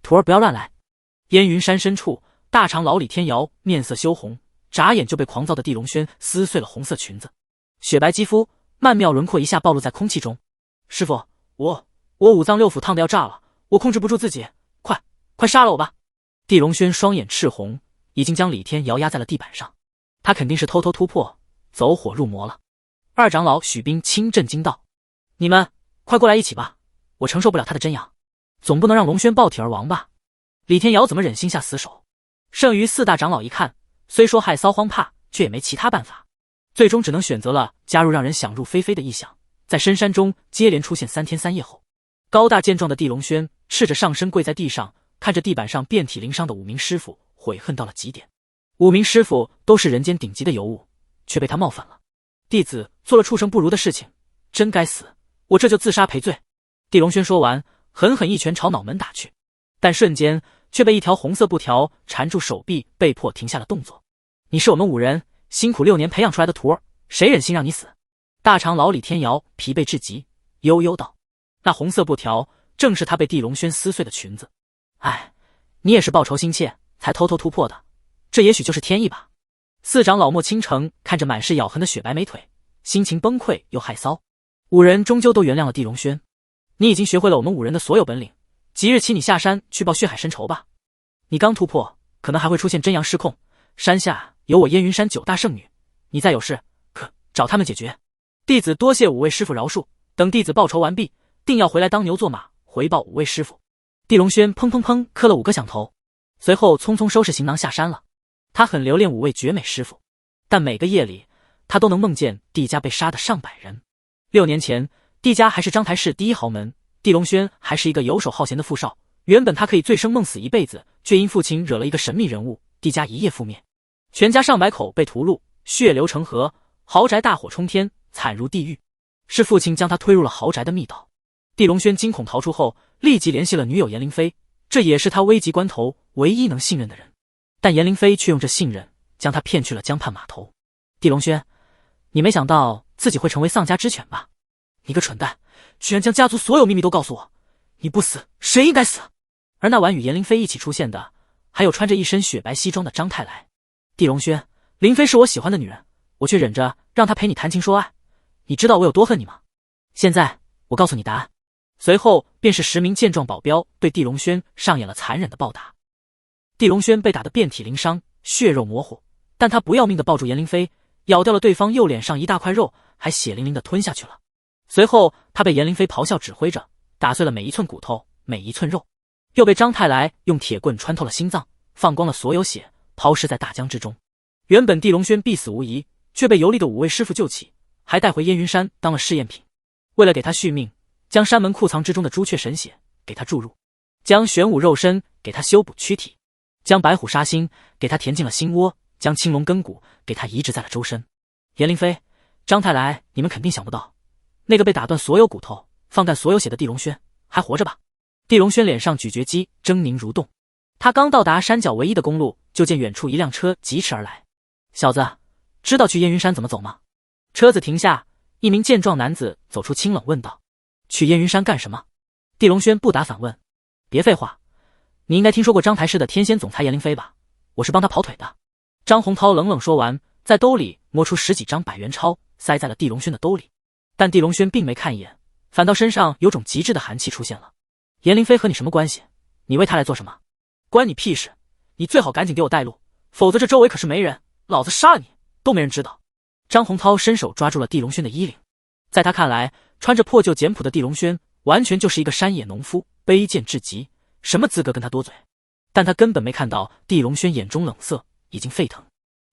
徒儿不要乱来。烟云山深处，大长老李天瑶面色羞红，眨眼就被狂躁的地龙轩撕碎了红色裙子，雪白肌肤曼妙轮廓一下暴露在空气中。师傅，我五脏六腑烫得要炸了，我控制不住自己，快杀了我吧！地龙轩双眼赤红，已经将李天瑶压在了地板上，他肯定是偷偷突破，走火入魔了。二长老许斌轻震惊道：你们快过来一起吧，我承受不了他的真阳，总不能让龙轩爆体而亡吧？李天瑶怎么忍心下死手？剩余四大长老一看，虽说害臊慌怕，却也没其他办法，最终只能选择了加入让人想入非非的异象。在深山中接连出现3天3夜后，高大健壮的地龙轩赤着上身跪在地上，看着地板上遍体鳞伤的5名师傅，悔恨到了极点。5名师傅都是人间顶级的尤物，却被他冒犯了。弟子做了畜生不如的事情，真该死，我这就自杀赔罪。地龙轩说完，狠狠一拳朝脑门打去，但瞬间却被一条红色布条缠住手臂，被迫停下了动作。你是我们5人辛苦6年培养出来的徒儿，谁忍心让你死？大长老李天瑶疲惫至极，悠悠道：那红色布条正是他被地龙轩撕碎的裙子。哎，你也是报仇心切才偷偷突破的，这也许就是天意吧。四长老莫倾城看着满是咬痕的雪白美腿，心情崩溃又害臊。5人终究都原谅了地龙轩，你已经学会了我们5人的所有本领，即日起你下山去报血海深仇吧。你刚突破，可能还会出现真阳失控，山下有我燕云山9大圣女，你再有事可找他们解决。弟子多谢5位师傅饶恕，等弟子报仇完毕，定要回来当牛做马，回报5位师傅。地龙轩砰砰砰磕了5个响头，随后匆匆收拾行囊下山了。他很留恋5位绝美师傅，但每个夜里他都能梦见地家被杀的上百人。6年前，地家还是章台市第1豪门，地龙轩还是一个游手好闲的富少。原本他可以醉生梦死一辈子，却因父亲惹了一个神秘人物，地家一夜覆灭，全家上百口被屠戮，血流成河，豪宅大火冲天，惨如地狱。是父亲将他推入了豪宅的密道。地龙轩惊恐逃出后，立即联系了女友颜灵飞，这也是他危急关头唯一能信任的人。但颜灵飞却用这信任将他骗去了江畔码头。地龙轩，你没想到自己会成为丧家之犬吧？你个蠢蛋，居然将家族所有秘密都告诉我！你不死，谁应该死？而那晚与颜灵飞一起出现的，还有穿着一身雪白西装的张太来。地龙轩，灵飞是我喜欢的女人，我却忍着让她陪你谈情说爱，你知道我有多恨你吗？现在我告诉你答案。随后便是10名健壮保镖对地龙轩上演了残忍的暴打。地龙轩被打得遍体鳞伤，血肉模糊，但他不要命地抱住颜灵飞，咬掉了对方右脸上一大块肉，还血淋淋地吞下去了。随后他被颜灵飞咆哮指挥着，打碎了每一寸骨头，每一寸肉，又被张太来用铁棍穿透了心脏，放光了所有血，抛尸在大江之中。原本地龙轩必死无疑，却被游历的5位师傅救起，还带回燕云山当了试验品。为了给他续命，将山门库藏之中的朱雀神血给他注入，将玄武肉身给他修补躯体，将白虎杀心给他填进了心窝，将青龙根骨给他移植在了周身。颜灵飞、张太来，你们肯定想不到，那个被打断所有骨头、放干所有血的地龙轩还活着吧？地龙轩脸上咀嚼肌狰狞蠕动，他刚到达山脚唯一的公路，就见远处一辆车疾驰而来。小子，知道去燕云山怎么走吗？车子停下，一名健壮男子走出，清冷问道：去燕云山干什么？地龙轩不答反问：别废话，你应该听说过章台市的天仙总裁颜灵飞吧？我是帮他跑腿的。张洪涛冷冷说完，在兜里摸出10几张100元钞，塞在了地龙轩的兜里。但地龙轩并没看一眼，反倒身上有种极致的寒气出现了。颜灵飞和你什么关系？你为他来做什么？关你屁事！你最好赶紧给我带路，否则这周围可是没人，老子杀了你都没人知道。张洪涛伸手抓住了地龙轩的衣领，在他看来，穿着破旧简朴的地龙轩完全就是一个山野农夫，卑贱至极，什么资格跟他多嘴？但他根本没看到地龙轩眼中冷色已经沸腾。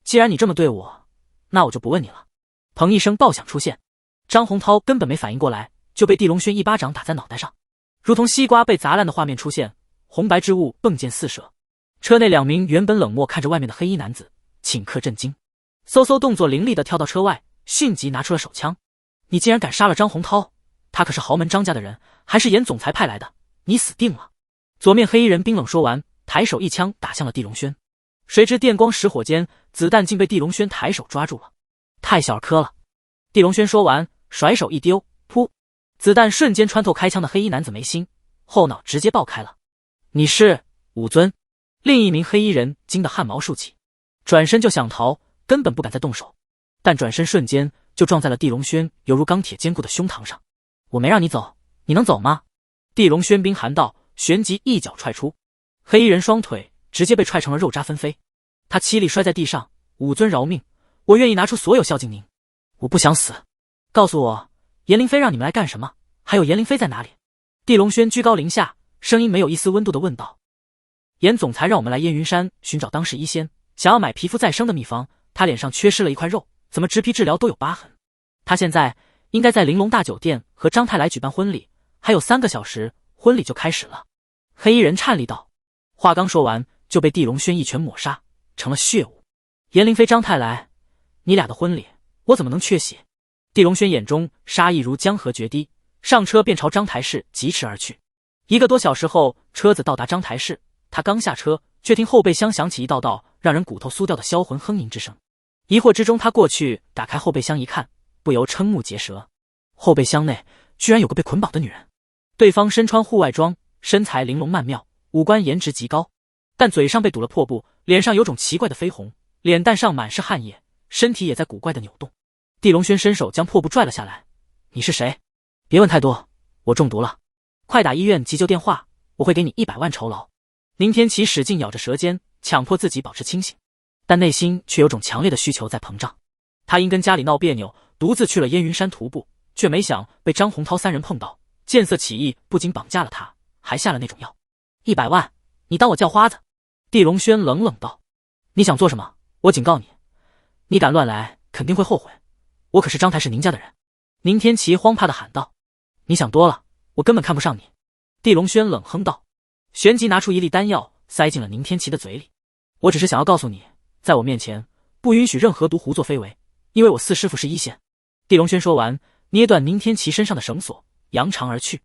既然你这么对我，那我就不问你了。砰一声爆响出现，张洪涛根本没反应过来，就被地龙轩一巴掌打在脑袋上，如同西瓜被砸烂的画面出现，红白之物迸溅四射。车内2名原本冷漠看着外面的黑衣男子，顷刻震惊，嗖嗖动作凌厉地跳到车外，迅即拿出了手枪。你竟然敢杀了张洪涛，他可是豪门张家的人，还是严总裁派来的，你死定了！左面黑衣人冰冷说完，抬手一枪打向了地龙轩，谁知电光石火间，子弹竟被地龙轩抬手抓住了。太小儿科了！地龙轩说完，甩手一丢，噗！子弹瞬间穿透开枪的黑衣男子眉心，后脑直接爆开了。你是武尊？另一名黑衣人惊得汗毛竖起，转身就想逃，根本不敢再动手，但转身瞬间就撞在了地龙轩犹如钢铁坚固的胸膛上。我没让你走，你能走吗？地龙轩冰寒道，旋即一脚踹出，黑衣人双腿直接被踹成了肉渣纷飞，他凄厉摔在地上。武尊饶命，我愿意拿出所有孝敬您，我不想死。告诉我，颜灵飞让你们来干什么？还有颜灵飞在哪里？地龙轩居高临下，声音没有一丝温度的问道。颜总裁让我们来燕云山寻找当世医仙，想要买皮肤再生的秘方。他脸上缺失了一块肉，怎么植皮治疗都有疤痕。他现在应该在玲珑大酒店和张太来举办婚礼，还有3个小时婚礼就开始了。黑衣人颤栗道，话刚说完就被地龙轩一拳抹杀，成了血雾。颜灵飞、张太来，你俩的婚礼我怎么能缺席？地龙轩眼中杀意如江河决堤，上车便朝章台市疾驰而去。1个多小时后，车子到达章台市，他刚下车，却听后备箱响起一道道让人骨头酥掉的销魂哼吟之声。疑惑之中，他过去打开后备箱一看，不由瞠目结舌。后备箱内居然有个被捆绑的女人，对方身穿户外装，身材玲珑曼妙，五官颜值极高，但嘴上被堵了破布，脸上有种奇怪的绯红，脸蛋上满是汗液，身体也在古怪的扭动。地龙轩伸手将破布拽了下来。你是谁？别问太多，我中毒了，快打医院急救电话，我会给你100万酬劳。宁天琪使劲咬着舌尖，强迫自己保持清醒，但内心却有种强烈的需求在膨胀。他因跟家里闹别扭，独自去了燕云山徒步，却没想被张洪涛3人碰到，见色起意，不仅绑架了他，还下了那种药。100万，你当我叫花子？地龙轩冷冷道。你想做什么？我警告你，你敢乱来，肯定会后悔。我可是章台市宁家的人。宁天琪慌怕地喊道。你想多了，我根本看不上你。地龙轩冷哼道，旋即拿出1粒丹药塞进了宁天琪的嘴里。我只是想要告诉你，在我面前不允许任何毒胡作非为，因为我四师父是医仙。地龙轩说完，捏断宁天琪身上的绳索，扬长而去。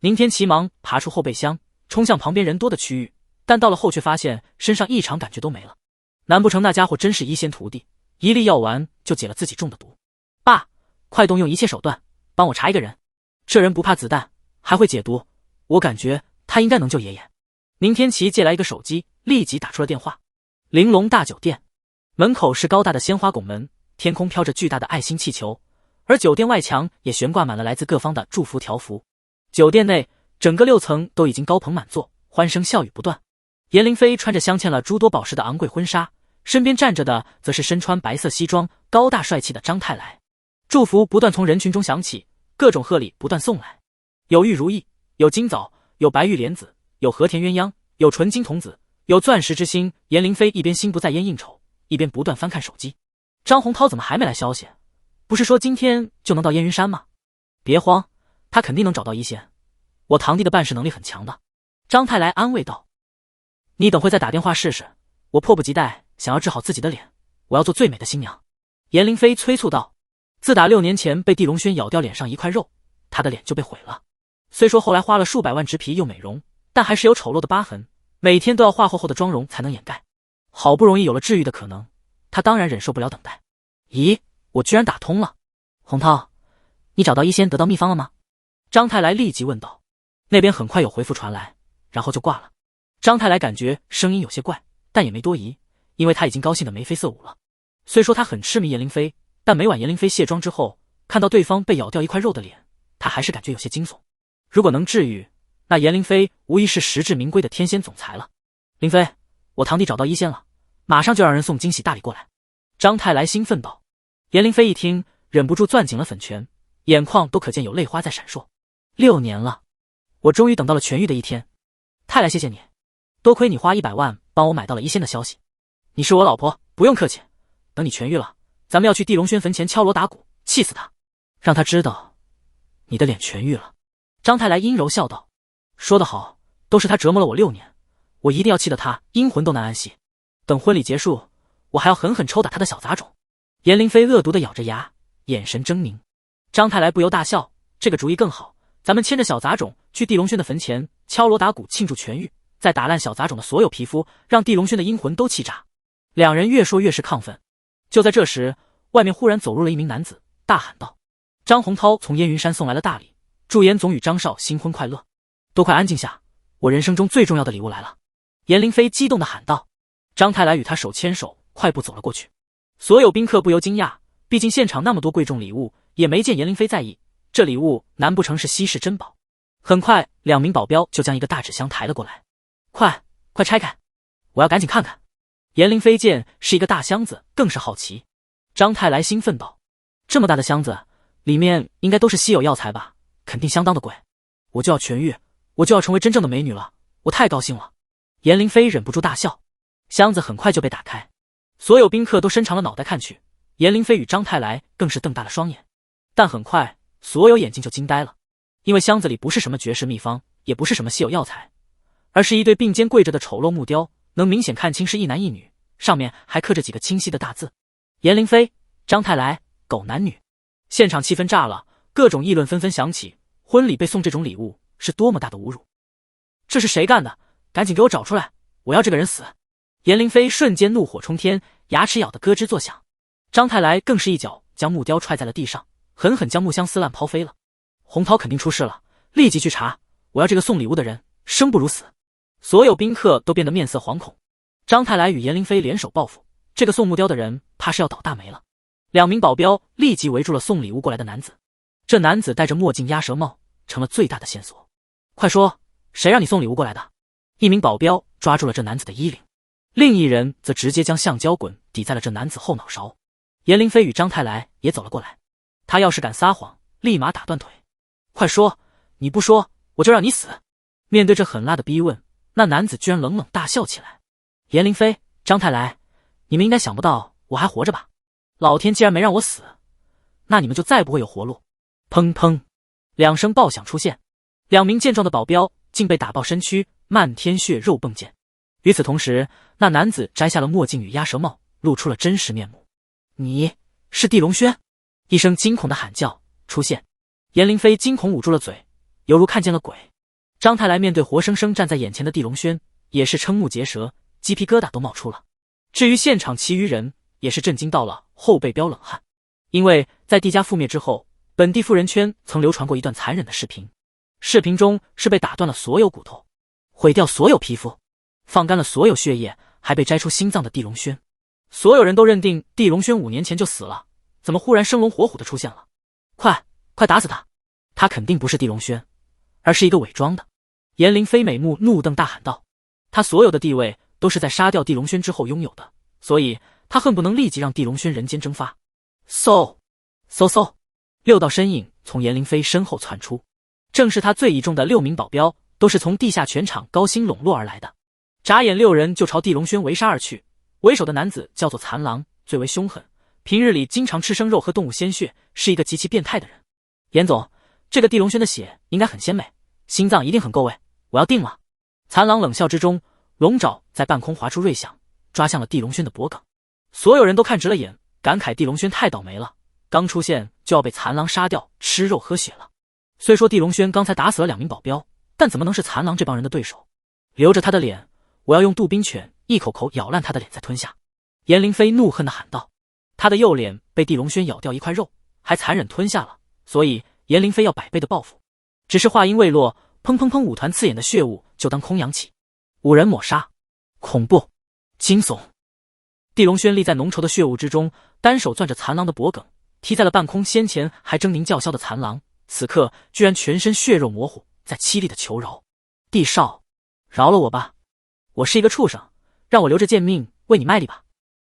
宁天琪忙爬出后备箱，冲向旁边人多的区域，但到了后却发现身上异常感觉都没了。难不成那家伙真是医仙徒弟？1粒药丸就解了自己中的毒。爸，快动用一切手段帮我查一个人，这人不怕子弹，还会解毒，我感觉他应该能救爷爷。宁天琪借来一个手机，立即打出了电话。玲珑大酒店门口是高大的鲜花拱门，天空飘着巨大的爱心气球，而酒店外墙也悬挂满了来自各方的祝福条幅。酒店内整个6层都已经高朋满座，欢声笑语不断。颜灵飞穿着镶嵌了诸多宝石的昂贵婚纱，身边站着的则是身穿白色西装、高大帅气的张太来。祝福不断从人群中响起，各种贺礼不断送来，有玉如意，有金枣，有白玉莲子，有和田鸳鸯，有纯金童子，有钻石之星。颜灵飞一边心不在焉应酬，一边不断翻看手机。张洪涛怎么还没来消息？不是说今天就能到燕云山吗？别慌，他肯定能找到一线，我堂弟的办事能力很强的。张太来安慰道。你等会再打电话试试，我迫不及待想要治好自己的脸，我要做最美的新娘。颜灵飞催促道。自打6年前被地龙轩咬掉脸上一块肉，他的脸就被毁了。虽说后来花了数百万植皮又美容，但还是有丑陋的疤痕，每天都要化厚厚的妆容才能掩盖。好不容易有了治愈的可能，他当然忍受不了等待。咦，我居然打通了！洪涛，你找到医仙得到秘方了吗？张太来立即问道。那边很快有回复传来，然后就挂了。张太来感觉声音有些怪，但也没多疑，因为他已经高兴得眉飞色舞了。虽说他很痴迷颜灵飞，但每晚颜灵飞卸妆之后，看到对方被咬掉一块肉的脸，他还是感觉有些惊悚。如果能治愈，那颜灵飞无疑是实至名归的天仙总裁了。灵飞，我堂弟找到医仙了，马上就让人送惊喜大礼过来。张太来兴奋道。颜灵飞一听，忍不住攥紧了粉拳，眼眶都可见有泪花在闪烁。6年了，我终于等到了痊愈的一天。太来谢谢你，多亏你花100万帮我买到了医仙的消息。你是我老婆，不用客气。等你痊愈了，咱们要去地龙轩坟前敲锣打鼓，气死他，让他知道你的脸痊愈了。张太来阴柔笑道。说得好，都是他折磨了我6年，我一定要气得他阴魂都难安息。等婚礼结束，我还要狠狠抽打他的小杂种。颜灵飞恶毒地咬着牙，眼神狰狞。张太来不由大笑，这个主意更好，咱们牵着小杂种去地龙轩的坟前敲锣打鼓庆祝痊愈，再打烂小杂种的所有皮肤，让地龙轩的阴魂都气炸。两人越说越是亢奋。就在这时，外面忽然走入了一名男子，大喊道：张洪涛从燕云山送来了大礼，祝严总与张少新婚快乐。都快安静下，我人生中最重要的礼物来了！颜灵飞激动地喊道。张太来与他手牵手，快步走了过去。所有宾客不由惊讶，毕竟现场那么多贵重礼物，也没见颜灵飞在意。这礼物难不成是稀世珍宝？很快，2名保镖就将一个大纸箱抬了过来。快拆开，我要赶紧看看。颜灵飞见是一个大箱子，更是好奇。张太来兴奋道：这么大的箱子，里面应该都是稀有药材吧？肯定相当的贵。我就要痊愈，我就要成为真正的美女了，我太高兴了。颜灵飞忍不住大笑。箱子很快就被打开，所有宾客都伸长了脑袋看去，颜灵飞与张太来更是瞪大了双眼。但很快，所有眼睛就惊呆了，因为箱子里不是什么绝世秘方，也不是什么稀有药材，而是一对并肩跪着的丑陋木雕，能明显看清是一男一女，上面还刻着几个清晰的大字：颜灵飞、张太来，狗男女。现场气氛炸了，各种议论纷纷响起，婚礼被送这种礼物是多么大的侮辱！这是谁干的？赶紧给我找出来，我要这个人死！颜灵飞瞬间怒火冲天，牙齿咬得咯吱作响。张太来更是一脚将木雕踹在了地上，狠狠将木箱撕烂抛飞了。洪涛肯定出事了，立即去查！我要这个送礼物的人生不如死！所有宾客都变得面色惶恐。张太来与颜灵飞联手报复，这个送木雕的人怕是要倒大霉了。2名保镖立即围住了送礼物过来的男子。这男子戴着墨镜鸭舌帽，成了最大的线索。快说，谁让你送礼物过来的？1名保镖抓住了这男子的衣领。另一人则直接将橡胶棍抵在了这男子后脑勺。颜灵飞与张太来也走了过来，他要是敢撒谎，立马打断腿。快说，你不说我就让你死！面对这狠辣的逼问，那男子居然冷冷大笑起来。颜灵飞、张太来，你们应该想不到我还活着吧？老天既然没让我死，那你们就再不会有活路！砰砰，2声爆响出现，2名健壮的保镖竟被打爆身躯，漫天血肉迸溅。与此同时，那男子摘下了墨镜与鸭舌帽，露出了真实面目。你是地龙轩！一声惊恐的喊叫出现，颜灵飞惊恐捂住了嘴，犹如看见了鬼。张太来面对活生生站在眼前的地龙轩，也是瞠目结舌，鸡皮疙瘩都冒出了。至于现场其余人，也是震惊到了后背飙冷汗，因为在地家覆灭之后，本地富人圈曾流传过一段残忍的视频，视频中是被打断了所有骨头，毁掉所有皮肤，放干了所有血液，还被摘出心脏的地龙轩。所有人都认定地龙轩5年前就死了，怎么忽然生龙活虎的出现了？快打死他！他肯定不是地龙轩，而是一个伪装的。颜灵飞美目怒瞪大喊道，他所有的地位都是在杀掉地龙轩之后拥有的，所以他恨不能立即让地龙轩人间蒸发。嗖，6道身影从颜灵飞身后窜出，正是他最倚重的6名保镖，都是从地下拳场高薪笼络而来的。眨眼6人就朝地龙轩围杀而去。为首的男子叫做残狼，最为凶狠，平日里经常吃生肉和动物鲜血，是一个极其变态的人。颜总，这个地龙轩的血应该很鲜美，心脏一定很够味，我要定了。残狼冷笑之中，龙爪在半空划出锐响，抓向了地龙轩的脖颈。所有人都看直了眼，感慨地龙轩太倒霉了，刚出现就要被残狼杀掉，吃肉喝血了。虽说地龙轩刚才打死了2名保镖，但怎么能是残狼这帮人的对手？留着他的脸，我要用杜宾犬一口口咬烂他的脸再吞下。颜灵飞怒恨地喊道。他的右脸被地龙轩咬掉一块肉，还残忍吞下了，所以颜灵飞要100倍的报复。只是话音未落，砰砰砰，5团刺眼的血雾就当空扬起。5人抹杀，恐怖，惊悚。地龙轩立在浓稠的血雾之中，单手攥着残狼的脖颈，踢在了半空。先前还狰狞叫嚣的残狼，此刻居然全身血肉模糊，在凄厉的求饶。地少，饶了我吧，我是一个畜生，让我留着贱命为你卖力吧。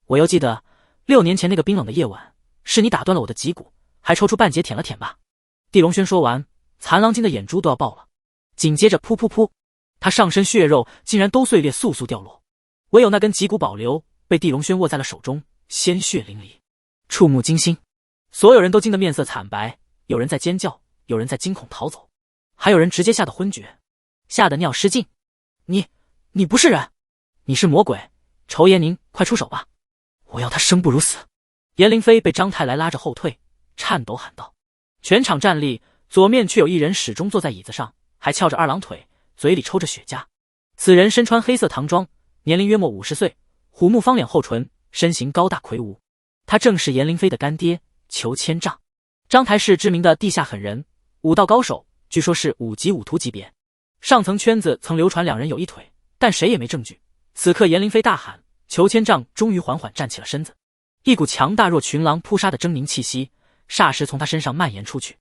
我又记得6年前那个冰冷的夜晚，是你打断了我的脊骨，还抽出半截舔了舔吧。地龙轩说完，残狼精的眼珠都要爆了。紧接着噗噗噗，他上身血肉竟然都碎裂，簌簌掉落，唯有那根脊骨保留，被地龙轩握在了手中，鲜血淋漓，触目惊心。所有人都惊得面色惨白，有人在尖叫，有人在惊恐逃走，还有人直接吓得昏厥，吓得尿失禁。你不是人，你是魔鬼，仇颜宁，快出手吧，我要他生不如死。颜灵飞被张太来拉着后退，颤抖喊道。全场站立，左面却有一人始终坐在椅子上，还翘着2郎腿，嘴里抽着雪茄。此人身穿黑色唐装，年龄约莫50岁，虎目方脸厚唇，身形高大魁梧。他正是颜灵飞的干爹裘千丈，张台市知名的地下狠人，武道高手，据说是5级5徒级别。上层圈子曾流传两人有一腿，但谁也没证据。此刻颜灵飞大喊，裘千丈终于缓缓站起了身子，一股强大若群狼扑杀的狰狞气息霎时从他身上蔓延出去，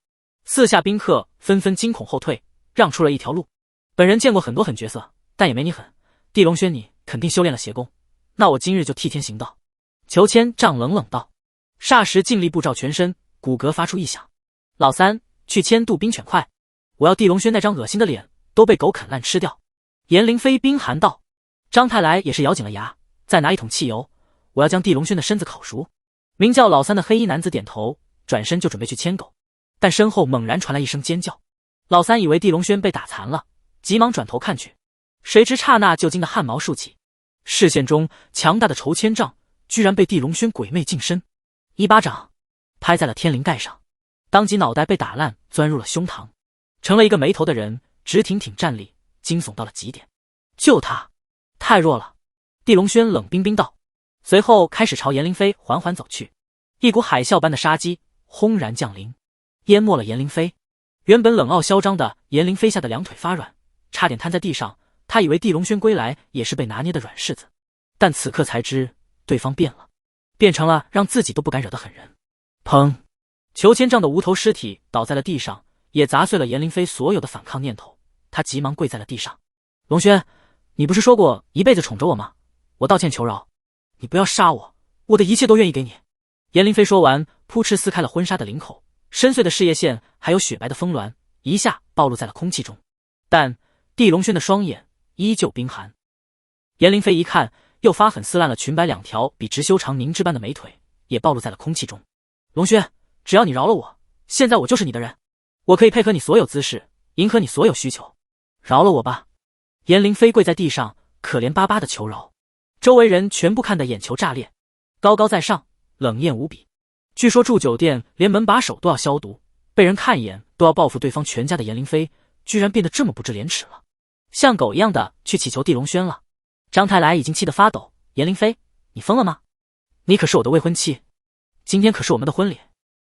四下宾客纷纷惊恐后退，让出了一条路。本人见过很多狠角色，但也没你狠。地龙轩，你肯定修炼了邪功，那我今日就替天行道。裘千丈冷冷道，霎时劲力布照全身，骨骼发出异响。老三，去千渡冰犬快，我要地龙轩那张恶心的脸都被狗啃烂吃掉。颜灵飞冰寒道。张太来也是咬紧了牙，再拿一桶汽油，我要将地龙轩的身子烤熟。名叫老三的黑衣男子点头，转身就准备去牵狗，但身后猛然传来一声尖叫。老三以为地龙轩被打残了，急忙转头看去，谁知刹那就惊得汗毛竖起，视线中强大的裘千丈居然被地龙轩鬼魅近身，一巴掌拍在了天灵盖上，当即脑袋被打烂，钻入了胸膛，成了一个没头的人，直挺挺站立，惊悚到了极点。就他太弱了，地龙轩冷冰冰道，随后开始朝颜灵飞缓缓走去，一股海啸般的杀机轰然降临，淹没了颜灵飞。原本冷傲嚣张的颜灵飞吓得两腿发软，差点瘫在地上。他以为地龙轩归来也是被拿捏的软柿子，但此刻才知对方变了，变成了让自己都不敢惹的狠人。砰！裘千丈的无头尸体倒在了地上，也砸碎了颜灵飞所有的反抗念头。他急忙跪在了地上，龙轩，你不是说过一辈子宠着我吗？我道歉求饶，你不要杀我，我的一切都愿意给你。颜灵飞说完，扑哧撕开了婚纱的领口，深邃的事业线还有雪白的峰峦一下暴露在了空气中，但地龙轩的双眼依旧冰寒。颜灵飞一看，又发狠撕烂了裙摆两条比直修长凝脂般的美腿，也暴露在了空气中。龙轩，只要你饶了我，现在我就是你的人，我可以配合你所有姿势，迎合你所有需求，饶了我吧。颜灵飞跪在地上，可怜巴巴的求饶，周围人全部看得眼球炸裂，高高在上，冷艳无比。据说住酒店连门把手都要消毒，被人看一眼都要报复对方全家的颜灵飞，居然变得这么不知廉耻了，像狗一样的去祈求地龙轩了。张太来已经气得发抖，颜灵飞，你疯了吗？你可是我的未婚妻，今天可是我们的婚礼，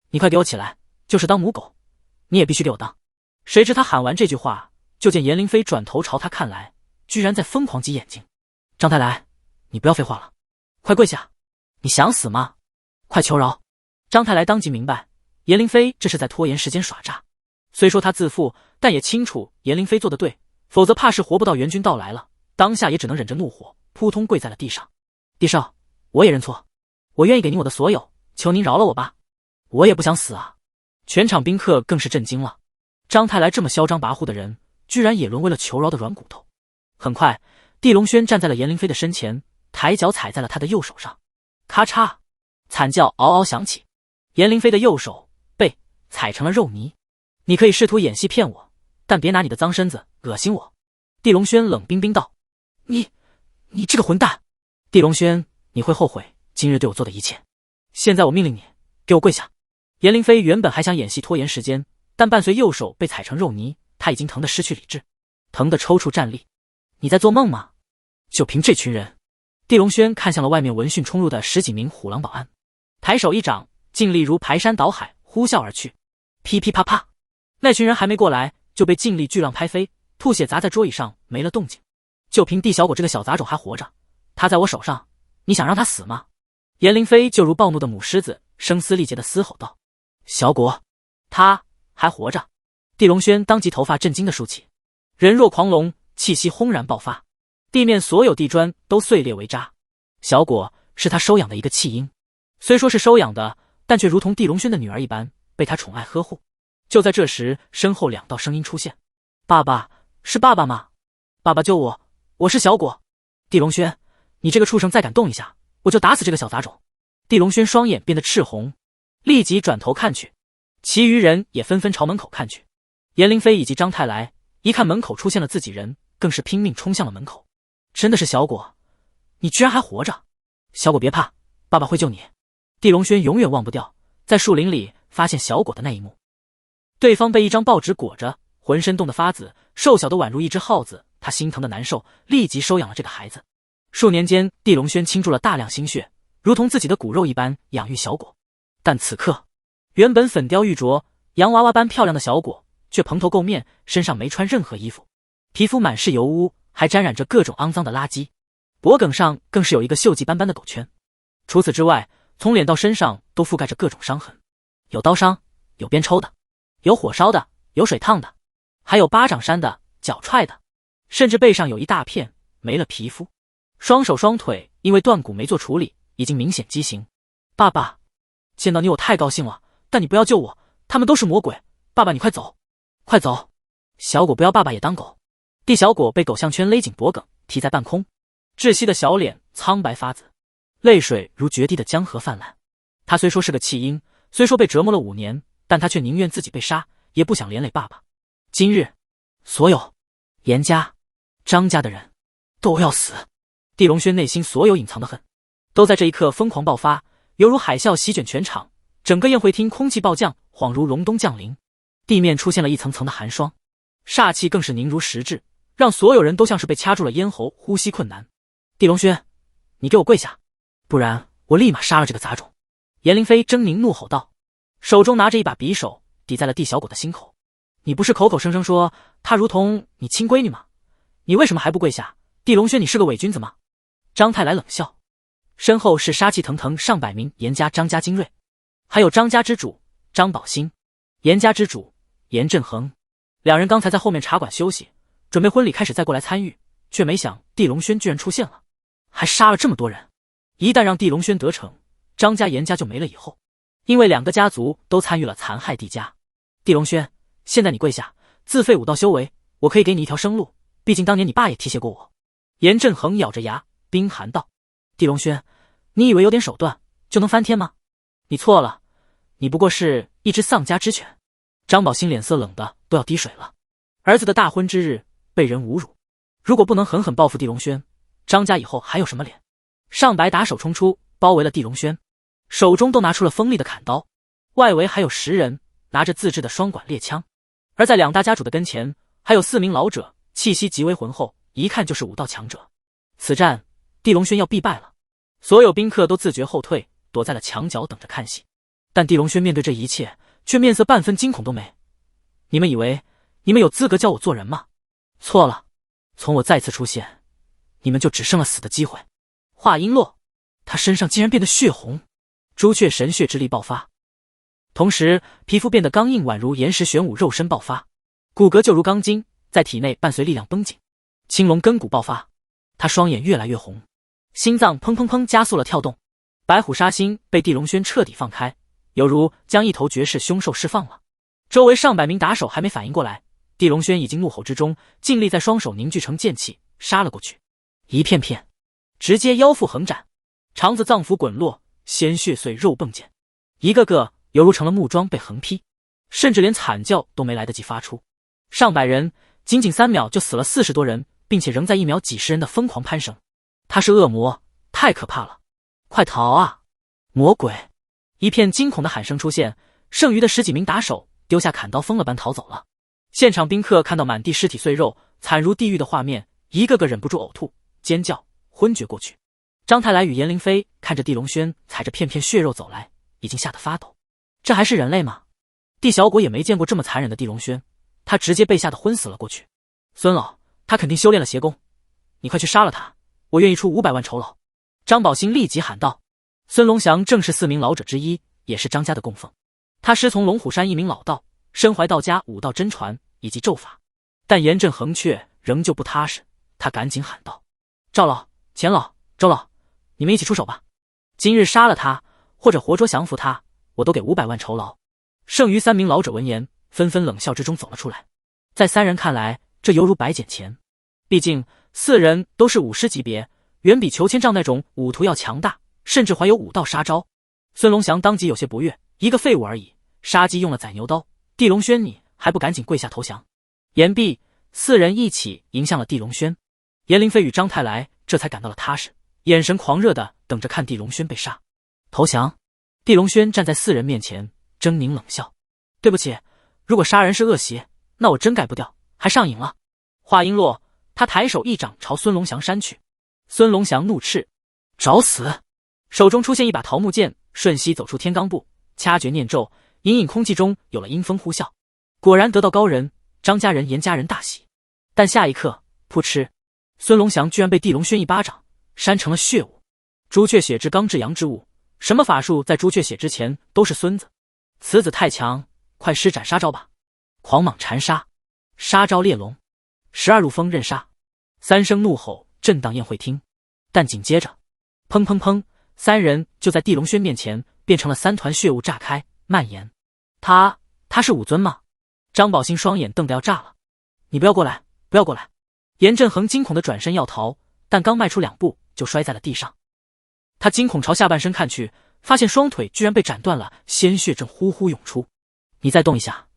你快给我起来，就是当母狗你也必须给我当。谁知他喊完这句话，就见颜灵飞转头朝他看来，居然在疯狂挤眼睛。张太来，你不要废话了，快跪下，你想死吗？快求饶。张太来当即明白，颜灵飞这是在拖延时间耍诈，虽说他自负，但也清楚颜灵飞做得对，否则怕是活不到援军到来了，当下也只能忍着怒火，扑通跪在了地上。帝少，我也认错，我愿意给您我的所有，求您饶了我吧，我也不想死啊。全场宾客更是震惊了，张太来这么嚣张跋扈的人，居然也沦为了求饶的软骨头。很快，地龙轩站在了颜灵飞的身前，抬脚踩在了他的右手上，咔嚓，惨叫嗷嗷响起，颜灵飞的右手被踩成了肉泥。你可以试图演戏骗我，但别拿你的脏身子恶心我。地龙轩冷冰冰道。你这个混蛋！地龙轩，你会后悔今日对我做的一切。现在我命令你，给我跪下。颜灵飞原本还想演戏拖延时间，但伴随右手被踩成肉泥，他已经疼得失去理智，疼得抽搐站立。你在做梦吗？就凭这群人！地龙轩看向了外面闻讯冲入的十几名虎狼保安，抬手一掌，劲力如排山倒海呼啸而去，噼噼啪啪，那群人还没过来，就被劲力巨浪拍飞，吐血砸在桌椅上，没了动静。就凭地小狗这个小杂种还活着，他在我手上，你想让他死吗？颜灵飞就如暴怒的母狮子，声嘶力竭的嘶吼道：小果，他还活着！地龙轩当即头发震惊的竖起，人若狂龙，气息轰然爆发，地面所有地砖都碎裂为渣。小果是他收养的一个弃婴，虽说是收养的，但却如同地龙轩的女儿一般，被他宠爱呵护。就在这时，身后两道声音出现：爸爸，是爸爸吗？爸爸救我，我是小果。地龙轩，你这个畜生再敢动一下，我就打死这个小杂种。地龙轩双眼变得赤红，立即转头看去，其余人也纷纷朝门口看去。颜灵飞以及张太来一看门口出现了自己人，更是拼命冲向了门口。真的是小果，你居然还活着！小果别怕，爸爸会救你。地龙轩永远忘不掉在树林里发现小果的那一幕，对方被一张报纸裹着，浑身冻得发紫，瘦小的宛如一只耗子，他心疼的难受，立即收养了这个孩子。数年间，地龙轩倾注了大量心血，如同自己的骨肉一般养育小果。但此刻，原本粉雕玉琢、洋娃娃般漂亮的小果却蓬头垢面，身上没穿任何衣服。皮肤满是油污，还沾染着各种肮脏的垃圾，脖颈上更是有一个锈迹斑斑的狗圈。除此之外，从脸到身上都覆盖着各种伤痕，有刀伤，有鞭抽的，有火烧的，有水烫的，还有巴掌扇的，脚踹的，甚至背上有一大片没了皮肤。双手双腿因为断骨没做处理，已经明显畸形。爸爸，见到你我太高兴了，但你不要救我，他们都是魔鬼。爸爸，你快走，快走！小果不要爸爸也当狗。地小果被狗项圈勒紧脖颈，提在半空，窒息的小脸苍白发紫，泪水如决堤的江河泛滥。他虽说是个弃婴，虽说被折磨了5年，但他却宁愿自己被杀，也不想连累爸爸。今日，所有严家、张家的人都要死。地龙轩内心所有隐藏的恨，都在这一刻疯狂爆发，犹如海啸席卷全场。整个宴会厅空气暴降，恍如隆冬降临，地面出现了一层层的寒霜，煞气更是凝如实质，让所有人都像是被掐住了咽喉，呼吸困难。地龙轩，你给我跪下，不然我立马杀了这个杂种！颜灵飞狰狞怒吼道，手中拿着一把匕首抵在了地小果的心口。你不是口口声声说她如同你亲闺女吗？你为什么还不跪下？地龙轩，你是个伪君子吗？张太来冷笑，身后是杀气腾腾上百名严家、张家精锐，还有张家之主张宝兴、严家之主严振恒。两人刚才在后面茶馆休息，准备婚礼开始再过来参与，却没想地龙轩居然出现了，还杀了这么多人。一旦让地龙轩得逞，张家、严家就没了以后，因为2个家族都参与了残害地家。地龙轩，现在你跪下，自废武道修为，我可以给你一条生路，毕竟当年你爸也提携过我。严振恒咬着牙冰寒道，地龙轩，你以为有点手段就能翻天吗？你错了，你不过是一只丧家之犬。张宝兴脸色冷的都要滴水了，儿子的大婚之日被人侮辱，如果不能狠狠报复地龙轩，张家以后还有什么脸？上百打手冲出，包围了地龙轩，手中都拿出了锋利的砍刀，外围还有10人拿着自制的双管猎枪。而在2大家主的跟前，还有4名老者，气息极为浑厚，一看就是武道强者。此战地龙轩要必败了，所有宾客都自觉后退，躲在了墙角等着看戏。但地龙轩面对这一切，却面色半分惊恐都没。你们以为你们有资格教我做人吗？错了，从我再次出现，你们就只剩了死的机会。话音落，他身上竟然变得血红，朱雀神血之力爆发，同时皮肤变得刚硬，宛如岩石玄武肉身爆发，骨骼就如钢筋，在体内伴随力量绷紧。青龙根骨爆发，他双眼越来越红，心脏砰砰砰加速了跳动。白虎杀心被地龙轩彻底放开，犹如将一头绝世凶兽释放了。周围上百名打手还没反应过来，地龙轩已经怒吼之中，尽力在双手凝聚成剑气杀了过去，一片片直接腰腹横斩，肠子脏腑滚落，鲜血碎肉迸溅，一个个犹如成了木桩被横劈，甚至连惨叫都没来得及发出。上百人仅仅3秒就死了40多人，并且仍在1秒几十人的疯狂攀升。他是恶魔，太可怕了！快逃啊！魔鬼！一片惊恐的喊声出现，剩余的10几名打手丢下砍刀疯了般逃走了。现场宾客看到满地尸体碎肉，惨如地狱的画面，一个个忍不住呕吐、尖叫、昏厥过去。张太来与颜灵飞看着地龙轩踩着片片血肉走来，已经吓得发抖。这还是人类吗？地小果也没见过这么残忍的地龙轩，他直接被吓得昏死了过去。孙老，他肯定修炼了邪功，你快去杀了他，我愿意出500万酬劳。张宝兴立即喊道。孙龙祥正是4名老者之一，也是张家的供奉。他师从龙虎山一名老道，身怀道家武道真传以及咒法，但严阵横却仍旧不踏实。他赶紧喊道：赵老、钱老、周老，你们一起出手吧！今日杀了他，或者活捉降服他，我都给500万酬劳。剩余3名老者闻言，纷纷冷笑之中走了出来。在3人看来，这犹如白捡钱。毕竟4人都是武师级别，远比裘千丈那种武徒要强大，甚至怀有武道杀招。孙龙祥当即有些不悦，一个废物而已，杀鸡用了宰牛刀，地龙轩你还不赶紧跪下投降？言毕，4人一起迎向了地龙轩。颜灵飞与张太来这才感到了踏实，眼神狂热的等着看地龙轩被杀。投降！地龙轩站在4人面前，狰狞冷笑：对不起，如果杀人是恶习，那我真改不掉，还上瘾了。话音落，他抬手一掌朝孙龙祥扇去。孙龙祥怒斥：找死！手中出现一把桃木剑，瞬息走出天罡步，掐诀念咒，隐隐空气中有了阴风呼啸。果然得道高人，张家人、严家人大喜。但下一刻，噗嗤，孙龙祥居然被地龙轩一巴掌扇成了血雾。朱雀血之刚至阳之物，什么法术在朱雀血之前都是孙子。此子太强，快施展杀招吧！狂蟒缠杀，杀招猎龙，12入风刃杀。3声怒吼震荡宴会厅，但紧接着，砰砰砰，3人就在地龙轩面前变成了3团血雾炸开蔓延。他是武尊吗？张宝兴双眼瞪得要炸了。你不要过来，不要过来！严振恒惊恐的转身要逃，但刚迈出2步就摔在了地上。他惊恐朝下半身看去，发现双腿居然被斩断了，鲜血正呼呼涌出。你再动一下，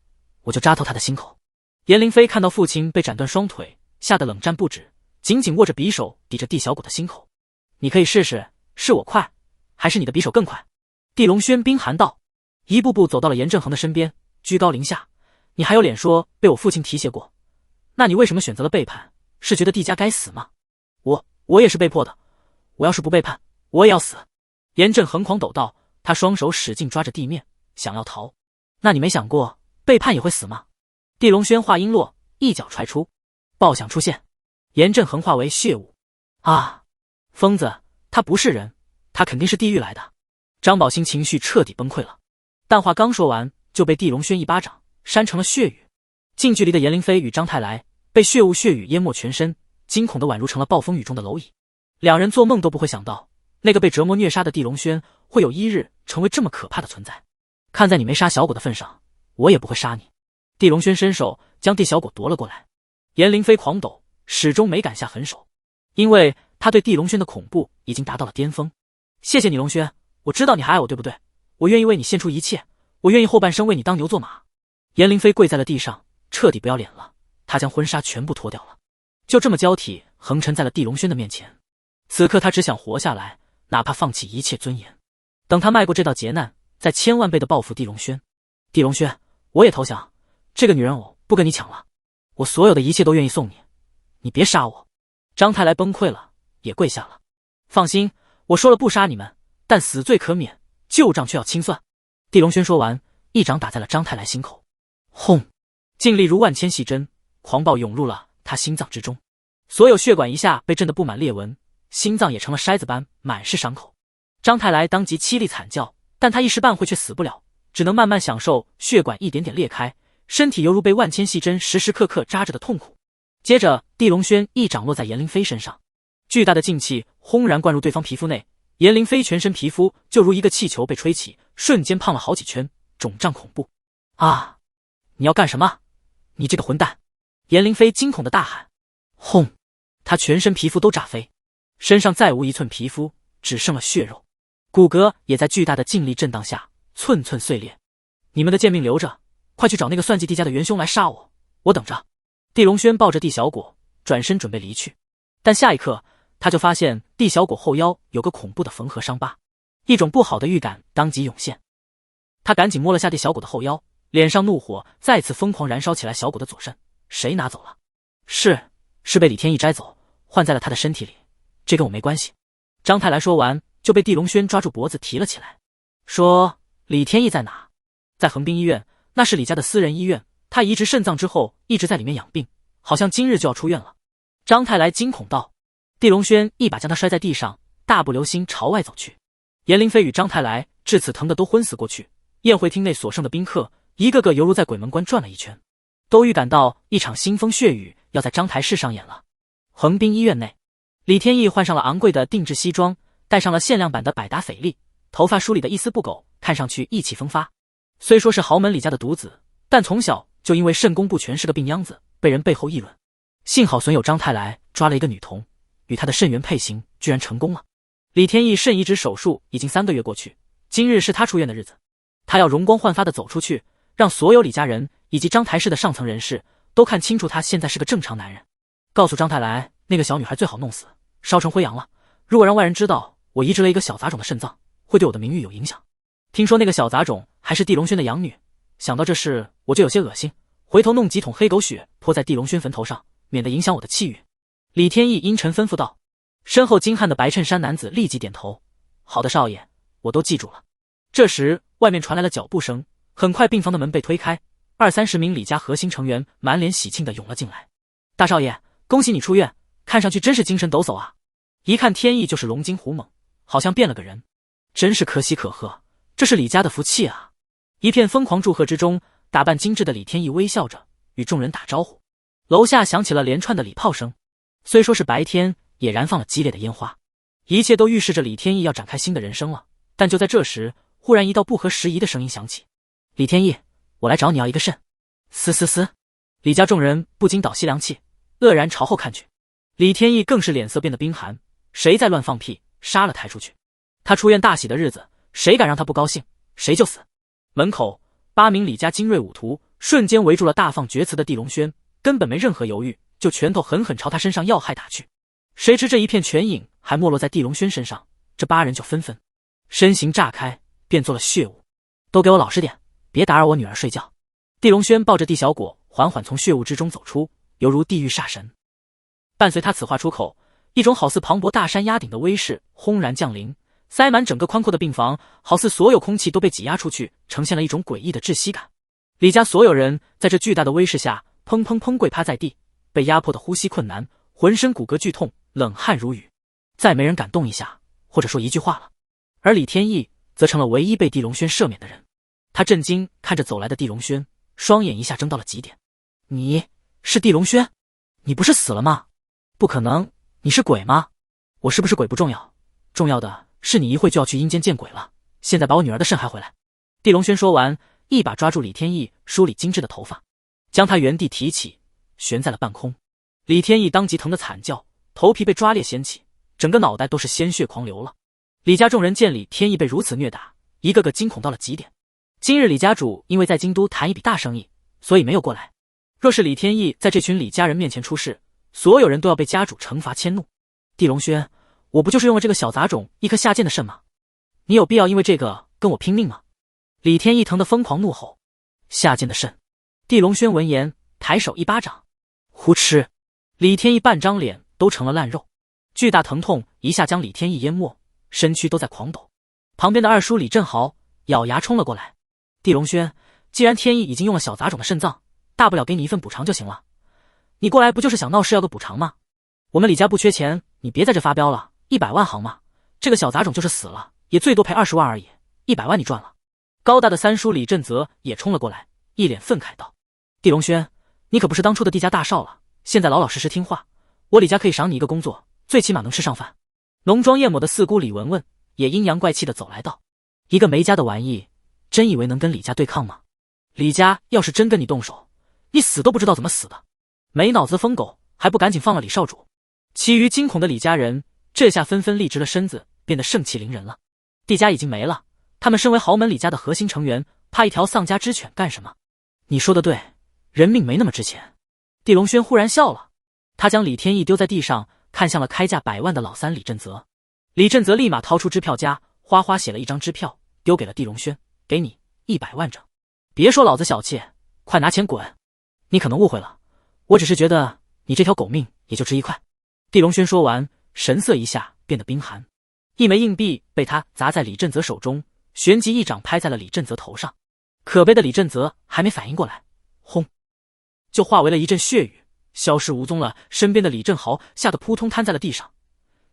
我就扎透他的心口。严凌飞看到父亲被斩断双腿，吓得冷战不止，紧紧握着匕首抵着地小狗的心口。你可以试试，是我快，还是你的匕首更快？地龙轩冰寒道，一步步走到了严振恒的身边，居高临下。你还有脸说被我父亲提携过？那你为什么选择了背叛？是觉得地家该死吗？我也是被迫的，我要是不背叛，我也要死。严振恒狂抖道，他双手使劲抓着地面，想要逃。那你没想过背叛也会死吗？地龙轩话音落，一脚踹出，爆响出现，严振恒化为血雾。啊！疯子，他不是人，他肯定是地狱来的。张宝兴情绪彻底崩溃了，但话刚说完，就被地龙轩一巴掌扇成了血雨。近距离的严凌飞与张太来被血雾血雨淹没全身，惊恐的宛如成了暴风雨中的蝼蚁。两人做梦都不会想到，那个被折磨虐杀的地龙轩会有一日成为这么可怕的存在。看在你没杀小狗的份上，我也不会杀你。地龙轩伸手将地小狗夺了过来。严凌飞狂抖，始终没敢下狠手，因为他对地龙轩的恐怖已经达到了巅峰。谢谢你龙轩，我知道你还爱我，对不对？我愿意为你献出一切，我愿意后半生为你当牛做马。严凌飞跪在了地上，彻底不要脸了，他将婚纱全部脱掉了，就这么交体横沉在了地龙轩的面前。此刻他只想活下来，哪怕放弃一切尊严。等他迈过这道劫难，再千万倍的报复地龙轩。地龙轩，我也投降，这个女人偶不跟你抢了，我所有的一切都愿意送你，你别杀我。张太来崩溃了，也跪下了。放心，我说了不杀你们，但死罪可免，旧账却要清算。地龙轩说完，一掌打在了张太来心口。轰！劲力如万千细针，狂暴涌入了他心脏之中，所有血管一下被震得布满裂纹，心脏也成了筛子般满是伤口。张太来当即凄厉惨叫，但他一时半会却死不了，只能慢慢享受血管一点点裂开，身体犹如被万千细针时时刻刻扎着的痛苦。接着地龙轩一掌落在严凌飞身上，巨大的劲气轰然灌入对方皮肤内，严凌飞全身皮肤就如一个气球被吹起，瞬间胖了好几圈，肿胀恐怖。啊！你要干什么？你这个混蛋！严凌飞惊恐的大喊。轰！他全身皮肤都炸飞，身上再无一寸皮肤，只剩了血肉，骨骼也在巨大的劲力震荡下寸寸碎裂。你们的贱命留着，快去找那个算计地家的元凶来杀我，我等着。地龙轩抱着地小果转身准备离去，但下一刻他就发现地小果后腰有个恐怖的缝合伤疤，一种不好的预感当即涌现。他赶紧摸了下地小果的后腰，脸上怒火再次疯狂燃烧起来。小果的左肾谁拿走了？是被李天意摘走，换在了他的身体里，这跟我没关系。张太来说完，就被地龙轩抓住脖子提了起来，说李天意在哪？在横滨医院，那是李家的私人医院，他移植肾脏之后一直在里面养病，好像今日就要出院了。张太来惊恐道。地龙轩一把将他摔在地上，大步流星朝外走去。严凌飞与张太来至此疼得都昏死过去，宴会厅内所剩的宾客一个个犹如在鬼门关转了一圈，都预感到一场腥风血雨要在章台市上演了。横滨医院内，李天意换上了昂贵的定制西装，戴上了限量版的百达翡丽，头发梳理得一丝不苟，看上去意气风发。虽说是豪门李家的独子，但从小就因为肾功不全是个病秧子，被人背后议论。幸好损友张太来抓了一个女童，与她的肾源配型居然成功了。李天意肾移植手术已经3个月过去，今日是他出院的日子，他要容光焕发地走出去，让所有李家人以及章台市的上层人士都看清楚他现在是个正常男人。告诉张太来，那个小女孩最好弄死，烧成灰烊了。如果让外人知道我移植了一个小杂种的肾脏，会对我的名誉有影响。听说那个小杂种还是地龙轩的养女，想到这事我就有些恶心，回头弄几桶黑狗血泼在地龙轩坟头上，免得影响我的气誉。李天意阴沉吩咐道。身后精悍的白衬衫男子立即点头，好的少爷，我都记住了。这时外面传来了脚步声，很快病房的门被推开，20-30名李家核心成员满脸喜庆地涌了进来。大少爷，恭喜你出院，看上去真是精神抖擞啊！一看天意就是龙精虎猛，好像变了个人，真是可喜可贺，这是李家的福气啊！一片疯狂祝贺之中，打扮精致的李天意微笑着与众人打招呼。楼下响起了连串的礼炮声，虽说是白天，也燃放了激烈的烟花，一切都预示着李天意要展开新的人生了。但就在这时，忽然一道不合时宜的声音响起：“李天意，我来找你要一个肾。”嘶嘶嘶，李家众人不禁倒吸凉气，愕然朝后看去。李天意更是脸色变得冰寒，谁再乱放屁，杀了抬出去！他出院大喜的日子，谁敢让他不高兴，谁就死！门口8名李家精锐武徒瞬间围住了大放厥词的地龙轩，根本没任何犹豫，就拳头狠狠朝他身上要害打去。谁知这一片拳影还没落在地龙轩身上，这8人就纷纷身形炸开，变作了血雾。都给我老实点，别打扰我女儿睡觉。地龙轩抱着地小果缓缓从血雾之中走出，犹如地狱煞神。伴随他此话出口，一种好似磅礴大山压顶的威势轰然降临，塞满整个宽阔的病房，好似所有空气都被挤压出去，呈现了一种诡异的窒息感。李家所有人在这巨大的威势下砰砰砰跪趴在地，被压迫的呼吸困难，浑身骨骼剧痛，冷汗如雨，再没人敢动一下或者说一句话了。而李天意则成了唯一被地龙轩赦免的人。他震惊看着走来的地龙轩，双眼一下睁到了极点。你是地龙轩？你不是死了吗？不可能，你是鬼吗？我是不是鬼不重要，重要的是你一会就要去阴间见鬼了，现在把我女儿的肾还回来。地龙轩说完，一把抓住李天意梳理精致的头发，将他原地提起，悬在了半空。李天意当即疼得惨叫，头皮被抓裂掀起，整个脑袋都是鲜血狂流了。李家众人见李天意被如此虐打，一个个惊恐到了极点。今日李家主因为在京都谈一笔大生意，所以没有过来。若是李天意在这群李家人面前出事，所有人都要被家主惩罚迁怒。地龙轩，我不就是用了这个小杂种一颗下贱的肾吗？你有必要因为这个跟我拼命吗？李天意疼得疯狂怒吼。下贱的肾！地龙轩闻言抬手一巴掌，呼哧！李天意半张脸都成了烂肉，巨大疼痛一下将李天意淹没，身躯都在狂抖。旁边的二叔李振豪咬牙冲了过来。地龙轩，既然天意已经用了小杂种的肾脏，大不了给你一份补偿就行了。你过来不就是想闹事要个补偿吗？我们李家不缺钱，你别在这发飙了，100万行吗？这个小杂种就是死了，也最多赔20万而已，100万你赚了。高大的三叔李振泽也冲了过来，一脸愤慨道：地龙轩，你可不是当初的地家大少了，现在老老实实听话，我李家可以赏你一个工作，最起码能吃上饭。浓妆艳抹的四姑李文文也阴阳怪气的走来道：一个没家的玩意，真以为能跟李家对抗吗？李家要是真跟你动手，你死都不知道怎么死的。没脑子的疯狗，还不赶紧放了李少主！其余惊恐的李家人这下纷纷立直了身子，变得盛气凌人了。地家已经没了，他们身为豪门李家的核心成员，怕一条丧家之犬干什么？你说的对，人命没那么值钱。地龙轩忽然笑了，他将李天意丢在地上，看向了开价100万的老三李振泽。李振泽立马掏出支票夹，哗哗写了一张支票，丢给了地龙轩，给你100万整。别说老子小气，快拿钱滚！你可能误会了，我只是觉得你这条狗命也就值1块。地龙轩说完，神色一下变得冰寒，一枚硬币被他砸在李振泽手中，旋即一掌拍在了李振泽头上。可悲的李振泽还没反应过来，轰，就化为了一阵血雨，消失无踪了。身边的李振豪吓得扑通瘫在了地上。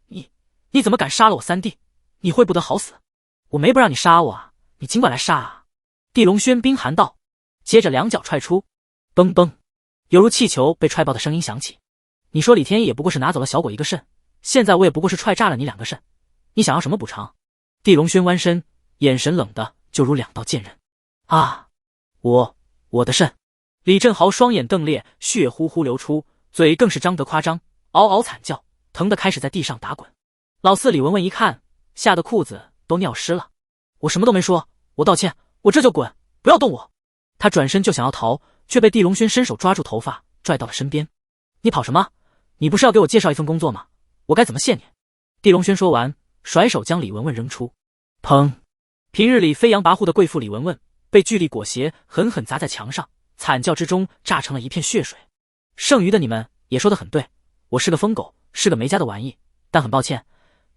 你怎么敢杀了我三弟？你会不得好死！我没不让你杀我啊，你尽管来杀啊！地龙轩冰寒道，接着两脚踹出，嘣嘣，犹如气球被踹爆的声音响起。你说李天意也不过是拿走了小果一个肾，现在我也不过是踹炸了你2个肾，你想要什么补偿？地龙轩弯身，眼神冷的就如2道剑刃。啊！我的肾！李振豪双眼瞪裂，血呼呼流出，嘴更是张得夸张，嗷嗷惨叫，疼得开始在地上打滚。老四李文文一看，吓得裤子都尿湿了。我什么都没说，我道歉，我这就滚，不要动我！他转身就想要逃，却被地龙轩伸手抓住头发，拽到了身边。你跑什么？你不是要给我介绍一份工作吗？我该怎么谢你？地龙轩说完，甩手将李文文扔出。砰！平日里飞扬跋扈的贵妇李文文被巨力裹挟狠狠砸在墙上，惨叫之中炸成了一片血水。剩余的你们也说得很对，我是个疯狗，是个没家的玩意，但很抱歉，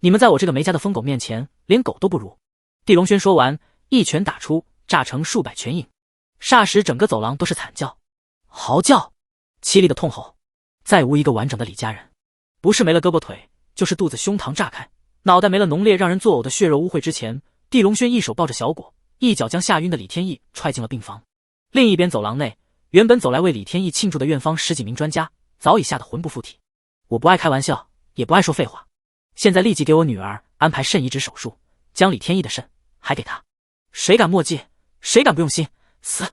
你们在我这个没家的疯狗面前连狗都不如。地龙轩说完，一拳打出，炸成数百拳影。霎时整个走廊都是惨叫、嚎叫、凄厉的痛吼。再无一个完整的李家人，不是没了胳膊腿，就是肚子胸膛炸开，脑袋没了浓烈让人作呕的血肉污秽之前，地龙轩一手抱着小果，一脚将吓晕的李天意踹进了病房。另一边走廊内，原本走来为李天意庆祝的院方10几名专家早已吓得魂不附体。我不爱开玩笑，也不爱说废话，现在立即给我女儿安排肾移植手术，将李天意的肾还给她。谁敢墨迹，谁敢不用心，死！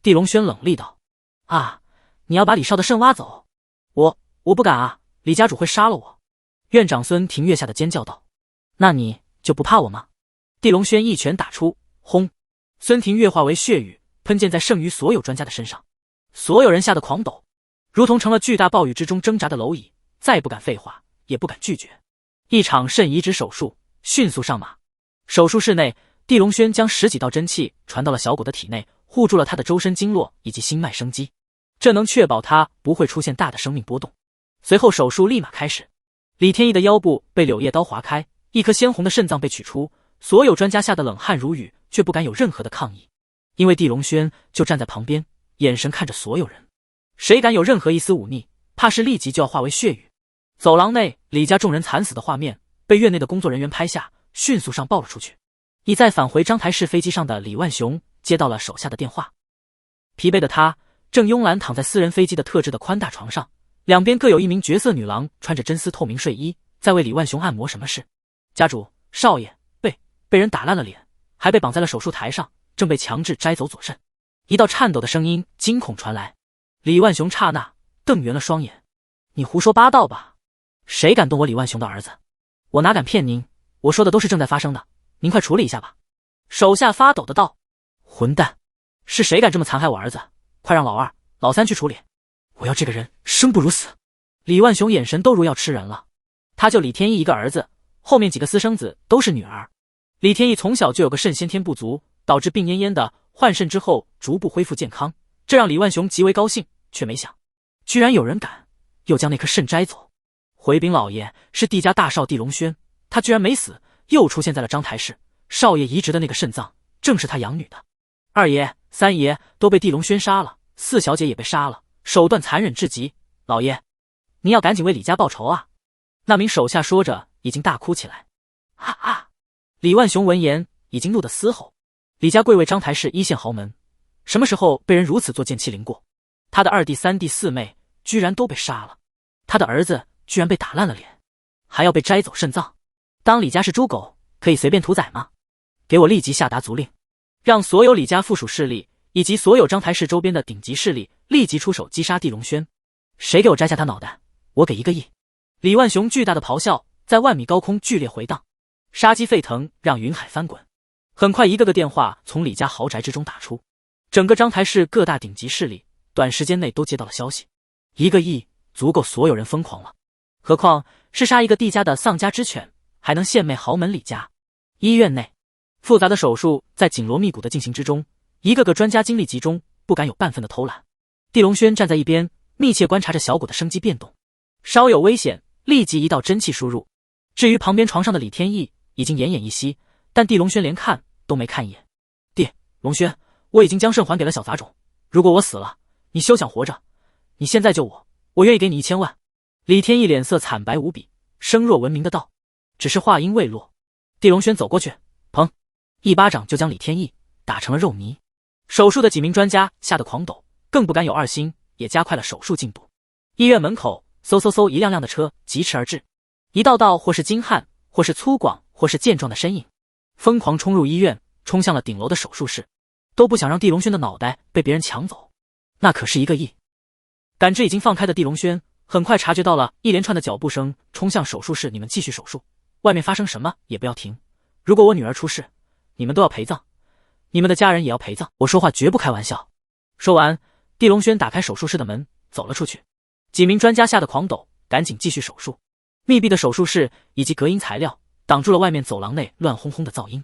地龙轩冷厉道：啊，你要把李少的肾挖走？我不敢啊，李家主会杀了我。院长孙庭月吓得尖叫道：那你就不怕我吗？地龙轩一拳打出，轰！孙庭月化为血雨，喷溅在剩余所有专家的身上。所有人吓得狂抖，如同成了巨大暴雨之中挣扎的蝼蚁，再不敢废话，也不敢拒绝。一场肾移植手术迅速上马。手术室内，地龙轩将10几道真气传到了小果的体内，护住了他的周身经络以及心脉生机，这能确保他不会出现大的生命波动。随后手术立马开始，李天意的腰部被柳叶刀划开，一颗鲜红的肾脏被取出，所有专家吓得冷汗如雨，却不敢有任何的抗议，因为地龙轩就站在旁边，眼神看着所有人，谁敢有任何一丝忤逆，怕是立即就要化为血雨。走廊内李家众人惨死的画面被院内的工作人员拍下，迅速上报了出去。已在返回章台市飞机上的李万雄接到了手下的电话，疲惫的他正慵懒躺在私人飞机的特制的宽大床上，两边各有一名绝色女郎穿着真丝透明睡衣，在为李万雄按摩什么事。家主，少爷被人打烂了脸，还被绑在了手术台上，正被强制摘走左肾。一道颤抖的声音惊恐传来。李万雄刹那瞪圆了双眼：你胡说八道吧？谁敢动我李万雄的儿子？我哪敢骗您，我说的都是正在发生的，您快处理一下吧。手下发抖的道：混蛋，是谁敢这么残害我儿子？快让老二、老三去处理，我要这个人生不如死。李万雄眼神都如要吃人了。他就李天意一个儿子，后面几个私生子都是女儿。李天意从小就有个肾先天不足，导致病恹恹的，换肾之后逐步恢复健康，这让李万雄极为高兴，却没想居然有人敢又将那颗肾摘走。回禀老爷，是地家大少地龙轩，他居然没死，又出现在了章台市。少爷移植的那个肾脏正是他养女的，二爷、三爷都被地龙轩杀了，四小姐也被杀了，手段残忍至极。老爷，您要赶紧为李家报仇啊！那名手下说着已经大哭起来。啊啊！李万雄闻言已经怒得嘶吼。李家贵为章台市一线豪门，什么时候被人如此做剑欺凌过？他的二弟、三弟、四妹居然都被杀了，他的儿子居然被打烂了脸，还要被摘走肾脏。当李家是猪狗，可以随便屠宰吗？给我立即下达族令，让所有李家附属势力以及所有章台市周边的顶级势力立即出手击杀地龙轩。谁给我摘下他脑袋，我给1个亿！李万雄巨大的咆哮在万米高空剧烈回荡，杀机沸腾，让云海翻滚。很快一个个电话从李家豪宅之中打出，整个章台市各大顶级势力短时间内都接到了消息。1个亿足够所有人疯狂了，何况是杀一个地家的丧家之犬，还能献媚豪门李家。医院内复杂的手术在紧锣密鼓的进行之中，一个个专家精力集中，不敢有半分的偷懒。地龙轩站在一边，密切观察着小果的生机变动，稍有危险，立即一道真气输入。至于旁边床上的李天意，已经奄奄一息，但地龙轩连看都没看一眼。弟龙轩，我已经将肾还给了小杂种，如果我死了，你休想活着。你现在救我，我愿意给你1000万。李天意脸色惨白无比，声若闻鸣的道。只是话音未落，地龙轩走过去，砰，一巴掌就将李天意打成了肉泥。手术的几名专家吓得狂抖，更不敢有二心，也加快了手术进度。医院门口嗖嗖嗖，一辆辆的车疾驰而至，一道道或是精悍，或是粗犷，或是健壮的身影疯狂冲入医院，冲向了顶楼的手术室，都不想让地龙轩的脑袋被别人抢走。那可是1个亿。感知已经放开的地龙轩很快察觉到了一连串的脚步声冲向手术室。你们继续手术，外面发生什么也不要停，如果我女儿出事，你们都要陪葬，你们的家人也要陪葬，我说话绝不开玩笑。说完，地龙轩打开手术室的门走了出去。几名专家吓得狂抖，赶紧继续手术。密闭的手术室以及隔音材料挡住了外面走廊内乱哄哄的噪音。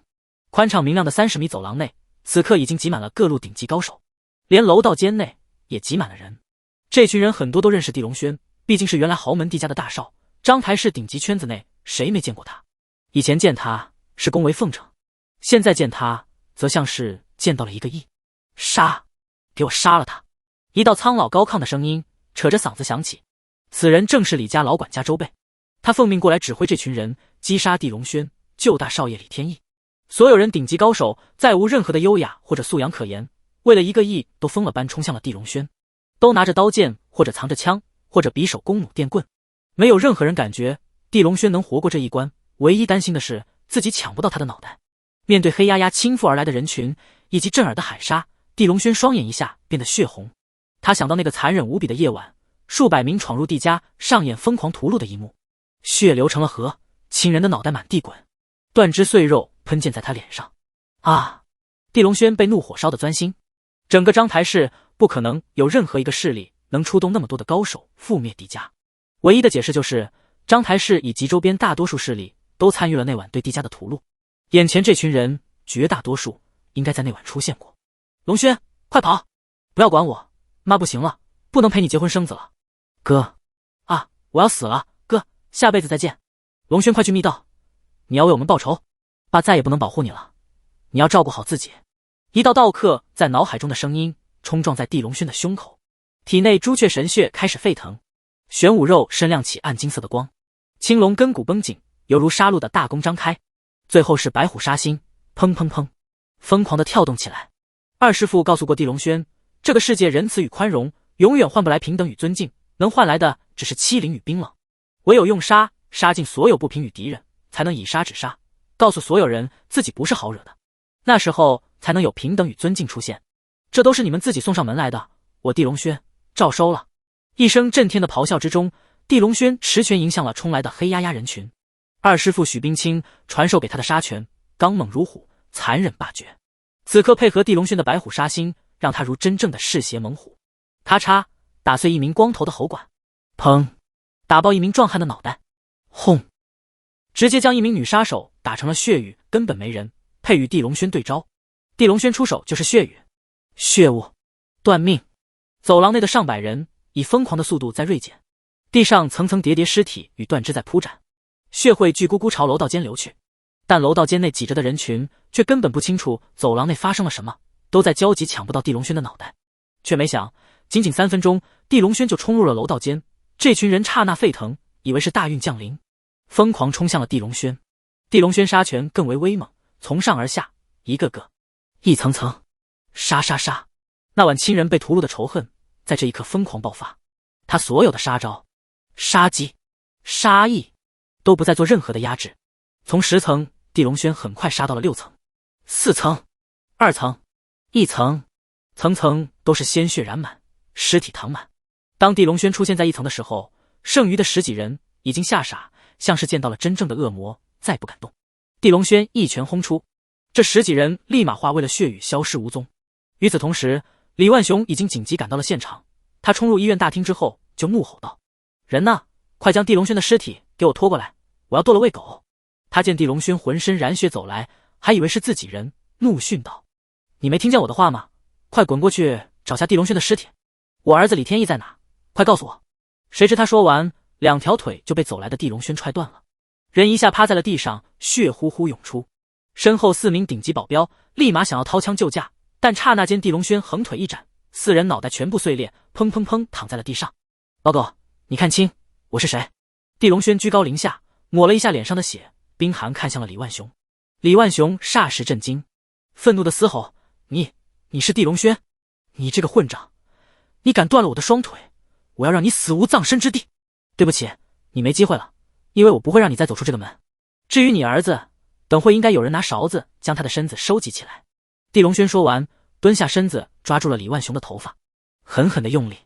宽敞明亮的30米走廊内，此刻已经挤满了各路顶级高手，连楼道间内也挤满了人。这群人很多都认识地龙轩，毕竟是原来豪门地家的大少，章台市顶级圈子内谁没见过他？以前见他是恭维奉承，现在见他则像是见到了1个亿。杀！给我杀了他！一道苍老高亢的声音扯着嗓子响起。此人正是李家老管家周备，他奉命过来指挥这群人击杀地龙轩，救大少爷李天意。所有人顶级高手，再无任何的优雅或者素养可言，为了1个亿都疯了般冲向了地龙轩，都拿着刀剑或者藏着枪，或者匕首弓弩电棍。没有任何人感觉地龙轩能活过这一关，唯一担心的是自己抢不到他的脑袋。面对黑压压倾覆而来的人群以及震耳的海沙，地龙轩双眼一下变得血红。他想到那个残忍无比的夜晚，数百名闯入地家上演疯狂屠戮的一幕，血流成了河，亲人的脑袋满地滚，断肢碎肉喷溅在他脸上。啊！地龙轩被怒火烧得钻心。整个章台市不可能有任何一个势力能出动那么多的高手覆灭地家，唯一的解释就是章台市以及周边大多数势力都参与了那晚对地家的屠戮。眼前这群人绝大多数应该在那晚出现过。龙轩，快跑！不要管我，妈不行了，不能陪你结婚生子了。哥，啊，我要死了，哥，下辈子再见。龙轩，快去密道，你要为我们报仇，爸再也不能保护你了，你要照顾好自己。一道道刻在脑海中的声音冲撞在地龙轩的胸口，体内朱雀神血开始沸腾，玄武肉身亮起暗金色的光，青龙根骨绷紧，犹如杀戮的大弓张开，最后是白虎杀心，砰砰砰，疯狂地跳动起来。二师父告诉过地龙轩，这个世界仁慈与宽容永远换不来平等与尊敬，能换来的只是欺凌与冰冷。唯有用杀尽所有不平与敌人，才能以杀止杀，告诉所有人自己不是好惹的，那时候才能有平等与尊敬出现。这都是你们自己送上门来的，我地龙轩照收了。一声震天的咆哮之中，地龙轩持拳迎向了冲来的黑压压人群。二师父许冰清传授给他的杀拳刚猛如虎，残忍霸绝，此刻配合地龙轩的白虎杀心，让他如真正的嗜血猛虎。咔嚓，打碎一名光头的喉管，砰，打爆一名壮汉的脑袋，轰，直接将一名女杀手打成了血雨，根本没人配与地龙轩对招。地龙轩出手就是血雨，血雾，断命。走廊内的上百人以疯狂的速度在锐减，地上层层叠叠尸体与断肢在铺展，血会巨咕咕朝楼道间流去。但楼道间内挤着的人群却根本不清楚走廊内发生了什么，都在焦急抢不到地龙轩的脑袋。却没想仅仅3分钟，地龙轩就冲入了楼道间。这群人刹那沸腾，以为是大运降临，疯狂冲向了地龙轩。地龙轩杀拳更为威猛，从上而下，一个个，一层层，杀杀杀。那晚亲人被屠戮的仇恨在这一刻疯狂爆发，他所有的杀招、杀机、杀意都不再做任何的压制。从10层，地龙轩很快杀到了6层、4层、2层、1层，层层都是鲜血染满，尸体淌满。当地龙轩出现在1层的时候，剩余的10几人已经吓傻，像是见到了真正的恶魔，再不敢动。地龙轩一拳轰出，这10几人立马化为了血雨，消失无踪。与此同时，李万雄已经紧急赶到了现场。他冲入医院大厅之后就怒吼道：人呢？快将地龙轩的尸体给我拖过来，我要剁了喂狗。他见地龙轩浑身染血走来，还以为是自己人，怒训道：你没听见我的话吗？快滚过去找下地龙轩的尸体，我儿子李天意在哪？快告诉我。谁知他说完，2条腿就被走来的地龙轩踹断了，人一下趴在了地上，血呼呼涌出。身后4名顶级保镖立马想要掏枪救驾，但刹那间地龙轩横腿一斩，4人脑袋全部碎裂，砰砰砰躺在了地上。报告，你看清我是谁？地龙轩居高临下抹了一下脸上的血，冰寒看向了李万雄。李万雄霎时震惊，愤怒的嘶吼：你是地龙轩？你这个混账，你敢断了我的双腿，我要让你死无葬身之地。对不起，你没机会了，因为我不会让你再走出这个门。至于你儿子，等会应该有人拿勺子将他的身子收集起来。地龙轩说完，蹲下身子抓住了李万雄的头发，狠狠地用力。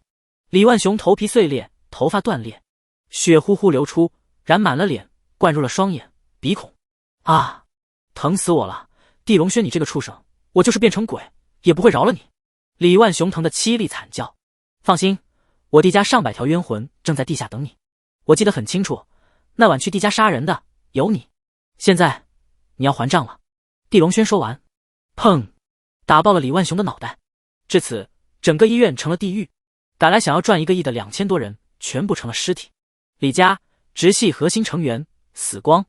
李万雄头皮碎裂，头发断裂，血呼呼流出，染满了脸，灌入了双眼、鼻孔。啊，疼死我了！地龙轩，你这个畜生，我就是变成鬼也不会饶了你！李万雄疼得凄厉惨叫。放心，我地家上百条冤魂正在地下等你。我记得很清楚，那晚去地家杀人的有你，现在你要还账了。地龙轩说完，砰，打爆了李万雄的脑袋。至此，整个医院成了地狱，赶来想要赚1个亿的2000多人全部成了尸体。李家直系核心成员死光。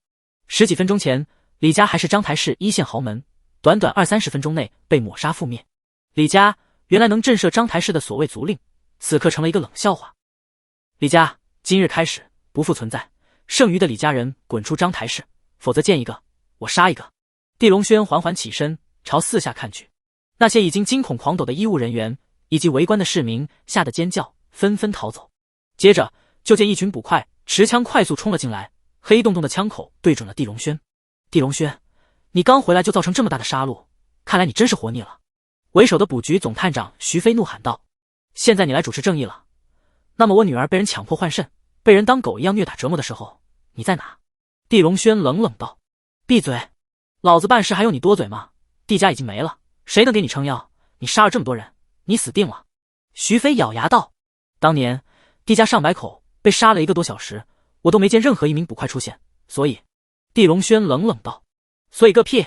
10几分钟前，李家还是章台市1线豪门，短短20-30分钟内被抹杀覆灭。李家原来能震慑章台市的所谓族令，此刻成了一个冷笑话。李家，今日开始不复存在，剩余的李家人滚出章台室，否则见一个我杀一个。地龙轩缓缓起身，朝四下看去，那些已经惊恐狂抖的医务人员以及围观的市民吓得尖叫，纷纷逃走。接着就见一群捕快持枪快速冲了进来，黑洞洞的枪口对准了地龙轩。地龙轩，你刚回来就造成这么大的杀戮，看来你真是活腻了。为首的捕局总探长徐飞怒喊道：现在你来主持正义了，那么我女儿被人强迫换肾，被人当狗一样虐打折磨的时候，你在哪？地龙轩冷冷道：闭嘴，老子办事还用你多嘴吗？地家已经没了，谁能给你撑腰？你杀了这么多人，你死定了。徐飞咬牙道：当年地家上百口被杀了1个多小时，我都没见任何一名捕快出现，所以……地龙轩冷冷道：所以个屁，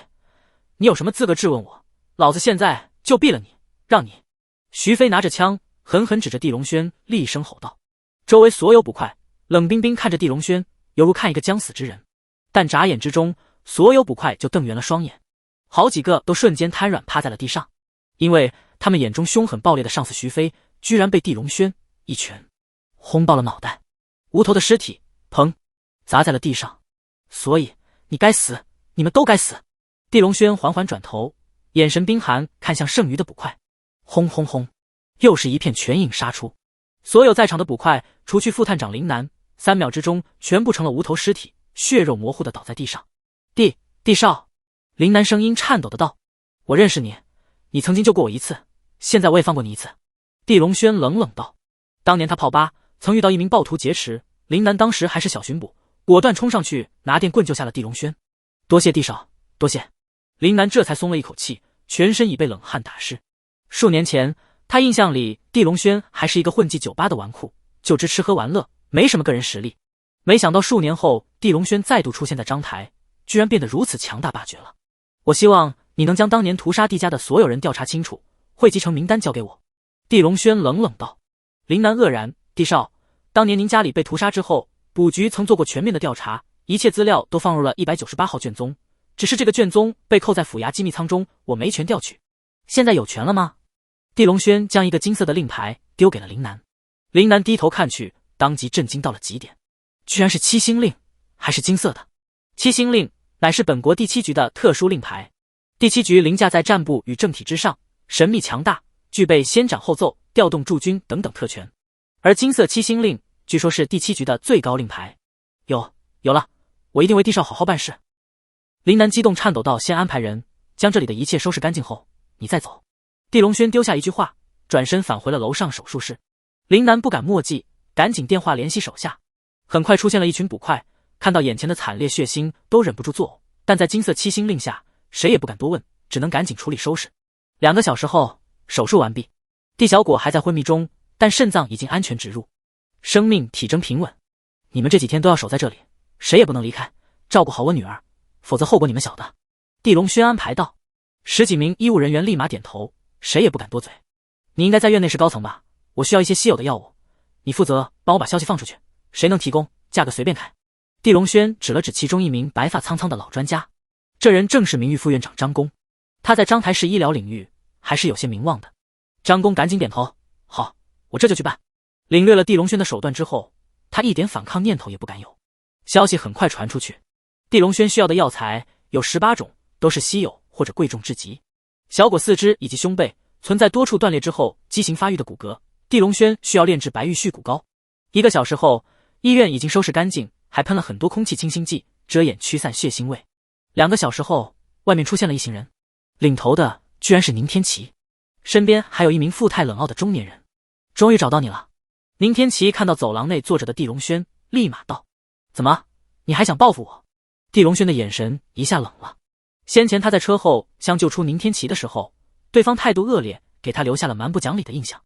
你有什么资格质问我？老子现在就毙了你，让你……徐飞拿着枪狠狠指着地龙轩，厉声吼道。周围所有捕快冷冰冰看着地龙轩，犹如看一个将死之人，但眨眼之中，所有捕快就瞪圆了双眼，好几个都瞬间瘫软趴在了地上，因为他们眼中凶狠暴烈的上司徐飞居然被地龙轩一拳轰爆了脑袋，无头的尸体砰砸在了地上。所以你该死，你们都该死。地龙轩缓缓转头，眼神冰寒看向剩余的捕快，轰轰轰，又是一片拳影杀出。所有在场的捕快除去副探长林南，3秒之中全部成了无头尸体，血肉模糊的倒在地上。地少，林南声音颤抖的道：我认识你，你曾经救过我一次，现在我也放过你一次。地龙轩冷冷道：当年他炮吧曾遇到一名暴徒劫持，林南当时还是小巡捕，果断冲上去拿电棍救下了地龙轩。多谢地少，多谢。林南这才松了一口气，全身已被冷汗打湿。数年前他印象里地龙轩还是一个混迹酒吧的纨绔，就知吃喝玩乐，没什么个人实力。没想到数年后地龙轩再度出现在章台，居然变得如此强大霸绝了。我希望你能将当年屠杀地家的所有人调查清楚，汇集成名单交给我。地龙轩冷冷道。林南愕然：地少，当年您家里被屠杀之后，捕局曾做过全面的调查，一切资料都放入了198号卷宗，只是这个卷宗被扣在府衙机密仓中，我没权调取。现在有权了吗？地龙轩将一个金色的令牌丢给了林南。林南低头看去，当即震惊到了极点，居然是7星令，还是金色的。7星令乃是本国第7局的特殊令牌，第7局凌驾在战部与政体之上，神秘强大，具备先斩后奏、调动驻军等等特权。而金色7星令据说是第7局的最高令牌。有了，我一定为地少好好办事。林南激动颤抖道：先安排人将这里的一切收拾干净后，你再走。地龙轩丢下一句话，转身返回了楼上手术室。林南不敢墨迹，赶紧电话联系手下。很快出现了一群捕快，看到眼前的惨烈血腥都忍不住作呕，但在金色7星令下，谁也不敢多问，只能赶紧处理收拾。2个小时后，手术完毕。地小果还在昏迷中，但肾脏已经安全植入，生命体征平稳。你们这几天都要守在这里，谁也不能离开，照顾好我女儿，否则后果你们晓得。地龙轩安排道。10几名医务人员立马点头，谁也不敢多嘴。你应该在院内是高层吧？我需要一些稀有的药物，你负责帮我把消息放出去，谁能提供，价格随便开。地龙轩指了指其中一名白发苍苍的老专家，这人正是名誉副院长张公，他在章台市医疗领域还是有些名望的。张公赶紧点头，好，我这就去办。领略了地龙轩的手段之后，他一点反抗念头也不敢有。消息很快传出去，地龙轩需要的药材有18种，都是稀有或者贵重至极。小果四肢以及胸背存在多处断裂之后畸形发育的骨骼，地龙轩需要炼制白玉絮骨膏。1个小时后，医院已经收拾干净，还喷了很多空气清新剂，遮掩驱散血腥味。2个小时后，外面出现了一行人，领头的居然是宁天齐，身边还有一名富态冷傲的中年人。终于找到你了。宁天齐看到走廊内坐着的地龙轩，立马道：怎么，你还想报复我？地龙轩的眼神一下冷了。先前他在车后相救出宁天齐的时候，对方态度恶劣，给他留下了蛮不讲理的印象。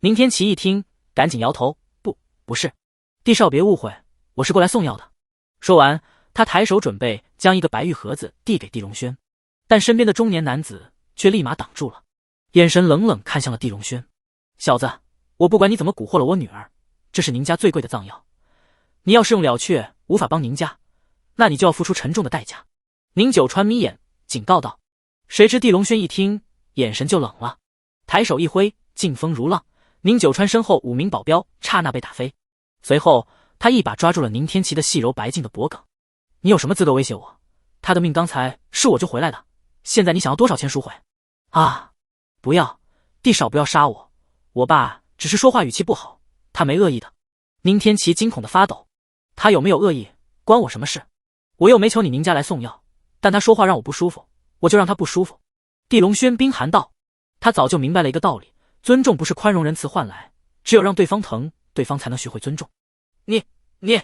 宁天齐一听，赶紧摇头：不是，地少别误会，我是过来送药的。说完，他抬手准备将一个白玉盒子递给地龙轩，但身边的中年男子却立马挡住了，眼神冷冷看向了地龙轩：小子，我不管你怎么蛊惑了我女儿，这是您家最贵的藏药，你要是用了却无法帮您家，那你就要付出沉重的代价。宁九川眯眼警告道。谁知地龙轩一听，眼神就冷了，抬手一挥，劲风如浪，宁九川身后5名保镖刹那被打飞。随后他一把抓住了宁天琪的细柔白净的脖颈。你有什么资格威胁我？他的命刚才是我救回来的，现在你想要多少钱赎回？啊！不要，地少不要杀我，我爸只是说话语气不好，他没恶意的。宁天琪惊恐的发抖，他有没有恶意关我什么事？我又没求你宁家来送药，但他说话让我不舒服，我就让他不舒服。地龙轩冰寒道，他早就明白了一个道理，尊重不是宽容仁慈换来，只有让对方疼，对方才能学会尊重。你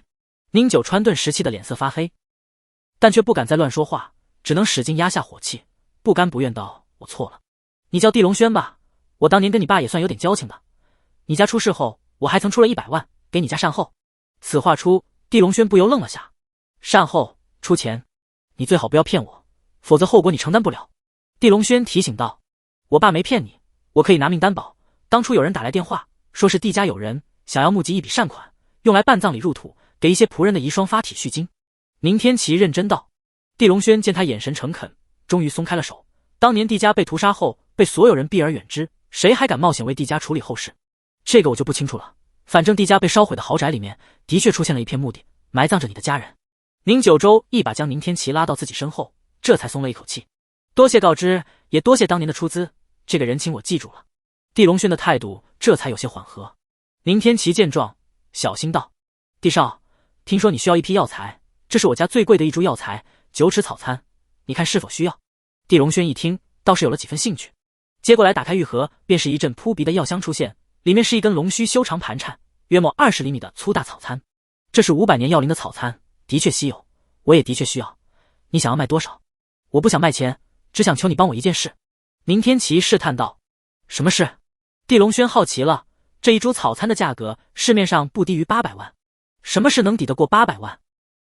宁九川顿时气的脸色发黑，但却不敢再乱说话，只能使劲压下火气，不甘不愿道：我错了，你叫地龙轩吧，我当年跟你爸也算有点交情的，你家出事后我还曾出了100万给你家善后。此话出，地龙轩不由愣了下。善后出钱，你最好不要骗我，否则后果你承担不了。地龙轩提醒道，我爸没骗你，我可以拿命担保，当初有人打来电话，说是地家有人想要募集一笔善款，用来办葬礼入土，给一些仆人的遗孀发体恤金。宁天琪认真道。地龙轩见他眼神诚恳，终于松开了手。当年地家被屠杀后，被所有人避而远之，谁还敢冒险为地家处理后事？这个我就不清楚了，反正地家被烧毁的豪宅里面的确出现了一片墓地，埋葬着你的家人。宁九州一把将宁天琪拉到自己身后，这才松了一口气。多谢告知，也多谢当年的出资，这个人情我记住了。地龙轩的态度这才有些缓和。宁天琪见状，小心道：地少，听说你需要一批药材，这是我家最贵的一株药材，9齿草参，你看是否需要？地龙轩一听，倒是有了几分兴趣，接过来打开玉盒，便是一阵扑鼻的药香出现，里面是一根龙须修长盘缠，约莫20厘米的粗大草参。这是500年药龄的草参，的确稀有，我也的确需要。你想要卖多少？我不想卖钱，只想求你帮我一件事。宁天琪试探道。什么事？地龙轩好奇了，这一株草参的价格市面上不低于800万，什么事能抵得过800万？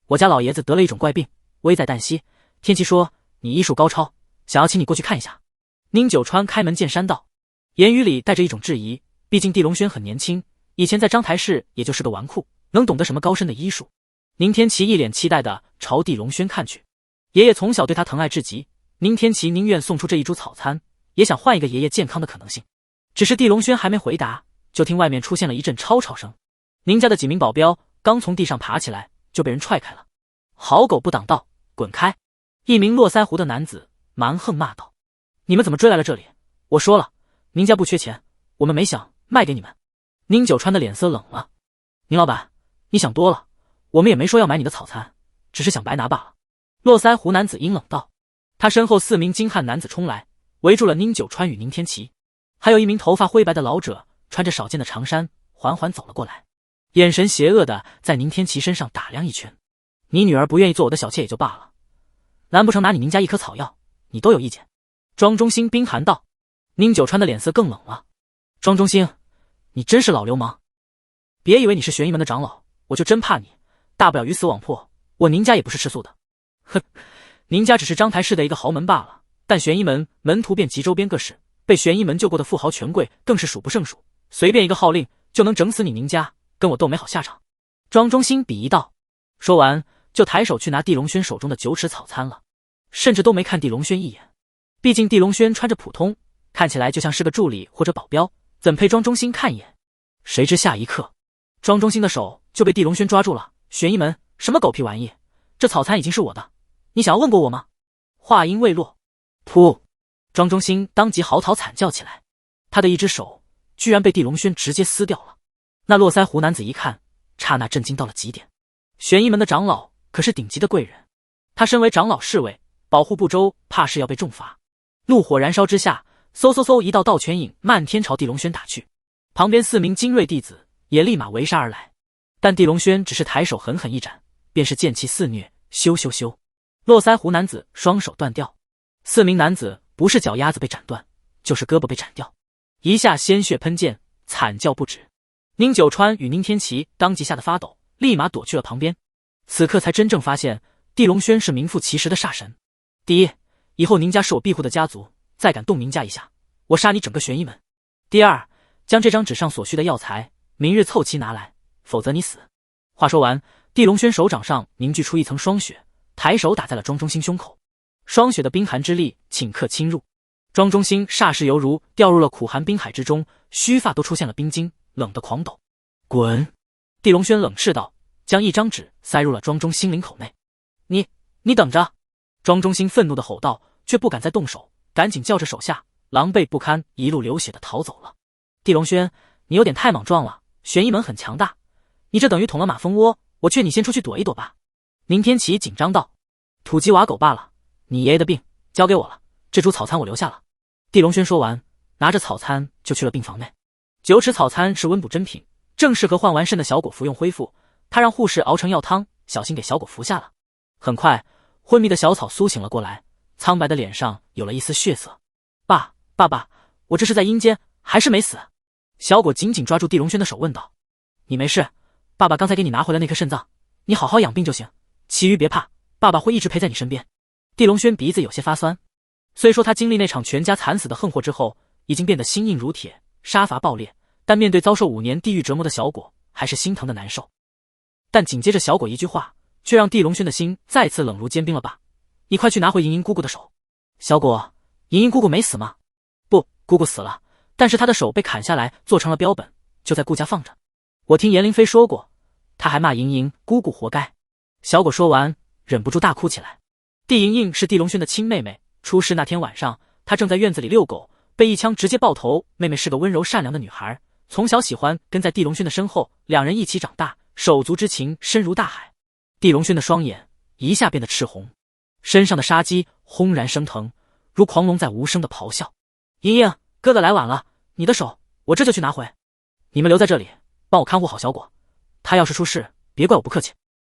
我家老爷子得了一种怪病，危在旦夕，天琪说你医术高超，想要请你过去看一下。宁九川开门见山道，言语里带着一种质疑，毕竟地龙轩很年轻，以前在章台市也就是个纨绔，能懂得什么高深的医术？宁天琪一脸期待地朝地龙轩看去，爷爷从小对他疼爱至极，宁天琪宁愿送出这一株草参，也想换一个爷爷健康的可能性。只是地龙轩还没回答，就听外面出现了一阵吵吵声，宁家的几名保镖刚从地上爬起来，就被人踹开了。好狗不挡道，滚开！一名络腮胡的男子蛮横骂道：你们怎么追来了这里？我说了，宁家不缺钱，我们没想卖给你们。宁九川的脸色冷了，宁老板，你想多了，我们也没说要买你的草参，只是想白拿罢了。络腮胡男子阴冷道。他身后4名精悍男子冲来，围住了宁九川与宁天琪，还有一名头发灰白的老者穿着少见的长衫缓缓走了过来，眼神邪恶的在宁天琪身上打量一圈。你女儿不愿意做我的小妾也就罢了，难不成拿你宁家一颗草药你都有意见？庄中兴冰寒道。宁九川的脸色更冷了。庄中兴，你真是老流氓，别以为你是玄一门的长老，我就真怕你，大不了鱼死网破，我宁家也不是吃素的。哼，宁家只是章台市的一个豪门罢了，但玄一门门徒遍及周边各市，被玄一门救过的富豪权贵更是数不胜数，随便一个号令就能整死你宁家，跟我斗没好下场。庄中兴鄙夷道。说完就抬手去拿地龙轩手中的9齿草参了，甚至都没看地龙轩一眼。毕竟地龙轩穿着普通，看起来就像是个助理或者保镖，怎配庄中兴看一眼？谁知下一刻，庄中兴的手就被地龙轩抓住了。玄一门什么狗屁玩意，这草参已经是我的，你想要问过我吗？话音未落，噗！庄中兴当即嚎啕惨叫起来，他的一只手居然被地龙轩直接撕掉了。那络腮胡男子一看，刹那震惊到了极点。玄一门的长老可是顶级的贵人，他身为长老侍卫，保护不周，怕是要被重罚。怒火燃烧之下，嗖嗖嗖，一道倒拳影漫天朝地龙轩打去。旁边4名精锐弟子也立马围杀而来，但地龙轩只是抬手狠狠一斩，便是剑气肆虐，咻咻咻！络腮胡男子双手断掉，4名男子不是脚丫子被斩断，就是胳膊被斩掉，一下鲜血喷溅，惨叫不止。宁九川与宁天琪当即吓得发抖，立马躲去了旁边。此刻才真正发现地龙轩是名副其实的煞神。第一，以后宁家是我庇护的家族，再敢动宁家一下，我杀你整个玄一门。第二，将这张纸上所需的药材明日凑齐拿来，否则你死。话说完，地龙轩手掌上凝聚出一层霜雪，抬手打在了庄中兴胸口。霜雪的冰寒之力顷刻侵入，庄中兴霎时犹如掉入了苦寒冰海之中，须发都出现了冰晶，冷得狂抖。滚！地龙轩冷斥道，将一张纸塞入了庄中心领口内。你等着！庄中心愤怒地吼道，却不敢再动手，赶紧叫着手下，狼狈不堪，一路流血地逃走了。地龙轩，你有点太莽撞了，玄一门很强大，你这等于捅了马蜂窝，我劝你先出去躲一躲吧。宁天启紧张道，土鸡瓦狗罢了，你爷爷的病交给我了，这株草餐我留下了。地龙轩说完，拿着草餐就去了病房内。9齿草餐是温补珍品，正适合换完肾的小果服用恢复，他让护士熬成药汤，小心给小果服下了。很快，昏迷的小草苏醒了过来，苍白的脸上有了一丝血色。爸爸，我这是在阴间还是没死？小果紧紧抓住地龙轩的手问道。你没事，爸爸刚才给你拿回了那颗肾脏，你好好养病就行，其余别怕，爸爸会一直陪在你身边。地龙轩鼻子有些发酸，虽说他经历那场全家惨死的横祸之后，已经变得心硬如铁，杀伐暴烈，但面对遭受5年地狱折磨的小果，还是心疼的难受。但紧接着小果一句话，却让地龙轩的心再次冷如坚冰了。爸，你快去拿回莹莹姑姑的手。小果，莹莹姑姑没死吗？不，姑姑死了，但是她的手被砍下来做成了标本，就在顾家放着。我听严灵飞说过，他还骂莹莹姑姑活该。小果说完，忍不住大哭起来。地莹莹是地龙轩的亲妹妹，出事那天晚上，她正在院子里遛狗，被一枪直接爆头。妹妹是个温柔善良的女孩，从小喜欢跟在地龙轩的身后，两人一起长大，手足之情深如大海。地龙轩的双眼一下变得赤红，身上的杀机轰然升腾，如狂龙在无声的咆哮。莹莹，哥哥来晚了，你的手我这就去拿回，你们留在这里帮我看护好小果，他要是出事别怪我不客气。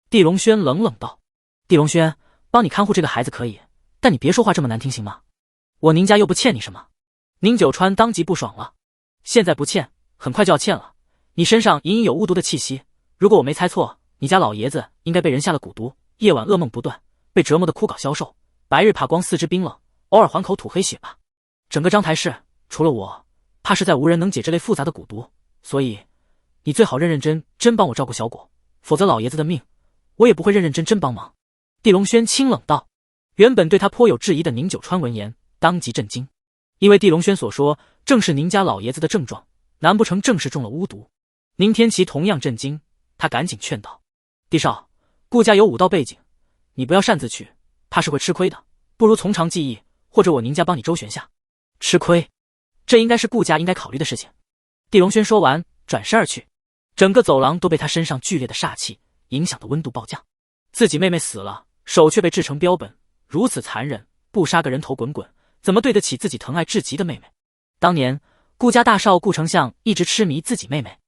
地龙轩冷冷道。地龙轩，帮你看护这个孩子可以，但你别说话这么难听行吗？我宁家又不欠你什么。宁九川当即不爽了，现在不欠，很快就要欠了。你身上隐隐有巫毒的气息，如果我没猜错，你家老爷子应该被人下了蛊毒，夜晚噩梦不断，被折磨得枯槁消瘦，白日怕光四肢冰冷，偶尔还口吐黑血吧。整个章台市除了我，怕是再无人能解这类复杂的蛊毒，所以你最好认真帮我照顾小果，否则老爷子的命我也不会认真帮忙。地龙轩清冷道。原本对他颇有质疑的宁九川闻言当即震惊，因为地龙轩所说正是宁家老爷子的症状，难不成正是中了巫毒？宁天琪同样震惊，他赶紧劝道，地少，顾家有武道背景，你不要擅自去，怕是会吃亏的，不如从长计议，或者我宁家帮你周旋下。吃亏，这应该是顾家应该考虑的事情。地龙轩说完转身而去，整个走廊都被他身上剧烈的煞气影响的温度暴降。自己妹妹死了，手却被制成标本，如此残忍，不杀个人头滚滚，怎么对得起自己疼爱至极的妹妹？当年顾家大少顾丞相一直痴迷自己妹妹，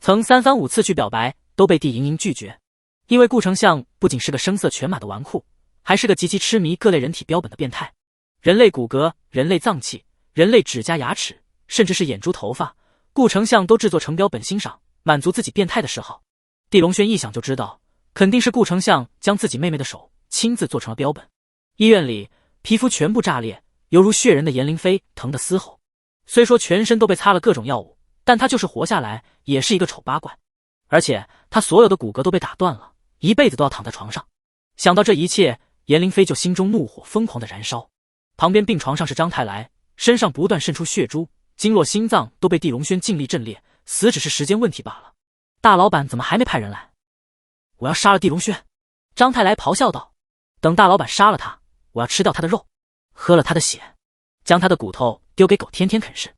曾3番5次去表白，都被地莹莹拒绝。因为顾丞相不仅是个声色犬马的纨绔，还是个极其痴迷各类人体标本的变态。人类骨骼、人类脏器、人类指甲牙齿，甚至是眼珠头发，顾丞相都制作成标本欣赏，满足自己变态的嗜好。地龙轩一想就知道，肯定是顾丞相将自己妹妹的手亲自做成了标本。医院里皮肤全部炸裂，犹如血人的严灵飞疼得嘶吼。虽说全身都被擦了各种药物，但他就是活下来也是一个丑八怪，而且他所有的骨骼都被打断了，一辈子都要躺在床上。想到这一切，严灵飞就心中怒火疯狂的燃烧。旁边病床上是张太来，身上不断渗出血珠，经络心脏都被地龙轩尽力震裂，死只是时间问题罢了。大老板怎么还没派人来？我要杀了地龙轩！张太来咆哮道。等大老板杀了他，我要吃掉他的肉，喝了他的血，将他的骨头丢给狗天天啃食。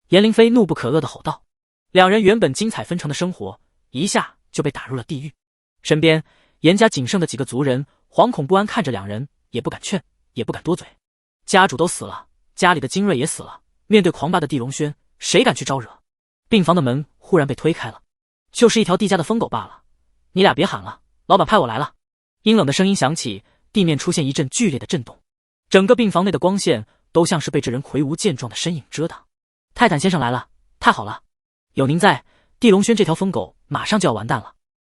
严灵飞怒不可遏地吼道。两人原本精彩纷呈的生活，一下就被打入了地狱。身边严家仅剩的几个族人惶恐不安看着两人，也不敢劝，也不敢多嘴。家主都死了，家里的精锐也死了，面对狂霸的地龙轩，谁敢去招惹？病房的门忽然被推开了，就是一条地家的疯狗罢了。你俩别喊了，老板派我来了。阴冷的声音响起，地面出现一阵剧烈的震动，整个病房内的光线都像是被这人魁梧健壮的身影遮挡。泰坦先生来了，太好了，有您在，地龙轩这条疯狗马上就要完蛋了。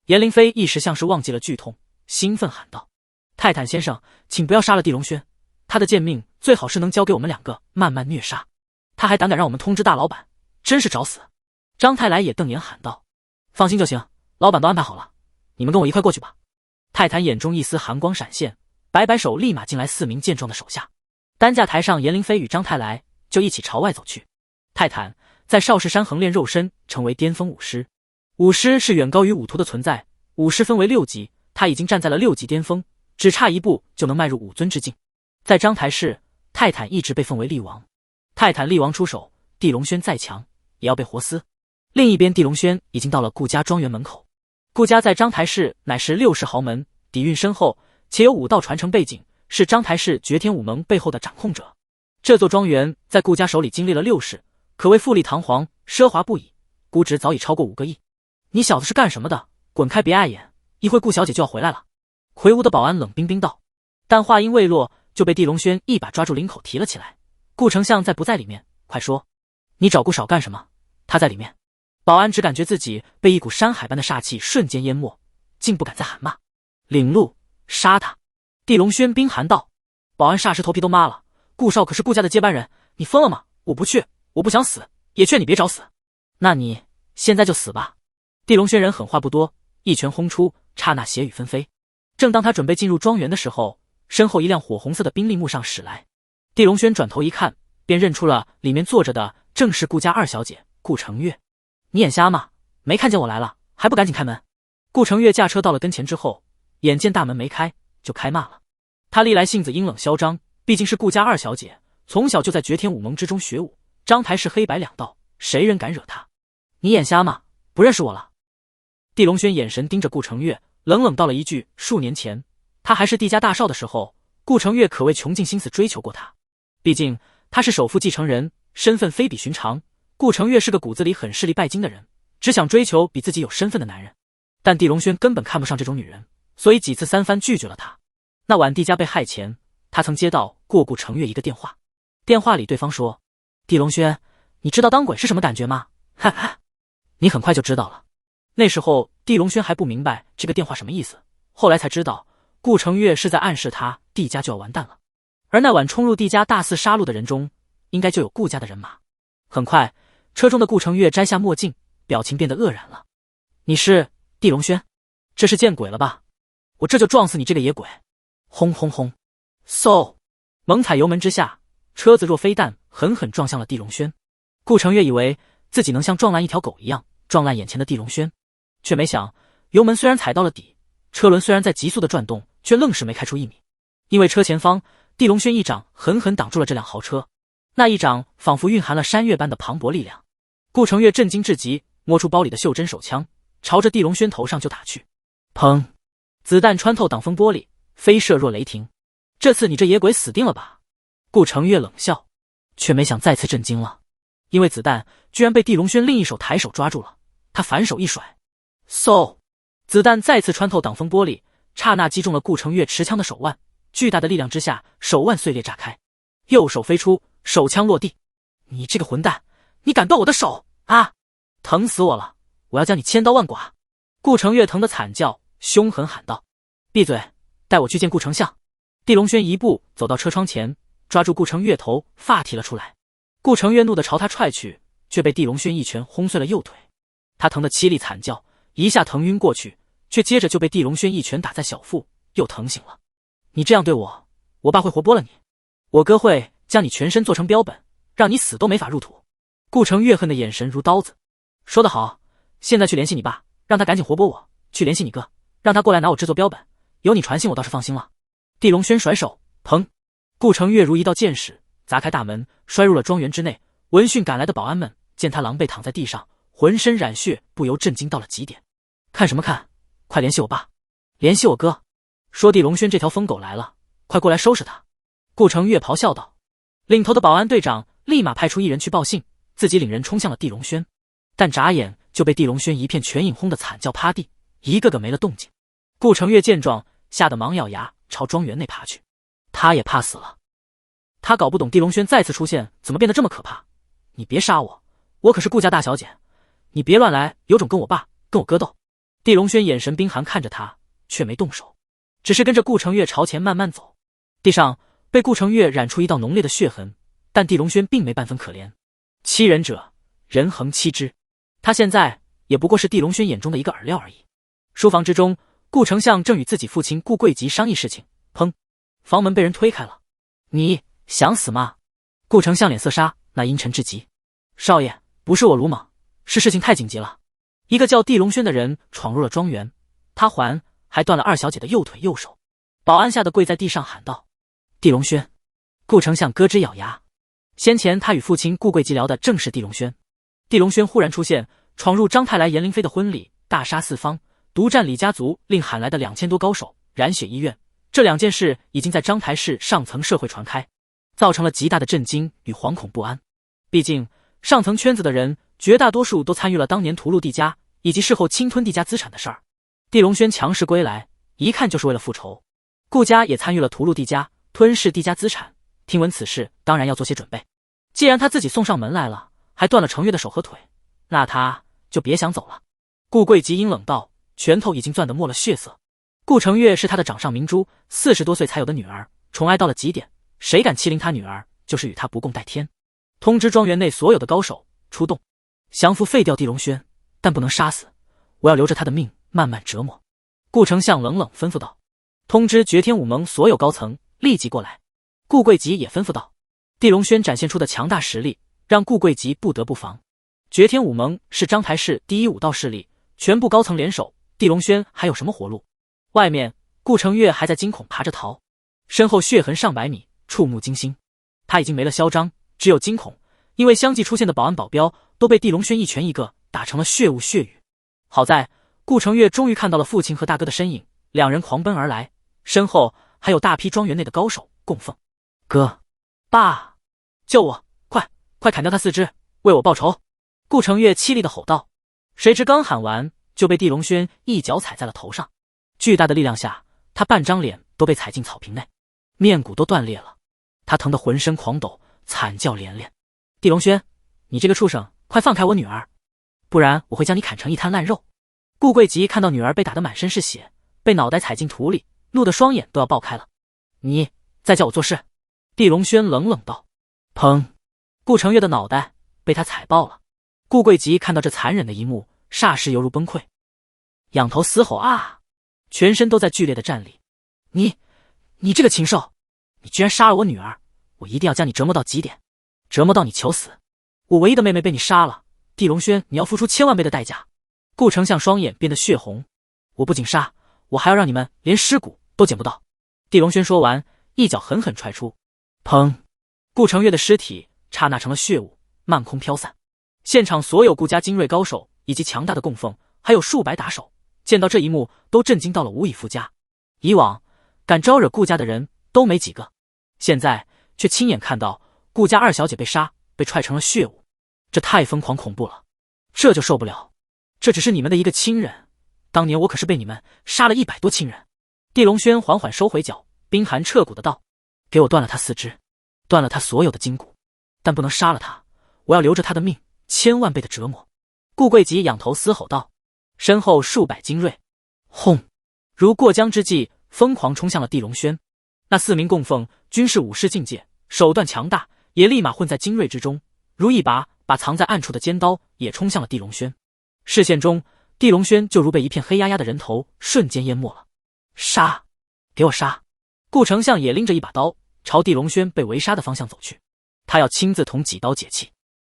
严灵飞一时像是忘记了剧痛，兴奋喊道，泰坦先生，请不要杀了地龙轩，他的贱命最好是能交给我们2个慢慢虐杀，他还胆敢让我们通知大老板，真是找死。张太来也瞪眼喊道，放心就行，老板都安排好了，你们跟我一块过去吧。泰坦眼中一丝寒光闪现，摆摆手，立马进来4名健壮的手下。担架台上，严灵飞与张太来就一起朝外走去。泰坦在少室山横练肉身，成为巅峰武师。武师是远高于武徒的存在，武师分为6级，他已经站在了6级巅峰，只差一步就能迈入5尊之境。在章台市，泰坦一直被奉为力王。泰坦力王出手，地龙轩再强也要被活撕。另一边，地龙轩已经到了顾家庄园门口。顾家在章台市乃是6世豪门，底蕴深厚，且有武道传承背景，是章台市绝天武盟背后的掌控者。这座庄园在顾家手里经历了6世，可谓富丽堂皇，奢华不已，估值早已超过5个亿。你小子是干什么的？滚开，别碍眼，一会顾小姐就要回来了。魁梧的保安冷冰冰道。但话音未落，就被地龙轩一把抓住领口提了起来。顾丞相在不在里面？快说！你找顾少干什么？他在里面。保安只感觉自己被一股山海般的煞气瞬间淹没，竟不敢再喊骂。领路，杀他！地龙轩冰寒道。保安霎时头皮都麻了。顾少可是顾家的接班人，你疯了吗？我不去，我不想死，也劝你别找死。那你现在就死吧！地龙轩人狠话不多，一拳轰出，刹那血雨纷飞。正当他准备进入庄园的时候，身后一辆火红色的宾利木上驶来。地龙轩转头一看，便认出了里面坐着的正是顾家2小姐顾承月。你眼瞎吗？没看见我来了，还不赶紧开门！顾承月驾车到了跟前之后，眼见大门没开，就开骂了。他历来性子阴冷嚣张，毕竟是顾家2小姐，从小就在绝天武盟之中学武，章台是黑白两道，谁人敢惹他？你眼瞎吗？不认识我了？地龙轩眼神盯着顾承月，冷冷道了一句：数年前他还是地家大少的时候，顾承月可谓穷尽心思追求过他。毕竟他是首富继承人，身份非比寻常。顾承月是个骨子里很势利拜金的人，只想追求比自己有身份的男人。但地龙轩根本看不上这种女人，所以几次三番拒绝了她。那晚地家被害前，他曾接到过顾承月一个电话，电话里对方说：地龙轩，你知道当鬼是什么感觉吗？哈哈，你很快就知道了。那时候地龙轩还不明白这个电话什么意思，后来才知道顾承月是在暗示他地家就要完蛋了。而那晚冲入地家大肆杀戮的人中，应该就有顾家的人马。很快，车中的顾承月摘下墨镜，表情变得愕然了。你是地龙轩？这是见鬼了吧！我这就撞死你这个野鬼！轰轰轰！嗖！猛踩油门之下，车子若飞弹，狠狠撞向了地龙轩。顾承月以为自己能像撞烂一条狗一样撞烂眼前的地龙轩，却没想油门虽然踩到了底，车轮虽然在急速的转动，却愣是没开出1米。因为车前方，地龙轩一掌狠狠挡住了这辆豪车，那一掌仿佛蕴含了山岳般的磅礴力量。顾承月震惊至极，摸出包里的袖珍手枪，朝着地龙轩头上就打去。砰！子弹穿透挡风玻璃，飞射若雷霆。这次你这野鬼死定了吧！顾承月冷笑，却没想再次震惊了，因为子弹居然被地龙轩另一手抬手抓住了。他反手一甩，嗖！子弹再次穿透挡风玻璃，刹那击中了顾承月持枪的手腕。巨大的力量之下，手腕碎裂炸开，右手飞出，手枪落地。你这个混蛋，你敢动我的手啊！疼死我了！我要将你千刀万剐！顾承月疼得惨叫，凶狠喊道：闭嘴，带我去见顾丞相！地龙轩一步走到车窗前，抓住顾承月头发提了出来。顾承月怒地朝他踹去，却被地龙轩一拳轰碎了右腿。他疼得凄厉惨叫，一下疼晕过去，却接着就被地龙轩一拳打在小腹，又疼醒了。你这样对我，我爸会活剥了你，我哥会将你全身做成标本，让你死都没法入土。顾承月恨的眼神如刀子。说得好，现在去联系你爸，让他赶紧活剥我，去联系你哥，让他过来拿我制作标本，有你传信我倒是放心了。地龙轩甩手，砰！顾承月如一道箭矢砸开大门，摔入了庄园之内。闻讯赶来的保安们见他狼狈躺在地上，浑身染血，不由震惊到了极点。看什么看？快联系我爸，联系我哥！说地龙轩这条疯狗来了，快过来收拾他！顾承月咆哮道。领头的保安队长立马派出1人去报信，自己领人冲向了地龙轩，但眨眼就被地龙轩一片全影轰得惨叫趴地，一个个没了动静。顾承月见状，吓得忙咬牙朝庄园内爬去。他也怕死了，他搞不懂地龙轩再次出现怎么变得这么可怕。你别杀我，我可是顾家大小姐，你别乱来，有种跟我爸跟我哥斗。地龙轩眼神冰寒看着他，却没动手，只是跟着顾承月朝前慢慢走。地上被顾承月染出一道浓烈的血痕，但地龙轩并没半分可怜。欺人者，人恒欺之。他现在也不过是地龙轩眼中的一个饵料而已。书房之中，顾丞相正与自己父亲顾贵吉商议事情。砰！房门被人推开了。你想死吗？顾丞相脸色杀，那阴沉至极。少爷，不是我鲁莽，是事情太紧急了。一个叫地龙轩的人闯入了庄园，他还断了二小姐的右腿右手。保安吓得跪在地上喊道：“地龙轩！”顾丞相咯吱咬牙。先前他与父亲顾贵吉聊的正是地龙轩。地龙轩忽然出现，闯入张太来、严灵飞的婚礼，大杀四方，独占李家族，令喊来的2000多高手，染血医院。这2件事已经在章台市上层社会传开，造成了极大的震惊与惶恐不安。毕竟上层圈子的人绝大多数都参与了当年屠戮帝家以及事后侵吞帝家资产的事儿。地龙轩强势归来，一看就是为了复仇。顾家也参与了屠戮帝家，吞噬帝家资产，听闻此事当然要做些准备。既然他自己送上门来了，还断了程月的手和腿，那他就别想走了。顾贵吉阴冷道，拳头已经攥得没了血色。顾程月是他的掌上明珠，40多岁才有的女儿，宠爱到了极点，谁敢欺凌他女儿，就是与他不共戴天。通知庄园内所有的高手出动，降服废掉地龙轩，但不能杀死，我要留着他的命慢慢折磨。顾丞相冷冷吩咐道。通知绝天武盟所有高层立即过来。顾贵吉也吩咐道。地龙轩展现出的强大实力让顾贵吉不得不防。绝天武盟是章台市第一武道势力，全部高层联手，地龙轩还有什么活路？外面顾程月还在惊恐爬着逃，身后血痕上百米，触目惊心。他已经没了嚣张，只有惊恐，因为相继出现的保安保镖都被地龙轩一拳一个打成了血雾血雨。好在顾程月终于看到了父亲和大哥的身影，两人狂奔而来，身后还有大批庄园内的高手供奉。哥，爸，救我！快砍掉他4肢，为我报仇！顾程月凄厉地吼道。谁知刚喊完，就被地龙轩一脚踩在了头上。巨大的力量下，他半张脸都被踩进草坪内，面骨都断裂了。他疼得浑身狂抖，惨叫连连。地龙轩，你这个畜生，快放开我女儿，不然我会将你砍成一滩烂肉！顾贵吉看到女儿被打得满身是血，被脑袋踩进土里，怒得双眼都要爆开了。你再叫我做事！地龙轩冷冷道。砰！顾程月的脑袋被他踩爆了。顾贵吉看到这残忍的一幕，霎时犹如崩溃，仰头嘶吼啊！全身都在剧烈的战栗。你这个禽兽，你居然杀了我女儿，我一定要将你折磨到极点，折磨到你求死。我唯一的妹妹被你杀了，地龙轩，你要付出1000万倍的代价。顾丞相双眼变得血红，我不仅杀，我还要让你们连尸骨都捡不到。地龙轩说完，一脚狠狠踹出，砰！顾程月的尸体刹那成了血雾，漫空飘散。现场所有顾家精锐高手以及强大的供奉，还有数百打手，见到这一幕都震惊到了无以复加。以往敢招惹顾家的人都没几个，现在却亲眼看到顾家2小姐被杀，被踹成了血雾，这太疯狂恐怖了，这就受不了。这只是你们的一个亲人，当年我可是被你们杀了100多亲人。地龙轩缓缓收回脚，冰寒彻骨的道：“给我断了他4肢，断了他所有的筋骨，但不能杀了他，我要留着他的命，1000万倍的折磨。”顾贵吉仰头嘶吼道，身后数百精锐轰如过江之鲫，疯狂冲向了地龙轩。那4名供奉均是武士境界，手段强大，也立马混在精锐之中，如一把藏在暗处的尖刀也冲向了地龙轩。视线中，地龙轩就如被一片黑压压的人头瞬间淹没了。杀！给我杀！顾丞相也拎着一把刀，朝地龙轩被围杀的方向走去。他要亲自捅几刀解气。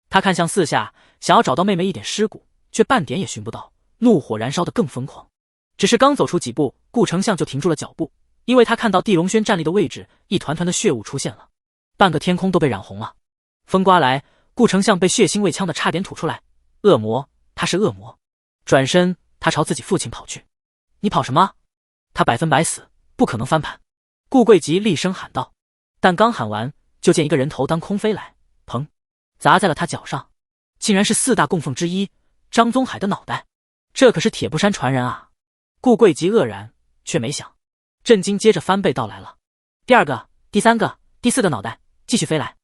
他看向四下，想要找到妹妹一点尸骨，却半点也寻不到，怒火燃烧得更疯狂。只是刚走出几步，顾丞相就停住了脚步，因为他看到地龙轩站立的位置，一团团的血雾出现了，半个天空都被染红了。风刮来，顾丞相被血腥味呛得差点吐出来。恶魔，他是恶魔！转身，他朝自己父亲跑去。你跑什么？他100%死，不可能翻盘！顾贵吉厉声喊道。但刚喊完，就见一个人头当空飞来，砰，砸在了他脚上，竟然是4大供奉之一张宗海的脑袋。这可是铁布衫传人啊！顾贵吉愕然，却没想，震惊接着翻倍到来了。第2个、第3个、第4个脑袋继续飞来，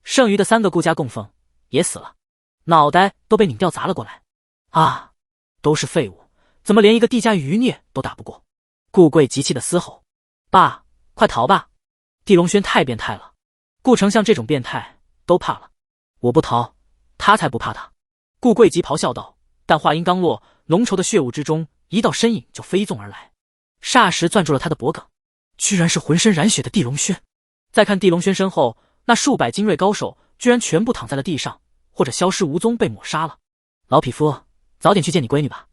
剩余的3个顾家供奉也死了，脑袋都被拧掉砸了过来。啊，都是废物，怎么连一个地家余孽都打不过？顾贵急气的嘶吼：“爸，快逃吧！地龙轩太变态了，顾丞相这种变态都怕了。我不逃，他才不怕他！”顾贵急咆哮道。但话音刚落，浓稠的血雾之中，一道身影就飞纵而来，霎时攥住了他的脖颈，居然是浑身染血的地龙轩。再看地龙轩身后，那数百精锐高手居然全部躺在了地上，或者消失无踪，被抹杀了。老匹夫，早点去见你闺女吧！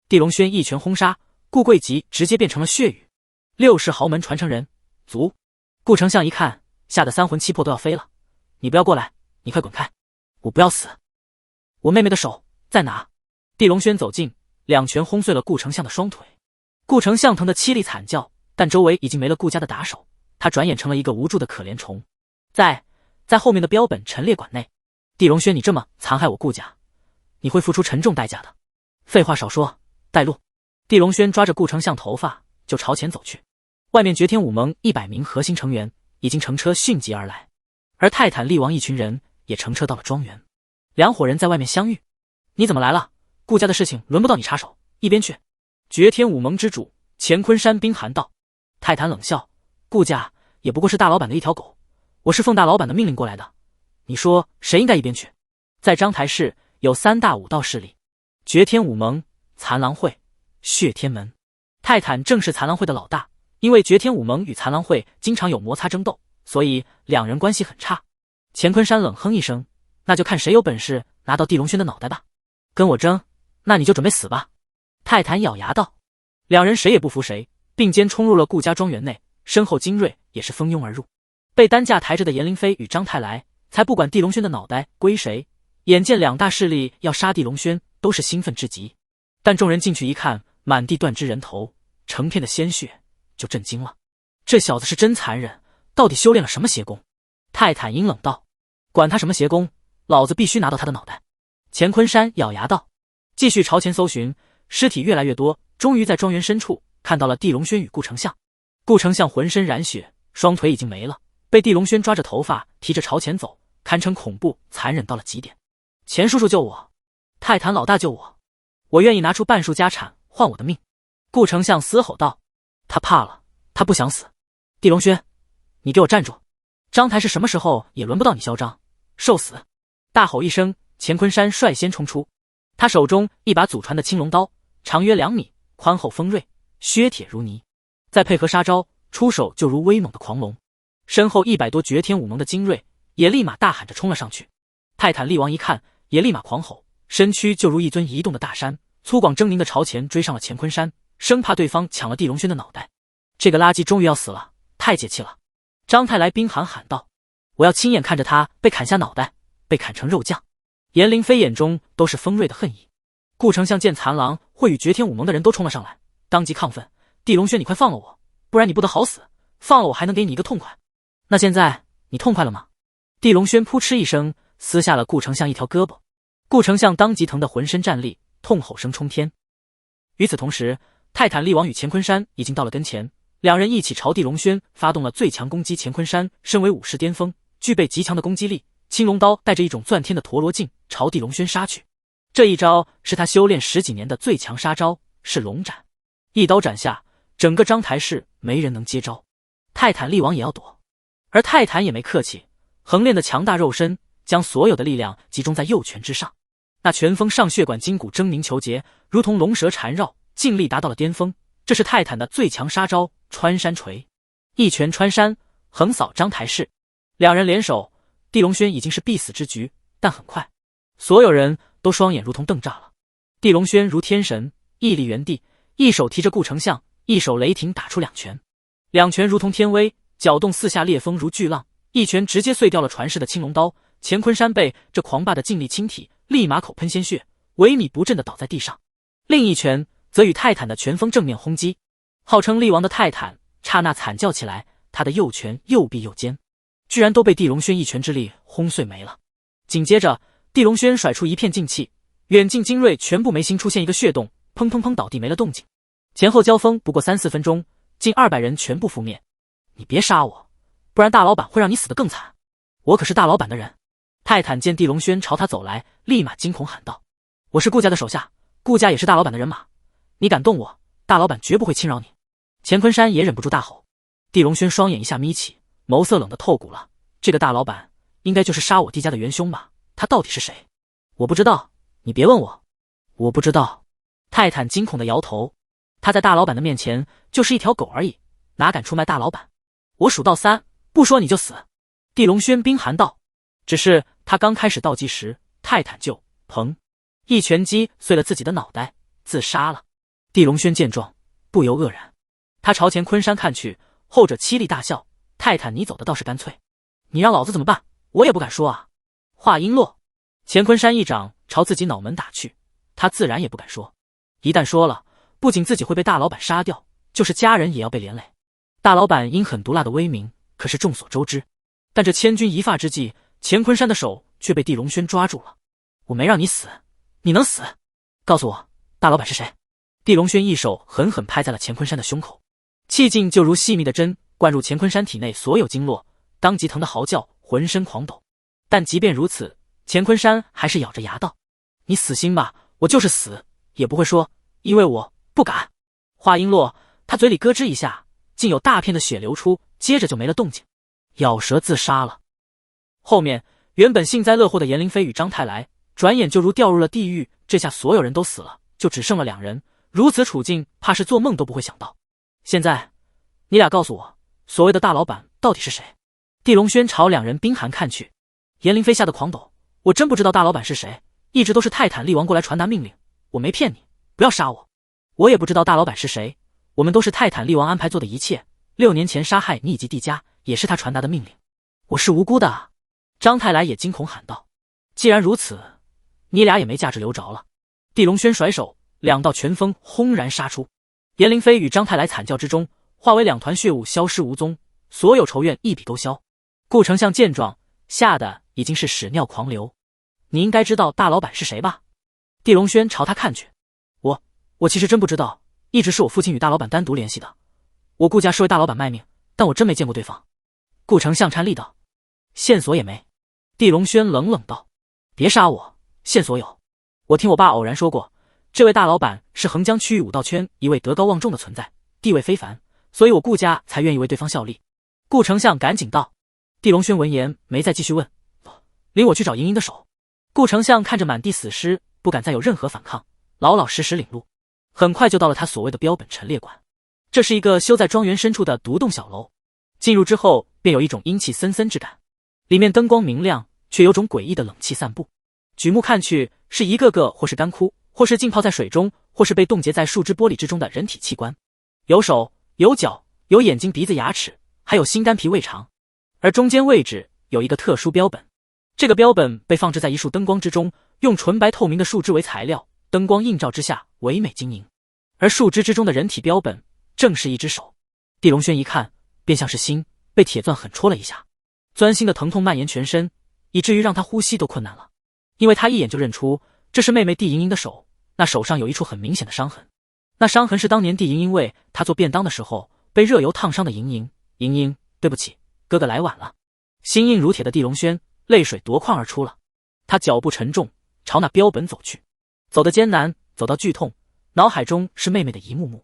地龙轩一拳轰杀，顾贵吉直接变成了血语。6世豪门传承人，卒。顾丞相一看，吓得3魂7魄都要飞了。你不要过来，你快滚开！我不要死！我妹妹的手在哪？地龙轩走近，2拳轰碎了顾丞相的双腿。顾丞相疼得凄厉惨叫，但周围已经没了顾家的打手，他转眼成了一个无助的可怜虫。在后面的标本陈列馆内，地龙轩，你这么残害我顾家，你会付出沉重代价的。废话少说，带路！地龙轩抓着顾丞相头发就朝前走去。外面绝天武盟100名核心成员已经乘车迅疾而来，而泰坦力王一群人也乘车到了庄园。2伙人在外面相遇。你怎么来了？顾家的事情轮不到你插手，一边去！绝天武盟之主乾坤山冰寒道。泰坦冷笑，顾家也不过是大老板的一条狗，我是奉大老板的命令过来的，你说谁应该一边去？在章台市有3大武道势力，绝天武盟、残狼会、血天门。泰坦正是残狼会的老大，因为绝天武盟与残狼会经常有摩擦争斗，所以2人关系很差。乾坤山冷哼一声，那就看谁有本事拿到地龙轩的脑袋吧。跟我争，那你就准备死吧。泰坦咬牙道。2人谁也不服谁，并肩冲入了顾家庄园内，身后精锐也是蜂拥而入。被担架抬着的颜灵飞与张太来才不管地龙轩的脑袋归谁，眼见2大势力要杀地龙轩，都是兴奋至极。但众人进去一看，满地断肢人头，成片的鲜血，就震惊了。这小子是真残忍，到底修炼了什么邪功？泰坦阴冷道。管他什么邪功，老子必须拿到他的脑袋。乾坤山咬牙道。继续朝前搜寻，尸体越来越多，终于在庄园深处看到了地龙轩与顾丞相。顾丞相浑身染血，双腿已经没了，被地龙轩抓着头发提着朝前走，堪称恐怖残忍到了极点。钱叔叔救我，泰坦老大救我，我愿意拿出半数家产换我的命。顾丞相嘶吼道。他怕了，他不想死。地龙轩，你给我站住！章台是什么时候也轮不到你嚣张，受死！大吼一声，乾坤山率先冲出，他手中一把祖传的青龙刀，长约2米，宽厚锋锐，削铁如泥，再配合杀招，出手就如威猛的狂龙。身后100多绝天武盟的精锐也立马大喊着冲了上去。泰坦力王一看，也立马狂吼，身躯就如一尊移动的大山，粗犷狰狞的朝前追上了乾坤山，生怕对方抢了地龙轩的脑袋。这个垃圾终于要死了，太解气了！张太来冰寒喊道：“我要亲眼看着他被砍下脑袋，被砍成肉酱！”颜灵飞眼中都是锋锐的恨意。顾丞相见残狼会与绝天武盟的人都冲了上来，当即亢奋：“地龙轩，你快放了我，不然你不得好死！放了我还能给你一个痛快。那现在你痛快了吗？”地龙轩扑哧一声撕下了顾丞相一条胳膊，顾丞相当即疼得浑身战栗，痛吼声冲天。与此同时，泰坦力王与乾坤山已经到了跟前，2人一起朝地龙轩发动了最强攻击。乾坤山身为武士巅峰，具备极强的攻击力，青龙刀带着一种钻天的陀螺劲朝地龙轩杀去。这一招是他修炼10几年的最强杀招，是龙斩。一刀斩下，整个章台市没人能接招。泰坦力王也要躲，而泰坦也没客气，横练的强大肉身将所有的力量集中在右拳之上，那拳锋上血管筋骨狰狞求结，如同龙蛇缠绕，劲力达到了巅峰。这是泰坦的最强杀招穿山锤，一拳穿山，横扫章台市。2人联手，地龙轩已经是必死之局，但很快所有人都双眼如同瞪炸了。地龙轩如天神，屹立原地，一手提着顾丞相，一手雷霆打出2拳，2拳如同天威，搅动四下裂风如巨浪，一拳直接碎掉了传世的青龙刀。乾坤山被这狂霸的劲力侵体，立马口喷鲜血，萎靡不振的倒在地上。另一拳则与泰坦的拳锋正面轰击，号称力王的泰坦刹那惨叫起来，他的右拳又臂又肩居然都被地龙轩一拳之力轰碎没了。紧接着地龙轩甩出一片劲气，远近精锐全部眉心出现一个血洞，砰砰砰倒地没了动静。前后交锋不过3-4分钟，近200人全部覆灭。你别杀我，不然大老板会让你死得更惨，我可是大老板的人。泰坦见地龙轩朝他走来，立马惊恐喊道：“我是顾家的手下，顾家也是大老板的人马，你敢动我，大老板绝不会轻饶你！”乾坤山也忍不住大吼。地龙轩双眼一下眯起，眸色冷得透骨了。这个大老板应该就是杀我弟家的元凶吧？他到底是谁？我不知道，你别问我，我不知道。泰坦惊恐地摇头，他在大老板的面前就是一条狗而已，哪敢出卖大老板？我数到3，不说你就死！地龙轩冰寒道。只是他刚开始倒计时，泰坦就砰一拳击碎了自己的脑袋，自杀了。地龙轩见状，不由愕然。他朝乾坤山看去，后者凄厉大笑：“泰坦，你走的倒是干脆，你让老子怎么办？我也不敢说啊。”话音落，乾坤山一掌朝自己脑门打去，他自然也不敢说，一旦说了，不仅自己会被大老板杀掉，就是家人也要被连累。大老板阴狠毒辣的威名可是众所周知，但这千钧一发之际，乾坤山的手却被地龙轩抓住了。我没让你死，你能死？告诉我，大老板是谁？地龙轩一手狠狠拍在了乾坤山的胸口，气劲就如细密的针灌入乾坤山体内所有经络，当即疼得嚎叫，浑身狂抖。但即便如此，乾坤山还是咬着牙道：“你死心吧，我就是死也不会说，因为我不敢。”话音落，他嘴里咯吱一下，竟有大片的血流出，接着就没了动静，咬舌自杀了。后面原本幸灾乐祸的颜灵飞与张太来，转眼就如掉入了地狱，这下所有人都死了，就只剩了2人，如此处境，怕是做梦都不会想到。现在，你俩告诉我，所谓的大老板到底是谁？地龙轩朝2人冰寒看去，颜灵飞吓得狂抖：“我真不知道大老板是谁，一直都是泰坦力王过来传达命令，我没骗你，不要杀我。我也不知道大老板是谁，我们都是泰坦力王安排做的一切，6年前杀害你以及帝家，也是他传达的命令，我是无辜的啊。”张太来也惊恐喊道：“既然如此，你俩也没价值留着了。”地龙轩甩手，2道拳风轰然杀出，颜灵飞与张太来惨叫之中，化为2团血雾消失无踪，所有仇怨一笔勾销。顾丞相见状，吓得已经是屎尿狂流。你应该知道大老板是谁吧？地龙轩朝他看去。我其实真不知道，一直是我父亲与大老板单独联系的。我顾家是为大老板卖命，但我真没见过对方。顾丞相颤栗道：“线索也没。”地龙轩冷冷道：“别杀我，线索有。我听我爸偶然说过，这位大老板是横江区域武道圈一位德高望重的存在，地位非凡，所以我顾家才愿意为对方效力。”顾丞相赶紧道。地龙轩闻言没再继续问：“领我去找莹莹的手。”顾丞相看着满地死尸，不敢再有任何反抗，老老实实领路。很快就到了他所谓的标本陈列馆，这是一个修在庄园深处的独栋小楼，进入之后便有一种阴气森森之感，里面灯光明亮，却有种诡异的冷气散布。举目看去，是一个个或是干枯，或是浸泡在水中，或是被冻结在树脂玻璃之中的人体器官，有手有脚，有眼睛鼻子牙齿，还有心肝脾胃肠。而中间位置有一个特殊标本，这个标本被放置在一束灯光之中，用纯白透明的树脂为材料，灯光映照之下唯美晶莹。而树脂之中的人体标本正是一只手。地龙轩一看，便像是心被铁钻狠戳了一下，钻心的疼痛蔓延全身，以至于让他呼吸都困难了。因为他一眼就认出这是妹妹地莹莹的手，那手上有一处很明显的伤痕，那伤痕是当年地莹莹为他做便当的时候被热油烫伤的。莹莹，莹莹，对不起，哥哥来晚了。心硬如铁的地龙轩泪水夺眶而出了，他脚步沉重，朝那标本走去，走得艰难，走到剧痛，脑海中是妹妹的一幕幕。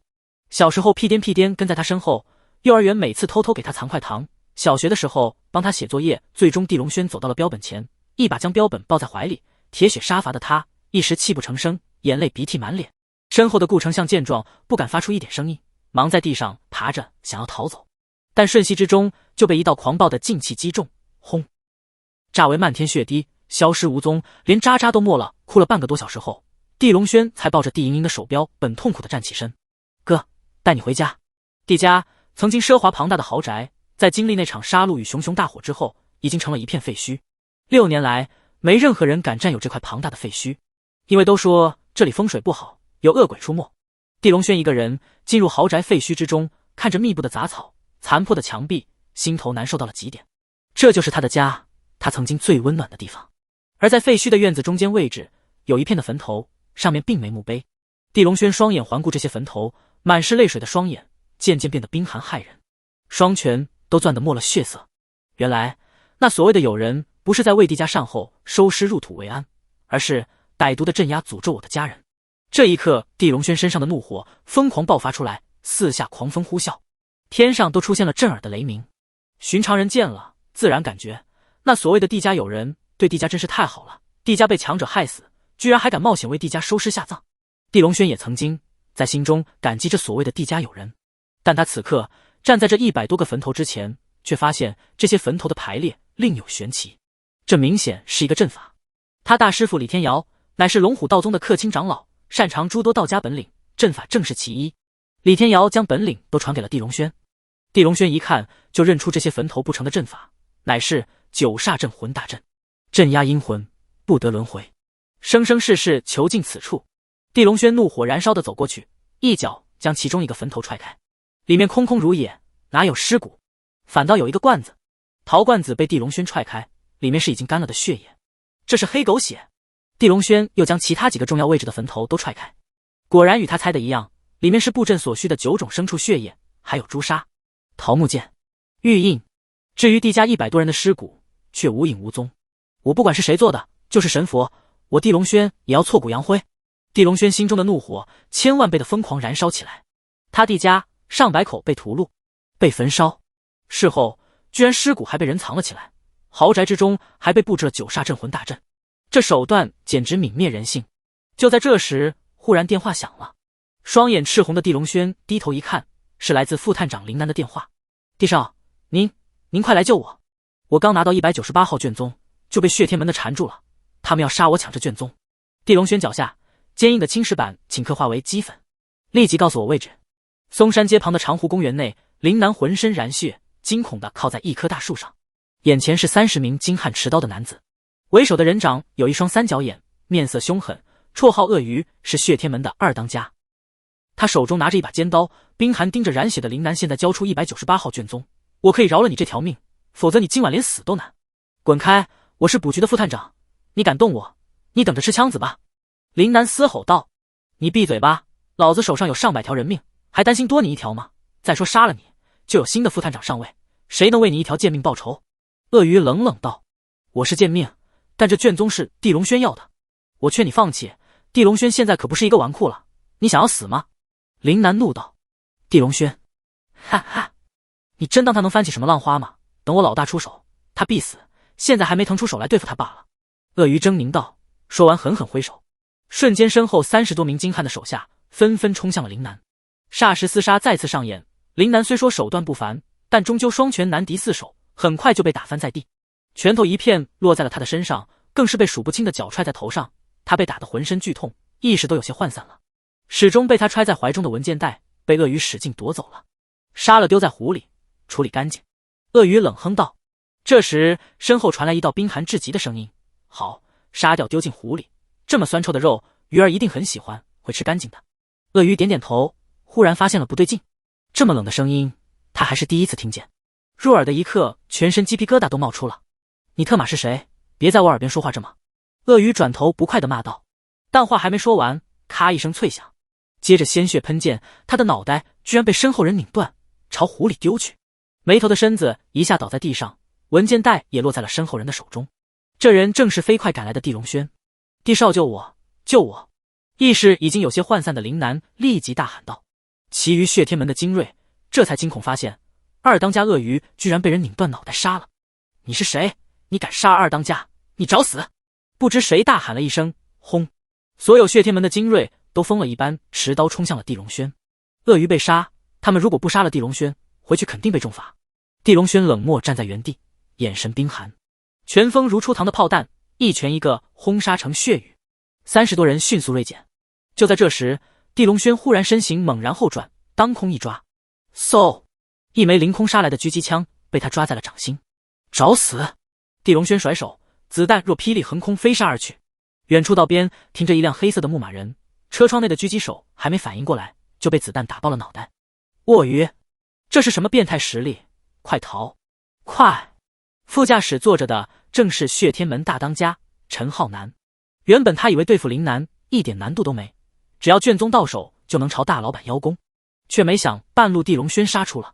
小时候屁颠屁颠跟在他身后，幼儿园每次偷偷给他藏块糖，小学的时候帮他写作业，最终地龙轩走到了标本前，一把将标本抱在怀里，铁血杀伐的他一时泣不成声，眼泪鼻涕满脸。身后的顾丞相见状，不敢发出一点声音，忙在地上爬着想要逃走，但瞬息之中就被一道狂暴的劲气击中，轰，炸为漫天血滴，消失无踪，连渣渣都没了。哭了半个多小时后，地龙轩才抱着地莹莹的手标本痛苦地站起身。哥，带你回家。地家曾经奢华庞大的豪宅，在经历那场杀戮与熊熊大火之后，已经成了一片废墟。6年来，没任何人敢占有这块庞大的废墟，因为都说这里风水不好，有恶鬼出没。地龙轩一个人进入豪宅废墟之中，看着密布的杂草、残破的墙壁，心头难受到了极点。这就是他的家，他曾经最温暖的地方。而在废墟的院子中间位置，有一片的坟头，上面并没墓碑。地龙轩双眼环顾这些坟头，满是泪水的双眼渐渐变得冰寒骇人，双拳都攥得没了血色。原来那所谓的友人，不是在为地家善后收尸入土为安，而是歹毒的镇压诅咒我的家人。这一刻，地龙轩身上的怒火疯狂爆发出来，四下狂风呼啸，天上都出现了震耳的雷鸣。寻常人见了自然感觉那所谓的地家友人对地家真是太好了，地家被强者害死，居然还敢冒险为地家收尸下葬。地龙轩也曾经在心中感激这所谓的地家友人，但他此刻站在这100多个坟头之前，却发现这些坟头的排列另有玄奇。这明显是一个阵法。他大师傅李天瑶乃是龙虎道宗的客卿长老，擅长诸多道家本领，阵法正是其一。李天瑶将本领都传给了地龙轩。地龙轩一看就认出这些坟头不成的阵法，乃是九煞镇魂大阵，镇压阴魂，不得轮回，生生世世囚禁此处。地龙轩怒火燃烧的走过去，一脚将其中一个坟头踹开，里面空空如也，哪有尸骨，反倒有一个罐子。陶罐子被地龙轩踹开，里面是已经干了的血液，这是黑狗血。地龙轩又将其他几个重要位置的坟头都踹开，果然与他猜的一样，里面是布阵所需的9种牲畜血液，还有朱砂、桃木剑、玉印。至于地家100多人的尸骨，却无影无踪。我不管是谁做的，就是神佛，我地龙轩也要挫骨扬灰。地龙轩心中的怒火1000万倍的疯狂燃烧起来，他地家上百口被屠戮，被焚烧，事后居然尸骨还被人藏了起来，豪宅之中还被布置了9煞镇魂大阵，这手段简直泯灭人性。就在这时，忽然电话响了，双眼赤红的地龙轩低头一看，是来自副探长林南的电话。地少，您快来救我，我刚拿到198号卷宗，就被血天门的缠住了，他们要杀我抢这卷宗。地龙轩脚下坚硬的青石板顷刻化为齑粉，立即告诉我位置。松山街旁的长湖公园内，林南浑身染血，惊恐地靠在一棵大树上，眼前是30名金汉持刀的男子，为首的人长有一双三角眼，面色凶狠，绰号鳄鱼，是血天门的2当家。他手中拿着一把尖刀，冰寒盯着染血的林南，现在交出198号卷宗，我可以饶了你这条命，否则你今晚连死都难。滚开，我是捕局的副探长，你敢动我，你等着吃枪子吧。林南嘶吼道，你闭嘴吧，老子手上有上百条人命，还担心多你一条吗？再说杀了你，就有新的副探长上位，谁能为你一条贱命报仇？鳄鱼冷冷道，我是贱命，但这卷宗是地龙轩要的，我劝你放弃，地龙轩现在可不是一个纨绔了，你想要死吗？林南怒道。地龙轩，哈哈，你真当他能翻起什么浪花吗？等我老大出手，他必死，现在还没腾出手来对付他罢了。鳄鱼狰狞道，说完狠狠挥手，瞬间身后30多名精悍的手下纷纷冲向了林南。霎时厮杀再次上演，林南虽说手段不凡，但终究双拳难敌4手，很快就被打翻在地，拳头一片落在了他的身上，更是被数不清的脚踹在头上，他被打得浑身剧痛，意识都有些涣散了。始终被他揣在怀中的文件袋被鳄鱼使劲夺走了，杀了丢在湖里处理干净。鳄鱼冷哼道。这时身后传来一道冰寒至极的声音，好，杀掉丢进湖里，这么酸臭的肉鱼儿一定很喜欢，会吃干净的。鳄鱼点点头，忽然发现了不对劲，这么冷的声音他还是第一次听见，入耳的一刻全身鸡皮疙瘩都冒出了。你特马是谁？别在我耳边说话这么。鳄鱼转头不快地骂道，但话还没说完，咔一声脆响，接着鲜血喷溅，他的脑袋居然被身后人拧断，朝湖里丢去，没头的身子一下倒在地上，文件袋也落在了身后人的手中。这人正是飞快赶来的地龙轩。地少，救我，救我！意识已经有些涣散的林南立即大喊道。其余血天门的精锐这才惊恐发现2当家鳄鱼居然被人拧断脑袋杀了。你是谁？你敢杀2当家？你找死！不知谁大喊了一声，轰！所有血天门的精锐都疯了一般持刀冲向了地龙轩。鳄鱼被杀，他们如果不杀了地龙轩，回去肯定被重罚。地龙轩冷漠站在原地，眼神冰寒，拳风如出膛的炮弹，一拳一个轰杀成血雨。30多人迅速锐减。就在这时，地龙轩忽然身形猛然后转，当空一抓，嗖！一枚凌空杀来的狙击枪被他抓在了掌心。找死！地龙轩甩手，子弹若霹雳横空飞杀而去。远处道边停着一辆黑色的牧马人，车窗内的狙击手还没反应过来，就被子弹打爆了脑袋。鳄鱼，这是什么变态实力？快逃！快！副驾驶坐着的正是血天门大当家陈浩南。原本他以为对付林南一点难度都没，只要卷宗到手就能朝大老板邀功，却没想半路地龙轩杀出了。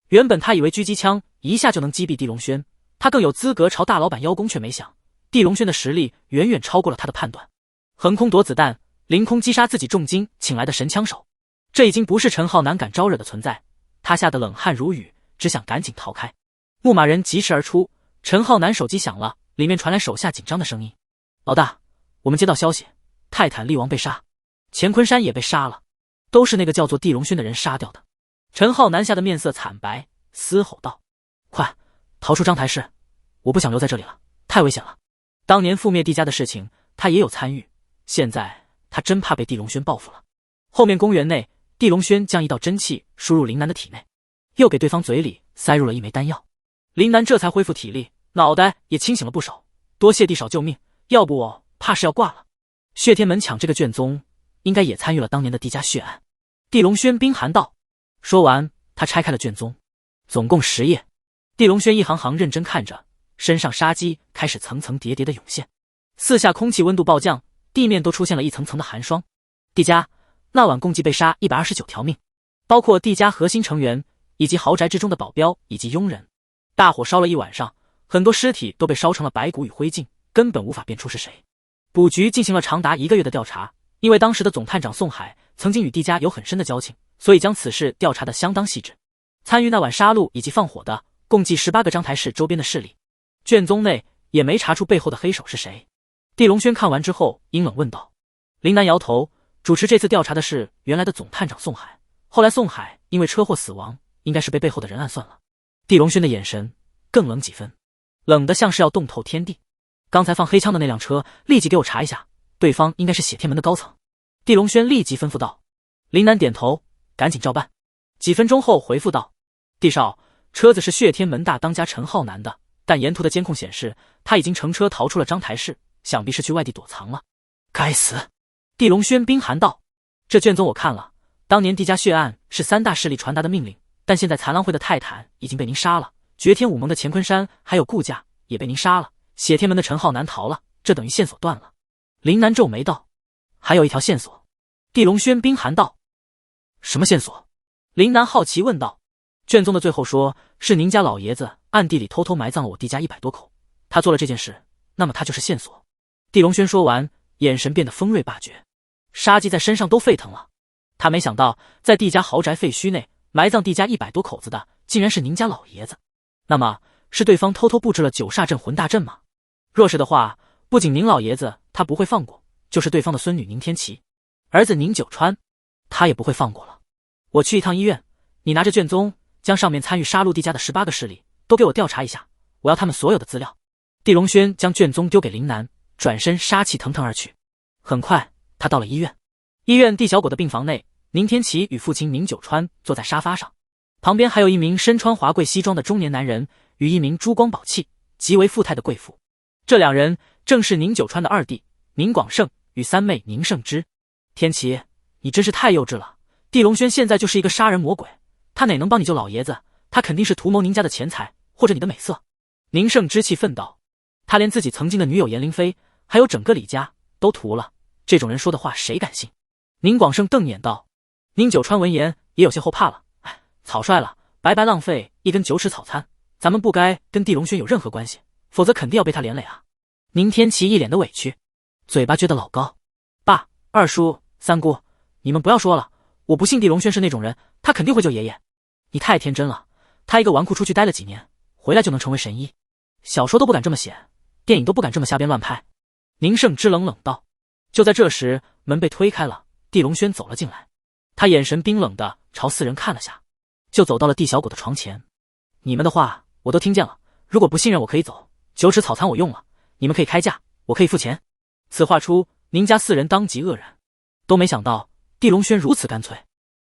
原本他以为狙击枪一下就能击毙地龙轩，他更有资格朝大老板邀功，却没想地龙轩的实力远远超过了他的判断，横空夺子弹，凌空击杀自己重金请来的神枪手。这已经不是陈浩南敢招惹的存在，他吓得冷汗如雨，只想赶紧逃开。牧马人疾驰而出，陈浩南手机响了，里面传来手下紧张的声音：老大，我们接到消息，泰坦力王被杀，乾坤山也被杀了，都是那个叫做地龙轩的人杀掉的。陈浩南吓得面色惨白，嘶吼道：快逃出章台市，我不想留在这里了，太危险了。当年覆灭地家的事情他也有参与，现在他真怕被地龙轩报复了。后面公园内，地龙轩将一道真气输入林南的体内，又给对方嘴里塞入了一枚丹药。林南这才恢复体力，脑袋也清醒了不少。多谢地少救命，要不我怕是要挂了。血天门抢这个卷宗，应该也参与了当年的地家血案。地龙轩冰寒道。说完，他拆开了卷宗，总共10页。地龙轩一行行认真看着，身上杀机开始层层叠叠的涌现，四下空气温度暴降，地面都出现了一层层的寒霜。地家那晚共计被杀129条命，包括地家核心成员以及豪宅之中的保镖以及佣人。大火烧了一晚上，很多尸体都被烧成了白骨与灰烬，根本无法辨出是谁。卜局进行了长达1个月的调查，因为当时的总探长宋海曾经与地家有很深的交情，所以将此事调查得相当细致。参与那晚杀戮以及放火的共计18个章台市周边的势力，卷宗内也没查出背后的黑手是谁。地龙轩看完之后阴冷问道。林南摇头，主持这次调查的是原来的总探长宋海，后来宋海因为车祸死亡，应该是被背后的人暗算了。地龙轩的眼神更冷几分，冷得像是要冻透天地。刚才放黑枪的那辆车立即给我查一下，对方应该是血天门的高层。地龙轩立即吩咐道。林南点头，赶紧照办。几分钟后回复道，地少，车子是血天门大当家陈浩南的，但沿途的监控显示他已经乘车逃出了章台市，想必是去外地躲藏了。该死！地龙轩冰寒道。这卷宗我看了，当年地家血案是3大势力传达的命令，但现在残狼会的泰坦已经被您杀了，绝天武盟的乾坤山还有顾家也被您杀了，血天门的陈浩南逃了，这等于线索断了。林南皱眉道。还有一条线索。地龙轩冰寒道。什么线索？林南好奇问道。卷宗的最后说是您家老爷子暗地里偷偷埋葬了我地家100多口，他做了这件事，那么他就是线索。地龙轩说完，眼神变得锋锐霸绝，杀机在身上都沸腾了。他没想到在地家豪宅废墟内埋葬地家100多口子的竟然是您家老爷子，那么是对方偷偷布置了9煞阵魂大阵吗？若是的话，不仅您老爷子他不会放过，就是对方的孙女宁天琪，儿子宁九川他也不会放过了。我去一趟医院，你拿着卷宗将上面参与杀戮地家的18个势力都给我调查一下，我要他们所有的资料。地龙轩将卷宗丢给林南，转身杀气腾腾而去。很快他到了医院。医院地小果的病房内，宁天琪与父亲宁九川坐在沙发上，旁边还有一名身穿华贵西装的中年男人与一名珠光宝气极为富态的贵妇。这2人正是宁九川的2弟宁广胜与3妹宁胜之。天琪，你真是太幼稚了，地龙轩现在就是一个杀人魔鬼，他哪能帮你救老爷子？他肯定是图谋您家的钱财或者你的美色。宁胜之气愤道。他连自己曾经的女友严灵飞还有整个李家都屠了，这种人说的话谁敢信？宁广胜瞪眼道。宁九川闻言也有些后怕了，哎，草率了，白白浪费一根9齿草餐，咱们不该跟地龙轩有任何关系，否则肯定要被他连累啊。宁天琪一脸的委屈，嘴巴撅得老高。爸、二叔、三姑，你们不要说了，我不信地龙轩是那种人，他肯定会救爷爷。你太天真了，他一个纨绔出去待了几年，回来就能成为神医，小说都不敢这么写，电影都不敢这么瞎编乱拍。宁胜之冷冷道。就在这时，门被推开了，地龙轩走了进来，他眼神冰冷的朝4人看了下，就走到了地小果的床前。你们的话我都听见了，如果不信任我可以走，9齿草餐我用了，你们可以开价，我可以付钱。此话出，宁家4人当即愕然，都没想到地龙轩如此干脆。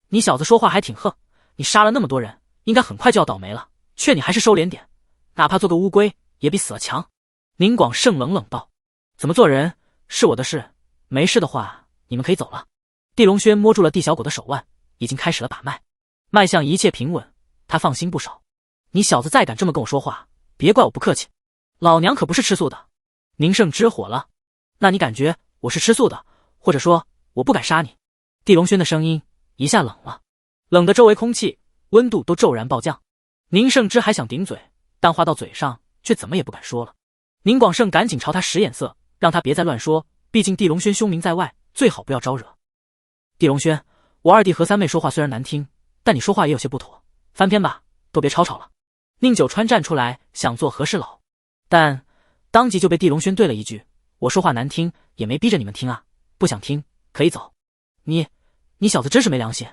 你小子说话还挺横，你杀了那么多人，应该很快就要倒霉了，劝你还是收敛点，哪怕做个乌龟也比死了强。宁广胜冷冷道。怎么做人是我的事，没事的话你们可以走了。地龙轩摸住了地小果的手腕，已经开始了把脉，脉象一切平稳，他放心不少。你小子再敢这么跟我说话，别怪我不客气，老娘可不是吃素的。宁胜之火了。那你感觉我是吃素的，或者说我不敢杀你？地龙轩的声音一下冷了，冷的周围空气温度都骤然暴降。宁胜之还想顶嘴，但话到嘴上却怎么也不敢说了。宁广胜赶紧朝他使眼色，让他别再乱说，毕竟地龙轩凶名在外，最好不要招惹。地龙轩，我2弟和3妹说话虽然难听，但你说话也有些不妥，翻篇吧，都别吵吵了。宁九川站出来想做和事佬，但当即就被地龙轩对了一句，我说话难听也没逼着你们听啊，不想听可以走。你小子真是没良心，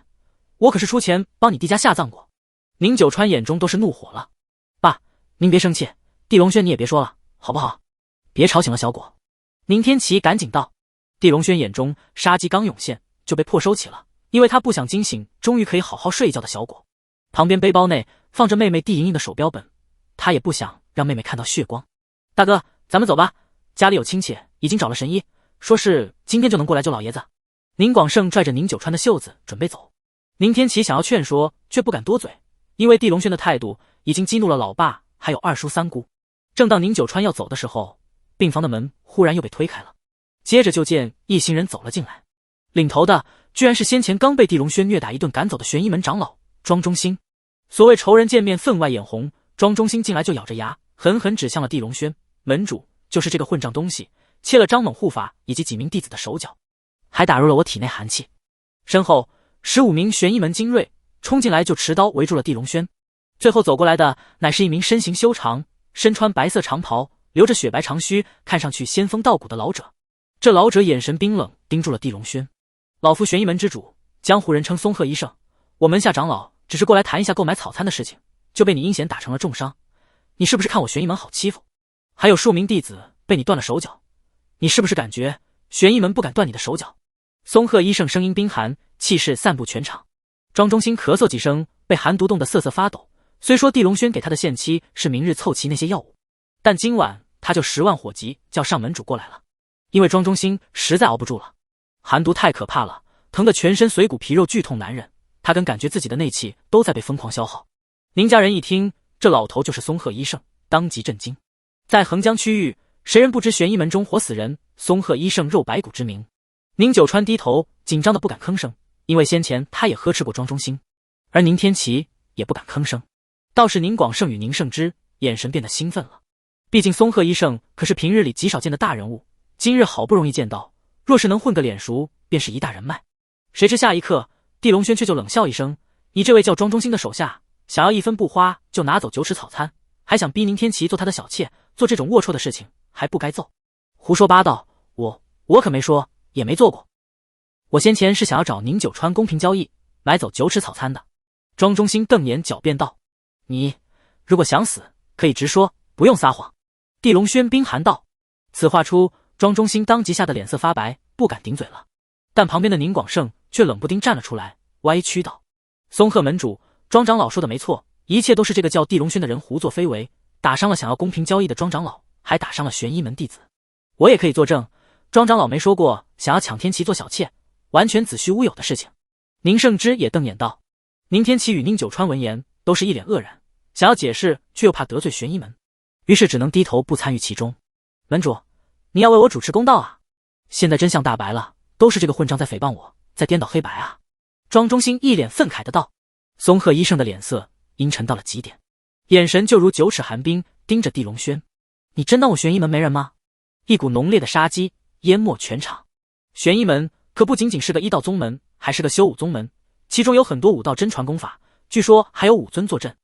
我可是出钱帮你地家下葬过。宁九川眼中都是怒火了。爸，您别生气，地龙轩你也别说了好不好，别吵醒了小果。宁天琪赶紧道。地龙轩眼中杀机刚涌现就被迫收起了，因为他不想惊醒终于可以好好睡一觉的小果。旁边背包内放着妹妹递莹莹的手标本，他也不想让妹妹看到血光。大哥，咱们走吧，家里有亲戚已经找了神医，说是今天就能过来救老爷子。宁广胜拽着宁九川的袖子准备走，宁天琪想要劝说，却不敢多嘴，因为地龙轩的态度已经激怒了老爸还有二叔三姑。正当宁九川要走的时候，病房的门忽然又被推开了，接着就见一行人走了进来，领头的居然是先前刚被地龙轩虐打一顿赶走的玄一门长老庄中兴。所谓仇人见面分外眼红，庄中兴进来就咬着牙狠狠指向了地龙轩门主，就是这个混账东西，切了张猛护法以及几名弟子的手脚，还打入了我体内寒气。身后15名玄一门精锐冲进来就持刀围住了地龙轩，最后走过来的乃是一名身形修长、身穿白色长袍、留着雪白长须，看上去仙风道骨的老者。这老者眼神冰冷，盯住了地龙轩。老夫玄一门之主，江湖人称松鹤医圣，我门下长老只是过来谈一下购买草餐的事情，就被你阴险打成了重伤，你是不是看我玄一门好欺负？还有数名弟子被你断了手脚，你是不是感觉玄一门不敢断你的手脚？松鹤医圣声音冰寒，气势散布全场。庄中兴咳嗽几声，被寒毒冻得瑟瑟发抖。虽说地龙轩给他的限期是明日凑齐那些药物，但今晚他就10万火急叫上门主过来了，因为庄中兴实在熬不住了。寒毒太可怕了，疼得全身髓骨皮肉剧痛难忍，他更感觉自己的内气都在被疯狂消耗。宁家人一听这老头就是松鹤医圣，当即震惊。在横江区域，谁人不知玄一门中活死人松鹤医圣肉白骨之名？宁九川低头紧张的不敢吭声，因为先前他也呵斥过庄中兴，而宁天琪也不敢吭声。倒是宁广胜与宁胜之眼神变得兴奋了，毕竟松鹤医圣可是平日里极少见的大人物，今日好不容易见到，若是能混个脸熟，便是一大人脉。谁知下一刻地龙轩却就冷笑一声，你这位叫庄中兴的手下，想要一分不花就拿走9尺草餐，还想逼宁天琪做他的小妾，做这种龌龊的事情，还不该揍。胡说八道，我可没说，也没做过。我先前是想要找宁九川公平交易，买走9尺草餐的。庄中兴瞪眼狡辩道，你如果想死，可以直说，不用撒谎。地龙轩冰寒道。此话出，庄中兴当即吓得脸色发白，不敢顶嘴了。但旁边的宁广胜却冷不丁站了出来，歪曲道：松鹤门主，庄长老说的没错，一切都是这个叫地龙轩的人胡作非为，打伤了想要公平交易的庄长老，还打伤了玄一门弟子。我也可以作证，庄长老没说过想要抢天琪做小妾，完全子虚乌有的事情。宁胜之也瞪眼道。宁天琪与宁九川闻言都是一脸愕然，想要解释却又怕得罪玄一门，于是只能低头不参与其中。门主，你要为我主持公道啊！现在真相大白了，都是这个混账在诽谤我，在颠倒黑白啊！庄中兴一脸愤慨的道。松鹤医圣的脸色阴沉到了极点，眼神就如9尺寒冰，盯着地龙轩。你真当我玄一门没人吗？一股浓烈的杀机淹没全场。玄一门可不仅仅是个医道宗门，还是个修武宗门，其中有很多武道真传功法，据说还有武尊坐镇。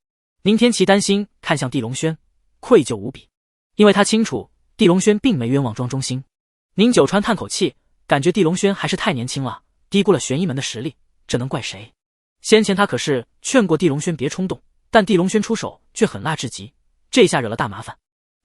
宁天琪担心看向地龙轩，愧疚无比，因为他清楚地龙轩并没冤枉庄中兴。宁九川叹口气，感觉地龙轩还是太年轻了，低估了玄一门的实力，这能怪谁？先前他可是劝过地龙轩别冲动，但地龙轩出手却狠辣至极，这下惹了大麻烦。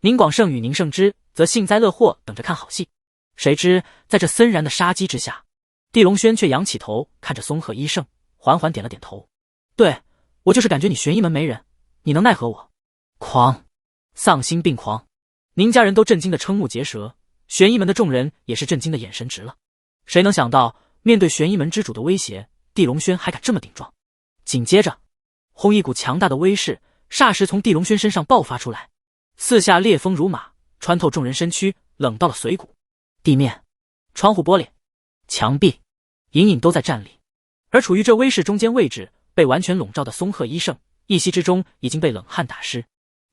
宁广胜与宁胜之则幸灾乐祸，等着看好戏。谁知在这森然的杀机之下，地龙轩却仰起头看着松鹤医圣，缓缓点了点头。对，我就是感觉你玄一门没人，你能奈何我？狂，丧心病狂。宁家人都震惊的瞠目结舌，玄一门的众人也是震惊的眼神直了。谁能想到面对玄一门之主的威胁，地龙轩还敢这么顶撞？紧接着轰，一股强大的威势霎时从地龙轩身上爆发出来，四下烈风如马，穿透众人身躯，冷到了髓骨。地面、窗户玻璃、墙壁隐隐都在站立，而处于这威势中间位置被完全笼罩的松鹤医圣，一息之中已经被冷汗打湿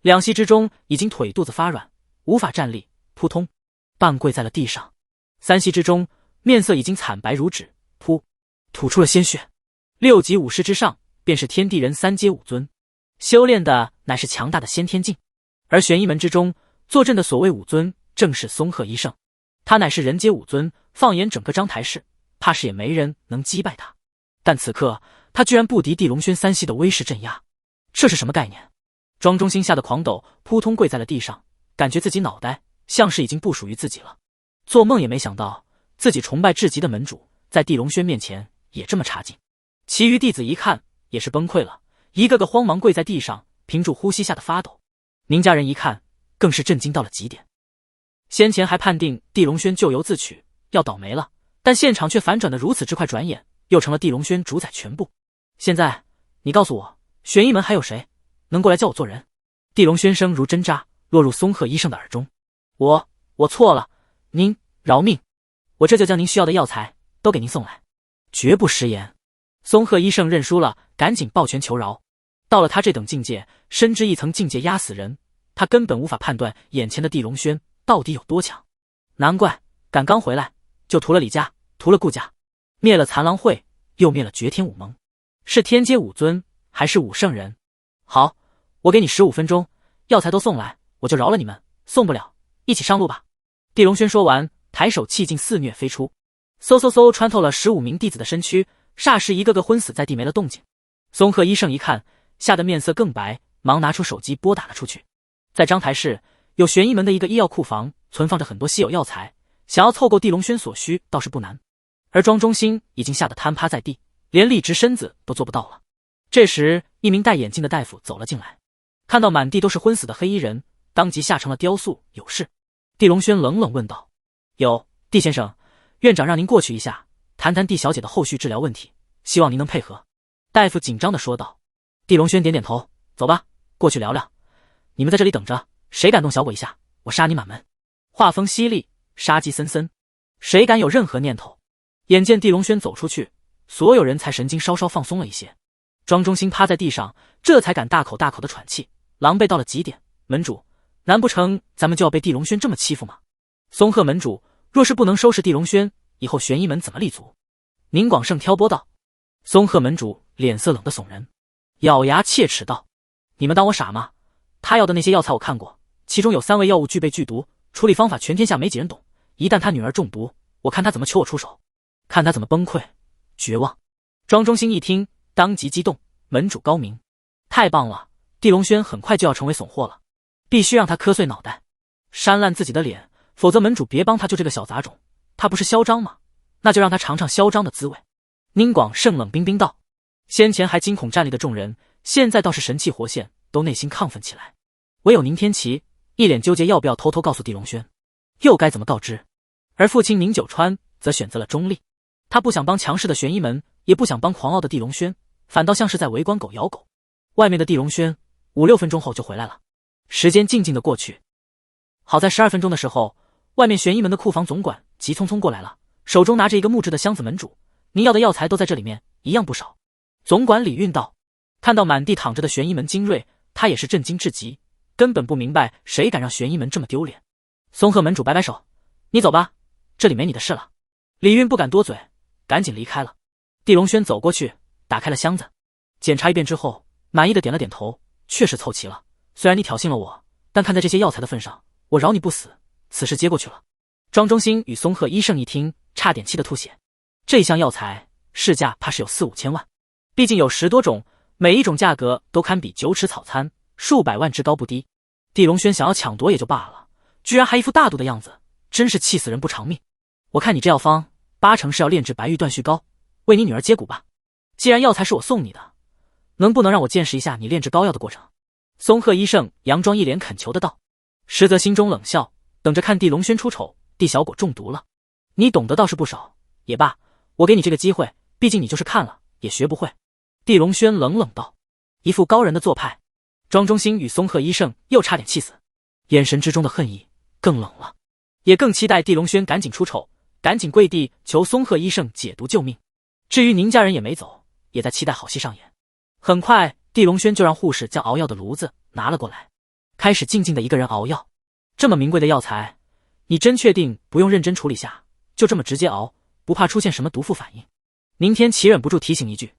，2息之中已经腿肚子发软，无法站立，扑通半跪在了地上。3息之中面色已经惨白如纸，吐出了鲜血。6级武师之上便是天地人3阶武尊，修炼的乃是强大的先天境，而玄一门之中坐镇的所谓武尊正是松鹤医圣，他乃是人阶武尊，放眼整个章台市，怕是也没人能击败他。但此刻他居然不敌地龙轩3系的威势镇压，这是什么概念？庄中兴吓得狂抖，扑通跪在了地上，感觉自己脑袋像是已经不属于自己了。做梦也没想到自己崇拜至极的门主在地龙轩面前也这么差劲。其余弟子一看也是崩溃了，一个个慌忙跪在地上，屏住呼吸吓得发抖。宁家人一看更是震惊到了极点。先前还判定地龙轩咎由自取，要倒霉了，但现场却反转得如此之快，转眼又成了地龙轩主宰全部。现在你告诉我，玄一门还有谁能过来教我做人？地龙轩声如针扎，落入松鹤医生的耳中。我错了，您饶命，我这就将您需要的药材都给您送来，绝不食言。松鹤医生认输了，赶紧抱拳求饶。到了他这等境界，深知一层境界压死人，他根本无法判断眼前的地龙轩到底有多强。难怪赶刚回来就屠了李家，屠了顾家，灭了残狼会，又灭了绝天武盟，是天阶武尊还是武圣人？好，我给你15分钟，药材都送来，我就饶了你们，送不了一起上路吧。地龙轩说完，抬手气劲肆虐飞出，嗖嗖嗖穿透了15名弟子的身躯，霎时一个个昏死在地，没了动静。松鹤医生一看，吓得面色更白，忙拿出手机拨打了出去。在章台市有玄一门的一个医药库房，存放着很多稀有药材，想要凑够地龙轩所需倒是不难。而庄中兴已经吓得瘫趴在地，连立直身子都做不到了。这时一名戴眼镜的大夫走了进来，看到满地都是昏死的黑衣人，当即吓成了雕塑。有事？地龙轩冷冷问道。有，地先生，院长让您过去一下，谈谈地小姐的后续治疗问题，希望您能配合。大夫紧张地说道。地龙轩点点头，走吧，过去聊聊。你们在这里等着，谁敢动小鬼一下，我杀你满门。话锋犀利，杀机森森，谁敢有任何念头？眼见地龙轩走出去，所有人才神经稍稍放松了一些。庄中兴趴在地上，这才敢大口大口的喘气，狼狈到了极点。门主，难不成咱们就要被地龙轩这么欺负吗？松鹤门主，若是不能收拾地龙轩，以后玄一门怎么立足？宁广胜挑拨道。松鹤门主脸色冷得悚然，咬牙切齿道：你们当我傻吗？他要的那些药材我看过，其中有3味药物具备剧毒，处理方法全天下没几人懂，一旦他女儿中毒，我看他怎么求我出手，看他怎么崩溃绝望。庄中兴一听当即激动，门主高明，太棒了，地龙轩很快就要成为怂货了，必须让他磕碎脑袋，扇烂自己的脸，否则门主别帮他救这个小杂种。他不是嚣张吗？那就让他尝尝嚣张的滋味。宁广胜冷冰冰道。先前还惊恐站立的众人，现在倒是神气活现，都内心亢奋起来。唯有宁天齐一脸纠结，要不要偷偷告诉地龙轩，又该怎么告知？而父亲宁九川则选择了中立，他不想帮强势的玄一门，也不想帮狂傲的地龙轩，反倒像是在围观狗咬狗。外面的地龙轩5、6分钟后就回来了，时间静静的过去。好在12分钟的时候，外面玄一门的库房总管急匆匆过来了，手中拿着一个木质的箱子。门主，您要的药材都在这里面，一样不少。总管李运道。看到满地躺着的玄一门精锐，他也是震惊至极，根本不明白谁敢让玄一门这么丢脸。松鹤门主摆摆手，你走吧，这里没你的事了。李运不敢多嘴，赶紧离开了。地龙轩走过去，打开了箱子，检查一遍之后，满意的点了点头，确实凑齐了。虽然你挑衅了我，但看在这些药材的份上，我饶你不死。此事接过去了。庄中兴与松鹤医生一听，差点气得吐血。这项药材市价怕是有4、5千万，毕竟有10多种，每一种价格都堪比9尺草餐，数百万之高不低。地龙轩想要抢夺也就罢了，居然还一副大度的样子，真是气死人不偿命。我看你这药方8成是要炼制白玉断续膏，为你女儿接骨吧。既然药材是我送你的，能不能让我见识一下你炼制膏药的过程？松鹤医生佯装一脸恳求的道。实则心中冷笑，等着看地龙轩出丑，地小果中毒了。你懂得倒是不少，也罢，我给你这个机会，毕竟你就是看了也学不会。地龙轩冷冷道，一副高人的做派。庄中兴与松鹤医生又差点气死，眼神之中的恨意更冷了，也更期待地龙轩赶紧出丑，赶紧跪地求松鹤医生解毒救命。至于宁家人也没走，也在期待好戏上演。很快地龙轩就让护士将熬药的炉子拿了过来，开始静静的一个人熬药。这么名贵的药材，你真确定不用认真处理下，就这么直接熬，不怕出现什么毒副反应？宁天齐忍不住提醒一句，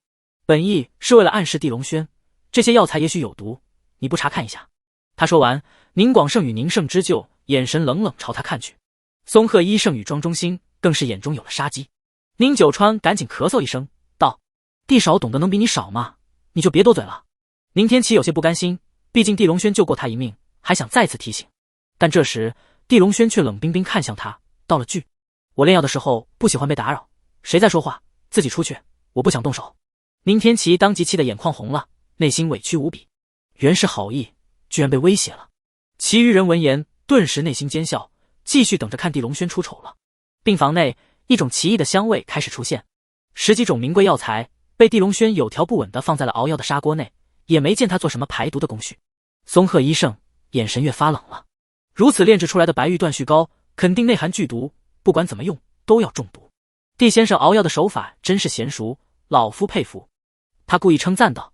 本意是为了暗示地龙轩，这些药材也许有毒，你不查看一下？他说完，宁广胜与宁胜之救眼神冷冷朝他看去，松鹤医生与庄中兴更是眼中有了杀机。宁九川赶紧咳嗽一声道，地少懂得能比你少吗？你就别多嘴了。宁天齐有些不甘心，毕竟地龙轩救过他一命，还想再次提醒。但这时地龙轩却冷冰冰看向他，道了句，我炼药的时候不喜欢被打扰，谁在说话自己出去，我不想动手。宁天齐当即气得眼眶红了，内心委屈无比。原是好意，居然被威胁了。其余人闻言顿时内心奸笑，继续等着看地龙轩出丑了。病房内，一种奇异的香味开始出现，10几种名贵药材被地龙轩有条不紊地放在了熬药的砂锅内，也没见他做什么排毒的工序。松鹤医圣眼神越发冷了，如此炼制出来的白玉断续膏肯定内含剧毒，不管怎么用都要中毒。地先生熬药的手法真是娴熟，老夫佩服。他故意称赞道：“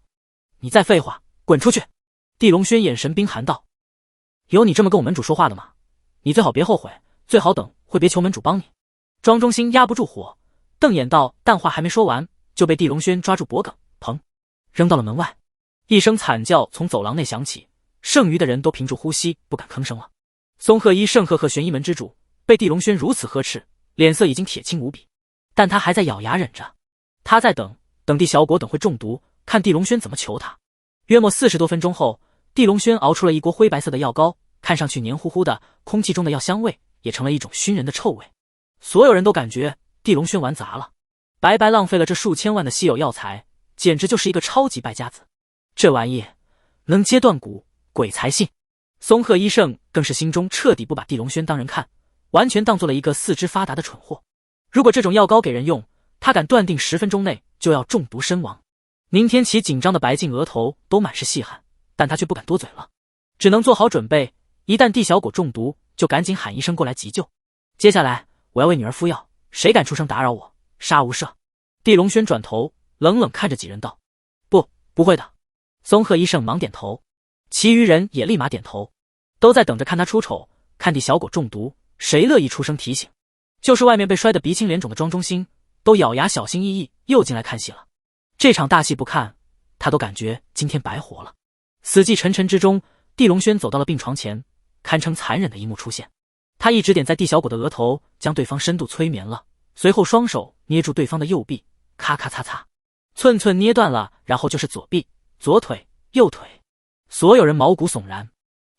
你再废话，滚出去！”地龙轩眼神冰寒道：“有你这么跟我门主说话的吗？你最好别后悔，最好等会别求门主帮你。”庄中兴压不住火，瞪眼道，但话还没说完，就被地龙轩抓住脖颈，砰，扔到了门外。一声惨叫从走廊内响起，剩余的人都屏住呼吸，不敢吭声了。松鹤一圣赫玄一门之主，被地龙轩如此呵斥，脸色已经铁青无比，但他还在咬牙忍着。他在等地小果等会中毒，看地龙轩怎么求他。约莫40多分钟后，地龙轩熬出了一锅灰白色的药膏，看上去黏糊糊的，空气中的药香味也成了一种熏人的臭味。所有人都感觉地龙轩玩砸了，白白浪费了这数千万的稀有药材，简直就是一个超级败家子。这玩意能接断骨，鬼才信。松鹤医圣更是心中彻底不把地龙轩当人看，完全当做了一个四肢发达的蠢货。如果这种药膏给人用，他敢断定10分钟内就要中毒身亡。宁天齐紧张的白净额头都满是细汗，但他却不敢多嘴了，只能做好准备，一旦地小果中毒，就赶紧喊医生过来急救。接下来我要为女儿敷药，谁敢出声打扰我，杀无赦。地龙轩转头冷冷看着几人道：“不会的。”松鹤医圣忙点头，其余人也立马点头，都在等着看他出丑，看地小果中毒，谁乐意出声提醒？就是外面被摔得鼻青脸肿的庄中兴，都咬牙小心翼翼又进来看戏了。这场大戏不看，他都感觉今天白活了。死寂沉沉之中，地龙轩走到了病床前，堪称残忍的一幕出现。他一指点在地小果的额头，将对方深度催眠了，随后双手捏住对方的右臂，咔咔擦擦，寸寸捏断了，然后就是左臂、左腿、右腿。所有人毛骨悚然，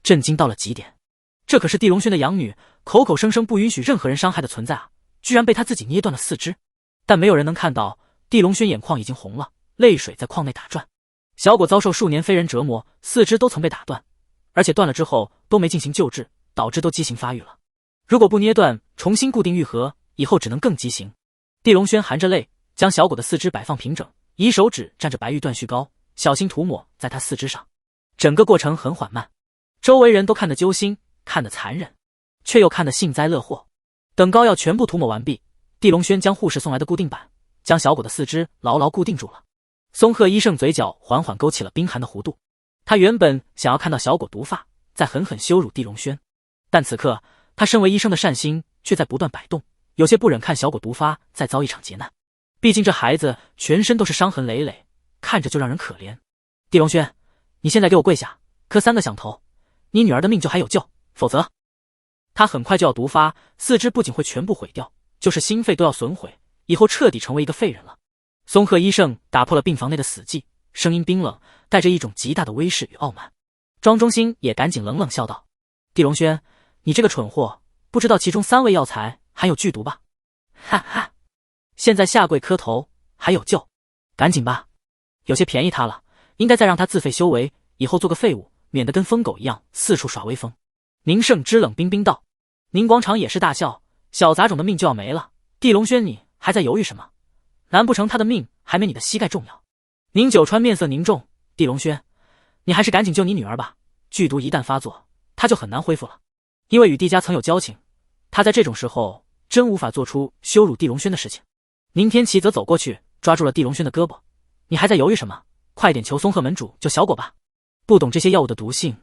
震惊到了极点。这可是地龙轩的养女，口口声声不允许任何人伤害的存在啊，居然被他自己捏断了4肢。但没有人能看到，地龙轩眼眶已经红了，泪水在眶内打转。小果遭受数年非人折磨，4肢都曾被打断，而且断了之后都没进行救治，导致都畸形发育了。如果不捏断，重新固定愈合，以后只能更畸形。地龙轩含着泪，将小果的4肢摆放平整，以手指蘸着白玉断续膏，小心涂抹在他4肢上。整个过程很缓慢，周围人都看得揪心，看得残忍，却又看得幸灾乐祸。等膏药全部涂抹完毕，地龙轩将护士送来的固定板将小果的4肢牢牢固定住了。松鹤医圣嘴角缓缓勾起了冰寒的弧度，他原本想要看到小果毒发，再狠狠羞辱地龙轩，但此刻他身为医生的善心却在不断摆动，有些不忍看小果毒发再遭一场劫难。毕竟这孩子全身都是伤痕累累，看着就让人可怜。地龙轩，你现在给我跪下，磕3个响头，你女儿的命就还有救，否则她很快就要毒发，4肢不仅会全部毁掉，就是心肺都要损毁，以后彻底成为一个废人了。松鹤医圣打破了病房内的死寂，声音冰冷，带着一种极大的威势与傲慢。庄中兴也赶紧冷冷笑道：“地龙轩，你这个蠢货，不知道其中3味药材含有剧毒吧？哈哈，现在下跪磕头，还有救？赶紧吧，有些便宜他了，应该再让他自废修为，以后做个废物，免得跟疯狗一样四处耍威风。”宁胜之冷冰冰道。宁广场也是大笑，小杂种的命就要没了，地龙轩你还在犹豫什么？难不成他的命还没你的膝盖重要？宁九川面色凝重，地龙轩，你还是赶紧救你女儿吧，剧毒一旦发作，他就很难恢复了。因为与地家曾有交情，他在这种时候真无法做出羞辱地龙轩的事情。宁天齐则走过去抓住了地龙轩的胳膊，你还在犹豫什么？快点求松鹤门主救小果吧。不懂这些药物的毒性，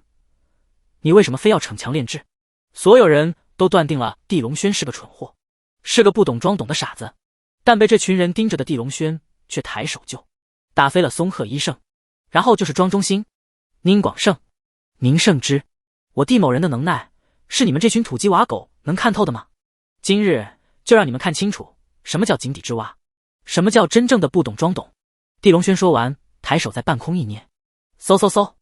你为什么非要逞强炼制？所有人都断定了地龙轩是个蠢货，是个不懂装懂的傻子，但被这群人盯着的地龙轩却抬手就打飞了松鹤医圣，然后就是庄中兴、宁广胜、宁胜之。我地某人的能耐是你们这群土鸡瓦狗能看透的吗？今日就让你们看清楚什么叫井底之蛙，什么叫真正的不懂装懂。地龙轩说完，抬手在半空一捏，嗖嗖嗖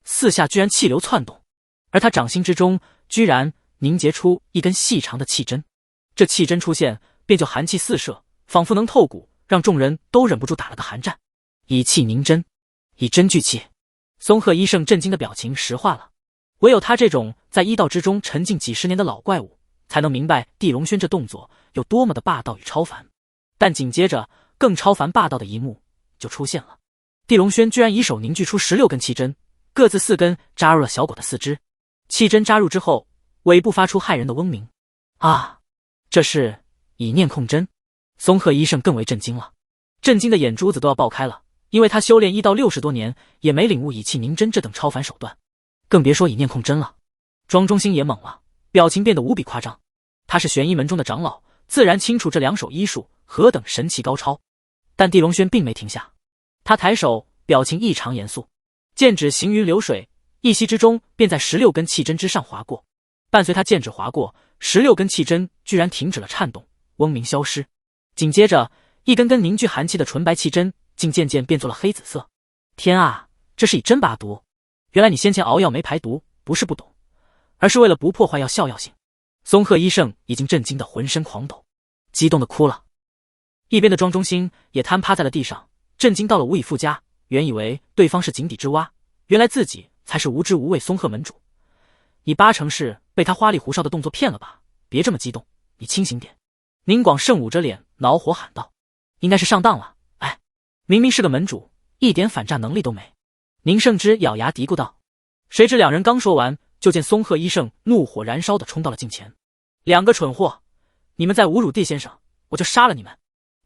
，4下居然气流窜动，而他掌心之中居然凝结出一根细长的气针。这气针出现便就寒气四射，仿佛能透骨，让众人都忍不住打了个寒战。以气凝真，以真聚气。松鹤医圣震惊的表情石化了，唯有他这种在医道之中沉浸几十年的老怪物，才能明白地龙轩这动作有多么的霸道与超凡。但紧接着，更超凡霸道的一幕就出现了。地龙轩居然以手凝聚出16根气针，各自4根扎入了小狗的4肢。气针扎入之后，尾部发出骇人的嗡鸣。啊，这是以念控针。松鹤医圣更为震惊了，震惊的眼珠子都要爆开了，因为他修炼医道60多年，也没领悟以气凝真这等超凡手段，更别说以念控针了。庄中兴也懵了，表情变得无比夸张。他是玄医门中的长老，自然清楚这2手医术何等神奇高超。但地龙轩并没停下，他抬手，表情异常严肃，剑指行云流水，一息之中便在16根气针之上划过。伴随他剑指划过，16根气针居然停止了颤动，嗡鸣消失。紧接着，一根根凝聚寒气的纯白气针竟渐渐变作了黑紫色。天啊，这是以针拔毒！原来你先前熬药没排毒，不是不懂，而是为了不破坏药效药性。松鹤医圣已经震惊得浑身狂抖，激动的哭了。一边的庄中兴也瘫趴在了地上，震惊到了无以复加。原以为对方是井底之蛙，原来自己才是无知无畏松鹤门主。你8成是被他花里胡哨的动作骗了吧？别这么激动，你清醒点。宁广胜捂着脸恼火喊道：应该是上当了，哎，明明是个门主，一点反诈能力都没。宁胜之咬牙嘀咕道。谁知两人刚说完，就见松鹤医圣怒火燃烧的冲到了近前。2个蠢货，你们再侮辱地先生，我就杀了你们！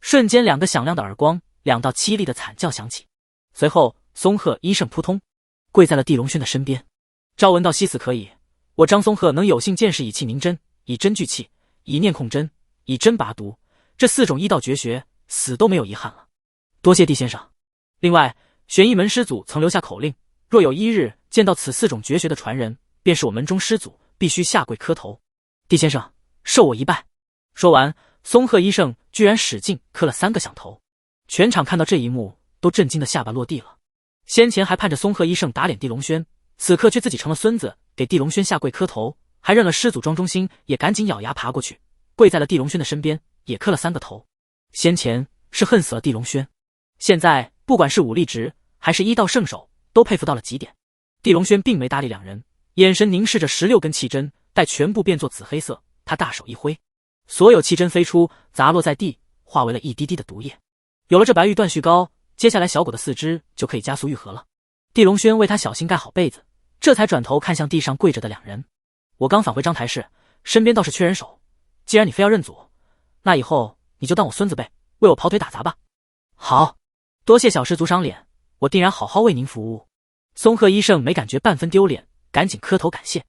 瞬间2个响亮的耳光，2道凄厉的惨叫响起。随后松鹤医圣扑通跪在了地龙轩的身边。朝闻道夕死可以，我张松鹤能有幸见识以气凝真，以真聚气，以念控针，以针拔毒，这4种医道绝学，死都没有遗憾了。多谢地先生。另外，玄医门师祖曾留下口令，若有1日见到此4种绝学的传人，便是我门中师祖，必须下跪磕头。地先生，受我一拜。说完，松鹤医圣居然使劲磕了3个响头。全场看到这一幕，都震惊的下巴落地了。先前还盼着松鹤医圣打脸地龙轩，此刻却自己成了孙子，给地龙轩下跪磕头，还认了师祖庄中兴，也赶紧咬牙爬过去，跪在了地龙轩的身边，也磕了3个头。先前是恨死了地龙轩，现在不管是武力值还是医道圣手，都佩服到了极点。地龙轩并没搭理2人，眼神凝视着16根气针，待全部变作紫黑色，他大手一挥，所有气针飞出，砸落在地，化为了一滴滴的毒液。有了这白玉断续膏，接下来小狗的4肢就可以加速愈合了。地龙轩为他小心盖好被子，这才转头看向地上跪着的2人。我刚返回章台市，身边倒是缺人手，既然你非要认祖，那以后你就当我孙子辈，为我跑腿打杂吧。好，多谢小师祖赏脸，我定然好好为您服务。松鹤医圣没感觉半分丢脸，赶紧磕头感谢。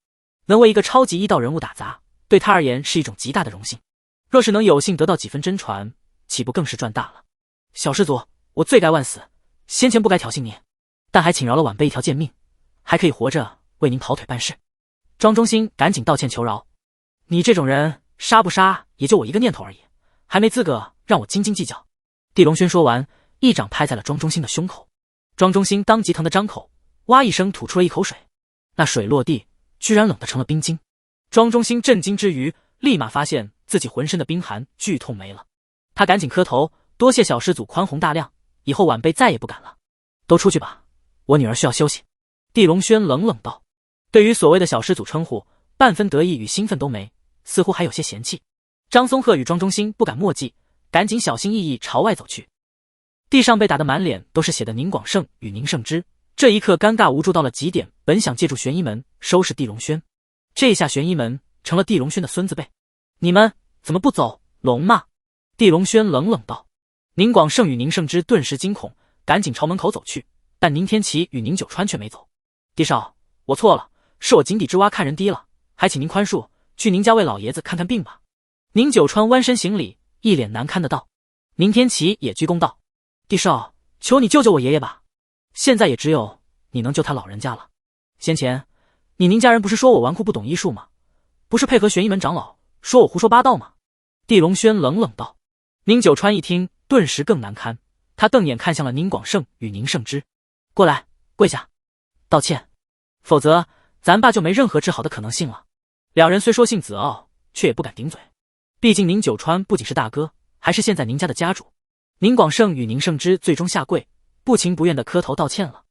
能为一个超级医道人物打杂，对他而言是一种极大的荣幸。若是能有幸得到几分真传，岂不更是赚大了？小师祖，我罪该万死，先前不该挑衅您，但还请饶了晚辈一条贱命，还可以活着为您跑腿办事。庄中兴赶紧道歉求饶。你这种人，杀不杀也就我一个念头而已，还没资格让我斤斤计较。地龙轩说完，一掌拍在了庄中兴的胸口。庄中兴当即疼得张口，哇一声吐出了一口水，那水落地，居然冷得成了冰晶。庄中兴震惊之余，立马发现自己浑身的冰寒剧痛没了。他赶紧磕头，多谢小师祖宽宏大量，以后晚辈再也不敢了。都出去吧，我女儿需要休息。地龙轩冷冷道。对于所谓的小师祖称呼，半分得意与兴奋都没，似乎还有些嫌弃。张松鹤与庄中兴不敢墨迹，赶紧小心翼翼朝外走去。地上被打得满脸都是血的宁广胜与宁胜之，这一刻尴尬无助到了极点，本想借助玄医门收拾地龙轩，这下玄医门成了地龙轩的孙子辈。你们怎么不走？龙骂。地龙轩冷冷道。宁广胜与宁胜之顿时惊恐，赶紧朝门口走去，但宁天齐与宁九川却没走。地少，我错了，是我井底之蛙看人低了，还请您宽恕，去宁家为老爷子看看病吧。宁九川弯身行礼，一脸难堪的道。宁天齐也鞠躬道：地少，求你救救我爷爷吧，现在也只有你能救他老人家了。先前你宁家人不是说我纨绔不懂医术吗？不是配合玄医门长老说我胡说八道吗？地龙轩冷冷道。宁九川一听，顿时更难堪，他瞪眼看向了宁广胜与宁胜之。过来，跪下，道歉，否则咱爸就没任何治好的可能性了。两人虽说性子傲，却也不敢顶嘴，毕竟宁九川不仅是大哥，还是现在宁家的家主。宁广胜与宁胜之最终下跪，不情不愿地磕头道歉了。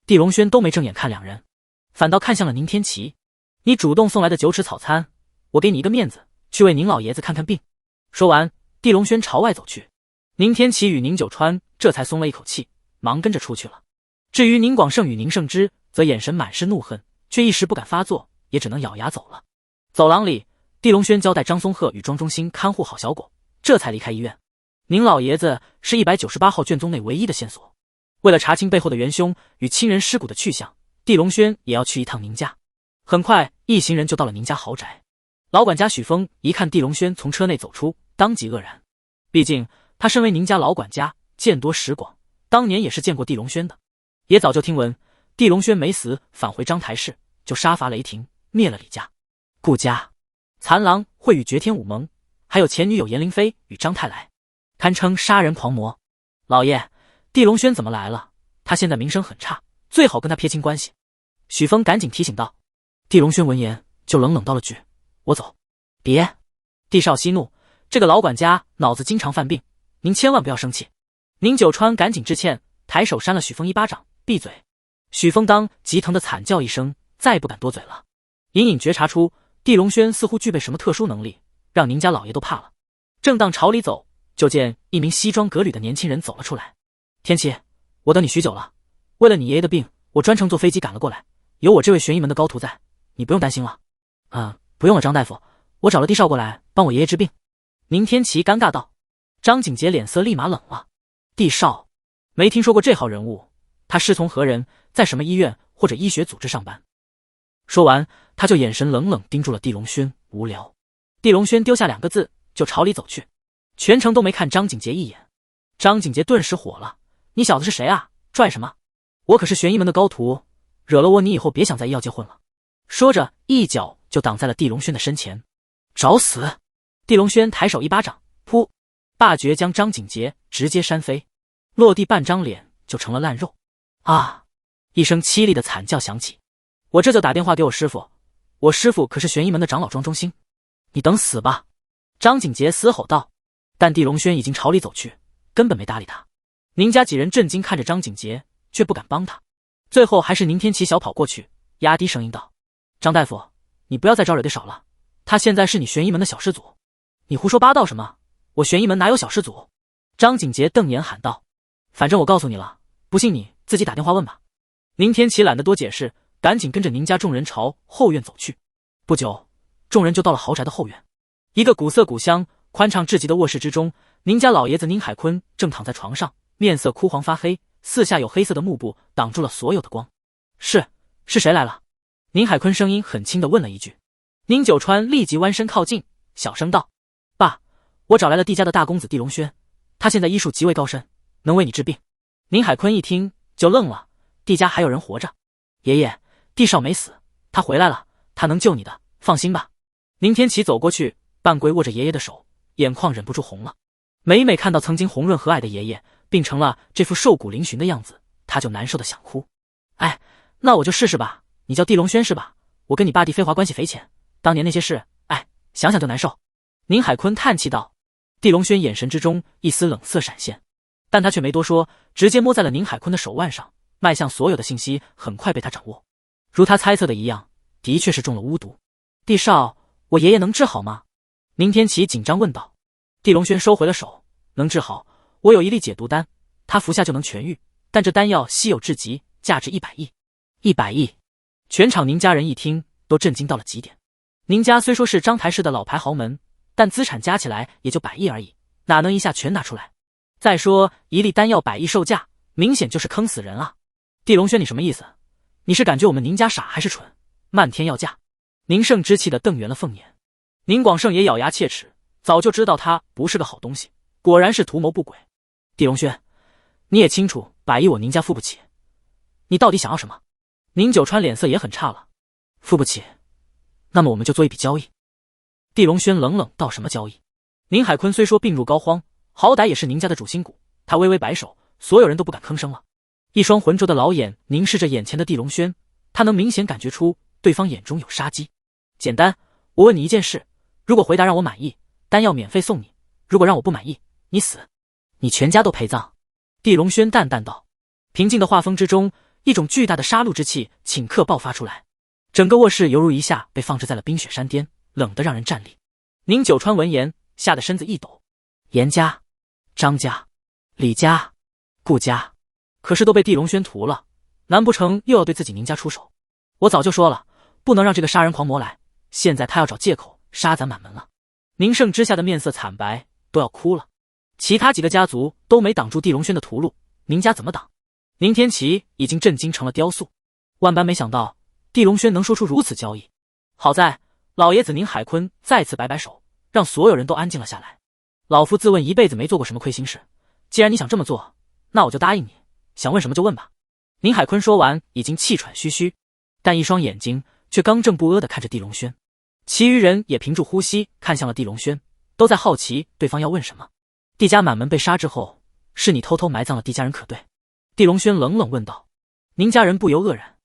地龙轩都没正眼看两人，反倒看向了宁天齐：“你主动送来的9尺草餐，我给你一个面子，去为宁老爷子看看病。”说完，地龙轩朝外走去。宁天齐与宁九川这才松了一口气，忙跟着出去了。至于宁广胜与宁胜之，则眼神满是怒恨，却一时不敢发作，也只能咬牙走了。走廊里，地龙轩交代张松鹤与庄中兴看护好小果，这才离开医院。宁老爷子是198号卷宗内唯一的线索，为了查清背后的元凶与亲人尸骨的去向，地龙轩也要去一趟宁家。很快，一行人就到了宁家豪宅。老管家许峰一看地龙轩从车内走出，当即愕然。毕竟他身为宁家老管家，见多识广，当年也是见过地龙轩的，也早就听闻地龙轩没死返回章台市，就杀伐雷霆，灭了李家、顾家。残狼会与绝天武盟，还有前女友颜灵飞与张太来，堪称杀人狂魔。老爷，地龙轩怎么来了？他现在名声很差，最好跟他撇清关系。许峰赶紧提醒道。地龙轩闻言就冷冷道了句：“我走。”别！地少息怒，这个老管家脑子经常犯病，您千万不要生气。宁九川赶紧致歉，抬手扇了许峰一巴掌：“闭嘴！”许峰当即疼得惨叫一声，再不敢多嘴了。隐隐觉察出地龙轩似乎具备什么特殊能力，让宁家老爷都怕了。正当朝里走，就见一名西装革履的年轻人走了出来。天齐，我等你许久了，为了你爷爷的病，我专程坐飞机赶了过来，有我这位玄医门的高徒在，你不用担心了。不用了，张大夫，我找了地少过来帮我爷爷治病。宁天齐尴尬道。张景杰脸色立马冷了。地少，没听说过这号人物，他师从何人，在什么医院或者医学组织上班？说完，他就眼神冷冷盯住了地龙轩。无聊。地龙轩丢下2个字就朝里走去，全程都没看张景杰一眼。张景杰顿时火了：“你小子是谁啊？拽什么？我可是玄医门的高徒，惹了我你以后别想在医药界混了。”说着一脚就挡在了地龙轩的身前。找死！地龙轩抬手一巴掌，噗！霸绝将张景杰直接扇飞，落地半张脸就成了烂肉。啊！一声凄厉的惨叫响起。我这就打电话给我师父，我师父可是玄医门的长老庄中兴。你等死吧！张景杰嘶吼道。但地龙轩已经朝里走去，根本没搭理他。宁家几人震惊看着张景杰，却不敢帮他。最后还是宁天齐小跑过去，压低声音道：“张大夫，你不要再招惹地少了，他现在是你玄医门的小师祖。”你胡说八道什么？我玄医门哪有小师祖？张景杰瞪眼喊道。反正我告诉你了，不信你自己打电话问吧。宁天齐懒得多解释，赶紧跟着宁家众人朝后院走去。不久，众人就到了豪宅的后院，一个古色古香、宽敞至极的卧室之中，宁家老爷子宁海坤正躺在床上，面色枯黄发黑，四下有黑色的幕布挡住了所有的光。是谁来了？宁海坤声音很轻地问了一句。宁九川立即弯身靠近，小声道：“爸，我找来了地家的大公子地龙轩，他现在医术极为高深，能为你治病。”宁海坤一听就愣了，地家还有人活着？爷爷，地少没死，他回来了，他能救你的，放心吧。宁天齐走过去，半跪握着爷爷的手，眼眶忍不住红了。每每看到曾经红润和蔼的爷爷病成了这副瘦骨嶙峋的样子，他就难受的想哭。哎，那我就试试吧，你叫地龙轩是吧？我跟你爸地飞华关系匪浅，当年那些事，想想就难受。宁海坤叹气道。地龙轩眼神之中一丝冷色闪现，但他却没多说，直接摸在了宁海坤的手腕上，脉象所有的信息很快被他掌握。如他猜测的一样，的确是中了巫毒。地少，我爷爷能治好吗？宁天齐紧张问道。地龙轩收回了手，能治好，我有一粒解毒丹，他服下就能痊愈，但这丹药稀有至极，价值100亿。100亿！全场宁家人一听都震惊到了极点。宁家虽说是章台市的老牌豪门，但资产加起来也就100亿而已，哪能一下全拿出来？再说一粒丹药100亿售价，明显就是坑死人啊！地龙轩，你什么意思？你是感觉我们宁家傻还是蠢？漫天要价！宁胜之气的瞪圆了凤眼。宁广胜也咬牙切齿，早就知道他不是个好东西，果然是图谋不轨。地龙轩，你也清楚100亿我宁家付不起，你到底想要什么？宁九川脸色也很差了。付不起，那么我们就做一笔交易。地龙轩冷冷道：什么交易？宁海坤虽说病入膏肓，好歹也是宁家的主心骨，他微微摆手，所有人都不敢吭声了。一双浑浊的老眼凝视着眼前的地龙轩，他能明显感觉出对方眼中有杀机。简单，我问你一件事，如果回答让我满意，丹药免费送你；如果让我不满意，你死。你全家都陪葬。地龙轩淡淡道。平静的画风之中，一种巨大的杀戮之气顷刻爆发出来，整个卧室犹如一下被放置在了冰雪山巅，冷得让人战栗。宁九川闻言，吓得身子一抖。严家、张家、李家、顾家，可是都被地龙轩屠了，难不成又要对自己宁家出手？我早就说了，不能让这个杀人狂魔来，现在他要找借口杀咱满门了。宁胜之下的面色惨白，都要哭了。其他几个家族都没挡住地龙轩的屠戮，宁家怎么挡？宁天齐已经震惊成了雕塑，万般没想到地龙轩能说出如此交易。好在老爷子宁海坤再次摆摆手，让所有人都安静了下来。老夫自问一辈子没做过什么亏心事，既然你想这么做，那我就答应你，想问什么就问吧。宁海坤说完，已经气喘吁吁，但一双眼睛却刚正不阿地看着地龙轩。其余人也屏住呼吸，看向了地龙轩，都在好奇对方要问什么。地家满门被杀之后，是你偷偷埋葬了地家人可对？地龙轩冷冷问道。宁家人不由愕然，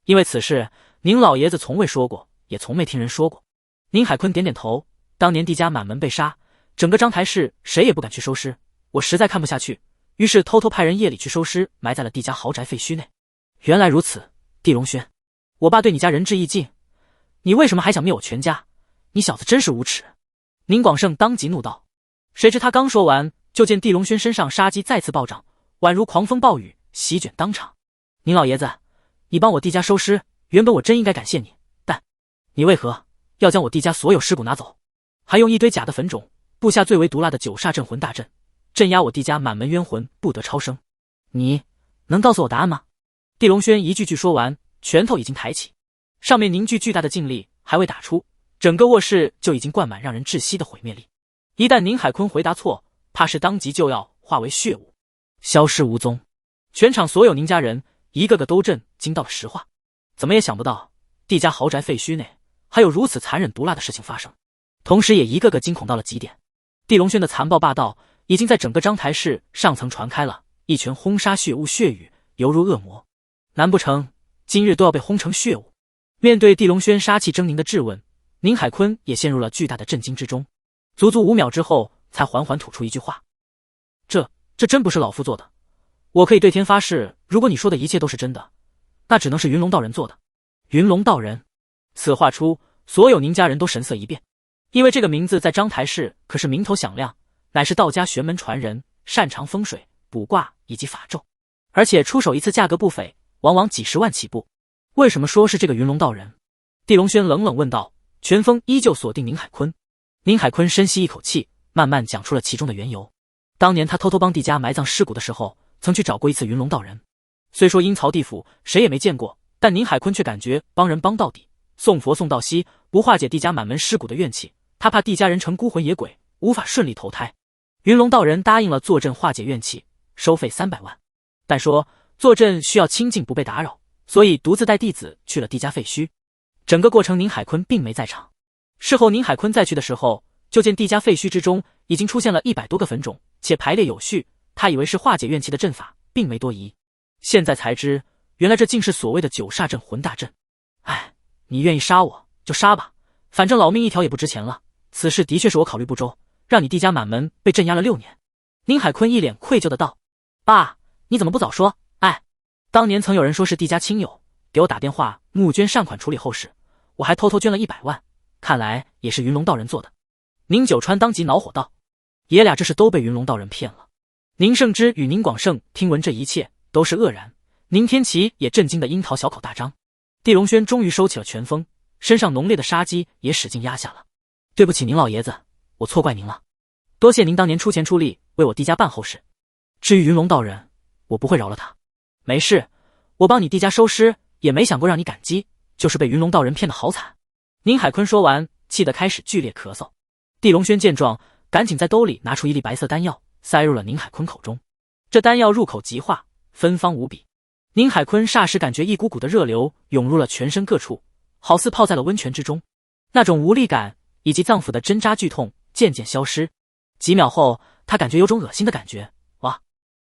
因为此事宁老爷子从未说过，也从没听人说过。宁海坤点点头，当年地家满门被杀，整个章台市谁也不敢去收尸，我实在看不下去，于是偷偷派人夜里去收尸，埋在了地家豪宅废墟内。原来如此，地龙轩，我爸对你家仁至义尽，你为什么还想灭我全家？你小子真是无耻！宁广胜当即怒道。谁知他刚说完，就见地龙轩身上杀机再次暴涨，宛如狂风暴雨，席卷当场。宁老爷子，你帮我地家收尸，原本我真应该感谢你，但你为何要将我地家所有尸骨拿走，还用一堆假的坟冢布下最为毒辣的九煞镇魂大阵，镇压我地家满门冤魂不得超生？你能告诉我答案吗？地龙轩一句句说完，拳头已经抬起，上面凝聚巨大的劲力，还未打出，整个卧室就已经灌满让人窒息的毁灭力。一旦宁海坤回答错，怕是当即就要化为血雾，消失无踪。全场所有宁家人一个个都震惊到了石化，怎么也想不到地家豪宅废墟内还有如此残忍毒辣的事情发生，同时也一个个惊恐到了极点。地龙轩的残暴霸道已经在整个章台市上层传开了，一拳轰杀血雾血雨，犹如恶魔，难不成今日都要被轰成血雾？面对地龙轩杀气狰狞的质问，宁海坤也陷入了巨大的震惊之中，足足5秒之后才缓缓吐出一句话：这真不是老夫做的，我可以对天发誓，如果你说的一切都是真的，那只能是云龙道人做的。云龙道人，此话出，所有宁家人都神色一变，因为这个名字在章台市可是名头响亮，乃是道家玄门传人，擅长风水、卜卦以及法咒，而且出手一次价格不菲，往往几十万起步。为什么说是这个云龙道人？地龙轩冷冷问道，拳锋依旧锁定宁海坤。宁海坤深吸一口气，慢慢讲出了其中的缘由。当年他偷偷帮地家埋葬尸骨的时候，曾去找过一次云龙道人。虽说阴曹地府谁也没见过，但宁海坤却感觉帮人帮到底，送佛送到西，不化解地家满门尸骨的怨气，他怕地家人成孤魂野鬼，无法顺利投胎。云龙道人答应了坐镇化解怨气，收费300万，但说坐镇需要清静不被打扰，所以独自带弟子去了地家废墟。整个过程宁海坤并没在场。事后宁海坤再去的时候，就见地家废墟之中已经出现了100多个坟冢，且排列有序，他以为是化解怨气的阵法，并没多疑。现在才知，原来这竟是所谓的九煞镇魂大阵。哎，你愿意杀我就杀吧，反正老命一条也不值钱了。此事的确是我考虑不周，让你地家满门被镇压了6年。宁海坤一脸愧疚的道：爸，你怎么不早说？哎，当年曾有人说是地家亲友给我打电话募捐善款处理后事，我还偷偷捐了100万，看来也是云龙道人做的。宁九川当即恼火道：爷俩这是都被云龙道人骗了。宁胜之与宁广胜听闻这一切都是愕然，宁天齐也震惊的樱桃小口大张。地龙轩终于收起了拳锋，身上浓烈的杀机也使劲压下了。对不起宁老爷子，我错怪您了，多谢您当年出钱出力为我地家办后事。至于云龙道人，我不会饶了他。没事，我帮你地家收尸，也没想过让你感激，就是被云龙道人骗得好惨。宁海坤说完，气得开始剧烈咳嗽。地龙轩见状，赶紧在兜里拿出一粒白色丹药，塞入了宁海坤口中。这丹药入口即化，芬芳无比。宁海坤霎时感觉一股股的热流涌入了全身各处，好似泡在了温泉之中。那种无力感以及脏腑的针扎剧痛渐渐消失。几秒后，他感觉有种恶心的感觉，哇！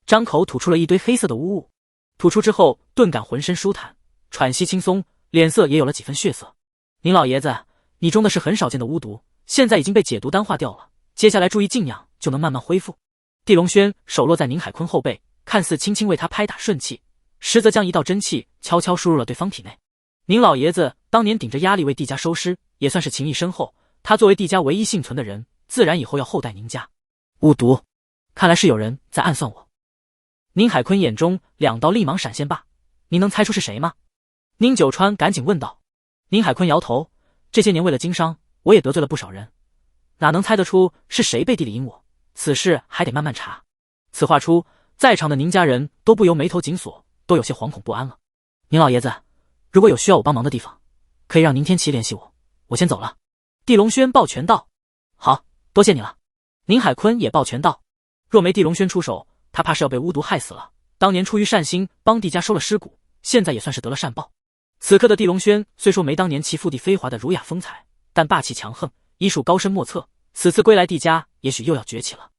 张口吐出了一堆黑色的污物。吐出之后，顿感浑身舒坦，喘息轻松，脸色也有了几分血色。宁老爷子，你中的是很少见的巫毒，现在已经被解毒丹化掉了，接下来注意静养，就能慢慢恢复。地龙轩手落在宁海坤后背，看似轻轻为他拍打顺气，实则将一道真气悄悄输入了对方体内。宁老爷子当年顶着压力为帝家收尸，也算是情谊深厚。他作为帝家唯一幸存的人，自然以后要厚待宁家。巫毒，看来是有人在暗算我。宁海坤眼中两道立芒闪现罢，您能猜出是谁吗？宁九川赶紧问道。宁海坤摇头，这些年为了经商，我也得罪了不少人，哪能猜得出是谁背地里阴我？此事还得慢慢查。此话出，在场的宁家人都不由眉头紧锁，都有些惶恐不安了。宁老爷子，如果有需要我帮忙的地方，可以让宁天齐联系我，我先走了。地龙轩抱拳道。好，多谢你了。宁海坤也抱拳道，若没地龙轩出手，他怕是要被巫毒害死了。当年出于善心帮帝家收了尸骨，现在也算是得了善报。此刻的地龙轩虽说没当年其父帝飞华的儒雅风采，但霸气强横，医术高深莫测，此次归来帝家也许又要崛起了。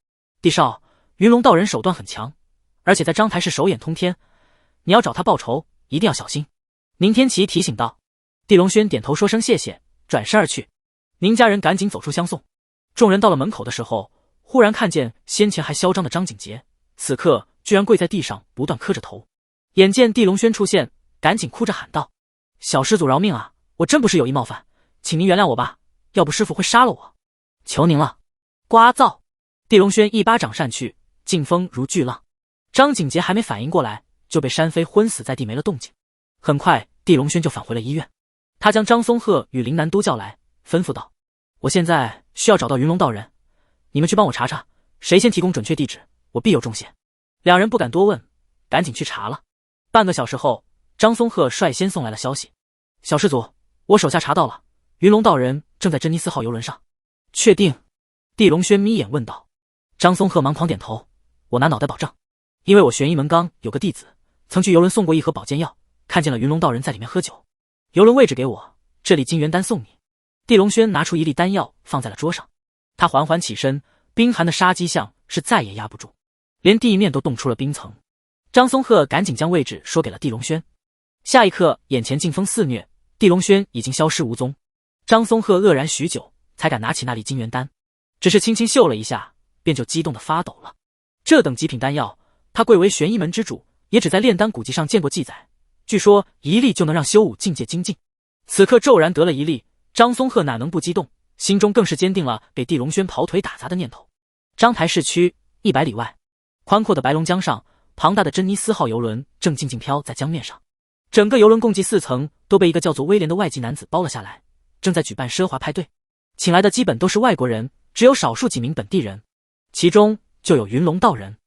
帝少，云龙道人手段很强，而且在章台市手眼通天，你要找他报仇一定要小心。宁天齐提醒道。地龙轩点头说声谢谢，转身而去。宁家人赶紧走出相送。众人到了门口的时候，忽然看见先前还嚣张的张景杰，此刻居然跪在地上不断磕着头。眼见地龙轩出现，赶紧哭着喊道：小师祖饶命啊，我真不是有意冒犯，请您原谅我吧，要不师父会杀了我，求您了。呱噪，地龙轩一巴掌扇去，劲风如巨浪。张景杰还没反应过来，就被扇飞昏死在地，没了动静。很快地龙轩就返回了医院，他将张松鹤与林南都叫来，吩咐道：我现在需要找到云龙道人，你们去帮我查查，谁先提供准确地址，我必有重谢。两人不敢多问，赶紧去查了。半个小时后，张松鹤率先送来了消息：小师祖，我手下查到了，云龙道人正在珍妮斯号游轮上。确定？地龙轩眯眼问道。张松鹤忙狂点头，我拿脑袋保证，因为我玄一门纲有个弟子曾去游轮送过一盒保健药，看见了云龙道人在里面喝酒，游轮位置给我，这粒金元丹送你。地龙轩拿出一粒丹药放在了桌上，他缓缓起身，冰寒的杀机象是再也压不住，连地面都冻出了冰层。张松鹤赶紧将位置说给了地龙轩。下一刻，眼前劲风肆虐，地龙轩已经消失无踪。张松鹤愕然许久，才敢拿起那粒金元丹，只是轻轻嗅了一下，便就激动得发抖了。这等极品丹药，他贵为玄一门之主，也只在炼丹古籍上见过记载，据说一粒就能让修武境界精进。此刻骤然得了一粒，张松鹤哪能不激动，心中更是坚定了给地龙轩跑腿打杂的念头。章台市区100里外，宽阔的白龙江上，庞大的珍妮斯号游轮正静静飘在江面上。整个游轮共计4层，都被一个叫做威廉的外籍男子包了下来，正在举办奢华派对。请来的基本都是外国人，只有少数几名本地人，其中就有云龙道人。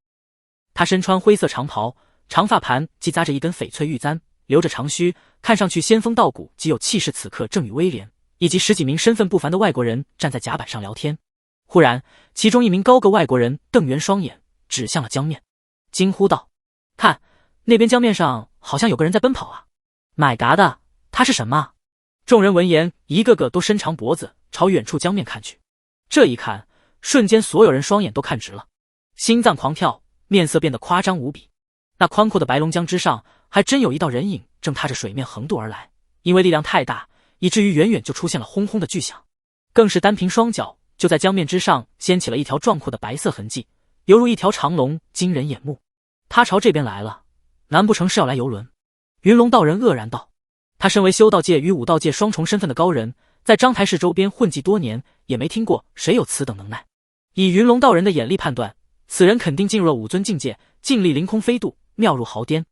他身穿灰色长袍，长发盘系扎着一根翡翠玉簪，留着长须，看上去仙风道骨，极有气势。此刻正与威廉以及10几名身份不凡的外国人站在甲板上聊天。忽然，其中一名高个外国人瞪圆双眼，指向了江面，惊呼道：看，那边江面上好像有个人在奔跑啊！买嘎的，他是什么？众人闻言，一个个都伸长脖子朝远处江面看去。这一看，瞬间所有人双眼都看直了，心脏狂跳，面色变得夸张无比。那宽阔的白龙江之上，还真有一道人影正踏着水面横渡而来，因为力量太大，以至于远远就出现了轰轰的巨响，更是单凭双脚就在江面之上掀起了一条壮阔的白色痕迹，犹如一条长龙，惊人眼目。他朝这边来了，难不成是要来游轮？云龙道人愕然道。他身为修道界与武道界双重身份的高人，在章台市周边混迹多年，也没听过谁有此等能耐。以云龙道人的眼力判断，此人肯定进入了武尊境界，尽力凌空飞渡，妙入豪巅。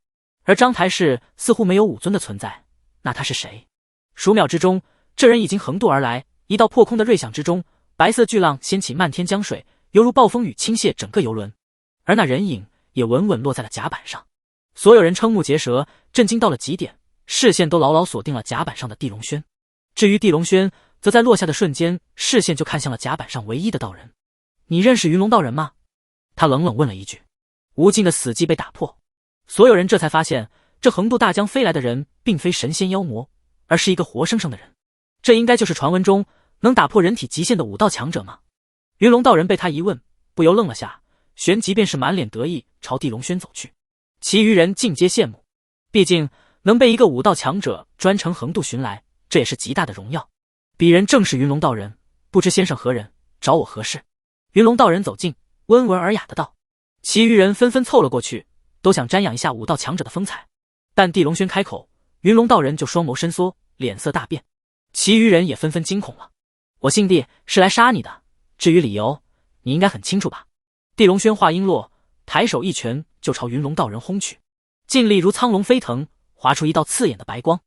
而章台市似乎没有武尊的存在，那他是谁？数秒之中，这人已经横渡而来，一道破空的锐响之中，白色巨浪掀起漫天江水，犹如暴风雨倾泻整个游轮，而那人影也稳稳落在了甲板上。所有人瞠目结舌，震惊到了极点，视线都牢牢锁定了甲板上的地龙轩。至于地龙轩，则在落下的瞬间，视线就看向了甲板上唯一的道人。你认识云龙道人吗？他冷冷问了一句。无尽的死寂被打破，所有人这才发现，这横渡大江飞来的人并非神仙妖魔，而是一个活生生的人。这应该就是传闻中能打破人体极限的武道强者吗？云龙道人被他一问，不由愣了下，旋即便是满脸得意朝地龙轩走去。其余人尽皆羡慕，毕竟能被一个武道强者专程横渡寻来，这也是极大的荣耀。彼人正是云龙道人，不知先生何人，找我何事？云龙道人走近，温文尔雅的道。其余人纷纷凑了过去，都想瞻仰一下武道强者的风采。但地龙轩开口，云龙道人就双眸深缩，脸色大变。其余人也纷纷惊恐了。我信帝是来杀你的，至于理由，你应该很清楚吧？地龙轩话音落，抬手一拳就朝云龙道人轰去，劲力如苍龙飞腾，划出一道刺眼的白光。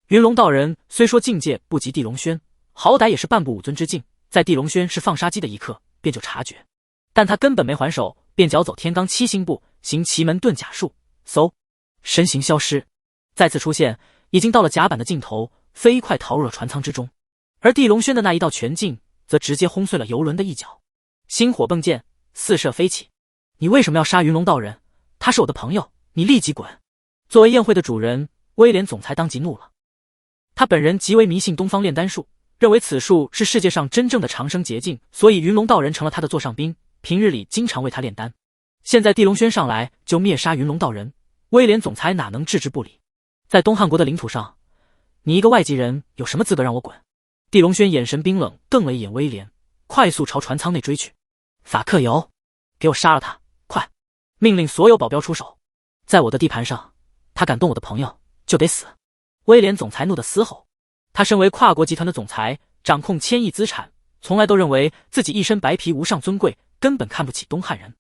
云龙道人虽说境界不及地龙轩，好歹也是半步武尊之境，在地龙轩是放杀机的一刻便就察觉，但他根本没还手，便脚走天罡七星步，行奇门遁甲术，嗖，身形消失，再次出现，已经到了甲板的尽头，飞快逃入了船舱之中。而地龙轩的那一道拳劲，则直接轰碎了游轮的一角，星火迸溅，四射飞起。你为什么要杀云龙道人？他是我的朋友，你立即滚！作为宴会的主人，威廉总裁当即怒了。他本人极为迷信东方炼丹术，认为此术是世界上真正的长生捷径，所以云龙道人成了他的座上宾，平日里经常为他炼丹。现在地龙轩上来就灭杀云龙道人，威廉总裁哪能置之不理？在东汉国的领土上，你一个外籍人有什么资格让我滚？地龙轩眼神冰冷，瞪了一眼威廉，快速朝船舱内追去。法克尤，给我杀了他！快！命令所有保镖出手，在我的地盘上，他敢动我的朋友就得死！威廉总裁怒得嘶吼。他身为跨国集团的总裁，掌控千亿资产，从来都认为自己一身白皮无上尊贵，根本看不起东汉人。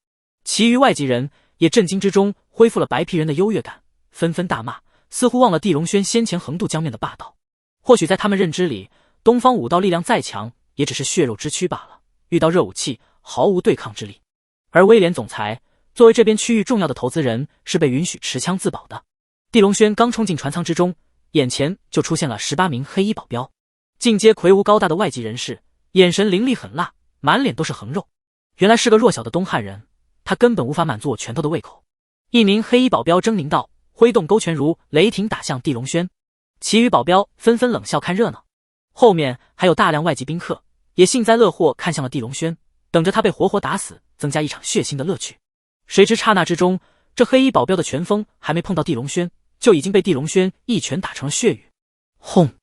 其余外籍人也震惊之中恢复了白皮人的优越感，纷纷大骂，似乎忘了地龙轩先前横渡江面的霸道。或许在他们认知里，东方武道力量再强，也只是血肉之躯罢了，遇到热武器毫无对抗之力。而威廉总裁作为这边区域重要的投资人，是被允许持枪自保的。地龙轩刚冲进船舱之中，眼前就出现了18名黑衣保镖，进阶魁梧高大的外籍人士，眼神凌厉狠辣，满脸都是横肉。原来是个弱小的东汉人，他根本无法满足我拳头的胃口。一名黑衣保镖狰狞道，挥动勾拳如雷霆打向地龙轩。其余保镖纷纷冷笑看热闹，后面还有大量外籍宾客也幸灾乐祸看向了地龙轩，等着他被活活打死，增加一场血腥的乐趣。谁知刹那之中，这黑衣保镖的拳锋还没碰到地龙轩，就已经被地龙轩一拳打成了血雨。轰！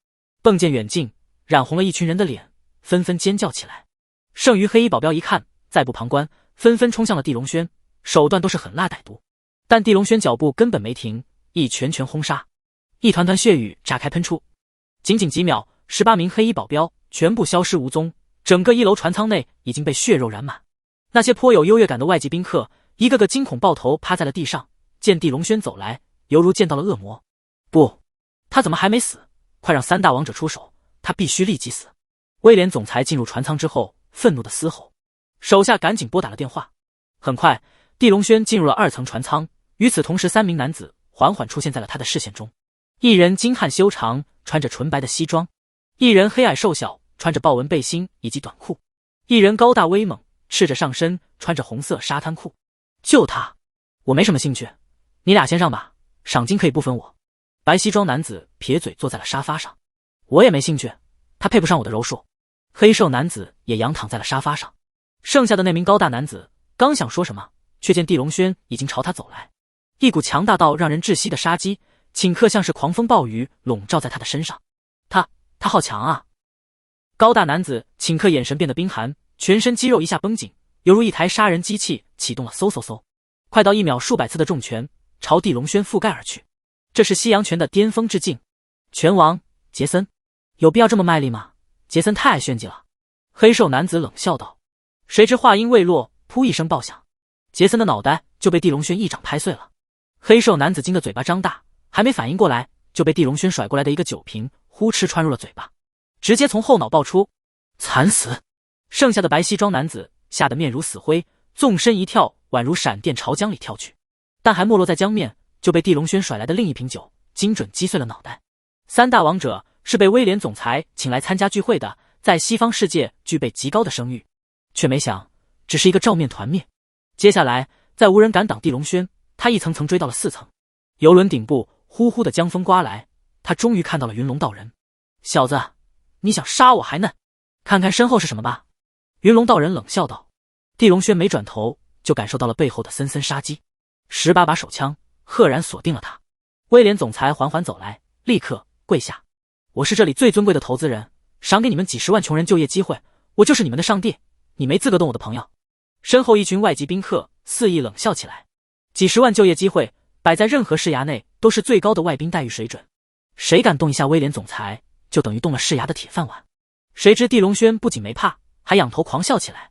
迸溅远近，染红了一群人的脸，纷纷尖叫起来。剩余黑衣保镖一看，再不旁观，纷纷冲向了地龙轩，手段都是狠辣歹毒。但地龙轩脚步根本没停，一拳拳轰杀，一团团血雨炸开喷出。仅仅几秒，18名黑衣保镖全部消失无踪，整个1楼船舱内已经被血肉染满。那些颇有优越感的外籍宾客一个个惊恐抱头趴在了地上，见地龙轩走来，犹如见到了恶魔。不，他怎么还没死？快让3大王者出手，他必须立即死！威廉总裁进入船舱之后，愤怒的嘶吼，手下赶紧拨打了电话。很快，地龙轩进入了2层船舱，与此同时，3名男子缓缓出现在了他的视线中。一人精悍修长，穿着纯白的西装；一人黑矮瘦小，穿着豹纹背心以及短裤；一人高大威猛，赤着上身，穿着红色沙滩裤。就他，我没什么兴趣，你俩先上吧，赏金可以不分我。白西装男子撇嘴坐在了沙发上，我也没兴趣，他配不上我的柔术。黑瘦男子也仰躺在了沙发上。剩下的那名高大男子刚想说什么，却见地龙轩已经朝他走来，一股强大到让人窒息的杀机，顷刻像是狂风暴雨笼罩在他的身上。他好强啊！高大男子顷刻眼神变得冰寒，全身肌肉一下绷紧，犹如一台杀人机器启动了嗖嗖嗖，快到1秒数百次的重拳朝地龙轩覆盖而去。这是西洋拳的巅峰之境。拳王杰森，有必要这么卖力吗？杰森太爱炫技了。黑瘦男子冷笑道。谁知话音未落，噗一声爆响，杰森的脑袋就被地龙轩一掌拍碎了。黑瘦男子惊得嘴巴张大，还没反应过来，就被地龙轩甩过来的一个酒瓶呼哧穿入了嘴巴，直接从后脑爆出，惨死！剩下的白西装男子吓得面如死灰，纵身一跳，宛如闪电朝江里跳去，但还没落在江面，就被地龙轩甩来的另一瓶酒精准击碎了脑袋。3大王者是被威廉总裁请来参加聚会的，在西方世界具备极高的声誉，却没想只是一个照面团灭。接下来在无人敢挡地龙轩，他一层层追到了4层。游轮顶部呼呼的江风刮来，他终于看到了云龙道人。小子，你想杀我还嫩，看看身后是什么吧。云龙道人冷笑道。地龙轩没转头，就感受到了背后的森森杀机，18把手枪赫然锁定了他。威廉总裁缓缓走来，立刻跪下。我是这里最尊贵的投资人，赏给你们几10万穷人就业机会，我就是你们的上帝，你没资格动我的朋友。身后一群外籍宾客肆意冷笑起来。几十万就业机会摆在任何市衙内都是最高的外宾待遇水准，谁敢动一下威廉总裁，就等于动了市衙的铁饭碗。谁知地龙轩不仅没怕，还仰头狂笑起来。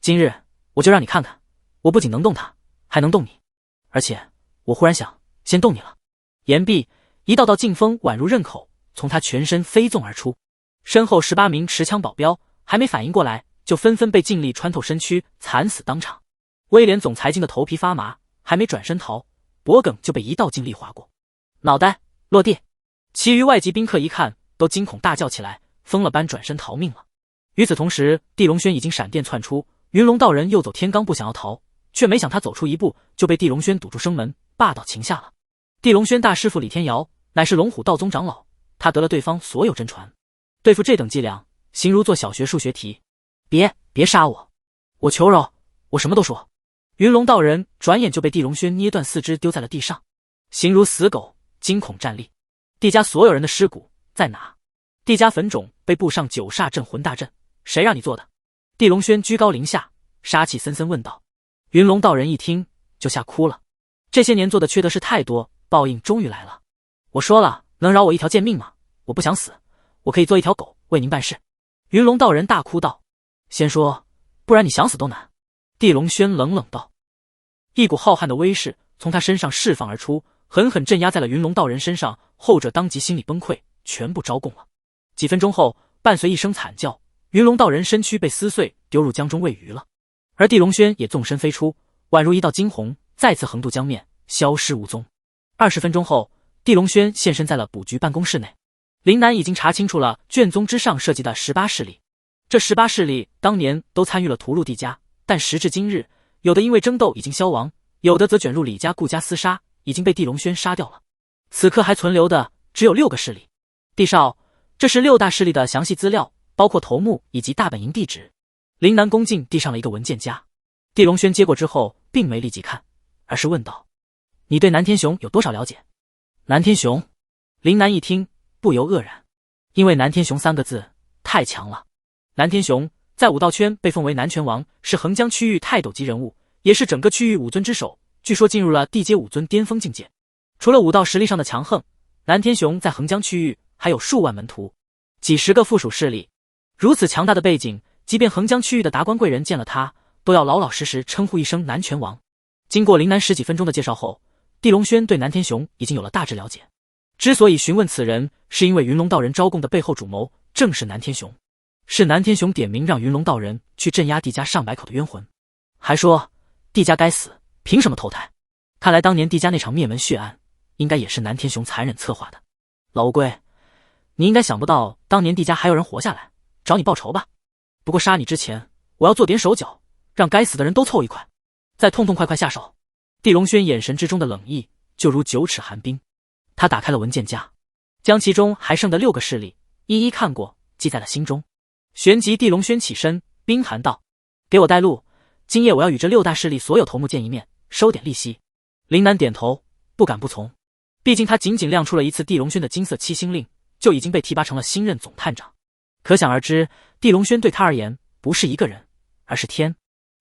今日我就让你看看，我不仅能动他，还能动你，而且我忽然想先动你了。言毕，一道道劲风宛如刃口，从他全身飞纵而出。身后18名持枪保镖还没反应过来，就纷纷被劲力穿透身躯，惨死当场。威廉总裁惊得头皮发麻，还没转身逃，脖颈就被一道劲力划过，脑袋落地。其余外籍宾客一看，都惊恐大叫起来，疯了般转身逃命了。与此同时，地龙轩已经闪电窜出，云龙道人又走天罡步想要逃，却没想他走出一步就被地龙轩堵住生门，霸道擒下了。地龙轩大师傅李天瑶乃是龙虎道宗长老，他得了对方所有真传，对付这等伎俩，形如做小学数学题。别杀我，我求饶，我什么都说。云龙道人转眼就被地龙轩捏断四肢，丢在了地上，形如死狗，惊恐站立。地家所有人的尸骨在哪？地家坟冢被布上九煞镇魂大阵，谁让你做的？地龙轩居高临下，杀气森森问道。云龙道人一听就吓哭了，这些年做的缺德事太多，报应终于来了。我说了，能饶我一条贱命吗？我不想死，我可以做一条狗为您办事。云龙道人大哭道。先说，不然你想死都难。地龙轩冷冷道。一股浩瀚的威势从他身上释放而出，狠狠镇压在了云龙道人身上，后者当即心理崩溃，全部招供了。几分钟后，伴随一声惨叫，云龙道人身躯被撕碎，丢入江中喂鱼了。而地龙轩也纵身飞出，宛如一道惊鸿，再次横渡江面，消失无踪。20分钟后，地龙轩现身在了卜局办公室内。林南已经查清楚了卷宗之上涉及的18势力，这18势力当年都参与了屠戮地家，但时至今日，有的因为争斗已经消亡，有的则卷入李家顾家厮杀，已经被地龙轩杀掉了。此刻还存留的只有6个势力。地少，这是6大势力的详细资料，包括头目以及大本营地址。林南恭敬递上了一个文件夹。地龙轩接过之后并没立即看，而是问道：你对南天雄有多少了解？南天雄，林南一听不由愕然，因为南天雄3个字太强了。南天雄在武道圈被奉为南拳王，是横江区域泰斗级人物，也是整个区域武尊之首，据说进入了地阶武尊巅峰境界。除了武道实力上的强横，南天雄在横江区域还有数万门徒，几十个附属势力。如此强大的背景，即便横江区域的达官贵人见了他，都要老老实实称呼一声南拳王。经过林南10几分钟的介绍后，地龙轩对南天雄已经有了大致了解。之所以询问此人，是因为云龙道人招供的背后主谋正是南天雄，是南天雄点名让云龙道人去镇压地家上百口的冤魂，还说地家该死，凭什么投胎？看来当年地家那场灭门血案，应该也是南天雄残忍策划的。老乌龟，你应该想不到当年地家还有人活下来找你报仇吧？不过杀你之前，我要做点手脚，让该死的人都凑一块，再痛痛快快下手。地龙轩眼神之中的冷意就如9尺寒冰。他打开了文件夹，将其中还剩的6个势力一一看过，记在了心中。旋即地龙轩起身冰寒道：给我带路，今夜我要与这6大势力所有头目见一面，收点利息。林南点头，不敢不从。毕竟他仅仅亮出了一次地龙轩的金色7星令，就已经被提拔成了新任总探长，可想而知，地龙轩对他而言不是一个人，而是天。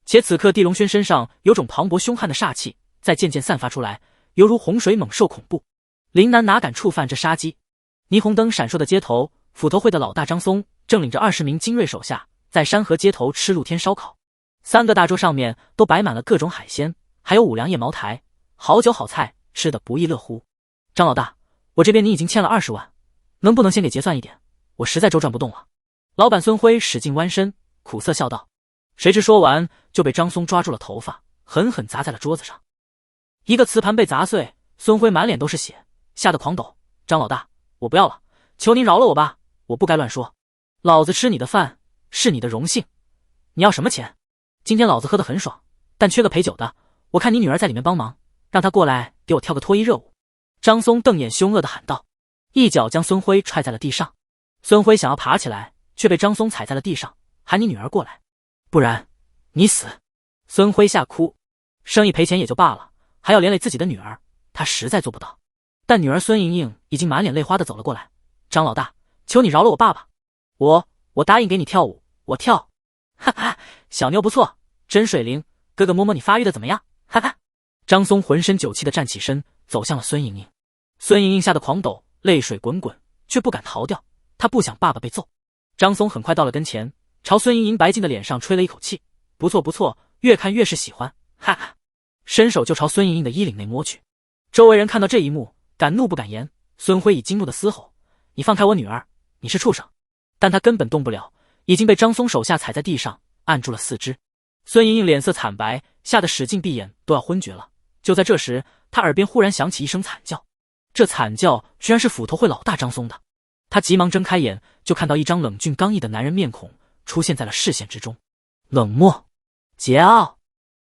且此刻地龙轩身上有种磅礴凶悍的煞气在渐渐散发出来，犹如洪水猛兽恐怖。林南哪敢触犯这杀机？霓虹灯闪烁的街头，斧头会的老大张松正领着20名精锐手下在山河街头吃露天烧烤。3个大桌上面都摆满了各种海鲜，还有5粮液茅台，好酒好菜，吃得不亦乐乎。张老大，我这边你已经欠了20万，能不能先给结算一点？我实在周转不动了。老板孙辉使劲弯身，苦涩笑道。谁知说完就被张松抓住了头发，狠狠砸在了桌子上。一个瓷盘被砸碎，孙辉满脸都是血，吓得狂抖。张老大，我不要了，求您饶了我吧，我不该乱说。老子吃你的饭是你的荣幸，你要什么钱？今天老子喝得很爽，但缺个陪酒的，我看你女儿在里面帮忙，让她过来给我跳个脱衣热舞。张松瞪眼凶恶地喊道，一脚将孙辉踹在了地上。孙辉想要爬起来，却被张松踩在了地上，喊你女儿过来，不然你死。孙辉吓哭，生意赔钱也就罢了，还要连累自己的女儿，他实在做不到。但女儿孙莹莹已经满脸泪花地走了过来，张老大，求你饶了我爸爸，我答应给你跳舞，我跳。哈哈，小妞不错，真水灵，哥哥摸摸你发育的怎么样？哈哈！张松浑身酒气的站起身，走向了孙莹莹。孙莹莹吓得狂抖，泪水滚滚，却不敢逃掉。她不想爸爸被揍。张松很快到了跟前，朝孙莹莹白净的脸上吹了一口气：“不错不错，越看越是喜欢。”哈哈！伸手就朝孙莹莹的衣领内摸去。周围人看到这一幕，敢怒不敢言。孙辉以惊怒的嘶吼：“你放开我女儿！你是畜生！”但他根本动不了，已经被张松手下踩在地上，按住了四肢。孙莹莹脸色惨白，吓得使劲闭眼，都要昏厥了。就在这时，他耳边忽然响起一声惨叫，这惨叫居然是斧头会老大张松的。他急忙睁开眼，就看到一张冷峻刚毅的男人面孔出现在了视线之中，冷漠、桀骜、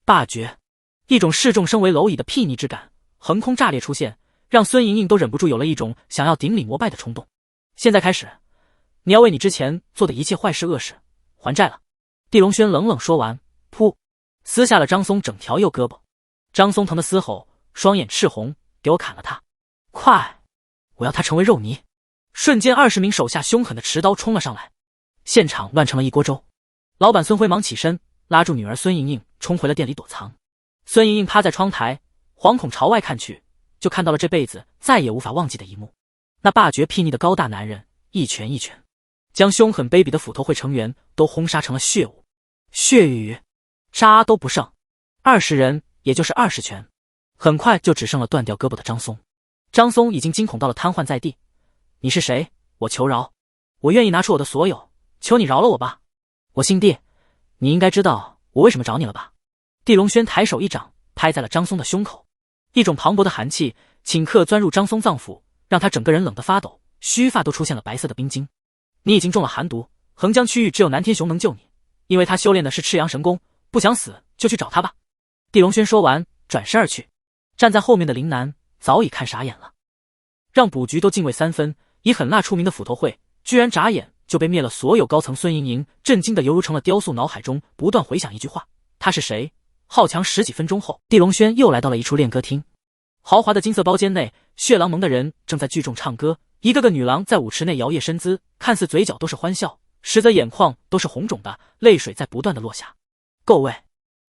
霸绝，一种视众生为蝼蚁的睥睨之感横空炸裂出现，让孙莹莹都忍不住有了一种想要顶礼膜拜的冲动。现在开始，你要为你之前做的一切坏事恶事还债了。地龙轩冷冷说完，噗，撕下了张松整条右胳膊。张松疼得嘶吼，双眼赤红，给我砍了他！快，我要他成为肉泥！瞬间20名手下凶狠的持刀冲了上来，现场乱成了一锅粥。老板孙辉忙起身，拉住女儿孙莹莹，冲回了店里躲藏。孙莹莹趴在窗台，惶恐朝外看去，就看到了这辈子再也无法忘记的一幕。那霸绝睥睨的高大男人，一拳一拳将凶狠卑鄙的斧头会成员都轰杀成了血雾，血雨渣都不剩。20人，也就是20拳，很快就只剩了断掉胳膊的张松。张松已经惊恐到了瘫痪在地。你是谁？我求饶，我愿意拿出我的所有，求你饶了我吧。我姓地，你应该知道我为什么找你了吧？地龙轩抬手一掌拍在了张松的胸口，一种磅礴的寒气顷刻钻入张松脏腑，让他整个人冷得发抖，须发都出现了白色的冰晶。你已经中了寒毒，横江区域只有南天雄能救你，因为他修炼的是赤阳神功，不想死就去找他吧。地龙轩说完，转身而去。站在后面的林南早已看傻眼了，让卜局都敬畏3分，以狠辣出名的斧头会，居然眨眼就被灭了所有高层。孙莹莹震惊的犹如成了雕塑，脑海中不断回想一句话：他是谁？好强10几分钟后，地龙轩又来到了一处练歌厅。豪华的金色包间内，血狼盟的人正在聚众唱歌，一个个女郎在舞池内摇曳身姿，看似嘴角都是欢笑，实则眼眶都是红肿的，泪水在不断的落下。够味，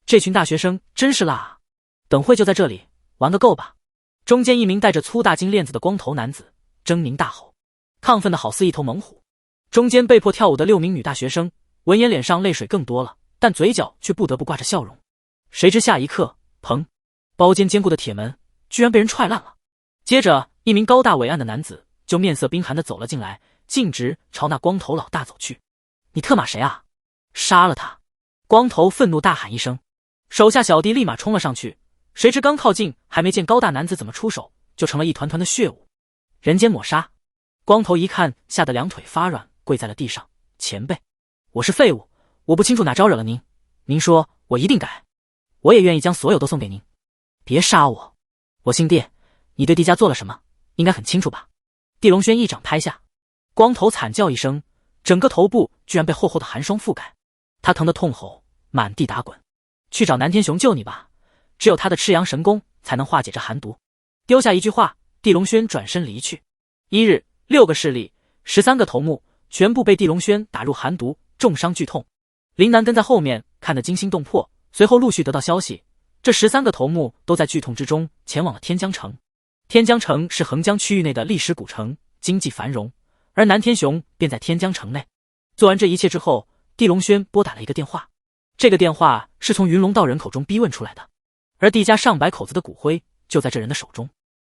这群大学生真是辣啊！等会就在这里玩个够吧！中间一名戴着粗大金链子的光头男子狰狞大吼，亢奋的好似一头猛虎。中间被迫跳舞的6名女大学生闻言脸上泪水更多了，但嘴角却不得不挂着笑容。谁知下一刻，砰！包间坚固的铁门居然被人踹烂了。接着一名高大伟岸的男子就面色冰寒地走了进来，径直朝那光头老大走去。你特码谁啊？杀了他！光头愤怒大喊一声，手下小弟立马冲了上去，谁知刚靠近，还没见高大男子怎么出手，就成了一团团的血雾。人间抹杀！光头一看，吓得两腿发软，跪在了地上。前辈，我是废物，我不清楚哪招惹了您，您说我一定改，我也愿意将所有都送给您。别杀我！我姓地，你对地家做了什么，应该很清楚吧？地龙轩一掌拍下，光头惨叫一声，整个头部居然被厚厚的寒霜覆盖，他疼得痛吼，满地打滚。去找南天雄救你吧，只有他的赤阳神功才能化解这寒毒。丢下一句话，地龙轩转身离去。1日，6个势力，13个头目全部被地龙轩打入寒毒，重伤剧痛。林南跟在后面看得惊心动魄，随后陆续得到消息，这13个头目都在剧痛之中前往了天江城。天江城是横江区域内的历史古城，经济繁荣，而南天雄便在天江城内。做完这一切之后，地龙轩拨打了一个电话，这个电话是从云龙道人口中逼问出来的，而地家上百口子的骨灰就在这人的手中。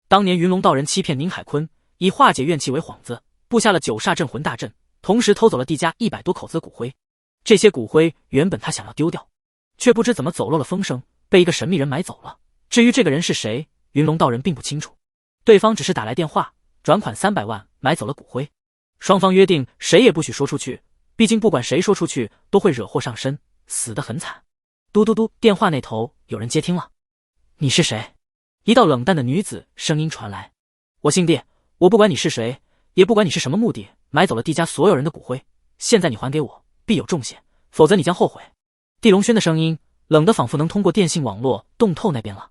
当年云龙道人欺骗宁海坤，以化解怨气为幌子，布下了9煞镇魂大阵，同时偷走了地家100多口子的骨灰。这些骨灰原本他想要丢掉，却不知怎么走漏了风声，被一个神秘人买走了。至于这个人是谁，云龙道人并不清楚，对方只是打来电话，转款300万买走了骨灰。双方约定谁也不许说出去，毕竟不管谁说出去都会惹祸上身，死得很惨。嘟嘟嘟，电话那头有人接听了。你是谁？一道冷淡的女子声音传来。我姓地，我不管你是谁，也不管你是什么目的，买走了地家所有人的骨灰，现在你还给我，必有重谢，否则你将后悔。地龙轩的声音冷得仿佛能通过电信网络洞透那边了。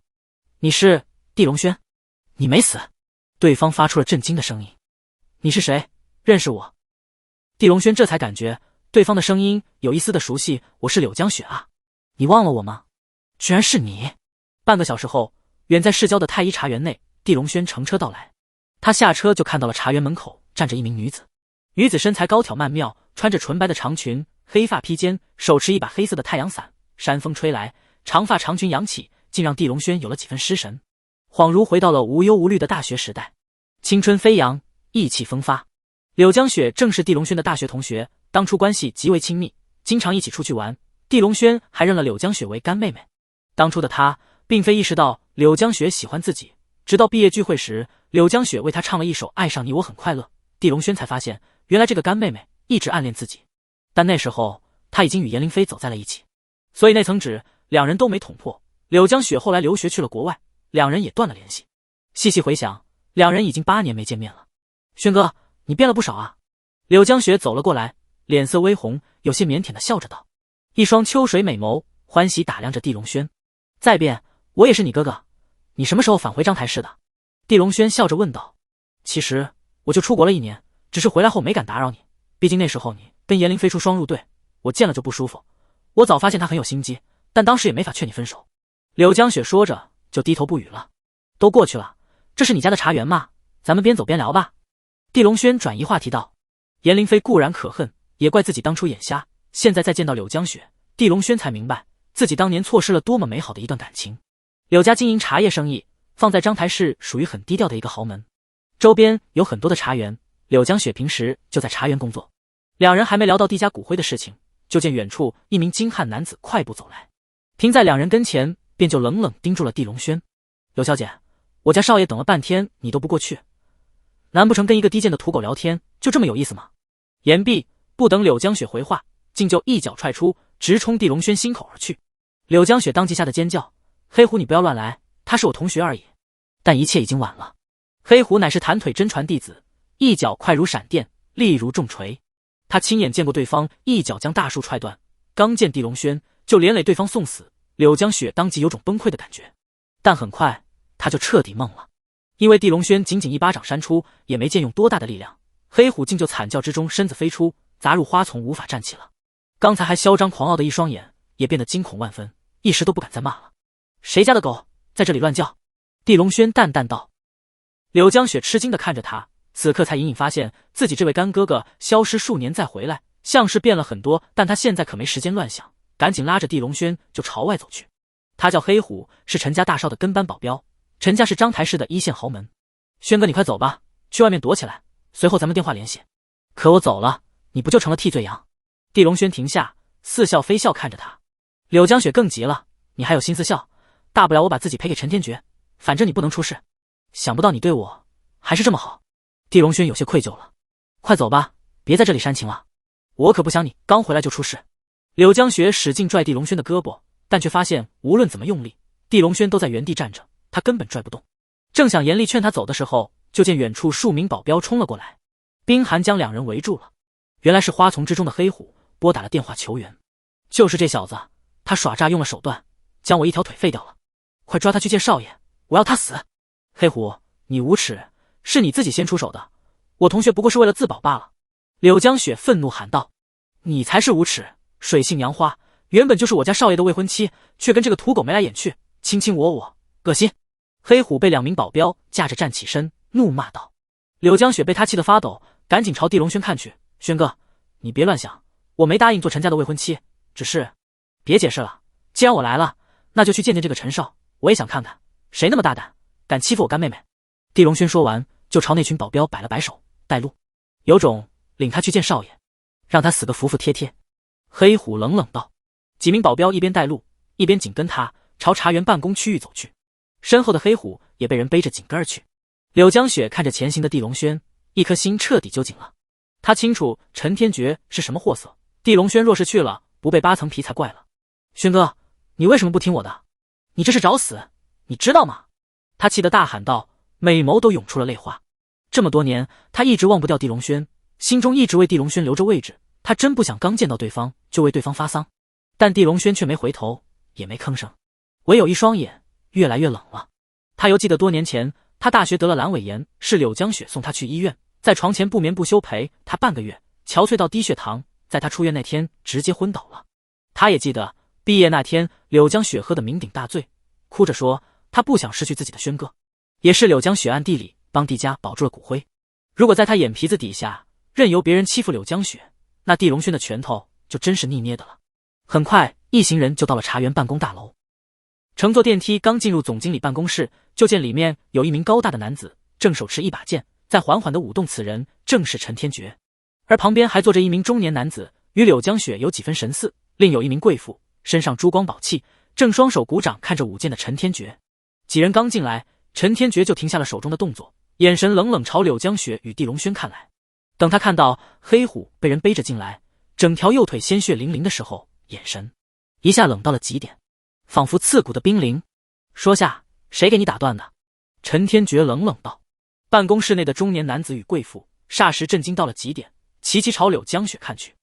你是地龙轩？你没死。对方发出了震惊的声音。你是谁？认识我？地龙轩这才感觉对方的声音有一丝的熟悉，我是柳江雪啊，你忘了我吗？居然是你！半个小时后，远在市郊的太医茶园内，地龙轩乘车到来。他下车就看到了茶园门口站着一名女子。女子身材高挑曼妙，穿着纯白的长裙，黑发披肩，手持一把黑色的太阳伞。山风吹来，长发长裙扬起，竟让地龙轩有了几分失神，恍如回到了无忧无虑的大学时代，青春飞扬，意气风发。柳江雪正是地龙轩的大学同学，当初关系极为亲密，经常一起出去玩。地龙轩还认了柳江雪为干妹妹。当初的他并非意识到柳江雪喜欢自己，直到毕业聚会时，柳江雪为他唱了一首《爱上你我很快乐》，地龙轩才发现原来这个干妹妹一直暗恋自己。但那时候他已经与严凌飞走在了一起，所以那层纸两人都没捅破。柳江雪后来留学去了国外，两人也断了联系。细细回想，两人已经8年没见面了。轩哥，你变了不少啊。柳江雪走了过来，脸色微红，有些腼腆的笑着道，一双秋水美眸欢喜打量着地龙轩。再变，我也是你哥哥，你什么时候返回章台市的？地龙轩笑着问道。其实我就出国了1年，只是回来后没敢打扰你，毕竟那时候你跟严凌飞出双入对，我见了就不舒服。我早发现他很有心机，但当时也没法劝你分手。柳江雪说着就低头不语了。都过去了，这是你家的茶园吗？咱们边走边聊吧。地龙轩转移话题道。严凌飞固然可恨，也怪自己当初眼瞎，现在再见到柳江雪，地龙轩才明白自己当年错失了多么美好的一段感情。柳家经营茶叶生意，放在章台市属于很低调的一个豪门，周边有很多的茶园，柳江雪平时就在茶园工作。两人还没聊到地家骨灰的事情，就见远处一名精悍男子快步走来，停在两人跟前，便就冷冷盯住了地龙轩。柳小姐，我家少爷等了半天你都不过去，难不成跟一个低贱的土狗聊天就这么有意思吗？言毕，不等柳江雪回话，竟就一脚踹出，直冲地龙轩心口而去。柳江雪当即吓得尖叫，黑狐你不要乱来，他是我同学而已。但一切已经晚了，黑狐乃是弹腿真传弟子，一脚快如闪电，力如重锤。他亲眼见过对方一脚将大树踹断，刚见地龙轩就连累对方送死，柳江雪当即有种崩溃的感觉。但很快他就彻底懵了，因为地龙轩仅仅一巴掌扇出，也没见用多大的力量，黑虎竟就惨叫之中身子飞出，砸入花丛，无法站起了。刚才还嚣张狂傲的一双眼也变得惊恐万分，一时都不敢再骂了。谁家的狗在这里乱叫？地龙轩淡淡道。柳江雪吃惊地看着他，此刻才隐隐发现自己这位干哥哥消失数年再回来，像是变了很多，但他现在可没时间乱想，赶紧拉着地龙轩就朝外走去。他叫黑虎，是陈家大少的跟班保镖，陈家是章台市的一线豪门。轩哥你快走吧，去外面躲起来，随后咱们电话联系。可我走了，你不就成了替罪羊？地龙轩停下，似笑非笑看着他。柳江雪更急了，你还有心思笑？大不了我把自己赔给陈天觉，反正你不能出事。想不到你对我还是这么好。地龙轩有些愧疚了，快走吧，别在这里煽情了，我可不想你刚回来就出事。柳江雪使劲拽地龙轩的胳膊，但却发现无论怎么用力，地龙轩都在原地站着，他根本拽不动。正想严厉劝他走的时候，就见远处数名保镖冲了过来，冰寒将两人围住了。原来是花丛之中的黑虎拨打了电话求援。就是这小子，他耍诈用了手段，将我一条腿废掉了，快抓他去见少爷，我要他死。黑虎，你无耻，是你自己先出手的，我同学不过是为了自保罢了。柳江雪愤怒喊道。你才是无耻，水性杨花，原本就是我家少爷的未婚妻，却跟这个土狗眉来眼去，卿卿我我，恶心。黑虎被两名保镖架着站起身，怒骂道。柳江雪被他气得发抖，赶紧朝地龙轩看去。轩哥，你别乱想，我没答应做陈家的未婚妻，只是……别解释了，既然我来了，那就去见见这个陈少，我也想看看谁那么大胆，敢欺负我干妹妹。地龙轩说完，就朝那群保镖摆了摆手，带路，有种领他去见少爷，让他死个服服帖帖。黑虎冷冷道。几名保镖一边带路，一边紧跟他朝茶园办公区域走去，身后的黑虎也被人背着紧跟而去。柳江雪看着前行的地龙轩，一颗心彻底揪紧了。他清楚陈天觉是什么货色，地龙轩若是去了，不被8层皮才怪了。轩哥，你为什么不听我的？你这是找死，你知道吗？他气得大喊道，美眸都涌出了泪花。这么多年，他一直忘不掉地龙轩，心中一直为地龙轩留着位置，他真不想刚见到对方就为对方发丧。但地龙轩却没回头，也没吭声，唯有一双眼越来越冷了。他犹记得多年前，他大学得了阑尾炎，是柳江雪送他去医院，在床前不眠不休陪他半个月，憔悴到低血糖，在他出院那天直接昏倒了。他也记得毕业那天，柳江雪喝得酩酊大醉，哭着说他不想失去自己的轩哥。也是柳江雪暗地里帮帝家保住了骨灰，如果在他眼皮子底下任由别人欺负柳江雪，那地龙轩的拳头就真是腻捏的了。很快一行人就到了茶园办公大楼，乘坐电梯刚进入总经理办公室，就见里面有一名高大的男子正手持一把剑在缓缓地舞动，此人正是陈天觉。而旁边还坐着一名中年男子，与柳江雪有几分神似，另有一名贵妇身上珠光宝气，正双手鼓掌看着舞剑的陈天觉。几人刚进来，陈天觉就停下了手中的动作，眼神冷冷朝柳江雪与地龙轩看来。等他看到黑虎被人背着进来，整条右腿鲜血淋淋的时候，眼神一下冷到了极点，仿佛刺骨的冰凌。说下，谁给你打断的？陈天觉冷冷道。办公室内的中年男子与贵妇霎时震惊到了极点，齐齐朝柳江雪看去。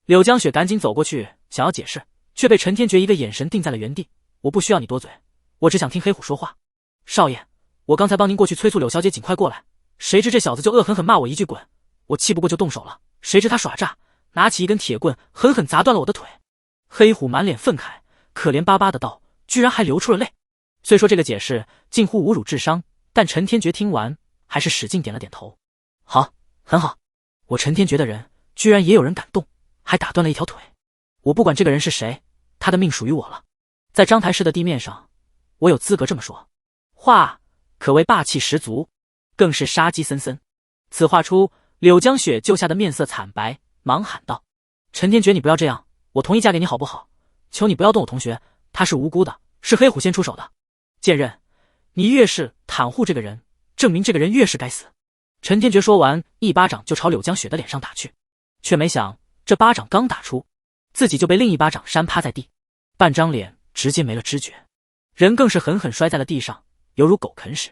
柳江雪赶紧走过去想要解释，却被陈天觉一个眼神定在了原地。我不需要你多嘴，我只想听黑虎说话。少爷，我刚才帮您过去催促柳小姐尽快过来，谁知这小子就恶狠狠骂我一句滚，我气不过就动手了，谁知他耍诈，拿起一根铁棍狠狠砸断了我的腿。黑虎满脸愤慨，可怜巴巴的道，居然还流出了泪。虽说这个解释近乎侮辱智商，但陈天觉听完还是使劲点了点头。好，很好，我陈天觉的人居然也有人敢动，还打断了一条腿。我不管这个人是谁，他的命属于我了。在章台市的地面上，我有资格这么说。话可谓霸气十足，更是杀机森森。此话出，柳江雪就吓得面色惨白，忙喊道：陈天觉，你不要这样，我同意嫁给你好不好？求你不要动我同学，他是无辜的，是黑虎先出手的。贱人，你越是袒护这个人，证明这个人越是该死。陈天觉说完，一巴掌就朝柳江雪的脸上打去，却没想这巴掌刚打出，自己就被另一巴掌扇趴在地，半张脸直接没了知觉，人更是狠狠摔在了地上，犹如狗啃屎。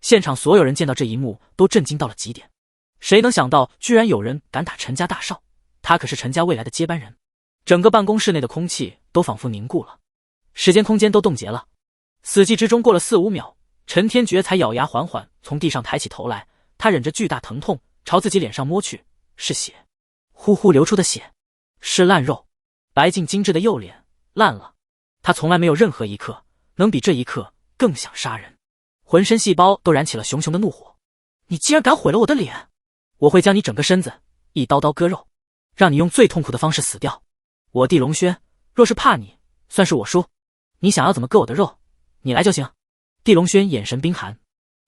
现场所有人见到这一幕都震惊到了极点，谁能想到居然有人敢打陈家大少，他可是陈家未来的接班人。整个办公室内的空气都仿佛凝固了，时间空间都冻结了。死寂之中过了4-5秒，陈天觉才咬牙缓缓从地上抬起头来，他忍着巨大疼痛朝自己脸上摸去，是血，呼呼流出的血，是烂肉，白净精致的右脸烂了。他从来没有任何一刻能比这一刻更想杀人，浑身细胞都燃起了熊熊的怒火。你既然敢毁了我的脸，我会将你整个身子一刀刀割肉，让你用最痛苦的方式死掉。我地龙轩若是怕你，算是我输，你想要怎么割我的肉，你来就行。地龙轩眼神冰寒，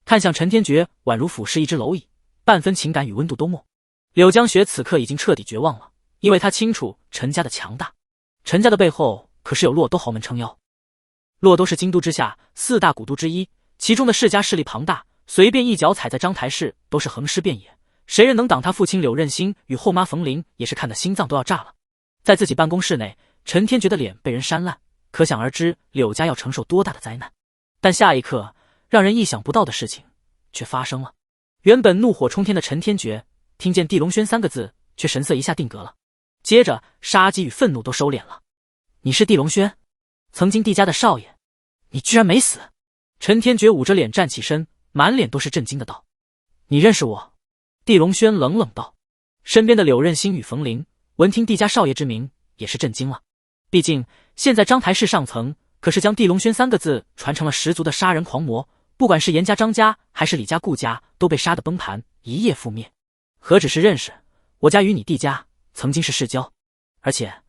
看向陈天觉，宛如俯视一只蝼蚁，半分情感与温度都没。柳江雪此刻已经彻底绝望了，因为他清楚陈家的强大，陈家的背后可是有洛都豪门撑腰。洛都是京都之下4大古都之一，其中的世家势力庞大，随便一脚踩在章台市都是横尸遍野，谁人能挡他父亲柳任兴与后妈冯玲也是看得心脏都要炸了。在自己办公室内，陈天觉的脸被人扇烂，可想而知柳家要承受多大的灾难。但下一刻，让人意想不到的事情却发生了。原本怒火冲天的陈天觉听见地龙轩3个字，却神色一下定格了，接着杀机与愤怒都收敛了。你是地龙轩，曾经地家的少爷，你居然没死！陈天觉捂着脸站起身，满脸都是震惊的道：你认识我？地龙轩冷冷道。身边的柳任兴与冯玲闻听地家少爷之名，也是震惊了。毕竟现在章台市上层可是将地龙轩3个字传成了十足的杀人狂魔，不管是严家、张家还是李家、顾家，都被杀得崩盘，一夜覆灭。何止是认识，我家与你地家曾经是世交，而且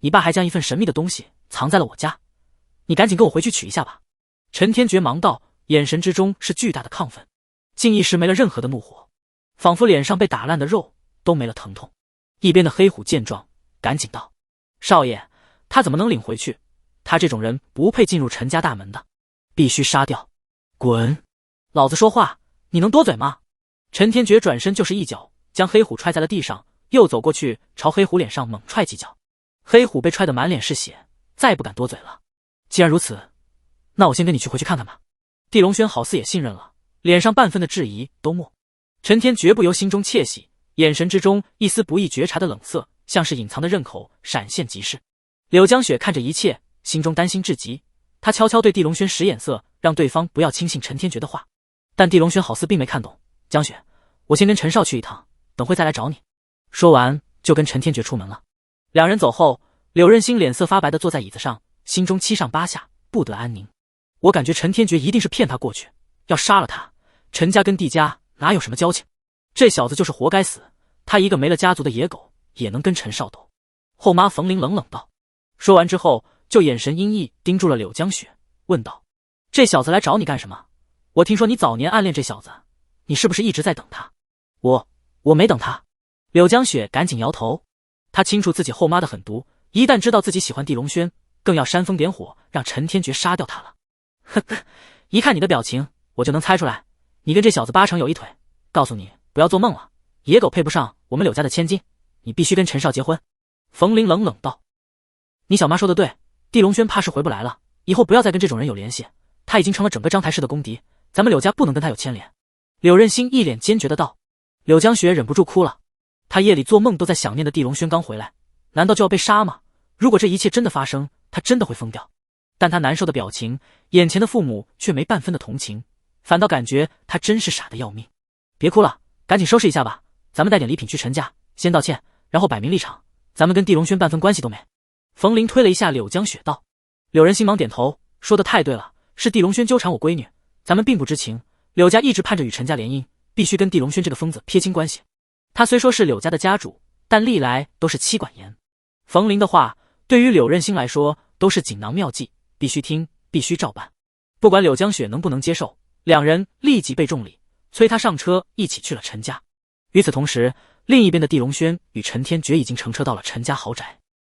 你爸还将一份神秘的东西藏在了我家，你赶紧跟我回去取一下吧。陈天觉忙道，眼神之中是巨大的亢奋，竟一时没了任何的怒火，仿佛脸上被打烂的肉都没了疼痛。一边的黑虎见状，赶紧道：少爷，他怎么能领回去？他这种人不配进入陈家大门的，必须杀掉。滚！老子说话，你能多嘴吗？陈天觉转身就是一脚将黑虎踹在了地上，又走过去朝黑虎脸上猛踹几脚。黑虎被踹得满脸是血，再不敢多嘴了。既然如此，那我先跟你去回去看看吧。地龙轩好似也信任了，脸上半分的质疑都没。陈天绝不由心中窃喜，眼神之中一丝不易觉察的冷色，像是隐藏的刃口闪现即逝。柳江雪看着一切，心中担心至极，他悄悄对地龙轩使眼色，让对方不要轻信陈天觉的话。但地龙轩好似并没看懂。江雪，我先跟陈少去一趟，等会再来找你。说完就跟陈天觉出门了。两人走后，柳任兴脸色发白的坐在椅子上，心中七上八下，不得安宁。我感觉陈天觉一定是骗他过去，要杀了他。陈家跟帝家哪有什么交情？这小子就是活该死，他一个没了家族的野狗也能跟陈少斗。后妈冯玲冷冷道。说完之后，就眼神阴翳盯住了柳江雪，问道：这小子来找你干什么？我听说你早年暗恋这小子，你是不是一直在等他？我没等他。柳江雪赶紧摇头，他清楚自己后妈的狠毒，一旦知道自己喜欢帝龙轩，更要煽风点火，让陈天觉杀掉他了。呵呵，一看你的表情，我就能猜出来，你跟这小子八成有一腿。告诉你，不要做梦了，野狗配不上我们柳家的千金，你必须跟陈少结婚。冯玲冷冷道。你小妈说的对，帝龙轩怕是回不来了，以后不要再跟这种人有联系，他已经成了整个章台市的公敌，咱们柳家不能跟他有牵连。柳任兴一脸坚决的道。柳江雪忍不住哭了，他夜里做梦都在想念的帝龙轩刚回来，难道就要被杀吗？如果这一切真的发生，他真的会疯掉。但他难受的表情，眼前的父母却没半分的同情，反倒感觉他真是傻得要命。别哭了，赶紧收拾一下吧，咱们带点礼品去陈家，先道歉，然后摆明立场，咱们跟帝龙轩半分关系都没。冯玲推了一下柳江雪道。柳人心忙点头，说的太对了，是帝龙轩纠缠我闺女，咱们并不知情，柳家一直盼着与陈家联姻，必须跟帝龙轩这个疯子撇清关系。他虽说是柳家的家主，但历来都是妻管严。冯玲的话对于柳任兴来说都是锦囊妙计，必须听，必须照办。不管柳江雪能不能接受，两人立即备重礼，催他上车一起去了陈家。与此同时，另一边的帝龙轩与陈天觉已经乘车到了陈家豪宅。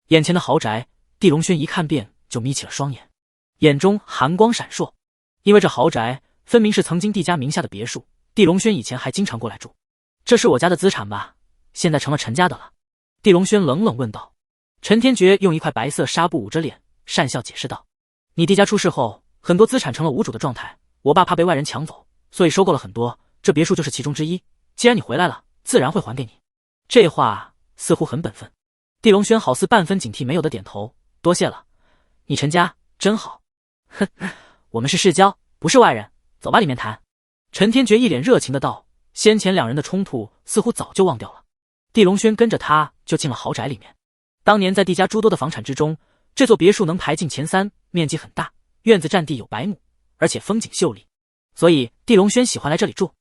眼前的豪宅，帝龙轩一看便就眯起了双眼，眼中寒光闪烁。因为这豪宅分明是曾经帝家名下的别墅，帝龙轩以前还经常过来住。这是我家的资产吧？现在成了陈家的了。帝龙轩冷冷问道。陈天觉用一块白色纱布捂着脸，讪笑解释道：你帝家出事后，很多资产成了无主的状态，我爸怕被外人抢走，所以收购了很多，这别墅就是其中之一。既然你回来了，自然会还给你。这话似乎很本分。帝龙轩好似半分警惕没有的点头，多谢了，你陈家真好。哼，我们是世交，不是外人，走吧，里面谈。陈天觉一脸热情的道，先前两人的冲突似乎早就忘掉了。帝龙轩跟着他就进了豪宅里面。当年在帝家诸多的房产之中，这座别墅能排进前3，面积很大，院子占地有100亩，而且风景秀丽，所以帝龙轩喜欢来这里住。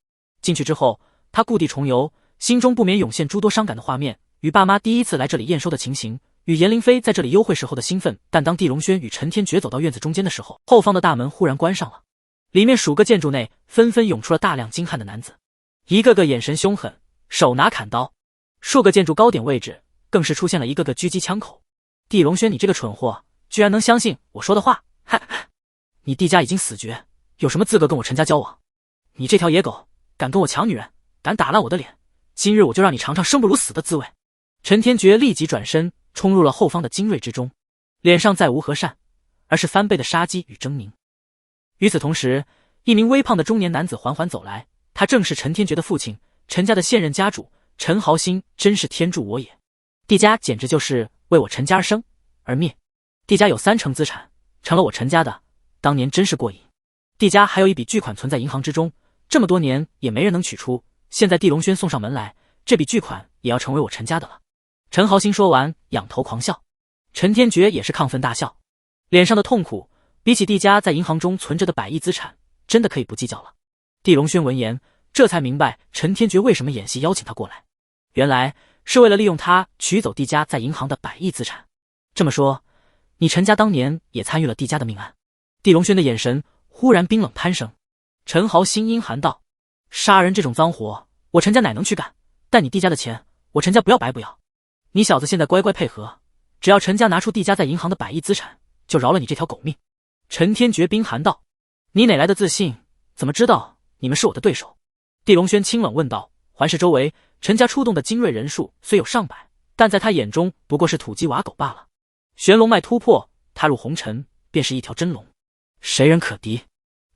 进去之后，他故地重游，心中不免涌现诸多伤感的画面，与爸妈第一次来这里验收的情形，与严凌飞在这里幽会时候的兴奋。但当帝龙轩与陈天觉走到院子中间的时候，后方的大门忽然关上了，里面数个建筑内纷纷涌出了大量精悍的男子，一个个眼神凶狠，手拿砍刀。数个建筑高点位置更是出现了一个个狙击枪口。帝龙轩，你这个蠢货，居然能相信我说的话？你帝家已经死绝，有什么资格跟我陈家交往？你这条野狗，敢跟我抢女人，敢打烂我的脸，今日我就让你尝尝生不如死的滋味。陈天觉立即转身冲入了后方的精锐之中，脸上再无和善，而是翻倍的杀机与狰狞。与此同时，一名微胖的中年男子缓缓走来，他正是陈天觉的父亲，陈家的现任家主陈豪兴。真是天助我也，帝家简直就是为我陈家而生而灭。帝家有3成资产成了我陈家的，当年真是过瘾。帝家还有一笔巨款存在银行之中，这么多年也没人能取出，现在帝龙轩送上门来，这笔巨款也要成为我陈家的了。陈豪兴说完仰头狂笑，陈天觉也是亢奋大笑，脸上的痛苦比起帝家在银行中存着的100亿资产真的可以不计较了。帝龙轩闻言这才明白陈天觉为什么演戏邀请他过来，原来是为了利用他取走帝家在银行的100亿资产。这么说，你陈家当年也参与了帝家的命案？帝龙轩的眼神忽然冰冷攀升。陈豪兴阴寒道：杀人这种脏活，我陈家哪能去干？但你帝家的钱，我陈家不要白不要。你小子现在乖乖配合，只要陈家拿出帝家在银行的100亿资产，就饶了你这条狗命。陈天觉冰寒道：你哪来的自信？怎么知道你们是我的对手？帝龙轩清冷问道。环视周围，陈家出动的精锐人数虽有上百，但在他眼中不过是土鸡瓦狗罢了。玄龙脉突破，踏入红尘，便是一条真龙，谁人可敌？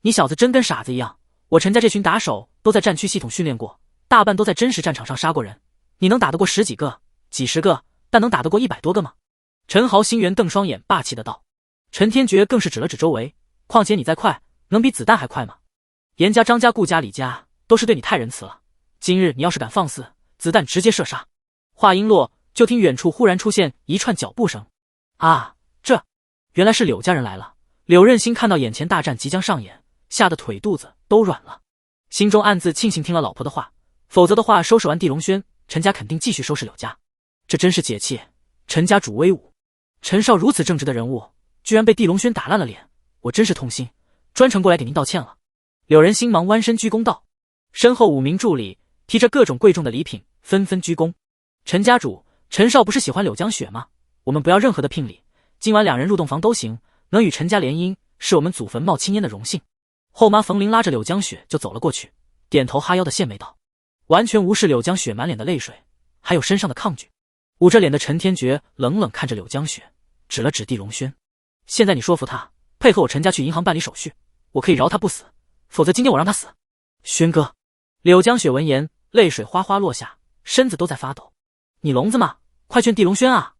你小子真跟傻子一样，我陈家这群打手都在战区系统训练过，大半都在真实战场上杀过人，你能打得过10几个、几十个，但能打得过100多个吗？陈豪兴圆瞪双眼，霸气的道。陈天觉更是指了指周围，况且你再快，能比子弹还快吗？严家、张家、顾家、李家都是对你太仁慈了，今日你要是敢放肆，子弹直接射杀。话音落，就听远处忽然出现一串脚步声。啊，这原来是柳家人来了。柳任心看到眼前大战即将上演，吓得腿肚子都软了，心中暗自庆幸听了老婆的话，否则的话收拾完地龙轩，陈家肯定继续收拾柳家。这真是解气，陈家主威武，陈少如此正直的人物，居然被地龙轩打烂了脸，我真是痛心，专程过来给您道歉了。柳人心忙弯身鞠躬道，身后5名助理提着各种贵重的礼品，纷纷鞠躬。陈家主，陈少不是喜欢柳江雪吗？我们不要任何的聘礼，今晚2人入洞房都行，能与陈家联姻，是我们祖坟冒青烟的荣幸。后妈冯玲拉着柳江雪就走了过去，点头哈腰的献媚道，完全无视柳江雪满脸的泪水，还有身上的抗拒。捂着脸的陈天觉冷冷看着柳江雪，指了指地龙轩，现在你说服他配合我陈家去银行办理手续，我可以饶他不死，否则今天我让他死。轩哥，柳江雪闻言泪水哗哗落下，身子都在发抖。你聋子吗？快劝地龙轩啊！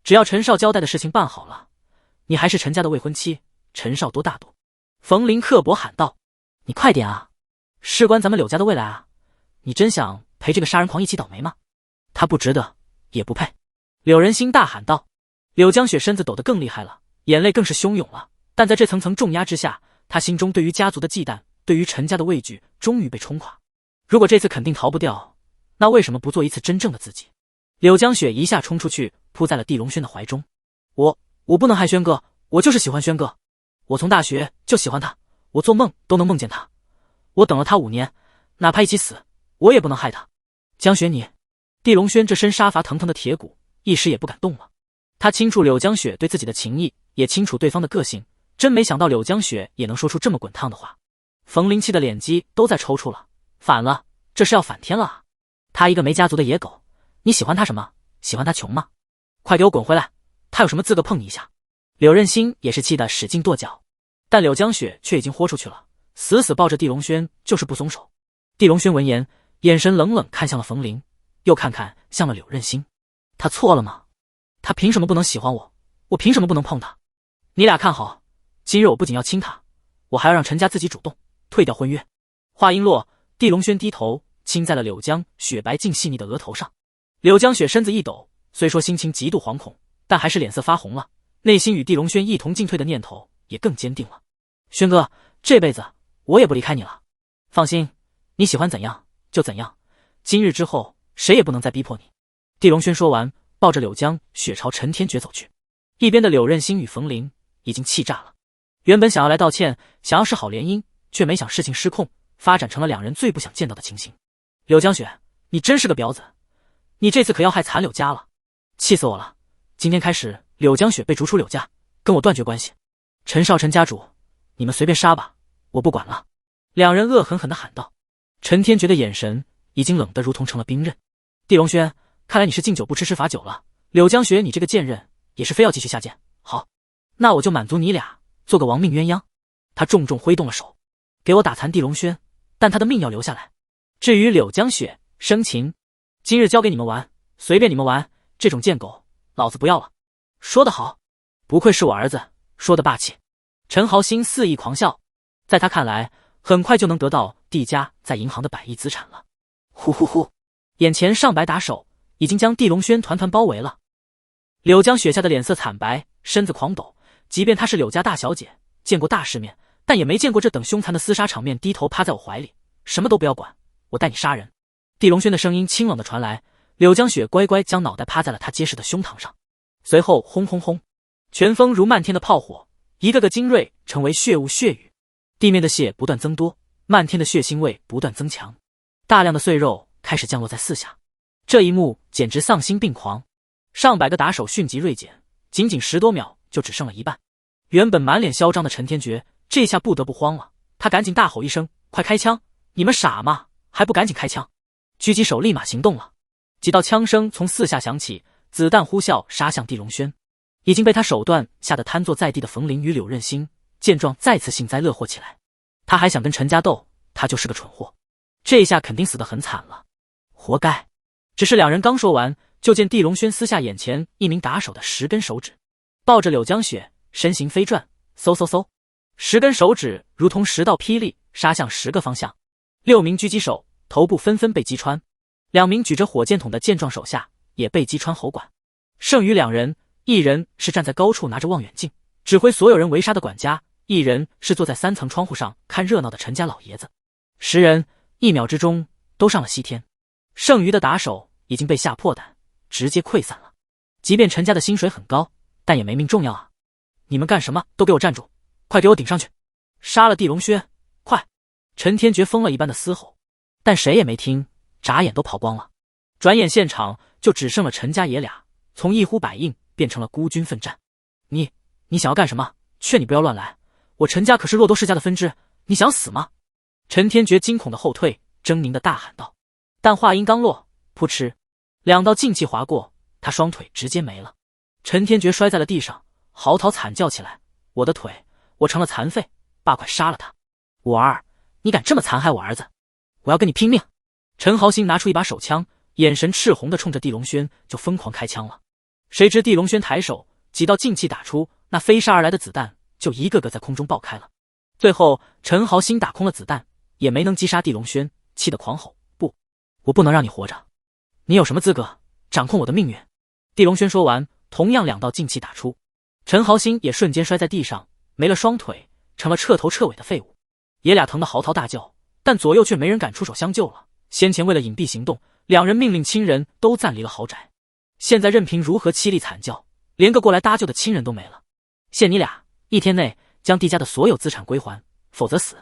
只要陈少交代的事情办好了，你还是陈家的未婚妻，陈少多大度。冯林刻薄喊道，你快点啊，事关咱们柳家的未来啊，你真想陪这个杀人狂一起倒霉吗？他不值得，也不配。柳人心大喊道。柳江雪身子抖得更厉害了，眼泪更是汹涌了，但在这层层重压之下，他心中对于家族的忌惮，对于陈家的畏惧终于被冲垮。如果这次肯定逃不掉，那为什么不做一次真正的自己？柳江雪一下冲出去，扑在了地龙轩的怀中。我不能害轩哥，我就是喜欢轩哥，我从大学就喜欢他，我做梦都能梦见他，我等了他5年，哪怕一起死，我也不能害他。江雪你……地龙轩这身杀伐腾腾的铁骨一时也不敢动了。他清楚柳江雪对自己的情谊，也清楚对方的个性，真没想到柳江雪也能说出这么滚烫的话。冯灵气的脸基都在抽搐了，反了，这是要反天了啊！他一个没家族的野狗，你喜欢他什么？喜欢他穷吗？快给我滚回来！他有什么资格碰你一下？柳任心也是气得使劲跺脚，但柳江雪却已经豁出去了，死死抱着地龙轩就是不松手。地龙轩闻言，眼神冷冷看向了冯灵，又看看向了柳任心。他错了吗？他凭什么不能喜欢我？我凭什么不能碰他？你俩看好，今日我不仅要亲他，我还要让陈家自己主动退掉婚约。话音落，地龙轩低头亲在了柳江雪白净细腻的额头上。柳江雪身子一抖，虽说心情极度惶恐，但还是脸色发红了，内心与地龙轩一同进退的念头也更坚定了。轩哥，这辈子我也不离开你了，放心，你喜欢怎样就怎样，今日之后谁也不能再逼迫你。地龙轩说完，抱着柳江雪朝陈天觉走去。一边的柳任心与冯灵已经气炸了，原本想要来道歉，想要示好联姻，却没想事情失控，发展成了2人最不想见到的情形。柳江雪，你真是个婊子，你这次可要害惨柳家了，气死我了！今天开始，柳江雪被逐出柳家，跟我断绝关系。陈少陈家主，你们随便杀吧，我不管了。2人恶狠狠地喊道。陈天觉的眼神已经冷得如同成了冰刃。地龙轩，看来你是敬酒不吃吃罚酒了。柳江雪，你这个贱人也是非要继续下贱。好，那我就满足你俩，做个亡命鸳鸯。他重重挥动了手，给我打残地龙轩，但他的命要留下来。至于柳江雪，生擒，今日交给你们玩，随便你们玩，这种贱狗老子不要了。说得好，不愧是我儿子，说的霸气。陈豪兴肆意狂笑，在他看来，很快就能得到地家在银行的100亿资产了。呼呼呼，眼前上百打手已经将地龙轩团团包围了。柳江雪下的脸色惨白，身子狂抖，即便她是柳家大小姐，见过大世面，但也没见过这等凶残的厮杀场面。低头趴在我怀里，什么都不要管，我带你杀人。地龙轩的声音清冷的传来，柳江雪乖乖将脑袋趴在了他结实的胸膛上。随后轰轰轰，拳风如漫天的炮火，一个个精锐成为血雾血雨，地面的血不断增多，漫天的血腥味不断增强，大量的碎肉开始降落在四下。这一幕简直丧心病狂，上百个打手迅疾锐减，仅仅10多秒就只剩了一半。原本满脸嚣张的陈天觉这下不得不慌了，他赶紧大吼一声，快开枪，你们傻吗？还不赶紧开枪。狙击手立马行动了，几道枪声从四下响起，子弹呼啸杀向地龙轩。已经被他手段吓得瘫坐在地的冯林与柳任心见状再次幸灾乐祸起来。他还想跟陈家斗，他就是个蠢货，这下肯定死得很惨了，活该。只是2人刚说完，就见地龙轩撕下眼前一名打手的10根手指，抱着柳江雪身形飞转，嗖嗖嗖，10根手指如同10道霹雳杀向10个方向。6名狙击手头部纷纷被击穿，2名举着火箭筒的健壮手下也被击穿喉管。剩余2人，一人是站在高处拿着望远镜，指挥所有人围杀的管家，一人是坐在3层窗户上看热闹的陈家老爷子，10人1秒之中都上了西天，剩余的打手已经被吓破胆，直接溃散了。即便陈家的薪水很高，但也没命重要啊！你们干什么？都给我站住！快给我顶上去！杀了地龙轩！快！陈天觉疯了一般的嘶吼，但谁也没听，眨眼都跑光了。转眼现场就只剩了陈家爷俩，从一呼百应变成了孤军奋战。你想要干什么？劝你不要乱来！我陈家可是骆多世家的分支，你想死吗？陈天觉惊恐的后退，狰狞的大喊道。但话音刚落，噗嗤，2道劲气划过，他双腿直接没了。陈天觉摔在了地上，嚎啕惨叫起来：“我的腿，我成了残废！爸，快杀了他！我儿，你敢这么残害我儿子，我要跟你拼命！”陈豪兴拿出一把手枪，眼神赤红的冲着地龙轩就疯狂开枪了。谁知地龙轩抬手，几道劲气打出，那飞杀而来的子弹就一个个在空中爆开了。最后陈豪兴打空了子弹，也没能击杀地龙轩，气得狂吼：“不，我不能让你活着！你有什么资格掌控我的命运？”地龙轩说完，同样2道劲气打出，陈豪兴也瞬间摔在地上，没了双腿，成了彻头彻尾的废物。爷俩疼得嚎啕大叫，但左右却没人敢出手相救了。先前为了隐蔽行动，2人命令亲人都暂离了豪宅，现在任凭如何凄厉惨叫，连个过来搭救的亲人都没了。限你俩1天内将地家的所有资产归还，否则死。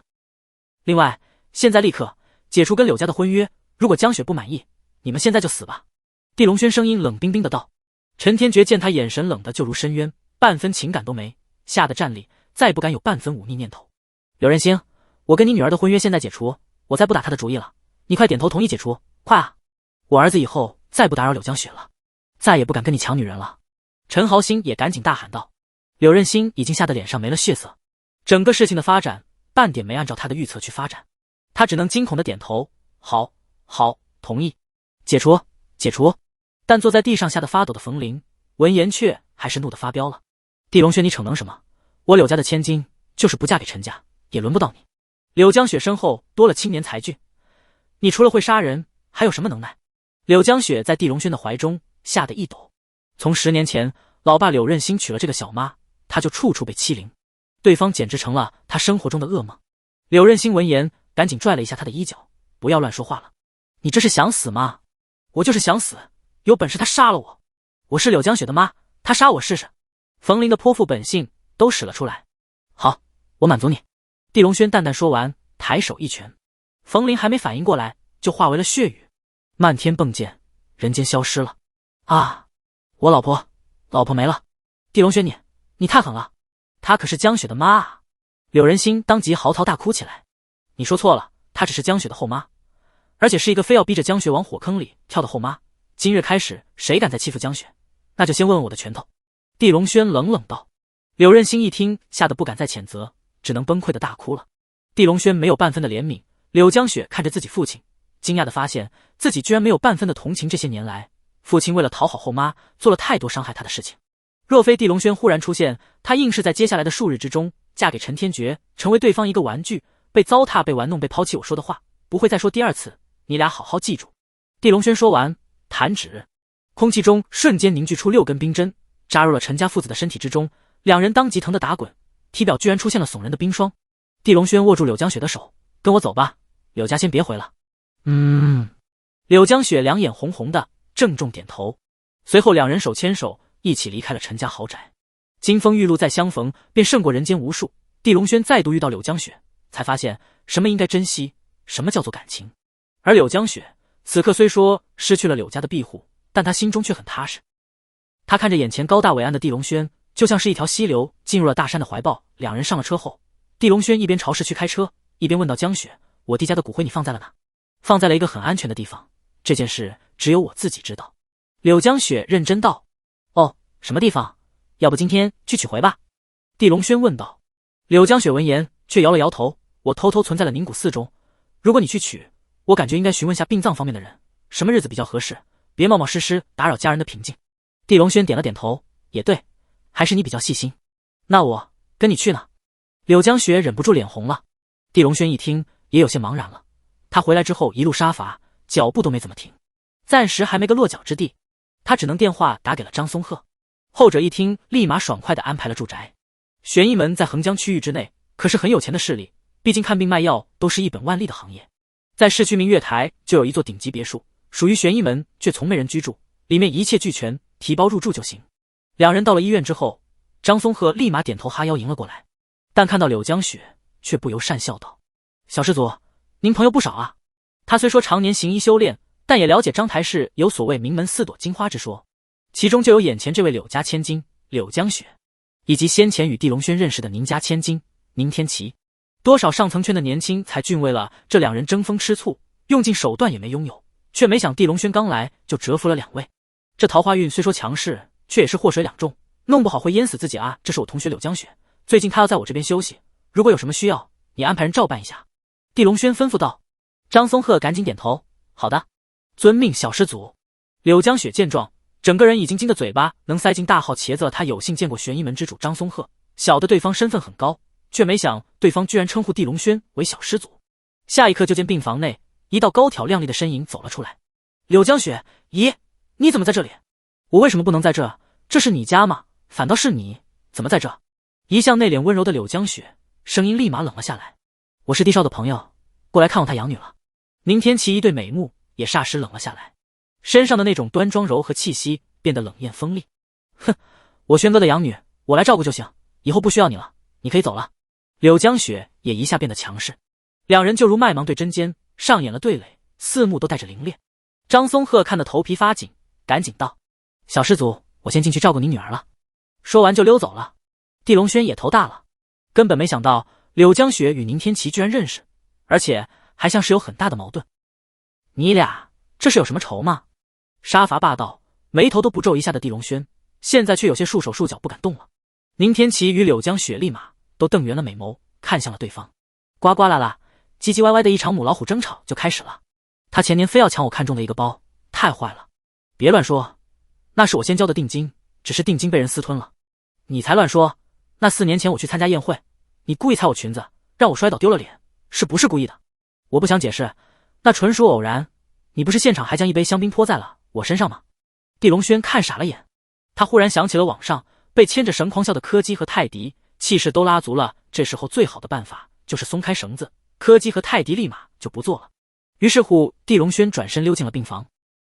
另外，现在立刻解除跟柳家的婚约，如果江雪不满意，你们现在就死吧。地龙轩声音冷冰冰的道。陈天觉见他眼神冷的就如深渊，半分情感都没，吓得站立，再不敢有半分忤逆念头。柳任兴，我跟你女儿的婚约现在解除，我再不打她的主意了，你快点头同意解除，快啊！我儿子以后再不打扰柳江雪了，再也不敢跟你抢女人了。陈豪兴也赶紧大喊道。柳任兴已经吓得脸上没了血色，整个事情的发展半点没按照他的预测去发展，他只能惊恐的点头，好，同意，解除。但坐在地上吓得发抖的冯林闻言却还是怒得发飙了。地龙轩，你逞能什么？我柳家的千金就是不嫁给陈家，也轮不到你。柳江雪身后多了青年才俊，你除了会杀人，还有什么能耐？柳江雪在地龙轩的怀中吓得一抖。从10年前老爸柳任兴娶了这个小妈，他就处处被欺凌，对方简直成了他生活中的噩梦。柳任兴闻言赶紧拽了一下他的衣角，不要乱说话了，你这是想死吗？我就是想死，有本事他杀了我，我是柳江雪的妈，他杀我试试。冯林的泼妇本性都使了出来。好，我满足你。地龙轩淡淡说完，抬手一拳，冯林还没反应过来，就化为了血雨，漫天迸溅，人间消失了。啊，我老婆没了。地龙轩，你太狠了，她可是江雪的妈啊！柳仁心当即嚎啕大哭起来。你说错了，她只是江雪的后妈，而且是一个非要逼着江雪往火坑里跳的后妈。今日开始，谁敢再欺负江雪，那就先问问我的拳头。地龙轩冷冷道。柳任兴一听，吓得不敢再谴责，只能崩溃的大哭了。地龙轩没有半分的怜悯，柳江雪看着自己父亲，惊讶的发现自己居然没有半分的同情。这些年来，父亲为了讨好后妈，做了太多伤害他的事情。若非地龙轩忽然出现，他硬是在接下来的数日之中嫁给陈天觉，成为对方一个玩具，被糟蹋、被玩弄、被抛弃。我说的话不会再说第二次，你俩好好记住。地龙轩说完，弹指，空气中瞬间凝聚出6根冰针，扎入了陈家父子的身体之中。两人当即疼得打滚，体表居然出现了耸人的冰霜。地龙轩握住柳江雪的手，跟我走吧，柳家先别回了。柳江雪两眼红红的，郑重点头。随后两人手牵手一起离开了陈家豪宅。金风玉露再相逢，便胜过人间无数。地龙轩再度遇到柳江雪，才发现什么应该珍惜，什么叫做感情。而柳江雪此刻虽说失去了柳家的庇护，但他心中却很踏实。他看着眼前高大伟岸的地龙轩，就像是一条溪流进入了大山的怀抱。两人上了车后，地龙轩一边朝市区开车，一边问道：江雪，我弟家的骨灰你放在了哪？放在了一个很安全的地方，这件事只有我自己知道。柳江雪认真道：哦，什么地方？要不今天去取回吧？地龙轩问道。柳江雪闻言却摇了摇头：我偷偷存在了宁古寺中，如果你去取，我感觉应该询问下殡葬方面的人，什么日子比较合适，别冒冒失失打扰家人的平静。地龙轩点了点头，也对，还是你比较细心，那我跟你去呢。柳江雪忍不住脸红了。地龙轩一听也有些茫然了，他回来之后一路杀伐，脚步都没怎么停，暂时还没个落脚之地。他只能电话打给了张松鹤，后者一听立马爽快地安排了住宅。玄一门在横江区域之内，可是很有钱的势力，毕竟看病卖药都是一本万利的行业。在市区明月台就有一座顶级别墅，属于玄一门，却从没人居住，里面一切俱全，提包入住就行。两人到了医院之后，张松鹤立马点头哈腰迎了过来，但看到柳江雪，却不由讪笑道：“小施主，您朋友不少啊。”他虽说常年行医修炼，但也了解章台市有所谓名门四朵金花之说，其中就有眼前这位柳家千金柳江雪，以及先前与地龙轩认识的宁家千金宁天琪。多少上层圈的年轻才俊为了这两人争风吃醋，用尽手段也没拥有，却没想地龙轩刚来就折服了两位。这桃花运虽说强势，却也是祸水两重，弄不好会淹死自己啊！这是我同学柳江雪，最近他要在我这边休息，如果有什么需要，你安排人照办一下。地龙轩吩咐道。张松鹤赶紧点头，好的，遵命小施主。柳江雪见状，整个人已经惊得嘴巴能塞进大号茄子了。他有幸见过玄一门之主张松鹤，晓得对方身份很高，却没想对方居然称呼地龙轩为小施主。下一刻就见病房内一道高挑亮丽的身影走了出来。柳江雪，咦，你怎么在这里？我为什么不能在这？这是你家吗？反倒是你怎么在这？一向内敛温柔的柳江雪声音立马冷了下来。我是地少的朋友，过来看望他养女了。宁天琪一对美目也霎时冷了下来，身上的那种端庄柔和气息变得冷艳锋利。哼，我轩哥的养女，我来照顾就行，以后不需要你了，你可以走了。柳江雪也一下变得强势，两人就如麦芒对针尖，上演了对垒，四目都带着凌冽。张松鹤看得头皮发紧，赶紧道：“小施主，我先进去照顾你女儿了。”说完就溜走了。地龙轩也头大了，根本没想到柳江雪与宁天琪居然认识，而且还像是有很大的矛盾。你俩这是有什么仇吗？杀伐霸道，眉头都不皱一下的地龙轩，现在却有些束手束脚不敢动了。宁天琪与柳江雪立马都瞪圆了美眸，看向了对方。呱呱啦啦，唧唧歪歪的一场母老虎争吵就开始了。他前年非要抢我看中的一个包，太坏了。别乱说，那是我先交的定金，只是定金被人私吞了。你才乱说，那4年前我去参加宴会，你故意踩我裙子，让我摔倒丢了脸，是不是故意的？我不想解释，那纯属偶然。你不是现场还将一杯香槟泼在了我身上吗？地龙轩看傻了眼，他忽然想起了网上被牵着绳狂笑的柯基和泰迪，气势都拉足了，这时候最好的办法就是松开绳子，柯基和泰迪立马就不做了。于是乎，地龙轩转身溜进了病房，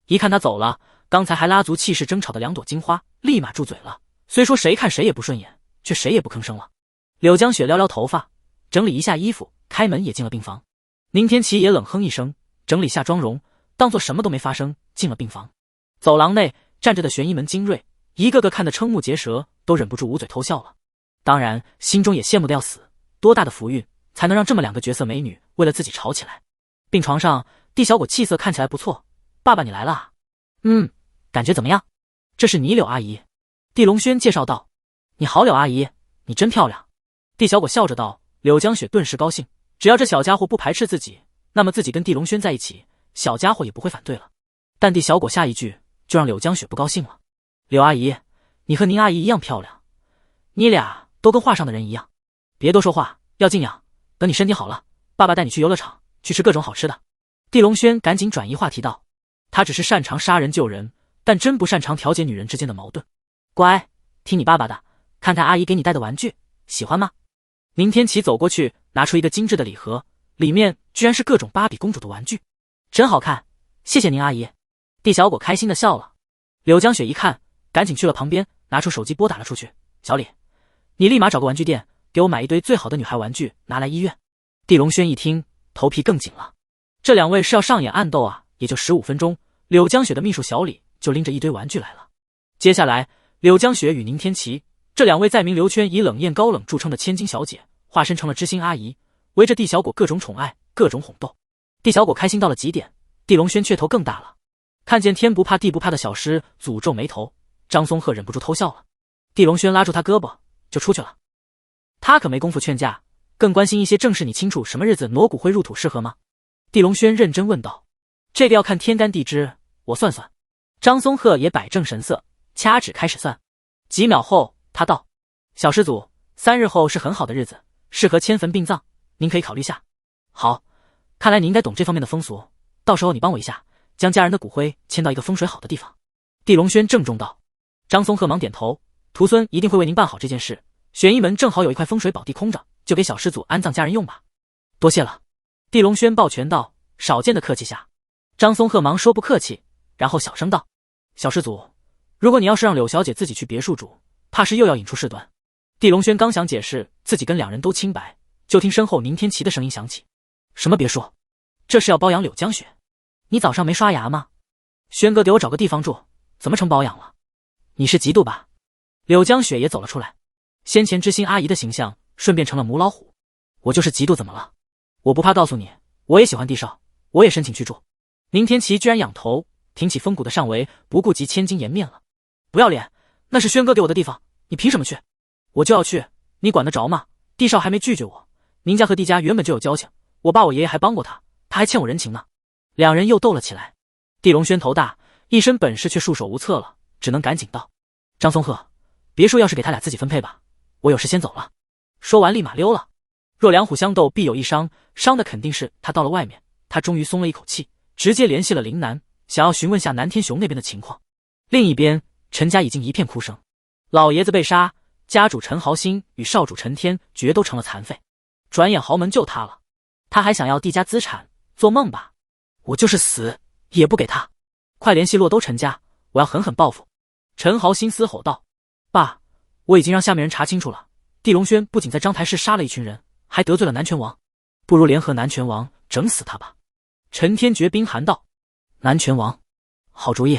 一看他走了，刚才还拉足气势争吵的2朵金花立马住嘴了，虽说谁看谁也不顺眼，却谁也不吭声了。柳江雪撩撩头发，整理一下衣服，开门也进了病房。宁天琪也冷哼一声，整理下妆容，当作什么都没发生，进了病房。走廊内站着的玄一门精锐，一个个看得瞠目结舌，都忍不住捂嘴偷笑了。当然心中也羡慕的要死，多大的福运才能让这么2个绝色美女为了自己吵起来。病床上，地小果气色看起来不错，爸爸你来了啊？感觉怎么样？这是你柳阿姨。地龙轩介绍道。你好柳阿姨，你真漂亮。地小果笑着道。柳江雪顿时高兴，只要这小家伙不排斥自己，那么自己跟地龙轩在一起，小家伙也不会反对了。但地小果下一句就让柳江雪不高兴了。柳阿姨，你和宁阿姨一样漂亮，你俩都跟画上的人一样。别多说话，要静养，等你身体好了，爸爸带你去游乐场，去吃各种好吃的。地龙轩赶紧转移话题道，他只是擅长杀人救人，但真不擅长调解女人之间的矛盾。乖，听你爸爸的，看看阿姨给你带的玩具，喜欢吗？宁天琪走过去，拿出一个精致的礼盒，里面居然是各种芭比公主的玩具，真好看，谢谢您阿姨。地小果开心的笑了。柳江雪一看，赶紧去了旁边，拿出手机拨打了出去。小李，你立马找个玩具店，给我买一堆最好的女孩玩具，拿来医院。地龙轩一听，头皮更紧了。这2位是要上演暗斗啊！也就15分钟，柳江雪的秘书小李就拎着一堆玩具来了。接下来，柳江雪与宁天琪这2位在名流圈以冷艳高冷著称的千金小姐，化身成了知心阿姨，围着地小果各种宠爱，各种哄逗。地小果开心到了极点，地龙轩却头更大了。看见天不怕地不怕的小师，诅咒眉头，张松鹤忍不住偷笑了。地龙轩拉住他胳膊就出去了。他可没工夫劝架，更关心一些正事。你清楚什么日子挪骨灰入土适合吗？地龙轩认真问道。这个要看天干地支，我算算。张松鹤也摆正神色，掐指开始算。几秒后他道，小施主，3日后是很好的日子，适合迁坟殡葬，您可以考虑下。好，看来你应该懂这方面的风俗，到时候你帮我一下，将家人的骨灰迁到一个风水好的地方。地龙轩郑重道。张松鹤忙点头，徒孙一定会为您办好这件事，玄一门正好有一块风水宝地空着，就给小师祖安葬家人用吧。多谢了。地龙轩抱拳道，少见的客气下。张松鹤忙说不客气，然后小声道，小师祖，如果你要是让柳小姐自己去别墅住，怕是又要引出事端。地龙轩刚想解释自己跟两人都清白，就听身后宁天琪的声音响起，什么别墅？这是要包养柳江雪？你早上没刷牙吗？轩哥给我找个地方住，怎么成包养了？你是嫉妒吧？柳江雪也走了出来，先前知心阿姨的形象顺便成了母老虎。我就是嫉妒怎么了？我不怕告诉你，我也喜欢地少，我也申请去住。宁天琪居然仰头挺起风骨的上围，不顾及千金颜面了。不要脸，那是轩哥给我的地方，你凭什么去？我就要去，你管得着吗？地少还没拒绝我，宁家和地家原本就有交情，我爸我爷爷还帮过他，他还欠我人情呢。两人又斗了起来。地龙轩头大，一身本事却束手无策了，只能赶紧道，张松鹤，别墅要是给他俩自己分配吧，我有事先走了。说完立马溜了。若两虎相斗必有一伤，伤的肯定是他到了外面。他终于松了一口气，直接联系了林南，想要询问下南天雄那边的情况。另一边，陈家已经一片哭声，老爷子被杀，家主陈豪兴与少主陈天绝都成了残废，转眼豪门就塌了。他还想要地家资产，做梦吧！我就是死也不给他！快联系洛都陈家，我要狠狠报复！陈豪兴嘶吼道：“爸，我已经让下面人查清楚了，地龙轩不仅在章台市杀了一群人，还得罪了南拳王，不如联合南拳王整死他吧。”陈天绝冰寒道：“南拳王，好主意，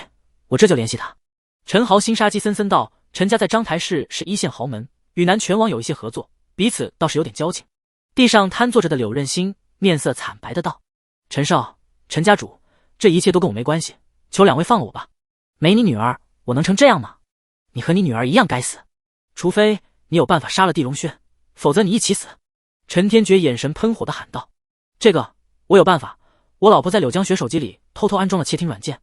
我这就联系他。”陈豪兴杀机森森道：“陈家在章台市是一线豪门，与南拳王有一些合作，彼此倒是有点交情。”地上瘫坐着的柳任兴面色惨白的道：“陈少，陈家主，这一切都跟我没关系，求两位放了我吧。没你女儿，我能成这样吗？你和你女儿一样该死，除非你有办法杀了地龙轩，否则你一起死。”陈天觉眼神喷火的喊道：“这个我有办法，我老婆在柳江雪手机里偷偷安装了窃听软件，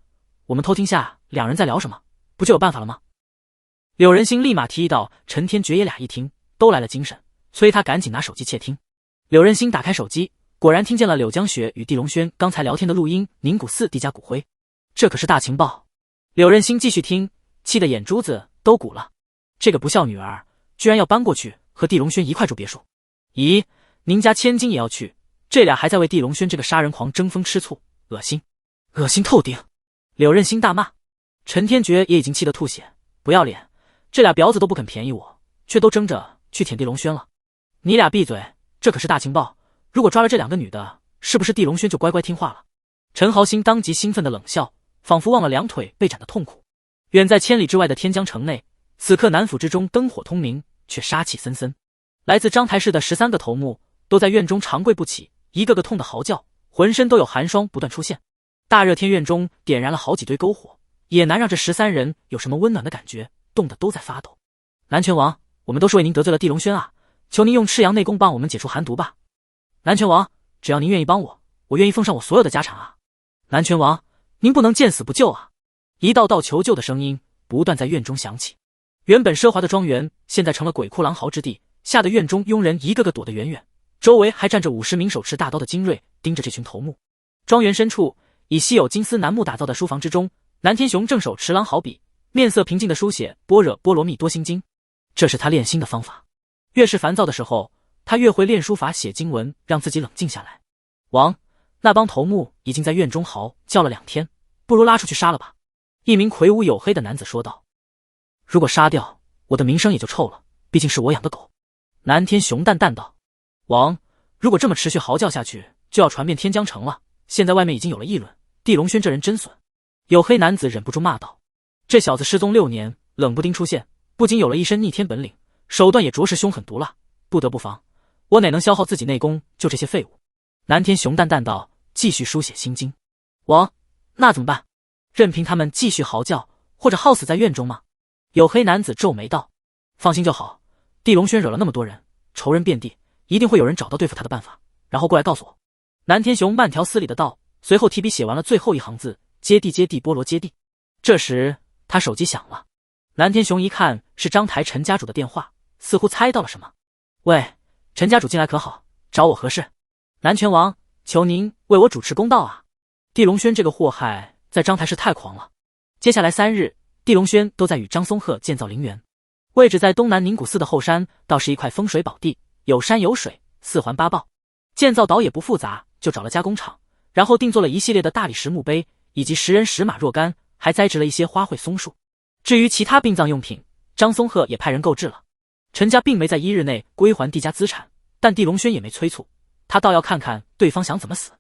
我们偷听下两人在聊什么，不就有办法了吗？”柳仁兴立马提议道。陈天觉爷俩一听都来了精神，催他赶紧拿手机窃听。柳仁兴打开手机，果然听见了柳江雪与地龙轩刚才聊天的录音，宁古寺地家骨灰，这可是大情报。柳仁兴继续听，气得眼珠子都鼓了，这个不孝女儿居然要搬过去和地龙轩一块住别墅。咦，宁家千金也要去，这俩还在为地龙轩这个杀人狂争风吃醋，恶心，恶心透顶！柳任兴大骂。陈天觉也已经气得吐血，不要脸，这俩婊子都不肯便宜我，却都争着去舔地龙轩了。你俩闭嘴，这可是大情报，如果抓了这两个女的，是不是地龙轩就乖乖听话了？陈豪兴当即兴奋的冷笑，仿佛忘了两腿被斩的痛苦。远在千里之外的天江城内，此刻南府之中灯火通明，却杀气森森。来自章台市的13个头目都在院中长跪不起，一个个痛得嚎叫，浑身都有寒霜不断出现。大热天院中点燃了好几堆篝火，也难让这13人有什么温暖的感觉，冻得都在发抖。南拳王，我们都是为您得罪了地龙轩啊，求您用赤阳内功帮我们解除寒毒吧。南拳王，只要您愿意帮我，我愿意奉上我所有的家产啊。南拳王，您不能见死不救啊。一道道求救的声音不断在院中响起。原本奢华的庄园现在成了鬼哭狼嚎之地，吓得院中佣人一个个躲得远远，周围还站着50名手持大刀的精锐，盯着这群头目。庄园深处，以稀有金丝楠木打造的书房之中，南天雄正手持狼毫笔，面色平静地书写般若波罗蜜多心经，这是他练心的方法。越是烦躁的时候，他越会练书法写经文，让自己冷静下来。王，那帮头目已经在院中嚎叫了2天，不如拉出去杀了吧。一名魁梧黝黑的男子说道。如果杀掉，我的名声也就臭了，毕竟是我养的狗。南天雄淡淡道。王，如果这么持续嚎叫下去，就要传遍天江城了，现在外面已经有了议论，地龙轩这人真损。黝黑男子忍不住骂道。这小子失踪6年，冷不丁出现，不仅有了一身逆天本领，手段也着实凶狠毒辣，不得不防。我哪能消耗自己内功救这些废物？南天雄淡淡道，继续书写心经。王，那怎么办？任凭他们继续嚎叫，或者耗死在院中吗？黝黑男子皱眉道。放心就好，地龙轩惹了那么多人，仇人遍地，一定会有人找到对付他的办法，然后过来告诉我。南天雄慢条斯理的道，随后提笔写完了最后一行字：接地接地菠萝接地。这时他手机响了，南天雄一看是章台陈家主的电话，似乎猜到了什么。喂，陈家主进来可好？找我何事？南拳王，求您为我主持公道啊！地龙轩这个祸害在章台市太狂了。接下来3日，地龙轩都在与张松鹤建造陵园。位置在东南宁古寺的后山，倒是一块风水宝地，有山有水，四环八抱。建造倒也不复杂，就找了加工厂，然后定做了一系列的大理石墓碑，以及石人石马若干，还栽植了一些花卉松树。至于其他殡葬用品，张松鹤也派人购置了。陈家并没在1日内归还帝家资产，但帝龙轩也没催促，他倒要看看对方想怎么死。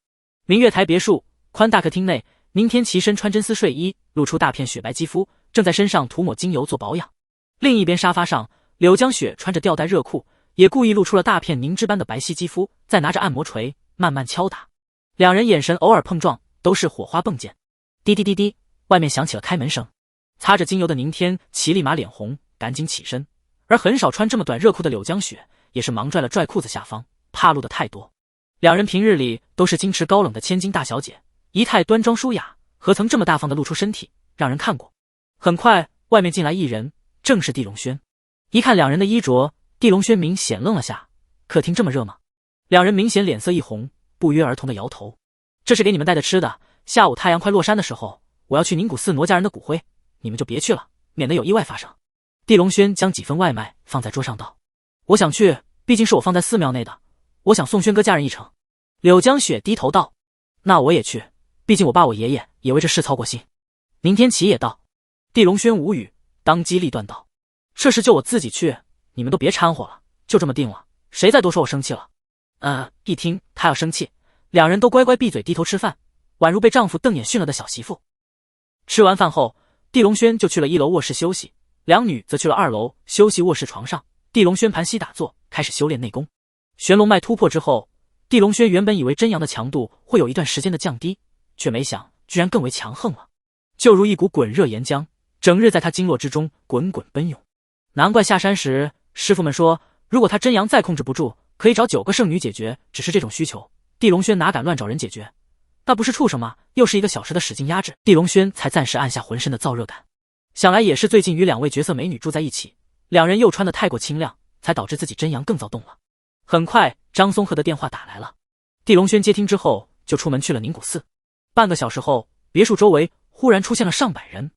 明月台别墅宽大客厅内，宁天齐身穿真丝睡衣，露出大片雪白肌肤，正在身上涂抹精油做保养。另一边沙发上，柳江雪穿着吊带热裤，也故意露出了大片凝脂般的白皙肌肤，在拿着按摩锤慢慢敲打。两人眼神偶尔碰撞，都是火花迸溅。滴滴滴滴，外面响起了开门声。擦着精油的宁天齐立马脸红，赶紧起身。而很少穿这么短热裤的柳江雪也是忙拽了拽裤子下方，怕露的太多。两人平日里都是矜持高冷的千金大小姐，仪态端庄舒雅，何曾这么大方的露出身体让人看过。很快外面进来一人，正是帝龙轩。一看两人的衣着，帝龙轩明显愣了下，客厅这么热吗？两人明显脸色一红，不约而同的摇头。这是给你们带的吃的，下午太阳快落山的时候，我要去宁古寺挪家人的骨灰，你们就别去了，免得有意外发生。帝龙轩将几份外卖放在桌上道：我想去，毕竟是我放在寺庙内的，我想送轩哥家人一程。柳江雪低头道：那我也去，毕竟我爸我爷爷也为这事操过心。宁天齐也道。帝龙轩无语，当机立断道：这事就我自己去，你们都别掺和了，就这么定了，谁再多说我生气了。一听他要生气，两人都乖乖闭嘴低头吃饭，宛如被丈夫瞪眼训了的小媳妇。吃完饭后，帝龙轩就去了1楼卧室休息，两女则去了2楼休息卧室床上。帝龙轩盘膝打坐，开始修炼内功。玄龙脉突破之后，帝龙轩原本以为真阳的强度会有一段时间的降低，却没想居然更为强横了，就如一股滚热岩浆，整日在他经络之中滚滚奔涌。难怪下山时师傅们说，如果他真阳再控制不住，可以找9个圣女解决，只是这种需求，帝龙轩哪敢乱找人解决？那不是畜生吗？又是1个小时的使劲压制，帝龙轩才暂时按下浑身的燥热感。想来也是最近与2位绝色美女住在一起，两人又穿得太过清亮，才导致自己真阳更躁动了。很快张松鹤的电话打来了，帝龙轩接听之后就出门去了宁古寺。半个小时后，别墅周围忽然出现了上百人，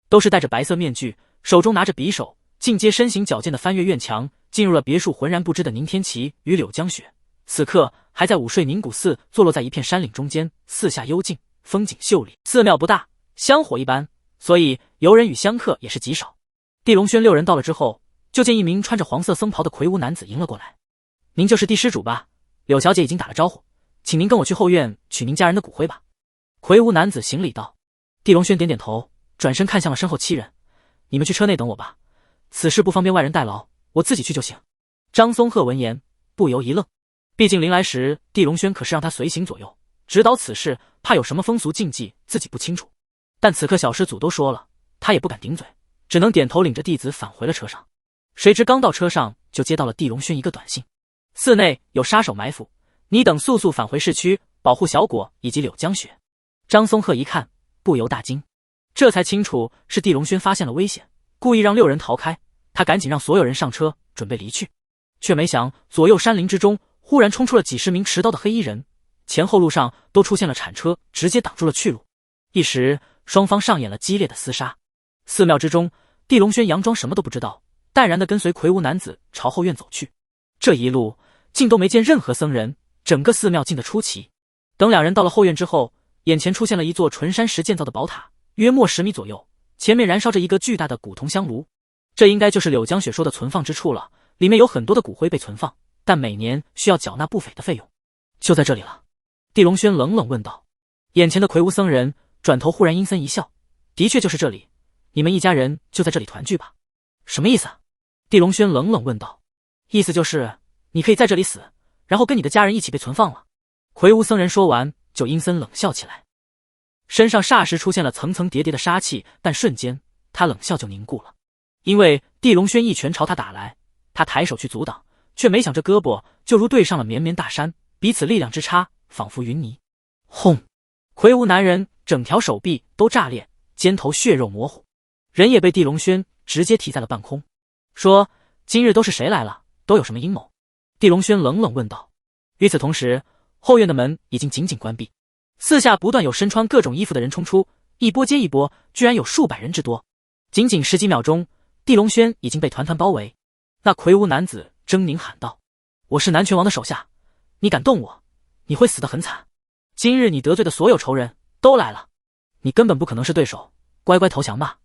都是戴着白色面具，手中拿着匕首，进阶身形矫健的翻越院墙，进入了别墅。浑然不知的宁天齐与柳江雪此刻还在午睡。宁古寺坐落在一片山岭中间，四下幽静，风景秀丽。寺庙不大，香火一般，所以游人与香客也是极少。帝龙轩6人到了之后，就见一名穿着黄色僧袍的魁梧男子迎了过来。您就是帝施主吧？柳小姐已经打了招呼，请您跟我去后院取您家人的骨灰吧。魁梧男子行礼道。帝龙轩点点头，转身看向了身后7人，你们去车内等我吧，此事不方便外人代劳，我自己去就行。张松鹤闻言不由一愣，毕竟临来时帝龙轩可是让他随行左右，指导此事，怕有什么风俗禁忌自己不清楚。但此刻小师祖都说了，他也不敢顶嘴，只能点头领着弟子返回了车上。谁知刚到车上就接到了帝龙轩一个短信：寺内有杀手埋伏，你等速速返回市区，保护小果以及柳江雪。张松鹤一看不由大惊，这才清楚是帝龙轩发现了危险，故意让6人逃开。他赶紧让所有人上车准备离去，却没想左右山林之中忽然冲出了几10名持刀的黑衣人，前后路上都出现了铲车，直接挡住了去路。一时双方上演了激烈的厮杀。寺庙之中，帝龙轩佯装什么都不知道，淡然地跟随魁梧男子朝后院走去。这一路竟都没见任何僧人，整个寺庙静得出奇。等两人到了后院之后，眼前出现了一座纯山石建造的宝塔，约莫10米左右，前面燃烧着一个巨大的古铜香炉。这应该就是柳江雪说的存放之处了，里面有很多的骨灰被存放，但每年需要缴纳不菲的费用。就在这里了，帝龙轩冷冷问道。眼前的魁梧僧人转头忽然阴森一笑，的确就是这里，你们一家人就在这里团聚吧。什么意思？帝龙轩冷冷问道。意思就是你可以在这里死，然后跟你的家人一起被存放了。魁梧僧人说完就阴森冷笑起来，身上霎时出现了层层叠叠的杀气，但瞬间他冷笑就凝固了。因为帝龙轩一拳朝他打来，他抬手去阻挡，却没想这胳膊就如对上了绵绵大山，彼此力量之差仿佛云泥。轰！魁梧男人整条手臂都炸裂，肩头血肉模糊，人也被帝龙轩直接提在了半空，说：今日都是谁来了，都有什么阴谋？帝龙轩冷冷问道。与此同时，后院的门已经紧紧关闭，四下不断有身穿各种衣服的人冲出，一波接一波，居然有数百人之多。仅仅10几秒钟，地龙轩已经被团团包围。那魁梧男子狰狞喊道：“我是南拳王的手下，你敢动我，你会死得很惨。今日你得罪的所有仇人都来了，你根本不可能是对手，乖乖投降吧。”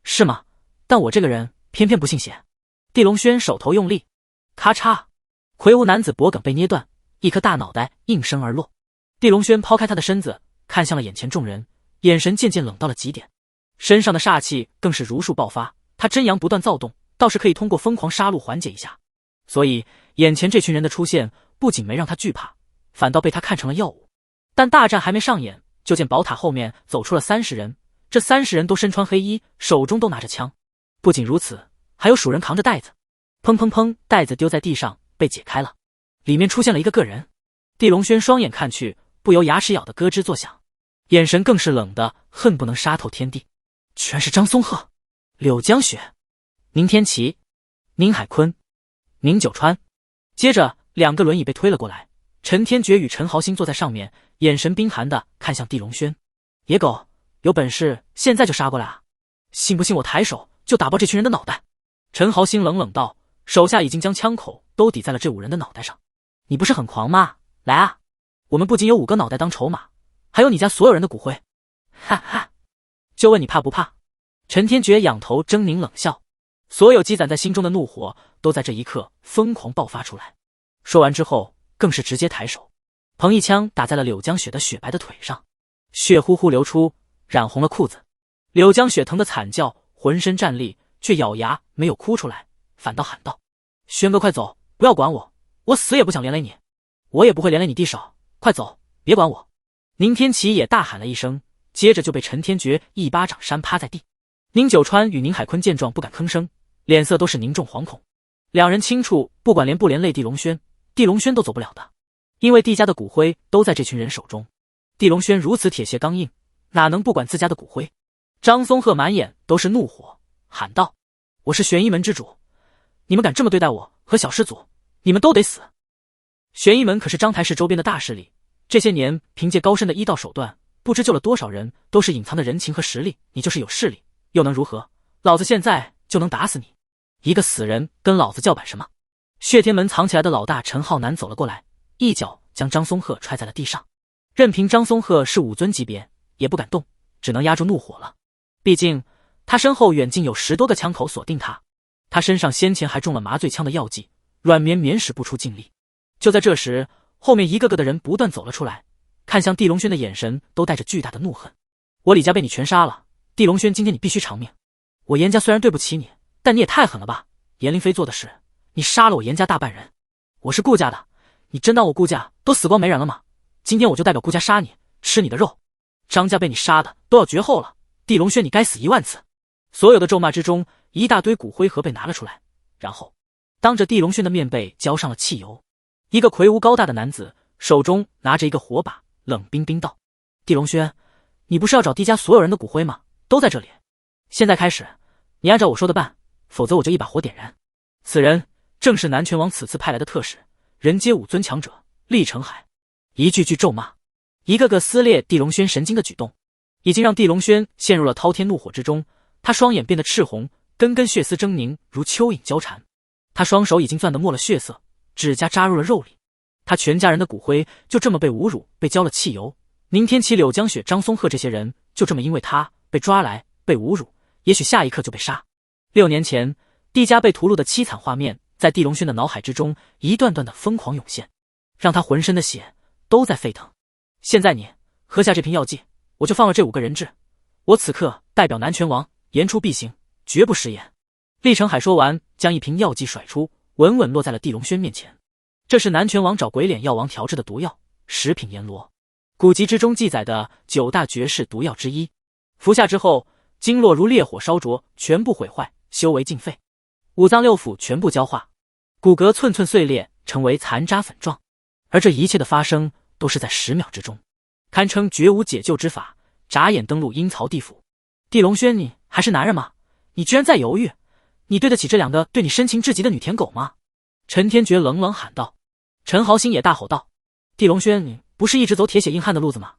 是吗？但我这个人偏偏不信邪。地龙轩手头用力，咔嚓，魁梧男子脖梗被捏断，一颗大脑袋应声而落。地龙轩抛开他的身子，看向了眼前众人，眼神渐渐冷到了极点，身上的煞气更是如数爆发。他真阳不断躁动，倒是可以通过疯狂杀戮缓解一下。所以眼前这群人的出现不仅没让他惧怕，反倒被他看成了药物。但大战还没上演，就见宝塔后面走出了30人，这30人都身穿黑衣，手中都拿着枪。不仅如此，还有鼠人扛着袋子，砰砰砰，袋子丢在地上被解开了，里面出现了一个个人。地龙轩双眼看去，不由牙齿咬得咯吱作响，眼神更是冷的恨不能杀透天地。全是张松鹤、柳江雪、宁天琪、宁海坤、宁九川。接着2个轮椅被推了过来，陈天觉与陈豪兴坐在上面，眼神冰寒的看向地龙轩。野狗，有本事现在就杀过来啊！信不信我抬手就打爆这群人的脑袋？陈豪兴冷冷道，手下已经将枪口都抵在了这5人的脑袋上。你不是很狂吗？来啊！我们不仅有5个脑袋当筹码，还有你家所有人的骨灰。哈哈，就问你怕不怕？陈天觉仰头狰狞冷笑，所有积攒在心中的怒火都在这一刻疯狂爆发出来。说完之后，更是直接抬手，砰一枪打在了柳江雪的雪白的腿上，血呼呼流出，染红了裤子。柳江雪疼得惨叫，浑身战栗，却咬牙没有哭出来，反倒喊道：“轩哥快走，不要管我，我死也不想连累你，我也不会连累你弟少，快走，别管我。”宁天琪也大喊了一声，接着就被陈天觉一巴掌扇趴在地。宁九川与宁海坤见状不敢吭声，脸色都是凝重惶恐。2人清楚，不管连不连累地龙轩，地龙轩都走不了的，因为地家的骨灰都在这群人手中。地龙轩如此铁血刚硬，哪能不管自家的骨灰？张松鹤满眼都是怒火，喊道：“我是玄一门之主，你们敢这么对待我和小师祖，你们都得死！”玄一门可是章台市周边的大势力，这些年凭借高深的医道手段，不知救了多少人，都是隐藏的人情和实力。你就是有势力，又能如何？老子现在就能打死你！一个死人跟老子叫板什么？血天门藏起来的老大陈浩南走了过来，一脚将张松鹤踹在了地上。任凭张松鹤是5尊级别，也不敢动，只能压住怒火了。毕竟他身后远近有10多个枪口锁定他，他身上先前还中了麻醉枪的药剂，软绵绵使不出劲力。就在这时，后面一个个的人不断走了出来，看向地龙轩的眼神都带着巨大的怒恨。我李家被你全杀了，地龙轩今天你必须偿命。我严家虽然对不起你，但你也太狠了吧！严凌飞做的事，你杀了我严家大半人。我是顾家的，你真当我顾家都死光没人了吗？今天我就代表顾家杀你，吃你的肉。张家被你杀的都要绝后了，地龙轩你该死1万次！所有的咒骂之中，一大堆骨灰盒被拿了出来，然后当着地龙轩的面被浇上了汽油。一个魁梧高大的男子手中拿着一个火把，冷冰冰道：“地龙轩，你不是要找地家所有人的骨灰吗？都在这里。现在开始，你按照我说的办，否则我就一把火点燃。”此人正是南拳王此次派来的特使，人皆5尊强者厉成海。一句句咒骂，一个个撕裂地龙轩神经的举动，已经让地龙轩陷入了滔天怒火之中。他双眼变得赤红，根根血丝狰狞如蚯蚓交缠。他双手已经攥得没了血色，指甲扎入了肉里。他全家人的骨灰就这么被侮辱，被浇了汽油。宁天琪、柳江雪、张松鹤这些人就这么因为他被抓来，被侮辱，也许下一刻就被杀。6年前地家被屠戮的凄惨画面在地龙轩的脑海之中一段段的疯狂涌现，让他浑身的血都在沸腾。现在你喝下这瓶药剂，我就放了这5个人质。我此刻代表南拳王，言出必行，绝不食言。厉成海说完，将一瓶药剂甩出，稳稳落在了地龙轩面前。这是南拳王找鬼脸药王调制的毒药，10品阎罗，古籍之中记载的9大绝世毒药之一。服下之后，经络如烈火烧灼，全部毁坏，修为尽废，五脏六腑全部焦化，骨骼寸寸碎裂，成为残渣粉状。而这一切的发生都是在10秒之中，堪称绝无解救之法，眨眼登陆阴曹地府。地龙轩，你还是男人吗？你居然在犹豫？你对得起这2个对你深情至极的女舔狗吗？陈天觉冷冷喊道。陈豪兴也大吼道：“地龙轩，你不是一直走铁血硬汉的路子吗？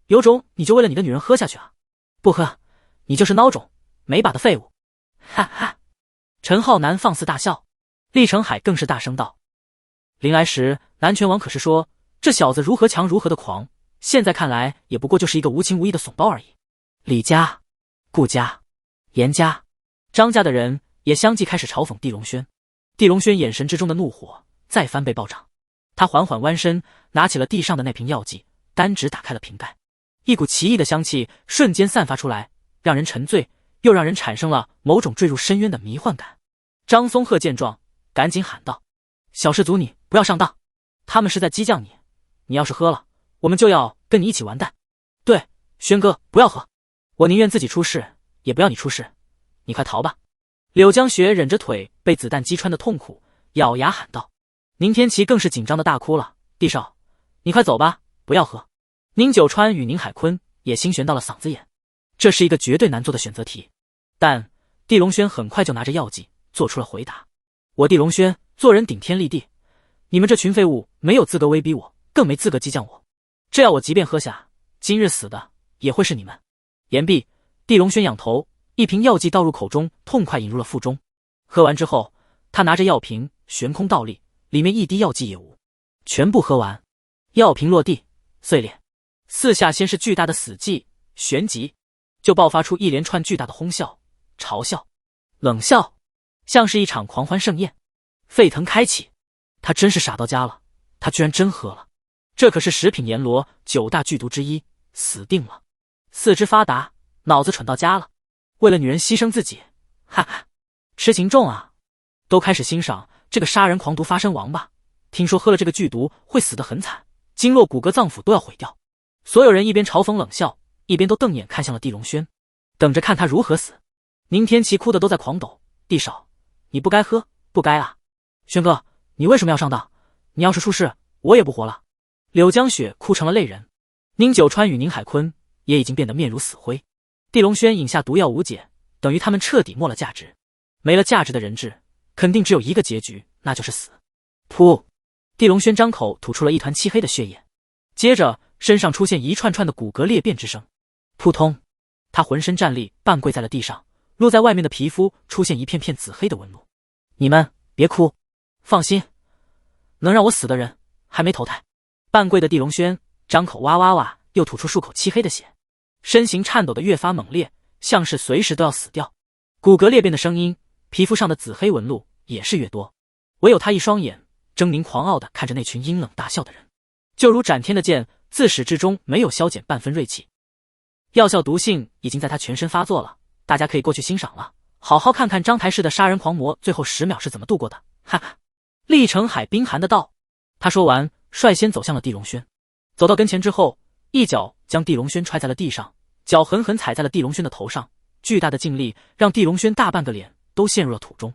有种你就为了你的女人喝下去啊！不喝，你就是孬种，没把的废物！”哈哈。陈浩南放肆大笑，厉成海更是大声道：“临来时南拳王可是说这小子如何强如何的狂，现在看来也不过就是一个无情无义的怂包而已。”李家、顾家、严家、张家的人也相继开始嘲讽地龙轩。地龙轩眼神之中的怒火再翻倍暴涨，他缓缓弯身，拿起了地上的那瓶药剂，单指打开了瓶盖，一股奇异的香气瞬间散发出来，让人沉醉，又让人产生了某种坠入深渊的迷幻感。张松鹤见状，赶紧喊道：“小氏族，你不要上当，他们是在激将你，你要是喝了，我们就要跟你一起完蛋。对，轩哥，不要喝，我宁愿自己出事，也不要你出事，你快逃吧。”柳江雪忍着腿被子弹击穿的痛苦，咬牙喊道。宁天琪更是紧张的大哭了：“帝少，你快走吧，不要喝。”宁九川与宁海坤也心悬到了嗓子眼，这是一个绝对难做的选择题。但地龙轩很快就拿着药剂做出了回答：“我地龙轩做人顶天立地，你们这群废物没有资格威逼我，更没资格激将我。这药我即便喝下，今日死的也会是你们。”言毕，地龙轩仰头，一瓶药剂倒入口中，痛快引入了腹中。喝完之后，他拿着药瓶悬空倒立，里面一滴药剂也无。全部喝完，药瓶落地碎裂，四下先是巨大的死寂，旋即就爆发出一连串巨大的哄笑、嘲笑、冷笑，像是一场狂欢盛宴，沸腾开启。他真是傻到家了，他居然真喝了，这可是食品阎罗9大剧毒之一，死定了。四肢发达，脑子蠢到家了，为了女人牺牲自己，哈哈，痴情重啊！都开始欣赏这个杀人狂毒发身王吧，听说喝了这个剧毒会死得很惨，经络骨骼脏腑都要毁掉。所有人一边嘲讽冷笑，一边都瞪眼看向了地龙轩，等着看他如何死。宁天琪哭得都在狂抖：“地少，你不该喝，不该啊！轩哥，你为什么要上当？你要是出事，我也不活了。”柳江雪哭成了泪人，宁九川与宁海坤也已经变得面如死灰。地龙轩饮下毒药无解，等于他们彻底没了价值。没了价值的人质，肯定只有一个结局，那就是死。噗！地龙轩张口吐出了一团漆黑的血液，接着身上出现一串串的骨骼裂变之声。扑通！他浑身站立，半跪在了地上，露在外面的皮肤出现一片片紫黑的纹路。你们别哭，放心，能让我死的人还没投胎。半跪的地龙轩张口哇哇哇，又吐出数口漆黑的血，身形颤抖得越发猛烈，像是随时都要死掉。骨骼裂变的声音，皮肤上的紫黑纹路也是越多。唯有他一双眼狰狞狂傲地看着那群阴冷大笑的人，就如斩天的剑，自始至终没有消减半分锐气。药效毒性已经在他全身发作了，大家可以过去欣赏了，好好看看章台式的杀人狂魔最后10秒是怎么度过的，哈哈。厉成海冰寒的道。他说完，率先走向了地龙轩。走到跟前之后，一脚将地龙轩踹在了地上，脚狠狠踩在了地龙轩的头上，巨大的劲力让地龙轩大半个脸都陷入了土中，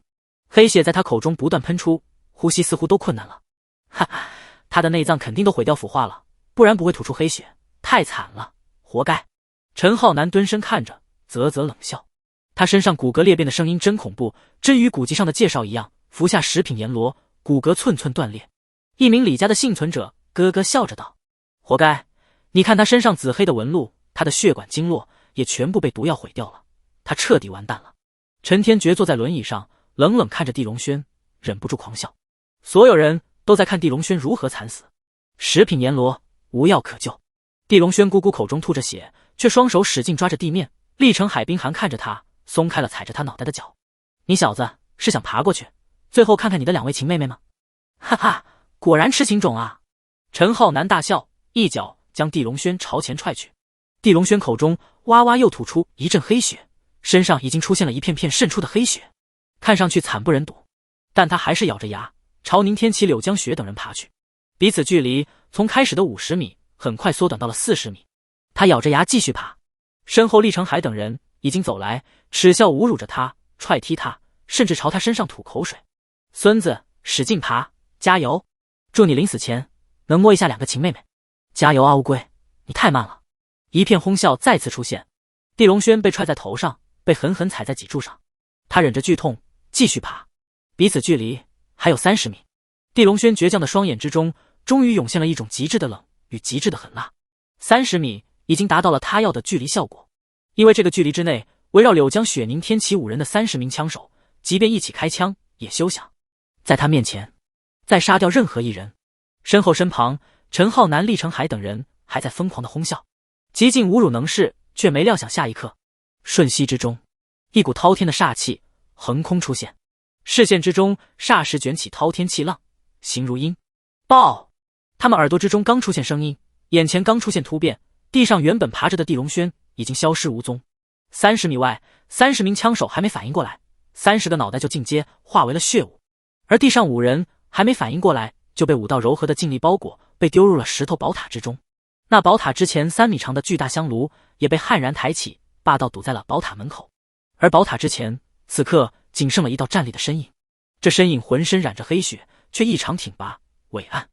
黑血在他口中不断喷出，呼吸似乎都困难了。哈哈，他的内脏肯定都毁掉腐化了，不然不会吐出黑血，太惨了，活该。陈浩南蹲身看着，啧啧冷笑。他身上骨骼裂变的声音真恐怖，真与古籍上的介绍一样，服下食品阎罗，骨骼寸寸断裂。一名李家的幸存者咯咯笑着道：“活该，你看他身上紫黑的纹路，他的血管经络也全部被毒药毁掉了，他彻底完蛋了。”陈天觉坐在轮椅上，冷冷看着地龙轩，忍不住狂笑。所有人都在看地龙轩如何惨死。食品阎罗，无药可救。地龙轩咕咕口中吐着血，却双手使劲抓着地面。厉成海冰寒看着他，松开了踩着他脑袋的脚。你小子是想爬过去，最后看看你的2位情妹妹吗？哈哈，果然痴情种啊！陈浩南大笑，一脚将地龙轩朝前踹去。地龙轩口中哇哇又吐出一阵黑血，身上已经出现了一片片渗出的黑血，看上去惨不忍睹。但他还是咬着牙朝宁天琪、柳江雪等人爬去。彼此距离从开始的50米很快缩短到了40米。他咬着牙继续爬，身后厉成海等人已经走来，耻笑侮辱着他，踹踢他，甚至朝他身上吐口水。孙子，使劲爬，加油！祝你临死前能摸一下2个情妹妹。加油啊乌龟，你太慢了。一片哄笑再次出现。地龙轩被踹在头上，被狠狠踩在脊柱上，他忍着剧痛继续爬。彼此距离还有30米。地龙轩倔强的双眼之中终于涌现了一种极致的冷与极致的狠辣。30米已经达到了他要的距离效果，因为这个距离之内围绕柳江雪宁天琪5人的30名枪手即便一起开枪，也休想在他面前再杀掉任何一人。身旁，陈浩南、厉成海等人还在疯狂的哄笑，极尽侮辱能事，却没料想下一刻，瞬息之中，一股滔天的煞气横空出现，视线之中霎时卷起滔天气浪，形如鹰爆。他们耳朵之中刚出现声音，眼前刚出现突变，地上原本爬着的地龙轩已经消失无踪。30米外，30名枪手还没反应过来，30个脑袋就尽皆化为了血雾，而地上5人还没反应过来，就被5道柔和的劲力包裹，被丢入了石头宝塔之中。那宝塔之前3米长的巨大香炉也被悍然抬起，霸道堵在了宝塔门口。而宝塔之前，此刻仅剩了一道站立的身影，这身影浑身染着黑血，却异常挺拔伟岸。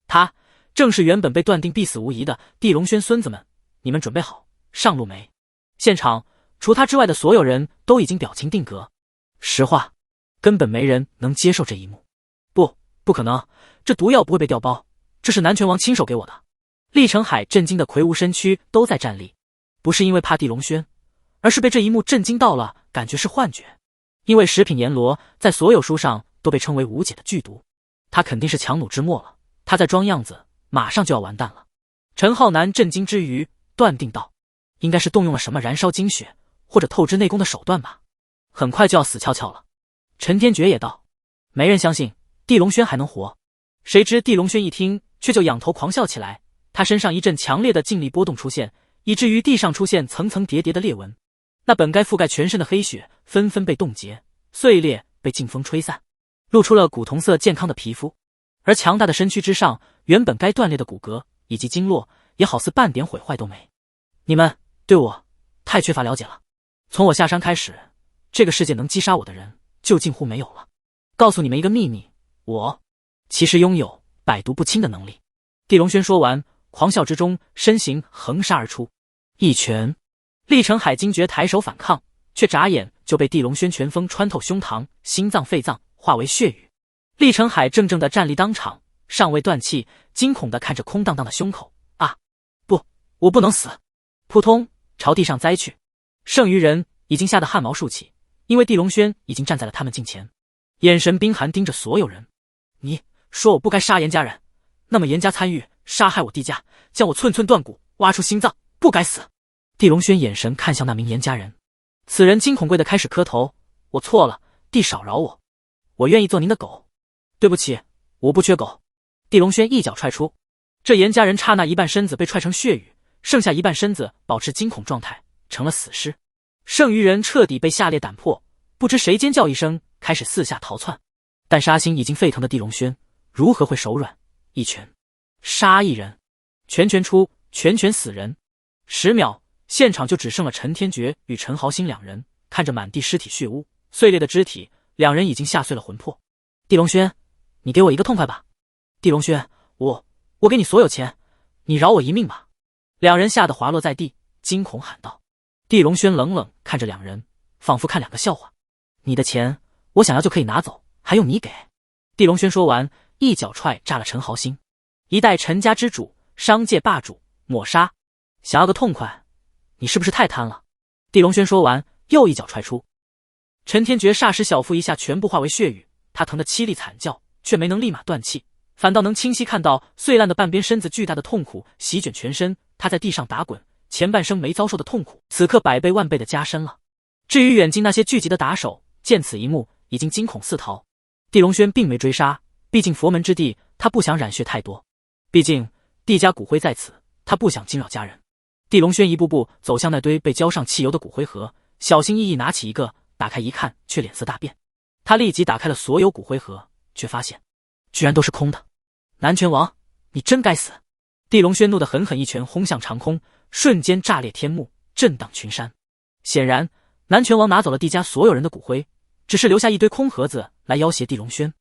他正是原本被断定必死无疑的地龙轩孙子们，你们准备好上路没？现场除他之外的所有人都已经表情定格。实话，根本没人能接受这一幕。不可能，这毒药不会被调包，这是南拳王亲手给我的。厉成海震惊的魁梧身躯都在站立，不是因为怕地龙轩，而是被这一幕震惊到了，感觉是幻觉。因为食品阎罗在所有书上都被称为无解的剧毒，他肯定是强弩之末了，他在装样子，马上就要完蛋了。陈浩南震惊之余断定道，应该是动用了什么燃烧精血或者透支内功的手段吧，很快就要死翘翘了。陈天觉也道，没人相信地龙轩还能活。谁知地龙轩一听，却就仰头狂笑起来，他身上一阵强烈的劲力波动出现，以至于地上出现层层叠叠的裂纹。那本该覆盖全身的黑血纷纷被冻结碎裂，被劲风吹散，露出了古铜色健康的皮肤。而强大的身躯之上，原本该断裂的骨骼以及经络也好似半点毁坏都没。你们对我太缺乏了解了，从我下山开始，这个世界能击杀我的人就近乎没有了。告诉你们一个秘密，我其实拥有百毒不侵的能力。地龙轩说完，狂笑之中身形横杀而出，一拳。厉成海惊觉抬手反抗，却眨眼就被地龙轩拳锋穿透胸膛、心脏、肺脏，化为血雨。厉成海怔怔地站立当场，尚未断气，惊恐地看着空荡荡的胸口。啊，不，我不能死！扑通，朝地上栽去。剩余人已经吓得汗毛竖起，因为地龙轩已经站在了他们近前，眼神冰寒盯着所有人。你说我不该杀严家人，那么严家参与杀害我弟家，将我寸寸断骨，挖出心脏，不该死。地龙轩眼神看向那名严家人，此人惊恐跪地开始磕头，我错了，弟少饶我，我愿意做您的狗。对不起，我不缺狗。地龙轩一脚踹出，这严家人刹那一半身子被踹成血雨，剩下一半身子保持惊恐状态，成了死尸。剩余人彻底被吓裂胆魄，不知谁尖叫一声，开始四下逃窜。但杀心已经沸腾的地龙轩如何会手软？一拳杀一人，拳拳出，拳拳死人。10秒，现场就只剩了陈天觉与陈豪兴2人，看着满地尸体血污、碎裂的肢体，2人已经吓碎了魂魄。地龙轩，你给我一个痛快吧！地龙轩，我给你所有钱，你饶我一命吧！2人吓得滑落在地，惊恐喊道。地龙轩冷冷看着2人，仿佛看2个笑话。你的钱，我想要就可以拿走，还用你给？地龙轩说完，一脚踹炸了陈豪兴，一代陈家之主，商界霸主，抹杀。想要个痛快，你是不是太贪了？地龙轩说完，又一脚踹出。陈天觉霎时小腹一下全部化为血雨，他疼得凄厉惨叫，却没能立马断气，反倒能清晰看到碎烂的半边身子巨大的痛苦席卷全身。他在地上打滚，前半生没遭受的痛苦，此刻100倍万倍的加深了。至于远近那些聚集的打手，见此一幕，已经惊恐四逃。地龙轩并没追杀，毕竟佛门之地，他不想染血太多。毕竟地家骨灰在此，他不想惊扰家人。地龙轩一步步走向那堆被浇上汽油的骨灰盒，小心翼翼拿起一个，打开一看，却脸色大变。他立即打开了所有骨灰盒，却发现居然都是空的。南拳王，你真该死！地龙轩怒得狠狠一拳轰向长空，瞬间炸裂天幕，震荡群山。显然南拳王拿走了地家所有人的骨灰，只是留下一堆空盒子来要挟地龙轩。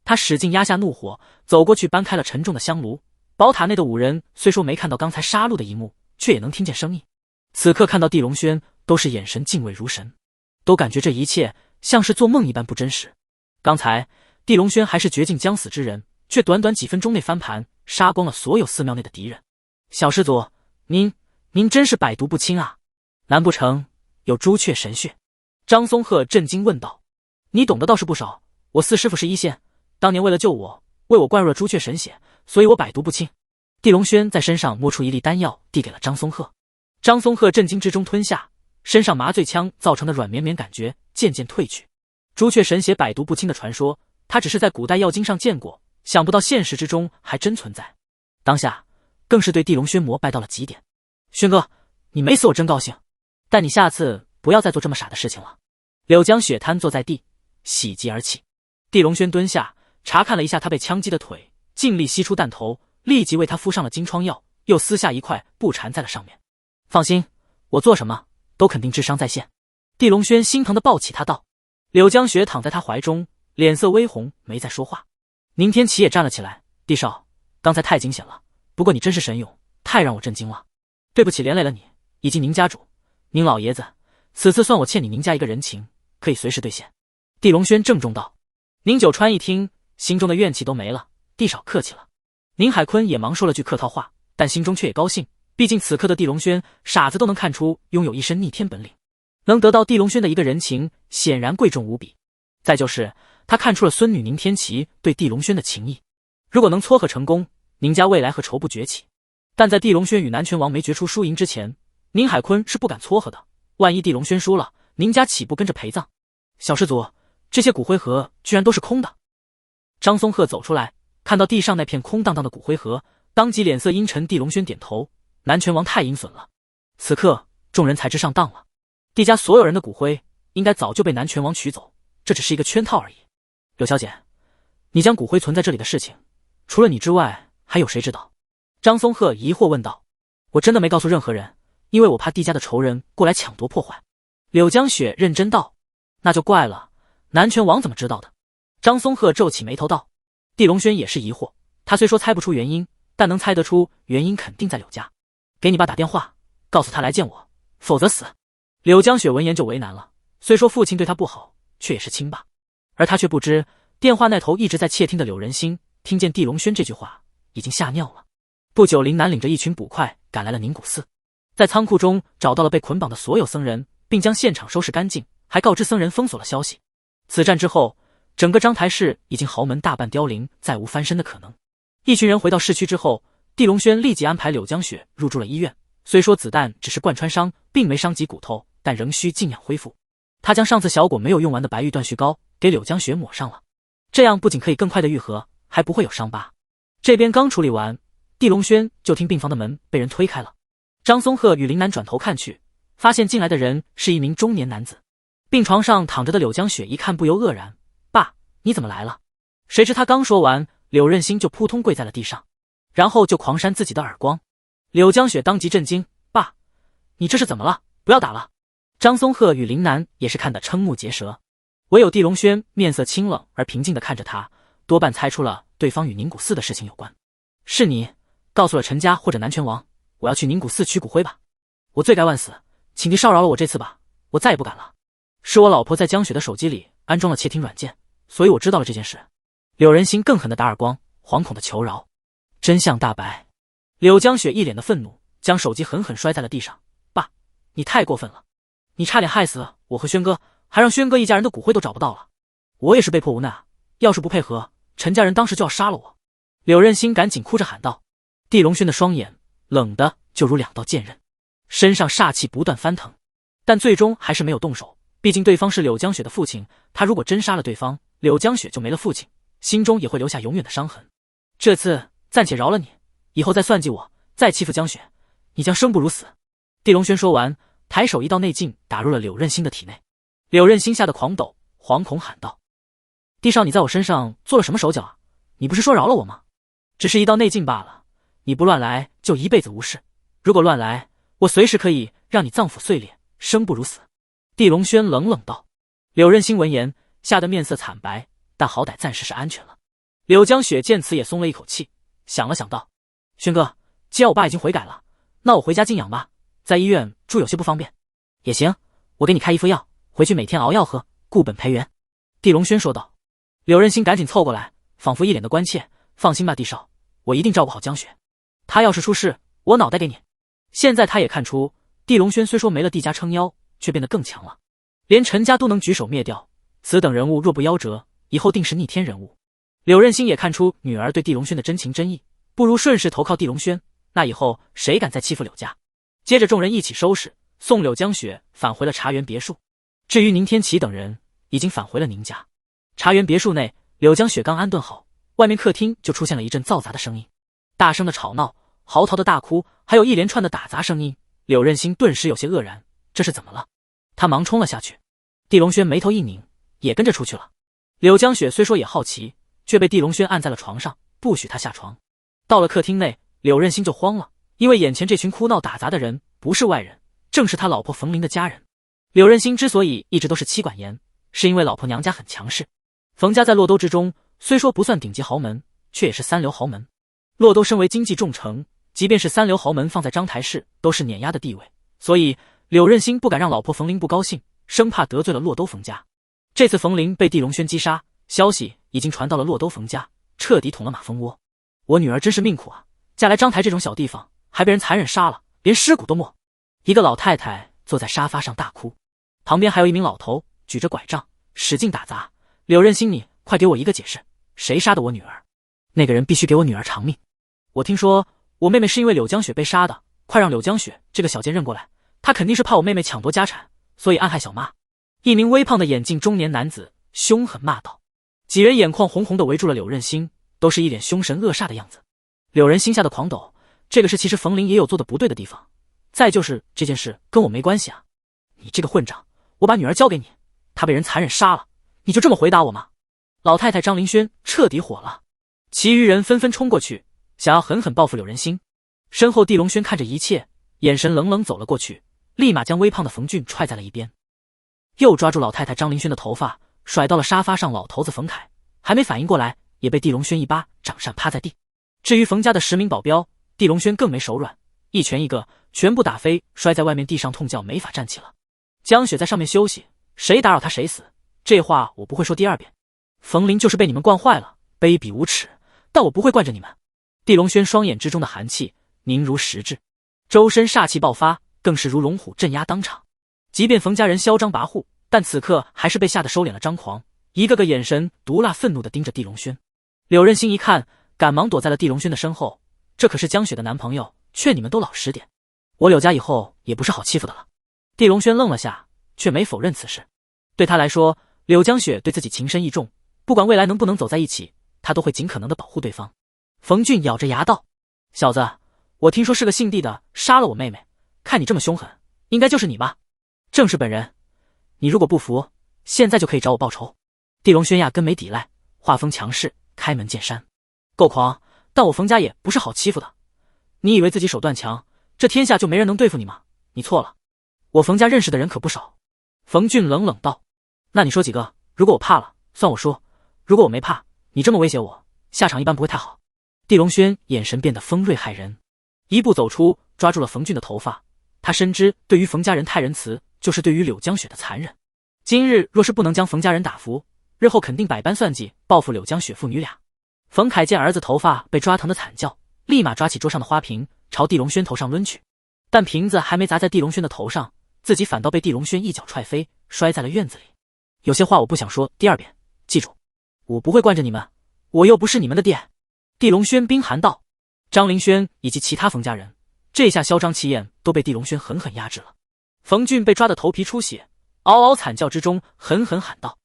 他使劲压下怒火，走过去搬开了沉重的香炉。宝塔内的5人虽说没看到刚才杀戮的一幕，却也能听见声音。此刻看到地龙轩，都是眼神敬畏如神，都感觉这一切像是做梦一般不真实。刚才地龙轩还是绝境将死之人，却短短几分钟内翻盘，杀光了所有寺庙内的敌人。小师祖，您真是百毒不侵啊！难不成有朱雀神血？张松鹤震惊问道。你懂得倒是不少。我四师傅是一线，当年为了救我，为我灌入了朱雀神血，所以我百毒不侵。地龙轩在身上摸出一粒丹药，递给了张松鹤。张松鹤震惊之中吞下，身上麻醉枪造成的软绵绵感觉渐渐褪去。朱雀神血百毒不侵的传说，他只是在古代药经上见过，想不到现实之中还真存在。当下更是对地龙轩膜拜到了极点。轩哥，你没死我真高兴，但你下次不要再做这么傻的事情了。柳江雪瘫坐在地，喜极而泣。地龙轩蹲下，查看了一下他被枪击的腿，尽力吸出弹头，立即为他敷上了金疮药，又撕下一块布缠在了上面。放心，我做什么都肯定智商在线。地龙轩心疼地抱起他道。柳江雪躺在他怀中，脸色微红，没再说话。宁天启也站了起来，地少，刚才太惊险了，不过你真是神勇，太让我震惊了。对不起，连累了你以及宁家主，宁老爷子，此次算我欠你宁家一个人情，可以随时兑现。地龙轩郑重道。宁九川一听，心中的怨气都没了，地少客气了。宁海坤也忙说了句客套话，但心中却也高兴，毕竟此刻的地龙轩，傻子都能看出拥有一身逆天本领，能得到地龙轩的一个人情，显然贵重无比。再就是他看出了孙女宁天琪对地龙轩的情谊，如果能撮合成功，宁家未来和仇不崛起。但在地龙轩与南拳王没决出输赢之前，宁海坤是不敢撮合的，万一地龙轩输了，宁家岂不跟着陪葬？小师祖，这些骨灰盒居然都是空的。张松鹤走出来，看到地上那片空荡荡的骨灰盒，当即脸色阴沉。地龙轩点头，南拳王太阴损了。此刻众人才知上当了，地家所有人的骨灰应该早就被南拳王取走，这只是一个圈套而已。柳小姐，你将骨灰存在这里的事情，除了你之外还有谁知道？张松鹤疑惑问道。我真的没告诉任何人，因为我怕地家的仇人过来抢夺破坏。柳江雪认真道。那就怪了，南拳王怎么知道的？张松鹤皱起眉头道。地龙轩也是疑惑，他虽说猜不出原因，但能猜得出原因肯定在柳家。给你爸打电话，告诉他来见我，否则死。柳江雪闻言就为难了，虽说父亲对他不好，却也是亲爸，而他却不知电话那头一直在窃听的柳仁心听见地龙轩这句话已经吓尿了。不久，林南领着一群捕快赶来了宁古寺，在仓库中找到了被捆绑的所有僧人，并将现场收拾干净，还告知僧人封锁了消息。此战之后，整个章台市已经豪门大半凋零，再无翻身的可能。一群人回到市区之后，地龙轩立即安排柳江雪入住了医院。虽说子弹只是贯穿伤，并没伤及骨头，但仍需静养恢复。他将上次小果没有用完的白玉断续膏给柳江雪抹上了，这样不仅可以更快的愈合，还不会有伤疤。这边刚处理完，地龙轩就听病房的门被人推开了。张松鹤与林南转头看去，发现进来的人是一名中年男子。病床上躺着的柳江雪一看不由愕然，爸，你怎么来了？谁知他刚说完，柳任心就扑通跪在了地上，然后就狂扇自己的耳光。柳江雪当即震惊，爸，你这是怎么了？不要打了。张松鹤与林南也是看得瞠目结舌，唯有地龙轩面色清冷而平静地看着他，多半猜出了对方与宁古寺的事情有关。是你告诉了陈家或者南拳王，我要去宁古寺取骨灰吧？我罪该万死，请地少饶了我这次吧，我再也不敢了。是我老婆在江雪的手机里安装了窃听软件，所以我知道了这件事。柳仁心更狠地打耳光，惶恐地求饶。真相大白。柳江雪一脸的愤怒，将手机狠狠摔在了地上。爸，你太过分了，你差点害死我和轩哥，还让轩哥一家人的骨灰都找不到了。我也是被迫无奈啊，要是不配合，陈家人当时就要杀了我。柳任心赶紧哭着喊道。地龙轩的双眼冷的就如两道剑刃，身上煞气不断翻腾，但最终还是没有动手。毕竟对方是柳江雪的父亲，他如果真杀了对方，柳江雪就没了父亲，心中也会留下永远的伤痕。这次暂且饶了你，以后再算计我，再欺负江雪，你将生不如死。地龙轩说完，抬手一道内劲打入了柳任心的体内。柳任心吓得狂抖，惶恐喊道：地少，你在我身上做了什么手脚啊？你不是说饶了我吗？只是一道内劲罢了，你不乱来就一辈子无事，如果乱来，我随时可以让你脏腑碎裂，生不如死。地龙轩冷冷道。柳任心闻言吓得面色惨白，但好歹暂时是安全了。柳江雪见此也松了一口气，想了想道：轩哥，既然我爸已经悔改了，那我回家静养吧，在医院住有些不方便。也行，我给你开一副药，回去每天熬药喝，固本培元。地龙轩说道。柳任心赶紧凑过来，仿佛一脸的关切，放心吧，地少，我一定照顾好江雪，他要是出事，我脑袋给你。现在他也看出地龙轩虽说没了地家撑腰，却变得更强了，连陈家都能举手灭掉，此等人物若不夭折，以后定是逆天人物。柳任心也看出女儿对地龙轩的真情真意，不如顺势投靠地龙轩，那以后谁敢再欺负柳家？接着众人一起收拾，送柳江雪返回了茶园别墅。至于宁天启等人，已经返回了宁家。茶园别墅内，柳江雪刚安顿好，外面客厅就出现了一阵嘈杂的声音，大声的吵闹，嚎啕的大哭，还有一连串的打杂声音。柳任心顿时有些愕然，这是怎么了？他忙冲了下去。地龙轩眉头一拧，也跟着出去了。柳江雪虽说也好奇，却被地龙轩按在了床上，不许他下床。到了客厅内，柳任心就慌了，因为眼前这群哭闹打杂的人不是外人，正是他老婆冯琳的家人。柳任心之所以一直都是妻管严，是因为老婆娘家很强势。冯家在洛州之中虽说不算顶级豪门，却也是三流豪门。洛州身为经济重城，即便是三流豪门放在章台市都是碾压的地位，所以柳任心不敢让老婆冯琳不高兴，生怕得罪了洛州冯家。这次冯琳被地龙轩击杀，消息已经传到了洛州冯家，彻底捅了马蜂窝。我女儿真是命苦啊，嫁来章台这种小地方，还被人残忍杀了，连尸骨都没。一个老太太坐在沙发上大哭，旁边还有一名老头举着拐杖使劲打杂。柳任心，你快给我一个解释，谁杀的我女儿？那个人必须给我女儿偿命。我听说我妹妹是因为柳江雪被杀的，快让柳江雪这个小贱认过来，她肯定是怕我妹妹抢夺家产，所以暗害小妈。一名微胖的眼镜中年男子凶狠骂道。几人眼眶红红的围住了柳任心，都是一脸凶神恶煞的样子。柳人心下的狂抖，这个是其实冯琳也有做的不对的地方，再就是这件事跟我没关系啊！你这个混账，我把女儿交给你，她被人残忍杀了，你就这么回答我吗？老太太张凌轩彻底火了，其余人纷纷冲过去，想要狠狠报复柳人心。身后地龙轩看着一切，眼神冷冷走了过去，立马将微胖的冯俊踹在了一边，又抓住老太太张凌轩的头发甩到了沙发上。老头子冯凯还没反应过来，也被地龙轩一巴掌扇趴在地。至于冯家的10名保镖，地龙轩更没手软，一拳一个全部打飞，摔在外面地上痛叫没法站起了。江雪在上面休息，谁打扰他谁死，这话我不会说第二遍。冯琳就是被你们惯坏了，卑鄙无耻，但我不会惯着你们。地龙轩双眼之中的寒气凝如实质，周身煞气爆发，更是如龙虎镇压当场。即便冯家人嚣张跋扈，但此刻还是被吓得收敛了张狂，一个个眼神毒辣愤怒地盯着地龙轩。柳任心一看，赶忙躲在了地龙轩的身后，这可是江雪的男朋友，劝你们都老实点，我柳家以后也不是好欺负的了。地龙轩愣了下，却没否认此事。对他来说，柳江雪对自己情深意重，不管未来能不能走在一起，他都会尽可能的保护对方。冯俊咬着牙道：小子，我听说是个姓地的杀了我妹妹，看你这么凶狠，应该就是你吧？正是本人，你如果不服，现在就可以找我报仇。地龙轩压根没抵赖，画风强势，开门见山。够狂，但我冯家也不是好欺负的。你以为自己手段强，这天下就没人能对付你吗？你错了，我冯家认识的人可不少。冯俊冷冷道：那你说几个，如果我怕了，算我输；如果我没怕，你这么威胁我，下场一般不会太好。地龙轩眼神变得锋锐骇人，一步走出，抓住了冯俊的头发。他深知对于冯家人太仁慈，就是对于柳江雪的残忍。今日若是不能将冯家人打服，日后肯定百般算计，报复柳江雪父女俩。冯凯见儿子头发被抓疼的惨叫，立马抓起桌上的花瓶朝地龙轩头上抡去，但瓶子还没砸在地龙轩的头上，自己反倒被地龙轩一脚踹飞，摔在了院子里。有些话我不想说第二遍，记住，我不会惯着你们，我又不是你们的爹。地龙轩冰寒道。张凌轩以及其他冯家人这下嚣张气焰都被地龙轩狠狠压制了。冯俊被抓得头皮出血，嗷嗷惨叫之中狠狠喊道：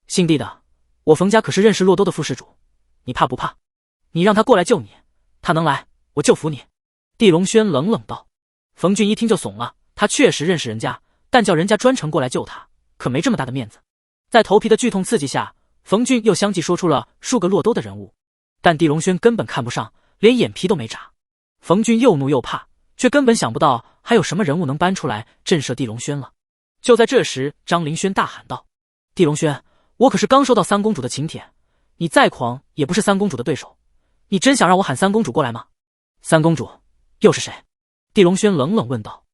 姓地的，我冯家可是认识洛州的副事主，你怕不怕？你让他过来救你，他能来，我就服你。地龙轩冷冷道。冯俊一听就怂了，他确实认识人家，但叫人家专程过来救他，可没这么大的面子。在头皮的剧痛刺激下，冯俊又相继说出了数个洛州的人物，但地龙轩根本看不上，连眼皮都没眨。冯俊又怒又怕，却根本想不到还有什么人物能搬出来震慑地龙轩了。就在这时，张凌轩大喊道：地龙轩，我可是刚收到三公主的请帖，你再狂也不是三公主的对手，你真想让我喊三公主过来吗？三公主又是谁？地龙轩冷冷问道。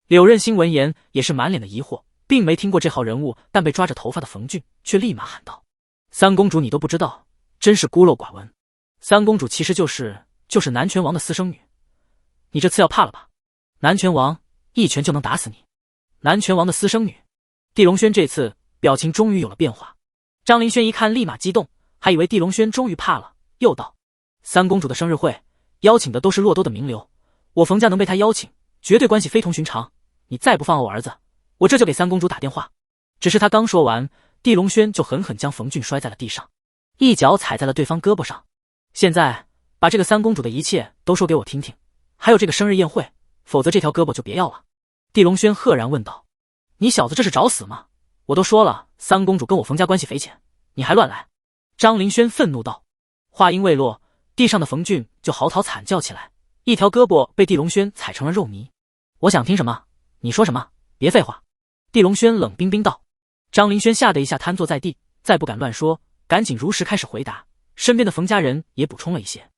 柳任心闻言也是满脸的疑惑，并没听过这号人物，但被抓着头发的冯俊却立马喊道：三公主你都不知道，真是孤陋寡闻。三公主其实就是南拳王的私生女，你这次要怕了吧？南拳王一拳就能打死你。南拳王的私生女。地龙轩这次表情终于有了变化，张凌轩一看，立马激动，还以为地龙轩终于怕了，又道：“三公主的生日会，邀请的都是洛州的名流，我冯家能被她邀请，绝对关系非同寻常。你再不放了我儿子，我这就给三公主打电话。”只是他刚说完，地龙轩就狠狠将冯俊摔在了地上，一脚踩在了对方胳膊上。现在把这个三公主的一切都说给我听听，还有这个生日宴会，否则这条胳膊就别要了。地龙轩赫然问道：“你小子这是找死吗？我都说了，三公主跟我冯家关系匪浅，你还乱来！”张凌轩愤怒道。话音未落，地上的冯俊就嚎啕惨叫起来，一条胳膊被地龙轩踩成了肉泥。我想听什么你说什么，别废话。地龙轩冷冰冰道。张凌轩吓得一下瘫坐在地，再不敢乱说，赶紧如实开始回答，身边的冯家人也补充了一些。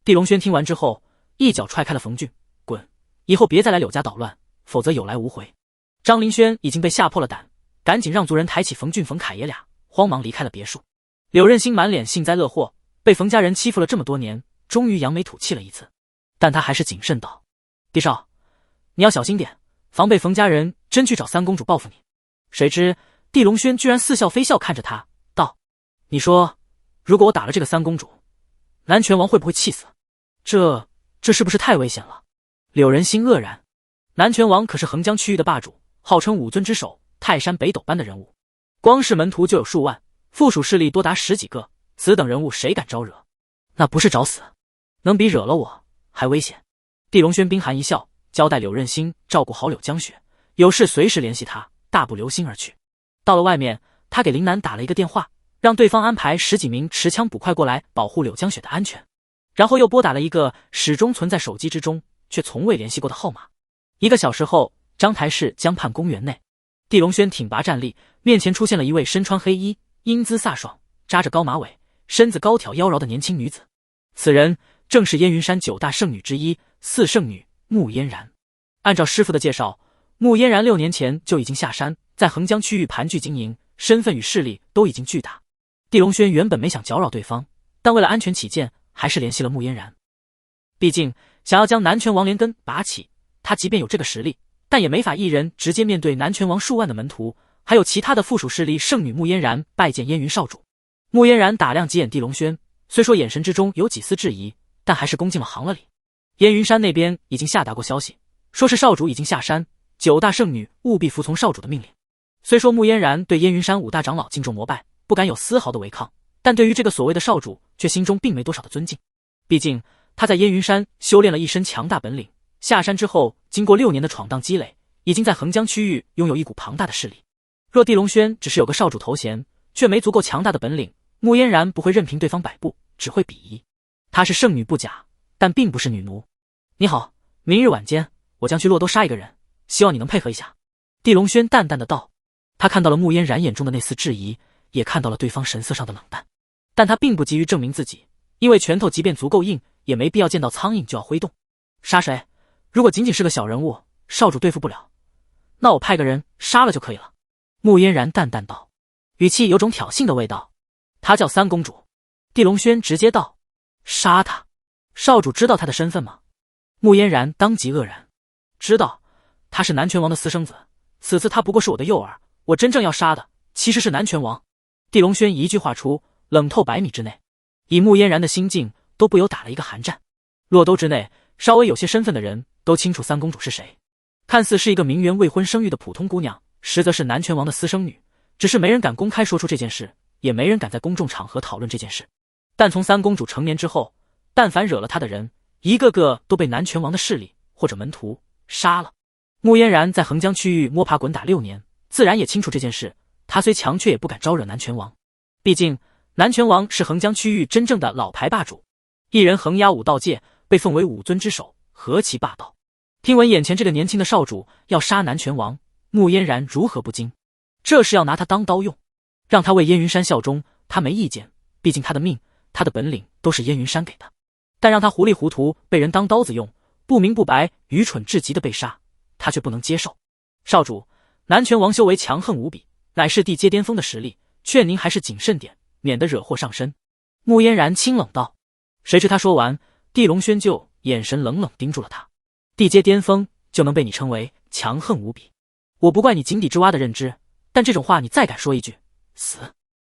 地龙轩听完之后，一脚踹开了冯俊：“滚！以后别再来柳家捣乱，否则有来无回。”张凌轩已经被吓破了胆，赶紧让族人抬起冯俊、冯凯爷俩，慌忙离开了别墅。柳任兴满脸幸灾乐祸，被冯家人欺负了这么多年，终于扬眉吐气了一次，但他还是谨慎道：“地少，你要小心点，防备冯家人真去找三公主报复你。”谁知地龙轩居然似笑非笑看着他，道：“你说，如果我打了这个三公主，南拳王会不会气死？这是不是太危险了？”柳仁心愕然，南拳王可是横江区域的霸主，号称五尊之首，泰山北斗般的人物，光是门徒就有数万，附属势力多达10几个，此等人物谁敢招惹？那不是找死，能比惹了我还危险。地龙轩冰寒一笑，交代柳任心照顾好柳江雪，有事随时联系他，大步流星而去。到了外面，他给林南打了一个电话，让对方安排10几名持枪捕快过来保护柳江雪的安全，然后又拨打了一个始终存在手机之中却从未联系过的号码。1个小时后，章台市江畔公园内，地龙轩挺拔站立，面前出现了一位身穿黑衣、英姿飒爽、扎着高马尾、身子高挑妖娆的年轻女子。此人正是燕云山9大圣女之一4圣女穆嫣然。按照师傅的介绍，穆嫣然6年前就已经下山，在横江区域盘踞经营，身份与势力都已经巨大。地龙轩原本没想搅扰对方，但为了安全起见，还是联系了穆嫣然。毕竟想要将南拳王连根拔起，他即便有这个实力，但也没法一人直接面对南拳王数万的门徒，还有其他的附属势力圣女穆嫣然拜见燕云少主。穆嫣然打量几眼地龙轩，虽说眼神之中有几丝质疑，但还是恭敬了行了礼。燕云山那边已经下达过消息，说是少主已经下山，9大圣女务必服从少主的命令。虽说穆嫣然对燕云山5大长老敬重膜拜，不敢有丝毫的违抗，但对于这个所谓的少主却心中并没多少的尊敬。毕竟他在燕云山修炼了一身强大本领，下山之后经过6年的闯荡积累，已经在横江区域拥有一股庞大的势力。若地龙轩只是有个少主头衔，却没足够强大的本领，穆嫣然不会任凭对方摆布，只会鄙夷。她是圣女不假，但并不是女奴。你好，明日晚间我将去洛都杀一个人，希望你能配合一下。地龙轩淡淡的道。他看到了穆嫣然眼中的那丝质疑，也看到了对方神色上的冷淡，但他并不急于证明自己，因为拳头即便足够硬，也没必要见到苍蝇就要挥动。杀谁？如果仅仅是个小人物，少主对付不了，那我派个人杀了就可以了。穆嫣然淡淡道，语气有种挑衅的味道。她叫三公主。地龙轩直接道，杀她？少主知道她的身份吗？穆嫣然当即愕然。知道，她是南拳王的私生子，此次她不过是我的诱饵，我真正要杀的其实是南拳王。地龙轩一句话出，冷透100米之内，以穆嫣然的心境都不由打了一个寒战。洛都之内稍微有些身份的人都清楚三公主是谁，看似是一个名媛未婚生育的普通姑娘，实则是南拳王的私生女，只是没人敢公开说出这件事，也没人敢在公众场合讨论这件事。但从三公主成年之后，但凡惹了她的人，一个个都被南拳王的势力或者门徒杀了。穆嫣然在横江区域摸爬滚打6年，自然也清楚这件事。他虽强，却也不敢招惹南拳王，毕竟南拳王是横江区域真正的老牌霸主，一人横压5道界，被奉为5尊之首，何其霸道。听闻眼前这个年轻的少主要杀南拳王，穆嫣然如何不惊？这是要拿他当刀用，让他为燕云山效忠，他没意见，毕竟他的命，他的本领都是燕云山给的。但让他糊里糊涂被人当刀子用，不明不白，愚蠢至极的被杀，他却不能接受。少主，南拳王修为强横无比，乃是地阶巅峰的实力，劝您还是谨慎点，免得惹祸上身。穆嫣然清冷道。谁知他说完，地龙轩就眼神冷冷盯住了他。地阶巅峰就能被你称为强横无比？我不怪你井底之蛙的认知，但这种话你再敢说一句，死！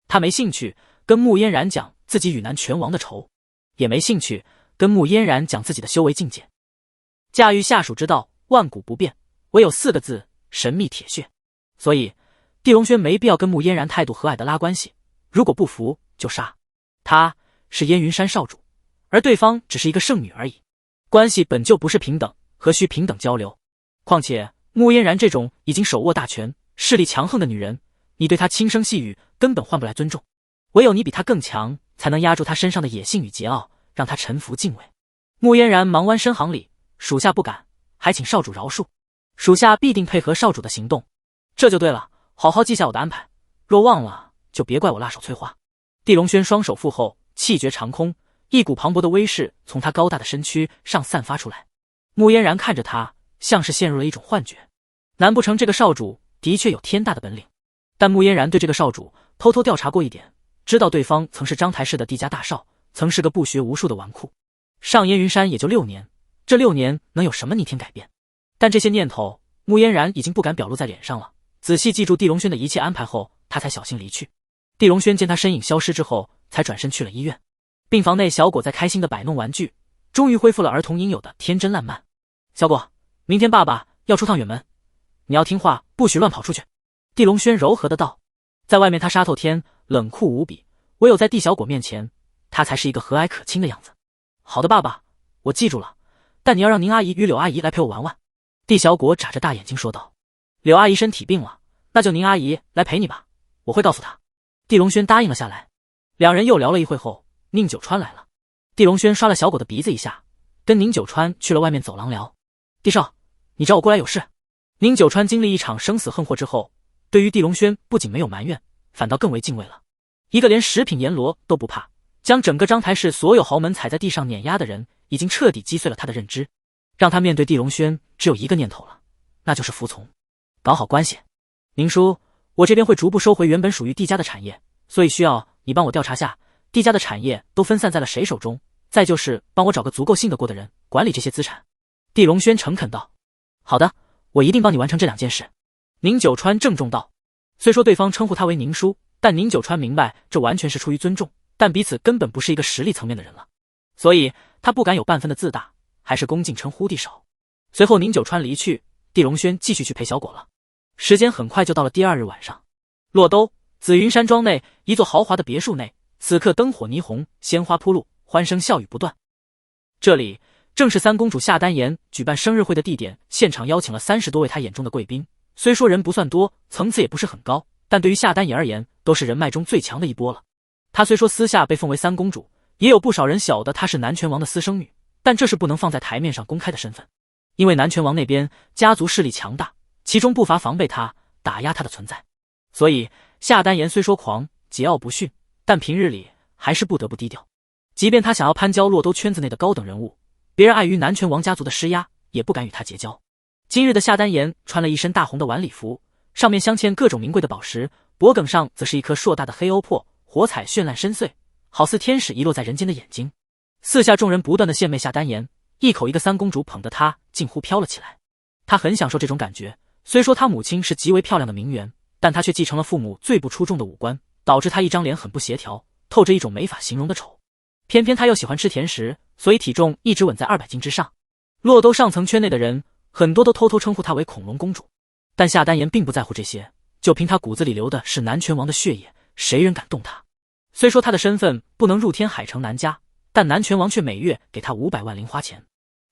他没兴趣跟穆嫣然讲自己与南拳王的仇，也没兴趣跟穆嫣然讲自己的修为境界。驾驭下属之道，万古不变，唯有4个字：神秘铁血。所以地龙轩没必要跟穆嫣然态度和蔼的拉关系，如果不服就杀。他是燕云山少主，而对方只是一个圣女而已，关系本就不是平等，何须平等交流？况且穆嫣然这种已经手握大权、势力强横的女人，你对她轻声细语根本换不来尊重，唯有你比她更强，才能压住她身上的野性与桀骜，让她臣服敬畏。穆嫣然忙弯身行礼，属下不敢，还请少主饶恕，属下必定配合少主的行动。这就对了，好好记下我的安排，若忘了就别怪我辣手摧花。地龙轩双手负后，气绝长空，一股磅礴的威势从他高大的身躯上散发出来。穆嫣然看着他，像是陷入了一种幻觉。难不成这个少主的确有天大的本领？但穆嫣然对这个少主偷偷调查过一点，知道对方曾是章台市的地家大少，曾是个不学无术的纨绔。上燕云山也就6年，这6年能有什么逆天改变？但这些念头穆嫣然已经不敢表露在脸上了。仔细记住地龙轩的一切安排后，他才小心离去。地龙轩见他身影消失之后，才转身去了医院。病房内，小果在开心的摆弄玩具，终于恢复了儿童应有的天真烂漫。小果，明天爸爸要出趟远门，你要听话，不许乱跑出去。地龙轩柔和的道。在外面他杀透天，冷酷无比，唯有在地小果面前，他才是一个和蔼可亲的样子。好的爸爸，我记住了，但你要让宁阿姨与柳阿姨来陪我玩玩。地小果眨着大眼睛说道。柳阿姨身体病了，那就宁阿姨来陪你吧，我会告诉她。地龙轩答应了下来。两人又聊了一会后，宁九川来了。地龙轩刷了小狗的鼻子一下，跟宁九川去了外面走廊聊。地少，你找我过来有事？宁九川经历一场生死横祸之后，对于地龙轩不仅没有埋怨，反倒更为敬畏了。一个连10品阎罗都不怕，将整个章台市所有豪门踩在地上碾压的人，已经彻底击碎了他的认知，让他面对地龙轩只有一个念头了，那就是服从。搞好关系，宁叔，我这边会逐步收回原本属于地家的产业，所以需要你帮我调查下地家的产业都分散在了谁手中，再就是帮我找个足够信得过的人管理这些资产。地龙轩诚恳道。好的，我一定帮你完成这2件事。宁九川郑重道。虽说对方称呼他为宁叔，但宁九川明白这完全是出于尊重，但彼此根本不是一个实力层面的人了，所以他不敢有半分的自大，还是恭敬称呼地少。随后宁九川离去，地龙轩继续去陪小果了。时间很快就到了第2日晚上，洛都紫云山庄内一座豪华的别墅内，此刻灯火霓虹，鲜花铺路，欢声笑语不断。这里正是三公主夏丹颜举办生日会的地点，现场邀请了30多位她眼中的贵宾。虽说人不算多，层次也不是很高，但对于夏丹颜而言，都是人脉中最强的一波了。她虽说私下被奉为三公主，也有不少人晓得她是南拳王的私生女，但这是不能放在台面上公开的身份，因为南拳王那边家族势力强大，其中不乏防备他、打压他的存在。所以夏丹颜虽说狂、桀骜不驯，但平日里还是不得不低调。即便他想要攀交洛都圈子内的高等人物，别人碍于南拳王家族的施压，也不敢与他结交。今日的夏丹颜穿了一身大红的晚礼服，上面镶嵌各种名贵的宝石，脖颈上则是一颗硕大的黑欧珀，火彩绚烂深邃，好似天使遗落在人间的眼睛。四下众人不断的献媚夏丹颜，一口一个三公主捧得她近乎飘了起来。她很享受这种感觉，虽说她母亲是极为漂亮的名媛，但她却继承了父母最不出众的五官，导致她一张脸很不协调，透着一种没法形容的丑。偏偏她又喜欢吃甜食，所以体重一直稳在200斤之上。洛都上层圈内的人很多都偷偷称呼她为恐龙公主，但夏丹颜并不在乎这些，就凭她骨子里流的是南拳王的血液，谁人敢动她？虽说她的身份不能入天海城南家，但南拳王却每月给她500万零花钱。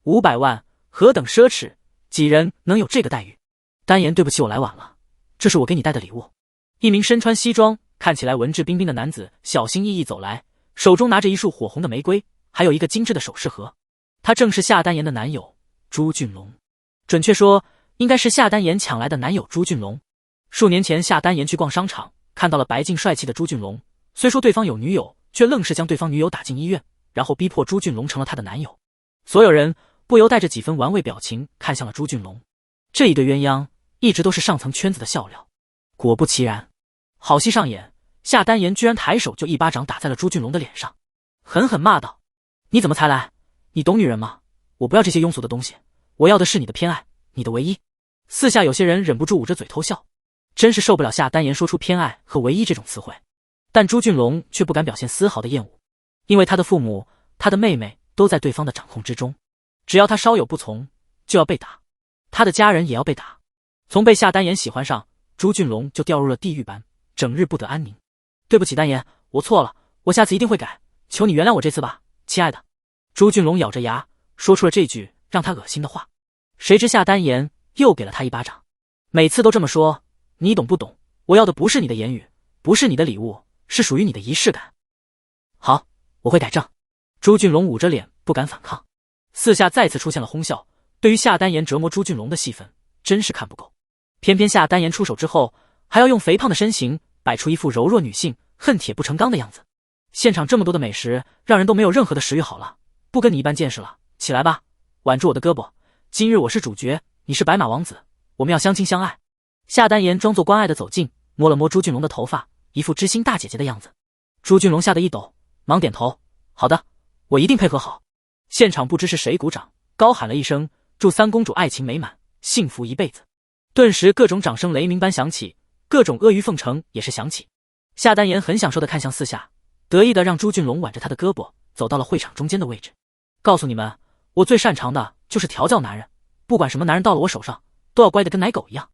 500万何等奢侈，几人能有这个待遇？丹颜，对不起，我来晚了，这是我给你带的礼物。一名身穿西装看起来文质彬彬的男子小心翼翼走来，手中拿着一束火红的玫瑰，还有一个精致的首饰盒。他正是夏丹颜的男友朱俊龙，准确说应该是夏丹颜抢来的男友朱俊龙。数年前夏丹颜去逛商场，看到了白净帅气的朱俊龙，虽说对方有女友，却愣是将对方女友打进医院，然后逼迫朱俊龙成了他的男友。所有人不由带着几分玩味表情看向了朱俊龙。这一对鸳鸯一直都是上层圈子的笑料。果不其然，好戏上演，夏丹颜居然抬手就一巴掌打在了朱俊龙的脸上，狠狠骂道：你怎么才来？你懂女人吗？我不要这些庸俗的东西，我要的是你的偏爱，你的唯一。四下有些人忍不住捂着嘴偷笑，真是受不了夏丹颜说出偏爱和唯一这种词汇。但朱俊龙却不敢表现丝毫的厌恶，因为他的父母、他的妹妹都在对方的掌控之中，只要他稍有不从，就要被打，他的家人也要被打。从被夏丹言喜欢上，朱俊龙就掉入了地狱般，整日不得安宁。对不起丹言，我错了，我下次一定会改，求你原谅我这次吧，亲爱的。朱俊龙咬着牙说出了这句让他恶心的话。谁知夏丹言又给了他一巴掌。每次都这么说，你懂不懂？我要的不是你的言语，不是你的礼物，是属于你的仪式感。好，我会改正。朱俊龙捂着脸不敢反抗。四下再次出现了哄笑，对于夏丹言折磨朱俊龙的戏份真是看不够。偏偏夏丹言出手之后，还要用肥胖的身形摆出一副柔弱女性恨铁不成钢的样子。现场这么多的美食，让人都没有任何的食欲。好了，不跟你一般见识了，起来吧，挽住我的胳膊。今日我是主角，你是白马王子，我们要相亲相爱。夏丹言装作关爱的走近，摸了摸朱俊龙的头发，一副知心大姐姐的样子。朱俊龙吓得一抖，忙点头，好的，我一定配合好。现场不知是谁鼓掌，高喊了一声，祝三公主爱情美满，幸福一辈子。顿时各种掌声雷鸣般响起，各种阿谀奉承也是响起。夏丹言很享受地看向四下，得意地让朱俊龙挽着他的胳膊走到了会场中间的位置。告诉你们，我最擅长的就是调教男人，不管什么男人到了我手上，都要乖得跟奶狗一样。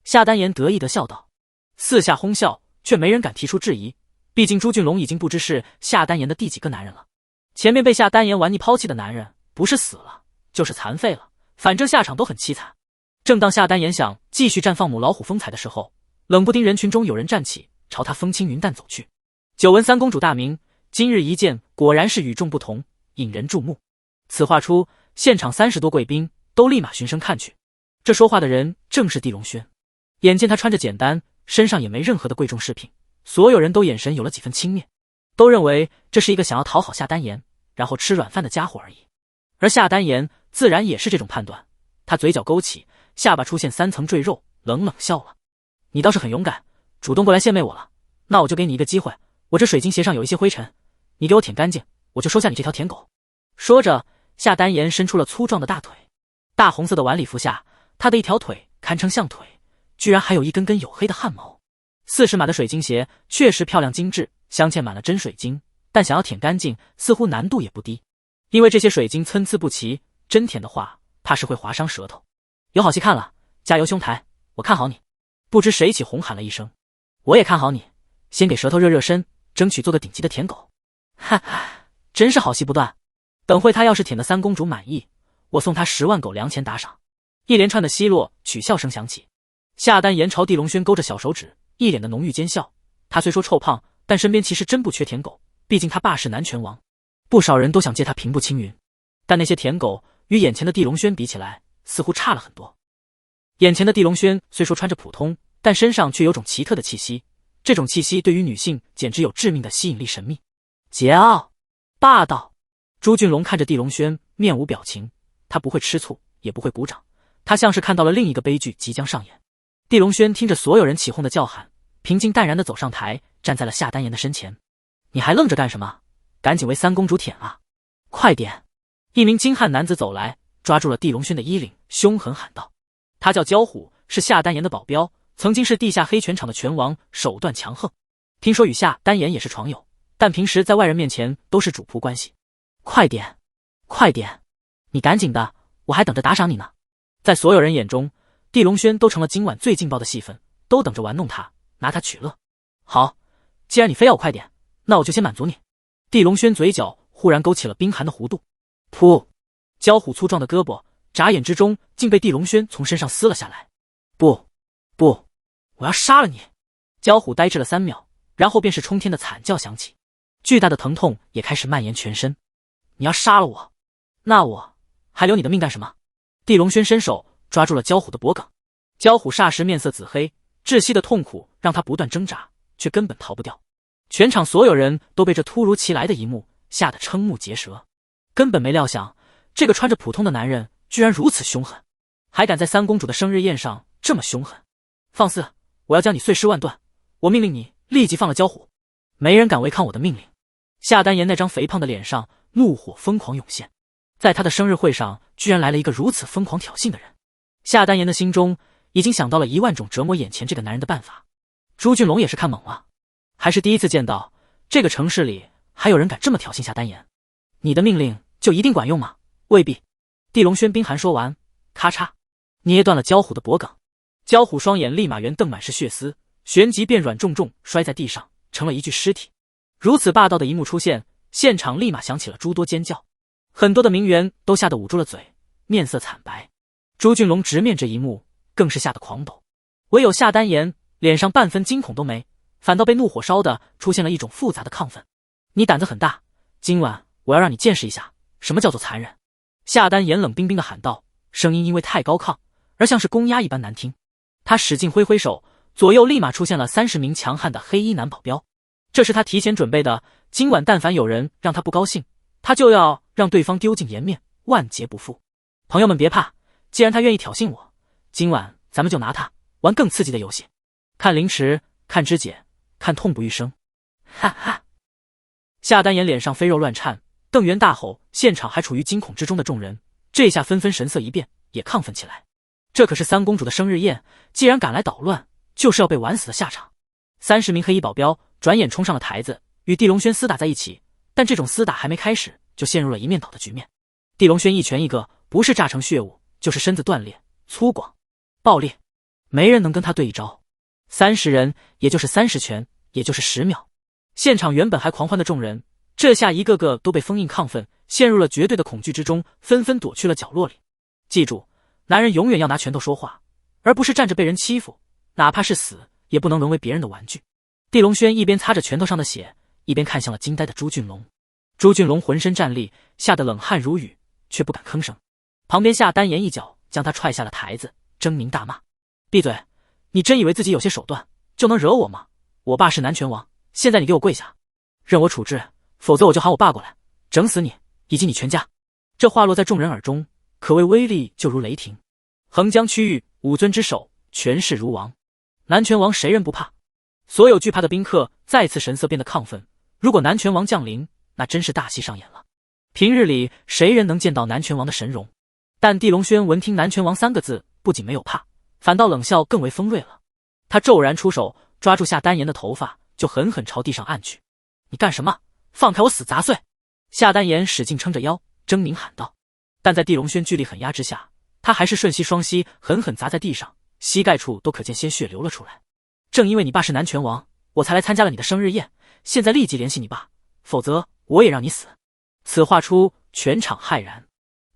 夏丹言得意地笑道。四下哄笑，却没人敢提出质疑，毕竟朱俊龙已经不知是夏丹言的第几个男人了。前面被夏丹言玩腻抛弃的男人，不是死了，就是残废了，反正下场都很凄惨。正当夏丹言想继续绽放母老虎风采的时候，冷不丁人群中有人站起，朝他风轻云淡走去。久闻三公主大名，今日一见，果然是与众不同，引人注目。此话出，现场30多贵宾都立马循声看去。这说话的人正是地龙轩。眼见他穿着简单，身上也没任何的贵重饰品，所有人都眼神有了几分轻蔑，都认为这是一个想要讨好夏丹言，然后吃软饭的家伙而已。而夏丹言自然也是这种判断，他嘴角勾起，下巴出现3层赘肉，冷冷笑了。你倒是很勇敢，主动过来献媚我了，那我就给你一个机会，我这水晶鞋上有一些灰尘，你给我舔干净，我就收下你这条舔狗。说着，夏丹言伸出了粗壮的大腿，大红色的晚礼服下，他的一条腿堪称象腿，居然还有一根根黝黑的汗毛。40码的水晶鞋确实漂亮精致，镶嵌满了真水晶，但想要舔干净似乎难度也不低，因为这些水晶参差不齐，真舔的话怕是会划伤舌头。有好戏看了，加油兄台，我看好你。不知谁起哄喊了一声，我也看好你，先给舌头热热身，争取做个顶级的舔狗。哈哈，真是好戏不断，等会他要是舔的三公主满意，我送他10万狗粮钱打赏。一连串的奚落取笑声响起，夏丹言朝地龙轩勾着小手指，一脸的浓郁奸笑。他虽说臭胖，但身边其实真不缺舔狗，毕竟他爸是男拳王，不少人都想借他平步青云。但那些舔狗与眼前的地龙轩比起来，似乎差了很多。眼前的地龙轩虽说穿着普通，但身上却有种奇特的气息，这种气息对于女性简直有致命的吸引力，神秘、桀骜、霸道。朱俊龙看着地龙轩，面无表情，他不会吃醋，也不会鼓掌，他像是看到了另一个悲剧即将上演。地龙轩听着所有人起哄的叫喊，平静淡然地走上台，站在了夏丹言的身前。你还愣着干什么？赶紧为三公主舔啊！快点！一名精悍男子走来，抓住了地龙轩的衣领，凶狠喊道。他叫焦虎，是夏丹言的保镖，曾经是地下黑拳场的拳王，手段强横。听说与夏丹言也是床友，但平时在外人面前都是主仆关系。快点，快点，你赶紧的，我还等着打赏你呢。在所有人眼中，地龙轩都成了今晚最劲爆的戏份，都等着玩弄他，拿他取乐。好，既然你非要我快点，那我就先满足你。地龙轩嘴角忽然勾起了冰寒的弧度。噗！焦虎粗壮的胳膊眨眼之中竟被地龙轩从身上撕了下来。不，不，我要杀了你！焦虎呆滞了3秒，然后便是冲天的惨叫响起，巨大的疼痛也开始蔓延全身。你要杀了我，那我还留你的命干什么？地龙轩伸手抓住了焦虎的脖颈，焦虎霎时面色紫黑，窒息的痛苦让他不断挣扎，却根本逃不掉。全场所有人都被这突如其来的一幕吓得瞠目结舌，根本没料想这个穿着普通的男人居然如此凶狠，还敢在三公主的生日宴上这么凶狠。放肆！我要将你碎尸万段！我命令你立即放了焦虎，没人敢违抗我的命令。夏丹言那张肥胖的脸上怒火疯狂涌现，在他的生日会上居然来了一个如此疯狂挑衅的人。夏丹言的心中已经想到了1万种折磨眼前这个男人的办法。朱俊龙也是看懵了，还是第一次见到这个城市里还有人敢这么挑衅夏丹颜。你的命令就一定管用吗？未必。地龙轩冰寒说完，咔嚓捏断了焦虎的脖颈，焦虎双眼立马圆瞪满是血丝，旋即便软重重摔在地上，成了一具尸体。如此霸道的一幕出现，现场立马响起了诸多尖叫，很多的名媛都吓得捂住了嘴，面色惨白。朱俊龙直面这一幕，更是吓得狂抖，唯有夏丹颜脸上半分惊恐都没，反倒被怒火烧的出现了一种复杂的亢奋。你胆子很大，今晚我要让你见识一下什么叫做残忍。夏丹颜冷冰冰的喊道，声音因为太高亢而像是公鸭一般难听。他使劲挥挥手，左右立马出现了30名强悍的黑衣男保镖，这是他提前准备的，今晚但凡有人让他不高兴，他就要让对方丢尽颜面，万劫不复。朋友们别怕，既然他愿意挑衅我，今晚咱们就拿他玩更刺激的游戏，看凌迟，看肢解，看痛不欲生。哈哈！夏丹颜脸上飞肉乱颤，瞪圆大吼，现场还处于惊恐之中的众人这下纷纷神色一变，也亢奋起来。这可是三公主的生日宴，既然敢来捣乱，就是要被玩死的下场。30名黑衣保镖转眼冲上了台子，与地龙轩厮打在一起，但这种厮打还没开始，就陷入了一面倒的局面。地龙轩一拳一个，不是炸成血雾，就是身子断裂，粗犷暴力，没人能跟他对一招。30人也就是30拳，也就是10秒。现场原本还狂欢的众人，这下一个个都被封印亢奋，陷入了绝对的恐惧之中，纷纷躲去了角落里。记住，男人永远要拿拳头说话，而不是站着被人欺负，哪怕是死也不能沦为别人的玩具。地龙轩一边擦着拳头上的血，一边看向了惊呆的朱俊龙。朱俊龙浑身战栗，吓得冷汗如雨，却不敢吭声。旁边夏丹颜一脚将他踹下了台子，狰狞大骂：闭嘴！你真以为自己有些手段就能惹我吗？我爸是南拳王，现在你给我跪下，任我处置，否则我就喊我爸过来整死你以及你全家。这话落在众人耳中，可谓威力就如雷霆，横江区域武尊之手，权势如王。南拳王谁人不怕？所有惧怕的宾客再次神色变得亢奋。如果南拳王降临，那真是大戏上演了。平日里谁人能见到南拳王的神容？但地龙轩闻听南拳王3个字，不仅没有怕，反倒冷笑更为锋锐了。他骤然出手，抓住夏丹颜的头发，就狠狠朝地上按去。你干什么？放开我死杂碎！夏丹颜使劲撑着腰，狰狞喊道。但在地龙轩巨力狠压之下，他还是瞬息双膝狠狠砸在地上，膝盖处都可见鲜血流了出来。正因为你爸是南拳王，我才来参加了你的生日宴，现在立即联系你爸，否则我也让你死。此话出，全场骇然，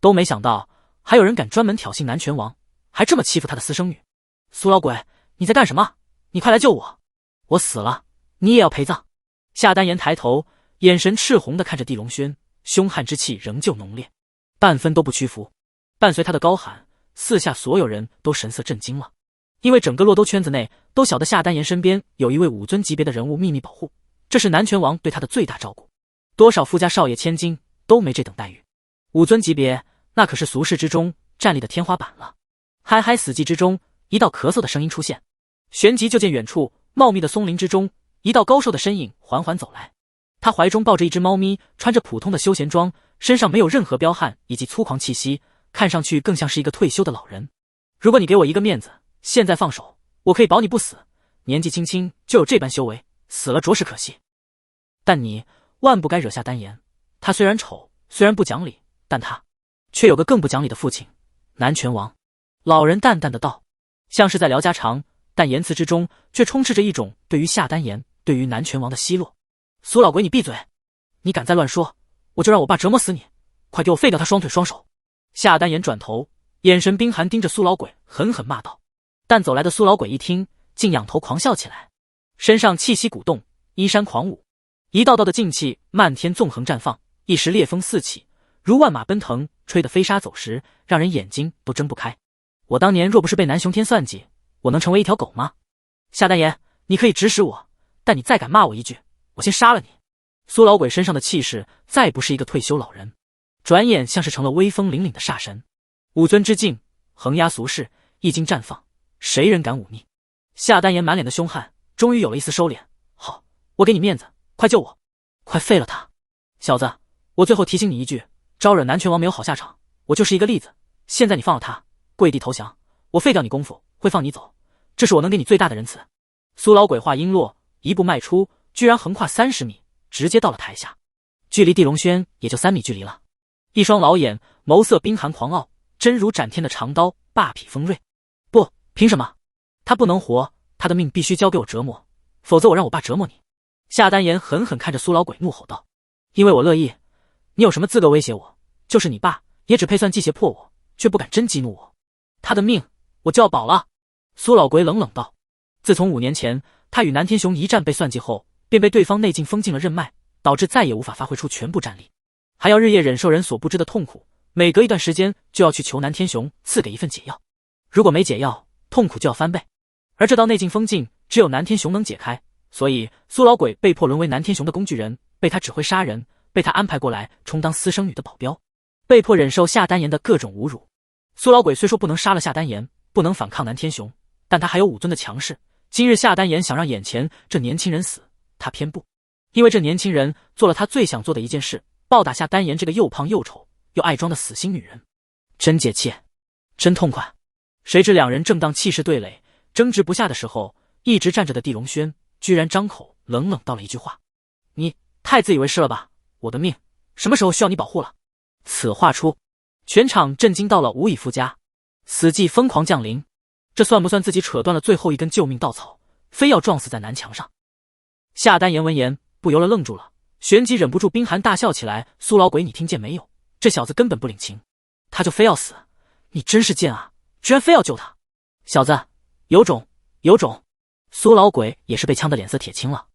都没想到还有人敢专门挑衅南拳王，还这么欺负他的私生女。苏老鬼，你在干什么？你快来救我！我死了，你也要陪葬！夏丹颜抬头，眼神赤红地看着地龙轩，凶悍之气仍旧浓烈，半分都不屈服。伴随他的高喊，四下所有人都神色震惊了，因为整个洛都圈子内都晓得夏丹颜身边有一位武尊级别的人物秘密保护，这是南拳王对他的最大照顾。多少富家少爷千金都没这等待遇，武尊级别那可是俗世之中站立的天花板了。嗨嗨死寂之中，一道咳嗽的声音出现，旋即就见远处茂密的松林之中，一道高瘦的身影缓缓走来。他怀中抱着一只猫咪，穿着普通的休闲装，身上没有任何彪悍以及粗狂气息，看上去更像是一个退休的老人。如果你给我一个面子，现在放手，我可以保你不死。年纪轻轻就有这般修为，死了着实可惜。但你万不该惹下丹颜，他虽然丑，虽然不讲理，但他却有个更不讲理的父亲，南拳王。老人淡淡的道，像是在聊家常，但言辞之中却充斥着一种对于夏丹颜、对于南拳王的奚落。苏老鬼，你闭嘴！你敢再乱说，我就让我爸折磨死你！快给我废掉他双腿双手！夏丹颜转头，眼神冰寒盯着苏老鬼，狠狠骂道。但走来的苏老鬼一听，竟仰头狂笑起来，身上气息鼓动，衣衫狂舞，一道道的劲气漫天纵横绽放，一时烈风四起，如万马奔腾，吹得飞沙走石，让人眼睛都睁不开。我当年若不是被南雄天算计，我能成为一条狗吗？夏丹颜，你可以指使我，但你再敢骂我一句，我先杀了你！苏老鬼身上的气势再不是一个退休老人，转眼像是成了威风凛凛的煞神。武尊之境，横压俗世，一经绽放，谁人敢忤逆？夏丹颜满脸的凶悍，终于有了一丝收敛。好，我给你面子，快救我，快废了他！小子，我最后提醒你一句，招惹南拳王没有好下场，我就是一个例子。现在你放了他，跪地投降，我废掉你功夫，会放你走，这是我能给你最大的仁慈。苏老鬼话音落，一步迈出，居然横跨30米，直接到了台下，距离地龙轩也就3米距离了。一双老眼，眸色冰寒狂傲，真如斩天的长刀，霸痞锋锐。不，凭什么？他不能活，他的命必须交给我折磨，否则我让我爸折磨你。夏丹言狠狠看着苏老鬼，怒吼道：“因为我乐意，你有什么资格威胁我？就是你爸，也只配算计胁迫我，却不敢真激怒我。他的命，我就要保了。”苏老鬼冷冷道：“自从5年前他与南天雄一战被算计后，便被对方内劲封禁了任脉，导致再也无法发挥出全部战力，还要日夜忍受人所不知的痛苦，每隔一段时间就要去求南天雄赐给一份解药，如果没解药，痛苦就要翻倍。而这道内劲封禁，只有南天雄能解开，所以苏老鬼被迫沦为南天雄的工具人，被他指挥杀人，被他安排过来充当私生女的保镖，被迫忍受夏丹言的各种侮辱。苏老鬼虽说不能杀了夏丹言，不能反抗南天雄，但他还有5尊的强势。今日夏丹言想让眼前这年轻人死，他偏不，因为这年轻人做了他最想做的一件事，暴打夏丹言这个又胖又丑又爱装的死心女人。真解气，真痛快。谁知两人正当气势对垒，争执不下的时候，一直站着的地龙轩居然张口冷冷道了一句话：“你太自以为是了吧，我的命什么时候需要你保护了？”此话出，全场震惊到了无以复加，死寂疯狂降临。这算不算自己扯断了最后一根救命稻草，非要撞死在南墙上？夏丹言闻言不由得愣住了，旋即忍不住冰寒大笑起来：“苏老鬼，你听见没有？这小子根本不领情，他就非要死，你真是贱啊，居然非要救他！小子，有种，有种！”苏老鬼也是被呛得脸色铁青了，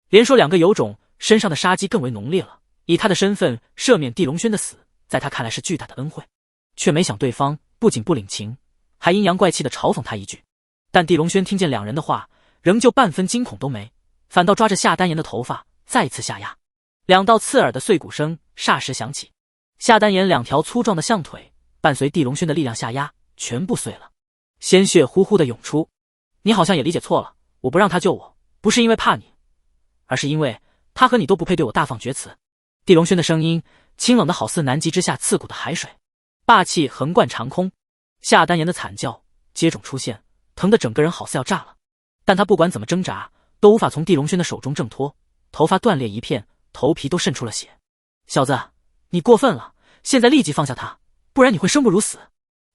连说2个有种，身上的杀机更为浓烈了。以他的身份赦免地龙轩的死，在他看来是巨大的恩惠，却没想对方不仅不领情，还阴阳怪气的嘲讽他一句。但地龙轩听见2人的话，仍旧半分惊恐都没，反倒抓着夏丹言的头发再次下压，2道刺耳的碎骨声霎时响起。夏丹言2条粗壮的象腿伴随地龙轩的力量下压，全部碎了，鲜血呼呼的涌出。你好像也理解错了，我不让他救我，不是因为怕你，而是因为他和你都不配对我大放厥词。地龙轩的声音清冷的好似南极之下刺骨的海水，霸气横贯长空。夏丹言的惨叫接踵出现，疼得整个人好似要炸了，但他不管怎么挣扎，都无法从地龙轩的手中挣脱，头发断裂一片，头皮都渗出了血。小子，你过分了，现在立即放下他，不然你会生不如死。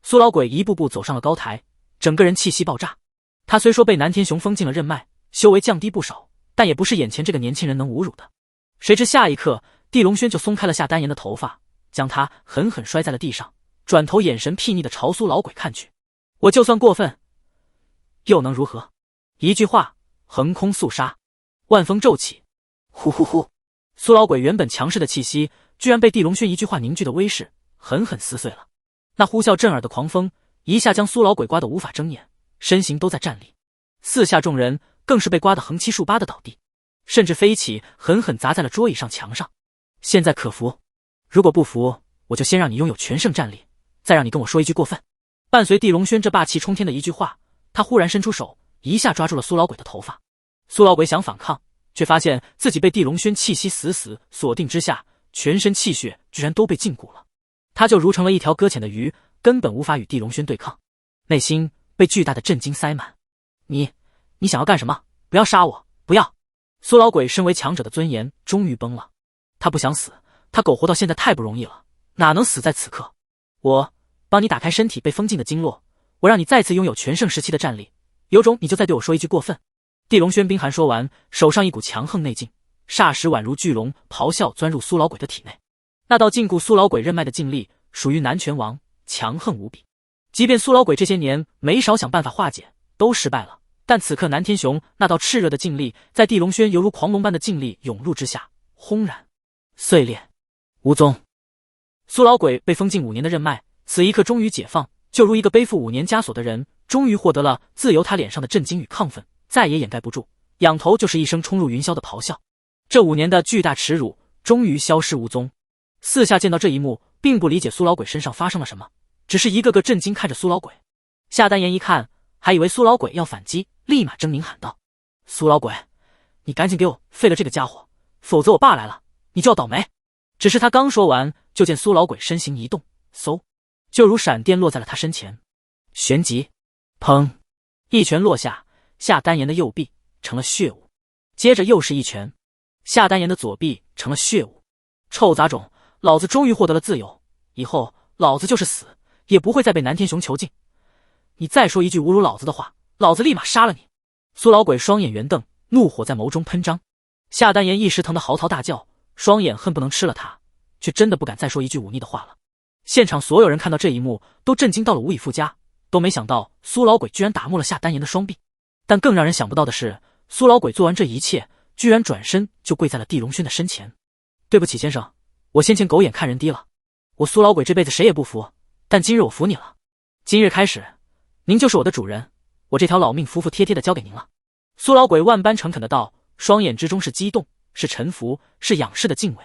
苏老鬼一步步走上了高台，整个人气息爆炸。他虽说被南天雄封禁了任脉，修为降低不少，但也不是眼前这个年轻人能侮辱的。谁知下一刻，地龙轩就松开了夏丹言的头发，将他狠狠摔在了地上，转头眼神睥睨的朝苏老鬼看去。我就算过分，又能如何？一句话，横空肃杀，万风骤起。呼呼呼！苏老鬼原本强势的气息，居然被地龙轩一句话凝聚的威势狠狠撕碎了。那呼啸震耳的狂风，一下将苏老鬼刮得无法睁眼，身形都在站立。四下众人更是被刮得横七竖八的倒地，甚至飞起，狠狠砸在了桌椅上、墙上。现在可服？如果不服，我就先让你拥有全胜战力，再让你跟我说一句过分。伴随地龙轩这霸气冲天的一句话，他忽然伸出手，一下抓住了苏老鬼的头发。苏老鬼想反抗，却发现自己被地龙轩气息死死锁定之下，全身气血居然都被禁锢了。他就如成了一条搁浅的鱼，根本无法与地龙轩对抗，内心被巨大的震惊塞满。你想要干什么？不要杀我，不要！苏老鬼身为强者的尊严终于崩了。他不想死，他苟活到现在太不容易了，哪能死在此刻？我帮你打开身体被封禁的经络，我让你再次拥有全盛时期的战力，有种你就再对我说一句过分。地龙轩冰寒说完，手上一股强横内劲，霎时宛如巨龙咆哮钻入苏老鬼的体内。那道禁锢苏老鬼任脉的劲力，属于南拳王，强横无比。即便苏老鬼这些年没少想办法化解，都失败了，但此刻南天雄那道炽热的劲力，在地龙轩犹如狂龙般的劲力涌入之下，轰然碎裂无踪。苏老鬼被封禁5年的任脉，此一刻终于解放，就如一个背负5年枷锁的人，终于获得了自由。他脸上的震惊与亢奋再也掩盖不住，仰头就是一声冲入云霄的咆哮。这5年的巨大耻辱终于消失无踪。四下见到这一幕，并不理解苏老鬼身上发生了什么，只是一个个震惊看着苏老鬼。夏丹言一看，还以为苏老鬼要反击，立马狰狞喊道：“苏老鬼，你赶紧给我废了这个家伙，否则我爸来了，你就要倒霉！”只是他刚说完，就见苏老鬼身形一动，嗖，就如闪电落在了他身前。旋即，砰，一拳落下，夏丹言的右臂成了血雾，接着又是一拳，夏丹言的左臂成了血雾。臭杂种，老子终于获得了自由，以后老子就是死也不会再被南天雄囚禁。你再说一句侮辱老子的话，老子立马杀了你！苏老鬼双眼圆瞪，怒火在眸中喷张。夏丹言一时疼得嚎啕大叫，双眼恨不能吃了他，却真的不敢再说一句忤逆的话了。现场所有人看到这一幕都震惊到了无以复加，都没想到苏老鬼居然打没了夏丹言的双臂。但更让人想不到的是，苏老鬼做完这一切，居然转身就跪在了地龙轩的身前。对不起先生，我先前狗眼看人低了，我苏老鬼这辈子谁也不服，但今日我服你了。今日开始，您就是我的主人，我这条老命服服帖帖的交给您了。苏老鬼万般诚恳的道，双眼之中是激动，是臣服，是仰视的敬畏。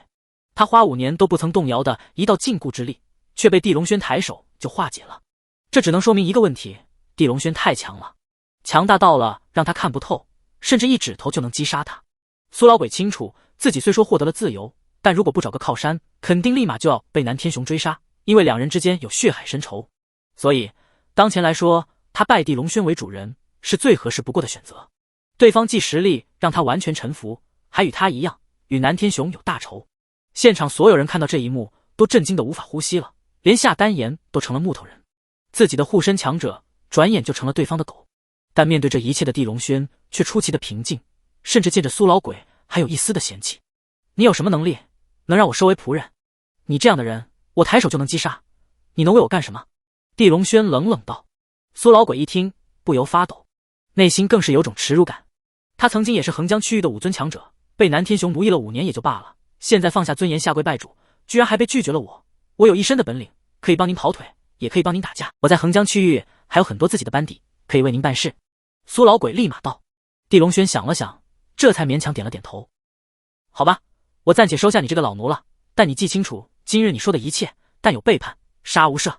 他花5年都不曾动摇的一道禁锢之力，却被地龙轩抬手就化解了。这只能说明一个问题，地龙轩太强了，强大到了让他看不透，甚至一指头就能击杀他。苏老鬼清楚自己虽说获得了自由，但如果不找个靠山，肯定立马就要被南天雄追杀，因为两人之间有血海深仇。所以当前来说，他拜地龙轩为主人是最合适不过的选择。对方既实力让他完全臣服，还与他一样与南天雄有大仇。现场所有人看到这一幕都震惊得无法呼吸了，连夏丹言都成了木头人。自己的护身强者转眼就成了对方的狗。但面对这一切的地龙轩却出奇的平静，甚至见着苏老鬼还有一丝的嫌弃。你有什么能力能让我收为仆人？你这样的人我抬手就能击杀，你能为我干什么？地龙轩冷冷道。苏老鬼一听不由发抖，内心更是有种耻辱感。他曾经也是横江区域的5尊强者，被南天雄奴役了5年也就罢了，现在放下尊严下跪拜主，居然还被拒绝了我。我有一身的本领，可以帮您跑腿，也可以帮您打架，我在横江区域还有很多自己的班底，可以为您办事。苏老鬼立马道。地龙轩想了想，这才勉强点了点头。好吧，我暂且收下你这个老奴了，但你记清楚今日你说的一切，但有背叛，杀无赦。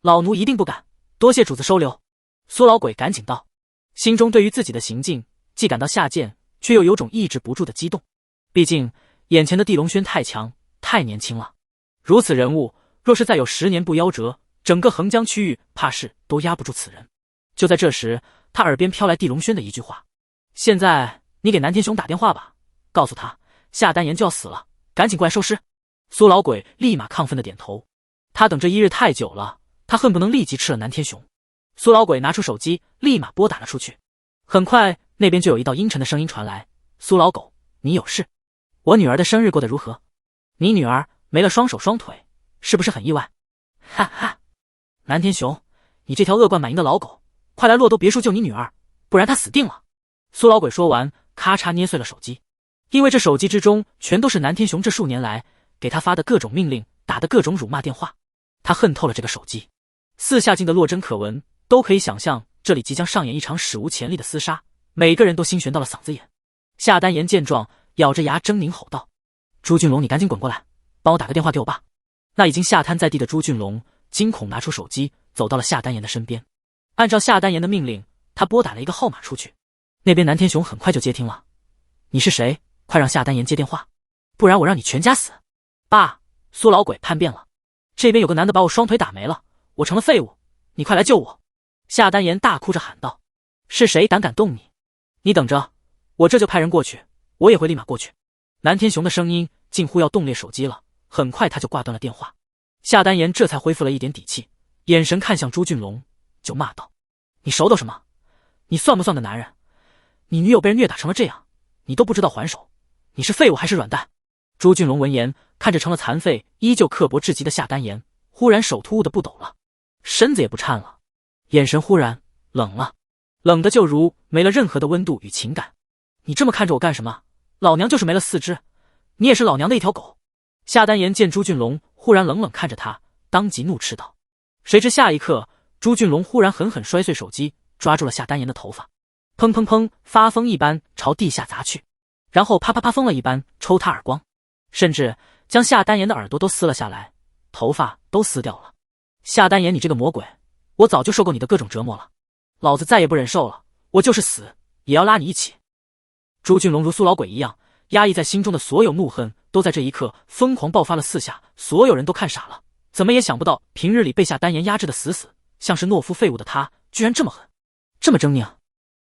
老奴一定不敢，多谢主子收留。苏老鬼赶紧道，心中对于自己的行径既感到下贱，却又有种抑制不住的激动。毕竟眼前的地龙轩太强，太年轻了，如此人物若是再有10年不夭折，整个横江区域怕是都压不住此人。就在这时，他耳边飘来地龙轩的一句话，现在你给南天雄打电话吧，告诉他夏丹言就要死了，赶紧过来收尸。苏老鬼立马亢奋的点头，他等这一日太久了，他恨不能立即吃了南天雄。苏老鬼拿出手机立马拨打了出去。很快那边就有一道阴沉的声音传来，苏老狗，你有事？我女儿的生日过得如何？你女儿没了双手双腿，是不是很意外？哈哈，南天雄，你这条恶贯满盈的老狗，快来洛都别墅救你女儿，不然她死定了。苏老鬼说完，咔嚓捏碎了手机，因为这手机之中全都是南天雄这数年来给他发的各种命令，打的各种辱骂电话。他恨透了这个手机，四下境的落针可闻，都可以想象这里即将上演一场史无前例的厮杀，每个人都心悬到了嗓子眼。夏丹言见状，咬着牙狰狞吼道：朱俊龙，你赶紧滚过来，帮我打个电话给我爸。那已经吓瘫在地的朱俊龙惊恐拿出手机，走到了夏丹言的身边。按照夏丹言的命令，他拨打了一个号码出去。那边南天雄很快就接听了。你是谁？快让夏丹言接电话，不然我让你全家死。爸，苏老鬼叛变了，这边有个男的把我双腿打没了，我成了废物，你快来救我。夏丹言大哭着喊道。是谁胆敢动你？你等着，我这就派人过去，我也会立马过去。南天雄的声音近乎要冻裂手机了，很快他就挂断了电话。夏丹言这才恢复了一点底气，眼神看向朱俊龙，就骂道：你手抖什么？你算不算个男人？你女友被人虐打成了这样，你都不知道还手，你是废物还是软蛋？朱俊龙闻言，看着成了残废依旧刻薄至极的夏丹言，忽然手突兀的不抖了，身子也不颤了，眼神忽然冷了，冷的就如没了任何的温度与情感。你这么看着我干什么？老娘就是没了4肢，你也是老娘的一条狗。夏丹言见朱俊龙忽然冷冷看着他，当即怒斥道。谁知下一刻，朱俊龙忽然狠狠摔碎手机，抓住了夏丹言的头发，砰砰砰，发疯一般朝地下砸去，然后啪啪啪疯了一般抽他耳光，甚至将夏丹言的耳朵都撕了下来，头发都撕掉了。夏丹言，你这个魔鬼，我早就受够你的各种折磨了，老子再也不忍受了，我就是死也要拉你一起。朱俊龙如苏老鬼一样，压抑在心中的所有怒恨都在这一刻疯狂爆发了4下，所有人都看傻了，怎么也想不到平日里被夏丹言压制的死死，像是懦夫废物的他，居然这么狠，这么狰狞。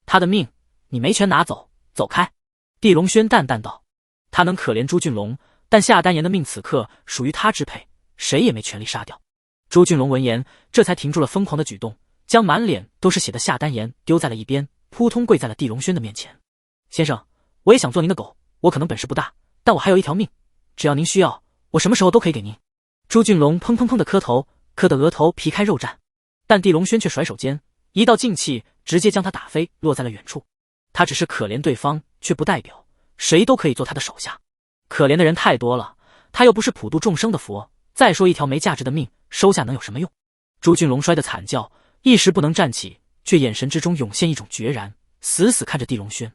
他的命你没权拿走，走开。地龙轩淡淡道。他能可怜朱俊龙，但夏丹言的命此刻属于他支配，谁也没权利杀掉。朱俊龙闻言，这才停住了疯狂的举动，将满脸都是血的夏丹言丢在了一边，扑通跪在了地龙轩的面前。先生，我也想做您的狗，我可能本事不大，但我还有一条命，只要您需要，我什么时候都可以给您。朱俊龙砰砰砰的磕头，磕得额头皮开肉绽，但地龙轩却甩手间，一道劲气直接将他打飞，落在了远处。他只是可怜对方，却不代表谁都可以做他的手下。可怜的人太多了，他又不是普度众生的佛，再说一条没价值的命，收下能有什么用？朱俊龙摔得惨叫，一时不能站起，却眼神之中涌现一种决然，死死看着地龙轩。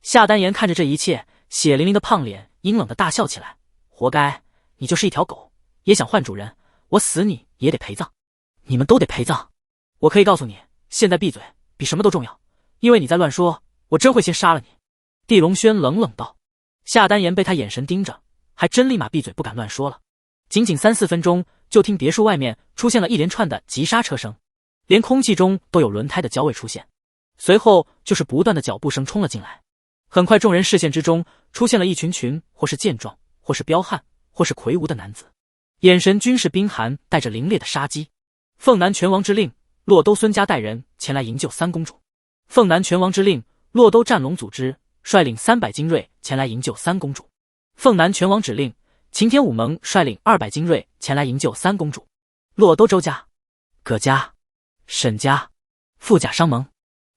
夏丹言看着这一切，血淋淋的胖脸阴冷的大笑起来，活该，你就是一条狗，也想换主人，我死你也得陪葬，你们都得陪葬。我可以告诉你，现在闭嘴比什么都重要，因为你再乱说，我真会先杀了你。地龙轩冷冷道。夏丹言被他眼神盯着，还真立马闭嘴不敢乱说了。仅仅3-4分钟，就听别墅外面出现了一连串的急刹车声，连空气中都有轮胎的焦味出现，随后就是不断的脚步声冲了进来。很快众人视线之中出现了一群或是健壮，或是彪悍，或是魁梧的男子，眼神均是冰寒，带着凌冽的杀机。凤南拳王之令，洛都孙家带人前来营救三公主。凤南拳王之令，洛都战龙组织率领300精锐前来营救三公主。凤南拳王指令，擎天武盟率领200精锐前来营救三公主。洛都周家、葛家、沈家、富甲商盟，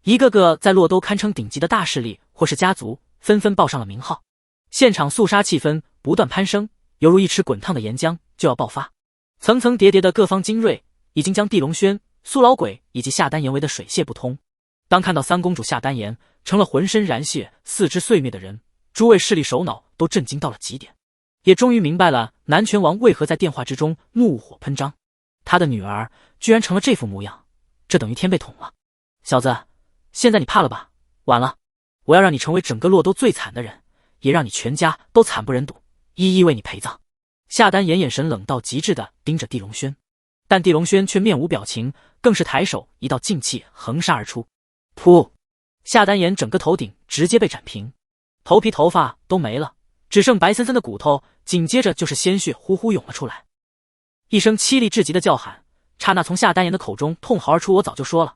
一个个在洛都堪称顶级的大势力或是家族，纷纷报上了名号。现场肃杀气氛不断攀升，犹如一池滚烫的岩浆就要爆发。层层叠叠的各方精锐已经将地龙轩、苏老鬼以及夏丹言围得水泄不通。当看到三公主夏丹言成了浑身燃血、四肢碎灭的人，诸位势力首脑都震惊到了极点，也终于明白了南拳王为何在电话之中怒火喷张。他的女儿居然成了这副模样，这等于天被捅了。小子，现在你怕了吧？晚了，我要让你成为整个洛都最惨的人，也让你全家都惨不忍睹，一一为你陪葬。夏丹言眼神冷到极致地盯着地龙轩，但地龙轩却面无表情，更是抬手一道劲气横杀而出。噗！夏丹言整个头顶直接被斩平，头皮头发都没了，只剩白森森的骨头，紧接着就是鲜血呼呼涌了出来。一声凄厉至极的叫喊刹那从夏丹言的口中痛嚎而出，我早就说了，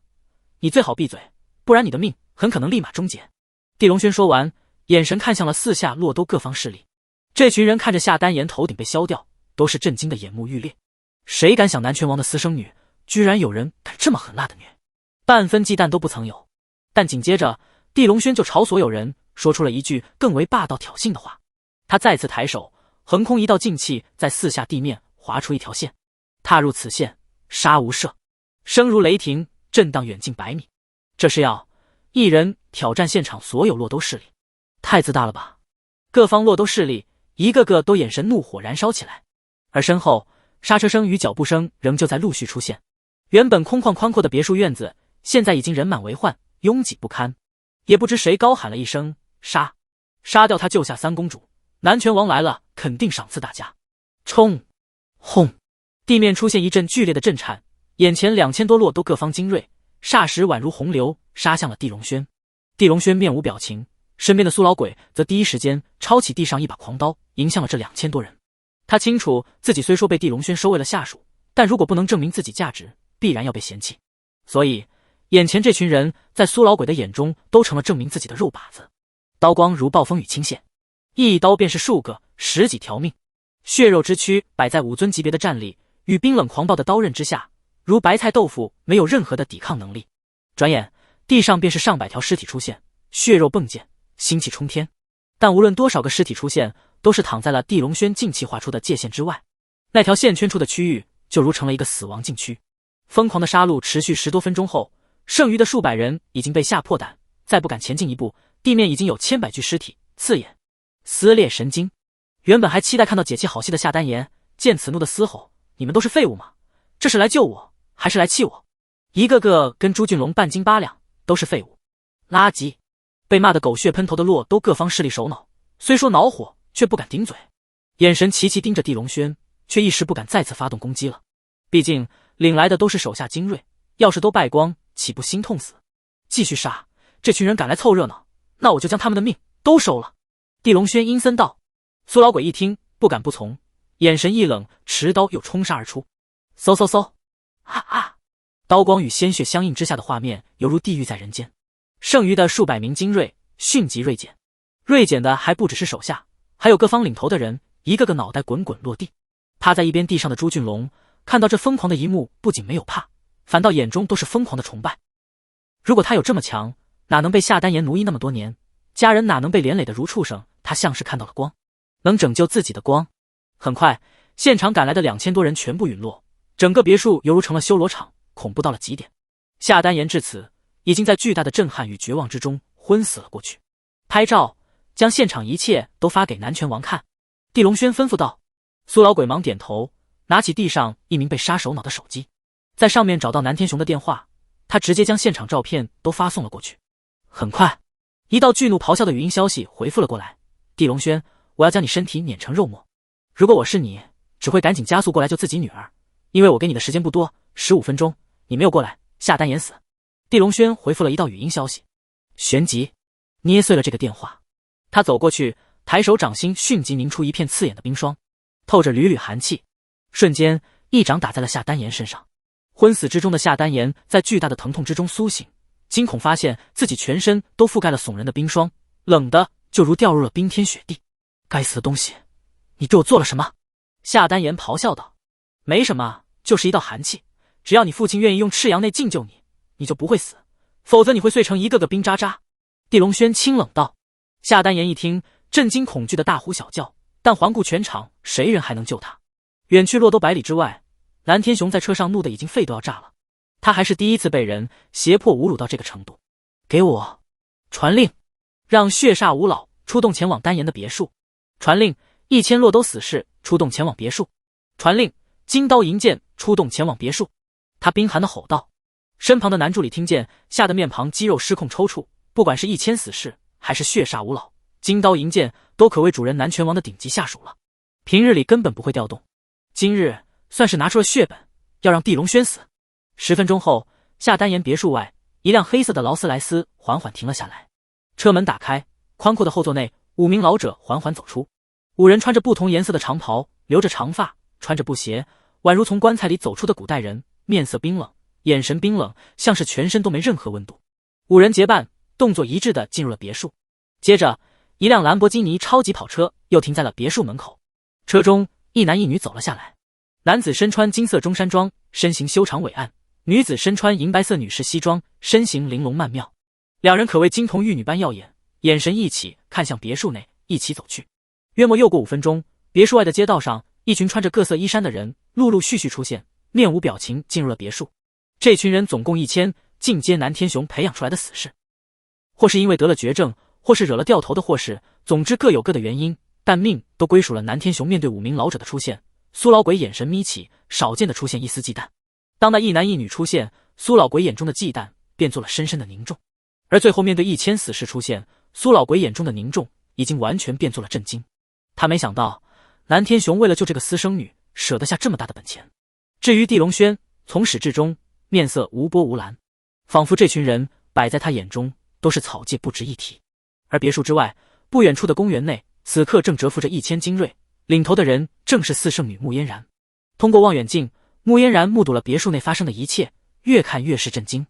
你最好闭嘴，不然你的命很可能立马终结。地龙轩说完，眼神看向了四下洛都各方势力，这群人看着夏丹言头顶被削掉，都是震惊的眼目欲裂。谁敢想南拳王的私生女，居然有人敢这么狠辣的虐，半分忌惮都不曾有。但紧接着地龙轩就朝所有人说出了一句更为霸道挑衅的话，他再次抬手，横空一道劲气在四下地面划出一条线，踏入此线，杀无赦，声如雷霆，震荡远近100米。这是要一人挑战现场所有洛都势力，太自大了吧！各方洛都势力一个个都眼神怒火燃烧起来，而身后刹车声与脚步声仍旧在陆续出现。原本空旷宽阔的别墅院子，现在已经人满为患，拥挤不堪。也不知谁高喊了一声杀，杀掉他，救下三公主。南拳王来了，肯定赏赐大家。冲！轰！地面出现一阵剧烈的震颤，眼前2000多洛都各方精锐霎时宛如洪流杀向了地龙轩。地龙轩面无表情，身边的苏老鬼则第一时间抄起地上一把狂刀，迎向了这2000多人。他清楚自己虽说被地龙轩收为了下属，但如果不能证明自己价值，必然要被嫌弃。所以眼前这群人在苏老鬼的眼中都成了证明自己的肉靶子。刀光如暴风雨倾现，一刀便是数个10几条命，血肉之躯摆在武尊级别的战力与冰冷狂暴的刀刃之下，如白菜豆腐，没有任何的抵抗能力。转眼地上便是上百条尸体出现，血肉迸溅，腥气冲天。但无论多少个尸体出现，都是躺在了地龙轩劲气画出的界限之外，那条线圈出的区域就如成了一个死亡禁区。疯狂的杀戮持续10多分钟后，剩余的数百人已经被吓破胆，再不敢前进一步，地面已经有千百具尸体，刺眼，撕裂神经。原本还期待看到解气好戏的夏丹言见此怒的嘶吼，你们都是废物吗？这是来救我还是来气我？一个个跟朱俊龙半斤八两，都是废物，垃圾。被骂得狗血喷头的洛都各方势力首脑虽说恼火，却不敢顶嘴，眼神齐齐盯着地龙轩，却一时不敢再次发动攻击了。毕竟领来的都是手下精锐，要是都败光，岂不心痛死？继续杀，这群人敢来凑热闹，那我就将他们的命都收了。地龙轩阴森道。苏老鬼一听，不敢不从，眼神一冷，持刀又冲杀而出。嗖嗖嗖！啊啊！刀光与鲜血相映之下的画面，犹如地狱在人间。剩余的数百名精锐迅即锐减，锐减的还不只是手下，还有各方领头的人，一个个脑袋滚滚落地。趴在一边地上的朱俊龙看到这疯狂的一幕，不仅没有怕，反倒眼中都是疯狂的崇拜。如果他有这么强，哪能被夏丹颜奴役那么多年？家人哪能被连累的如畜生？他像是看到了光，能拯救自己的光。很快，现场赶来的2000多人全部陨落，整个别墅犹如成了修罗场，恐怖到了极点。夏丹颜至此已经在巨大的震撼与绝望之中昏死了过去。拍照，将现场一切都发给南拳王看。地龙轩吩咐道。苏老鬼忙点头，拿起地上一名被杀首脑的手机，在上面找到南天雄的电话，他直接将现场照片都发送了过去。很快，一道巨怒咆哮的语音消息回复了过来：地龙轩，我要将你身体碾成肉末。如果我是你，只会赶紧加速过来救自己女儿，因为我给你的时间不多，15分钟，你没有过来，夏丹颜死。地龙轩回复了一道语音消息，旋即捏碎了这个电话。他走过去，抬手掌心迅即凝出一片刺眼的冰霜，透着缕缕寒气，瞬间一掌打在了夏丹颜身上。昏死之中的夏丹颜在巨大的疼痛之中苏醒，惊恐发现自己全身都覆盖了悚人的冰霜，冷的就如掉入了冰天雪地。该死的东西，你对我做了什么？夏丹颜咆哮道。没什么，就是一道寒气，只要你父亲愿意用赤阳内劲救你，你就不会死，否则你会碎成一个个冰渣渣。地龙轩清冷道。夏丹颜一听，震惊恐惧的大呼小叫，但环顾全场，谁人还能救他？远去落都百里之外，南天雄在车上怒得已经肺都要炸了。他还是第一次被人胁迫侮辱到这个程度。给我传令，让血煞五老出动前往丹颜的别墅。传令，1000落都死士出动前往别墅。传令，金刀银剑出动前往别墅。他冰寒地吼道。身旁的男助理听见，吓得面庞肌肉失控抽搐。不管是1000死士，还是血煞五老，金刀银剑都可谓主人南拳王的顶级下属了，平日里根本不会调动，今日算是拿出了血本，要让地龙轩死。10分钟后，夏丹颜别墅外，一辆黑色的劳斯莱斯缓缓停了下来，车门打开，宽阔的后座内，5名老者缓缓走出。5人穿着不同颜色的长袍，留着长发，穿着布鞋，宛如从棺材里走出的古代人，面色冰冷，眼神冰冷，像是全身都没任何温度。5人结伴，动作一致地进入了别墅。接着，一辆兰博基尼超级跑车又停在了别墅门口，车中一男一女走了下来。男子身穿金色中山装，身形修长伟岸；女子身穿银白色女士西装，身形玲珑曼妙。两人可谓金童玉女般耀眼，眼神一起看向别墅内，一起走去。约莫又过5分钟，别墅外的街道上，一群穿着各色衣衫的人陆陆续续出现，面无表情进入了别墅。这群人总共1000，尽皆南天雄培养出来的死士，或是因为得了绝症，或是惹了掉头的祸事，总之各有各的原因，但命都归属了南天雄。面对5名老者的出现，苏老鬼眼神眯起，少见的出现一丝忌惮。当那一男一女出现，苏老鬼眼中的忌惮变作了深深的凝重，而最后面对1000死士出现，苏老鬼眼中的凝重已经完全变作了震惊。他没想到南天雄为了救这个私生女，舍得下这么大的本钱。至于地龙轩，从始至终面色无波无澜，仿佛这群人摆在他眼中都是草芥，不值一提。而别墅之外，不远处的公园内，此刻正蛰伏着1000精锐，领头的人正是四圣女穆嫣然。通过望远镜，穆嫣然目睹了别墅内发生的一切，越看越是震惊。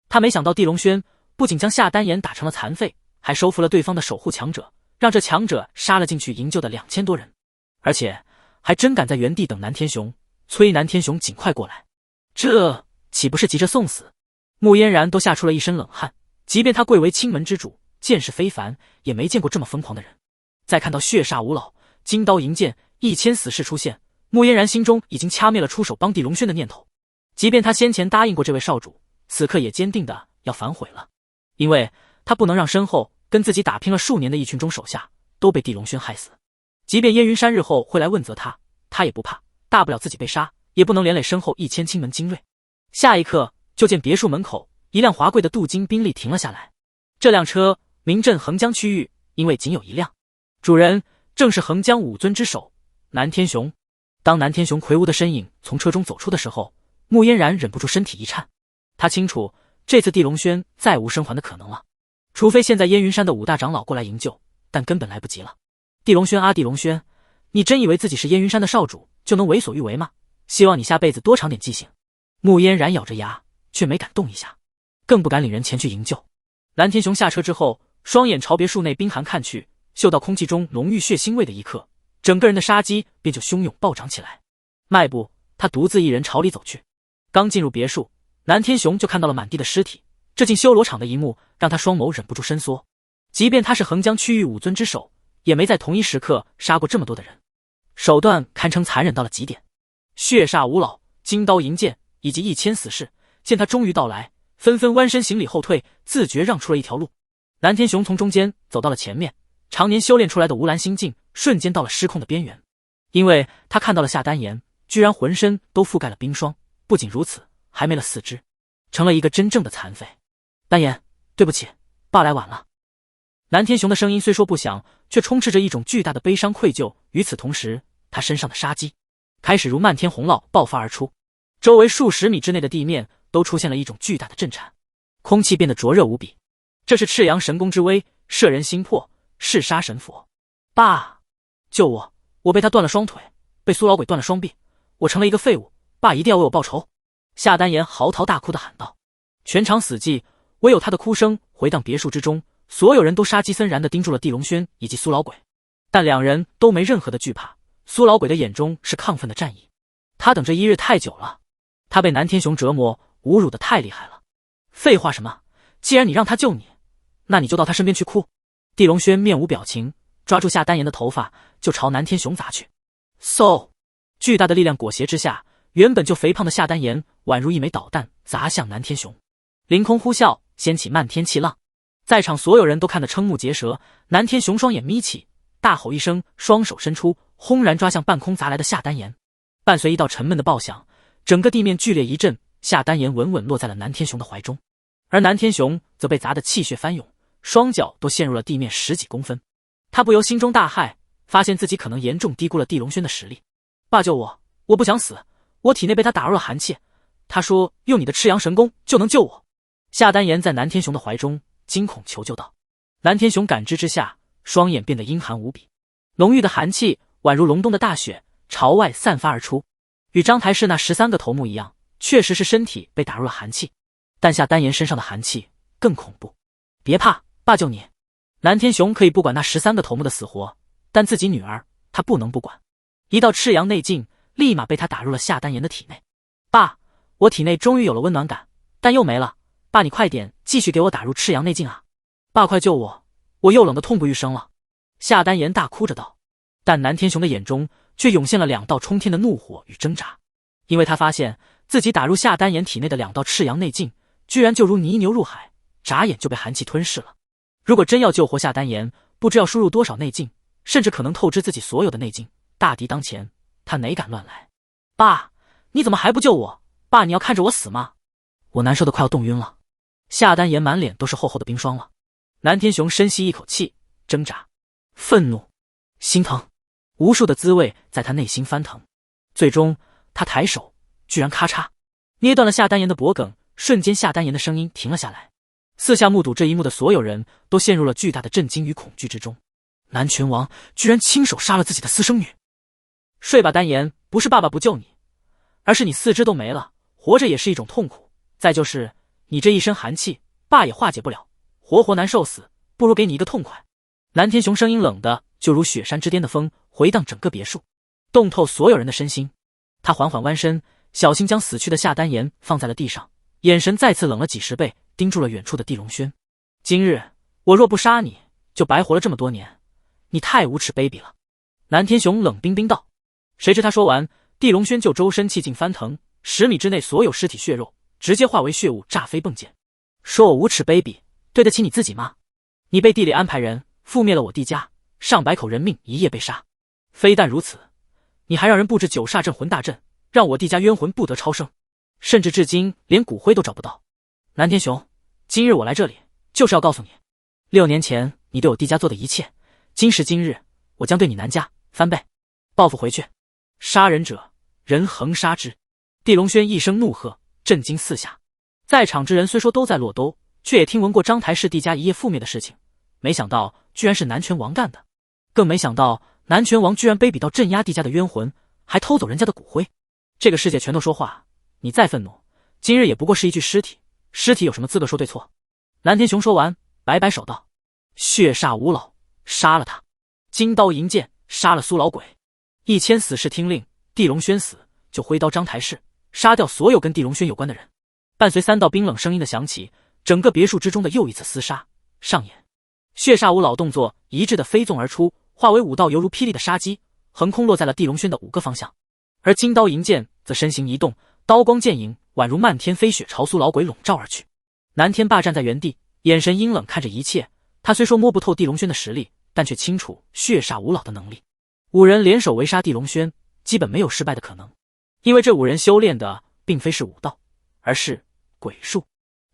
他没想到地龙轩不仅将夏丹颜打成了残废，还收服了对方的守护强者，让这强者杀了进去营救的2000多人，而且还真敢在原地等南天雄，催南天雄尽快过来。这岂不是急着送死？穆嫣然都吓出了一身冷汗，即便他贵为青门之主，见识非凡，也没见过这么疯狂的人。再看到血煞五老、金刀银剑、1000死士出现，穆嫣然心中已经掐灭了出手帮地龙轩的念头。即便他先前答应过这位少主，此刻也坚定的要反悔了，因为他不能让身后跟自己打拼了数年的一群中手下都被地龙轩害死。即便燕云山日后会来问责他，他也不怕，大不了自己被杀，也不能连累身后1000青门精锐。下一刻，就见别墅门口一辆华贵的镀金宾利停了下来。这辆车名震横江区域，因为仅有一辆，主人正是横江5尊之首南天雄。当南天雄魁梧的身影从车中走出的时候，穆嫣然忍不住身体一颤。他清楚这次地龙轩再无生还的可能了，除非现在燕云山的5大长老过来营救，但根本来不及了。地龙轩啊，地龙轩，你真以为自己是燕云山的少主就能为所欲为吗？希望你下辈子多长点记性。穆嫣然咬着牙，却没敢动一下，更不敢领人前去营救。蓝天雄下车之后，双眼朝别墅内冰寒看去，嗅到空气中浓郁血腥味的一刻，整个人的杀机便就汹涌暴涨起来。迈步，他独自一人朝里走去。刚进入别墅，蓝天雄就看到了满地的尸体，这进修罗场的一幕让他双眸忍不住伸缩。即便他是横江区域武尊之首，也没在同一时刻杀过这么多的人，手段堪称残忍到了极点。血煞五老、金刀银剑以及1000死士见他终于到来，纷纷弯身行礼后退，自觉让出了一条路。蓝天雄从中间走到了前面，常年修炼出来的无蓝心境瞬间到了失控的边缘，因为他看到了夏丹颜居然浑身都覆盖了冰霜，不仅如此，还没了4肢，成了一个真正的残废。丹颜，对不起，爸来晚了。蓝天雄的声音虽说不响，却充斥着一种巨大的悲伤愧疚。与此同时，他身上的杀机开始如漫天红烙爆发而出，周围数十米之内的地面都出现了一种巨大的震颤，空气变得灼热无比。这是赤阳神功之威，摄人心魄，弑杀神佛。爸，救我！我被他断了双腿，被苏老鬼断了双臂，我成了一个废物，爸一定要为我报仇！夏丹颜嚎啕大哭地喊道。全场死寂，唯有他的哭声回荡别墅之中，所有人都杀机森然地盯住了地龙轩以及苏老鬼，但两人都没任何的惧怕。苏老鬼的眼中是亢奋的战意，他等这一日太久了，他被南天雄折磨侮辱得太厉害了。废话什么？既然你让他救你，那你就到他身边去哭。地龙轩面无表情，抓住夏丹颜的头发就朝南天雄砸去。嗖！巨大的力量裹挟之下，原本就肥胖的夏丹颜宛如一枚导弹砸向南天雄，凌空呼啸，掀起漫天气浪。在场所有人都看得瞠目结舌，南天雄双眼眯起，大吼一声，双手伸出，轰然抓向半空砸来的夏丹颜。伴随一道沉闷的爆响，整个地面剧烈一震，夏丹颜稳稳落在了南天雄的怀中，而南天雄则被砸得气血翻涌，双脚都陷入了地面10几公分。他不由心中大骇，发现自己可能严重低估了地龙轩的实力。爸救我，我不想死，我体内被他打入了寒气，他说用你的赤阳神功就能救我。夏丹颜在南天雄的怀中惊恐求救道。南天雄感知之下，双眼变得阴寒无比，浓郁的寒气宛如隆冬的大雪朝外散发而出。与章台氏那13个头目一样，确实是身体被打入了寒气，但夏丹颜身上的寒气更恐怖。别怕，爸救你。南天雄可以不管那13个头目的死活，但自己女儿他不能不管。一道赤阳内劲立马被他打入了夏丹颜的体内。爸，我体内终于有了温暖感，但又没了。爸，你快点继续给我打入赤阳内劲啊！爸，快救我，我又冷得痛不欲生了。夏丹颜大哭着道。但南天雄的眼中却涌现了2道冲天的怒火与挣扎，因为他发现自己打入夏丹颜体内的2道赤阳内劲，居然就如泥牛入海，眨眼就被寒气吞噬了。如果真要救活夏丹颜，不知要输入多少内劲，甚至可能透支自己所有的内劲。大敌当前，他哪敢乱来？爸，你怎么还不救我？爸，你要看着我死吗？我难受的快要冻晕了。夏丹颜满脸都是厚厚的冰霜了。南天雄深吸一口气，挣扎、愤怒、心疼，无数的滋味在他内心翻腾。最终他抬手，居然咔嚓捏断了夏丹颜的脖颈，瞬间夏丹颜的声音停了下来。四下目睹这一幕的所有人都陷入了巨大的震惊与恐惧之中。南拳王居然亲手杀了自己的私生女。睡吧，丹颜，不是爸爸不救你，而是你4肢都没了，活着也是一种痛苦。再就是你这一身寒气，爸也化解不了，活活难受死，不如给你一个痛快。南天雄声音冷的就如雪山之巅的风，回荡整个别墅，冻透所有人的身心。他缓缓弯身，小心将死去的夏丹颜放在了地上，眼神再次冷了几十倍，盯住了远处的地龙轩。今日我若不杀你，就白活了这么多年，你太无耻卑鄙了。南天雄冷冰冰道。谁知他说完，地龙轩就周身气劲翻腾，10米之内所有尸体血肉直接化为血雾炸飞迸溅。说我无耻卑鄙，对得起你自己吗？你被地里安排人覆灭了我地家，上百口人命一夜被杀。非但如此，你还让人布置9煞镇魂大阵，让我地家冤魂不得超生，甚至至今连骨灰都找不到。南天雄，今日我来这里就是要告诉你，6年前你对我地家做的一切，今时今日我将对你南家翻倍报复回去。杀人者，人恒杀之！地龙轩一声怒喝，震惊四下。在场之人虽说都在洛都，却也听闻过章台氏地家一夜覆灭的事情，没想到居然是南拳王干的。更没想到南拳王居然卑鄙到镇压帝家的冤魂，还偷走人家的骨灰。这个世界全都说话，你再愤怒，今日也不过是一具尸体，尸体有什么资格说对错？南天雄说完，摆摆手道：“血煞无老，杀了他！金刀银剑，杀了苏老鬼！1000死士听令，地龙轩死就挥刀章台式，杀掉所有跟地龙轩有关的人。”伴随3道冰冷声音的响起，整个别墅之中的又一次厮杀上演。血煞无老动作一致的飞纵而出，化为5道犹如霹雳的杀机，横空落在了地龙轩的5个方向。而金刀银剑则身形一动，刀光剑影宛如漫天飞雪，朝苏老鬼笼罩而去。南天霸站在原地，眼神阴冷看着一切。他虽说摸不透地龙轩的实力，但却清楚血煞无老的能力。5人联手围杀地龙轩，基本没有失败的可能，因为这5人修炼的并非是武道，而是鬼术。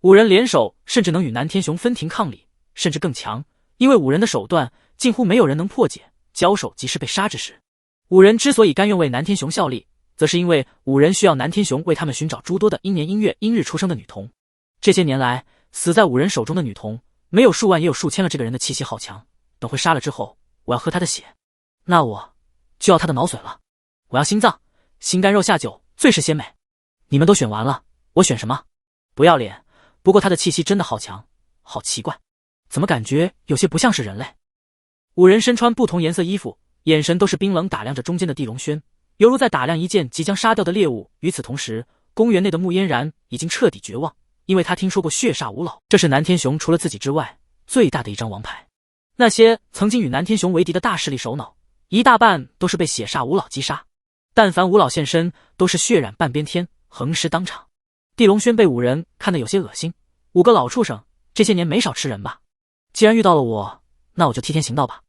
5人联手甚至能与南天雄分庭抗礼，甚至更强，因为5人的手段近乎没有人能破解，交手即是被杀之时。5人之所以甘愿为南天雄效力，则是因为5人需要南天雄为他们寻找诸多的因年因月因日出生的女童。这些年来，死在5人手中的女童，没有数万也有数千了。这个人的气息好强，等会杀了之后，我要喝他的血，那我就要他的脑髓了。我要心脏，心肝肉下酒，最是鲜美。你们都选完了，我选什么？不要脸！不过他的气息真的好强，好奇怪，怎么感觉有些不像是人类？5人身穿不同颜色衣服，眼神都是冰冷打量着中间的地龙轩，犹如在打量一件即将杀掉的猎物。与此同时，公园内的穆嫣然已经彻底绝望，因为他听说过血煞无老，这是南天雄除了自己之外最大的一张王牌。那些曾经与南天雄为敌的大势力首脑，一大半都是被血煞无老击杀，但凡无老现身，都是血染半边天，横尸当场。地龙轩被5人看得有些恶心，5个老畜生，这些年没少吃人吧？既然遇到了我，那我就替天行道吧。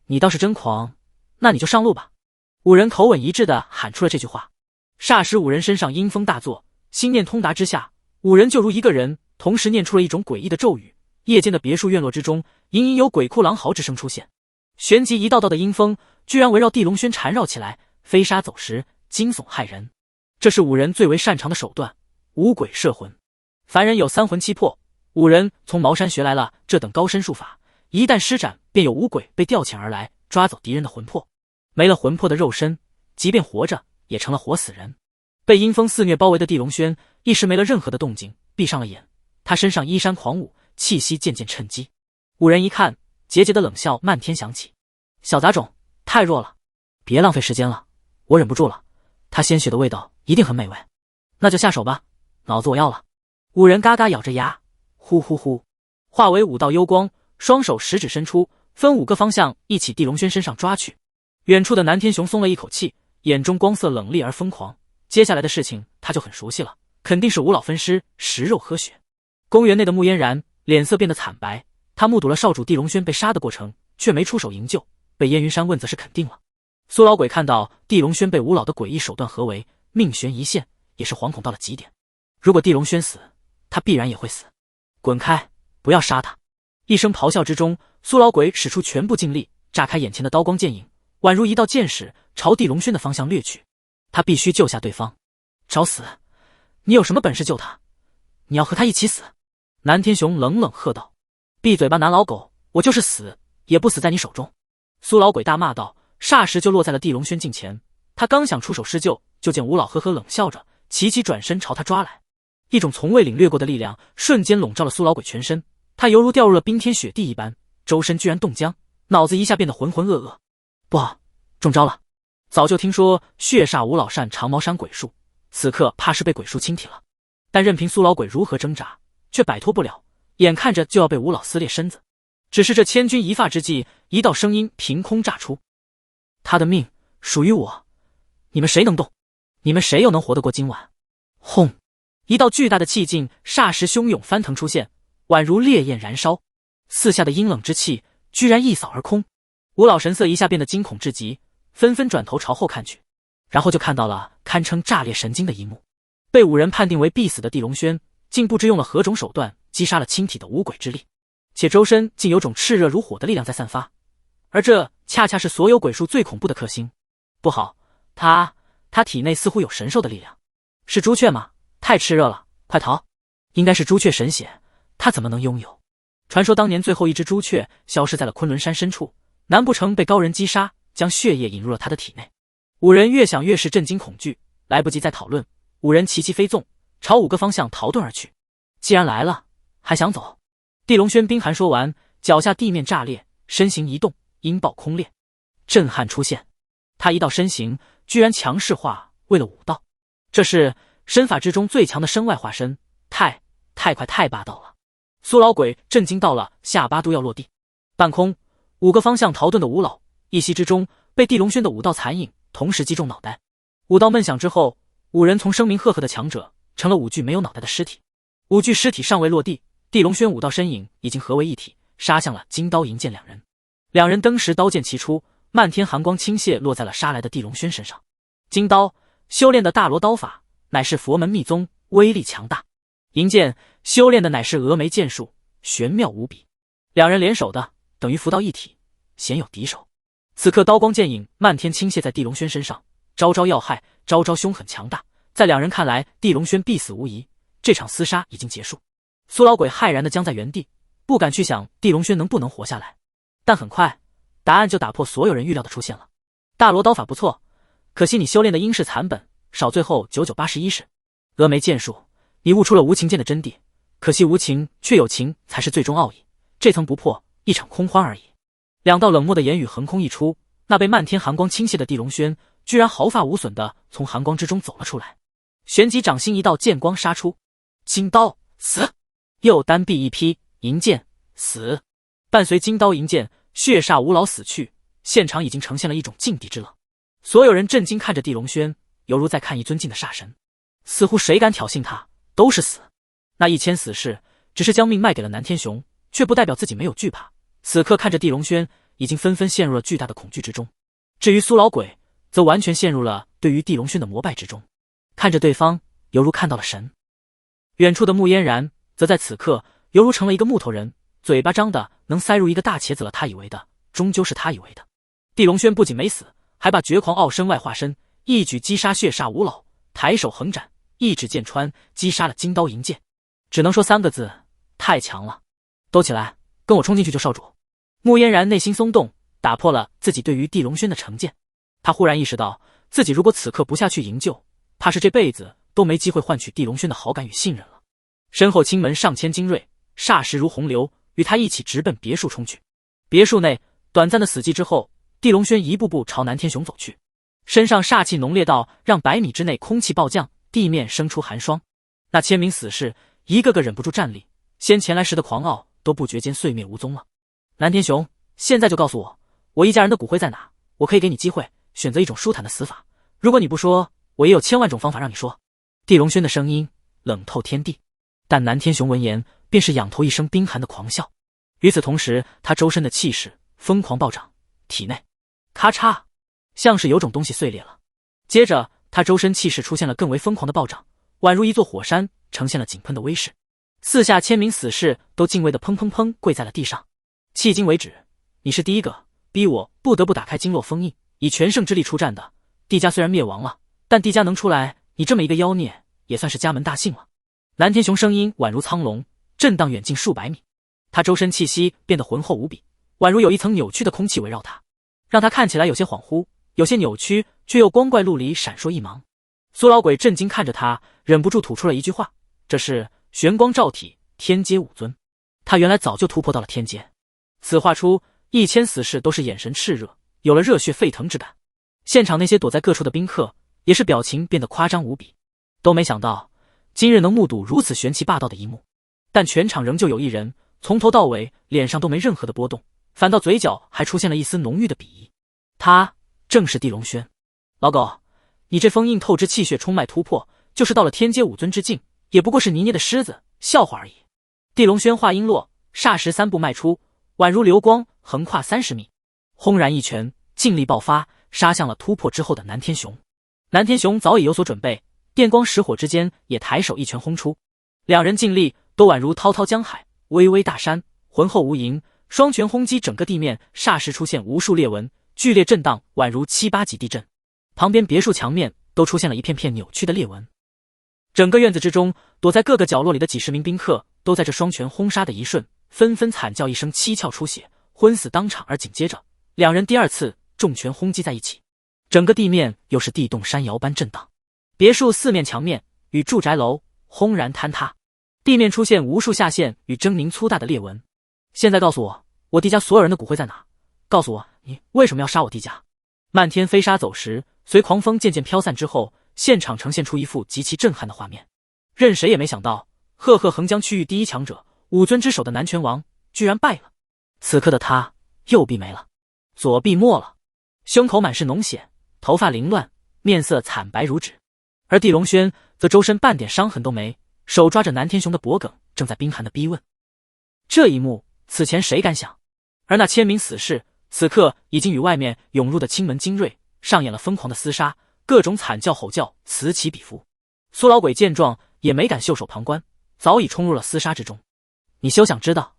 你倒是真狂，那你就上路吧。5人口吻一致地喊出了这句话，霎时5人身上阴风大作，心念通达之下，5人就如一个人，同时念出了一种诡异的咒语。夜间的别墅院落之中，隐隐有鬼哭狼嚎之声出现，旋即一道道的阴风居然围绕地龙轩缠绕起来，飞沙走石，惊悚骇人。这是5人最为擅长的手段，五鬼摄魂。凡人有3魂7魄，5人从茅山学来了这等高深术法，一旦施展，便有5鬼被调遣而来，抓走敌人的魂魄。没了魂魄的肉身，即便活着也成了活死人。被阴风肆虐包围的地龙轩一时没了任何的动静，闭上了眼。他身上衣衫狂舞，气息渐渐趁机。5人一看，桀桀的冷笑漫天响起：“小杂种，太弱了，别浪费时间了，我忍不住了。他鲜血的味道一定很美味，那就下手吧，脑子我要了。”5人嘎嘎咬着牙，呼呼呼，化为5道幽光，双手食指伸出，分5个方向一起地龙轩身上抓去。远处的南天雄松了一口气，眼中光色冷冽而疯狂。接下来的事情他就很熟悉了，肯定是5老分尸，食肉喝血。公园内的穆嫣然脸色变得惨白，他目睹了少主地龙轩被杀的过程，却没出手营救，被燕云山问则是肯定了。苏老鬼看到地龙轩被5老的诡异手段合围，命悬一线，也是惶恐到了极点。如果地龙轩死，他必然也会死。滚开，不要杀他！一声咆哮之中，苏老鬼使出全部劲力，炸开眼前的刀光剑影，宛如一道箭矢朝地龙轩的方向掠去。他必须救下对方。找死！你有什么本事救他？你要和他一起死！南天雄冷冷喝道：“闭嘴吧，南老狗！我就是死，也不死在你手中！”苏老鬼大骂道，霎时就落在了地龙轩近前。他刚想出手施救，就见5老呵呵冷笑着，齐齐转身朝他抓来。一种从未领略过的力量瞬间笼罩了苏老鬼全身，他犹如掉入了冰天雪地一般，周身居然冻僵，脑子一下变得浑浑噩噩。不好，中招了！早就听说血煞5老擅长茅山鬼术，此刻怕是被鬼术侵体了。但任凭苏老鬼如何挣扎，却摆脱不了，眼看着就要被5老撕裂身子。只是这千钧一发之际，一道声音凭空炸出：“他的命属于我，你们谁能动？你们谁又能活得过今晚？”轰！一道巨大的气劲霎时汹涌翻腾出现，宛如烈焰燃烧，四下的阴冷之气居然一扫而空。5老神色一下变得惊恐至极，纷纷转头朝后看去，然后就看到了堪称炸裂神经的一幕。被5人判定为必死的地龙轩，竟不知用了何种手段击杀了亲体的5鬼之力，且周身竟有种炽热如火的力量在散发，而这恰恰是所有鬼术最恐怖的克星。不好，他体内似乎有神兽的力量。是朱雀吗？太炽热了，快逃！应该是朱雀神血，他怎么能拥有？传说当年最后一只朱雀消失在了昆仑山深处，难不成被高人击杀，将血液引入了他的体内？五人越想越是震惊恐惧，来不及再讨论，五人齐齐飞纵，朝5个方向逃遁而去。既然来了，还想走？地龙轩冰寒说完，脚下地面炸裂，身形一动，音爆空裂，震撼出现。他一道身形居然强势化为了武道，这是身法之中最强的身外化身，太快太霸道了。苏老鬼震惊到了下巴都要落地。半空5个方向逃遁的五老，一息之中被地龙轩的武道残影同时击中脑袋。武道闷响之后，5人从声名赫赫的强者成了5具没有脑袋的尸体。5具尸体尚未落地，地龙轩武道身影已经合为一体，杀向了金刀银剑两人。两人登时刀剑齐出，漫天寒光倾泻落在了杀来的地龙轩身上。金刀修炼的大罗刀法乃是佛门密宗，威力强大。银剑修炼的乃是峨眉剑术，玄妙无比。两人联手的等于符道一体，鲜有敌手。此刻刀光剑影漫天倾泻在地龙轩身上，招招要害，招招凶狠强大。在两人看来，地龙轩必死无疑，这场厮杀已经结束。苏老鬼骇然的僵在原地，不敢去想地龙轩能不能活下来。但很快答案就打破所有人预料的出现了。大罗刀法不错，可惜你修炼的应是残本，少最后9981式。峨眉剑术你悟出了无情剑的真谛，可惜无情却有情才是最终奥义，这层不破，一场空欢而已。两道冷漠的言语横空一出，那被漫天寒光倾泻的地龙轩居然毫发无损地从寒光之中走了出来。旋即掌心一道剑光杀出，金刀死，又单臂一劈，银剑死。伴随金刀银剑，血煞五老死去，现场已经呈现了一种境地之冷。所有人震惊看着地龙轩，犹如在看一尊敬的煞神，似乎谁敢挑衅他都是死。那1000死士只是将命卖给了南天雄，却不代表自己没有惧怕。此刻看着地龙轩，已经纷纷陷入了巨大的恐惧之中。至于苏老鬼，则完全陷入了对于地龙轩的膜拜之中，看着对方犹如看到了神。远处的穆嫣然则在此刻犹如成了一个木头人，嘴巴张的能塞入一个大茄子了。他以为的终究是他以为的。地龙轩不仅没死，还把绝狂傲身外化身一举击杀血煞五老，抬手横斩，一指剑穿，击杀了金刀银剑。只能说3个字，太强了。都起来，跟我冲进去救少主。穆嫣然内心松动，打破了自己对于地龙轩的成见。他忽然意识到，自己如果此刻不下去营救，怕是这辈子都没机会换取地龙轩的好感与信任了。身后青门上千精锐，霎时如洪流，与他一起直奔别墅冲去。别墅内短暂的死寂之后，地龙轩一步步朝南天雄走去，身上煞气浓烈到让100米之内空气暴降，地面生出寒霜。那1000名死士一个个忍不住站立，先前来时的狂傲都不觉间碎灭无踪了。南天雄，现在就告诉我，我一家人的骨灰在哪？我可以给你机会选择一种舒坦的死法，如果你不说，我也有1000万种方法让你说。地龙轩的声音冷透天地，但南天雄闻言便是仰头一声冰寒的狂笑。与此同时，他周身的气势疯狂暴涨，体内咔嚓，像是有种东西碎裂了。接着他周身气势出现了更为疯狂的暴涨，宛如一座火山，呈现了井喷的威势。四下1000名死士都敬畏的砰砰砰跪在了地上。迄今为止，你是第一个逼我不得不打开经络封印，以全胜之力出战的。帝家虽然灭亡了，但帝家能出来你这么一个妖孽，也算是家门大幸了。南天雄声音宛如苍龙，震荡远近数百米。他周身气息变得浑厚无比，宛如有一层扭曲的空气围绕他，让他看起来有些恍惚，有些扭曲，却又光怪陆离，闪烁一芒。苏老鬼震惊看着他，忍不住吐出了一句话：这是玄光照体，天阶5尊。他原来早就突破到了天阶。此话出，1000死士都是眼神炽热，有了热血沸腾之感。现场那些躲在各处的宾客也是表情变得夸张无比，都没想到今日能目睹如此玄奇霸道的一幕。但全场仍旧有一人从头到尾脸上都没任何的波动，反倒嘴角还出现了一丝浓郁的鄙夷。他正是地龙轩。老狗，你这封印透支气血冲脉突破，就是到了天阶5尊之境，也不过是泥捏的狮子笑话而已。地龙轩话音落，霎时3步迈出，宛如流光横跨30米，轰然一拳，劲力爆发，杀向了突破之后的南天雄。南天雄早已有所准备，电光石火之间也抬手一拳轰出。两人劲力都宛如滔滔江海，巍巍大山，浑厚无垠，双拳轰击整个地面，霎时出现无数裂纹，剧烈震荡，宛如7、8级地震。旁边别墅墙面都出现了一片片扭曲的裂纹。整个院子之中，躲在各个角落里的几10名宾客都在这双拳轰杀的一瞬，纷纷惨叫一声，七窍出血，昏死当场。而紧接着两人第二次重拳轰击在一起，整个地面又是地动山摇般震荡，别墅四面墙面与住宅楼轰然坍塌，地面出现无数下陷与狰狞粗大的裂纹。现在告诉我，我弟家所有人的骨灰在哪？告诉我，你为什么要杀我弟家？漫天飞沙走石，随狂风渐渐飘散之后，现场呈现出一幅极其震撼的画面。任谁也没想到，赫赫横江区域第一强者武尊之首的南拳王居然败了。此刻的他，右臂没了，左臂没了，胸口满是脓血，头发凌乱，面色惨白如纸。而地龙轩则周身半点伤痕都没，手抓着南天雄的脖颈，正在冰寒的逼问。这一幕，此前谁敢想？而那千名死士，此刻已经与外面涌入的青门精锐上演了疯狂的厮杀，各种惨叫吼叫此起彼伏。苏老鬼见状也没敢袖手旁观，早已冲入了厮杀之中。你休想知道，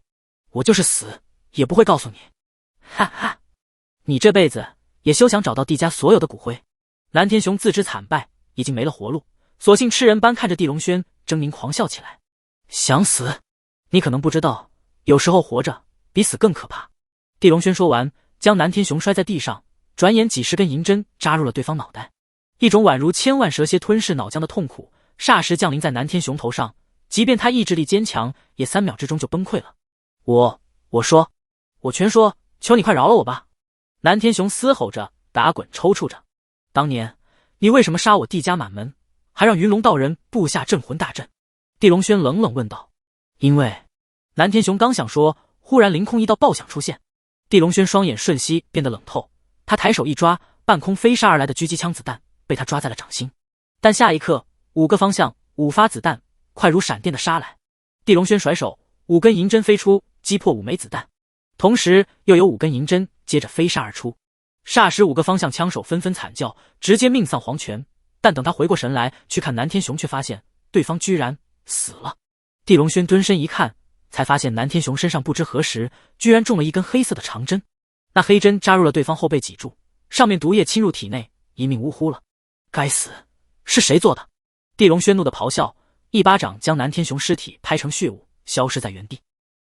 我就是死也不会告诉你。哈哈，你这辈子也休想找到帝家所有的骨灰。南天雄自知惨败，已经没了活路，索性吃人般看着地龙轩，狰狞狂笑起来。想死？你可能不知道，有时候活着比死更可怕。地龙轩说完，将南天雄摔在地上，转眼几十根银针扎入了对方脑袋，一种宛如千万蛇蝎吞噬脑浆的痛苦霎时降临在南天雄头上，即便他意志力坚强，也3秒之中就崩溃了。我全说，求你快饶了我吧！南天雄嘶吼着，打滚抽搐着。当年你为什么杀我帝家满门，还让云龙道人布下镇魂大阵？地龙轩冷冷问道。因为……南天雄刚想说，忽然凌空一道爆响出现，地龙轩双眼瞬息变得冷透，他抬手一抓，半空飞杀而来的狙击枪子弹被他抓在了掌心，但下一刻5个方向5发子弹快如闪电的杀来。地龙轩甩手，5根银针飞出，击破5枚子弹，同时又有5根银针接着飞杀而出。霎时5个方向枪手纷纷惨叫，直接命丧黄泉。但等他回过神来去看南天雄，却发现对方居然死了。地龙轩蹲身一看，才发现南天雄身上不知何时居然中了一根黑色的长针，那黑针扎入了对方后背脊柱，上面毒液侵入体内，一命呜呼了。该死，是谁做的？地龙轩怒地咆哮，一巴掌将南天雄尸体拍成血雾，消失在原地。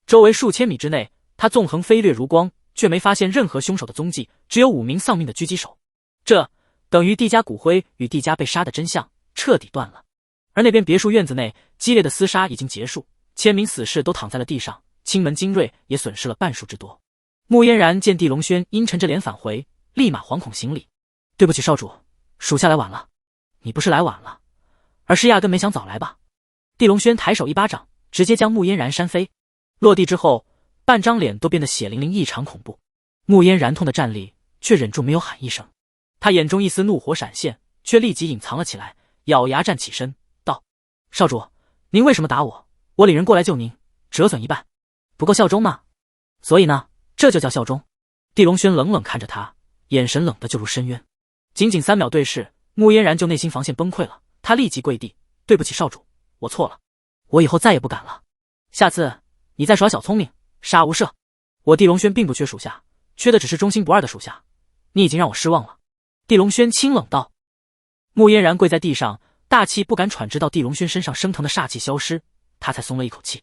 周围数千米之内，他纵横飞掠如光，却没发现任何凶手的踪迹，只有5名丧命的狙击手。这等于帝家骨灰与帝家被杀的真相彻底断了。而那边别墅院子内激烈的厮杀已经结束，千名死士都躺在了地上，青门精锐也损失了半数之多。穆嫣然见地龙轩阴沉着脸返回，立马惶恐行礼：“对不起少主，属下来晚了。”“你不是来晚了，而是压根没想早来吧？”地龙轩抬手一巴掌，直接将穆嫣然扇飞。落地之后，半张脸都变得血淋淋，异常恐怖。穆嫣然痛的站立，却忍住没有喊一声。他眼中一丝怒火闪现，却立即隐藏了起来，咬牙站起身道：“少主，您为什么打我？我领人过来救您，折损一半，不够效忠吗？所以呢，这就叫效忠。”地龙轩冷冷看着他，眼神冷得就如深渊。仅仅3秒对视，穆嫣然就内心防线崩溃了。他立即跪地：“对不起少主，我错了，我以后再也不敢了。下次你再耍小聪明，杀无赦。我地龙轩并不缺属下，缺的只是忠心不二的属下。你已经让我失望了。”地龙轩清冷道。穆嫣然跪在地上，大气不敢喘，直到地龙轩身上升腾的煞气消失，他才松了一口气，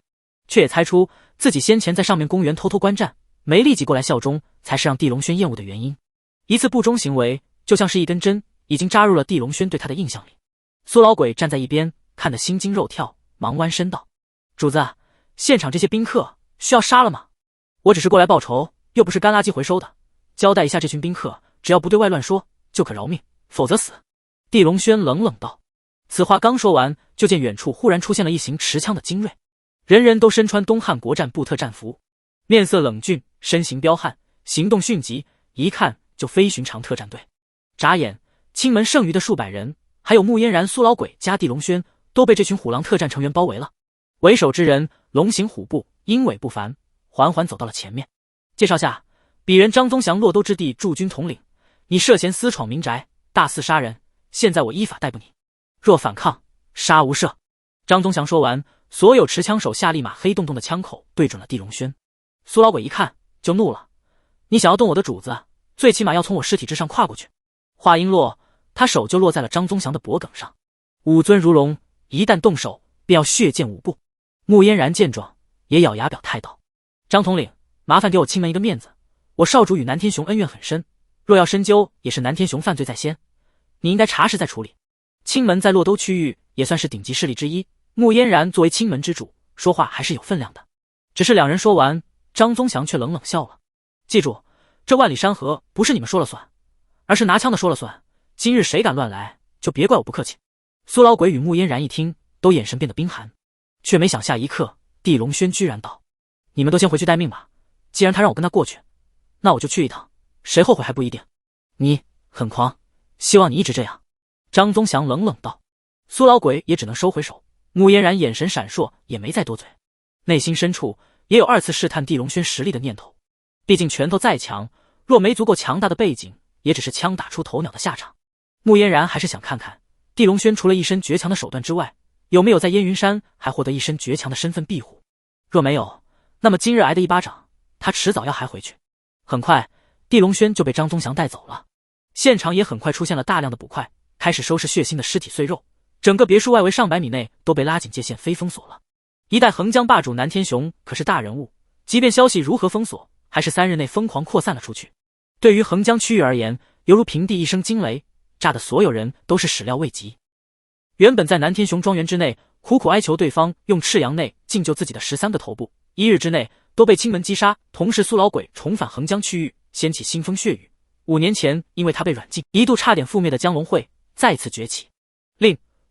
却也猜出自己先前在上面公园偷偷观战，没立即过来效忠，才是让地龙轩厌恶的原因。一次不忠行为，就像是一根针，已经扎入了地龙轩对他的印象里。苏老鬼站在一边，看得心惊肉跳，忙弯身道：“主子，现场这些宾客需要杀了吗？我只是过来报仇，又不是干垃圾回收的。交代一下这群宾客，只要不对外乱说，就可饶命，否则死。”地龙轩冷冷道。此话刚说完，就见远处忽然出现了一行持枪的精锐，人人都身穿东汉国战部特战服，面色冷峻，身形彪悍，行动迅疾，一看就非寻常特战队。眨眼，青门剩余的数百人，还有穆嫣然、苏老鬼加地龙轩，都被这群虎狼特战成员包围了。为首之人龙行虎步，鹰尾不凡，缓缓走到了前面。介绍下，鄙人张宗祥洛州之地驻军统领，你涉嫌私闯民宅，大肆杀人，现在我依法逮捕你，若反抗，杀无赦。张宗祥说完，所有持枪手下立马黑洞洞的枪口对准了地龙轩。苏老鬼一看就怒了：“你想要动我的主子，最起码要从我尸体之上跨过去。”话音落，他手就落在了张宗祥的脖颈上。武尊如龙，一旦动手，便要血溅5步。穆嫣然见状，也咬牙表态道：“张统领，麻烦给我青门一个面子，我少主与南天雄恩怨很深，若要深究，也是南天雄犯罪在先，你应该查实再处理。青门在洛都区域也算是顶级势力之一，穆嫣然作为青门之主，说话还是有分量的。只是两人说完，张宗祥却冷冷笑了。记住，这万里山河不是你们说了算，而是拿枪的说了算。今日谁敢乱来，就别怪我不客气。苏老鬼与穆嫣然一听，都眼神变得冰寒，却没想下一刻，地龙轩居然道：“你们都先回去待命吧。既然他让我跟他过去，那我就去一趟，谁后悔还不一定。你很狂，希望你一直这样。”张宗祥冷冷道。苏老鬼也只能收回手。穆嫣然眼神闪烁，也没再多嘴，内心深处也有二次试探地龙轩实力的念头。毕竟拳头再强，若没足够强大的背景，也只是枪打出头鸟的下场。穆嫣然还是想看看地龙轩除了一身绝强的手段之外，有没有在烟云山还获得一身绝强的身份庇护。若没有，那么今日挨的一巴掌，他迟早要还回去。很快，地龙轩就被张宗祥带走了。现场也很快出现了大量的捕快，开始收拾血腥的尸体碎肉。整个别墅外围上百米内都被拉紧界限，非封锁了。一代横江霸主南天雄可是大人物，即便消息如何封锁，还是3日内疯狂扩散了出去。对于横江区域而言，犹如平地一声惊雷，炸的所有人都是始料未及。原本在南天雄庄园之内苦苦哀求对方用赤阳内净救自己的13个头部，1日之内都被青门击杀。同时苏老鬼重返横江区域，掀起腥风血雨。5年前因为他被软禁，一度差点覆灭的江龙会再次崛起。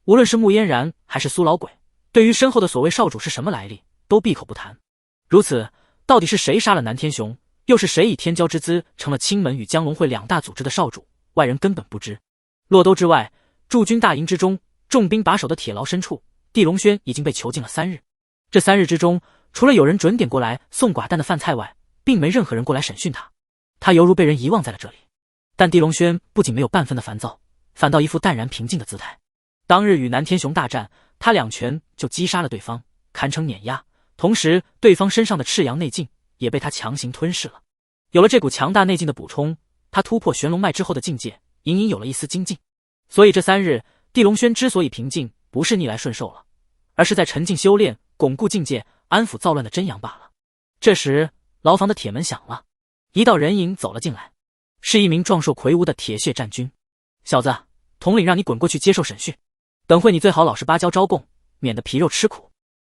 无论是穆嫣然还是苏老鬼，对于身后的所谓少主是什么来历，都闭口不谈。如此，到底是谁杀了南天雄，又是谁以天骄之姿成了青门与江龙会2大组织的少主，外人根本不知。洛都之外，驻军大营之中，重兵把守的铁牢深处，地龙轩已经被囚禁了3日。这3日之中，除了有人准点过来送寡淡的饭菜外，并没任何人过来审讯他。他犹如被人遗忘在了这里。但地龙轩不仅没有半分的烦躁，反倒一副淡然平静的姿态。当日与南天雄大战，他2拳就击杀了对方，堪称碾压。同时，对方身上的赤阳内劲也被他强行吞噬了。有了这股强大内劲的补充，他突破玄龙脉之后的境界隐隐有了一丝精进。所以这3日，地龙轩之所以平静，不是逆来顺受了，而是在沉静修炼，巩固境界，安抚躁乱的真阳罢了。这时，牢房的铁门响了，一道人影走了进来，是一名壮硕魁梧的铁血战军。小子，统领让你滚过去接受审讯。等会你最好老实巴交招供，免得皮肉吃苦。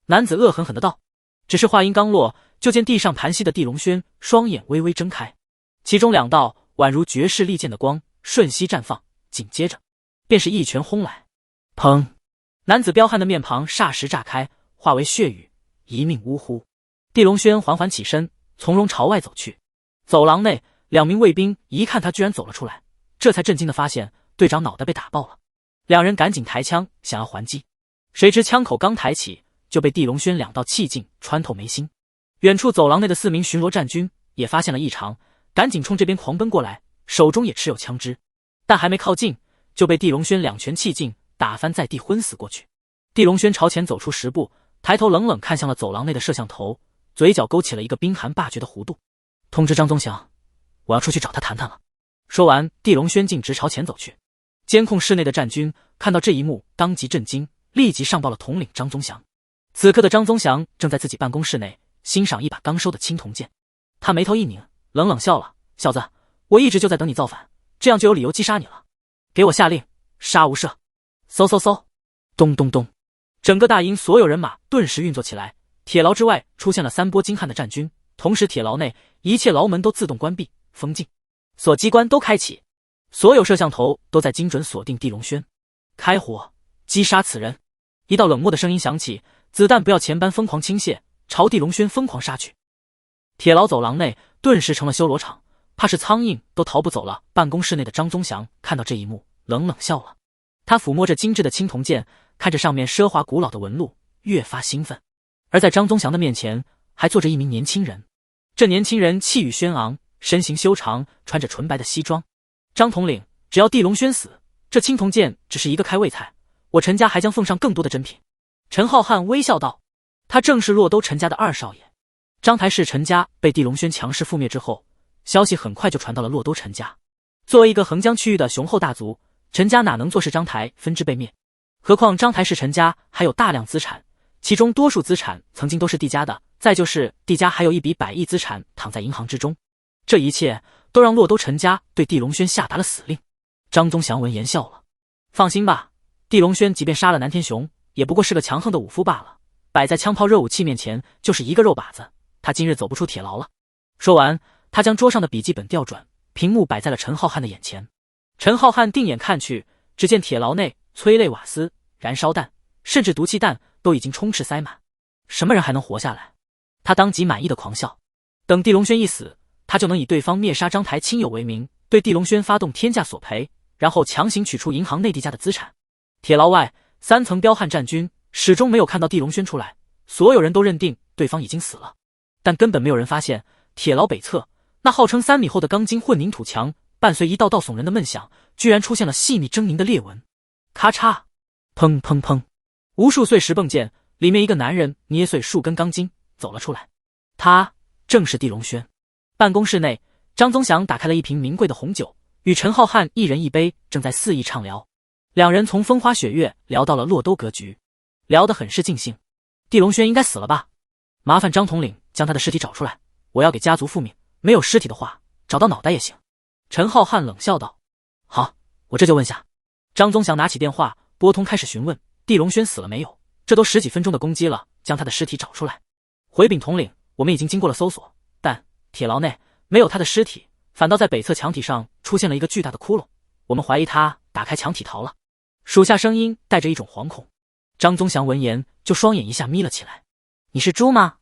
男子恶狠狠的道。只是话音刚落，就见地上盘膝的地龙轩双眼微微睁开，其中2道宛如绝世利剑的光瞬息绽放，紧接着便是一拳轰来。砰！男子彪悍的面庞霎时炸开，化为血雨，一命呜呼。地龙轩缓缓起身，从容朝外走去。走廊内2名卫兵一看他居然走了出来，这才震惊的发现队长脑袋被打爆了。2人赶紧抬枪想要还击，谁知枪口刚抬起，就被地龙轩2道气劲穿透眉心。远处走廊内的4名巡逻战军也发现了异常，赶紧冲这边狂奔过来，手中也持有枪支，但还没靠近，就被地龙轩2拳气劲打翻在地，昏死过去。地龙轩朝前走出10步，抬头冷冷看向了走廊内的摄像头，嘴角勾起了一个冰寒霸绝的弧度。通知张宗祥，我要出去找他谈谈了。说完，地龙轩径直朝前走去。监控室内的战军看到这一幕，当即震惊，立即上报了统领张宗祥。此刻的张宗祥正在自己办公室内欣赏一把刚收的青铜剑，他眉头一拧，冷冷笑了：“小子，我一直就在等你造反，这样就有理由击杀你了。给我下令，杀无赦！”嗖嗖嗖，咚咚咚，整个大营所有人马顿时运作起来。铁牢之外出现了3波精悍的战军，同时铁牢内一切牢门都自动关闭封禁，锁机关都开启。所有摄像头都在精准锁定地龙轩，开火击杀此人。一道冷漠的声音响起，子弹不要钱般疯狂倾泻，朝地龙轩疯狂杀去。铁牢走廊内顿时成了修罗场，怕是苍蝇都逃不走了。办公室内的张宗祥看到这一幕，冷冷笑了。他抚摸着精致的青铜剑，看着上面奢华古老的纹路，越发兴奋。而在张宗祥的面前，还坐着一名年轻人。这年轻人气宇轩昂，身形修长，穿着纯白的西装。张统领，只要地龙轩死，这青铜剑只是一个开胃菜，我陈家还将奉上更多的珍品。陈浩瀚微笑道，他正是洛都陈家的2少爷。章台氏陈家被地龙轩强势覆灭之后，消息很快就传到了洛都陈家。作为一个横江区域的雄厚大族，陈家哪能坐视章台分支被灭？何况章台氏陈家还有大量资产，其中多数资产曾经都是帝家的，再就是帝家还有一笔100亿资产躺在银行之中。这一切都让洛都陈家对地龙轩下达了死令。张宗祥闻言笑了：“放心吧，地龙轩即便杀了南天雄，也不过是个强横的武夫罢了，摆在枪炮热武器面前就是一个肉靶子，他今日走不出铁牢了。”说完，他将桌上的笔记本调转，屏幕摆在了陈浩瀚的眼前。陈浩瀚定眼看去，只见铁牢内催泪瓦斯、燃烧弹，甚至毒气弹都已经充斥塞满。什么人还能活下来？他当即满意的狂笑。等地龙轩一死，他就能以对方灭杀张台亲友为名，对地龙轩发动天价索赔，然后强行取出银行内地家的资产。铁牢外3层彪悍战军始终没有看到地龙轩出来，所有人都认定对方已经死了，但根本没有人发现铁牢北侧那号称3米厚的钢筋混凝土墙，伴随一道道耸人的闷响，居然出现了细密狰狞的裂纹。咔嚓，砰砰砰，无数碎石迸溅，里面一个男人捏碎数根钢筋走了出来，他正是地龙轩。办公室内，张宗祥打开了一瓶名贵的红酒，与陈浩瀚一人一杯，正在肆意畅聊。两人从风花雪月聊到了洛都格局，聊得很是尽兴。地龙轩应该死了吧？麻烦张统领将他的尸体找出来，我要给家族复命，没有尸体的话，找到脑袋也行。陈浩瀚冷笑道：“好，我这就问下。”张宗祥拿起电话拨通，开始询问地龙轩死了没有，这都10几分钟的攻击了，将他的尸体找出来。回禀统领，我们已经经过了搜索，但铁牢内没有他的尸体，反倒在北侧墙体上出现了一个巨大的窟窿，我们怀疑他打开墙体逃了。属下声音带着一种惶恐。张宗祥闻言就双眼一下眯了起来：“你是猪吗？”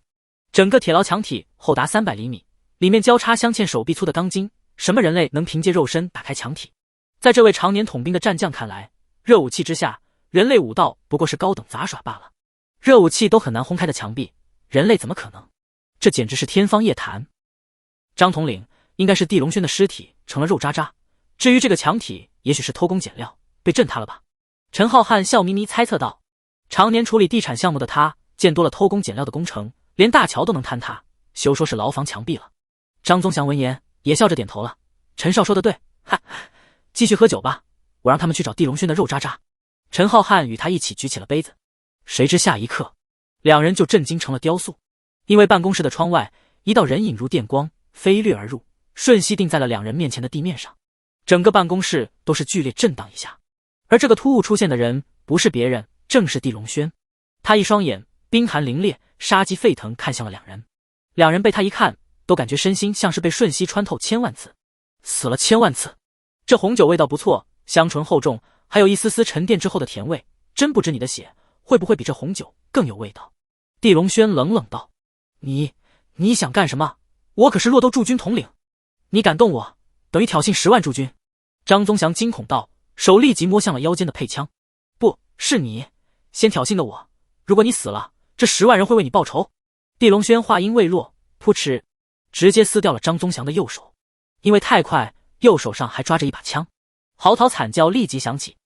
整个铁牢墙体厚达300厘米，里面交叉镶嵌手臂粗的钢筋，什么人类能凭借肉身打开墙体？在这位常年统兵的战将看来，热武器之下，人类武道不过是高等杂耍罢了。热武器都很难轰开的墙壁，人类怎么可能？这简直是天方夜谭。张统领，应该是地龙轩的尸体成了肉渣渣，至于这个墙体，也许是偷工减料，被震塌了吧？陈浩瀚笑眯眯猜测道。常年处理地产项目的他，见多了偷工减料的工程，连大桥都能坍塌，休说是牢房墙壁了。张宗祥闻言也笑着点头了：“陈少说的对，哈，继续喝酒吧，我让他们去找地龙轩的肉渣渣。”陈浩瀚与他一起举起了杯子，谁知下一刻，两人就震惊成了雕塑，因为办公室的窗外，一道人影如电光飞掠而入，瞬息定在了两人面前的地面上，整个办公室都是剧烈震荡一下。而这个突兀出现的人不是别人，正是地龙轩。他一双眼冰寒凌冽，杀机沸腾，看向了两人。两人被他一看，都感觉身心像是被瞬息穿透1000万次，死了1000万次。这红酒味道不错，香醇厚重，还有一丝丝沉淀之后的甜味，真不知你的血会不会比这红酒更有味道。地龙轩冷冷道：“你想干什么？我可是洛都驻军统领，你敢动我，等于挑衅10万驻军。”张宗祥惊恐道，手立即摸向了腰间的配枪。“不是你先挑衅的我，如果你死了，这10万人会为你报仇。”地龙轩话音未落，扑哧，直接撕掉了张宗祥的右手，因为太快，右手上还抓着一把枪。嚎啕惨叫立即响起，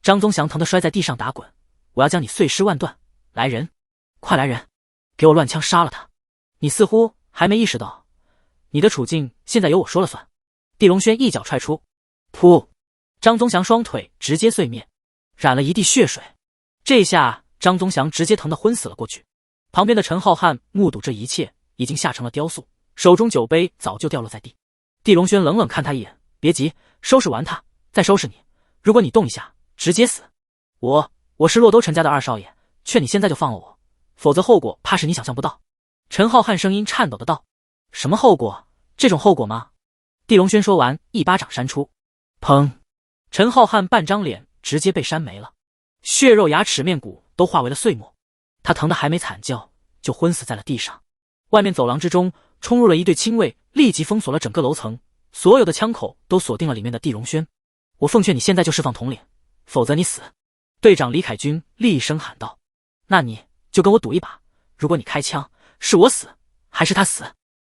张宗祥疼得摔在地上打滚：“我要将你碎尸万段！来人，快来人，给我乱枪杀了他！你似乎还没意识到，你的处境现在由我说了算。”地龙轩一脚踹出，噗！张宗祥双腿直接碎灭，染了一地血水。这下张宗祥直接疼得昏死了过去。旁边的陈浩瀚目睹这一切，已经吓成了雕塑，手中酒杯早就掉落在地。地龙轩冷冷看他一眼：“别急，收拾完他再收拾你。如果你动一下，直接死。我是洛都陈家的二少爷，劝你现在就放了我，否则后果怕是你想象不到。”陈浩瀚声音颤抖的道：“什么后果？这种后果吗？”地龙轩说完，一巴掌扇出，砰！陈浩瀚半张脸直接被扇没了，血肉牙齿面骨都化为了碎末。他疼得还没惨叫，就昏死在了地上。外面走廊之中冲入了一队亲卫，立即封锁了整个楼层，所有的枪口都锁定了里面的地龙轩。“我奉劝你现在就释放统领，否则你死！”队长李凯军厉声喊道。“那你就跟我赌一把，如果你开枪，是我死还是他死？”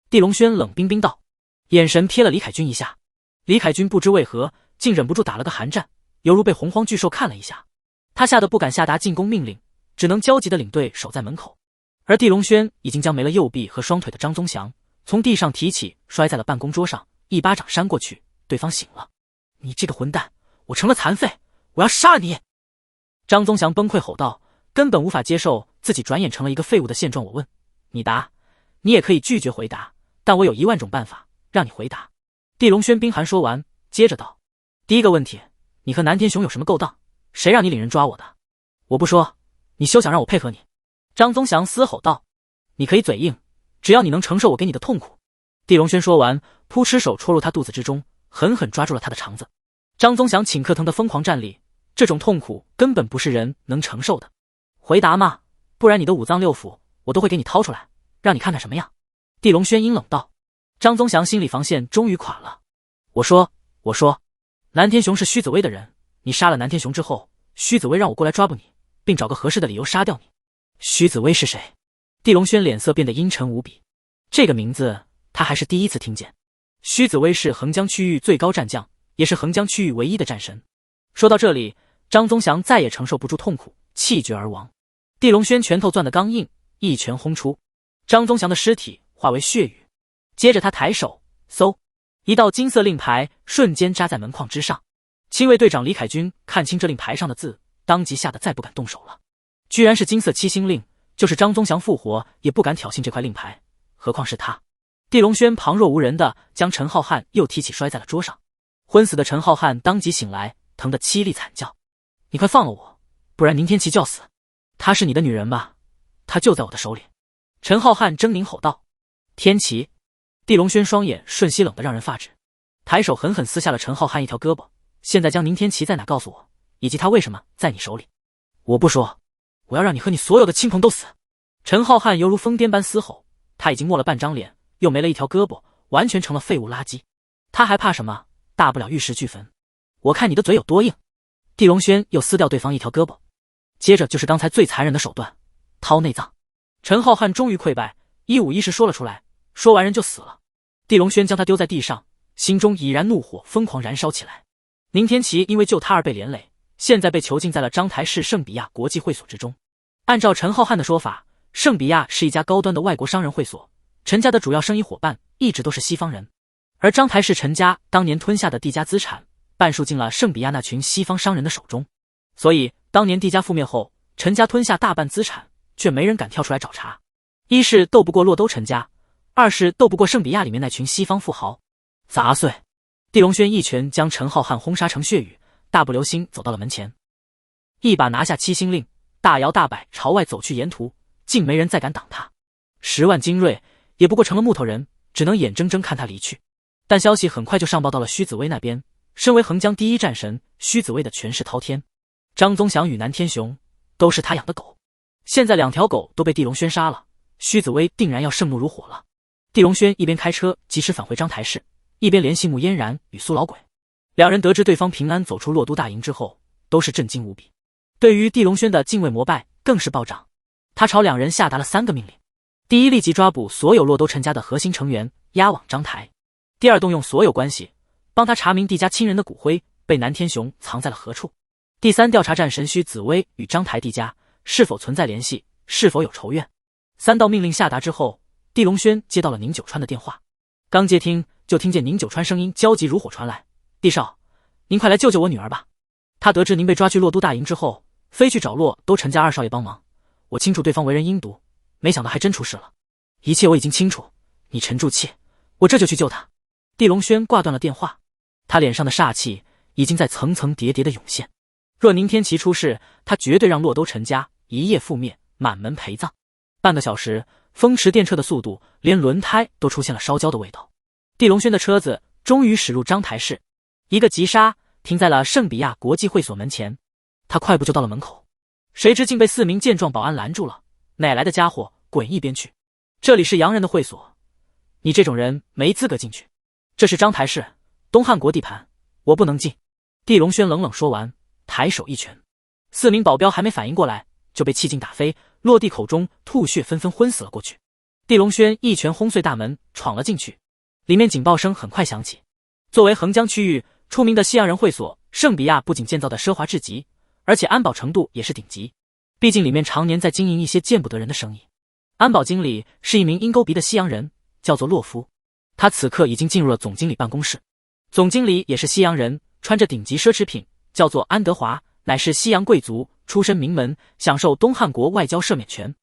地龙轩冷冰冰道，眼神瞥了李凯军一下。李凯军不知为何竟忍不住打了个寒战，犹如被洪荒巨兽看了一下。他吓得不敢下达进攻命令，只能焦急的领队守在门口。而地龙轩已经将没了右臂和双腿的张宗祥从地上提起，摔在了办公桌上，一巴掌扇过去，对方醒了。“你这个混蛋，我成了残废，我要杀了你！”张宗祥崩溃吼道，根本无法接受自己转眼成了一个废物的现状。“我问你答，你也可以拒绝回答，但我有1万种办法让你回答。地龙轩冰寒说完，接着道：第一个问题，你和南天雄有什么勾当？谁让你领人抓我的？我不说，你休想让我配合你。张宗祥嘶吼道：你可以嘴硬，只要你能承受我给你的痛苦。地龙轩说完，扑哧手戳入他肚子之中，狠狠抓住了他的肠子。张宗祥顷刻疼得疯狂站立，这种痛苦根本不是人能承受的。回答嘛，不然你的五脏六腑我都会给你掏出来，让你看看什么样。地龙轩阴冷道。张宗祥心理防线终于垮了。我说，南天雄是虚子薇的人，你杀了南天雄之后，虚子薇让我过来抓捕你，并找个合适的理由杀掉你。虚子薇是谁？地龙轩脸色变得阴沉无比，这个名字他还是第一次听见。虚子薇是横江区域最高战将，也是横江区域唯一的战神。说到这里，张宗祥再也承受不住痛苦，气绝而亡。地龙轩拳头攥得刚硬，一拳轰出，张宗祥的尸体化为血雨。接着他抬手，嗖，一道金色令牌瞬间扎在门框之上。亲卫队长李凯军看清这令牌上的字，当即吓得再不敢动手了。居然是金色七星令，就是张宗祥复活也不敢挑衅这块令牌，何况是他。地龙轩旁若无人的将陈浩瀚又提起摔在了桌上。昏死的陈浩瀚当即醒来，疼得凄厉惨叫：你快放了我，不然宁天琪就要死。她是你的女人吧？她就在我的手里。陈浩瀚狰狞吼道。天琪。地龙轩双眼瞬息冷得让人发指，抬手狠狠撕下了陈浩瀚一条胳膊。现在将宁天琪在哪告诉我，以及他为什么在你手里。我不说，我要让你和你所有的亲朋都死。陈浩瀚犹如疯癫般嘶吼，他已经没了半张脸，又没了一条胳膊，完全成了废物垃圾。他还怕什么？大不了玉石俱焚。我看你的嘴有多硬。地龙轩又撕掉对方一条胳膊，接着就是刚才最残忍的手段，掏内脏。陈浩瀚终于溃败，一五一十说了出来，说完人就死了。地龙轩将他丢在地上，心中已然怒火疯狂燃烧起来。宁天琪因为救他而被连累，现在被囚禁在了章台市圣比亚国际会所之中。按照陈浩瀚的说法，圣比亚是一家高端的外国商人会所，陈家的主要生意伙伴一直都是西方人，而章台市陈家当年吞下的地家资产半数进了圣比亚那群西方商人的手中，所以当年地家覆灭后，陈家吞下大半资产，却没人敢跳出来找茬。一是斗不过洛都陈家，二是斗不过圣比亚里面那群西方富豪。砸碎！地龙轩一拳将陈浩瀚轰杀成血雨，大步流星走到了门前，一把拿下七星令，大摇大摆朝外走去，沿途竟没人再敢挡他。10万精锐也不过成了木头人，只能眼睁睁看他离去。但消息很快就上报到了虚子薇那边，身为横江第一战神，虚子薇的权势滔天，张宗祥与南天雄都是他养的狗，现在2条狗都被地龙轩杀了，虚子薇定然要盛怒如火了。地龙轩一边开车及时返回章台市，一边联系穆嫣然与苏老鬼。两人得知对方平安走出洛都大营之后，都是震惊无比，对于地龙轩的敬畏膜拜更是暴涨。他朝两人下达了3个命令：第一，立即抓捕所有洛都陈家的核心成员，押往章台；第二，动用所有关系帮他查明地家亲人的骨灰被南天雄藏在了何处；第三，调查战神虚紫薇与章台地家是否存在联系，是否有仇怨。3道命令下达之后，地龙轩接到了宁九川的电话，刚接听就听见宁九川声音焦急如火传来：地少，您快来救救我女儿吧！他得知您被抓去洛都大营之后，飞去找洛都陈家2少爷帮忙。我清楚对方为人阴毒，没想到还真出事了。一切我已经清楚，你沉住气，我这就去救他。地龙轩挂断了电话，他脸上的煞气已经在层层叠叠的涌现。若宁天琪出事，他绝对让洛都陈家一夜覆灭，满门陪葬。半个小时，风驰电掣的速度，连轮胎都出现了烧焦的味道。地龙轩的车子终于驶入章台市，一个急刹停在了圣比亚国际会所门前。他快步就到了门口，谁知竟被4名健壮保安拦住了。哪来的家伙，滚一边去！这里是洋人的会所，你这种人没资格进去。这是章台市东汉国地盘，我不能进。地龙轩冷冷说完，抬手一拳，4名保镖还没反应过来，就被气劲打飞，落地口中吐血纷纷，昏死了过去。地龙轩一拳轰碎大门，闯了进去。里面警报声很快响起。作为横江区域出名的西洋人会所，圣比亚不仅建造的奢华至极，而且安保程度也是顶级。毕竟里面常年在经营一些见不得人的生意。安保经理是一名鹰钩鼻的西洋人，叫做洛夫。他此刻已经进入了总经理办公室。总经理也是西洋人，穿着顶级奢侈品，叫做安德华，乃是西洋贵族，出身名门，享受东汉国外交赦免权。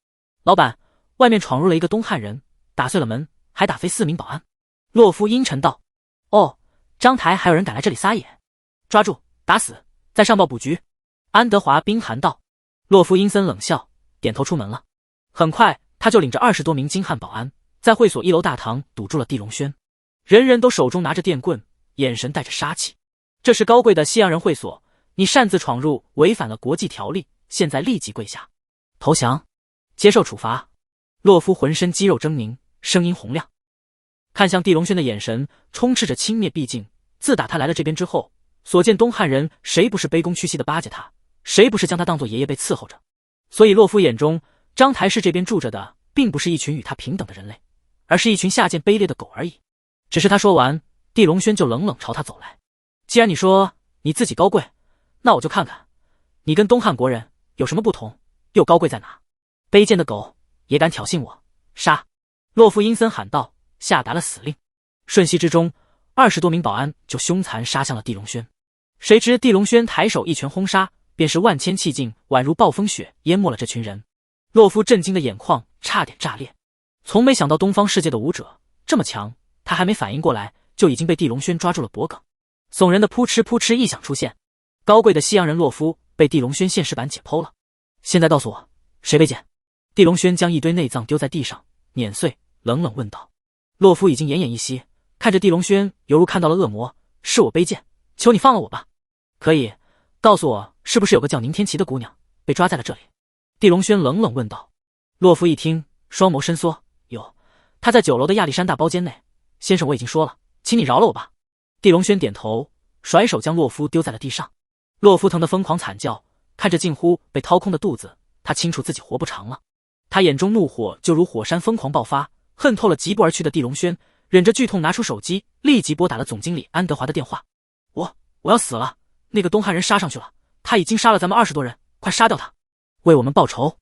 老板，外面闯入了一个东汉人，打碎了门，还打飞4名保安。洛夫阴沉道：“哦，章台还有人敢来这里撒野？抓住，打死，再上报捕局。”安德华冰寒道。洛夫阴森冷笑，点头出门了。很快，他就领着20多名精悍保安，在会所1楼大堂堵住了地龙轩，人人都手中拿着电棍，眼神带着杀气。这是高贵的西洋人会所，你擅自闯入，违反了国际条例，现在立即跪下，投降，接受处罚。洛夫浑身肌肉狰狞，声音洪亮，看向地龙轩的眼神充斥着轻蔑。毕竟自打他来了这边之后，所见东汉人谁不是卑躬屈膝的巴结他，谁不是将他当作爷爷被伺候着。所以洛夫眼中，章台市这边住着的并不是一群与他平等的人类，而是一群下贱卑劣的狗而已。只是他说完，地龙轩就冷冷朝他走来。既然你说你自己高贵，那我就看看你跟东汉国人有什么不同，又高贵在哪？卑贱的狗也敢挑衅我，杀！洛夫阴森喊道，下达了死令。瞬息之中，20多名保安就凶残杀向了地龙轩。谁知地龙轩抬手一拳轰杀，便是万千气劲宛如暴风雪淹没了这群人。洛夫震惊的眼眶差点炸裂，从没想到东方世界的武者这么强，他还没反应过来，就已经被地龙轩抓住了脖颈。耸人的扑哧扑哧异响出现，高贵的西洋人洛夫被地龙轩现实版解剖了。现在告诉我，谁卑贱？地龙轩将一堆内脏丢在地上，碾碎，冷冷问道。洛夫已经奄奄一息，看着地龙轩，犹如看到了恶魔。是我卑贱，求你放了我吧。可以，告诉我，是不是有个叫宁天琪的姑娘被抓在了这里？地龙轩冷冷问道。洛夫一听，双眸深缩，有，她在9楼的亚历山大包间内。先生，我已经说了，请你饶了我吧。地龙轩点头，甩手将洛夫丢在了地上。洛夫疼得疯狂惨叫，看着近乎被掏空的肚子，他清楚自己活不长了。他眼中怒火就如火山疯狂爆发，恨透了疾步而去的地龙轩，忍着剧痛拿出手机，立即拨打了总经理安德华的电话。我要死了，那个东汉人杀上去了，他已经杀了咱们20多人，快杀掉他，为我们报仇。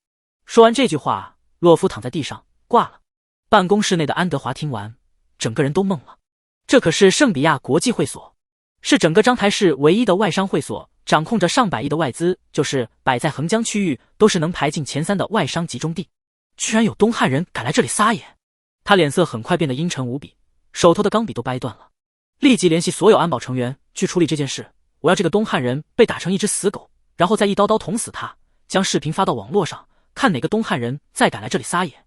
说完这句话，洛夫躺在地上挂了。办公室内的安德华听完，整个人都懵了。这可是圣比亚国际会所，是整个章台市唯一的外商会所，掌控着上百亿的外资，就是摆在横江区域都是能排进前3的外商集中地。居然有东汉人敢来这里撒野！他脸色很快变得阴沉无比，手头的钢笔都掰断了。立即联系所有安保成员去处理这件事，我要这个东汉人被打成一只死狗，然后再一刀刀捅死他，将视频发到网络上，看哪个东汉人再敢来这里撒野。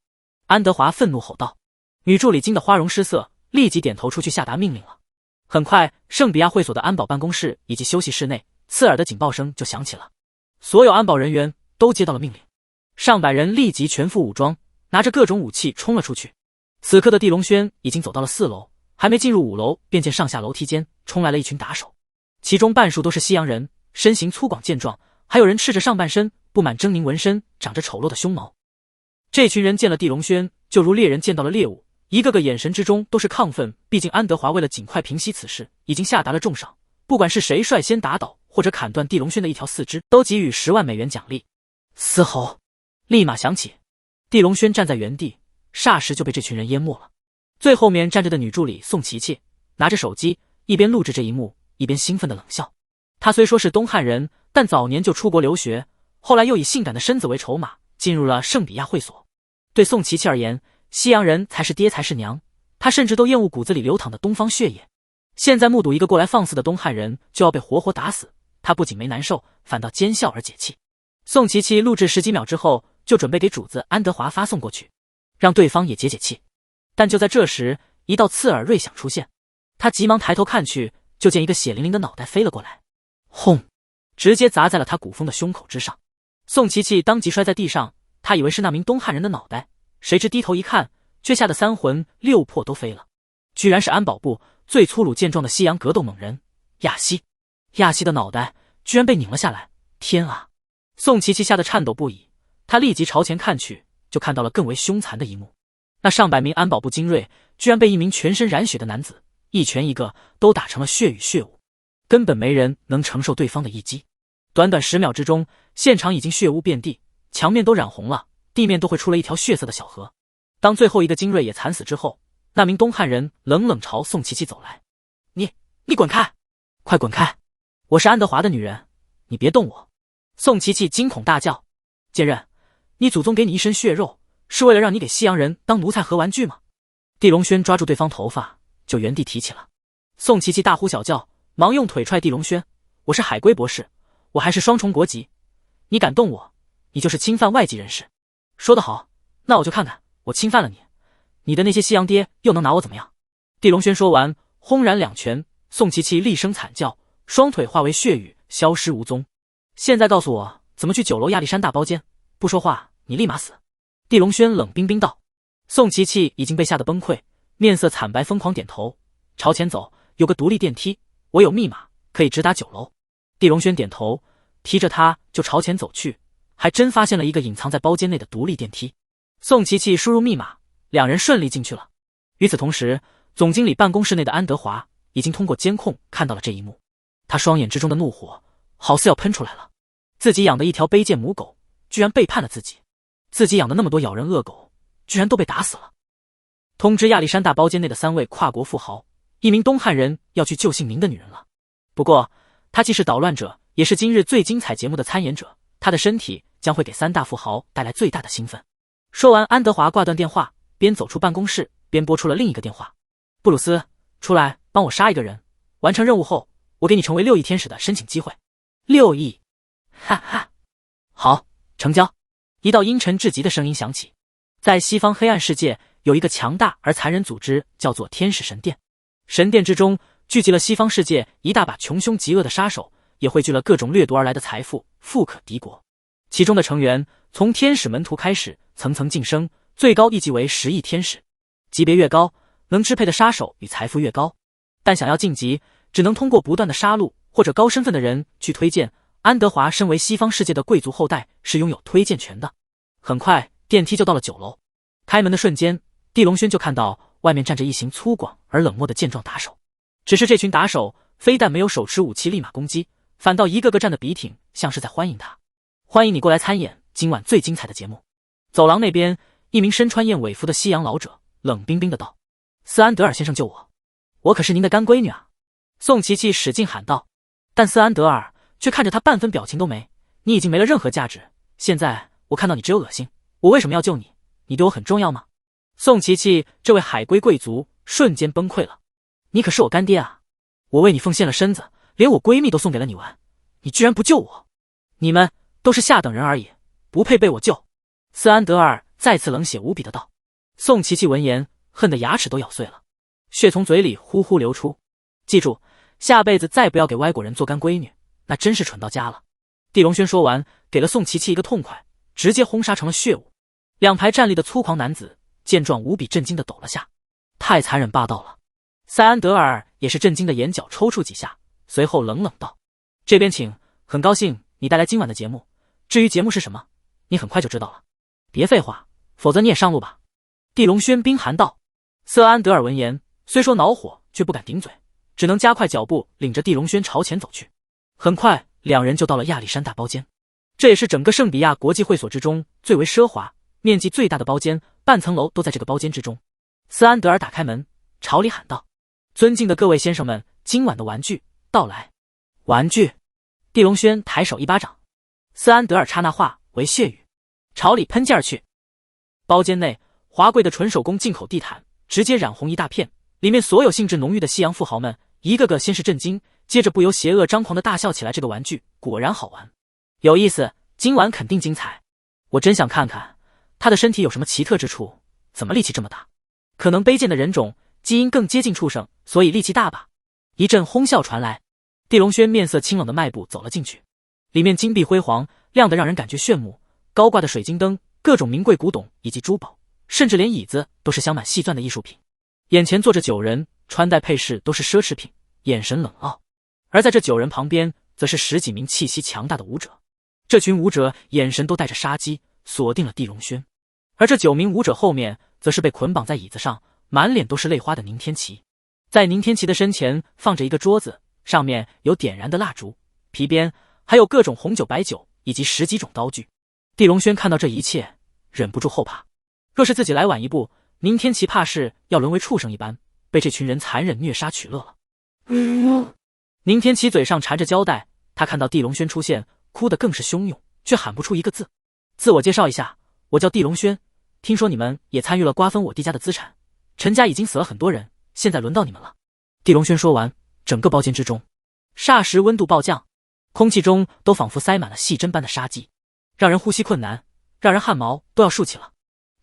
安德华愤怒吼道。女助理惊得花容失色，立即点头出去下达命令了。很快，圣比亚会所的安保办公室以及休息室内，刺耳的警报声就响起了。所有安保人员都接到了命令，上百人立即全副武装，拿着各种武器冲了出去。此刻的地龙轩已经走到了4楼，还没进入5楼，便见上下楼梯间冲来了一群打手，其中半数都是西洋人，身形粗犷健壮，还有人赤着上半身，布满狰狞纹身，长着丑陋的胸毛。这群人见了地龙轩，就如猎人见到了猎物，一个个眼神之中都是亢奋。毕竟安德华为了尽快平息此事，已经下达了重赏，不管是谁率先打倒或者砍断地龙轩的一条4肢，都给予10万美元奖励。嘶吼立马响起，地龙轩站在原地，霎时就被这群人淹没了。最后面站着的女助理宋琪琪拿着手机，一边录制这一幕，一边兴奋的冷笑。她虽说是东汉人，但早年就出国留学，后来又以性感的身子为筹码，进入了圣比亚会所。对宋琪琪而言，西洋人才是爹才是娘，她甚至都厌恶骨子里流淌的东方血液。现在目睹一个过来放肆的东汉人就要被活活打死，她不仅没难受，反倒奸笑而解气。宋琪琪录制10几秒之后，就准备给主子安德华发送过去，让对方也解解气。但就在这时，一道刺耳锐响出现，他急忙抬头看去，就见一个血淋淋的脑袋飞了过来，轰，直接砸在了他古风的胸口之上。宋琪琪当即摔在地上，他以为是那名东汉人的脑袋，谁知低头一看，却吓得3魂6魄都飞了，居然是安保部最粗鲁健壮的西洋格斗猛人亚西。亚西的脑袋居然被拧了下来，天啊！宋琪琪吓得颤抖不已，他立即朝前看去，就看到了更为凶残的一幕。那上百名安保部精锐居然被一名全身染血的男子一拳一个都打成了血与血雾，根本没人能承受对方的一击。短短10秒之中，现场已经血污遍地，墙面都染红了，地面都会出了一条血色的小河。当最后一个精锐也惨死之后，那名东汉人冷冷朝宋琪琪走来：你滚开，快滚开，我是安德华的女人，你别动我。宋琪琪惊恐大叫：贱人，你祖宗给你一身血肉，是为了让你给西洋人当奴才和玩具吗？地龙轩抓住对方头发，就原地提起了。宋琪琪大呼小叫，忙用腿踹地龙轩：“我是海归博士，我还是双重国籍，你敢动我，你就是侵犯外籍人士。”说得好，那我就看看我侵犯了你，你的那些西洋爹又能拿我怎么样？地龙轩说完，轰然两拳，宋琪琪厉声惨叫，双腿化为血雨，消失无踪。现在告诉我怎么去9楼亚历山大包间，不说话你立马死。地龙轩冷冰冰道。宋琪琪已经被吓得崩溃，面色惨白，疯狂点头，朝前走，有个独立电梯，我有密码，可以直达9楼。地龙轩点头，提着他就朝前走去，还真发现了一个隐藏在包间内的独立电梯。宋琪琪输入密码，两人顺利进去了。与此同时，总经理办公室内的安德华已经通过监控看到了这一幕，他双眼之中的怒火好似要喷出来了。自己养的一条卑贱母狗居然背叛了自己，自己养的那么多咬人恶狗居然都被打死了。通知亚历山大包间内的3位跨国富豪，一名东汉人要去救姓名的女人了。不过他既是捣乱者，也是今日最精彩节目的参演者，他的身体将会给3大富豪带来最大的兴奋。说完，安德华挂断电话，边走出办公室边拨出了另一个电话：“布鲁斯，出来帮我杀一个人，完成任务后我给你成为6亿天使的申请机会。”6亿，哈哈，好，成交。一道阴沉至极的声音响起。在西方黑暗世界，有一个强大而残忍组织，叫做天使神殿。神殿之中聚集了西方世界一大把穷凶极恶的杀手，也汇聚了各种掠夺而来的财富，富可敌国。其中的成员从天使门徒开始，层层晋升，最高一级为10亿天使。级别越高，能支配的杀手与财富越高。但想要晋级，只能通过不断的杀戮或者高身份的人去推荐。安德华身为西方世界的贵族后代，是拥有推荐权的。很快电梯就到了9楼，开门的瞬间，地龙轩就看到外面站着一行粗犷而冷漠的健壮打手。只是这群打手非但没有手持武器立马攻击，反倒一个个站得笔挺，像是在欢迎他。欢迎你过来参演今晚最精彩的节目。走廊那边，一名身穿燕尾服的西洋老者冷冰冰的道：“斯安德尔先生救我，我可是您的干闺女啊！”宋琪琪使劲喊道，但斯安德尔却看着他半分表情都没。“你已经没了任何价值，现在我看到你只有恶心，我为什么要救你？你对我很重要吗？”宋琪琪这位海归贵族瞬间崩溃了。“你可是我干爹啊，我为你奉献了身子，连我闺蜜都送给了你玩，你居然不救我！你们都是下等人而已，不配被我救！”斯安德尔再次冷血无比的道。宋琪琪闻言恨得牙齿都咬碎了，血从嘴里呼呼流出。记住，下辈子再不要给歪果人做干闺女，那真是蠢到家了。地龙轩说完，给了宋琪琪一个痛快，直接轰杀成了血雾。两排站立的粗犷男子见状无比震惊的抖了下，太残忍霸道了。塞安德尔也是震惊的眼角抽搐几下，随后冷冷道：“这边请，很高兴你带来今晚的节目，至于节目是什么，你很快就知道了。别废话，否则你也上路吧。”地龙轩冰寒道。瑟安德尔闻言虽说恼火，却不敢顶嘴，只能加快脚步领着地龙轩朝前走去。很快两人就到了亚历山大包间，这也是整个圣比亚国际会所之中最为奢华、面积最大的包间，半层楼都在这个包间之中。斯安德尔打开门，朝里喊道：“尊敬的各位先生们，今晚的玩具到来。”玩具？地龙轩抬手一巴掌，斯安德尔刹那化为血雨，朝里喷劲儿去。包间内华贵的纯手工进口地毯直接染红一大片，里面所有兴致浓郁的西洋富豪们一个个先是震惊，接着不由邪恶张狂的大笑起来。这个玩具果然好玩，有意思，今晚肯定精彩。我真想看看他的身体有什么奇特之处，怎么力气这么大？可能卑贱的人种基因更接近畜生，所以力气大吧。一阵哄笑传来，地龙轩面色清冷的迈步走了进去。里面金碧辉煌，亮得让人感觉炫目，高挂的水晶灯，各种名贵古董以及珠宝，甚至连椅子都是镶满细钻的艺术品。眼前坐着9人，穿戴配饰都是奢侈品，眼神冷傲。而在这9人旁边，则是10几名气息强大的武者。这群武者眼神都带着杀机，锁定了地龙轩。而这9名武者后面，则是被捆绑在椅子上，满脸都是泪花的宁天琪。在宁天琪的身前放着一个桌子，上面有点燃的蜡烛、皮鞭，还有各种红酒、白酒以及10几种刀具。地龙轩看到这一切，忍不住后怕。若是自己来晚一步，宁天琪怕是要沦为畜生一般，被这群人残忍虐杀取乐了。宁天琪嘴上缠着胶带，他看到地龙轩出现，哭得更是汹涌，却喊不出一个字。自我介绍一下，我叫地龙轩，听说你们也参与了瓜分我弟家的资产，陈家已经死了很多人，现在轮到你们了。地龙轩说完，整个包间之中霎时温度暴降，空气中都仿佛塞满了细针般的杀机，让人呼吸困难，让人汗毛都要竖起了。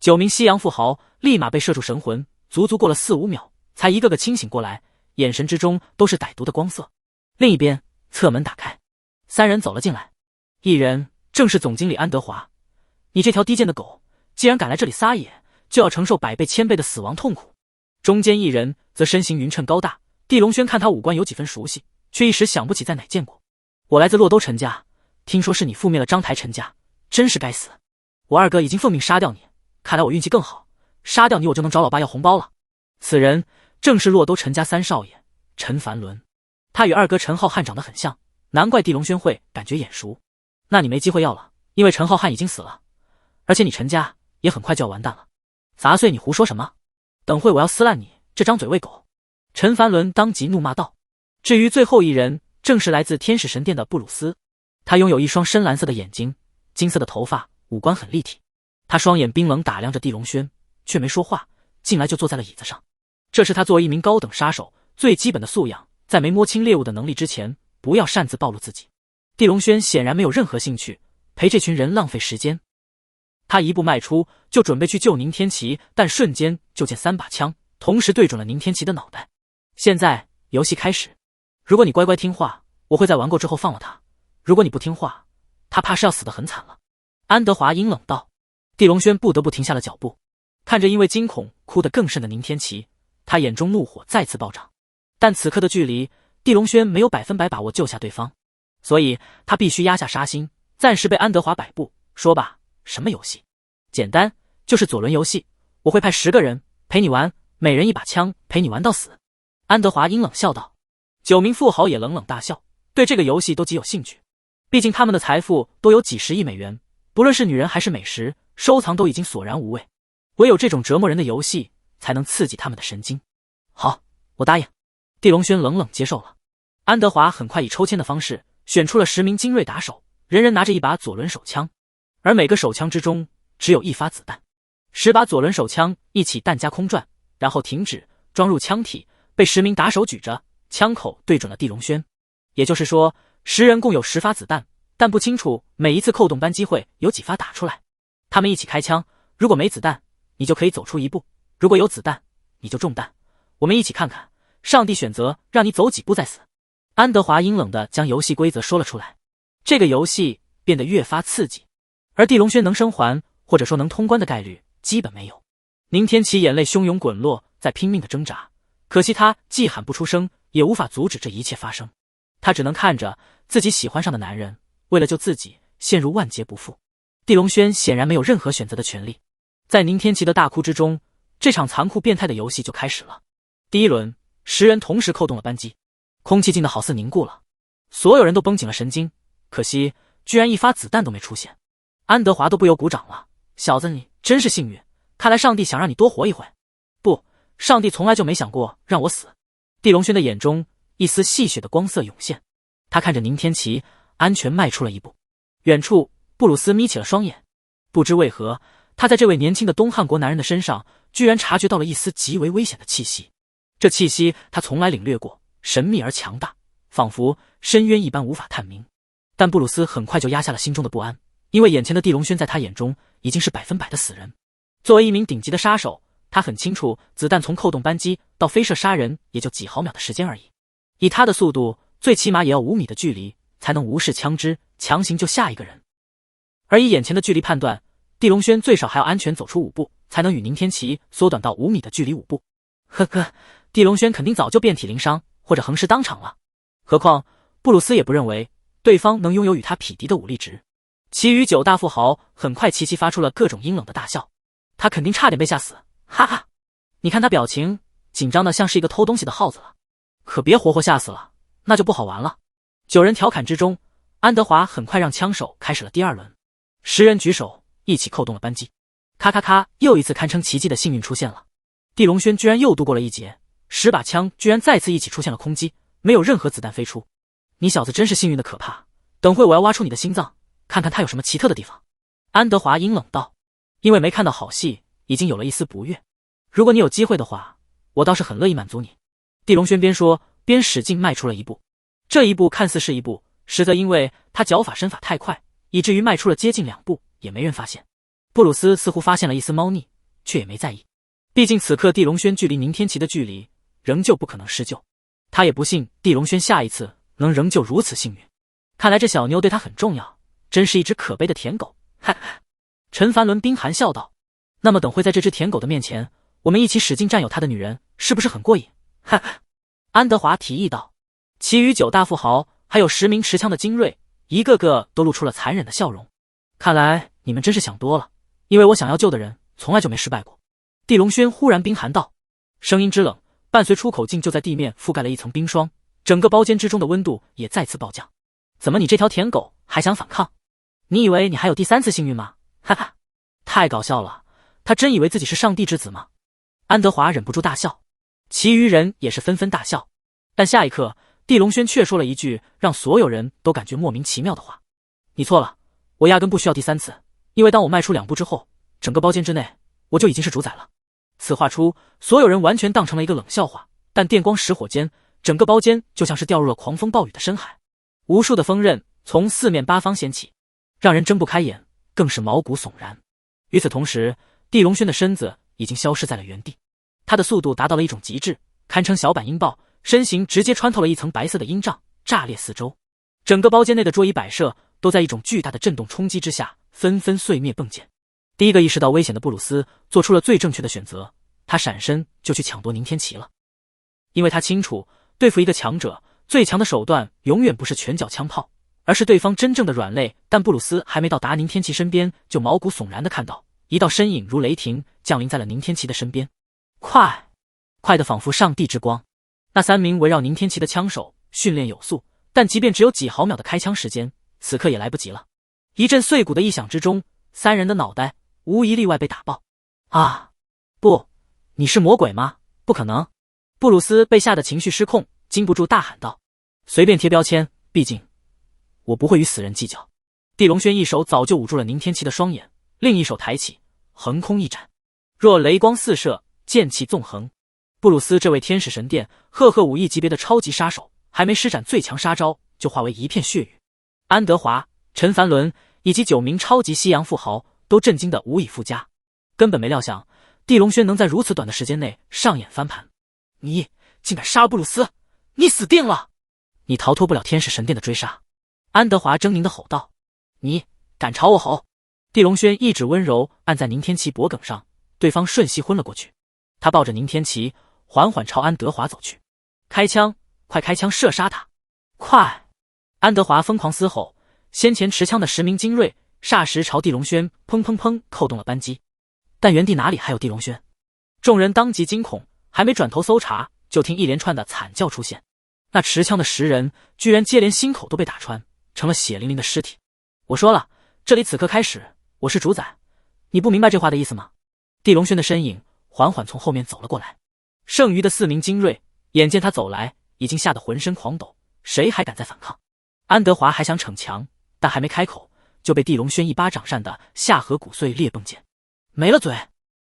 9名西洋富豪立马被摄住神魂，足足过了4、5秒，才一个个清醒过来，眼神之中都是歹毒的光色。另一边，侧门打开，3人走了进来，一人正是总经理安德华。你这条低贱的狗，既然敢来这里撒野，就要承受100倍、1000倍的死亡痛苦。中间一人则身形匀称高大，地龙轩看他五官有几分熟悉，却一时想不起在哪见过。我来自洛都陈家，听说是你覆灭了章台陈家，真是该死。我二哥已经奉命杀掉你，看来我运气更好，杀掉你我就能找老爸要红包了。此人正是洛都陈家3少爷陈凡伦，他与二哥陈浩瀚长得很像，难怪地龙轩会感觉眼熟。那你没机会要了，因为陈浩瀚已经死了，而且你陈家也很快就要完蛋了。杂碎，你胡说什么？等会我要撕烂你这张嘴喂狗！陈凡伦当即怒骂道。至于最后一人，正是来自天使神殿的布鲁斯，他拥有一双深蓝色的眼睛，金色的头发，五官很立体。他双眼冰冷打量着地龙轩，却没说话，进来就坐在了椅子上。这是他作为一名高等杀手最基本的素养，在没摸清猎物的能力之前，不要擅自暴露自己。地龙轩显然没有任何兴趣陪这群人浪费时间，他一步迈出就准备去救宁天齐，但瞬间就见3把枪同时对准了宁天齐的脑袋。现在游戏开始，如果你乖乖听话，我会在玩够之后放了他，如果你不听话，他怕是要死得很惨了。安德华阴冷道。地龙轩不得不停下了脚步，看着因为惊恐哭得更甚的宁天齐，他眼中怒火再次暴涨。但此刻的距离，地龙轩没有100%把握救下对方，所以他必须压下杀心，暂时被安德华摆布。说吧，什么游戏？简单，就是左轮游戏，我会派10个人陪你玩，每人1把枪，陪你玩到死。安德华阴冷笑道。9名富豪也冷冷大笑，对这个游戏都极有兴趣，毕竟他们的财富都有几十亿美元，不论是女人还是美食，收藏都已经索然无味，唯有这种折磨人的游戏才能刺激他们的神经。好，我答应。地龙轩冷冷接受了。安德华很快以抽签的方式选出了10名精锐打手，人人拿着1把左轮手枪，而每个手枪之中只有1发子弹。10把左轮手枪一起弹夹空转，然后停止，装入枪体，被10名打手举着，枪口对准了地龙轩。也就是说，10人共有10发子弹，但不清楚每一次扣动扳机会有几发打出来。他们一起开枪，如果没子弹，你就可以走出一步；如果有子弹，你就中弹。我们一起看看，上帝选择让你走几步再死。安德华阴冷地将游戏规则说了出来。这个游戏变得越发刺激，而地龙轩能生还或者说能通关的概率基本没有。宁天齐眼泪汹涌滚落，在拼命的挣扎，可惜他既喊不出声，也无法阻止这一切发生。他只能看着自己喜欢上的男人为了救自己陷入万劫不复。地龙轩显然没有任何选择的权利。在宁天齐的大哭之中，这场残酷变态的游戏就开始了。第一轮，10人同时扣动了扳机，空气静得好似凝固了，所有人都绷紧了神经，可惜居然1发子弹都没出现。安德华都不由鼓掌了，小子你真是幸运，看来上帝想让你多活一回。不，上帝从来就没想过让我死。地龙轩的眼中一丝戏谑的光色涌现，他看着宁天齐安全迈出了一步。远处布鲁斯眯起了双眼，不知为何他在这位年轻的东汉国男人的身上居然察觉到了一丝极为危险的气息。这气息他从来领略过，神秘而强大，仿佛深渊一般无法探明。但布鲁斯很快就压下了心中的不安，因为眼前的地龙轩在他眼中已经是100%的死人。作为一名顶级的杀手，他很清楚子弹从扣动扳机到飞射杀人也就几毫秒的时间而已，以他的速度最起码也要5米的距离才能无视枪支强行救下一个人。而以眼前的距离判断，地龙轩最少还要安全走出5步，才能与宁天齐缩短到5米的距离5步。呵呵，地龙轩肯定早就遍体鳞伤或者横尸当场了。何况布鲁斯也不认为对方能拥有与他匹敌的武力值。其余9大富豪很快齐齐发出了各种阴冷的大笑，他肯定差点被吓死，哈哈！你看他表情紧张的像是一个偷东西的耗子了，可别活活吓死了，那就不好玩了。9人调侃之中，安德华很快让枪手开始了第2轮。10人举手一起扣动了扳机，咔咔咔，又一次堪称奇迹的幸运出现了。地龙轩居然又度过了一劫，10把枪居然再次一起出现了空击，没有任何子弹飞出。你小子真是幸运的可怕，等会我要挖出你的心脏，看看它有什么奇特的地方。安德华阴冷道。因为没看到好戏，已经有了一丝不悦。如果你有机会的话，我倒是很乐意满足你。地龙轩边说边使劲迈出了一步，这一步看似是一步，实则因为他脚法身法太快，以至于迈出了接近2步也没人发现。布鲁斯似乎发现了一丝猫腻，却也没在意，毕竟此刻地龙轩距离宁天齐的距离仍旧不可能施救，他也不信地龙轩下一次能仍旧如此幸运。看来这小妞对他很重要，真是一只可悲的舔狗。哈哈，陈凡伦冰寒笑道。那么等会在这只舔狗的面前，我们一起使劲占有他的女人，是不是很过瘾？哈哈，安德华提议道。其余9大富豪还有10名持枪的精锐，一个个都露出了残忍的笑容。看来你们真是想多了，因为我想要救的人从来就没失败过。地龙轩忽然冰寒道，声音之冷，伴随出口竟就在地面覆盖了一层冰霜，整个包间之中的温度也再次暴降。怎么你这条舔狗还想反抗？你以为你还有第3次幸运吗？哈哈，太搞笑了，他真以为自己是上帝之子吗？安德华忍不住大笑，其余人也是纷纷大笑。但下一刻，地龙轩却说了一句让所有人都感觉莫名其妙的话：你错了，我压根不需要第3次，因为当我迈出2步之后，整个包间之内我就已经是主宰了。此话出，所有人完全当成了一个冷笑话，但电光石火间，整个包间就像是掉入了狂风暴雨的深海，无数的锋刃从4面8方掀起，让人睁不开眼，更是毛骨悚然。与此同时，地龙轩的身子已经消失在了原地，他的速度达到了一种极致，堪称小版音爆，身形直接穿透了一层白色的阴障，炸裂四周。整个包间内的桌椅摆设都在一种巨大的震动冲击之下纷纷碎灭迸溅。第一个意识到危险的布鲁斯做出了最正确的选择，他闪身就去抢夺宁天齐了。因为他清楚，对付一个强者，最强的手段永远不是拳脚枪炮，而是对方真正的软肋。但布鲁斯还没到达宁天齐身边，就毛骨悚然地看到一道身影如雷霆降临在了宁天齐的身边，快得仿佛上帝之光。那3名围绕宁天齐的枪手训练有素，但即便只有几毫秒的开枪时间，此刻也来不及了。一阵碎骨的异响之中，3人的脑袋无一例外被打爆。啊！不，你是魔鬼吗？不可能！布鲁斯被吓得情绪失控，禁不住大喊道：随便贴标签，毕竟我不会与死人计较。地龙轩一手早就捂住了宁天齐的双眼，另一手抬起，横空一斩，若雷光四射，剑气纵横。布鲁斯这位天使神殿赫赫5亿级别的超级杀手，还没施展最强杀招，就化为一片血雨。安德华、陈凡伦以及9名超级西洋富豪都震惊得无以复加，根本没料想地龙轩能在如此短的时间内上演翻盘。你竟敢杀布鲁斯，你死定了！你逃脱不了天使神殿的追杀！安德华狰狞地吼道：你敢朝我吼！地龙轩一指温柔按在宁天齐脖颈上，对方瞬息昏了过去。他抱着宁天齐缓缓朝安德华走去。开枪，快开枪射杀他！快！安德华疯狂嘶吼，先前持枪的10名精锐霎时朝地龙轩砰砰砰扣动了扳机，但原地哪里还有地龙轩？众人当即惊恐，还没转头搜查，就听一连串的惨叫出现。那持枪的10人居然接连心口都被打穿，成了血淋淋的尸体。我说了，这里此刻开始，我是主宰，你不明白这话的意思吗？地龙轩的身影缓缓从后面走了过来，剩余的4名精锐眼见他走来，已经吓得浑身狂抖，谁还敢再反抗？安德华还想逞强，但还没开口，就被地龙轩一巴掌扇得下颌骨碎裂迸溅，没了嘴。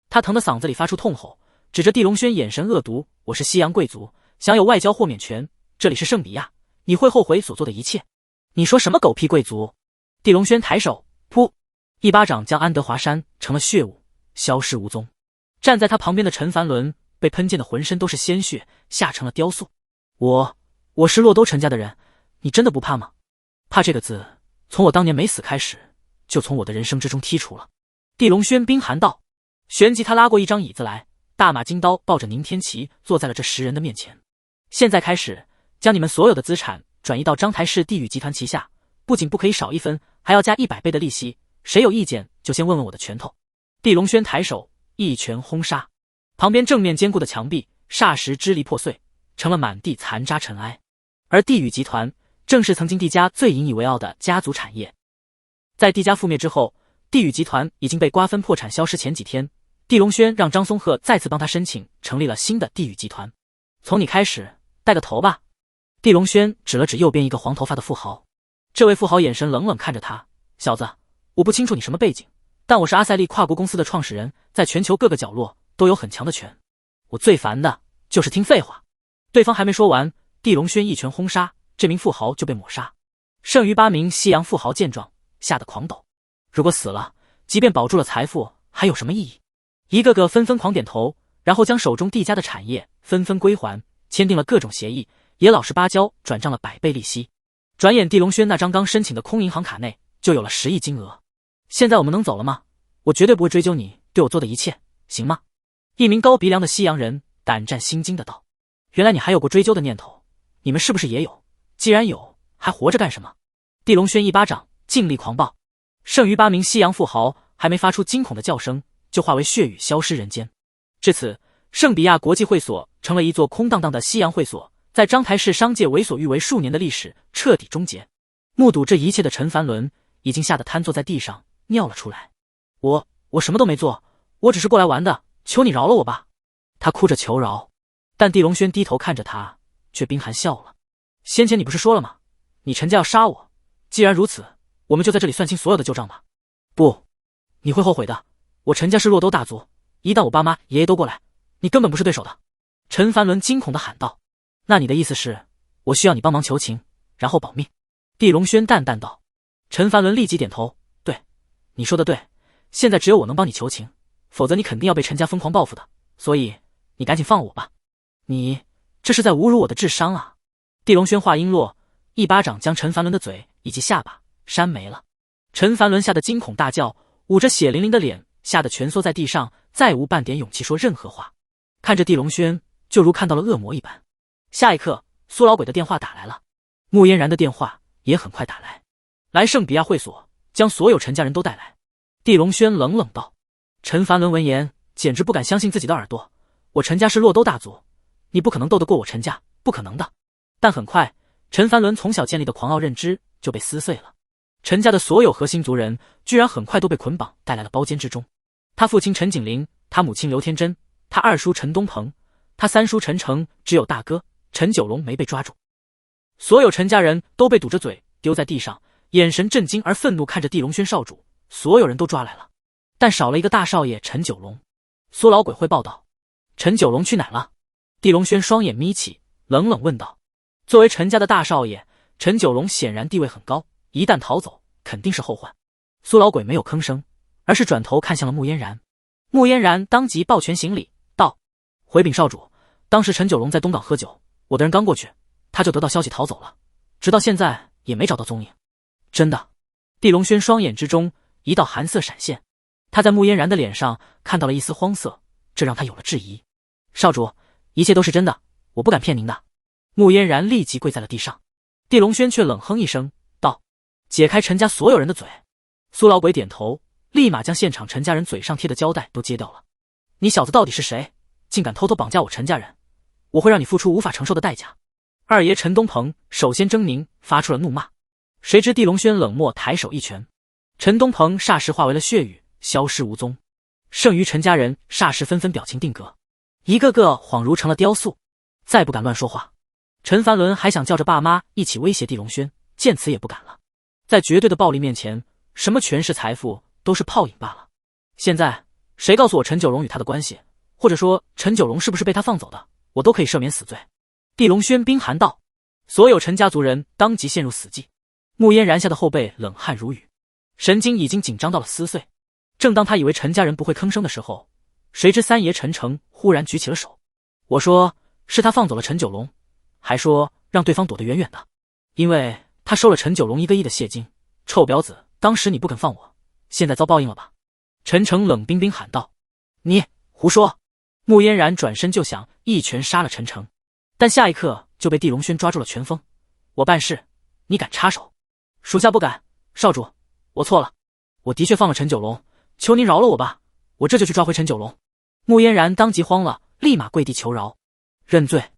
他疼得嗓子里发出痛吼，指着地龙轩眼神恶毒：我是西洋贵族，享有外交豁免权，这里是圣比亚，你会后悔所做的一切。你说什么狗屁贵族？地龙轩抬手，噗，一巴掌将安德华扇成了血雾，消失无踪。站在他旁边的陈凡伦被喷溅的浑身都是鲜血，吓成了雕塑。我是洛都陈家的人，你真的不怕吗？怕这个字，从我当年没死开始，就从我的人生之中剔除了。地龙轩冰寒道。旋即他拉过一张椅子来，大马金刀抱着宁天齐坐在了这10人的面前。现在开始，将你们所有的资产转移到章台市地宇集团旗下，不仅不可以少1分，还要加100倍的利息。谁有意见就先问问我的拳头。地龙轩抬手一拳轰杀，旁边正面坚固的墙壁霎时支离破碎，成了满地残渣尘埃。而地宇集团正是曾经地家最引以为傲的家族产业。在地家覆灭之后，地宇集团已经被瓜分破产消失前几天，地龙轩让张松鹤再次帮他申请成立了新的地宇集团。从你开始，带个头吧。地龙轩指了指右边一个黄头发的富豪，这位富豪眼神冷冷看着他：小子，我不清楚你什么背景，但我是阿塞利跨国公司的创始人，在全球各个角落都有很强的权。我最烦的就是听废话。对方还没说完，地龙轩一拳轰杀，这名富豪就被抹杀。剩余8名西洋富豪见状，吓得狂抖。如果死了，即便保住了财富，还有什么意义？一个个纷纷狂点头，然后将手中递加的产业纷纷归还，签订了各种协议，也老实巴交转账了100倍利息。转眼地龙轩那张刚申请的空银行卡内就有了10亿金额。现在我们能走了吗？我绝对不会追究你对我做的一切，行吗？一名高鼻梁的西洋人胆战心惊的道。原来你还有过追究的念头，你们是不是也有？既然有，还活着干什么？地龙轩一巴掌尽力狂暴，剩余8名西洋富豪还没发出惊恐的叫声，就化为血雨消失人间。至此，圣比亚国际会所成了一座空荡荡的西洋会所，在章台市商界为所欲为数年的历史彻底终结。目睹这一切的陈凡伦已经吓得瘫坐在地上，尿了出来。我什么都没做，我只是过来玩的，求你饶了我吧。他哭着求饶，但地龙轩低头看着他，却冰寒笑了。先前你不是说了吗？你陈家要杀我，既然如此，我们就在这里算清所有的旧账吧。不，你会后悔的。我陈家是落兜大族，一旦我爸妈爷爷都过来，你根本不是对手的。陈凡伦惊恐地喊道。那你的意思是，我需要你帮忙求情，然后保命？地龙轩淡淡道。陈凡伦立即点头，对，你说的对，现在只有我能帮你求情，否则你肯定要被陈家疯狂报复的，所以你赶紧放了我吧。你这是在侮辱我的智商啊！地龙轩话音落，一巴掌将陈凡伦的嘴以及下巴扇没了。陈凡伦吓得惊恐大叫，捂着血淋淋的脸，吓得蜷缩在地上，再无半点勇气说任何话。看着地龙轩，就如看到了恶魔一般。下一刻，苏老鬼的电话打来了，穆嫣然的电话也很快打来。来圣比亚会所，将所有陈家人都带来。地龙轩冷冷道。陈凡伦闻言，简直不敢相信自己的耳朵。我陈家是落兜大族，你不可能斗得过我陈家，不可能的。但很快，陈凡伦从小建立的狂傲认知就被撕碎了。陈家的所有核心族人，居然很快都被捆绑带来了包间之中。他父亲陈景林，他母亲刘天真，他二叔陈东鹏，他三叔陈诚，只有大哥陈九龙没被抓住。所有陈家人都被堵着嘴丢在地上，眼神震惊而愤怒看着地龙轩少主。所有人都抓来了，但少了一个大少爷陈九龙。苏老鬼汇报道。陈九龙去哪了？地龙轩双眼眯起，冷冷问道。作为陈家的大少爷，陈九龙显然地位很高，一旦逃走，肯定是后患。苏老鬼没有吭声，而是转头看向了穆嫣然。穆嫣然当即抱拳行礼道：回禀少主，当时陈九龙在东港喝酒，我的人刚过去，他就得到消息逃走了，直到现在也没找到踪影。真的？地龙轩双眼之中一道寒色闪现，他在穆嫣然的脸上看到了一丝慌色，这让他有了质疑。少主，一切都是真的，我不敢骗您的。穆嫣然立即跪在了地上。地龙轩却冷哼一声道：解开陈家所有人的嘴。苏老鬼点头，立马将现场陈家人嘴上贴的胶带都揭掉了。你小子到底是谁？竟敢偷偷绑架我陈家人，我会让你付出无法承受的代价。二爷陈东鹏首先狰狞发出了怒骂，谁知地龙轩冷漠抬手一拳，陈东鹏霎时化为了血雨，消失无踪。剩余陈家人霎时纷纷表情定格，一个个恍如成了雕塑，再不敢乱说话。陈凡伦还想叫着爸妈一起威胁地龙轩，见此也不敢了。在绝对的暴力面前，什么权势财富都是泡影罢了。现在谁告诉我陈九龙与他的关系，或者说陈九龙是不是被他放走的，我都可以赦免死罪。地龙轩冰寒道。所有陈家族人当即陷入死寂。穆嫣然下的后背冷汗如雨，神经已经紧张到了撕碎。正当他以为陈家人不会吭声的时候，谁知三爷陈诚忽然举起了手。我说是他放走了陈九龙，还说让对方躲得远远的，因为他收了陈九龙1个亿的谢金。臭婊子，当时你不肯放我，现在遭报应了吧？陈诚冷冰冰喊道。你胡说！穆嫣然转身就想一拳杀了陈诚，但下一刻就被地龙轩抓住了拳锋。我办事，你敢插手？属下不敢，少主，我错了，我的确放了陈九龙，求您饶了我吧，我这就去抓回陈九龙。穆嫣然当即慌了，立马跪地求饶，认罪。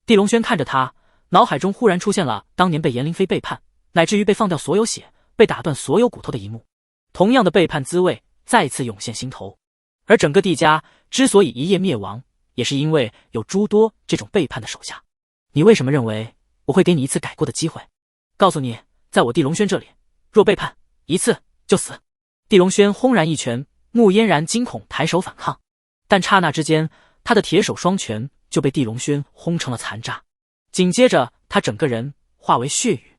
地龙轩看着他，脑海中忽然出现了当年被严凌飞背叛，乃至于被放掉所有血，被打断所有骨头的一幕。同样的背叛滋味再次涌现心头。而整个地家之所以一夜灭亡，也是因为有诸多这种背叛的手下。你为什么认为我会给你一次改过的机会？告诉你，在我地龙轩这里，若背叛一次就死。地龙轩轰然一拳，穆嫣然惊恐抬手反抗，但刹那之间，他的铁手双拳就被地龙轩轰成了残渣，紧接着他整个人化为血雨。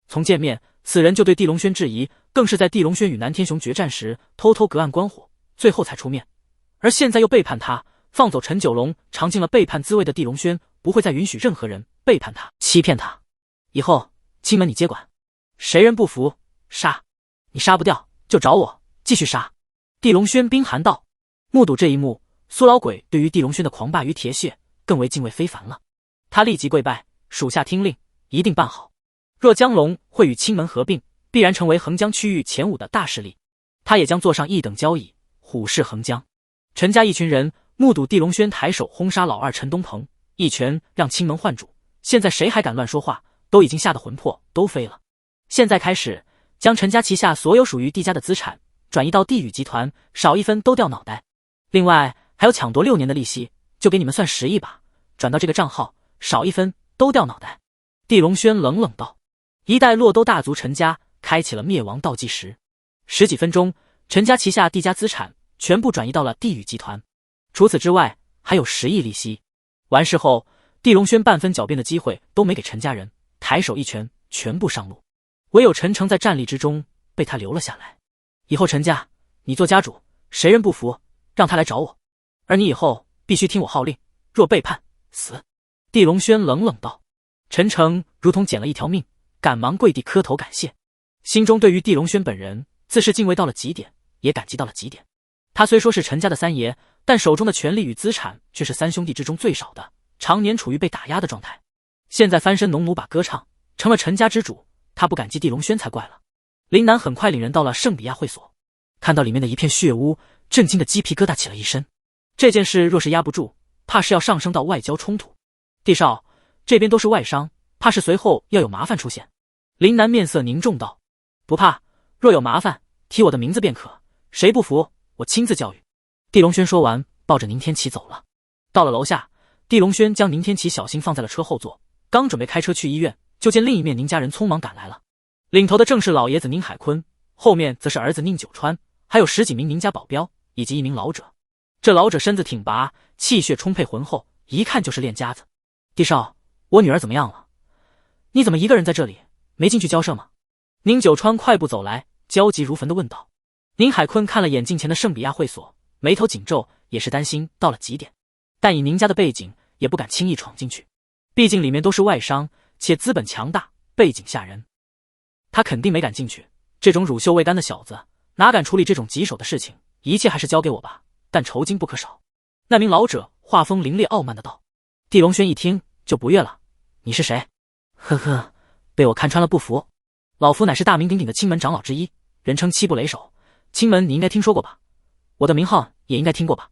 从见面，此人就对地龙轩质疑，更是在地龙轩与南天雄决战时偷偷隔岸观火，最后才出面。而现在又背叛他，放走陈九龙，尝尽了背叛滋味的地龙轩不会再允许任何人背叛他、欺骗他。以后青门你接管，谁人不服杀，你杀不掉就找我继续杀。地龙轩冰寒道。目睹这一幕，苏老鬼对于地龙轩的狂霸与铁血更为敬畏非凡了。他立即跪拜，属下听令，一定办好。若江龙会与青门合并，必然成为横江区域前5的大势力，他也将坐上一等交椅，虎视横江。陈家一群人目睹地龙轩抬手轰杀老二陈东鹏，一拳让青门换主，现在谁还敢乱说话，都已经吓得魂魄都飞了。现在开始将陈家旗下所有属于地家的资产转移到地宇集团，少一分都掉脑袋。另外还有抢夺6年的利息，就给你们算10亿吧，转到这个账号，少一分都掉脑袋。地龙轩冷冷道。一代洛都大族陈家开启了灭亡倒计时，10几分钟，陈家旗下地家资产全部转移到了地宇集团，除此之外还有10亿利息。完事后，地龙轩半分狡辩的机会都没给陈家人，抬手一拳全部上路，唯有陈诚在战力之中被他留了下来。以后陈家你做家主，谁人不服让他来找我，而你以后必须听我号令，若背叛死。地龙轩冷冷道。陈诚如同捡了一条命，赶忙跪地磕头感谢，心中对于地龙轩本人自是敬畏到了极点，也感激到了极点。他虽说是陈家的三爷，但手中的权力与资产却是3兄弟之中最少的，常年处于被打压的状态。现在翻身农奴把歌唱，成了陈家之主，他不感激地龙轩才怪了。林南很快领人到了圣比亚会所，看到里面的一片血污，震惊的鸡皮疙瘩起了一身。这件事若是压不住，怕是要上升到外交冲突。地少，这边都是外商，怕是随后要有麻烦出现。林南面色凝重道。不怕，若有麻烦提我的名字便可，谁不服我亲自教育。地龙轩说完，抱着宁天启走了。到了楼下，地龙轩将宁天启小心放在了车后座，刚准备开车去医院，就见另一面宁家人匆忙赶来了。领头的正是老爷子宁海坤，后面则是儿子宁九川，还有10几名宁家保镖以及一名老者。这老者身子挺拔，气血充沛浑厚，一看就是练家子。地少，我女儿怎么样了？你怎么一个人在这里，没进去交涉吗？宁九川快步走来，焦急如焚地问道。宁海坤看了眼镜前的圣比亚会所，眉头紧皱，也是担心到了极点，但以宁家的背景，也不敢轻易闯进去，毕竟里面都是外商，且资本强大，背景吓人。他肯定没敢进去，这种乳臭未干的小子哪敢处理这种棘手的事情，一切还是交给我吧，但酬金不可少。那名老者话锋凌冽傲慢的道。地龙轩一听就不悦了，你是谁？呵呵，被我看穿了不服。老夫乃是大名鼎鼎的青门长老之一，人称七部雷手，青门你应该听说过吧？我的名号也应该听过吧？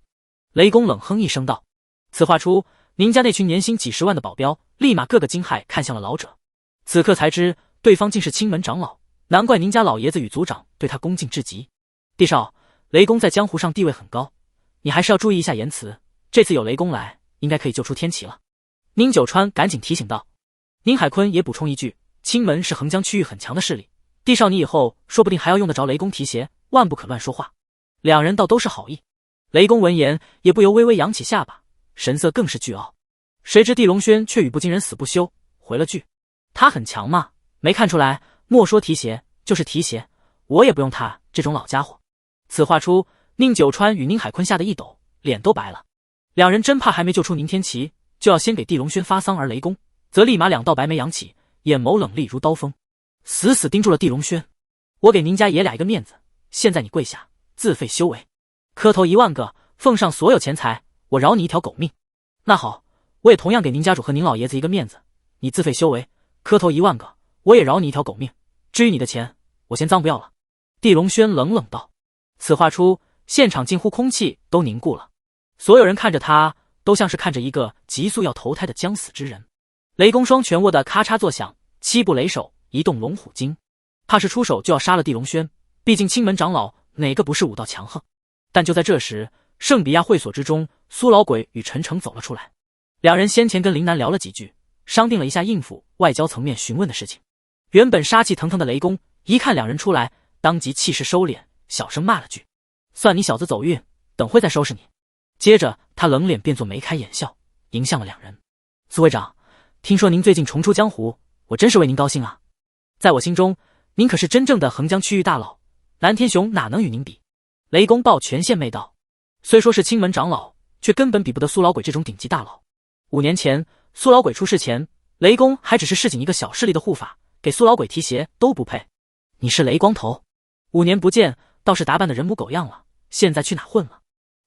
雷公冷哼一声道。此话出，宁家那群年薪几10万的保镖立马个个惊骇看向了老者，此刻才知对方竟是青门长老，难怪宁家老爷子与族长对他恭敬至极。地少，雷公在江湖上地位很高，你还是要注意一下言辞，这次有雷公来，应该可以救出天齐了。宁九川赶紧提醒道。宁海坤也补充一句，青门是横江区域很强的势力，地少你以后说不定还要用得着雷公提携，万不可乱说话。两人倒都是好意。雷公闻言也不由微微扬起下巴，神色更是倨傲。谁知地龙轩却语不惊人死不休，回了句，他很强嘛，没看出来，莫说提携，就是提携，我也不用他这种老家伙。此话出，宁九川与宁海坤吓得一抖，脸都白了。两人真怕还没救出宁天齐，就要先给地龙轩发丧，而雷公则立马2道白眉扬起，眼眸冷厉如刀锋，死死盯住了地龙轩。我给宁家爷俩一个面子，现在你跪下自废修为，磕头1万个，奉上所有钱财，我饶你一条狗命。那好，我也同样给宁家主和宁老爷子一个面子，你自废修为，磕头1万个，我也饶你一条狗命。至于你的钱，我先脏不要了。地龙轩冷冷道。此话出，现场近乎空气都凝固了，所有人看着他，都像是看着一个急速要投胎的将死之人。雷公双拳握得咔嚓作响，7部雷手一动龙虎精，怕是出手就要杀了地龙轩，毕竟青门长老哪个不是武道强横。但就在这时，圣比亚会所之中，苏老鬼与陈诚走了出来。两人先前跟林南聊了几句，商定了一下应付外交层面询问的事情。原本杀气腾腾的雷公一看两人出来，当即气势收敛，小声骂了句，算你小子走运，等会再收拾你。接着他冷脸变作眉开眼笑，迎向了两人。苏会长，听说您最近重出江湖，我真是为您高兴啊。在我心中，您可是真正的横江区域大佬，蓝天雄哪能与您比？雷公抱拳献媚道。虽说是青门长老，却根本比不得苏老鬼这种顶级大佬。5年前，苏老鬼出事前，雷公还只是市井一个小势力的护法，给苏老鬼提鞋都不配。你是雷光头，5年不见，倒是打扮的人模狗样了，现在去哪混了？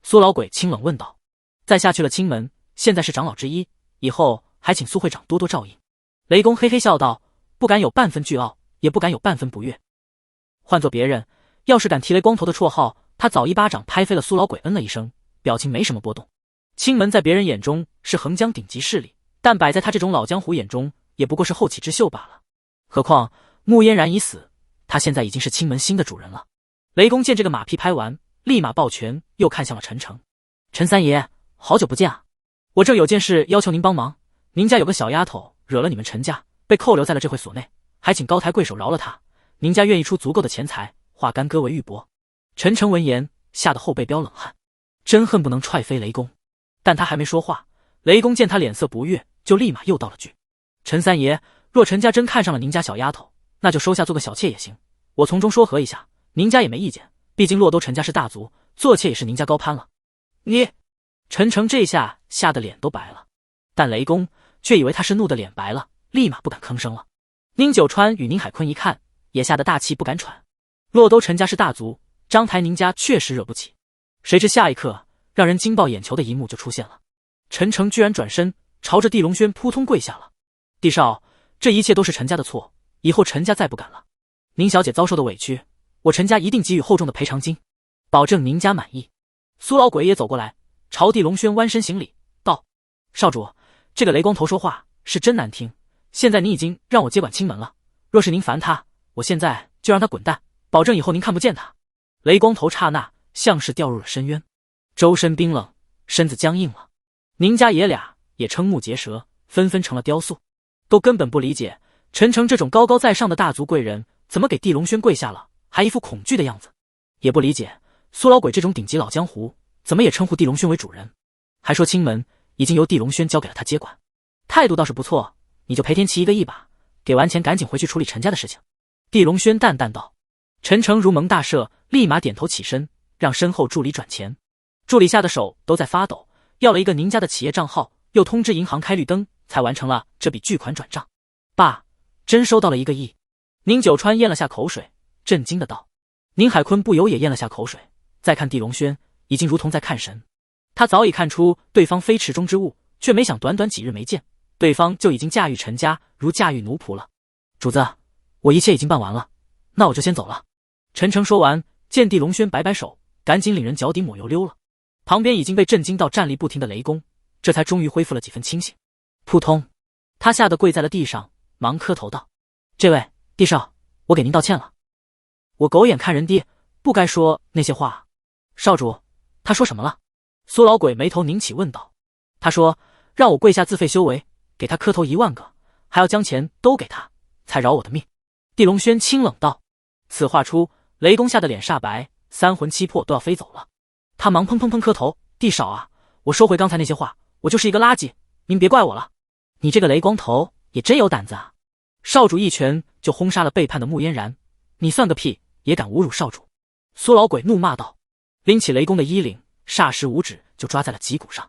苏老鬼清冷问道。在下去了青门，现在是长老之一，以后还请苏会长多多照应。雷公嘿嘿笑道，不敢有半分倨傲，也不敢有半分不悦。换做别人，要是敢提雷光头的绰号，他早一巴掌拍飞了苏老鬼，嗯了一声，表情没什么波动。青门在别人眼中是横江顶级势力，但摆在他这种老江湖眼中，也不过是后起之秀罢了。何况穆嫣然已死，他现在已经是青门新的主人了。雷公见这个马屁拍完，立马抱拳，又看向了陈诚。陈三爷，好久不见啊！我正有件事要求您帮忙。您家有个小丫头惹了你们陈家，被扣留在了这会所内，还请高抬贵手饶了她。您家愿意出足够的钱财，化干戈为玉帛。陈诚闻言，吓得后背飙冷汗，真恨不能踹飞雷公。但他还没说话，雷公见他脸色不悦，就立马又道了句：陈三爷，若陈家真看上了您家小丫头，那就收下做个小妾也行，我从中说和一下，您家也没意见。毕竟洛都陈家是大族，做妾也是您家高攀了。你，陈诚这下吓得脸都白了，但雷公却以为他是怒的脸白了，立马不敢吭声了。宁九川与宁海坤一看，也吓得大气不敢喘。洛都陈家是大族，张台宁家确实惹不起。谁知下一刻，让人惊爆眼球的一幕就出现了，陈诚居然转身朝着地龙轩扑通跪下了。帝少，这一切都是陈家的错，以后陈家再不敢了。宁小姐遭受的委屈，我陈家一定给予厚重的赔偿金，保证宁家满意。苏老鬼也走过来，朝地龙轩弯身行礼，道：少主，这个雷光头说话是真难听，现在您已经让我接管青门了，若是您烦他，我现在就让他滚蛋，保证以后您看不见他。雷光头刹那像是掉入了深渊，周身冰冷，身子僵硬了。宁家爷俩也瞠目结舌，纷纷成了雕塑，都根本不理解陈诚这种高高在上的大族贵人怎么给地龙轩跪下了，还一副恐惧的样子，也不理解苏老鬼这种顶级老江湖怎么也称呼地龙轩为主人，还说青门已经由地龙轩交给了他接管，态度倒是不错，你就赔天齐1个亿吧，给完钱赶紧回去处理陈家的事情。地龙轩淡淡道。陈诚如蒙大赦，立马点头起身，让身后助理转钱。助理下的手都在发抖，要了一个宁家的企业账号，又通知银行开绿灯，才完成了这笔巨款转账。爸，真收到了1个亿。宁九川咽了下口水，震惊的道。宁海坤不由也咽了下口水，再看地龙轩，已经如同在看神。他早已看出对方非池中之物，却没想短短几日没见，对方就已经驾驭陈家如驾驭奴仆了。主子，我一切已经办完了，那我就先走了。陈诚说完，见地龙轩摆摆手，赶紧领人脚底抹油溜了。旁边已经被震惊到站立不停的雷公，这才终于恢复了几分清醒。扑通，他吓得跪在了地上，忙磕头道：这位帝少，我给您道歉了，我狗眼看人低，不该说那些话。少主，他说什么了？苏老鬼眉头拧起问道。他说让我跪下自费修为，给他磕头1万个，还要将钱都给他，才饶我的命。地龙轩清冷道。此话出，雷公吓得脸煞白，3魂7魄都要飞走了。他忙砰砰砰磕头：帝少啊，我收回刚才那些话，我就是一个垃圾，您别怪我了。你这个雷光头也真有胆子啊！少主一拳就轰杀了背叛的穆嫣然，你算个屁，也敢侮辱少主！苏老鬼怒骂道，拎起雷公的衣领，霎时5指就抓在了脊骨上。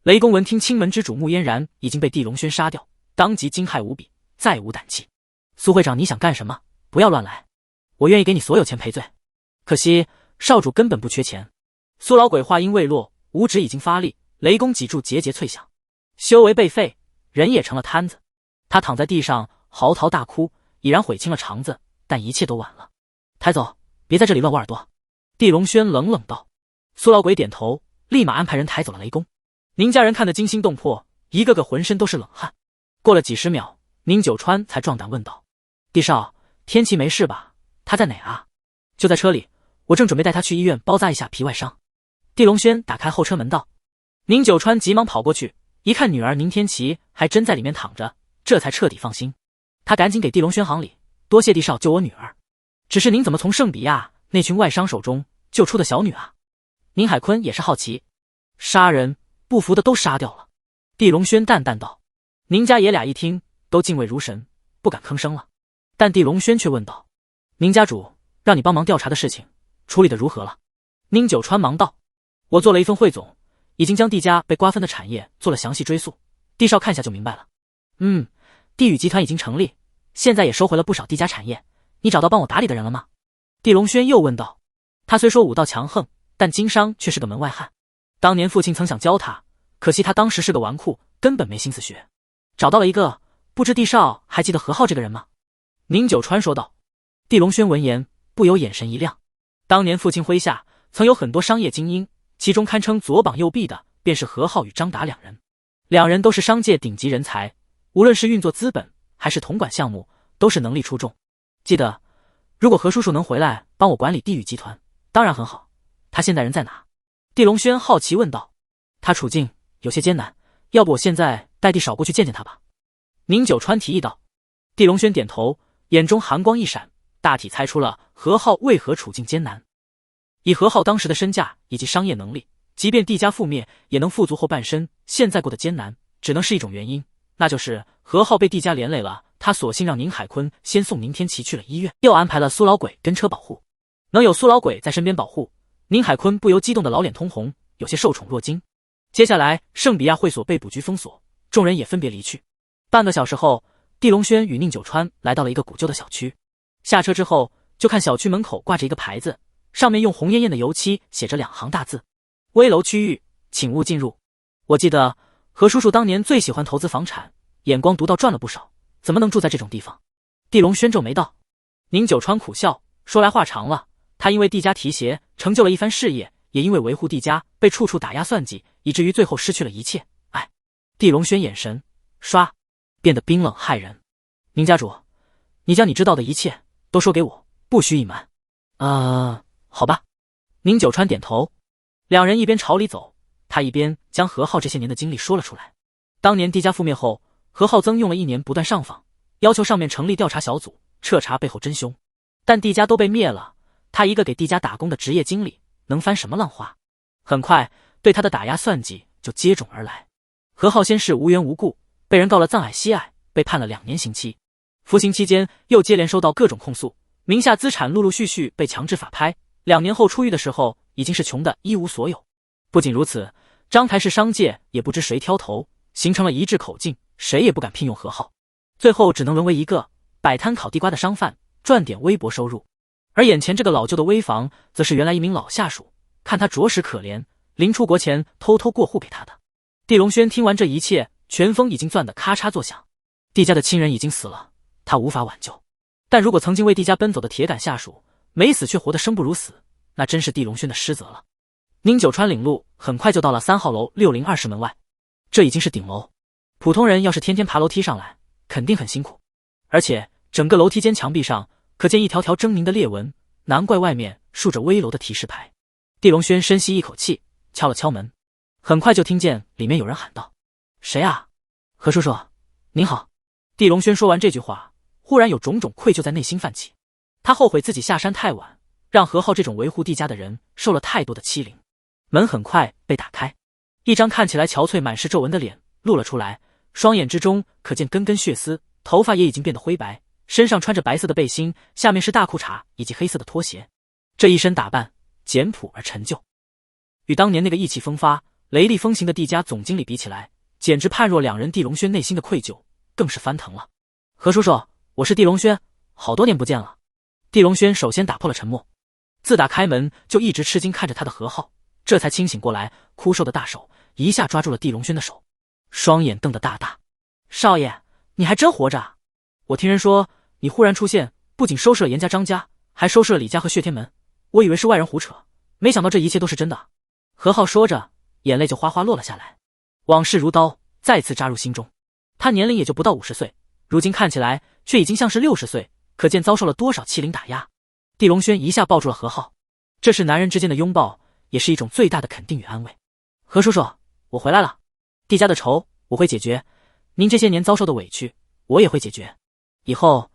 雷公闻听青门之主穆嫣然已经被地龙轩杀掉，当即惊骇无比，再无胆气。苏会长，你想干什么？不要乱来，我愿意给你所有钱赔罪，可惜少主根本不缺钱。苏老鬼话音未落，5指已经发力，雷公脊柱节节脆响，修为被废，人也成了瘫子。他躺在地上嚎啕大哭，已然悔青了肠子，但一切都晚了。抬走，别在这里乱捂耳朵。地龙轩冷冷道。苏老鬼点头，立马安排人抬走了雷公。宁家人看得惊心动魄，一个个浑身都是冷汗。过了几十秒，宁九川才壮胆问道：帝少，天琪没事吧？他在哪啊？就在车里，我正准备带他去医院包扎一下皮外伤。地龙轩打开后车门道。宁九川急忙跑过去，一看女儿宁天琪还真在里面躺着，这才彻底放心。他赶紧给地龙轩行礼：多谢帝少救我女儿，只是您怎么从圣比亚那群外商手中救出的小女啊？宁海坤也是好奇。杀人，不服的都杀掉了。地龙轩淡淡道。宁家爷俩一听，都敬畏如神，不敢吭声了。但地龙轩却问道：宁家主，让你帮忙调查的事情，处理的如何了？宁九川忙道：我做了一份汇总，已经将地家被瓜分的产业做了详细追溯，地少看下就明白了。地宇集团已经成立，现在也收回了不少地家产业，你找到帮我打理的人了吗？地龙轩又问道。他虽说武道强横，但经商却是个门外汉。当年父亲曾想教他，可惜他当时是个纨绔，根本没心思学。找到了一个，不知地少还记得何浩这个人吗？宁九川说道。地龙轩闻言，不由眼神一亮。当年父亲麾下曾有很多商业精英，其中堪称左膀右臂的便是何浩与张达两人。两人都是商界顶级人才，无论是运作资本还是统管项目，都是能力出众。记得，如果何叔叔能回来帮我管理地宇集团，当然很好。他现在人在哪？地龙轩好奇问道。他处境有些艰难，要不我现在带地少过去见见他吧？宁九川提议道。地龙轩点头，眼中寒光一闪，大体猜出了何浩为何处境艰难。以何浩当时的身价以及商业能力，即便地家覆灭也能富足后半生，现在过得艰难只能是一种原因，那就是何浩被地家连累了。他索性让宁海坤先送宁天琪去了医院，又安排了苏老鬼跟车保护。能有苏老鬼在身边保护，宁海坤不由激动的老脸通红，有些受宠若惊。接下来圣比亚会所被捕局封锁，众人也分别离去。半个小时后，地龙轩与宁九川来到了一个古旧的小区。下车之后，就看小区门口挂着一个牌子，上面用红艳艳的油漆写着2行大字：危楼区域，请勿进入。我记得何叔叔当年最喜欢投资房产，眼光独到，赚了不少，怎么能住在这种地方？地龙轩皱眉道。宁九川苦笑，说来话长了，他因为地家提携成就了一番事业，也因为维护地家被处处打压算计，以至于最后失去了一切。地龙轩眼神唰变得冰冷骇人。宁家主，你将你知道的一切都说给我，不许隐瞒。好吧。宁九川点头。两人一边朝里走，他一边将何浩这些年的经历说了出来。当年地家覆灭后，何浩曾用了1年不断上访，要求上面成立调查小组，彻查背后真凶。但地家都被灭了，他一个给地家打工的职业经理，能翻什么浪花？很快，对他的打压算计就接踵而来。何浩先是无缘无故被人告了葬爱惜爱，被判了2年刑期。服刑期间又接连收到各种控诉，名下资产陆陆续续被强制法拍。2年后出狱的时候，已经是穷的一无所有。不仅如此，章台市商界也不知谁挑头，形成了一致口径，谁也不敢聘用何浩，最后只能沦为一个摆摊烤地瓜的商贩，赚点微薄收入。而眼前这个老旧的危房，则是原来一名老下属，看他着实可怜，临出国前偷偷过户给他的。地龙轩听完这一切，拳风已经攥得咔嚓作响。地家的亲人已经死了，他无法挽救。但如果曾经为地家奔走的铁杆下属没死却活得生不如死，那真是地龙轩的失责了。宁九川领路，很快就到了3号楼6020门外。这已经是顶楼，普通人要是天天爬楼梯上来，肯定很辛苦。而且整个楼梯间墙壁上可见一条条狰狞的裂纹，难怪外面竖着危楼的提示牌。地龙轩深吸一口气，敲了敲门，很快就听见里面有人喊道：谁啊？何叔叔您好。地龙轩说完这句话，忽然有种种愧疚在内心泛起。他后悔自己下山太晚，让何浩这种维护地家的人受了太多的欺凌。门很快被打开，一张看起来憔悴满是皱纹的脸露了出来，双眼之中可见根根血丝，头发也已经变得灰白，身上穿着白色的背心，下面是大裤衩以及黑色的拖鞋。这一身打扮简朴而陈旧，与当年那个意气风发雷厉风行的地家总经理比起来，简直判若两人。地龙轩内心的愧疚更是翻腾了。何叔叔，我是地龙轩，好多年不见了。地龙轩首先打破了沉默，自打开门就一直吃惊看着他的何浩，这才清醒过来，枯瘦的大手一下抓住了地龙轩的手，双眼瞪得大大。少爷，你还真活着啊！我听人说你忽然出现，不仅收拾了严家张家，还收拾了李家和血天门，我以为是外人胡扯，没想到这一切都是真的。何浩说着，眼泪就哗哗落了下来，往事如刀再次扎入心中。他年龄也就不到50岁，如今看起来却已经像是60岁，可见遭受了多少欺凌打压。地龙轩一下抱住了何浩，这是男人之间的拥抱，也是一种最大的肯定与安慰。何叔叔，我回来了，地家的仇我会解决，您这些年遭受的委屈我也会解决，以后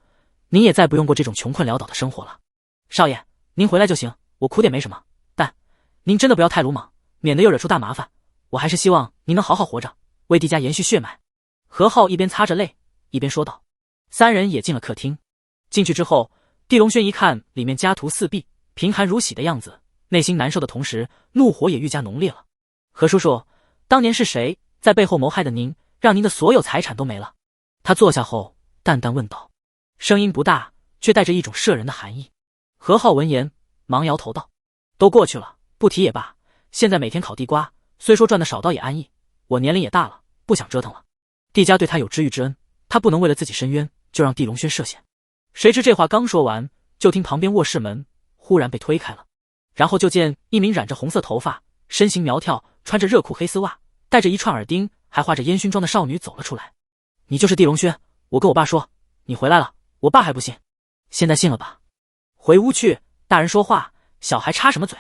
您也再不用过这种穷困潦倒的生活了。少爷，您回来就行，我苦点没什么，但您真的不要太鲁莽，免得又惹出大麻烦。我还是希望您能好好活着，为帝家延续血脉。何浩一边擦着泪，一边说道。三人也进了客厅。进去之后，帝龙轩一看里面家徒四壁、贫寒如洗的样子，内心难受的同时，怒火也愈加浓烈了。何叔叔，当年是谁在背后谋害的您，让您的所有财产都没了？他坐下后淡淡问道，声音不大，却带着一种摄人的寒意。何浩闻言忙摇头道，都过去了，不提也罢。现在每天烤地瓜，虽说赚的少，倒也安逸。我年龄也大了，不想折腾了。帝家对他有知遇之恩，他不能为了自己申冤，就让帝龙轩涉险。谁知这话刚说完，就听旁边卧室门忽然被推开了，然后就见一名染着红色头发、身形苗条、穿着热裤黑丝袜、戴着一串耳钉，还化着烟熏妆的少女走了出来。你就是帝龙轩，我跟我爸说你回来了，我爸还不信，现在信了吧？回屋去，大人说话，小孩插什么嘴？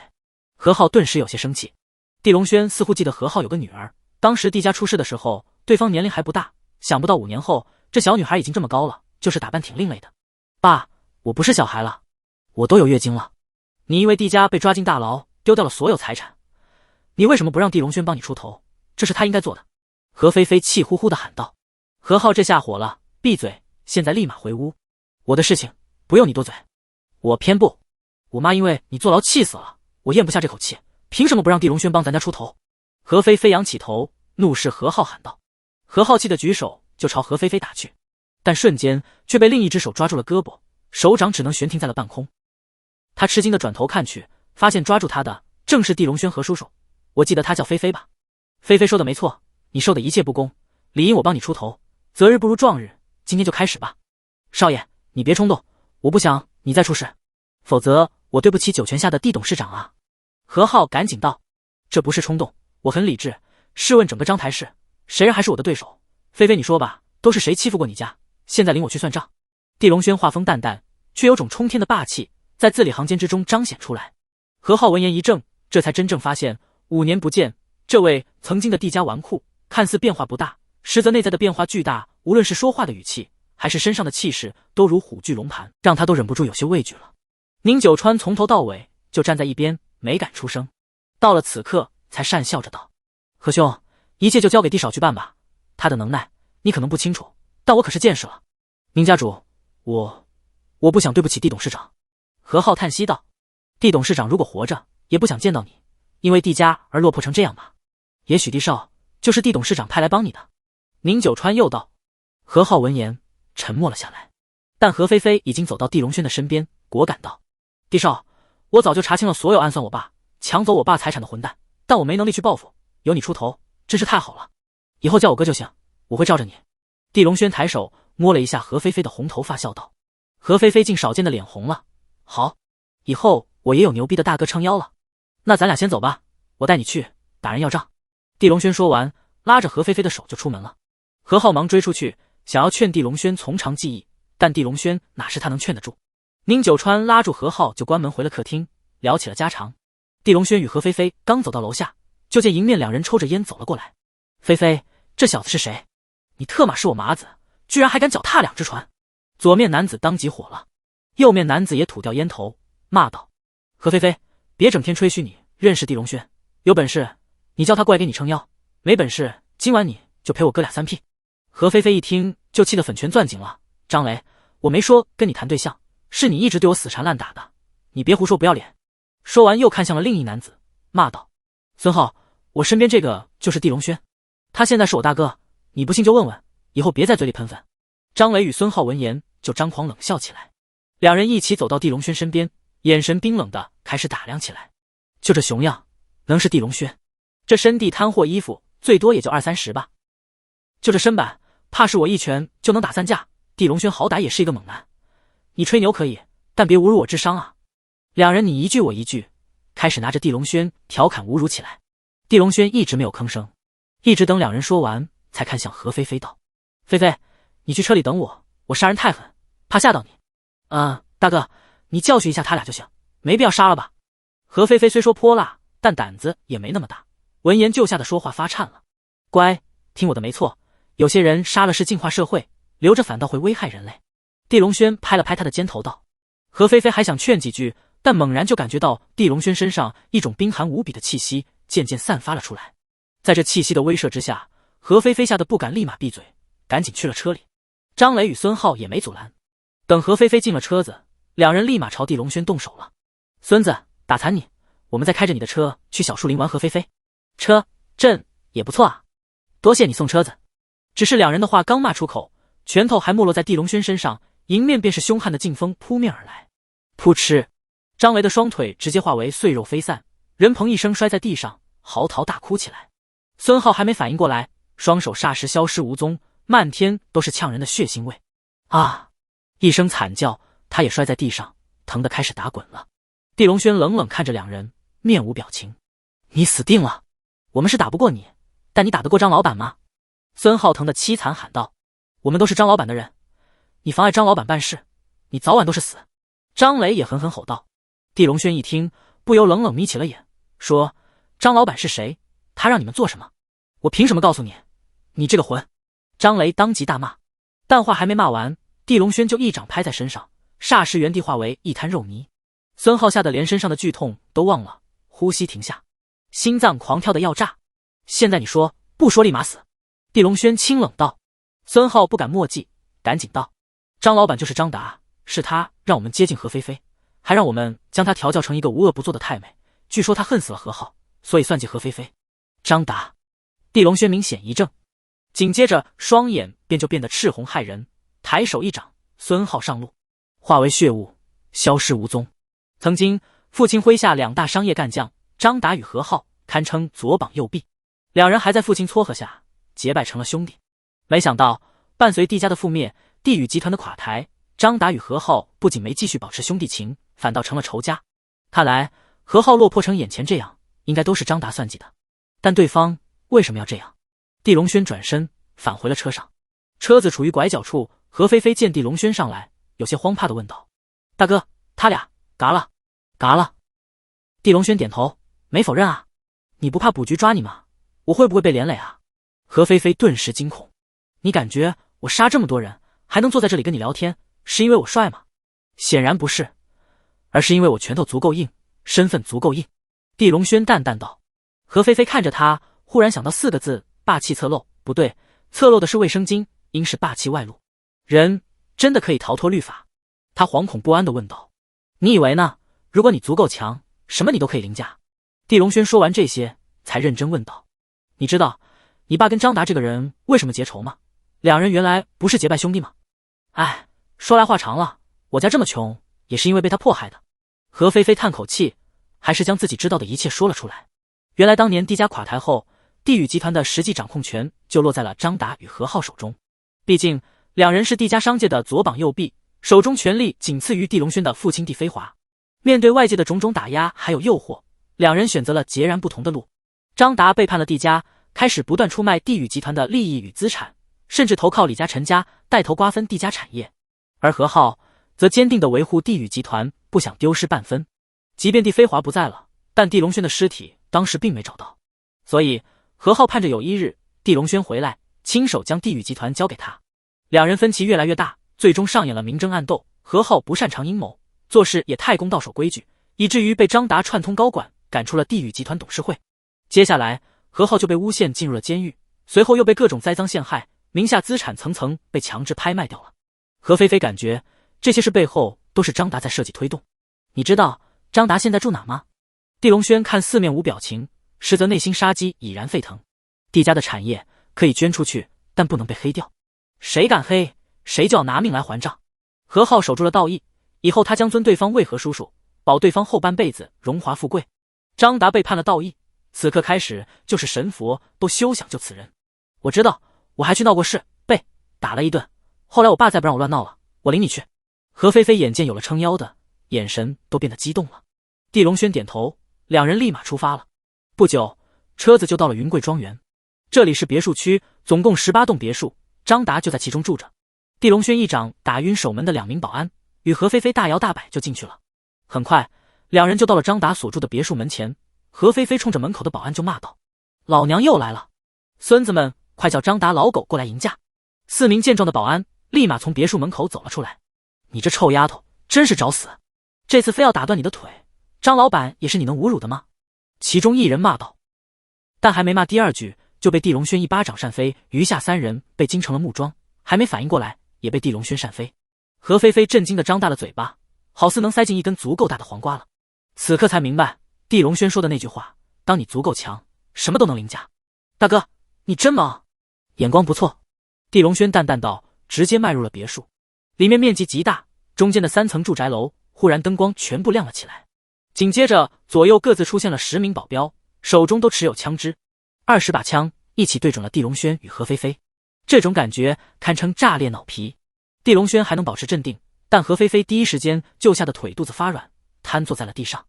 何浩顿时有些生气。帝龙轩似乎记得何浩有个女儿，当时帝家出事的时候，对方年龄还不大，想不到5年后，这小女孩已经这么高了，就是打扮挺另类的。爸，我不是小孩了，我都有月经了。你因为帝家被抓进大牢，丢掉了所有财产，你为什么不让帝龙轩帮你出头？这是他应该做的。何菲菲气呼呼地喊道。何浩这下火了，闭嘴，现在立马回屋。我的事情不用你多嘴。我偏不，我妈因为你坐牢气死了，我咽不下这口气，凭什么不让帝龙轩帮咱家出头？何菲菲扬起头，怒视何浩喊道。何浩气得举手就朝何菲菲打去，但瞬间却被另一只手抓住了胳膊，手掌只能悬停在了半空。他吃惊地转头看去，发现抓住他的正是帝龙轩何叔叔。我记得他叫菲菲吧？菲菲说的没错，你受的一切不公，理应我帮你出头，择日不如撞日，今天就开始吧。少爷，你别冲动，我不想你再出事，否则我对不起酒泉下的帝董事长啊。何浩赶紧道，这不是冲动，我很理智。试问整个章台市，谁人还是我的对手？菲菲你说吧，都是谁欺负过你家？现在领我去算账。帝龙轩话锋淡淡，却有种冲天的霸气在字里行间之中彰显出来。何浩闻言一怔，这才真正发现5年不见，这位曾经的帝家纨绔看似变化不大，实则内在的变化巨大，无论是说话的语气还是身上的气势，都如虎踞龙盘，让他都忍不住有些畏惧了。宁九川从头到尾就站在一边，没敢出声，到了此刻才讪笑着道，何兄，一切就交给帝少去办吧，他的能耐你可能不清楚，但我可是见识了。宁家主，我不想对不起帝董事长。何浩叹息道，帝董事长如果活着也不想见到你，因为帝家而落魄成这样吧？也许帝少就是帝董事长派来帮你的。宁九川又道。何浩闻言沉默了下来，但何菲菲已经走到帝龙轩的身边，果敢道，帝少，我早就查清了所有暗算我爸、抢走我爸财产的混蛋，但我没能力去报复，有你出头真是太好了，以后叫我哥就行，我会罩着你。帝龙轩抬手摸了一下何菲菲的红头发，笑道。何菲菲竟少见的脸红了，好，以后我也有牛逼的大哥撑腰了。那咱俩先走吧，我带你去打人要账。帝龙轩说完，拉着何菲菲的手就出门了。何浩忙追出去，想要劝帝龙轩从长计议，但帝龙轩哪是他能劝得住。宁九川拉住何浩就关门回了客厅，聊起了家常。帝龙轩与何菲菲刚走到楼下，就见迎面两人抽着烟走了过来。菲菲，这小子是谁？你特么是我麻子，居然还敢脚踏2只船。左面男子当即火了，右面男子也吐掉烟头，骂道，何菲菲，别整天吹嘘你认识帝龙轩，有本事你叫他过来给你撑腰，没本事今晚你就陪我哥俩3屁。何菲菲一听就气得粉拳攥紧了，张雷，我没说跟你谈对象，是你一直对我死缠烂打的，你别胡说不要脸。说完又看向了另一男子，骂道，孙浩，我身边这个就是帝龙轩，他现在是我大哥，你不信就问问，以后别在嘴里喷粉。张雷与孙浩闻言就张狂冷笑起来，两人一起走到帝龙轩身边，眼神冰冷的开始打量起来。就这熊样，能是帝龙轩？这身地摊货衣服最多也就20-30吧，就这身板，怕是我一拳就能打散架。帝龙轩好歹也是一个猛男，你吹牛可以，但别侮辱我智商啊。两人你一句我一句，开始拿着帝龙轩调侃侮辱起来。帝龙轩一直没有吭声，一直等两人说完才看向何菲菲道，菲菲，你去车里等我，我杀人太狠，怕吓到你。大哥，你教训一下他俩就行，没必要杀了吧。何菲菲虽说泼辣，但胆子也没那么大，闻言就吓得说话发颤了。乖，听我的没错，有些人杀了是净化社会，留着反倒会危害人类。帝龙轩拍了拍他的肩头道。何菲菲还想劝几句，但猛然就感觉到帝龙轩身上一种冰寒无比的气息渐渐散发了出来。在这气息的威慑之下，何菲菲吓得不敢立马闭嘴，赶紧去了车里。张磊与孙浩也没阻拦。等何菲菲进了车子，两人立马朝地龙轩动手了。孙子，打残你，我们再开着你的车去小树林玩。何菲菲，车阵也不错啊，多谢你送车子。只是两人的话刚骂出口，拳头还没落在地龙轩身上，迎面便是凶悍的劲风扑面而来。扑哧，张雷的双腿直接化为碎肉飞散，人砰一声摔在地上，嚎啕大哭起来。孙浩还没反应过来，双手霎时消失无踪，漫天都是呛人的血腥味。啊！一声惨叫，他也摔在地上，疼得开始打滚了。地龙轩冷冷看着两人，面无表情。你死定了！我们是打不过你，但你打得过张老板吗？孙浩疼得凄惨喊道。我们都是张老板的人，你妨碍张老板办事，你早晚都是死。张雷也狠狠吼道。地龙轩一听，不由冷冷眯起了眼，说：张老板是谁？他让你们做什么？我凭什么告诉你？你这个混！张雷当即大骂，但话还没骂完，地龙轩就一掌拍在身上，霎时原地化为一滩肉泥。孙浩吓得连身上的剧痛都忘了，呼吸停下，心脏狂跳的要炸。现在你说不说立马死？地龙轩清冷道。孙浩不敢墨迹，赶紧道：张老板就是张达，是他让我们接近何菲菲，还让我们将他调教成一个无恶不作的太妹，据说他恨死了何浩，所以算计何菲菲。张达！地龙轩明显一怔，紧接着双眼便就变得赤红骇人，抬手一掌，孙浩上路，化为血雾，消失无踪。曾经父亲麾下两大商业干将张达与何浩堪称左膀右臂，两人还在父亲撮合下结拜成了兄弟。没想到伴随帝家的覆灭，帝宇集团的垮台，张达与何浩不仅没继续保持兄弟情，反倒成了仇家。看来何浩落魄成眼前这样，应该都是张达算计的。但对方为什么要这样？地龙轩转身返回了车上，车子处于拐角处，何菲菲见地龙轩上来，有些慌怕地问道：大哥，他俩嘎了？嘎了？地龙轩点头，没否认啊。你不怕卜局抓你吗？我会不会被连累啊？何菲菲顿时惊恐。你感觉我杀这么多人还能坐在这里跟你聊天，是因为我帅吗？显然不是，而是因为我拳头足够硬，身份足够硬。地龙轩淡淡道。何菲菲看着他，忽然想到4个字：霸气侧漏。不对，侧漏的是卫生巾，应是霸气外露。人真的可以逃脱律法？他惶恐不安地问道。你以为呢？如果你足够强，什么你都可以凌驾。地龙轩说完这些，才认真问道：你知道你爸跟张达这个人为什么结仇吗？两人原来不是结拜兄弟吗？哎，说来话长了，我家这么穷，也是因为被他迫害的。何菲菲叹口气，还是将自己知道的一切说了出来。原来当年帝家垮台后，帝宇集团的实际掌控权就落在了张达与何浩手中。毕竟两人是帝家商界的左膀右臂，手中权力仅次于地龙轩的父亲帝飞华。面对外界的种种打压还有诱惑，两人选择了截然不同的路。张达背叛了帝家，开始不断出卖帝宇集团的利益与资产，甚至投靠李家陈家，带头瓜分帝家产业。而何浩则坚定地维护帝宇集团，不想丢失半分。即便帝飞华不在了，但地龙轩的尸体当时并没找到，所以何浩盼着有一日地龙轩回来，亲手将帝宇集团交给他。两人分歧越来越大，最终上演了明争暗斗。何浩不擅长阴谋，做事也太公到守规矩，以至于被张达串通高管赶出了帝宇集团董事会。接下来何浩就被诬陷进入了监狱，随后又被各种栽赃陷害，名下资产层层被强制拍卖掉了。何菲菲感觉这些事背后都是张达在设计推动。你知道张达现在住哪吗？地龙轩看四面无表情，实则内心杀机已然沸腾。帝家的产业可以捐出去，但不能被黑掉，谁敢黑，谁就要拿命来还账。何浩守住了道义，以后他将尊对方为何叔叔，保对方后半辈子荣华富贵。张达背叛了道义，此刻开始就是神佛都休想救此人。我知道，我还去闹过事，被打了一顿，后来我爸再不让我乱闹了，我领你去。何菲菲眼见有了撑腰的，眼神都变得激动了。地龙轩点头，两人立马出发了。不久，车子就到了云贵庄园。这里是别墅区，总共18栋别墅，张达就在其中住着。地龙轩一掌打晕守门的2名保安，与何菲菲大摇大摆就进去了。很快，两人就到了张达所住的别墅门前。何菲菲冲着门口的保安就骂道：老娘又来了，孙子们快叫张达老狗过来迎驾。4名健壮的保安立马从别墅门口走了出来。你这臭丫头真是找死，这次非要打断你的腿，张老板也是你能侮辱的吗？其中一人骂道。但还没骂第二句，就被地龙轩一巴掌扇飞，余下3人被惊成了木桩，还没反应过来，也被地龙轩扇飞。何菲菲震惊地张大了嘴巴，好似能塞进一根足够大的黄瓜了。此刻才明白地龙轩说的那句话：当你足够强，什么都能凌驾。大哥，你真猛，眼光不错。地龙轩淡淡道，直接迈入了别墅。里面面积极大，中间的3层住宅楼忽然灯光全部亮了起来，紧接着左右各自出现了10名保镖，手中都持有枪支，20把枪一起对准了地龙轩与何菲菲。这种感觉堪称炸裂脑皮。地龙轩还能保持镇定，但何菲菲第一时间就吓得腿肚子发软，瘫坐在了地上。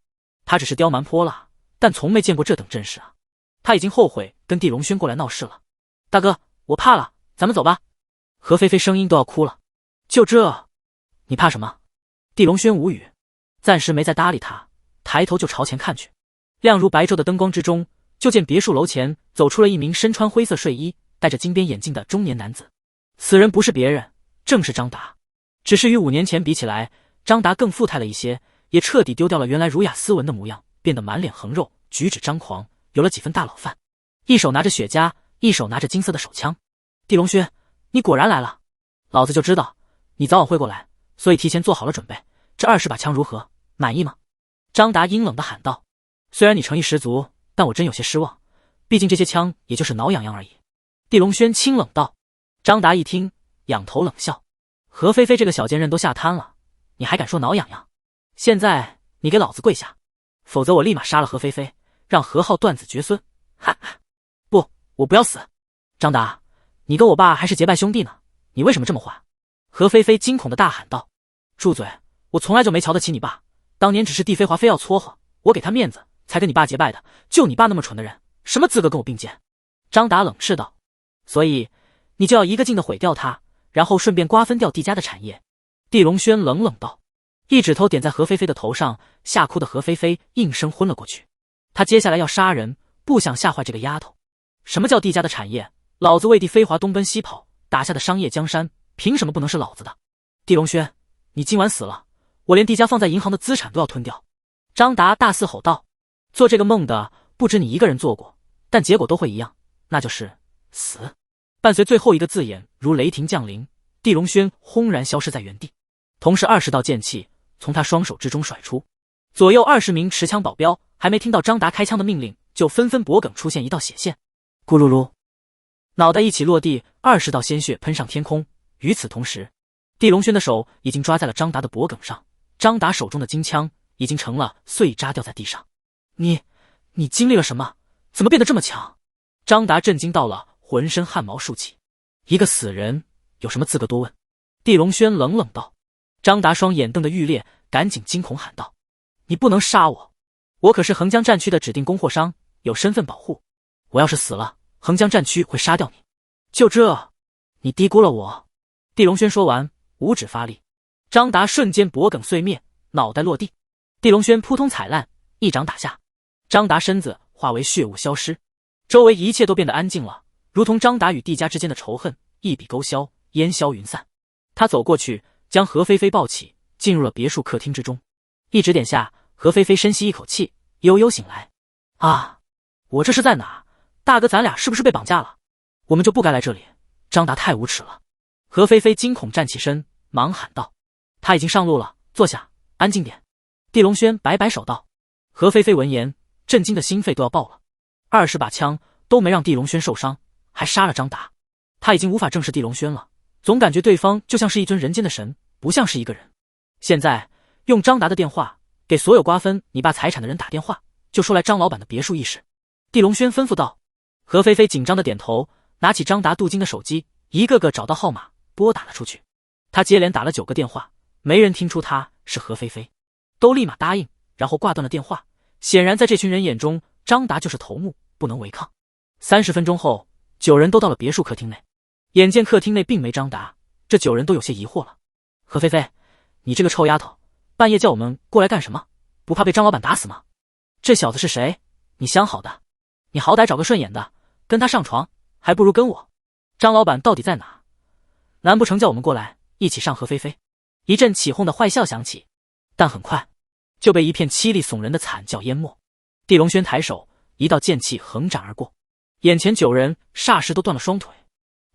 他只是刁蛮泼辣，但从没见过这等阵势啊！他已经后悔跟地龙轩过来闹事了。大哥，我怕了，咱们走吧。何菲菲声音都要哭了。就这，你怕什么？地龙轩无语，暂时没再搭理他，抬头就朝前看去。亮如白昼的灯光之中，就见别墅楼前走出了一名身穿灰色睡衣、戴着金边眼镜的中年男子。此人不是别人，正是张达。只是与5年前比起来，张达更富态了一些，也彻底丢掉了原来儒雅斯文的模样，变得满脸横肉，举止张狂，有了几分大佬范。一手拿着雪茄，一手拿着金色的手枪。地龙轩，你果然来了，老子就知道你早晚会过来，所以提前做好了准备。这20把枪如何？满意吗？张达阴冷地喊道。虽然你诚意十足，但我真有些失望，毕竟这些枪也就是挠痒痒而已。地龙轩清冷道。张达一听，仰头冷笑。何菲菲这个小贱人都吓瘫了，你还敢说挠痒痒？现在你给老子跪下，否则我立马杀了何菲菲，让何浩断子绝孙！哈哈，不，我不要死！张达，你跟我爸还是结拜兄弟呢，你为什么这么坏？何菲菲惊恐地大喊道。住嘴！我从来就没瞧得起你爸，当年只是帝飞华非要撮合我，给他面子才跟你爸结拜的，就你爸那么蠢的人，什么资格跟我并肩？张达冷斥道。所以你就要一个劲地毁掉他，然后顺便瓜分掉帝家的产业。地龙轩冷冷道，一指头点在何菲菲的头上，吓哭的何菲菲应声昏了过去。他接下来要杀人，不想吓坏这个丫头。什么叫帝家的产业？老子为帝飞华东奔西跑，打下的商业江山，凭什么不能是老子的？地龙轩，你今晚死了，我连帝家放在银行的资产都要吞掉！张达大肆吼道。做这个梦的不止你一个人做过，但结果都会一样，那就是死。伴随最后一个字眼如雷霆降临，地龙轩轰然消失在原地，同时20道剑气从他双手之中甩出。左右20名持枪保镖还没听到张达开枪的命令，就纷纷脖颈出现一道血线，咕噜噜，脑袋一起落地，20道鲜血喷上天空。与此同时，地龙轩的手已经抓在了张达的脖颈上，张达手中的金枪已经成了碎渣掉在地上。你经历了什么？怎么变得这么强？张达震惊到了浑身汗毛竖起。一个死人有什么资格多问？地龙轩冷冷道。张达双眼瞪得欲裂，赶紧惊恐喊道：你不能杀我，我可是横江战区的指定供货商，有身份保护，我要是死了，横江战区会杀掉你。就这，你低估了我。地龙轩说完，五指发力，张达瞬间脖颈碎灭，脑袋落地，地龙轩扑通踩烂，一掌打下，张达身子化为血雾消失，周围一切都变得安静了，如同张达与帝家之间的仇恨一笔勾销，烟消云散。他走过去，将何菲菲抱起，进入了别墅客厅之中，一指点下，何菲菲深吸一口气，悠悠醒来。啊，我这是在哪？大哥，咱俩是不是被绑架了？我们就不该来这里，张达太无耻了。何菲菲惊恐站起身，忙喊道：他已经上路了，坐下，安静点。地龙轩摆摆手道。何菲菲闻言，震惊的心肺都要爆了，20把枪都没让地龙轩受伤，还杀了张达。他已经无法正视地龙轩了，总感觉对方就像是一尊人间的神，不像是一个人。现在用张达的电话给所有瓜分你爸财产的人打电话，就说来张老板的别墅一事。地龙轩吩咐道。何菲菲紧张的点头，拿起张达镀金的手机，一个个找到号码拨打了出去。他接连打了9个电话，没人听出他是何菲菲，都立马答应，然后挂断了电话。显然在这群人眼中，张达就是头目，不能违抗。30分钟后，9人都到了别墅客厅内。眼见客厅内并没张达，这9人都有些疑惑了。何菲菲，你这个臭丫头，半夜叫我们过来干什么？不怕被张老板打死吗？这小子是谁？你相好的？你好歹找个顺眼的，跟他上床，还不如跟我。张老板到底在哪？难不成叫我们过来一起上何菲菲？一阵起哄的坏笑响起，但很快就被一片凄厉悚人的惨叫淹没。地龙轩抬手，一道剑气横斩而过，眼前9人霎时都断了双腿。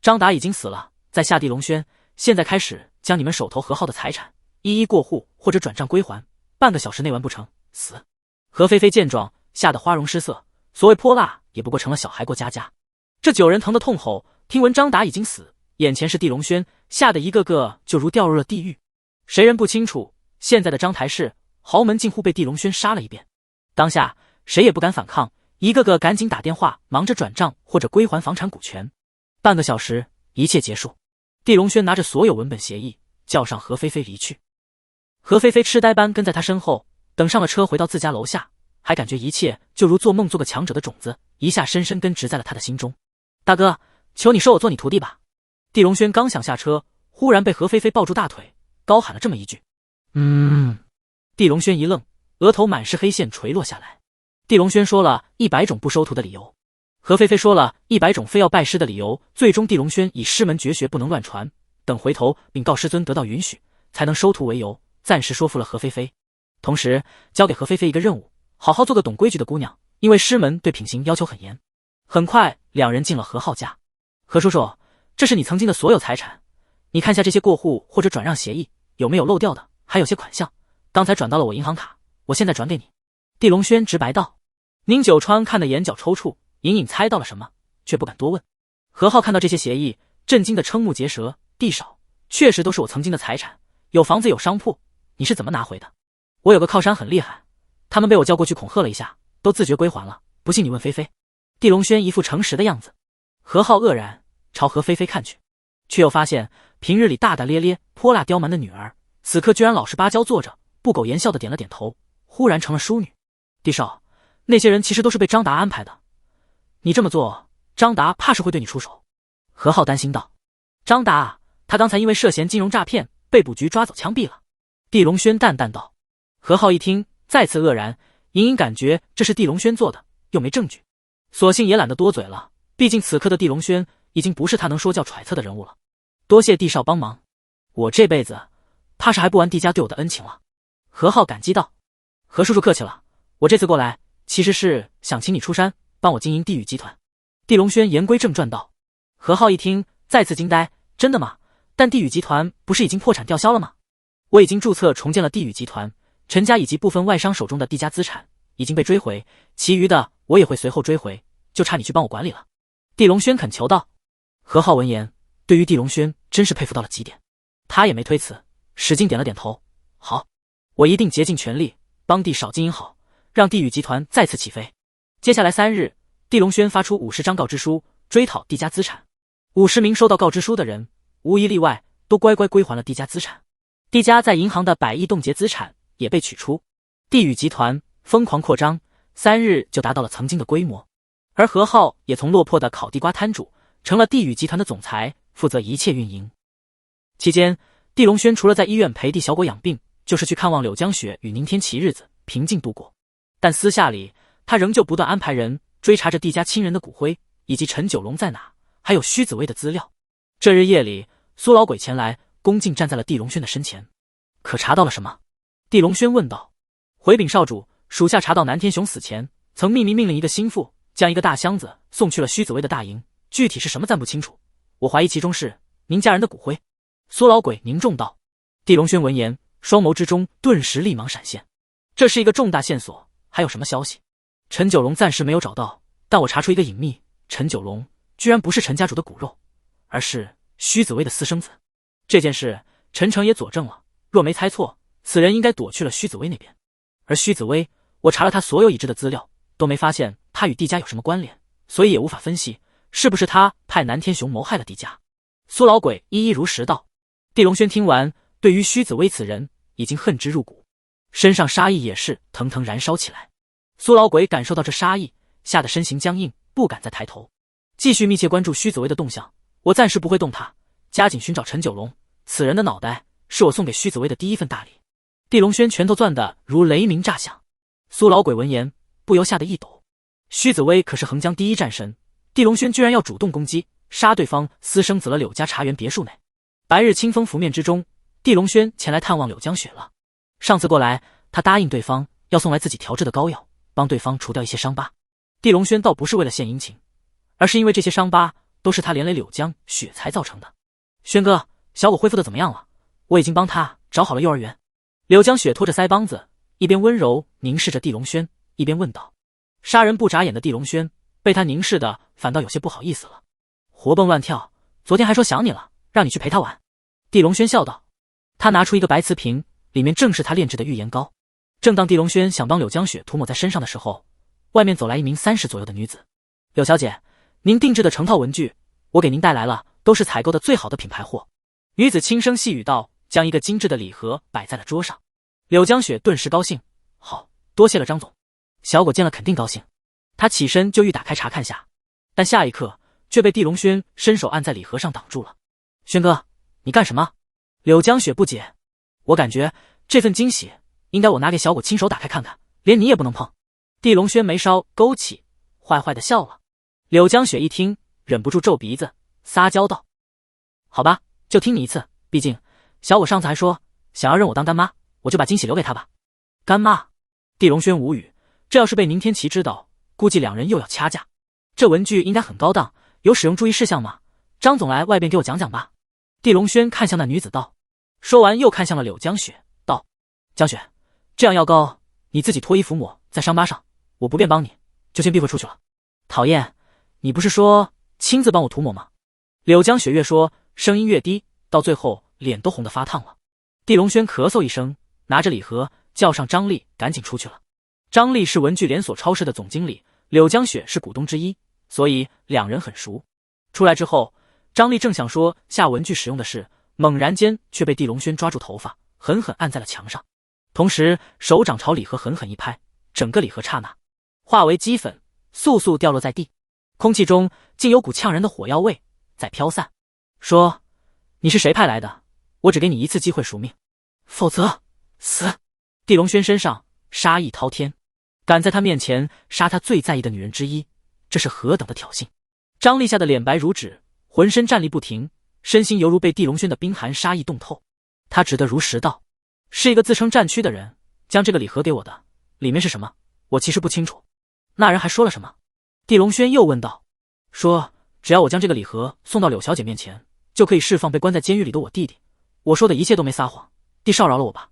张达已经死了，在下地龙轩，现在开始将你们手头何浩的财产一一过户或者转账归还，半个小时内完不成，死！何菲菲见状，吓得花容失色，所谓泼辣也不过成了小孩过家家。这9人疼得痛吼，听闻张达已经死，眼前是地龙轩，吓得一个个就如掉入了地狱。谁人不清楚，现在的章台市豪门近乎被地龙轩杀了一遍，当下谁也不敢反抗，一个个赶紧打电话，忙着转账或者归还房产股权。半个小时，一切结束。地龙轩拿着所有文本协议，叫上何菲菲离去。何菲菲痴呆般跟在他身后，等上了车回到自家楼下，还感觉一切就如做梦做个强者的种子，一下深深根植在了他的心中。大哥，求你收我做你徒弟吧。地龙轩刚想下车，忽然被何菲菲抱住大腿，高喊了这么一句。地龙轩一愣，额头满是黑线垂落下来。地龙轩说了100种不收徒的理由，何菲菲说了100种非要拜师的理由，最终地龙轩以师门绝学不能乱传，等回头禀告师尊得到允许才能收徒为由，暂时说服了何菲菲，同时交给何菲菲一个任务，好好做个懂规矩的姑娘，因为师门对品行要求很严。很快两人进了何浩家。何叔叔，这是你曾经的所有财产，你看下这些过户或者转让协议有没有漏掉的，还有些款项刚才转到了我银行卡，我现在转给你。地龙轩直白道。宁九川看得眼角抽搐，隐隐猜到了什么，却不敢多问。何浩看到这些协议，震惊的瞠目结舌，地少，确实都是我曾经的财产，有房子有商铺，你是怎么拿回的？我有个靠山很厉害，他们被我叫过去恐吓了一下，都自觉归还了，不信你问菲菲。地龙轩一副诚实的样子。何浩愕然朝何菲菲看去，却又发现平日里大大咧咧泼辣刁蛮的女儿，此刻居然老实巴交坐着，不苟言笑的点了点头，忽然成了淑女。地少，那些人其实都是被张达安排的，你这么做，张达怕是会对你出手。何浩担心道。张达，他刚才因为涉嫌金融诈骗被捕局抓走枪毙了。地龙轩淡淡道。何浩一听再次愕然，隐隐感觉这是地龙轩做的，又没证据，索性也懒得多嘴了，毕竟此刻的地龙轩已经不是他能说教揣测的人物了。多谢地少帮忙，我这辈子怕是还不完地家对我的恩情了。何浩感激道。何叔叔客气了，我这次过来其实是想请你出山帮我经营地宇集团。地龙轩言归正传道。何浩一听再次惊呆，真的吗？但地宇集团不是已经破产吊销了吗？我已经注册重建了地宇集团，陈家以及部分外商手中的地家资产已经被追回，其余的我也会随后追回，就差你去帮我管理了。地龙轩恳求道。何浩闻言，对于地龙轩真是佩服到了极点，他也没推辞，使劲点了点头。好，我一定竭尽全力帮地少经营好，让地宇集团再次起飞。接下来3日，地龙轩发出50张告知书，追讨地家资产。50名收到告知书的人，无一例外都乖乖归还了地家资产。地家在银行的100亿冻结资产也被取出。地宇集团疯狂扩张，3日就达到了曾经的规模。而何浩也从落魄的烤地瓜摊主成了地宇集团的总裁，负责一切运营。期间，地龙轩除了在医院陪地小果养病，就是去看望柳江雪与宁天琪，日子平静度过。但私下里，他仍旧不断安排人追查着地家亲人的骨灰，以及陈九龙在哪，还有徐紫薇的资料。这日夜里，苏老鬼前来，恭敬站在了地龙轩的身前。可查到了什么？地龙轩问道。回禀少主，属下查到南天雄死前曾秘密命令一个心腹将一个大箱子送去了徐紫薇的大营，具体是什么暂不清楚，我怀疑其中是您家人的骨灰。苏老鬼凝重道。地龙轩闻言，双眸之中顿时厉芒闪现，这是一个重大线索，还有什么消息？陈九龙暂时没有找到，但我查出一个隐秘，陈九龙居然不是陈家主的骨肉，而是徐紫薇的私生子。这件事陈诚也佐证了，若没猜错，此人应该躲去了徐紫薇那边。而徐紫薇，我查了他所有已知的资料，都没发现他与地家有什么关联，所以也无法分析是不是他派南天雄谋害了地家。苏老鬼一一如实道。地龙轩听完，对于徐紫薇此人已经恨之入骨，身上杀意也是腾腾燃烧起来。苏老鬼感受到这杀意，吓得身形僵硬，不敢再抬头。继续密切关注徐紫薇的动向，我暂时不会动他，加紧寻找陈九龙，此人的脑袋是我送给徐紫薇的第一份大礼。地龙轩拳头攥得如雷鸣炸响。苏老鬼闻言不由吓得一抖，徐紫薇可是横江第一战神，地龙轩居然要主动攻击，杀对方私生子了。柳家茶园别墅内，白日清风拂面之中，地龙轩前来探望柳江雪了。上次过来，他答应对方要送来自己调制的膏药，帮对方除掉一些伤疤。地龙轩倒不是为了献殷勤，而是因为这些伤疤都是他连累柳江雪才造成的。轩哥，小狗恢复的怎么样了？我已经帮他找好了幼儿园。柳江雪拖着腮帮子，一边温柔凝视着地龙轩，一边问道。杀人不眨眼的地龙轩被他凝视的反倒有些不好意思了，活蹦乱跳，昨天还说想你了，让你去陪他玩。地龙轩笑道。他拿出一个白瓷瓶，里面正是他炼制的玉颜膏。正当地龙轩想帮柳江雪涂抹在身上的时候，外面走来一名30左右的女子。柳小姐，您定制的成套文具我给您带来了，都是采购的最好的品牌货。女子轻声细语道，将一个精致的礼盒摆在了桌上。柳江雪顿时高兴，好，多谢了张总。小狗见了肯定高兴，他起身就欲打开查看下，但下一刻却被地龙轩伸手按在礼盒上挡住了。轩哥，你干什么？柳江雪不解，我感觉这份惊喜应该我拿给小狗亲手打开看看，连你也不能碰。地龙轩眉梢勾起，坏坏的笑了。柳江雪一听，忍不住皱鼻子，撒娇道：好吧，就听你一次，毕竟小狗上次还说想要认我当干妈，我就把惊喜留给他吧。干妈？地龙轩无语，这要是被宁天琪知道，估计两人又要掐架。这文具应该很高档，有使用注意事项吗？张总来外边给我讲讲吧。地龙轩看向那女子道，说完又看向了柳江雪道，江雪，这样药膏你自己脱衣服抹在伤疤上，我不便帮你，就先避讳出去了。讨厌，你不是说亲自帮我涂抹吗？柳江雪越说声音越低，到最后脸都红得发烫了。地龙轩咳嗽一声，拿着礼盒叫上张丽赶紧出去了。张丽是文具连锁超市的总经理，柳江雪是股东之一，所以两人很熟。出来之后，张丽正想说下文具使用的事，猛然间却被地龙轩抓住头发，狠狠按在了墙上，同时手掌朝礼盒狠狠一拍，整个礼盒刹那化为齑粉，簌簌掉落在地，空气中竟有股呛人的火药味在飘散。说，你是谁派来的？我只给你一次机会赎命，否则死。地龙轩身上杀意滔天，敢在他面前杀他最在意的女人之一，这是何等的挑衅。张丽吓得脸白如纸，浑身战栗不停，身心犹如被地龙轩的冰寒杀意冻透。他只得如实道，是一个自称战区的人将这个礼盒给我的，里面是什么我其实不清楚。那人还说了什么？地龙轩又问道。说只要我将这个礼盒送到柳小姐面前，就可以释放被关在监狱里的我弟弟。我说的一切都没撒谎，地少饶了我吧。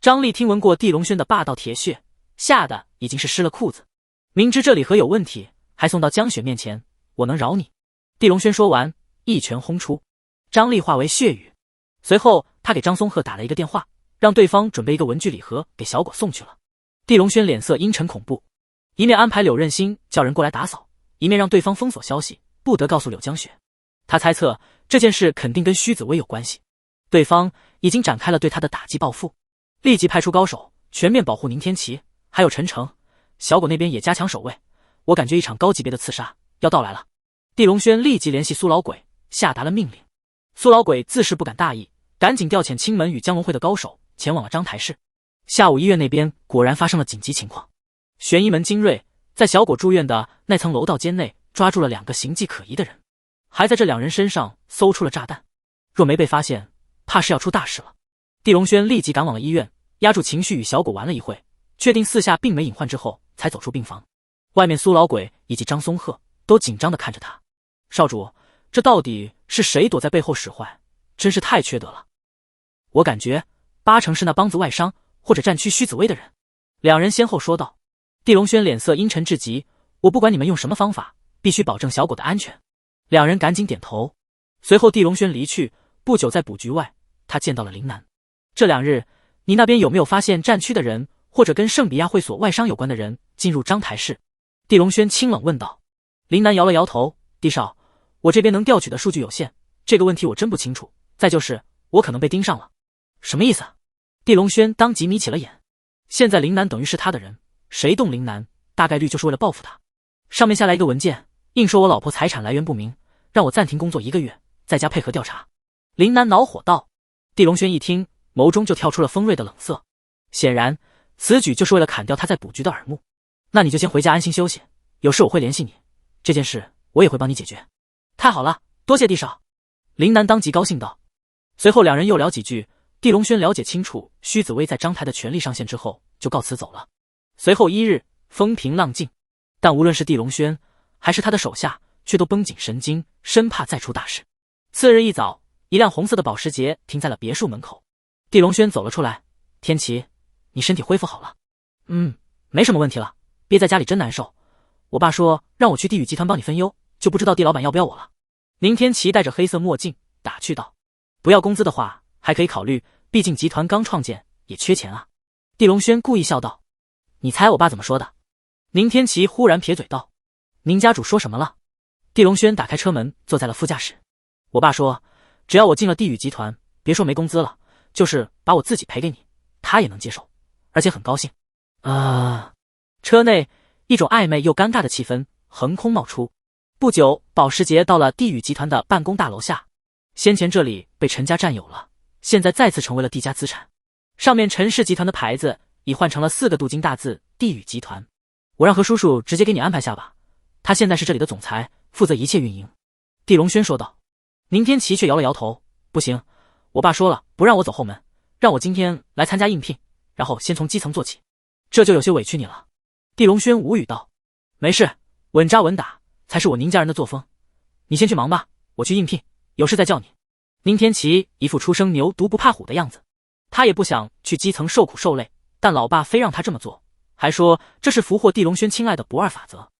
张丽听闻过地龙轩的霸道铁血，吓得已经是湿了裤子，明知这礼盒有问题还送到江雪面前，我能饶你？地龙轩说完一拳轰出，张丽化为血雨。随后他给张松鹤打了一个电话，让对方准备一个文具礼盒给小狗送去了。地龙轩脸色阴沉恐怖，一面安排柳任心叫人过来打扫，一面让对方封锁消息，不得告诉柳江雪。他猜测这件事肯定跟须子薇有关系，对方已经展开了对他的打击报复，立即派出高手全面保护宁天琪，还有陈诚。小狗那边也加强守卫，我感觉一场高级别的刺杀要到来了。地龙轩立即联系苏老鬼，下达了命令。苏老鬼自是不敢大意，赶紧调遣青门与江龙会的高手前往了章台市。下午医院那边果然发生了紧急情况，悬疑门精锐在小狗住院的那层楼道间内抓住了2个形迹可疑的人，还在这2人身上搜出了炸弹，若没被发现，怕是要出大事了。地龙轩立即赶往了医院，压住情绪与小狗玩了一会，确定四下并没隐患之后，才走出病房。外面苏老鬼以及张松鹤都紧张地看着他。少主，这到底是谁躲在背后使坏？真是太缺德了。我感觉8成是那帮子外商或者战区须子薇的人。2人先后说道。地龙轩脸色阴沉至极，我不管你们用什么方法，必须保证小狗的安全。2人赶紧点头。随后地龙轩离去，不久在卜局外，他见到了林南。这2日，你那边有没有发现战区的人或者跟圣比亚会所外商有关的人进入章台市？地龙轩清冷问道。林南摇了摇头，地少，我这边能调取的数据有限，这个问题我真不清楚。再就是我可能被盯上了。什么意思？地龙轩当即眯起了眼。现在林南等于是他的人，谁动林南大概率就是为了报复他。上面下来一个文件，硬说我老婆财产来源不明，让我暂停工作1个月，在家配合调查。林南恼火道。地龙轩一听，眸中就跳出了锋锐的冷色，显然此举就是为了砍掉他在卜局的耳目。那你就先回家安心休息，有事我会联系你，这件事我也会帮你解决。太好了，多谢地少。林南当即高兴道。随后2人又聊几句，地龙轩了解清楚须子薇在章台的权力上限之后，就告辞走了。随后1日风平浪静，但无论是地龙轩还是他的手下，却都绷紧神经，生怕再出大事。次日一早，一辆红色的保时捷停在了别墅门口。地龙轩走了出来：“天琪，你身体恢复好了？”“没什么问题了，憋在家里真难受。我爸说让我去地宇集团帮你分忧，就不知道地老板要不要我了。”宁天琪戴着黑色墨镜打趣道：“不要工资的话还可以考虑，毕竟集团刚创建，也缺钱啊。”地龙轩故意笑道：“你猜我爸怎么说的？”宁天琪忽然撇嘴道：“宁家主说什么了？”地龙轩打开车门坐在了副驾驶：“我爸说只要我进了地宇集团，别说没工资了，就是把我自己赔给你，他也能接受，而且很高兴。”车内一种暧昧又尴尬的气氛横空冒出。不久，保时捷到了地宇集团的办公大楼下。先前这里被陈家占有了，现在再次成为了地家资产。上面陈氏集团的牌子已换成了4个镀金大字地宇集团。我让何叔叔直接给你安排下吧，他现在是这里的总裁，负责一切运营。地龙轩说道。宁天琪却摇了摇头：“不行，我爸说了，不让我走后门，让我今天来参加应聘，然后先从基层做起，这就有些委屈你了。”地龙轩无语道：“没事，稳扎稳打才是我宁家人的作风。你先去忙吧，我去应聘，有事再叫你。”宁天琪一副初生牛犊不怕虎的样子，他也不想去基层受苦受累，但老爸非让他这么做，还说这是俘获地龙轩青睐的不二法则。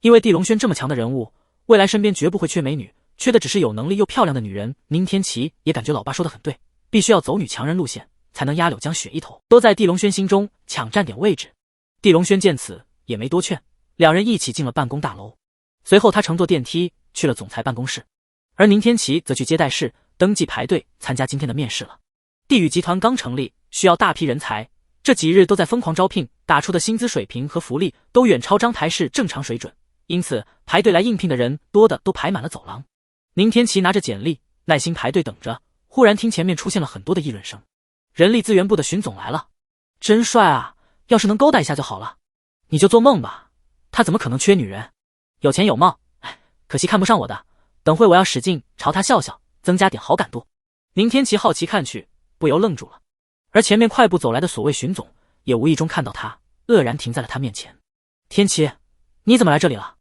因为地龙轩这么强的人物，未来身边绝不会缺美女，缺的只是有能力又漂亮的女人。宁天琪也感觉老爸说的很对，必须要走女强人路线，才能压柳江雪一头，都在地龙轩心中抢占点位置。地龙轩见此也没多劝，两人一起进了办公大楼。随后他乘坐电梯去了总裁办公室，而宁天琪则去接待室登记排队参加今天的面试了。地宇集团刚成立，需要大批人才，这几日都在疯狂招聘，打出的薪资水平和福利都远超章台市正常水准，因此排队来应聘的人多的都排满了走廊。宁天琪拿着简历耐心排队等着，忽然听前面出现了很多的议论声：“人力资源部的荀总来了，真帅啊，要是能勾搭一下就好了。”“你就做梦吧，他怎么可能缺女人？有钱有貌，可惜看不上我的，等会我要使劲朝他笑笑，增加点好感度。”宁天琪好奇看去，不由愣住了。而前面快步走来的所谓荀总也无意中看到他，愕然停在了他面前。“天琪，你怎么来这里了？”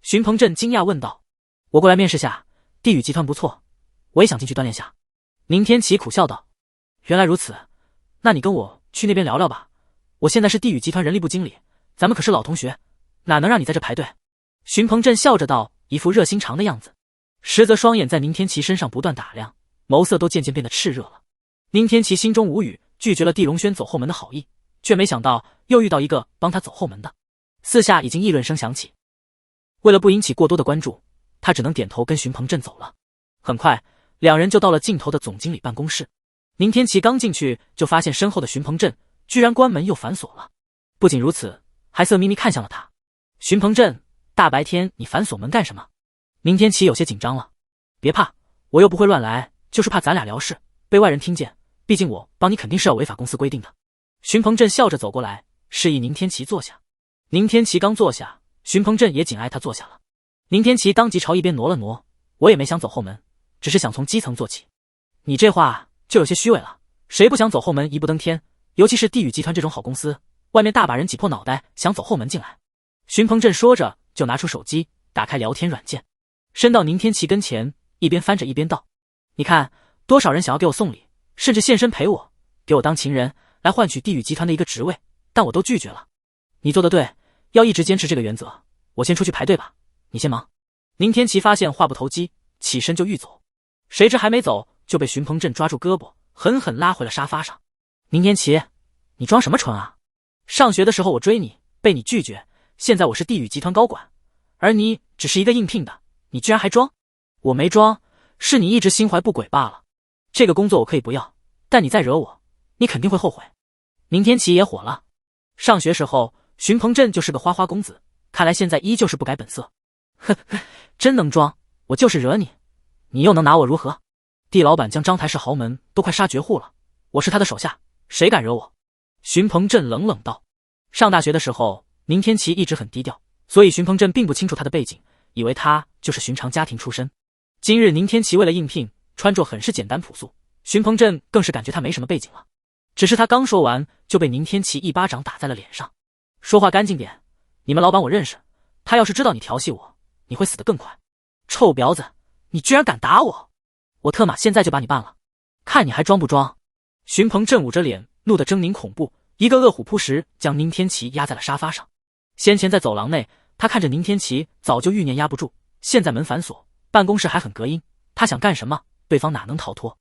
荀鹏震惊讶问道。“我过来面试下，地宇集团不错，我也想进去锻炼下。”宁天琪苦笑道。“原来如此，那你跟我去那边聊聊吧，我现在是地宇集团人力部经理，咱们可是老同学，哪能让你在这排队？”荀鹏震笑着道，一副热心肠的样子，实则双眼在宁天琪身上不断打量，眸色都渐渐变得炽热了。宁天琪心中无语，拒绝了地龙轩走后门的好意，却没想到又遇到一个帮他走后门的。四下已经议论声响起，为了不引起过多的关注，他只能点头跟荀鹏震走了。很快，两人就到了尽头的总经理办公室。宁天琪刚进去就发现身后的荀鹏震居然关门又反锁了，不仅如此，还色眯眯看向了他。“荀鹏震，大白天你反锁门干什么？”宁天琪有些紧张了。“别怕，我又不会乱来，就是怕咱俩聊事被外人听见，毕竟我帮你肯定是要违反公司规定的。”荀鹏震笑着走过来，示意宁天琪坐下。宁天琪刚坐下，荀鹏震也紧挨他坐下了。宁天琪当即朝一边挪了挪：“我也没想走后门，只是想从基层做起。”“你这话就有些虚伪了，谁不想走后门一步登天？尤其是地宇集团这种好公司，外面大把人挤破脑袋想走后门进来。”荀鹏震说着就拿出手机打开聊天软件，伸到宁天琪跟前，一边翻着一边道：“你看多少人想要给我送礼，甚至现身陪我，给我当情人，来换取地宇集团的一个职位，但我都拒绝了。你做得对，要一直坚持这个原则。我先出去排队吧，你先忙。”宁天琪发现话不投机，起身就欲走，谁知还没走就被荀鹏震抓住胳膊，狠狠拉回了沙发上。“宁天琪，你装什么纯啊？上学的时候我追你，被你拒绝，现在我是地宇集团高管，而你只是一个应聘的，你居然还装？”“我没装，是你一直心怀不轨罢了。这个工作我可以不要，但你再惹我，你肯定会后悔。”宁天琪也火了。上学时候荀鹏震就是个花花公子，看来现在依旧是不改本色。“呵呵，真能装，我就是惹你，你又能拿我如何？地老板将章台市豪门都快杀绝户了，我是他的手下，谁敢惹我？”荀鹏震冷冷道。上大学的时候，宁天琪一直很低调，所以荀鹏震并不清楚他的背景，以为他就是寻常家庭出身。今日宁天琪为了应聘，穿着很是简单朴素，荀鹏震更是感觉他没什么背景了。只是他刚说完，就被宁天琪一巴掌打在了脸上。“说话干净点，你们老板我认识，他要是知道你调戏我，你会死得更快。”臭婊子，你居然敢打我！我特马现在就把你办了，看你还装不装！荀鹏震捂着脸，怒得狰狞恐怖，一个饿虎扑食将宁天琪压在了沙发上。先前在走廊内，他看着宁天琪早就欲念压不住，现在门反锁，办公室还很隔音，他想干什么，对方哪能逃脱？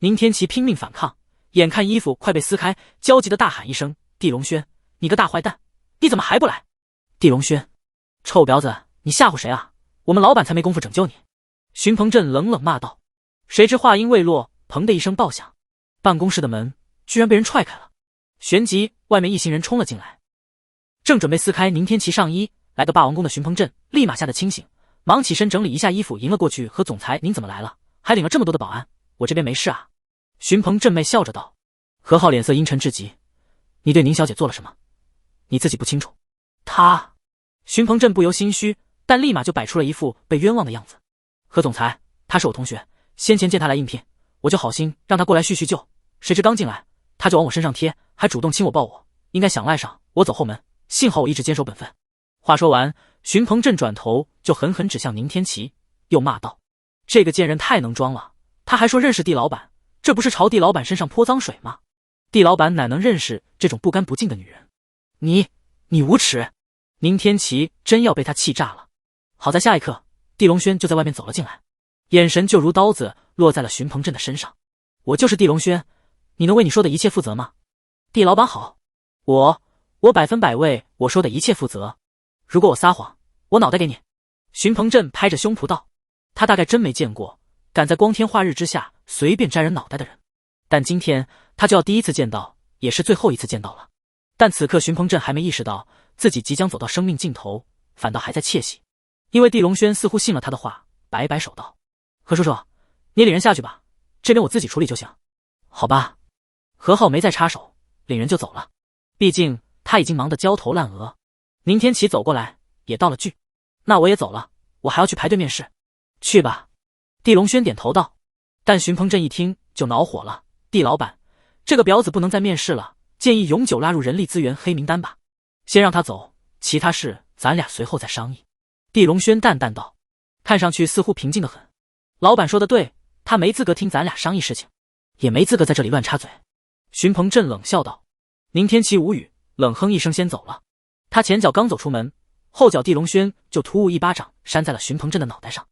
宁天琪拼命反抗，眼看衣服快被撕开，焦急地大喊一声：“地龙轩，你个大坏蛋，你怎么还不来？”地龙轩，臭婊子，你吓唬谁啊？我们老板才没工夫拯救你！荀鹏震冷冷骂道。谁知话音未落，砰的一声爆响，办公室的门居然被人踹开了，旋即外面一行人冲了进来。正准备撕开宁天琪上衣，来个霸王功的荀鹏震立马吓得清醒，忙起身整理一下衣服，迎了过去。何总裁，您怎么来了？还领了这么多的保安？我这边没事啊。荀鹏震媚笑着道。何浩脸色阴沉至极，你对宁小姐做了什么？你自己不清楚？他……荀鹏震不由心虚，但立马就摆出了一副被冤枉的样子。何总裁，他是我同学，先前见他来应聘，我就好心让他过来叙叙旧，谁知刚进来他就往我身上贴，还主动亲我抱我，应该想赖上我走后门，幸好我一直坚守本分。话说完，荀鹏震转头就狠狠指向宁天琪，又骂道：这个贱人太能装了，他还说认识地老板，这不是朝地老板身上泼脏水吗？地老板哪能认识这种不干不净的女人？你无耻！宁天琪真要被他气炸了。好在下一刻，地龙轩就在外面走了进来，眼神就如刀子落在了荀鹏震的身上。我就是地龙轩，你能为你说的一切负责吗？地老板好，我100%为我说的一切负责。如果我撒谎，我脑袋给你！荀鹏震拍着胸脯道。他大概真没见过敢在光天化日之下随便摘人脑袋的人，但今天他就要第一次见到，也是最后一次见到了。但此刻荀鹏震还没意识到自己即将走到生命尽头，反倒还在窃喜，因为地龙轩似乎信了他的话，摆摆手道：何叔叔，你领人下去吧，这边我自己处理就行。好吧。何浩没再插手，领人就走了，毕竟他已经忙得焦头烂额。宁天琪走过来也道了句：那我也走了，我还要去排队面试。去吧。地龙轩点头道。但荀鹏震一听就恼火了：地老板，这个婊子不能再面试了，建议永久拉入人力资源黑名单吧。先让他走，其他事咱俩随后再商议。地龙轩淡淡道，看上去似乎平静得很。老板说的对，他没资格听咱俩商议事情，也没资格在这里乱插嘴。荀鹏震冷笑道。宁天琪无语，冷哼一声先走了。他前脚刚走出门，后脚地龙轩就突兀一巴掌扇在了荀鹏震的脑袋上，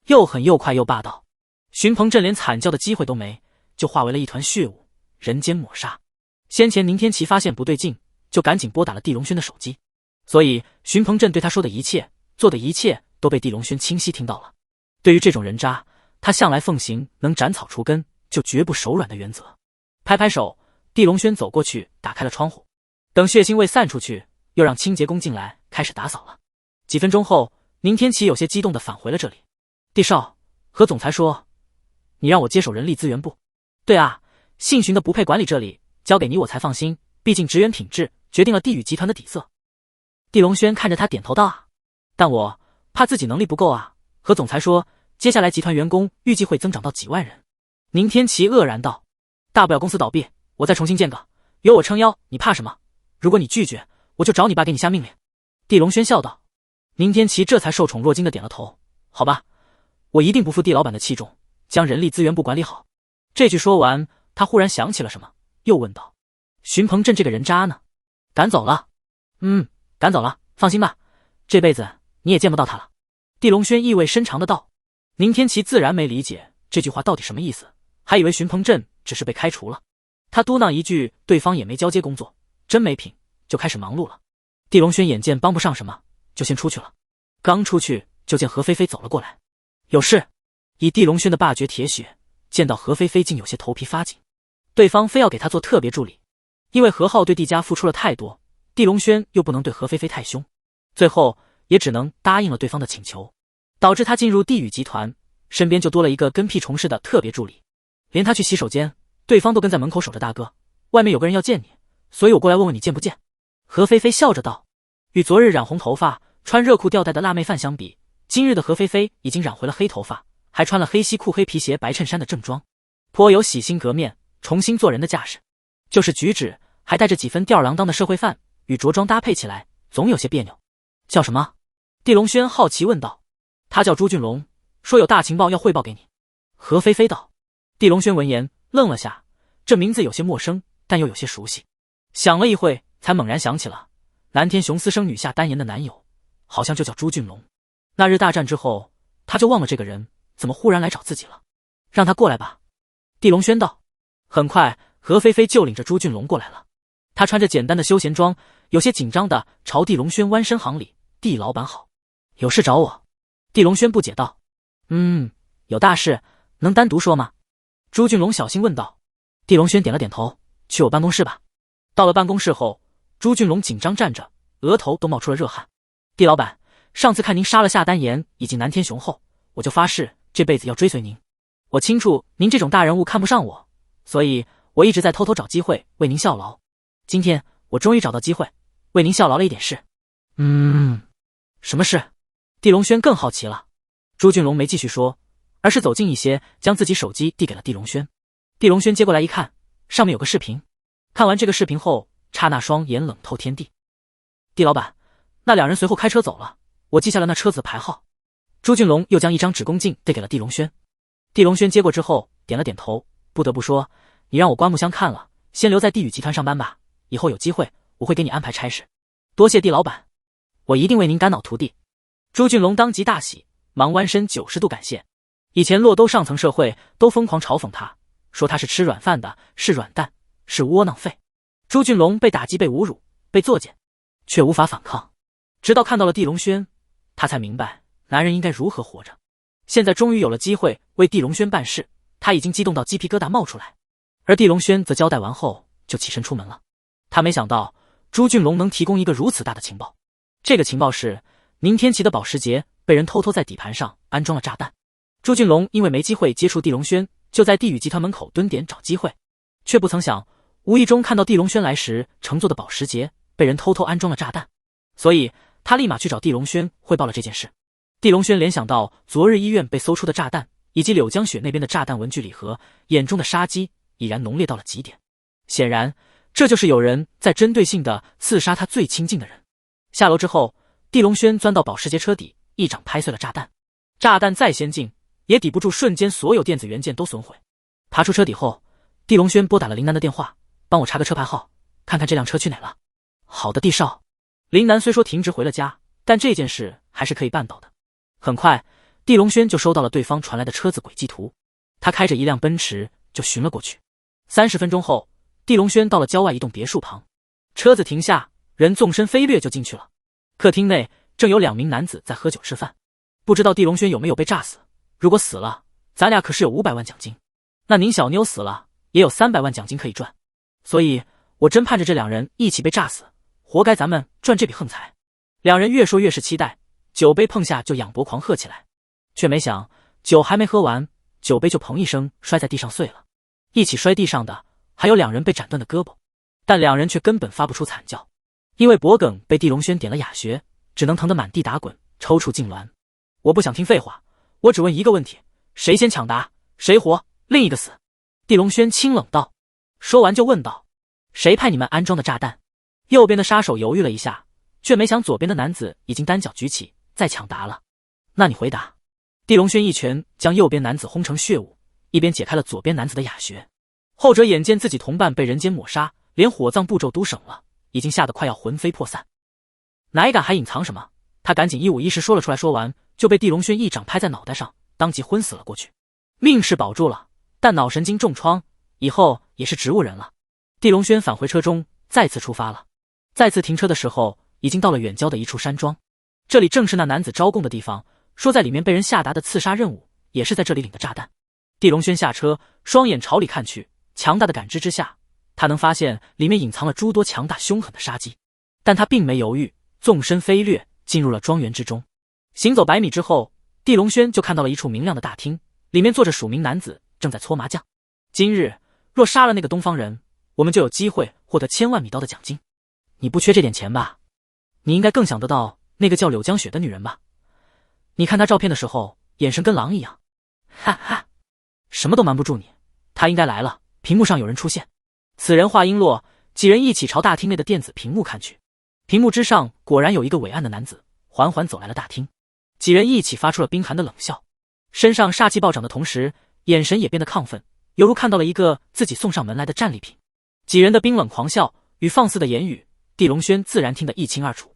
又狠又快又霸道。荀鹏震连惨叫的机会都没，就化为了一团血雾，人间抹杀。先前宁天琪发现不对劲，就赶紧拨打了地龙轩的手机，所以荀鹏震对他说的一切做的一切都被地龙轩清晰听到了。对于这种人渣，他向来奉行能斩草除根就绝不手软的原则。拍拍手，地龙轩走过去打开了窗户，等血腥味散出去，又让清洁工进来开始打扫了。几分钟后，宁天琪有些激动地返回了这里。地少，何总裁说你让我接手人力资源部。对啊，姓荀的不配管理这里，交给你我才放心，毕竟职员品质决定了地宇集团的底色。地龙轩看着他点头道啊，但我怕自己能力不够啊。何总裁说接下来集团员工预计会增长到几万人。宁天琪愕然道，大不了公司倒闭，我再重新建个，有我撑腰，你怕什么？如果你拒绝，我就找你爸给你下命令。地龙轩笑道。宁天琪这才受宠若惊的点了头，好吧，我一定不负地老板的器重，将人力资源部管理好。这句说完，他忽然想起了什么，又问道：荀鹏震这个人渣呢？赶走了？赶走了，放心吧，这辈子你也见不到他了。地龙轩意味深长的道。宁天琪自然没理解这句话到底什么意思，还以为荀鹏震只是被开除了。他嘟囔一句对方也没交接工作，真没品，就开始忙碌了。地龙轩眼见帮不上什么，就先出去了。刚出去就见何菲菲走了过来。有事？以地龙轩的霸绝铁血，见到何菲菲竟有些头皮发紧。对方非要给他做特别助理，因为何浩对地家付出了太多，地龙轩又不能对何菲菲太凶，最后也只能答应了对方的请求，导致他进入地宇集团，身边就多了一个跟屁虫似的特别助理。连他去洗手间，对方都跟在门口守着，大哥，外面有个人要见你，所以我过来问问你见不见。何菲菲笑着道。与昨日染红头发穿热裤吊带的辣妹范相比，今日的何菲菲已经染回了黑头发，还穿了黑西裤黑皮鞋白衬衫的正装，颇有洗心革面重新做人的架势，就是举止还带着几分吊儿郎当的社会范，与着装搭配起来总有些别扭。叫什么？地龙轩好奇问道。他叫朱俊龙，说有大情报要汇报给你。何菲菲道。地龙轩闻言愣了下，这名字有些陌生，但又有些熟悉。想了一会，才猛然想起了蓝天雄私生女下丹颜的男友，好像就叫朱俊龙。那日大战之后，他就忘了这个人，怎么忽然来找自己了？让他过来吧。地龙轩道。很快，何菲菲就领着朱俊龙过来了。他穿着简单的休闲装，有些紧张的朝地龙轩弯身行礼：“地老板好。”“有事找我？”地龙轩不解道。“有大事，能单独说吗？”朱俊龙小心问道。地龙轩点了点头：“去我办公室吧。”到了办公室后，朱俊龙紧张站着，额头都冒出了热汗。“地老板，上次看您杀了夏丹颜以及南天雄后，我就发誓这辈子要追随您。我清楚您这种大人物看不上我，所以我一直在偷偷找机会为您效劳。今天我终于找到机会，为您效劳了一点事。”“什么事？”地龙轩更好奇了。朱俊龙没继续说，而是走近一些，将自己手机递给了地龙轩。地龙轩接过来一看，上面有个视频。看完这个视频后，刹那双眼冷透天地。“地老板，那两人随后开车走了，我记下了那车子牌号。”朱俊龙又将一张纸公镜递给了地龙轩。地龙轩接过之后点了点头：“不得不说，你让我刮目相看了，先留在地宇集团上班吧，以后有机会我会给你安排差事。”“多谢地老板，我一定为您肝脑涂地。”朱俊龙当即大喜，忙弯身90度感谢。以前洛兜上层社会都疯狂嘲讽他，说他是吃软饭的，是软蛋，是窝囊废。朱俊龙被打击，被侮辱，被作践，却无法反抗。直到看到了地龙轩，他才明白男人应该如何活着。现在终于有了机会为地龙轩办事，他已经激动到鸡皮疙瘩冒出来。而地龙轩则交代完后就起身出门了。他没想到朱俊龙能提供一个如此大的情报。这个情报是宁天齐的保时捷被人偷偷在底盘上安装了炸弹。朱俊龙因为没机会接触地龙轩，就在地宇集团门口蹲点找机会，却不曾想无意中看到地龙轩来时乘坐的保时捷被人偷偷安装了炸弹，所以他立马去找地龙轩汇报了这件事。地龙轩联想到昨日医院被搜出的炸弹，以及柳江雪那边的炸弹文具礼盒，眼中的杀机已然浓烈到了极点。显然，这就是有人在针对性的刺杀他最亲近的人。下楼之后，地龙轩钻到保时捷车底，一掌拍碎了炸弹。炸弹再先进，也抵不住瞬间所有电子元件都损毁。爬出车底后，地龙轩拨打了林南的电话：“帮我查个车牌号，看看这辆车去哪了。”“好的，地少。”林南虽说停职回了家，但这件事还是可以办到的。很快，地龙轩就收到了对方传来的车子轨迹图。他开着一辆奔驰就寻了过去。30分钟后，地龙轩到了郊外一栋别墅旁，车子停下，人纵身飞跃就进去了。客厅内正有2名男子在喝酒吃饭。不知道地龙轩有没有被炸死，如果死了，咱俩可是有500万奖金。那宁小妞死了，也有300万奖金可以赚。所以我真盼着这2人一起被炸死，活该咱们赚这笔横财。2人越说越是期待，酒杯碰下就仰脖狂喝起来，却没想酒还没喝完，酒杯就砰一声摔在地上碎了。一起摔地上的还有2人被斩断的胳膊，但2人却根本发不出惨叫，因为脖梗被地龙轩点了哑穴，只能疼得满地打滚，抽搐痉挛。我不想听废话，我只问一个问题：谁先抢答，谁活，另一个死。地龙轩清冷道。说完就问道：谁派你们安装的炸弹？右边的杀手犹豫了一下，却没想左边的男子已经单脚举起，在抢答了。那你回答。地龙轩一拳将右边男子轰成血雾，一边解开了左边男子的哑穴。后者眼见自己同伴被人间抹杀，连火葬步骤都省了，已经吓得快要魂飞魄散，哪敢还隐藏什么？他赶紧一五一十说了出来，说完就被地龙轩一掌拍在脑袋上，当即昏死了过去。命是保住了，但脑神经重创，以后也是植物人了。地龙轩返回车中，再次出发了。再次停车的时候，已经到了远郊的一处山庄，这里正是那男子招供的地方，说在里面被人下达的刺杀任务，也是在这里领的炸弹。地龙轩下车，双眼朝里看去，强大的感知之下，他能发现里面隐藏了诸多强大凶狠的杀机，但他并没犹豫，纵身飞掠进入了庄园之中。行走100米之后，地龙轩就看到了一处明亮的大厅，里面坐着数名男子正在搓麻将。今日若杀了那个东方人，我们就有机会获得1000万米刀的奖金。你不缺这点钱吧？你应该更想得到那个叫柳江雪的女人吧？你看她照片的时候，眼神跟狼一样。哈哈，什么都瞒不住你，她应该来了。屏幕上有人出现，此人话音落，几人一起朝大厅内的电子屏幕看去。屏幕之上果然有一个伟岸的男子缓缓走来了大厅，几人一起发出了冰寒的冷笑。身上煞气暴涨的同时，眼神也变得亢奋，犹如看到了一个自己送上门来的战利品。几人的冰冷狂笑与放肆的言语，地龙轩自然听得一清二楚。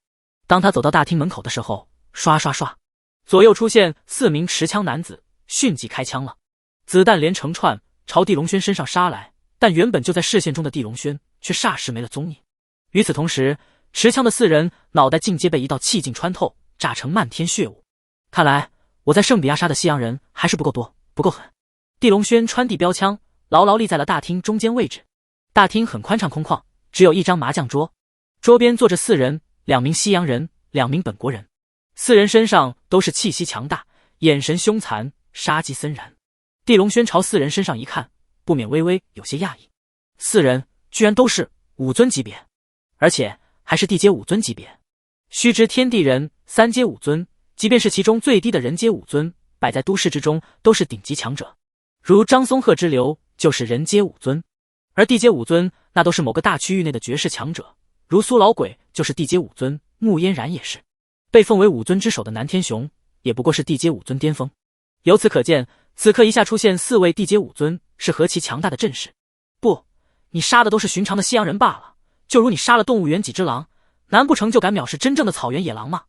当他走到大厅门口的时候，刷刷刷，左右出现4名持枪男子，迅即开枪了。子弹连成串朝地龙轩身上杀来，但原本就在视线中的地龙轩却霎时没了踪影。与此同时，持枪的4人脑袋尽皆被一道气劲穿透，炸成漫天血雾。看来我在圣比亚杀的西洋人还是不够多，不够狠。地龙轩穿地标枪，牢牢立在了大厅中间位置。大厅很宽敞空旷，只有一张麻将桌，桌边坐着4人，2名西洋人，2名本国人。4人身上都是气息强大，眼神凶残，杀机森然。地龙轩朝4人身上一看，不免微微有些讶异，4人居然都是5尊级别，而且还是地阶5尊级别。须知天地人3阶5尊，即便是其中最低的人阶5尊，摆在都市之中都是顶级强者，如张松鹤之流就是人阶5尊，而地阶5尊那都是某个大区域内的绝世强者，如苏老鬼就是地阶5尊，穆嫣然也是。被奉为5尊之首的南天雄也不过是地阶5尊巅峰。由此可见，此刻一下出现4位地阶5尊是何其强大的阵势。不，你杀的都是寻常的西洋人罢了，就如你杀了动物园几只狼，难不成就敢藐视真正的草原野狼吗？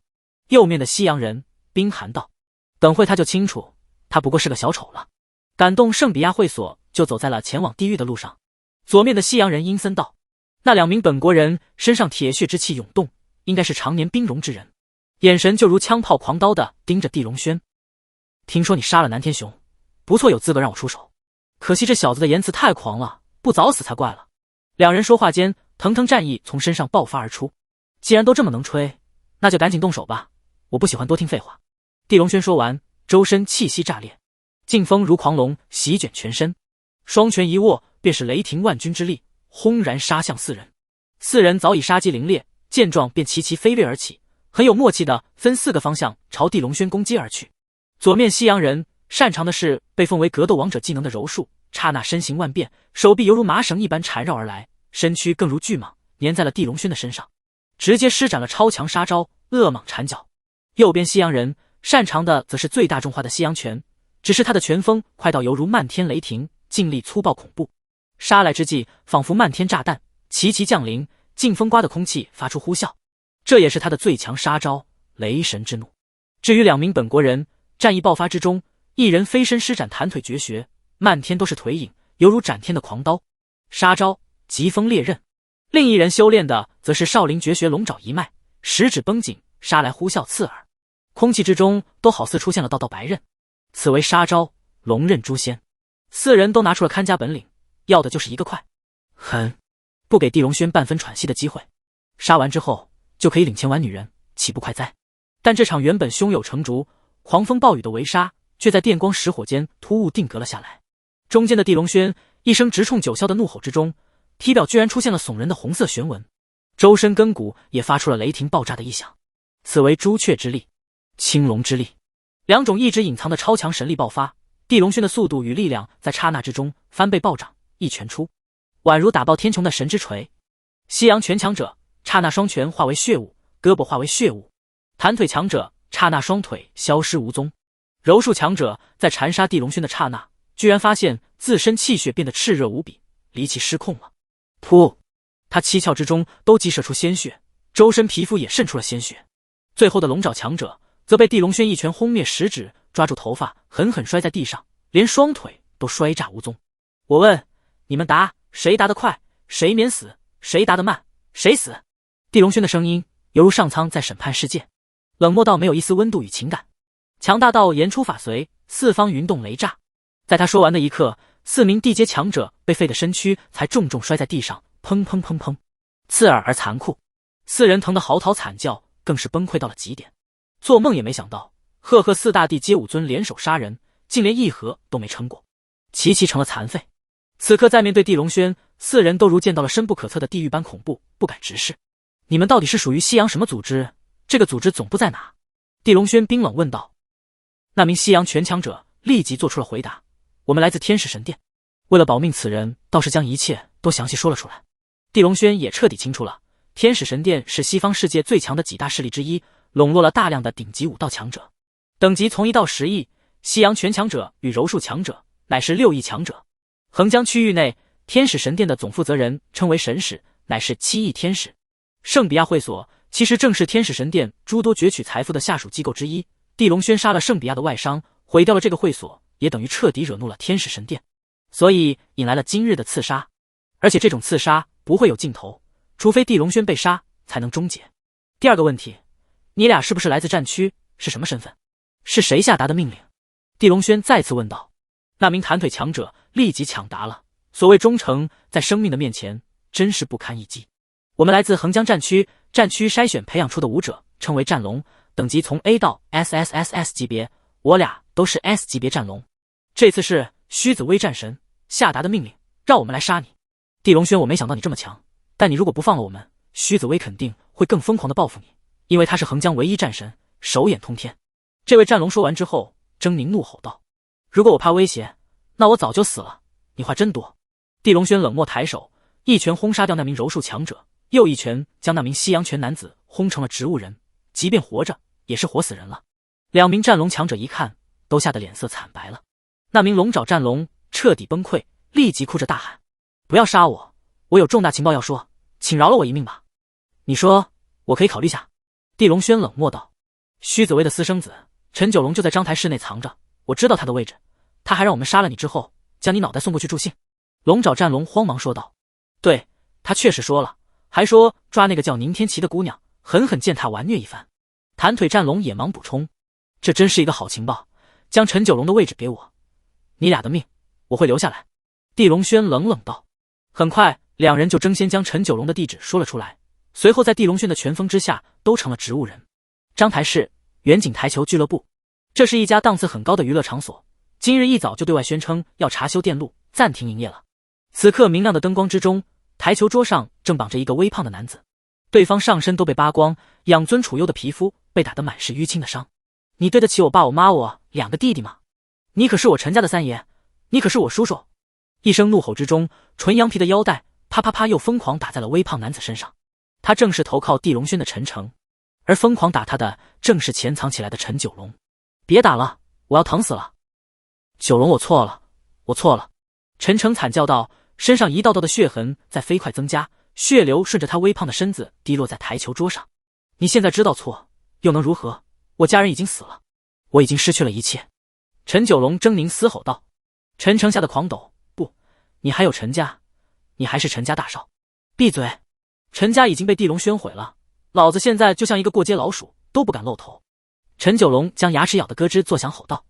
右面的西洋人冰寒道，等会他就清楚，他不过是个小丑了。感动圣比亚会所，就走在了前往地狱的路上。左面的西洋人阴森道，那2名本国人身上铁血之气涌动，应该是常年冰融之人，眼神就如枪炮狂刀的盯着地龙轩。听说你杀了南天雄，不错，有资格让我出手，可惜这小子的言辞太狂了，不早死才怪了。2人说话间，腾腾战意从身上爆发而出。既然都这么能吹，那就赶紧动手吧，我不喜欢多听废话。地龙轩说完，周身气息炸裂，劲风如狂龙席卷全身，双拳一握，便是雷霆万钧之力，轰然杀向4人。4人早已杀机凌冽，见状便齐齐飞跃而起，很有默契的分4个方向朝地龙轩攻击而去。左面西洋人擅长的是被奉为格斗王者技能的柔术，刹那身形万变，手臂犹如麻绳一般缠绕而来，身躯更如巨蟒粘在了地龙轩的身上，直接施展了超强杀招恶蟒缠脚。右边西洋人擅长的则是最大众化的西洋拳，只是他的拳风快到犹如漫天雷霆，劲力粗暴恐怖，杀来之际仿佛漫天炸弹齐齐降临，劲风刮的空气发出呼啸，这也是他的最强杀招雷神之怒。至于2名本国人，战役爆发之中，一人飞身施展弹腿绝学，漫天都是腿影，犹如斩天的狂刀，杀招疾风猎刃。另一人修炼的则是少林绝学龙爪一脉，十指绷紧，杀来呼啸刺耳，空气之中都好似出现了道道白刃，此为杀招龙刃诛仙。4人都拿出了看家本领，要的就是一个快狠，不给地龙轩半分喘息的机会。杀完之后就可以领钱玩女人，岂不快哉？但这场原本胸有成竹狂风暴雨的围杀，却在电光石火间突兀定格了下来。中间的地龙轩一声直冲九霄的怒吼之中，体表居然出现了耸人的红色旋纹，周身根骨也发出了雷霆爆炸的异响。此为朱雀之力，青龙之力，2种一直隐藏的超强神力爆发。地龙轩的速度与力量在刹那之中翻倍暴涨，一拳出，宛如打爆天穹的神之锤。西洋拳强者刹那双拳化为血雾，胳膊化为血雾；弹腿强者刹那双腿消失无踪。柔术强者在缠杀地龙轩的刹那，居然发现自身气血变得炽热无比，离奇失控了。噗！他七窍之中都激射出鲜血，周身皮肤也渗出了鲜血。最后的龙爪强者则被地龙轩一拳轰灭食指，抓住头发狠狠摔在地上，连双腿都摔炸无踪。我问你们答，谁答得快，谁免死，谁答得慢，谁死。地龙轩的声音犹如上苍在审判世界，冷漠到没有一丝温度与情感，强大到言出法随，四方云动雷炸。在他说完的一刻，4名地阶强者被废的身躯才重重摔在地上，砰砰砰砰，刺耳而残酷。4人疼得嚎啕惨叫，更是崩溃到了极点。做梦也没想到，赫赫4大地阶5尊联手杀人，竟连一合都没撑过，齐齐成了残废。此刻在面对地龙轩，4人都如见到了深不可测的地狱般恐怖，不敢直视。你们到底是属于西洋什么组织？这个组织总部在哪？地龙轩冰冷问道。那名西洋拳强者立即做出了回答，我们来自天使神殿。为了保命，此人倒是将一切都详细说了出来。地龙轩也彻底清楚了，天使神殿是西方世界最强的几大势力之一，笼络了大量的顶级武道强者，等级从1到10亿，西洋拳强者与柔术强者乃是6翼强者。横江区域内，天使神殿的总负责人称为神使，乃是7翼天使。圣比亚会所其实正是天使神殿诸多攫取财富的下属机构之一。地龙轩杀了圣比亚的外商，毁掉了这个会所，也等于彻底惹怒了天使神殿，所以引来了今日的刺杀。而且这种刺杀不会有尽头，除非地龙轩被杀才能终结。第二个问题，你俩是不是来自战区？是什么身份？是谁下达的命令？地龙轩再次问道。那名弹腿强者立即抢答了，所谓忠诚，在生命的面前真是不堪一击。我们来自横江战区，战区筛选培养出的武者称为战龙，等级从 A 到 SSSS 级别，我俩都是 S 级别战龙。这次是须子威战神下达的命令，让我们来杀你。地龙轩，我没想到你这么强，但你如果不放了我们，须子威肯定会更疯狂的报复你，因为他是横江唯一战神，手眼通天。这位战龙说完之后，狰狞怒吼道：如果我怕威胁，那我早就死了，你话真多。地龙轩冷漠抬手，一拳轰杀掉那名柔术强者，又一拳将那名西洋拳男子轰成了植物人，即便活着也是活死人了。两名战龙强者一看，都吓得脸色惨白了。那名龙爪战龙彻底崩溃，立即哭着大喊：不要杀我，我有重大情报要说，请饶了我一命吧。你说我可以考虑下。地龙轩冷漠道。须子威的私生子陈九龙就在章台室内藏着，我知道他的位置，他还让我们杀了你之后将你脑袋送过去助兴。龙爪战龙慌忙说道。对，他确实说了，还说抓那个叫宁天琪的姑娘狠狠践踏玩虐一番。弹腿战龙也忙补充，这真是一个好情报，将陈九龙的位置给我，你俩的命我会留下来。地龙轩冷冷道。很快两人就争先将陈九龙的地址说了出来，随后在地龙轩的拳风之下都成了植物人。章台市远景台球俱乐部，这是一家档次很高的娱乐场所，今日一早就对外宣称要查修电路，暂停营业了。此刻明亮的灯光之中，台球桌上正绑着一个微胖的男子，对方上身都被扒光，养尊处优的皮肤被打得满是淤青的伤。你对得起我爸我妈我2个弟弟吗？你可是我陈家的三爷，你可是我叔叔。一声怒吼之中，纯羊皮的腰带啪啪啪又疯狂打在了微胖男子身上。他正是投靠地龙轩的陈诚，而疯狂打他的正是潜藏起来的陈九龙。别打了，我要疼死了。九龙，我错了，我错了。陈诚惨叫道，身上一道道的血痕在飞快增加，血流顺着他微胖的身子滴落在台球桌上。你现在知道错又能如何？我家人已经死了，我已经失去了一切。陈九龙狰狞嘶吼道。陈诚吓得狂抖，不，你还有陈家，你还是陈家大少。闭嘴！陈家已经被地龙轩毁了，老子现在就像一个过街老鼠，都不敢露头。陈九龙将牙齿咬得咯吱作响吼道。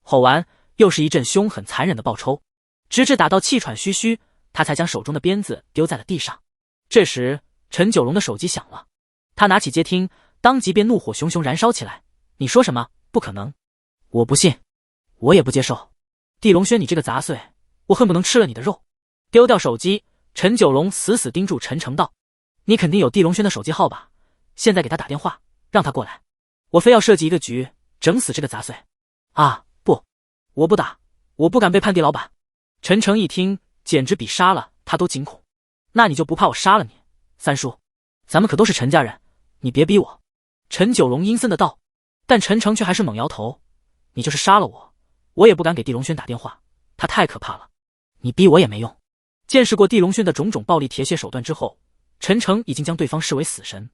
吼完又是一阵凶狠残忍的暴抽，直至打到气喘吁吁，他才将手中的鞭子丢在了地上。这时陈九龙的手机响了，他拿起接听，当即便怒火熊熊燃烧起来。你说什么？不可能！我不信，我也不接受。地龙轩，你这个杂碎，我恨不能吃了你的肉。丢掉手机，陈九龙死死盯住陈诚道。你肯定有地龙轩的手机号吧？现在给他打电话，让他过来。我非要设计一个局，整死这个杂碎。啊，不，我不打，我不敢背叛地老板。陈诚一听，简直比杀了他都惊恐。那你就不怕我杀了你？三叔，咱们可都是陈家人，你别逼我。陈九龙阴森的道。但陈诚却还是猛摇头。你就是杀了我，我也不敢给地龙轩打电话，他太可怕了。你逼我也没用。见识过地龙轩的种种暴力铁血手段之后，陈诚已经将对方视为死神。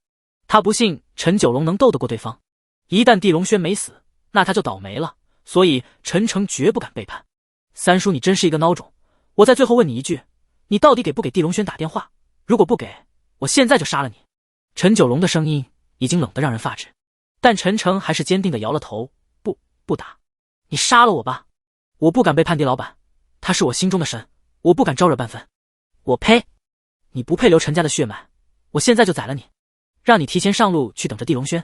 他不信陈九龙能斗得过对方，一旦地龙轩没死，那他就倒霉了，所以陈诚绝不敢背叛。三叔，你真是一个孬种，我在最后问你一句，你到底给不给地龙轩打电话？如果不给，我现在就杀了你。陈九龙的声音已经冷得让人发指，但陈诚还是坚定地摇了头，不打。你杀了我吧，我不敢背叛地老板，他是我心中的神，我不敢招惹半分。我呸！你不配留陈家的血脉，我现在就宰了你，让你提前上路去等着地龙轩。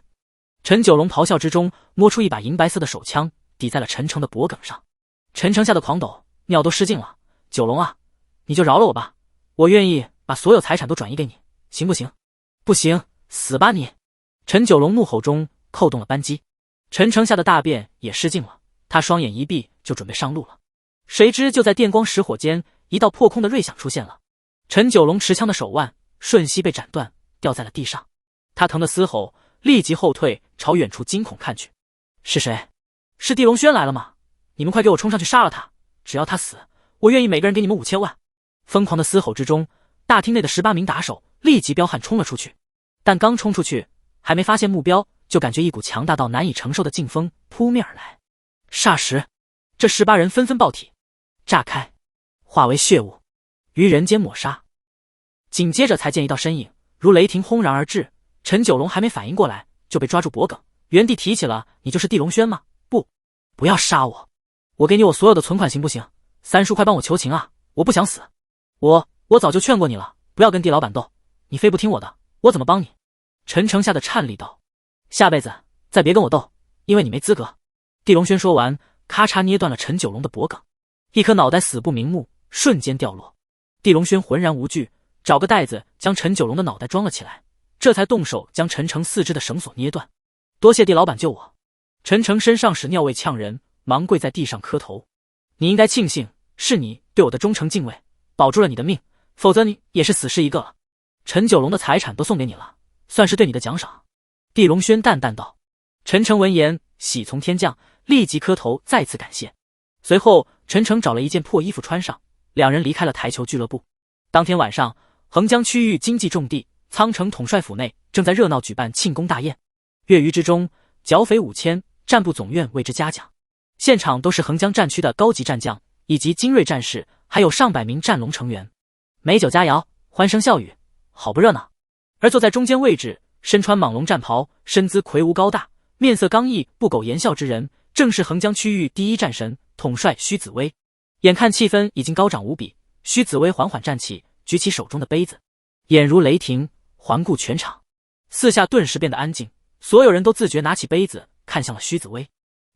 陈九龙咆哮之中，摸出一把银白色的手枪，抵在了陈诚的脖颈上。陈诚吓得狂抖，尿都失禁了。九龙啊，你就饶了我吧，我愿意把所有财产都转移给你，行不行？不行，死吧你！陈九龙怒吼中扣动了扳机，陈诚吓得大便也失禁了，他双眼一闭就准备上路了。谁知就在电光石火间，一道破空的锐响出现了，陈九龙持枪的手腕瞬息被斩断，掉在了地上。他疼得嘶吼，立即后退，朝远处惊恐看去。是谁？是地龙轩来了吗？你们快给我冲上去杀了他！只要他死，我愿意每个人给你们5000万！疯狂的嘶吼之中，大厅内的18名打手立即彪悍冲了出去，但刚冲出去，还没发现目标，就感觉一股强大到难以承受的劲风扑面而来。霎时，这18人纷纷爆体，炸开，化为血雾，于人间抹杀。紧接着才见一道身影如雷霆轰然而至，陈九龙还没反应过来，就被抓住脖颈，原地提起了：“你就是地龙轩吗？不要杀我！我给你我所有的存款行不行？三叔快帮我求情啊！我不想死。我早就劝过你了，不要跟地老板斗，你非不听我的，我怎么帮你？”陈诚吓得颤栗道：“下辈子再别跟我斗，因为你没资格。”地龙轩说完，咔嚓捏断了陈九龙的脖颈，一颗脑袋死不瞑目，瞬间掉落。地龙轩浑然无惧，找个袋子将陈九龙的脑袋装了起来，这才动手将陈诚四肢的绳索捏断。多谢地老板救我！陈诚身上使尿味呛人，忙跪在地上磕头：“你应该庆幸是你对我的忠诚敬畏，保住了你的命，否则你也是死尸一个了。陈九龙的财产都送给你了，算是对你的奖赏。”地龙轩淡淡道。陈诚闻言喜从天降，立即磕头再次感谢。随后陈诚找了一件破衣服穿上，两人离开了台球俱乐部。当天晚上，横江区域经济重地苍城统帅府内正在热闹举办庆功大宴，月余之中，剿匪5000，战部总院为之嘉奖。现场都是横江战区的高级战将以及精锐战士，还有上百名战龙成员，美酒佳肴，欢声笑语，好不热闹。而坐在中间位置，身穿蟒龙战袍，身姿魁梧高大，面色刚毅，不苟言笑之人，正是横江区域第一战神统帅徐子薇。眼看气氛已经高涨无比，徐子薇缓缓站起，举起手中的杯子，眼如雷霆，环顾全场，四下顿时变得安静，所有人都自觉拿起杯子看向了徐子薇。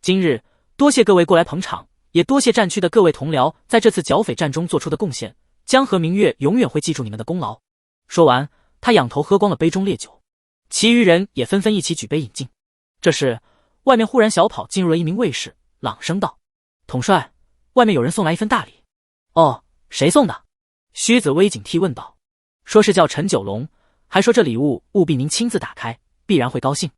今日多谢各位过来捧场，也多谢战区的各位同僚在这次剿匪战中做出的贡献，江河明月永远会记住你们的功劳。说完，他仰头喝光了杯中烈酒，其余人也纷纷一起举杯饮尽。这时，外面忽然小跑进入了一名卫士，朗声道：“统帅，外面有人送来一份大礼。”“哦，谁送的？”徐子薇警惕问道。“说是叫陈九龙，还说这礼物务必您亲自打开，必然会高兴。”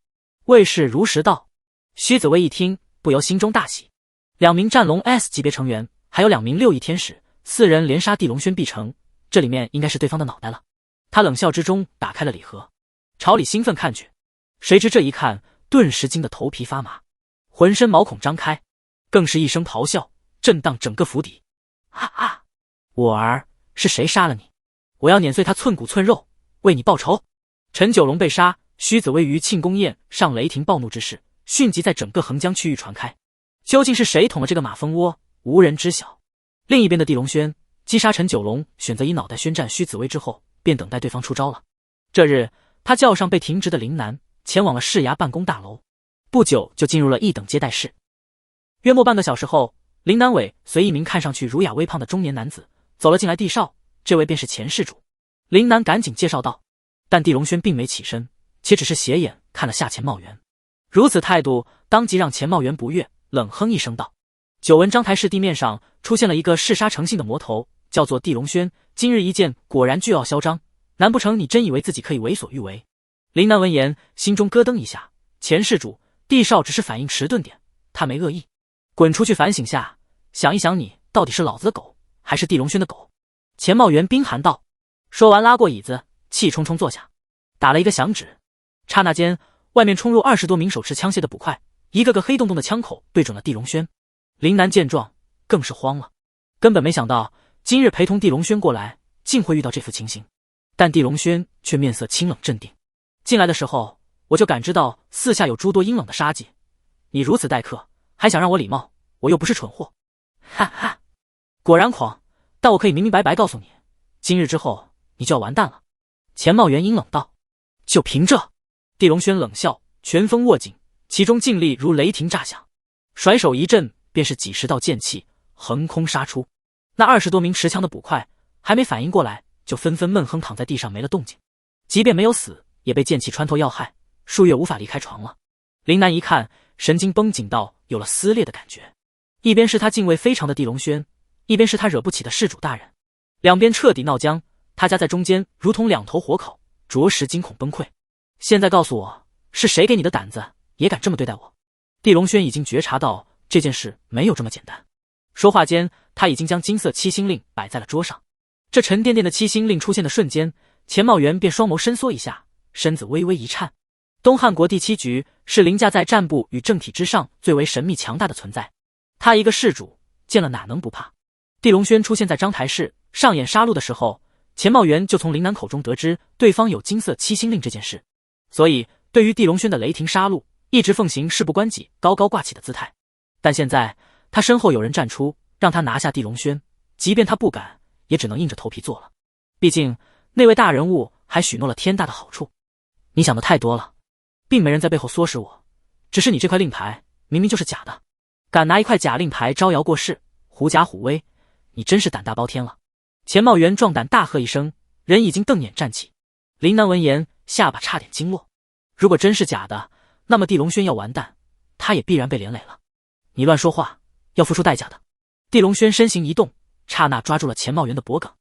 卫士如实道。徐子薇一听，不由心中大喜，2名战龙 S 级别成员，还有2名6翼天使，4人连杀地龙轩必成，这里面应该是对方的脑袋了。他冷笑之中打开了礼盒，朝里兴奋看去，谁知这一看，顿时惊得头皮发麻，浑身毛孔张开，更是一声咆哮，震荡整个府邸。“啊！我儿，是谁杀了你？我要碾碎他寸骨寸肉，为你报仇！”陈九龙被杀，徐子薇于庆功宴上雷霆暴怒之事，迅即在整个横江区域传开。究竟是谁捅了这个马蜂窝，无人知晓。另一边的地龙轩击杀陈九龙，选择以脑袋宣战徐子薇之后，便等待对方出招了。这日，他叫上被停职的林南，前往了市衙办公大楼，不久就进入了一等接待室。约莫半个小时后，林南伟随一名看上去儒雅微胖的中年男子走了进来递哨，这位便是前事主。林南赶紧介绍道，但地龙轩并没起身，且只是斜眼看了下钱茂元。如此态度，当即让钱茂元不悦，冷哼一声道：“久闻章台市地面上出现了一个嗜杀成性的魔头，叫做地龙轩，今日一见，果然倨傲嚣张，难不成你真以为自己可以为所欲为？”林南闻言，心中咯噔一下，前事主，地少只是反应迟钝点，他没恶意。滚出去反省下，想一想你到底是老子的狗，还是地龙轩的狗？钱茂元冰寒道。说完拉过椅子，气冲冲坐下，打了一个响指。刹那间，外面冲入20多名手持枪械的捕快，一个个黑洞洞的枪口对准了地龙轩。林南见状更是慌了，根本没想到今日陪同地龙轩过来，竟会遇到这副情形。但地龙轩却面色清冷镇定。进来的时候，我就感知到四下有诸多阴冷的杀机，你如此待客，还想让我礼貌，我又不是蠢货。哈哈，果然狂，但我可以明明白白告诉你，今日之后你就要完蛋了。钱茂元阴冷道。就凭这？地龙轩冷笑，拳风握紧，其中劲力如雷霆炸响，甩手一震，便是几十道剑气横空杀出。那20多名持枪的捕快还没反应过来，就纷纷闷哼躺在地上没了动静，即便没有死，也被剑气穿透要害，数月无法离开床了。林南一看，神经绷紧到有了撕裂的感觉，一边是他敬畏非常的地龙轩，一边是他惹不起的事主大人，两边彻底闹僵，他夹在中间如同2头火烤，着实惊恐崩溃。现在告诉我，是谁给你的胆子，也敢这么对待我？地龙轩已经觉察到这件事没有这么简单。说话间，他已经将金色七星令摆在了桌上。这沉甸甸的七星令出现的瞬间，钱茂元便双眸伸缩一下，身子微微一颤。东汉国第7局是凌驾在战部与政体之上最为神秘强大的存在，他一个事主见了哪能不怕？地龙轩出现在章台市上演杀戮的时候，钱茂元就从林南口中得知对方有金色七星令这件事，所以对于地龙轩的雷霆杀戮，一直奉行事不关己、高高挂起的姿态。但现在他身后有人站出，让他拿下地龙轩，即便他不敢，也只能硬着头皮做了。毕竟那位大人物还许诺了天大的好处。你想的太多了，并没人在背后唆使我，只是你这块令牌明明就是假的，敢拿一块假令牌招摇过市，狐假虎威，你真是胆大包天了。钱茂元壮胆大喝一声，人已经瞪眼站起。林南闻言，下巴差点惊落。如果真是假的，那么地龙轩要完蛋，他也必然被连累了。你乱说话，要付出代价的。地龙轩身形一动，刹那抓住了钱茂元的脖颈，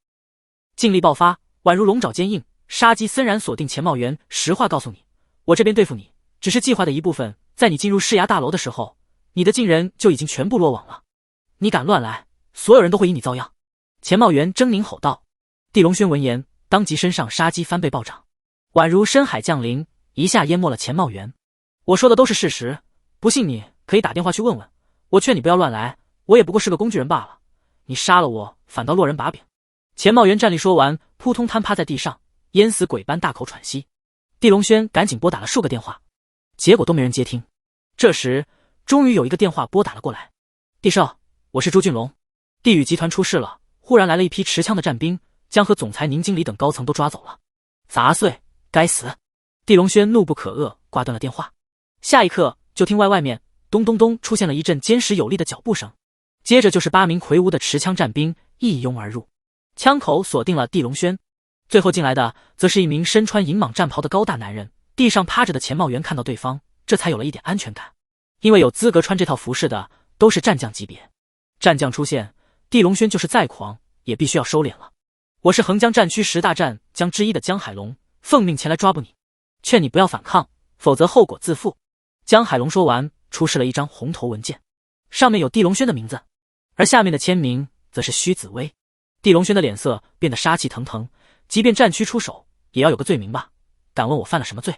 劲力爆发，宛如龙爪坚硬，杀机森然锁定钱茂元。实话告诉你，我这边对付你只是计划的一部分，在你进入市衙大楼的时候，你的近人就已经全部落网了。你敢乱来，所有人都会以你遭殃。钱茂元狰狞吼道。地龙轩闻言，当即身上杀机翻倍暴涨，宛如深海降临，一下淹没了钱茂元。我说的都是事实，不信你可以打电话去问问。我劝你不要乱来，我也不过是个工具人罢了。你杀了我，反倒落人把柄。钱茂元站立说完，扑通瘫趴在地上，淹死鬼般大口喘息。地龙轩赶紧拨打了数个电话，结果都没人接听。这时，终于有一个电话拨打了过来。地少，我是朱俊龙，地宇集团出事了，忽然来了一批持枪的战兵，将和总裁宁经理等高层都抓走了。杂碎，该死！地龙轩怒不可遏，挂断了电话。下一刻，就听外面咚咚咚出现了一阵坚实有力的脚步声，接着就是8名魁梧的持枪战兵一拥而入，枪口锁定了地龙轩。最后进来的则是一名身穿银蟒战袍的高大男人。地上趴着的钱茂元看到对方，这才有了一点安全感，因为有资格穿这套服饰的都是战将级别。战将出现，地龙轩就是再狂也必须要收敛了。我是横江战区10大战将之一的江海龙，奉命前来抓捕你，劝你不要反抗，否则后果自负。江海龙说完，出示了一张红头文件，上面有地龙轩的名字，而下面的签名则是虚紫薇。地龙轩的脸色变得杀气腾腾，即便战区出手，也要有个罪名吧？敢问我犯了什么罪？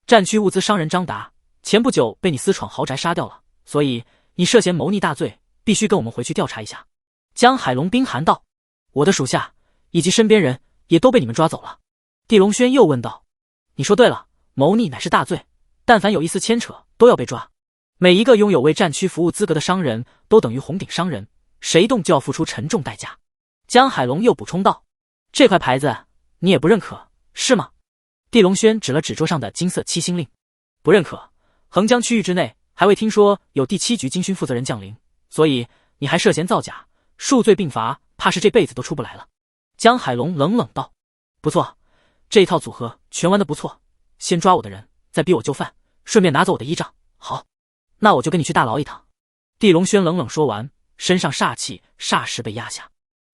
战区物资商人张达，前不久被你私闯豪宅杀掉了，所以你涉嫌谋逆大罪，必须跟我们回去调查一下。江海龙冰寒道。我的属下以及身边人也都被你们抓走了。地龙轩又问道。你说对了，谋逆乃是大罪，但凡有一丝牵扯都要被抓。每一个拥有为战区服务资格的商人都等于红顶商人，谁动就要付出沉重代价。江海龙又补充道。这块牌子你也不认可是吗？地龙轩指了指桌上的金色七星令。不认可，横江区域之内还未听说有第7局金勋负责人降临，所以你还涉嫌造假，数罪并罚，怕是这辈子都出不来了。江海龙冷冷道。不错，这一套组合全玩得不错，先抓我的人，再逼我就范，顺便拿走我的依仗。好，那我就跟你去大牢一趟。地龙轩冷冷说完，身上煞气霎时被压下。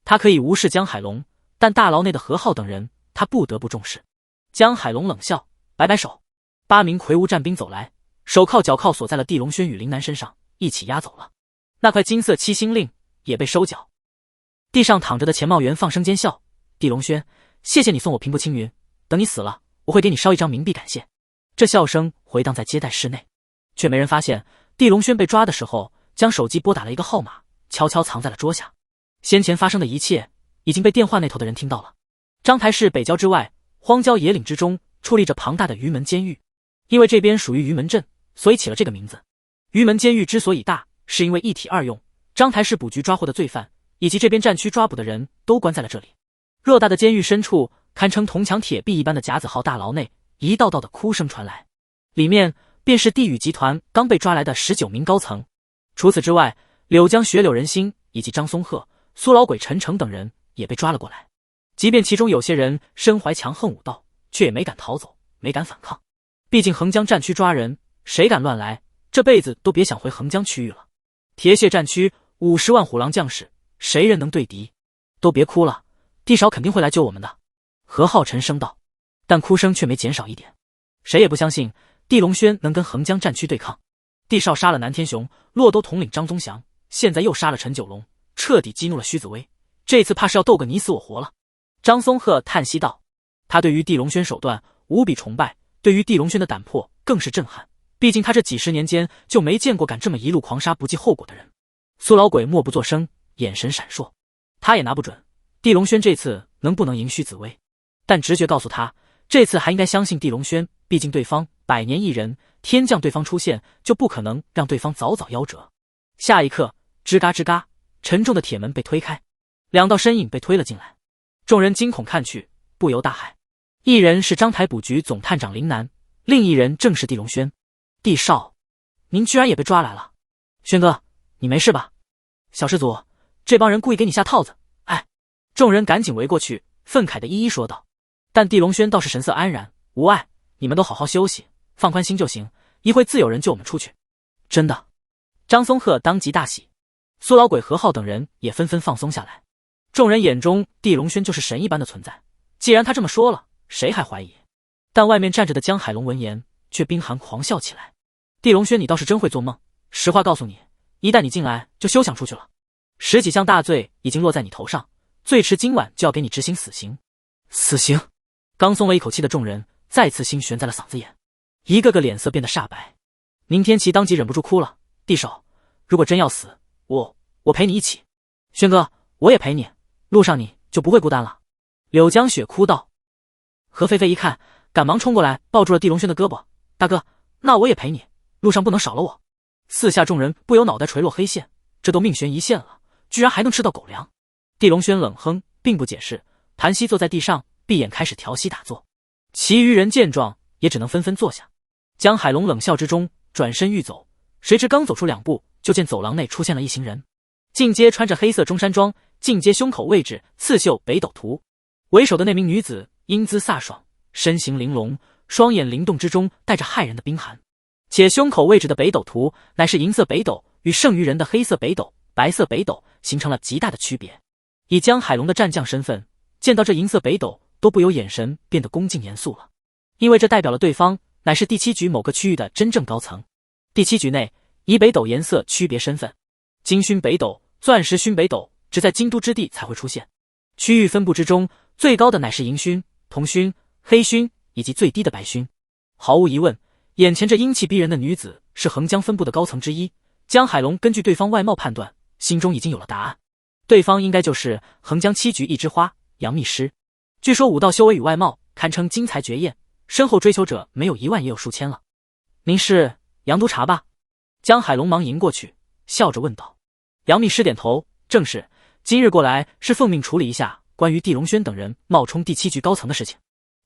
他可以无视江海龙，但大牢内的何浩等人他不得不重视。江海龙冷笑，摆摆手，8名魁梧战兵走来，手铐脚铐锁在了地龙轩与林南身上，一起押走了。那块金色七星令也被收缴。地上躺着的钱茂元放声尖笑。地龙轩，谢谢你送我平步青云，等你死了，我会给你烧一张冥币感谢。这笑声回荡在接待室内，却没人发现地龙轩被抓的时候将手机拨打了一个号码，悄悄藏在了桌下。先前发生的一切已经被电话那头的人听到了。章台市北郊之外，荒郊野岭之中矗立着庞大的鱼门监狱，因为这边属于鱼门镇，所以起了这个名字。鱼门监狱之所以大，是因为一体二用，章台市捕局抓获的罪犯以及这边战区抓捕的人都关在了这里。偌大的监狱深处，堪称铜墙铁壁一般的甲子号大牢内，一道道的哭声传来，里面便是地宇集团刚被抓来的19名高层。除此之外，柳江雪柳仁心以及张松鹤、苏老鬼陈诚等人也被抓了过来。即便其中有些人身怀强横武道，却也没敢逃走，没敢反抗。毕竟横江战区抓人，谁敢乱来，这辈子都别想回横江区域了。铁血战区50万虎狼将士，谁人能对敌？都别哭了，地少肯定会来救我们的。何浩沉声道，但哭声却没减少一点。谁也不相信地龙轩能跟横江战区对抗。地少杀了南天雄，洛都统领张宗祥，现在又杀了陈九龙，彻底激怒了徐紫薇，这次怕是要斗个你死我活了。张松鹤叹息道，他对于地龙轩手段无比崇拜，对于地龙轩的胆魄更是震撼，毕竟他这几十年间就没见过敢这么一路狂杀不计后果的人。苏老鬼默不作声，眼神闪烁，他也拿不准地龙轩这次能不能赢徐紫薇，但直觉告诉他，这次还应该相信地龙轩，毕竟对方百年一人，天降对方出现，就不可能让对方早早夭折。下一刻，吱嘎吱嘎，沉重的铁门被推开，两道身影被推了进来，众人惊恐看去，不由大骇。一人是张台捕局总探长林南，另一人正是地龙轩。地少，您居然也被抓来了？轩哥，你没事吧？小师祖，这帮人故意给你下套子。哎，众人赶紧围过去，愤慨的一一说道。但地龙轩倒是神色安然，无碍，你们都好好休息，放宽心就行，一会自有人救我们出去。真的？张松鹤当即大喜，苏老鬼、何浩等人也纷纷放松下来。众人眼中地龙轩就是神一般的存在，既然他这么说了，谁还怀疑？但外面站着的江海龙闻言却冰寒狂笑起来。地龙轩，你倒是真会做梦，实话告诉你，一旦你进来就休想出去了。10几项大罪已经落在你头上，最迟今晚就要给你执行死刑。死刑？刚松了一口气的众人再次心悬在了嗓子眼，一个个脸色变得煞白。宁天琪当即忍不住哭了，地少，如果真要死，我陪你一起。轩哥，我也陪你，路上你就不会孤单了。柳江雪哭道。何菲菲一看，赶忙冲过来抱住了地龙轩的胳膊，大哥，那我也陪你，路上不能少了我。四下众人不由脑袋垂落黑线，这都命悬一线了，居然还能吃到狗粮。地龙轩冷哼，并不解释，盘膝坐在地上，闭眼开始调息打坐。其余人见状也只能纷纷坐下。江海龙冷笑之中转身欲走，谁知刚走出2步，就见走廊内出现了一行人，尽皆穿着黑色中山装，尽皆胸口位置刺绣北斗图。为首的那名女子英姿飒爽，身形玲珑，双眼灵动之中带着骇人的冰寒。且胸口位置的北斗图乃是银色北斗与剩余人的黑色北斗、白色北斗形成了极大的区别。以江海龙的战将身份，见到这银色北斗都不由眼神变得恭敬严肃了，因为这代表了对方乃是第7局某个区域的真正高层。第7局内以北斗颜色区别身份，金勋北斗、钻石勋北斗只在京都之地才会出现。区域分布之中，最高的乃是银勋、铜勋、黑勋以及最低的白勋。毫无疑问，眼前这英气逼人的女子是横江分部的高层之一。江海龙根据对方外貌判断，心中已经有了答案，对方应该就是横江7局一枝花杨幂师。据说武道修为与外貌堪称精彩绝艳，身后追求者没有1万也有数千了。您是杨督察吧？江海龙忙迎过去，笑着问道。杨幂师点头，正是，今日过来是奉命处理一下关于地龙轩等人冒充第7局高层的事情。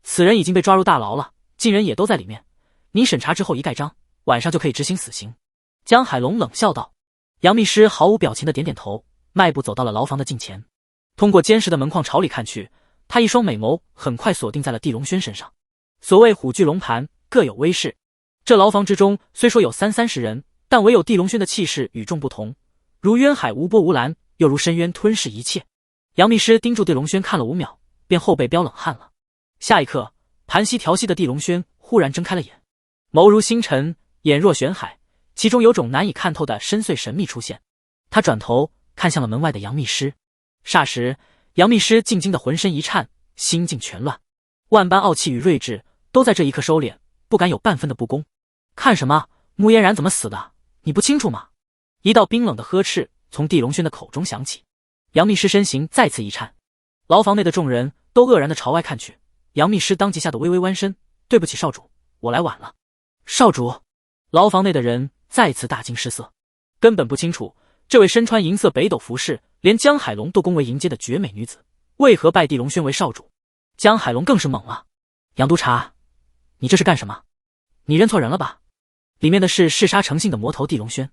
此人已经被抓入大牢了，近人也都在里面，您审查之后一盖章，晚上就可以执行死刑。江海龙冷笑道。杨幂师毫无表情的点点头，迈步走到了牢房的近前。通过监视的门框朝里看去，他一双美眸很快锁定在了地龙轩身上。所谓虎踞龙盘，各有威势。这牢房之中虽说有30-30人，但唯有地龙轩的气势与众不同，如渊海无波无澜，又如深渊吞噬一切。杨幂师盯住地龙轩看了5秒，便后背飙冷汗了。下一刻，盘膝调息的地龙轩忽然睁开了眼，眸如星辰，眼若玄海，其中有种难以看透的深邃神秘出现。他转头看向了门外的杨幂师，霎时杨幂师静静的浑身一颤，心境全乱，万般傲气与睿智都在这一刻收敛，不敢有半分的不恭。看什么？穆嫣然怎么死的？你不清楚吗？一道冰冷的呵斥从地龙轩的口中响起。杨幂师身形再次一颤，牢房内的众人都愕然的朝外看去。杨幂师当即吓得微微弯身，对不起少主，我来晚了。少主！牢房内的人再次大惊失色，根本不清楚这位身穿银色北斗服饰，连江海龙都恭为迎接的绝美女子，为何拜地龙轩为少主。江海龙更是懵了。杨督察，你这是干什么？你认错人了吧？里面的是嗜杀成性的魔头地龙轩。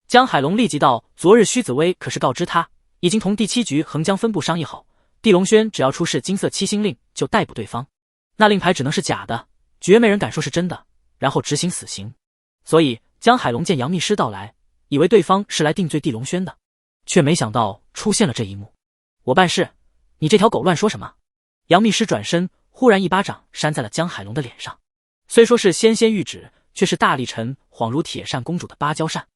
江海龙立即道，昨日徐紫薇可是告知他，已经同第7局横江分部商议好，地龙轩只要出示金色7星令就逮捕对方，那令牌只能是假的，绝没人敢说是真的，然后执行死刑。所以江海龙见杨幂师到来，以为对方是来定罪地龙轩的，却没想到出现了这一幕。我办事，你这条狗乱说什么？杨幂师转身忽然一巴掌扇在了江海龙的脸上，虽说是纤纤玉指，却是大力沉恍如铁扇公主的芭蕉扇。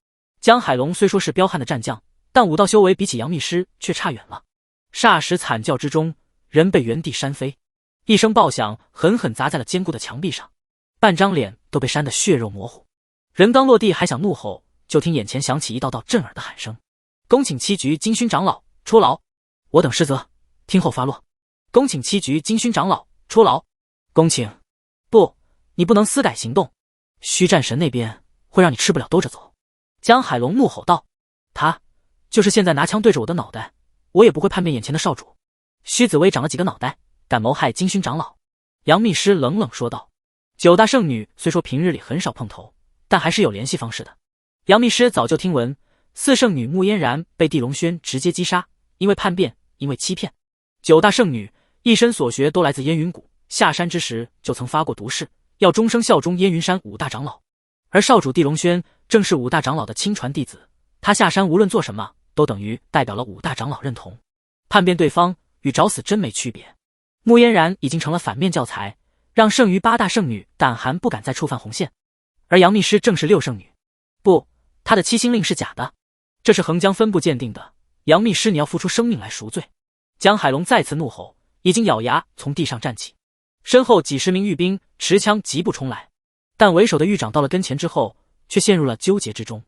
江海龙虽说是彪悍的战将，但武道修为比起杨幂师却差远了。霎时惨叫之中，人被原地扇飞，一声爆响狠狠砸在了坚固的墙壁上，半张脸都被扇得血肉模糊。人刚落地还想怒吼，就听眼前响起一道道震耳的喊声：恭请七局金勋长老出牢，我等失责，听候发落。恭请七局金勋长老出牢，恭请。不，你不能私改行动，虚战神那边会让你吃不了兜着走。江海龙怒吼道：他就是现在拿枪对着我的脑袋，我也不会叛变眼前的少主。虚紫薇长了几个脑袋，敢谋害金勋长老？杨幂师冷冷说道。九大圣女虽说平日里很少碰头，但还是有联系方式的。杨幂师早就听闻四圣女穆嫣然被地龙轩直接击杀，因为叛变，因为欺骗。九大圣女一身所学都来自烟云谷，下山之时就曾发过毒誓，要终生效忠烟云山五大长老。而少主地龙轩正是五大长老的亲传弟子，他下山无论做什么，都等于代表了五大长老认同。叛变对方与找死真没区别。穆嫣然已经成了反面教材，让剩余八大圣女胆寒不敢再触犯红线。而杨幂师正是六圣女，不，她的七星令是假的，这是横江分部鉴定的。杨幂师，你要付出生命来赎罪。江海龙再次怒吼，已经咬牙从地上站起，身后几十名狱兵持枪疾步冲来。但为首的狱长到了跟前之后，却陷入了纠结之中。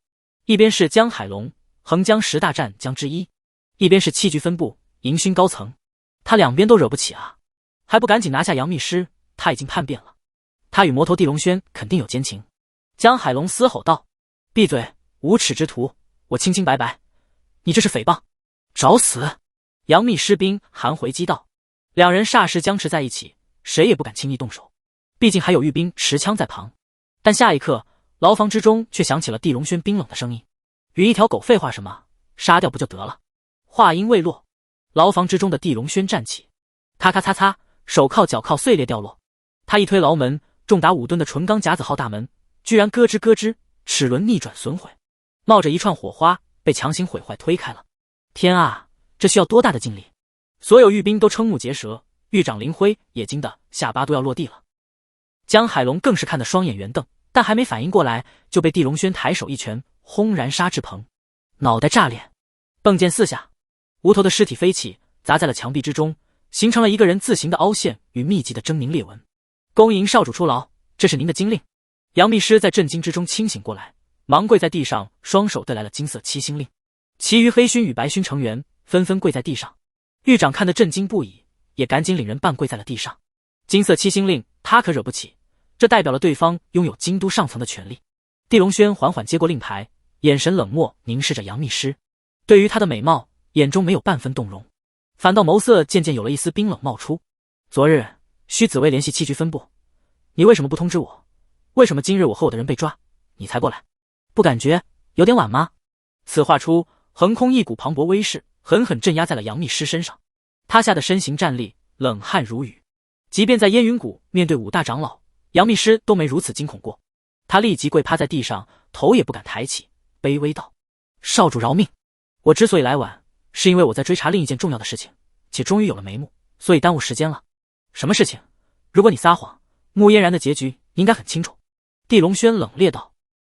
一边是江海龙，横江10大战将之一，一边是七局分部迎勋高层，他两边都惹不起啊，还不赶紧拿下杨幂师？他已经叛变了，他与魔头地龙轩肯定有奸情。江海龙嘶吼道：闭嘴，无耻之徒，我清清白白，你这是诽谤，找死！杨幂师兵含回击道。两人霎时僵持在一起，谁也不敢轻易动手，毕竟还有狱兵持枪在旁。但下一刻，牢房之中却响起了地龙轩冰冷的声音：与一条狗废话什么，杀掉不就得了？话音未落，牢房之中的地龙轩站起，咔咔嚓嚓，手铐脚铐碎裂掉落。他一推牢门，重达5吨的纯钢甲子号大门居然咯吱咯吱，齿轮逆转损毁，冒着一串火花，被强行毁坏推开了。天啊，这需要多大的劲力！所有狱兵都瞠目结舌，狱长林辉也惊得下巴都要落地了。江海龙更是看得双眼圆瞪，但还没反应过来，就被地龙轩抬手一拳轰然杀至棚，脑袋炸裂，迸溅4下，无头的尸体飞起，砸在了墙壁之中，形成了一个人字形的凹陷与密集的狰狞裂纹。恭迎少主出牢，这是您的金令。杨幂师在震惊之中清醒过来，忙跪在地上，双手对来了金色七星令。其余黑勋与白勋成员纷纷跪在地上。狱长看得震惊不已，也赶紧领人半跪在了地上。金色七星令他可惹不起，这代表了对方拥有京都上层的权力。地龙轩缓缓接过令牌，眼神冷漠凝视着杨幂师，对于她的美貌眼中没有半分动容，反倒眸色渐渐有了一丝冰冷冒出。昨日虚紫薇联系七局分部，你为什么不通知我？为什么今日我和我的人被抓，你才过来？不感觉有点晚吗？此话出，横空一股磅礴威势狠狠镇压在了杨幂师身上，他吓得身形站立，冷汗如雨。即便在烟云谷面对5大长老，杨幂师都没如此惊恐过。他立即跪趴在地上，头也不敢抬起，卑微道：少主饶命，我之所以来晚，是因为我在追查另一件重要的事情，且终于有了眉目，所以耽误时间了。什么事情？如果你撒谎，穆嫣然的结局你应该很清楚。地龙轩冷冽道。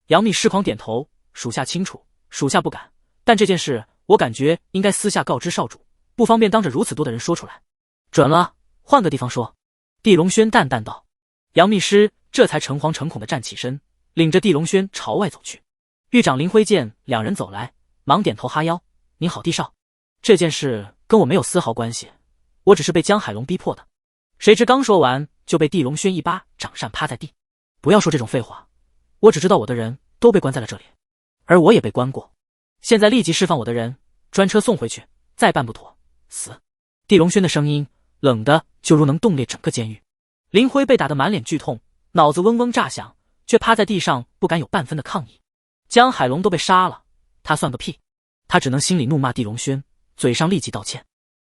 杨幂师狂点头，属下清楚，属下不敢，但这件事我感觉应该私下告知少主，不方便当着如此多的人说出来。准了，换个地方说。地龙轩淡淡道。杨幂师这才诚惶诚恐地站起身，领着地龙轩朝外走去。狱长林辉见两人走来，忙点头哈腰：您好，地少。这件事跟我没有丝毫关系，我只是被江海龙逼迫的。谁知刚说完，就被地龙轩一巴掌扇趴在地。不要说这种废话，我只知道我的人都被关在了这里，而我也被关过。现在立即释放我的人，专车送回去，再办不妥，死！地龙轩的声音冷的就如能冻裂整个监狱。林辉被打得满脸剧痛，脑子嗡嗡炸响，却趴在地上不敢有半分的抗议。江海龙都被杀了，他算个屁！他只能心里怒骂地龙轩，嘴上立即道歉：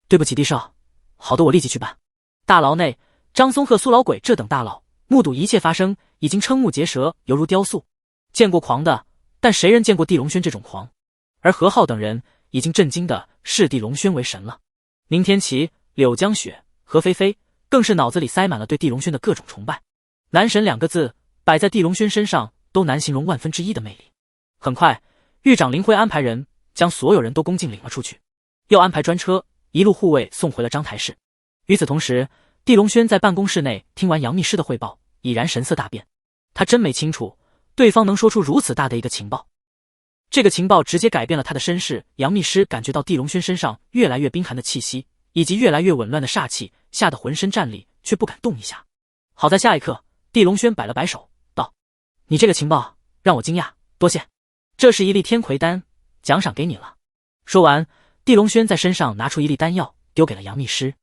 对不起地少，好的，我立即去办。大牢内，张松鹤、苏老鬼这等大佬目睹一切发生，已经瞠目结舌，犹如雕塑。见过狂的，但谁人见过地龙轩这种狂？而何浩等人已经震惊的视地龙轩为神了。宁天琪、柳江雪、何菲菲更是脑子里塞满了对地龙轩的各种崇拜。男神2个字摆在地龙轩身上，都难形容1/1000的魅力。很快，狱长林辉安排人将所有人都恭敬领了出去，又安排专车一路护卫送回了章台市。与此同时，地龙轩在办公室内听完杨秘书的汇报，已然神色大变。他真没清楚对方能说出如此大的一个情报，这个情报直接改变了他的身世。杨秘书感觉到地龙轩身上越来越冰寒的气息，以及越来越紊乱的煞气，吓得浑身战栗，却不敢动一下。好在下一刻，地龙轩摆了摆手，道：“你这个情报让我惊讶，多谢。这是一粒天魁丹，奖赏给你了。”说完，地龙轩在身上拿出一粒丹药，丢给了杨秘书。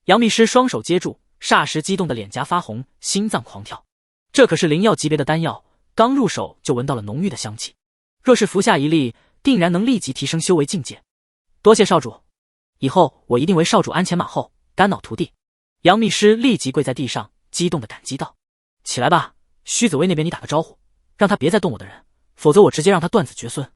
杨秘书双手接住，霎时激动的脸颊发红，心脏狂跳。这可是灵药级别的丹药，刚入手就闻到了浓郁的香气，若是服下一粒，定然能立即提升修为境界。多谢少主，以后我一定为少主鞍前马后，肝脑涂地。杨秘书立即跪在地上，激动的感激道：“起来吧，须子薇那边你打个招呼，让他别再动我的人，否则我直接让他断子绝孙。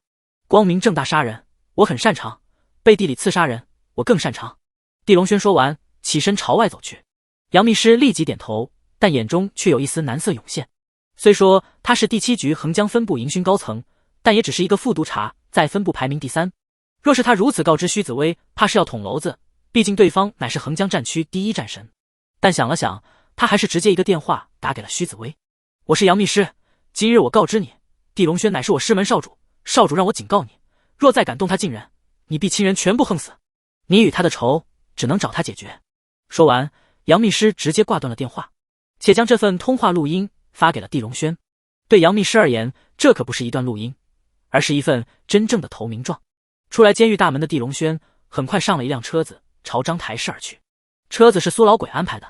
光明正大杀人，我很擅长；背地里刺杀人，我更擅长。”地龙轩说完，起身朝外走去。杨秘书立即点头，但眼中却有一丝难色涌现。虽说他是第7局横江分部营勋高层，但也只是一个副督察，在分部排名第3。若是他如此告知须子薇，怕是要捅娄子，毕竟对方乃是横江战区第1战神。但想了想，他还是直接一个电话打给了须子薇：“我是杨秘书，今日我告知你，地龙轩乃是我师门少主，少主让我警告你，若再敢动他近人，你必亲人全部横死。你与他的仇，只能找他解决。”说完，杨秘书直接挂断了电话，且将这份通话录音发给了地龙轩。对杨秘书而言，这可不是一段录音，而是一份真正的投名状。出来监狱大门的地龙轩很快上了一辆车子，朝章台市而去。车子是苏老鬼安排的。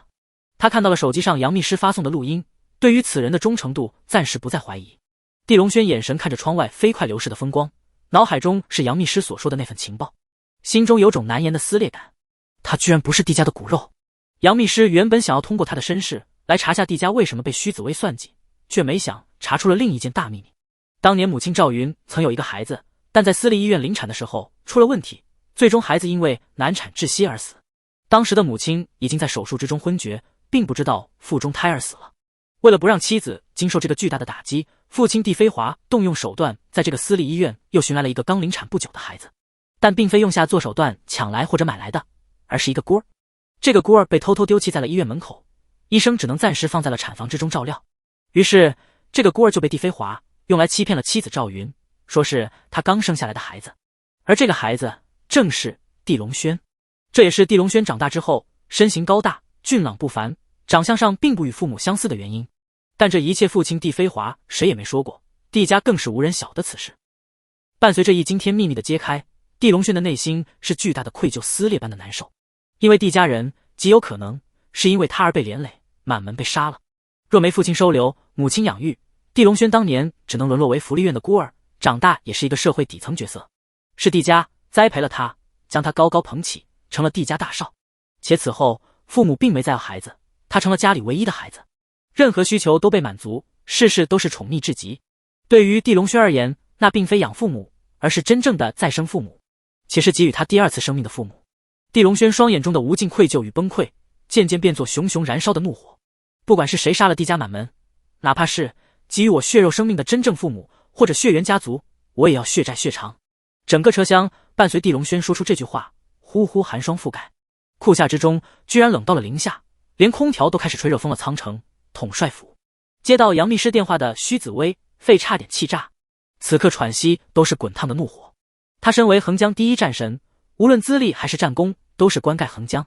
他看到了手机上杨秘书发送的录音，对于此人的忠诚度暂时不再怀疑。地龙轩眼神看着窗外飞快流逝的风光，脑海中是杨秘书所说的那份情报，心中有种难言的撕裂感。他居然不是地家的骨肉。杨秘书原本想要通过他的身世来查下地家为什么被须子薇算计，却没想查出了另一件大秘密。当年母亲赵云曾有一个孩子，但在私立医院临产的时候出了问题，最终孩子因为难产窒息而死。当时的母亲已经在手术之中昏厥，并不知道腹中胎儿死了。为了不让妻子经受这个巨大的打击，父亲帝飞华动用手段，在这个私立医院又寻来了一个刚临产不久的孩子，但并非用下做手段抢来或者买来的，而是一个锅儿。这个锅儿被偷偷丢弃在了医院门口，医生只能暂时放在了产房之中照料。于是这个锅儿就被帝飞华用来欺骗了妻子赵云，说是他刚生下来的孩子，而这个孩子正是地龙轩。这也是地龙轩长大之后身形高大，俊朗不凡，长相上并不与父母相似的原因。但这一切父亲帝飞华谁也没说过，地家更是无人晓得此事。伴随着一惊天秘密的揭开，地龙轩的内心是巨大的愧疚撕裂般的难受，因为地家人极有可能是因为他而被连累，满门被杀了。若没父亲收留，母亲养育，地龙轩当年只能沦落为福利院的孤儿，长大也是一个社会底层角色。是地家栽培了他，将他高高捧起，成了地家大少。且此后父母并没再要孩子，他成了家里唯一的孩子，任何需求都被满足，事事都是宠溺至极。对于地龙轩而言，那并非养父母，而是真正的再生父母，且是给予他第2次生命的父母。地龙轩双眼中的无尽愧疚与崩溃，渐渐变作熊熊燃烧的怒火。不管是谁杀了地家满门，哪怕是给予我血肉生命的真正父母或者血缘家族，我也要血债血偿。整个车厢伴随地龙轩说出这句话，呼呼寒霜覆盖，酷夏之中居然冷到了零下，连空调都开始吹热风了。苍城统帅府接到杨秘书电话的须子薇肺差点气炸，此刻喘息都是滚烫的怒火。他身为横江第1战神，无论资历还是战功都是冠盖横江，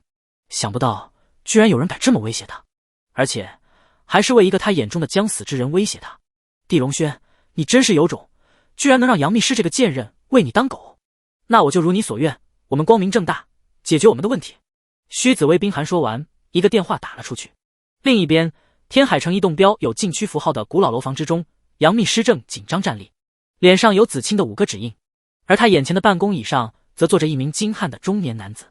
想不到居然有人敢这么威胁他，而且还是为一个他眼中的将死之人威胁他。地龙轩，你真是有种，居然能让杨秘书这个贱人为你当狗。那我就如你所愿，我们光明正大解决我们的问题。须子薇冰寒说完，一个电话打了出去。另一边，天海城一栋标有禁区符号的古老楼房之中，杨秘书正紧张站立，脸上有子清的5个指印，而他眼前的办公椅上则坐着一名精悍的中年男子。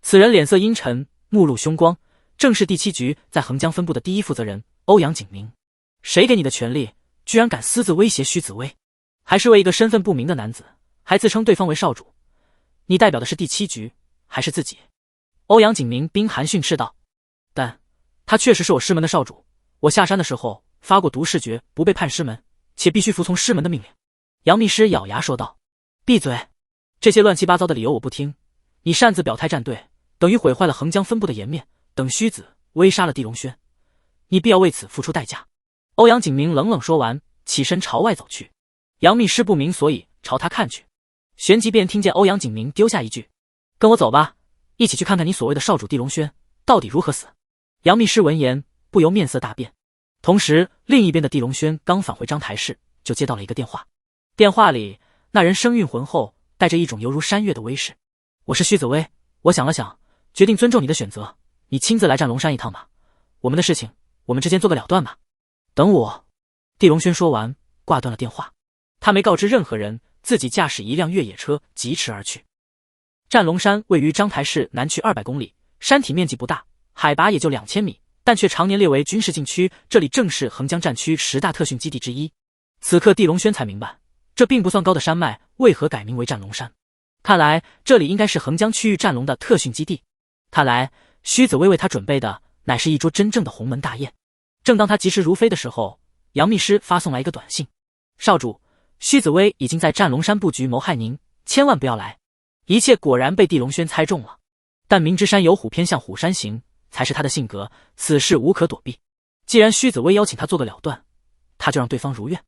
此人脸色阴沉，目露凶光，正是第7局在横江分部的第1负责人欧阳景明。谁给你的权利，居然敢私自威胁须子薇？还是为一个身份不明的男子，还自称对方为少主？你代表的是第7局，还是自己？欧阳景明冰寒训斥道。但他确实是我师门的少主，我下山的时候发过毒誓诀，不背叛师门，且必须服从师门的命令。杨秘书咬牙说道。闭嘴！这些乱七八糟的理由我不听。你擅自表态站队，等于毁坏了横江分部的颜面。等虚子威杀了地龙轩，你必要为此付出代价。欧阳景明冷冷说完，起身朝外走去。杨密师不明所以，朝他看去。旋即便听见欧阳景明丢下一句：“跟我走吧，一起去看看你所谓的少主地龙轩到底如何死。”杨密师闻言不由面色大变。同时，另一边的地龙轩刚返回章台室，就接到了一个电话。电话里那人声韵浑厚，带着一种犹如山岳的威势。我是虚子威，我想了想，决定尊重你的选择，你亲自来战龙山一趟吧。我们的事情，我们之间做个了断吧。等我。地龙轩说完，挂断了电话。他没告知任何人，自己驾驶一辆越野车疾驰而去。战龙山位于章台市南区200公里，山体面积不大，海拔也就2000米，但却常年列为军事禁区，这里正是横江战区10大特训基地之一。此刻地龙轩才明白，这并不算高的山脉为何改名为战龙山。看来这里应该是横江区域战龙的特训基地。看来虚子威为他准备的乃是一桌真正的鸿门大宴。正当他疾驰如飞的时候，杨密师发送来一个短信：少主，虚子威已经在战龙山布局谋害您，千万不要来。一切果然被地龙轩猜中了，但明知山有虎，偏向虎山行，才是他的性格，此事无可躲避。既然虚子威邀请他做个了断，他就让对方如愿。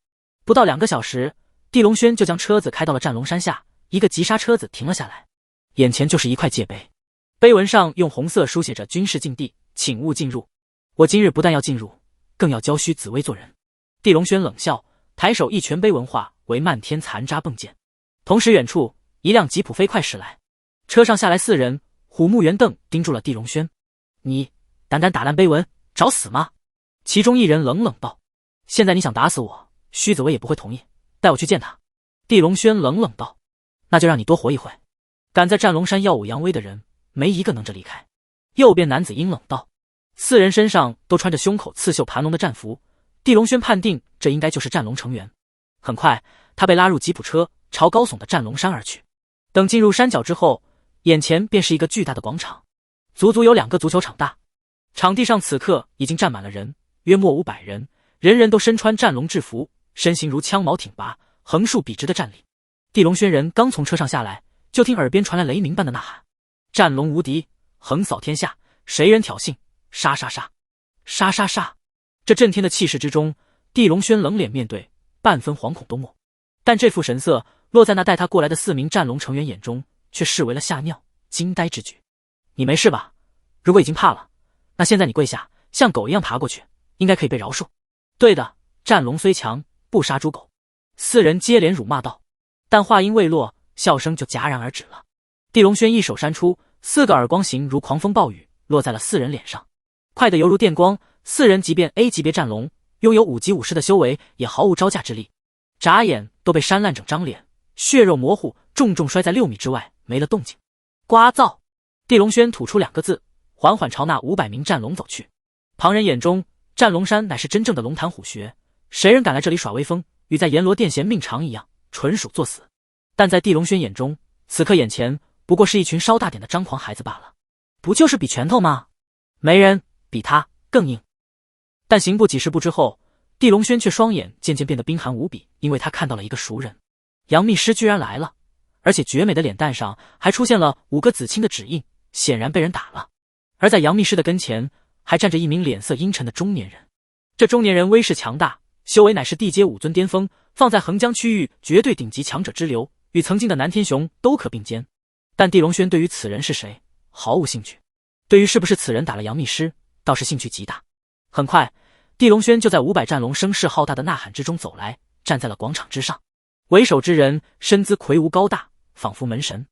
不到2个小时，地龙轩就将车子开到了战龙山下，一个急刹车子停了下来，眼前就是一块界碑，碑文上用红色书写着军事禁地，请勿进入。我今日不但要进入，更要教虚子威做人。地龙轩冷笑，抬手一拳碑文化为漫天残渣迸溅。同时远处一辆吉普飞快驶来，车上下来4人，虎目圆瞪盯住了地龙轩。你胆敢打烂碑文，找死吗？其中一人冷冷道。现在你想打死我，虚子威也不会同意，带我去见他。地龙轩冷冷道。那就让你多活一回。敢在战龙山耀武扬威的人，没一个能这离开。右边男子阴冷道。4人身上都穿着胸口刺绣盘龙的战服，地龙轩判定这应该就是战龙成员。很快他被拉入吉普车，朝高耸的战龙山而去。等进入山脚之后，眼前便是一个巨大的广场，足足有2个足球场大。场地上此刻已经站满了人，约莫500人，人人都身穿战龙制服，身形如枪矛挺拔，横竖笔直的站立。地龙轩人刚从车上下来，就听耳边传来雷鸣般的呐喊：战龙无敌，横扫天下，谁人挑衅，杀杀杀，杀杀杀！这震天的气势之中，地龙轩冷脸面对，半分惶恐都没。但这副神色落在那带他过来的4名战龙成员眼中，却视为了吓尿惊呆之举。你没事吧？如果已经怕了，那现在你跪下，像狗一样爬过去，应该可以被饶恕。对的，战龙虽强，不杀猪狗。4人接连辱骂道。但话音未落，笑声就戛然而止了。地龙轩一手扇出，4个耳光形如狂风暴雨，落在了4人脸上，快得犹如电光。4人即便 A 级别战龙，拥有5级武士的修为，也毫无招架之力，眨眼都被扇烂整张脸，血肉模糊，重重摔在6米之外，没了动静。呱噪！地龙轩吐出2个字，缓缓朝那500名战龙走去。旁人眼中，战龙山乃是真正的龙潭虎穴，谁人敢来这里耍威风，与在阎罗殿衔命长一样，纯属作死。但在地龙轩眼中，此刻眼前不过是一群稍大点的张狂孩子罢了。不就是比拳头吗？没人比他更硬。但行不几十步之后，地龙轩却双眼渐渐变得冰寒无比，因为他看到了一个熟人。杨密师居然来了，而且绝美的脸蛋上还出现了5个紫青的指印，显然被人打了。而在杨密师的跟前，还站着一名脸色阴沉的中年人。这中年人威势强大，修为乃是地阶5尊巅峰，放在横江区域绝对顶级强者之流，与曾经的南天雄都可并肩。但地龙轩对于此人是谁毫无兴趣，对于是不是此人打了杨密师倒是兴趣极大。很快地龙轩就在500战龙声势浩大的呐喊之中走来，站在了广场之上。为首之人身姿魁梧高大，仿佛门神，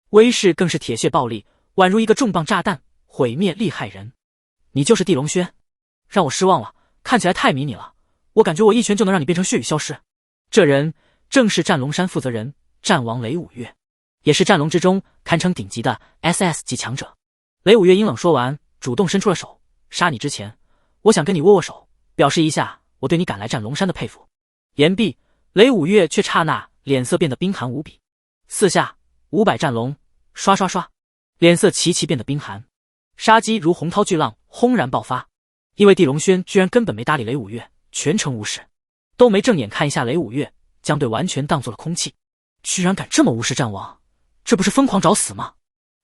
威势更是铁血暴力，宛如一个重磅炸弹，毁灭厉害人。你就是地龙轩？让我失望了，看起来太迷你了，我感觉我一拳就能让你变成血雨消失。这人正是战龙山负责人战王雷五岳，也是战龙之中堪称顶级的 SS 级强者。雷五岳阴冷说完，主动伸出了手。杀你之前，我想跟你握握手，表示一下我对你赶来战龙山的佩服。言毕，雷五岳却刹那脸色变得冰寒无比。四下500战龙刷刷刷，脸色齐齐变得冰寒，杀机如洪涛巨浪轰然爆发。因为地龙轩居然根本没搭理雷五岳，全程无视，都没正眼看一下雷五岳，将对完全当做了空气。居然敢这么无视战王，这不是疯狂找死吗？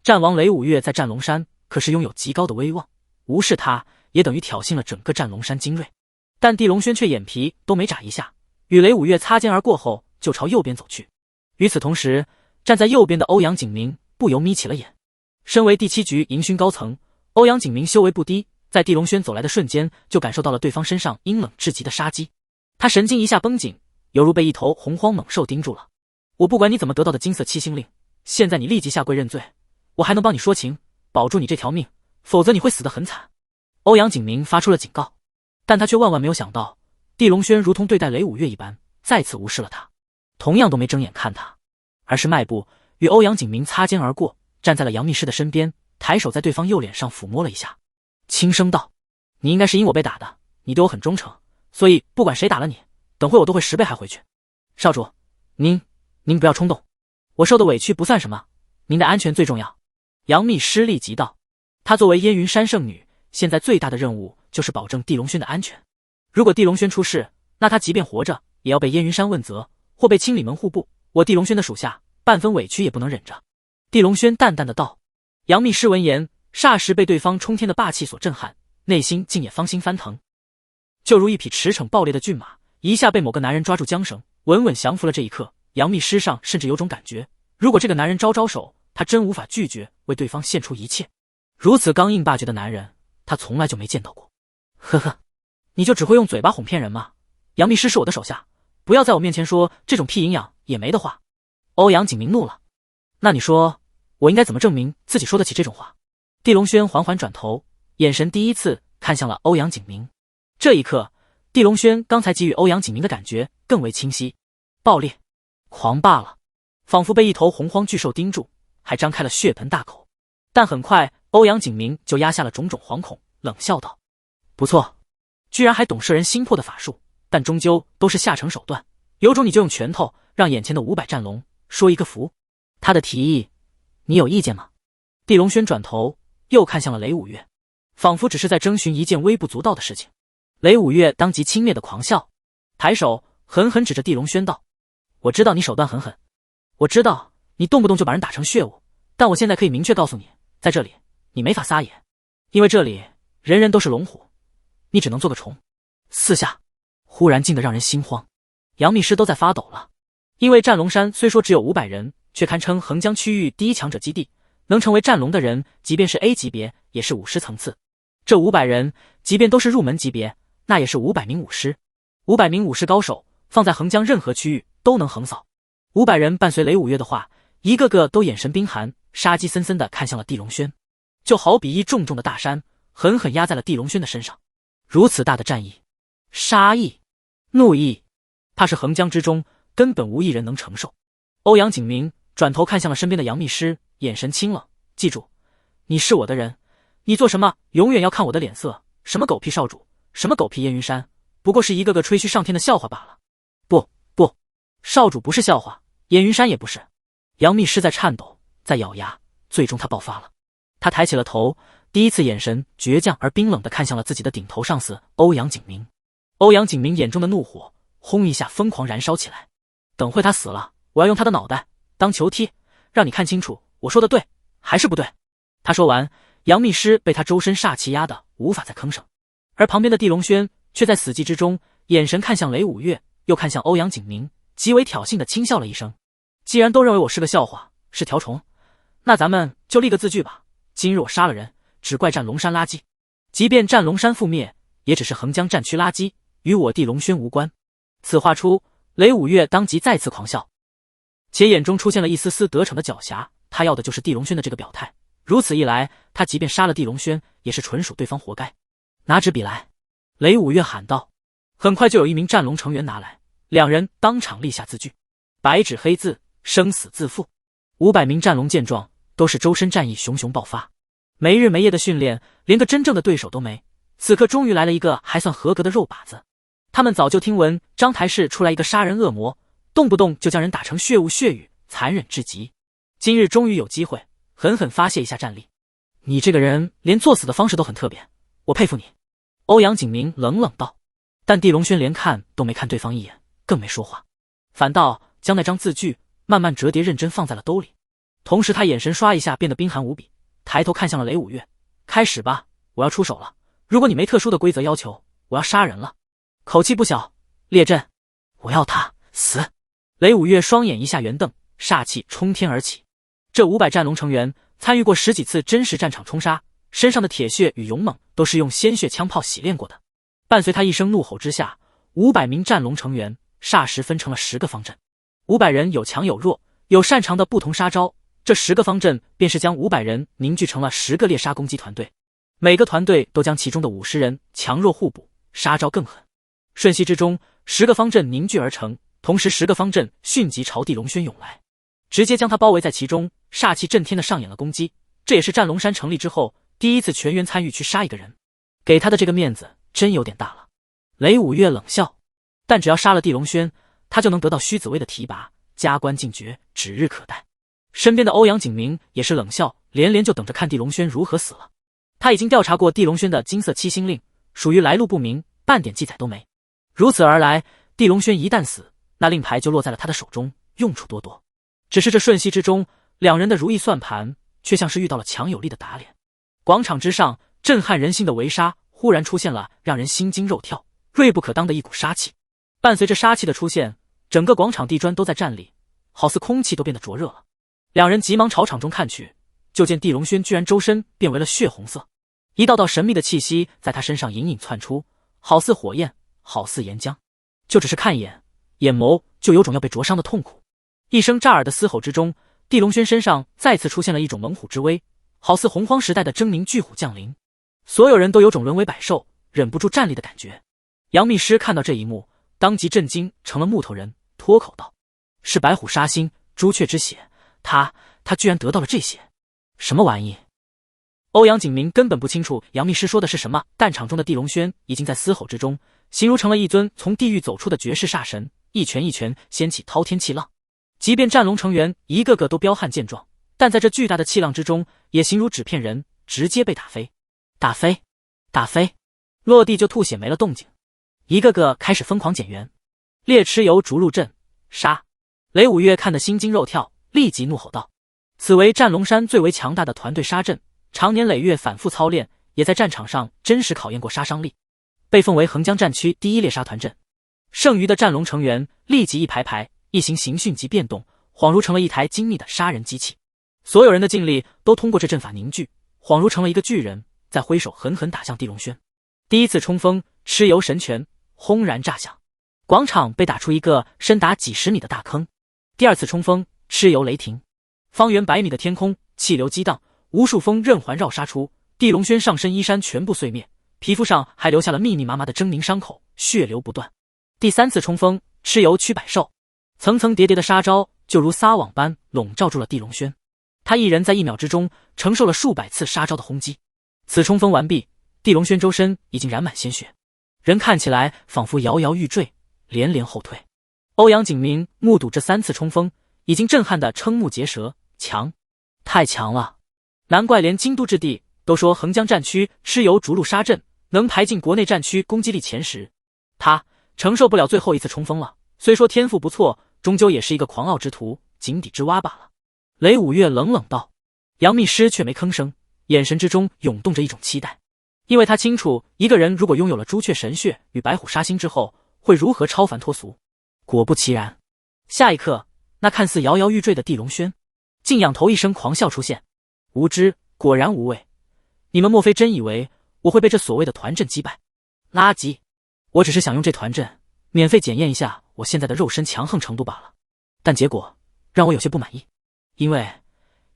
战王雷五岳在战龙山可是拥有极高的威望，无视他也等于挑衅了整个战龙山精锐。但地龙轩却眼皮都没眨一下，与雷五岳擦肩而过后就朝右边走去。与此同时，站在右边的欧阳景明不由眯起了眼。身为第7局银勋高层，欧阳景明修为不低，在地龙轩走来的瞬间就感受到了对方身上阴冷至极的杀机。他神经一下绷紧，犹如被一头洪荒猛兽盯住了。我不管你怎么得到的金色七星令，现在你立即下跪认罪，我还能帮你说情，保住你这条命，否则你会死得很惨。欧阳景明发出了警告，但他却万万没有想到，地龙轩如同对待雷五岳一般，再次无视了他，同样都没睁眼看他，而是迈步与欧阳景明擦肩而过，站在了杨幂师的身边，抬手在对方右脸上抚摸了一下，轻声道：你应该是因我被打的，你对我很忠诚，所以不管谁打了你，等会我都会10倍还回去。少主，您不要冲动，我受的委屈不算什么，您的安全最重要。杨幂师立即道，她作为燕云山圣女，现在最大的任务就是保证地龙轩的安全。如果地龙轩出事，那她即便活着也要被燕云山问责，或被清理门户部。我地龙轩的属下半分委屈也不能忍着。地龙轩淡淡的道。杨幂师闻言，霎时被对方冲天的霸气所震撼，内心竟也芳心翻腾，就如一匹驰骋暴烈的骏马，一下被某个男人抓住缰绳，稳稳降服了。这一刻，杨幂师上甚至有种感觉，如果这个男人招手，她真无法拒绝为对方献出一切。如此刚硬霸绝的男人，她从来就没见到过。呵呵，你就只会用嘴巴哄骗人吗？杨幂师是我的手下，不要在我面前说这种屁营养也没的话。欧阳景明怒了，那你说我应该怎么证明自己说得起这种话？地龙轩缓缓转头，眼神第一次看向了欧阳景明。这一刻，地龙轩刚才给予欧阳景明的感觉更为清晰，暴烈、狂霸了，仿佛被一头洪荒巨兽盯住，还张开了血盆大口。但很快，欧阳景明就压下了种种惶恐，冷笑道：不错，居然还懂摄人心魄的法术，但终究都是下乘手段，有种你就用拳头让眼前的500战龙说一个服。他的提议你有意见吗？地龙轩转头又看向了雷五岳，仿佛只是在征询一件微不足道的事情。雷五岳当即轻蔑的狂笑，抬手狠狠指着地龙轩道：我知道你手段很狠，我知道你动不动就把人打成血物，但我现在可以明确告诉你，在这里你没法撒野，因为这里人人都是龙虎，你只能做个虫。四下忽然静得让人心慌，杨幂师都在发抖了。因为战龙山虽说只有500人，却堪称横江区域第一强者基地，能成为战龙的人即便是 A 级别也是武师层次。这500人即便都是入门级别，那也是500名武师，500名武师高手放在横江任何区域都能横扫。500人伴随雷五岳的话，一个个都眼神冰寒，杀机森森地看向了地龙轩，就好比一重重的大山狠狠压在了地龙轩的身上。如此大的战意、杀意、怒意，怕是横江之中根本无一人能承受。欧阳景明转头看向了身边的杨幂师，眼神清冷，记住，你是我的人，你做什么永远要看我的脸色，什么狗屁少主，什么狗屁燕云山，不过是一个个吹嘘上天的笑话罢了。不，少主不是笑话，燕云山也不是。杨幂师在颤抖，在咬牙，最终他爆发了。他抬起了头，第一次眼神倔强而冰冷地看向了自己的顶头上司欧阳景明。欧阳景明眼中的怒火轰一下疯狂燃烧起来，等会他死了，我要用他的脑袋当球踢，让你看清楚我说的对还是不对。他说完，杨幂师被他周身煞气压得无法再吭声，而旁边的地龙轩却在死寂之中，眼神看向雷五岳，又看向欧阳景明，极为挑衅地轻笑了一声。既然都认为我是个笑话，是条虫，那咱们就立个字据吧，今日我杀了人，只怪战龙山垃圾，即便战龙山覆灭，也只是横江战区垃圾，与我地龙轩无关。此话出，雷五岳当即再次狂笑，且眼中出现了一丝丝得逞的狡黠，他要的就是地龙轩的这个表态，如此一来，他即便杀了地龙轩，也是纯属对方活该。拿支笔来，雷五岳喊道。很快就有一名战龙成员拿来，两人当场立下字据，白纸黑字，生死自负。500名战龙见状，都是周身战意熊熊爆发，没日没夜的训练，连个真正的对手都没，此刻终于来了一个还算合格的肉靶子。他们早就听闻章台市出来一个杀人恶魔，动不动就将人打成血物血雨，残忍至极。今日终于有机会狠狠发泄一下战力。你这个人连作死的方式都很特别，我佩服你。欧阳景明冷冷道。但地龙轩连看都没看对方一眼，更没说话，反倒将那张字据慢慢折叠认真放在了兜里。同时他眼神刷一下变得冰寒无比，抬头看向了雷五月，开始吧，我要出手了，如果你没特殊的规则要求，我要杀人了。口气不小，列阵，我要他死。雷五月双眼一下圆瞪，煞气冲天而起。这500战龙成员参与过10几次真实战场冲杀，身上的铁血与勇猛都是用鲜血枪炮洗练过的。伴随他一声怒吼之下，500名战龙成员霎时分成了10个方阵。500人有强有弱，有擅长的不同杀招，这10个方阵便是将500人凝聚成了10个猎杀攻击团队。每个团队都将其中的50人强弱互补，杀招更狠。瞬息之中，10个方阵凝聚而成，同时10个方阵迅即朝地龙轩涌来，直接将他包围在其中，煞气震天的上演了攻击。这也是战龙山成立之后第一次全员参与去杀一个人，给他的这个面子真有点大了。雷五月冷笑，但只要杀了地龙轩，他就能得到虚紫薇的提拔，加官进爵，指日可待。身边的欧阳景明也是冷笑，连连就等着看地龙轩如何死了。他已经调查过地龙轩的金色七星令，属于来路不明，半点记载都没。如此而来，地龙轩一旦死，那令牌就落在了他的手中，用处多多。只是这瞬息之中，两人的如意算盘却像是遇到了强有力的打脸。广场之上，震撼人心的围杀忽然出现了让人心惊肉跳、锐不可当的一股杀气。伴随着杀气的出现，整个广场地砖都在颤栗，好似空气都变得灼热了。两人急忙朝场中看去，就见地龙轩居然周身变为了血红色，一道道神秘的气息在他身上隐隐窜出，好似火焰，好似岩浆，就只是看一眼，眼眸就有种要被灼伤的痛苦。一声炸耳的嘶吼之中，地龙轩身上再次出现了一种猛虎之威，好似洪荒时代的狰狞巨虎降临。所有人都有种沦为百兽，忍不住站立的感觉。杨秘师看到这一幕，当即震惊成了木头人，脱口道：“是白虎杀心，朱雀之血，他居然得到了这些，什么玩意？”欧阳景明根本不清楚杨秘师说的是什么，但场中的地龙轩已经在嘶吼之中，形如成了一尊从地狱走出的绝世煞神，一拳一拳掀起滔天气浪。即便战龙成员一个个都彪悍健壮，但在这巨大的气浪之中，也形如纸片人，直接被打飞。打飞，打飞，落地就吐血没了动静，一个个开始疯狂减员。猎蚩尤逐入阵，杀！雷五月看得心惊肉跳，立即怒吼道：“此为战龙山最为强大的团队杀阵，常年累月反复操练，也在战场上真实考验过杀伤力，被奉为横江战区第一猎杀团阵。”剩余的战龙成员立即一排排，一行行迅即变动，恍如成了一台精密的杀人机器。所有人的劲力都通过这阵法凝聚，恍如成了一个巨人，在挥手狠狠打向地龙轩。第一次冲锋，蚩尤神拳轰然炸响，广场被打出一个深达几十米的大坑。第二次冲锋，蚩尤雷霆，方圆100米的天空气流激荡，无数风刃环绕杀出，地龙轩上身衣衫全部碎灭，皮肤上还留下了密密麻麻的狰狞伤口，血流不断。第三次冲锋，蚩尤驱百兽，层层叠叠的杀招就如撒网般笼罩住了地龙轩，他一人在1秒之中承受了数百次杀招的轰击。此冲锋完毕，地龙轩周身已经染满鲜血，人看起来仿佛摇摇欲坠，连连后退。欧阳景明目睹这3次冲锋，已经震撼得瞠目结舌，强，太强了！难怪连京都之地都说横江战区蚩尤逐鹿杀阵能排进国内战区攻击力前10。他承受不了最后一次冲锋了，虽说天赋不错，终究也是一个狂傲之徒，井底之蛙罢了。雷五月冷冷道。杨秘师却没吭声，眼神之中涌动着一种期待，因为他清楚一个人如果拥有了朱雀神血与白虎杀心之后，会如何超凡脱俗。果不其然，下一刻，那看似摇摇欲坠的地龙轩竟仰头一声狂笑出现。无知，果然无畏，你们莫非真以为我会被这所谓的团阵击败？垃圾！我只是想用这团阵免费检验一下我现在的肉身强横程度罢了，但结果让我有些不满意，因为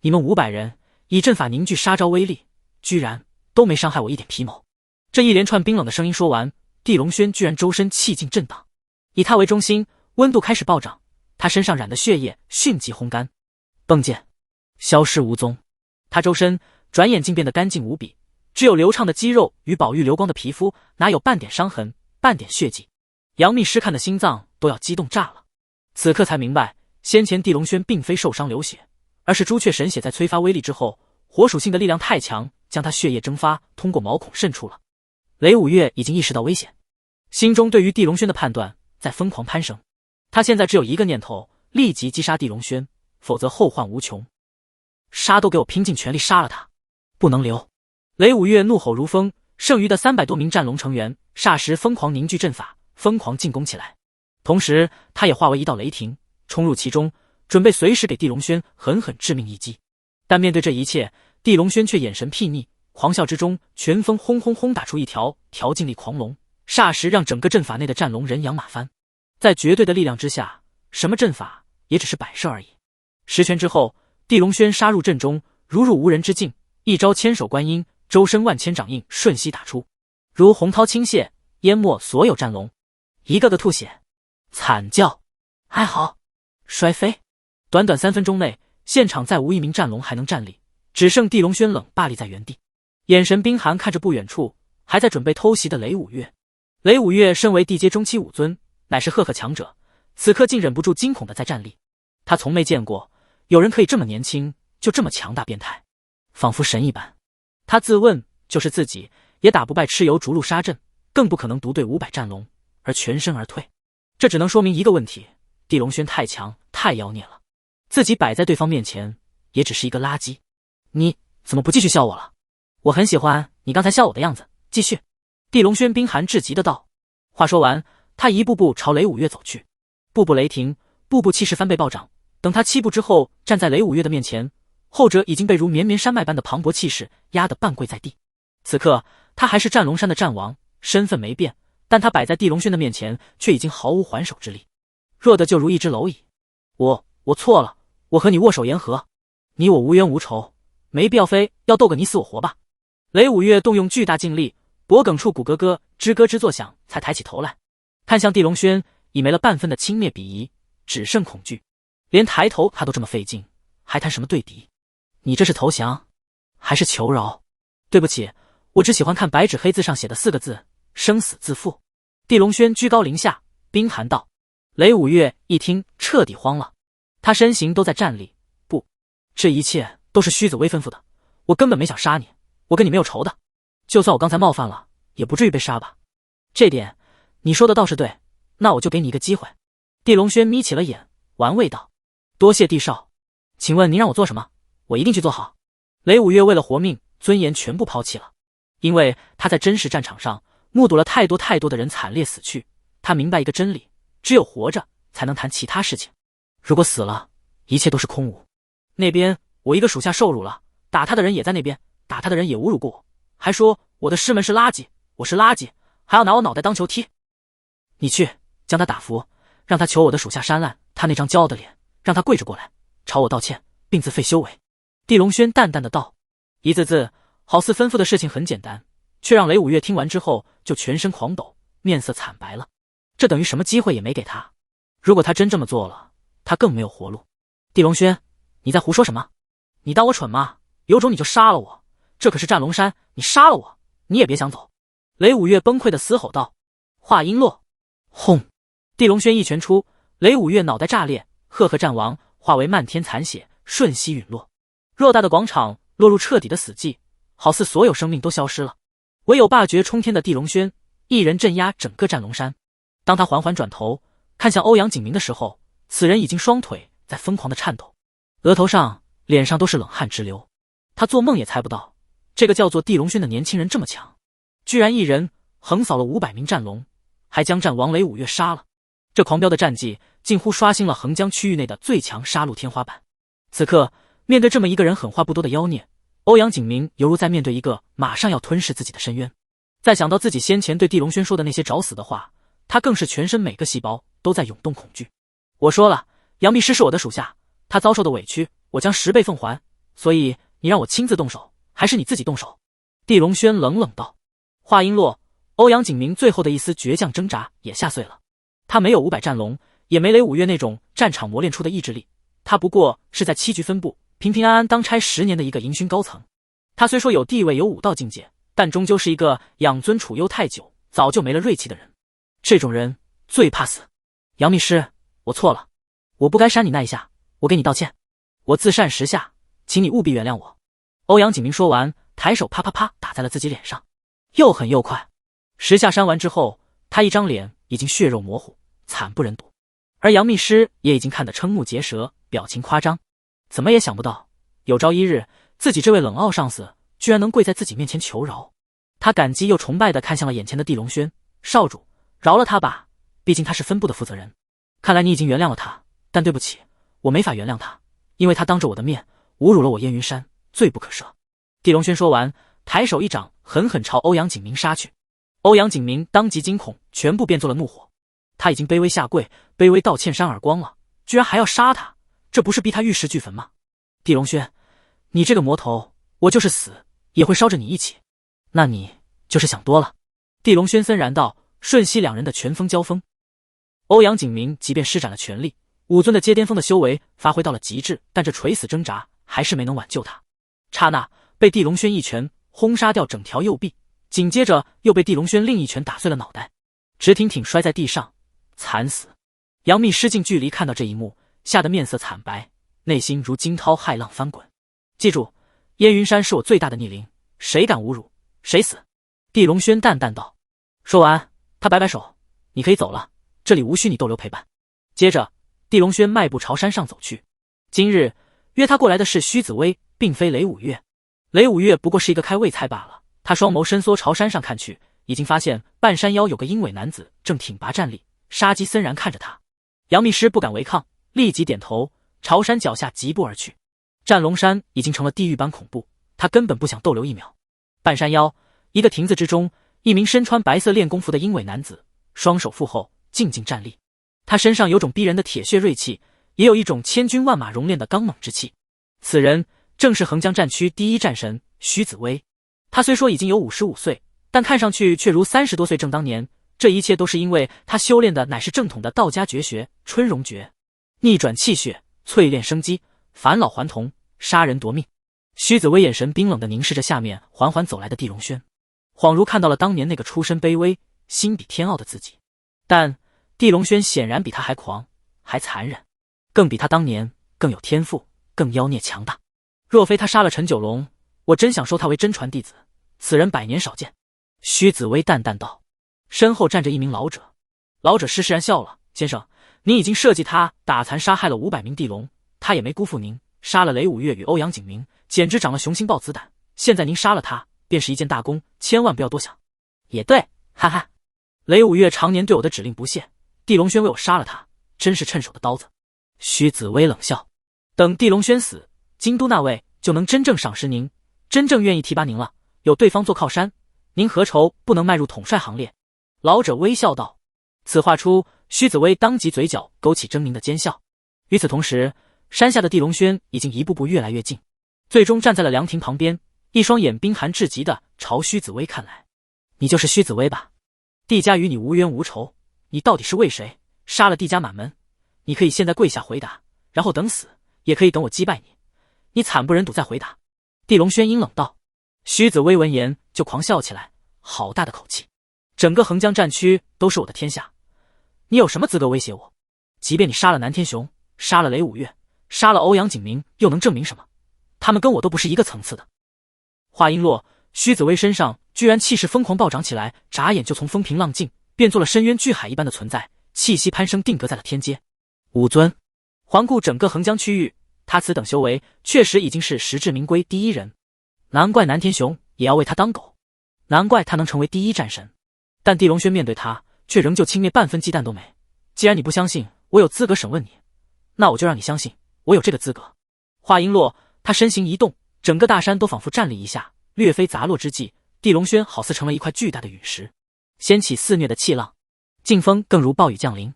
你们500人以阵法凝聚杀招威力，居然都没伤害我一点皮毛。这一连串冰冷的声音说完，地龙轩居然周身气劲震荡，以他为中心，温度开始暴涨，他身上染的血液迅即烘干，迸溅，消失无踪。他周身转眼竟变得干净无比，只有流畅的肌肉与宝玉流光的皮肤，哪有半点伤痕，半点血迹。杨秘师看的心脏都要激动炸了，此刻才明白，先前地龙轩并非受伤流血，而是朱雀神血在催发威力之后，火属性的力量太强，将他血液蒸发通过毛孔渗出了。雷五月已经意识到危险，心中对于地龙轩的判断在疯狂攀升。他现在只有一个念头，立即击杀地龙轩，否则后患无穷。杀都给我拼尽全力杀了他，不能留！雷五岳怒吼如风，剩余的300多名战龙成员霎时疯狂凝聚阵法，疯狂进攻起来。同时，他也化为一道雷霆，冲入其中，准备随时给地龙轩狠狠致命一击。但面对这一切，地龙轩却眼神睥睨，狂笑之中，拳风轰轰轰打出一条调劲力狂龙，霎时让整个阵法内的战龙人仰马翻。在绝对的力量之下，什么阵法也只是摆设而已。10拳之后，地龙轩杀入阵中，如入无人之境，一招千手观音，周身万千掌印瞬息打出，如洪涛倾泻，淹没所有战龙，一个个吐血、惨叫、哀嚎、摔飞。短短3分钟内，现场再无一名战龙还能站立，只剩地龙轩冷霸立在原地，眼神冰寒看着不远处还在准备偷袭的雷五岳。雷五岳身为地阶中期武尊，乃是赫赫强者，此刻竟忍不住惊恐的在站立。他从没见过有人可以这么年轻就这么强大变态，仿佛神一般。他自问，就是自己也打不败蚩尤逐鹿杀阵，更不可能独对500战龙而全身而退。这只能说明一个问题，地龙轩太强太妖孽了，自己摆在对方面前也只是一个垃圾。你怎么不继续笑我了？我很喜欢你刚才笑我的样子，继续。地龙轩冰寒至极的道。话说完，他一步步朝雷五岳走去，步步雷霆，步步气势翻倍暴涨。等他7步之后站在雷五岳的面前，后者已经被如绵绵山脉般的磅礴气势压得半跪在地。此刻他还是战龙山的战王，身份没变，但他摆在地龙轩的面前却已经毫无还手之力，弱的就如一只蝼蚁。我错了，我和你握手言和，你我无冤无仇，没必要非要斗个你死我活吧。雷五岳动用巨大劲力，脖颈处骨咯咯吱咯吱作响，才抬起头来，看向地龙轩，已没了半分的轻蔑鄙夷，只剩恐惧。连抬头他都这么费劲，还谈什么对敌？你这是投降还是求饶？对不起，我只喜欢看白纸黑字上写的4个字，生死自负。地龙轩居高临下，冰寒道。雷五岳一听彻底慌了，他身形都在站立。不，这一切都是虚子薇吩咐的，我根本没想杀你，我跟你没有仇的，就算我刚才冒犯了，也不至于被杀吧。这点你说的倒是对，那我就给你一个机会。地龙轩眯起了眼，玩味道。多谢地少，请问您让我做什么？我一定去做好。雷五岳为了活命，尊严全部抛弃了，因为他在真实战场上目睹了太多的人惨烈死去，他明白一个真理，只有活着才能谈其他事情，如果死了，一切都是空无。那边我一个属下受辱了，打他的人也在那边，打他的人也侮辱过我，还说我的师门是垃圾，我是垃圾，还要拿我脑袋当球踢。你去将他打服，让他求我的属下扇烂他那张骄傲的脸，让他跪着过来朝我道歉，并自废修为。地龙轩淡淡的道，一字字好似吩咐的事情很简单，却让雷五岳听完之后就全身狂抖，面色惨白了。这等于什么机会也没给他，如果他真这么做了，他更没有活路。地龙轩，你在胡说什么？你当我蠢吗？有种你就杀了我，这可是战龙山，你杀了我，你也别想走。雷五岳崩溃的嘶吼道。话音落，轰！地龙轩一拳出，雷五岳脑袋炸裂，赫赫战王化为漫天残血，瞬息陨落。偌大的广场落入彻底的死寂，好似所有生命都消失了，唯有霸绝冲天的地龙轩一人镇压整个战龙山。当他缓缓转头看向欧阳景明的时候，此人已经双腿在疯狂的颤抖，额头上脸上都是冷汗直流。他做梦也猜不到，这个叫做地龙轩的年轻人这么强，居然一人横扫了500名战龙，还将战王雷五岳杀了。这狂飙的战绩近乎刷新了横江区域内的最强杀戮天花板。此刻面对这么一个人狠话不多的妖孽，欧阳景明犹如在面对一个马上要吞噬自己的深渊。再想到自己先前对地龙轩说的那些找死的话，他更是全身每个细胞都在涌动恐惧。我说了，杨幂师是我的属下，他遭受的委屈我将10倍奉还，所以你让我亲自动手，还是你自己动手？地龙轩冷冷道。话音落，欧阳景明最后的一丝倔强挣扎也下碎了。他没有500战龙，也没雷五岳那种战场磨练出的意志力，他不过是在7局分部平平安安当差10年的一个营勋高层。他虽说有地位有武道境界，但终究是一个养尊处优太久，早就没了锐气的人。这种人最怕死。杨幂师，我错了，我不该扇你那一下，我给你道歉，我自扇10下，请你务必原谅我。欧阳景明说完，抬手啪啪啪打在了自己脸上，又狠又快。10下扇完之后，他一张脸已经血肉模糊，惨不忍睹。而杨幂师也已经看得瞠目结舌，表情夸张，怎么也想不到，有朝一日自己这位冷傲上司居然能跪在自己面前求饶。他感激又崇拜地看向了眼前的地龙轩，少主，饶了他吧，毕竟他是分部的负责人。看来你已经原谅了他，但对不起，我没法原谅他，因为他当着我的面侮辱了我燕云山，罪不可赦。地龙轩说完，抬手一掌狠狠朝欧阳景明杀去。欧阳景明当即惊恐，全部变作了怒火。他已经卑微下跪，卑微道歉扇耳光了，居然还要杀他，这不是逼他玉石俱焚吗？地龙轩，你这个魔头，我就是死也会烧着你一起。那你就是想多了。地龙轩森然道，瞬息两人的拳锋交锋。欧阳景明即便施展了全力，5尊的阶巅峰的修为发挥到了极致，但这垂死挣扎还是没能挽救他。刹那被地龙轩一拳轰杀掉整条右臂，紧接着又被地龙轩另一拳打碎了脑袋，直挺挺摔在地上，惨死。杨幂师近距离看到这一幕，吓得面色惨白，内心如惊涛骇浪翻滚。记住，燕云山是我最大的逆鳞，谁敢侮辱，谁死。地龙轩淡淡道。说完，他摆摆手，你可以走了，这里无需你逗留陪伴。接着，地龙轩迈步朝山上走去。今日约他过来的是虚紫薇，并非雷五岳。雷五岳不过是一个开胃菜罢了。他双眸伸缩朝山上看去，已经发现半山腰有个鹰尾男子正挺拔站立，杀机森然看着他。杨幂师不敢违抗，立即点头，朝山脚下疾步而去。战龙山已经成了地狱般恐怖，他根本不想逗留一秒。半山腰一个亭子之中，一名身穿白色练功服的鹰尾男子，双手负后静静站立。他身上有种逼人的铁血锐气，也有一种千军万马熔炼的刚猛之气。此人正是横江战区第一战神虚紫薇。他虽说已经有55岁，但看上去却如30多岁正当年。这一切都是因为他修炼的乃是正统的道家绝学春荣诀，逆转气血，淬炼生机，返老还童，杀人夺命。虚紫薇眼神冰冷地凝视着下面缓缓走来的地龙轩，恍如看到了当年那个出身卑微、心比天傲的自己。但地龙轩显然比他还狂，还残忍，更比他当年更有天赋，更妖孽强大。若非他杀了陈九龙，我真想收他为真传弟子，此人百年少见。虚紫薇淡淡道。身后站着一名老者，老者施施然笑了，先生，您已经设计他打残杀害了500名地龙，他也没辜负您，杀了雷五岳与欧阳景明，简直长了雄心豹子胆，现在您杀了他便是一件大功，千万不要多想。也对，哈哈，雷五岳常年对我的指令不懈，地龙轩为我杀了他，真是趁手的刀子。虚紫薇冷笑，等地龙轩死，京都那位就能真正赏识您，真正愿意提拔您了，有对方做靠山，您何愁不能迈入统帅行列。老者微笑道。此话出，虚紫薇当即嘴角勾起狰狞的奸笑。与此同时，山下的地龙轩已经一步步越来越近，最终站在了凉亭旁边，一双眼冰寒至极的朝虚紫薇看来。你就是虚紫薇吧？地家与你无冤无仇，你到底是为谁杀了地家满门？你可以现在跪下回答，然后等死，也可以等我击败你。你惨不忍睹再回答。地龙轩阴冷道。虚紫薇闻言就狂笑起来，好大的口气！整个横江战区都是我的天下，你有什么资格威胁我？即便你杀了南天雄，杀了雷五岳，杀了欧阳景明，又能证明什么？他们跟我都不是一个层次的。话音落，虚紫薇身上居然气势疯狂暴涨起来，眨眼就从风平浪静变作了深渊巨海一般的存在，气息攀升定格在了天阶。5尊，环顾整个横江区域，他此等修为确实已经是实至名归第一人，难怪南天雄也要为他当狗，难怪他能成为第一战神。但地龙轩面对他却仍旧轻蔑半分忌惮都没。既然你不相信我有资格审问你，那我就让你相信我有这个资格。话音落，他身形一动，整个大山都仿佛站立一下，略非砸落之际，地龙轩好似成了一块巨大的陨石，掀起肆虐的气浪，劲风更如暴雨降临。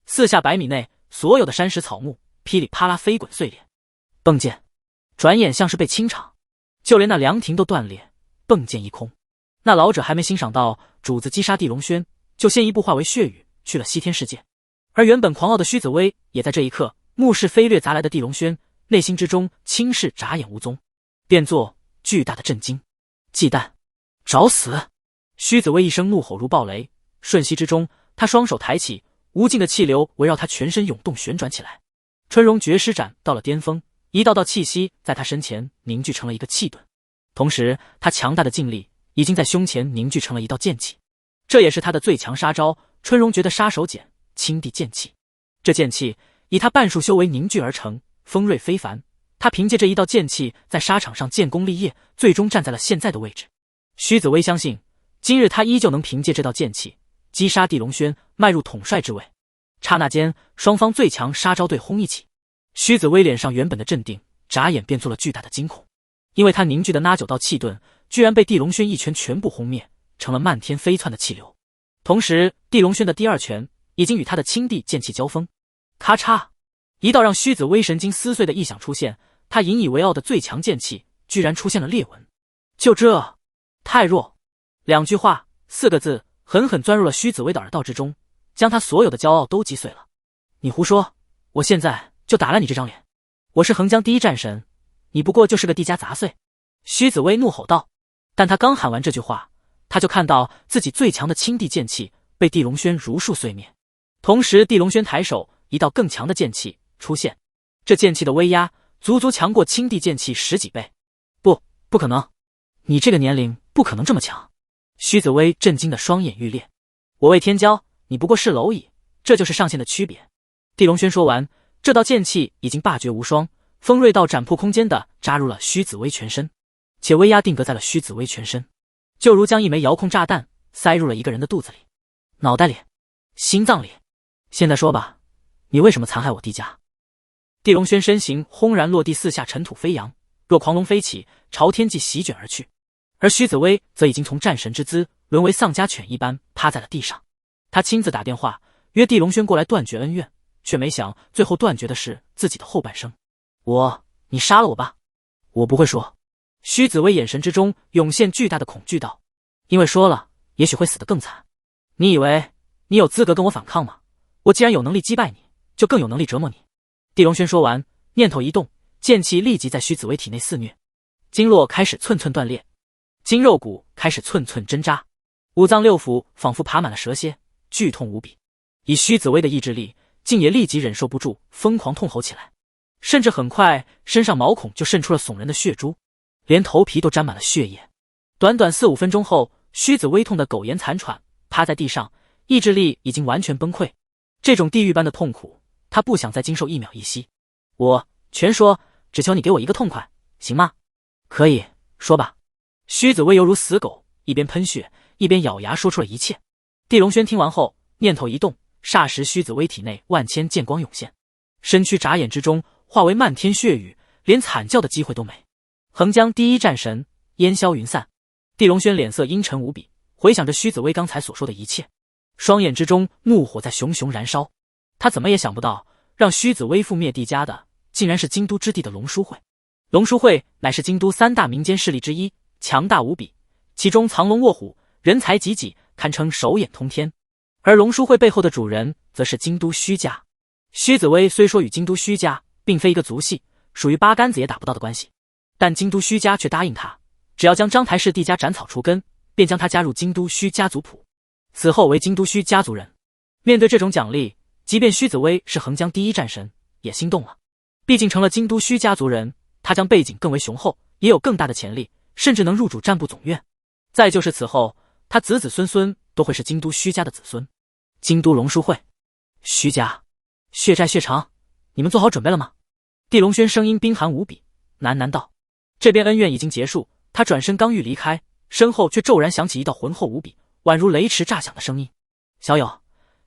4下100米内，所有的山石草木噼里啪啦飞滚碎裂，迸溅，转眼像是被清场，就连那凉亭都断裂，迸溅一空。那老者还没欣赏到主子击杀地龙轩，就先一步化为血雨去了西天世界。而原本狂傲的虚紫薇也在这一刻目视飞掠砸来的地龙轩，内心之中轻视眨眼无踪，变作巨大的震惊、忌惮、找死。虚紫薇一声怒吼如暴雷，瞬息之中，他双手抬起，无尽的气流围绕他全身涌动旋转起来。春荣绝师斩到了巅峰，一道道气息在他身前凝聚成了一个气盾，同时他强大的劲力已经在胸前凝聚成了一道剑气，这也是他的最强杀招春荣诀的杀手锏青帝剑气。这剑气以他半数修为凝聚而成，锋锐非凡。他凭借这一道剑气在沙场上建功立业，最终站在了现在的位置。须子薇相信，今日他依旧能凭借这道剑气击杀地龙轩，迈入统帅之位。刹那间，双方最强杀招对轰一起。须子薇脸上原本的镇定，眨眼变作了巨大的惊恐，因为他凝聚的那9道气盾居然被地龙轩一拳全部轰灭，成了漫天飞窜的气流。同时，地龙轩的第2拳已经与他的青帝剑气交锋，咔嚓，一道让须子薇神经撕碎的异响出现。他引以为傲的最强剑气居然出现了裂纹，就这，太弱！2句话，4个字，狠狠钻入了须子薇的耳道之中，将他所有的骄傲都击碎了。你胡说！我现在就打烂你这张脸！我是横江第一战神，你不过就是个地家杂碎！须子薇怒吼道。但他刚喊完这句话，他就看到自己最强的青帝剑气被地龙轩如数碎灭。同时，地龙轩抬手，一道更强的剑气出现，这剑气的威压足足强过青帝剑气10几倍。不可能！你这个年龄不可能这么强！须子薇震惊的双眼欲裂。我为天骄，你不过是蝼蚁，这就是上限的区别。地龙轩说完，这道剑气已经霸绝无双，锋锐到斩破空间的扎入了须子薇全身，且威压定格在了须子薇全身，就如将一枚遥控炸弹塞入了一个人的肚子里、脑袋里、心脏里。现在说吧，你为什么残害我地家？地龙轩身形轰然落地，四下尘土飞扬，若狂龙飞起，朝天际席卷而去。而须子薇则已经从战神之姿沦为丧家犬一般趴在了地上。他亲自打电话约地龙轩过来断绝恩怨，却没想最后断绝的是自己的后半生。你杀了我吧！我不会说。须子薇眼神之中涌现巨大的恐惧道，因为说了也许会死得更惨。你以为你有资格跟我反抗吗？我既然有能力击败你，就更有能力折磨你。地龙轩说完，念头一动，剑气立即在须子薇体内肆虐，经络开始寸寸断裂，筋肉骨开始寸寸针扎，五脏六腑仿佛爬满了蛇蝎，剧痛无比。以须子薇的意志力，竟也立即忍受不住，疯狂痛吼起来，甚至很快身上毛孔就渗出了耸人的血珠，连头皮都沾满了血液。短短4、5分钟后，须子薇痛得苟延残喘，趴在地上，意志力已经完全崩溃。这种地狱般的痛苦，他不想再经受1秒1息。我全说，只求你给我一个痛快，行吗？可以，说吧。须子薇犹如死狗，一边喷血，一边咬牙说出了一切。地龙轩听完后，念头一动，霎时须子薇体内万千剑光涌现，身躯眨眼之中化为漫天血雨，连惨叫的机会都没。横江第一战神，烟消云散。地龙轩脸色阴沉无比，回想着须子薇刚才所说的一切，双眼之中怒火在熊熊燃烧。他怎么也想不到，让须子薇覆灭地家的，竟然是京都之地的龙书会。龙书会乃是京都3大民间势力之一，强大无比，其中藏龙卧虎，人才济济，堪称手眼通天。而龙书会背后的主人，则是京都须家。须子薇虽说与京都须家并非一个族系，属于八竿子也打不到的关系，但京都须家却答应他，只要将章台氏地家斩草除根，便将他加入京都须家族谱，此后为京都须家族人。面对这种奖励，即便须子薇是横江第一战神，也心动了。毕竟成了京都须家族人，他将背景更为雄厚，也有更大的潜力，甚至能入主战部总院。再就是此后，他子子孙孙都会是京都须家的子孙。京都龙书会，须家，血债血偿，你们做好准备了吗？地龙轩声音冰寒无比，喃喃道。这边恩怨已经结束，他转身刚欲离开，身后却骤然响起一道浑厚无比，宛如雷池炸响的声音。小友，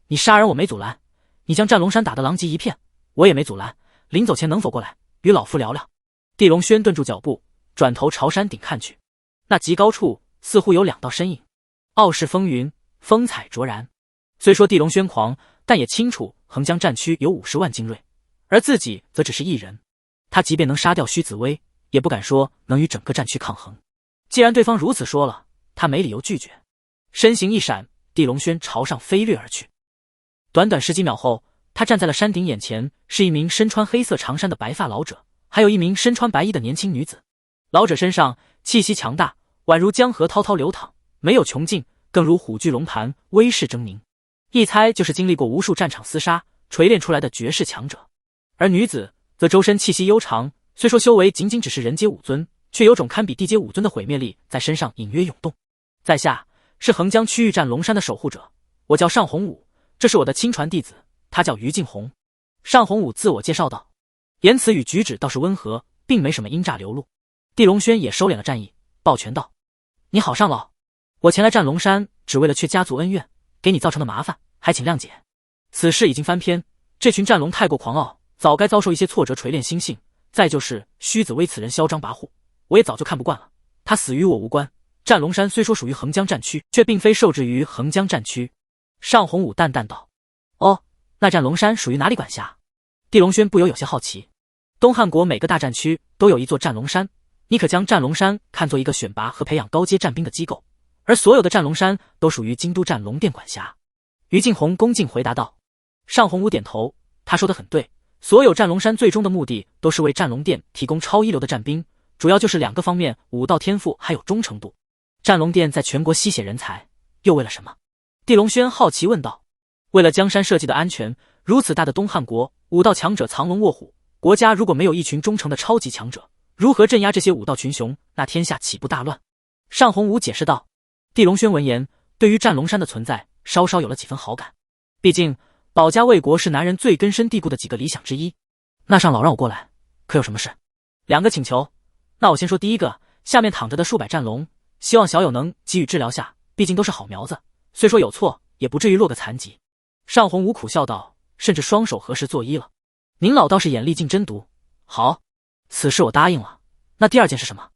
你杀人我没阻拦，你将战龙山打得狼藉一片，我也没阻拦，临走前能否过来与老夫聊聊？地龙轩顿住脚步，转头朝山顶看去，那极高处似乎有2道身影，傲视风云，风采卓然。虽说地龙轩狂，但也清楚横江战区有50万精锐，而自己则只是1人。他即便能杀掉须子薇，也不敢说能与整个战区抗衡。既然对方如此说了，他没理由拒绝。身形一闪，地龙轩朝上飞掠而去。短短10几秒后，他站在了山顶，眼前是一名身穿黑色长衫的白发老者，还有一名身穿白衣的年轻女子。老者身上气息强大，宛如江河滔滔流淌，没有穷尽，更如虎踞龙盘，威势狰狞。一猜就是经历过无数战场厮杀锤炼出来的绝世强者。而女子则周身气息悠长，虽说修为仅仅只是人阶5尊，却有种堪比地阶5尊的毁灭力在身上隐约涌动。在下是横江区域战龙山的守护者，我叫尚宏武，这是我的亲传弟子，他叫于敬宏。尚洪武自我介绍道，言辞与举止倒是温和，并没什么阴诈流露。地龙轩也收敛了战意，抱拳道：“你好，上老，我前来战龙山，只为了却家族恩怨，给你造成的麻烦，还请谅解。此事已经翻篇，这群战龙太过狂傲，早该遭受一些挫折锤炼心性。再就是虚子威此人嚣张跋扈，我也早就看不惯了。他死与我无关。战龙山虽说属于横江战区，却并非受制于横江战区。”尚洪武淡淡道：“哦，那战龙山属于哪里管辖？”地龙轩不由有些好奇。东汉国每个大战区都有一座战龙山，你可将战龙山看作一个选拔和培养高阶战兵的机构，而所有的战龙山都属于京都战龙殿管辖。于敬宏恭敬回答道。尚洪武点头，他说的很对，所有战龙山最终的目的都是为战龙殿提供超一流的战兵，主要就是2个方面：武道天赋还有忠诚度。战龙殿在全国吸血人才，又为了什么？地龙轩好奇问道。为了江山社稷的安全，如此大的东汉国，武道强者藏龙卧虎，国家如果没有一群忠诚的超级强者，如何镇压这些武道群雄？那天下岂不大乱？尚洪武解释道。地龙轩闻言，对于战龙山的存在稍稍有了几分好感，毕竟保家卫国是男人最根深蒂固的几个理想之一。那上老让我过来，可有什么事？2个请求。那我先说第一个，下面躺着的数百战龙，希望小友能给予治疗下，毕竟都是好苗子，虽说有错，也不至于落个残疾。尚洪武苦笑道，甚至双手合十作揖了。您老倒是眼力劲真毒。好，此事我答应了。那第2件是什么？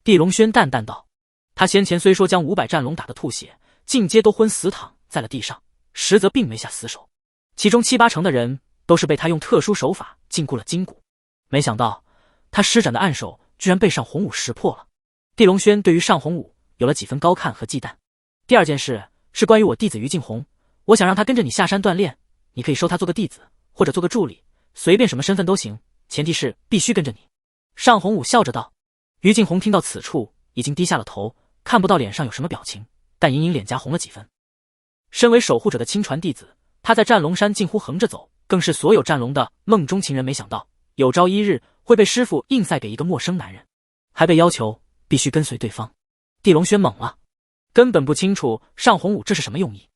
地龙轩淡淡道。他先前虽说将500战龙打得吐血，尽皆都昏死躺在了地上，实则并没下死手，其中7、8成的人都是被他用特殊手法禁锢了筋骨。没想到他施展的暗手居然被尚洪武识破了。地龙轩对于尚洪武有了几分高看和忌惮。第2件事是关于我弟子于敬宏，我想让他跟着你下山锻炼，你可以收他做个弟子，或者做个助理，随便什么身份都行，前提是必须跟着你。尚洪武笑着道。于敬宏听到此处，已经低下了头，看不到脸上有什么表情，但隐隐脸颊红了几分。身为守护者的亲传弟子，他在战龙山近乎横着走，更是所有战龙的梦中情人。没想到有朝一日会被师父硬塞给一个陌生男人，还被要求必须跟随对方。地龙轩懵了，根本不清楚尚洪武这是什么用意。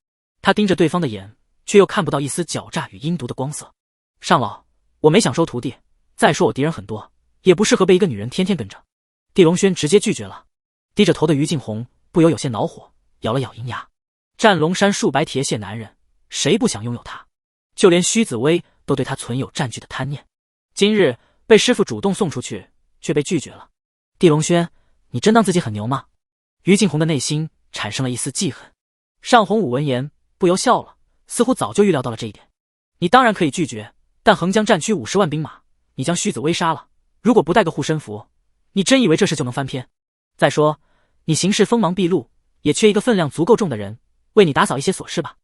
他盯着对方的眼，却又看不到一丝狡诈与阴毒的光色。尚老，我没想收徒弟，再说我敌人很多，也不适合被一个女人天天跟着。地龙轩直接拒绝了。低着头的于敬宏不由有些恼火，咬了咬银牙。战龙山数百铁血男人，谁不想拥有他？就连虚子威都对他存有占据的贪念。今日被师父主动送出去，却被拒绝了。地龙轩，你真当自己很牛吗？于敬宏的内心产生了一丝记恨。尚洪武闻言不由笑了，似乎早就预料到了这一点。你当然可以拒绝，但横江战区50万兵马，你将虚子威杀了，如果不带个护身符，你真以为这事就能翻篇？再说你行事锋芒毕露，也缺一个分量足够重的人为你打扫一些琐事吧。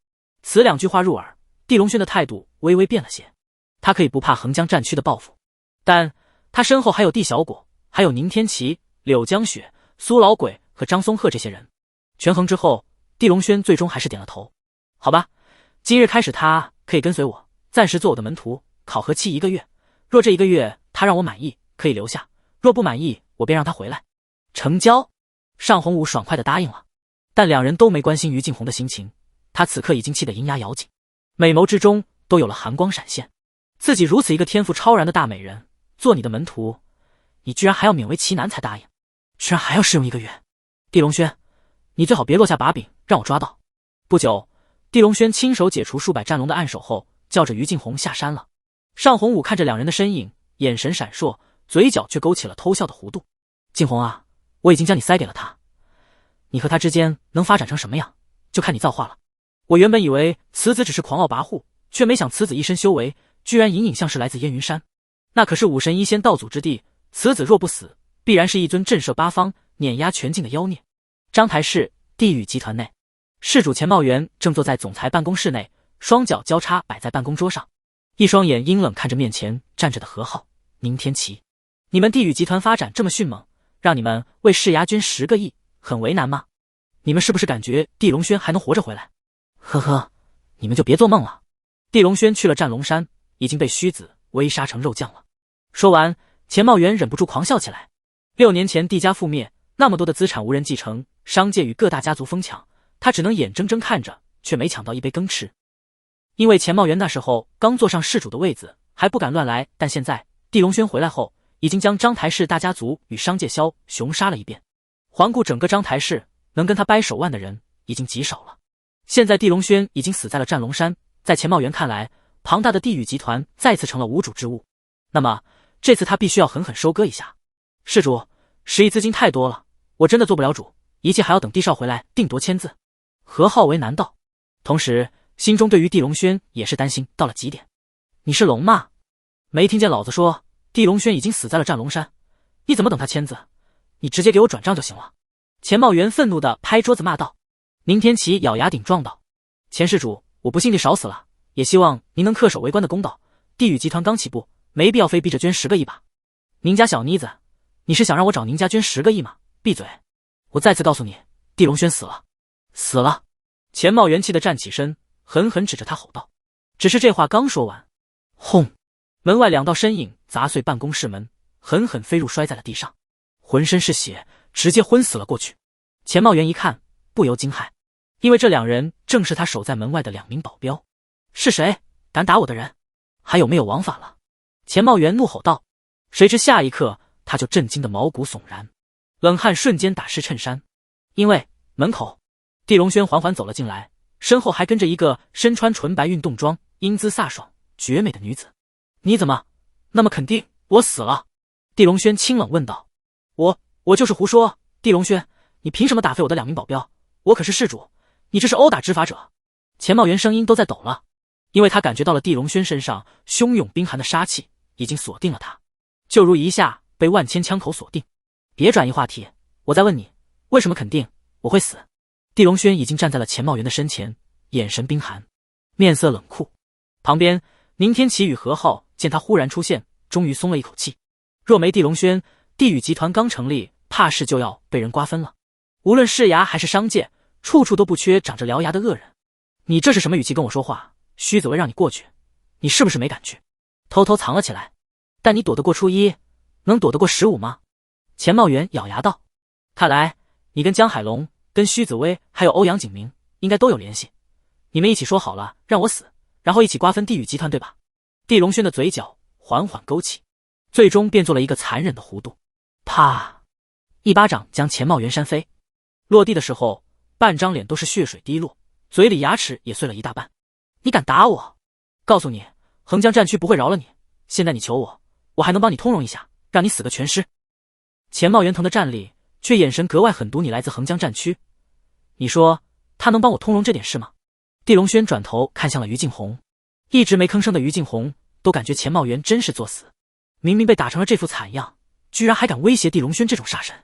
此2句话入耳，地龙轩的态度微微变了些。他可以不怕横江战区的报复，但他身后还有地小果，还有宁天齐、柳江雪、苏老鬼和张松鹤这些人。权衡之后，地龙轩最终还是点了头。好吧，今日开始他可以跟随我，暂时做我的门徒，考核期1个月。若这1个月他让我满意，可以留下；若不满意，我便让他回来。成交。尚洪武爽快地答应了。但2人都没关心于敬宏的心情，他此刻已经气得银牙咬紧，美眸之中都有了寒光闪现。自己如此一个天赋超然的大美人，做你的门徒，你居然还要勉为其难才答应，居然还要试用1个月。地龙轩，你最好别落下把柄，让我抓到。不久，地龙轩亲手解除数百战龙的暗手后，叫着于敬宏下山了。尚洪武看着2人的身影，眼神闪烁，嘴角却勾起了偷笑的弧度。敬宏啊，我已经将你塞给了他，你和他之间能发展成什么样，就看你造化了。我原本以为此子只是狂傲跋扈，却没想此子一身修为居然隐隐像是来自燕云山，那可是武神1仙道祖之地，此子若不死，必然是一尊震慑八方、碾压全境的妖孽。章台市地狱集团内，事主钱茂元正坐在总裁办公室内，双脚交叉摆在办公桌上，一双眼阴冷看着面前站着的何浩、宁天齐。你们地狱集团发展这么迅猛，让你们为世牙捐10个亿，很为难吗？你们是不是感觉地龙轩还能活着回来？呵呵，你们就别做梦了。地龙轩去了战龙山，已经被虚子威杀成肉酱了。说完，钱茂元忍不住狂笑起来。6年前地家覆灭，那么多的资产无人继承，商界与各大家族疯抢，他只能眼睁睁看着，却没抢到一杯羹吃。因为钱茂元那时候刚坐上世主的位子，还不敢乱来，但现在地龙轩回来后，已经将章台氏大家族与商界枭雄杀了一遍。环顾整个章台氏，能跟他掰手腕的人已经极少了。现在地龙轩已经死在了战龙山，在钱茂元看来，庞大的地宇集团再次成了无主之物。那么这次他必须要狠狠收割一下。施主，10亿资金太多了，我真的做不了主，一切还要等帝少回来定夺签字。何浩为难道，同时心中对于地龙轩也是担心到了极点。你是龙吗？没听见老子说地龙轩已经死在了战龙山，你怎么等他签字？你直接给我转账就行了。钱茂元愤怒地拍桌子骂道。宁天启咬牙顶撞道：钱施主，我不信地少死了，也希望您能恪守为官的公道。地宇集团刚起步，没必要非逼着捐10个亿吧。宁家小妮子，你是想让我找宁家捐10个亿吗？闭嘴！我再次告诉你，地龙轩死了，死了！钱茂元气地站起身，狠狠指着他吼道。只是这话刚说完，轰！门外2道身影砸碎办公室门，狠狠飞入，摔在了地上，浑身是血，直接昏死了过去。钱茂元一看，不由惊骇，因为这2人正是他守在门外的2名保镖。是谁敢打我的人？还有没有王法了？钱茂元怒吼道。谁知下一刻，他就震惊的毛骨悚然，冷汗瞬间打湿衬衫。因为门口地龙轩缓缓走了进来，身后还跟着一个身穿纯白运动装、英姿飒爽、绝美的女子。你怎么那么肯定我死了？地龙轩清冷问道。我就是胡说。地龙轩，你凭什么打废我的2名保镖？我可是事主，你这是殴打执法者。钱茂元声音都在抖了，因为他感觉到了地龙轩身上汹涌冰寒的杀气已经锁定了他，就如一下被万千枪口锁定。别转移话题，我再问你，为什么肯定我会死？地龙轩已经站在了钱茂元的身前，眼神冰寒，面色冷酷。旁边宁天启与何浩见他忽然出现，终于松了一口气。若没地龙轩，地宇集团刚成立，怕是就要被人瓜分了。无论市衙还是商界，处处都不缺长着獠牙的恶人。你这是什么语气跟我说话？虚子薇让你过去，你是不是没敢去，偷偷藏了起来？但你躲得过初一，能躲得过15吗？钱茂元咬牙道。看来你跟江海龙、跟虚子薇还有欧阳景明应该都有联系，你们一起说好了让我死，然后一起瓜分地宇集团，对吧？地龙轩的嘴角缓缓勾起，最终变做了一个残忍的弧度。啪！一巴掌将钱茂元扇飞，落地的时候半张脸都是血水滴落，嘴里牙齿也碎了一大半。你敢打我？告诉你，横江战区不会饶了你。现在你求我，我还能帮你通融一下，让你死个全尸。钱茂元疼的站立，却眼神格外狠毒。你来自横江战区，你说他能帮我通融这点事吗？地龙轩转头看向了于敬红，一直没吭声的于敬红都感觉钱茂元真是作死，明明被打成了这副惨样，居然还敢威胁地龙轩这种杀神。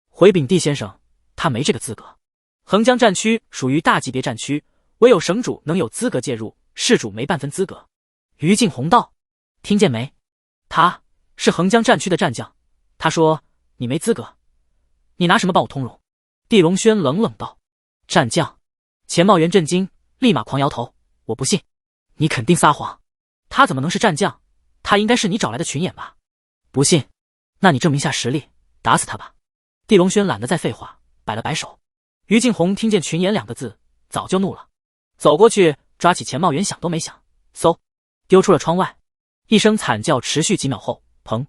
回禀地先生，他没这个资格。横江战区属于大级别战区，唯有省主能有资格介入，市主没半分资格。于敬红道，听见没？他是横江战区的战将，他说你没资格，你拿什么帮我通融？地龙轩冷冷道。战将？钱茂元震惊，立马狂摇头，我不信，你肯定撒谎。他怎么能是战将？他应该是你找来的群演吧？不信，那你证明下实力，打死他吧。地龙轩懒得再废话，摆了摆手。于敬红听见群演2个字，早就怒了，走过去抓起钱茂元，想都没想，嗖，丢出了窗外。一声惨叫持续几秒后，砰，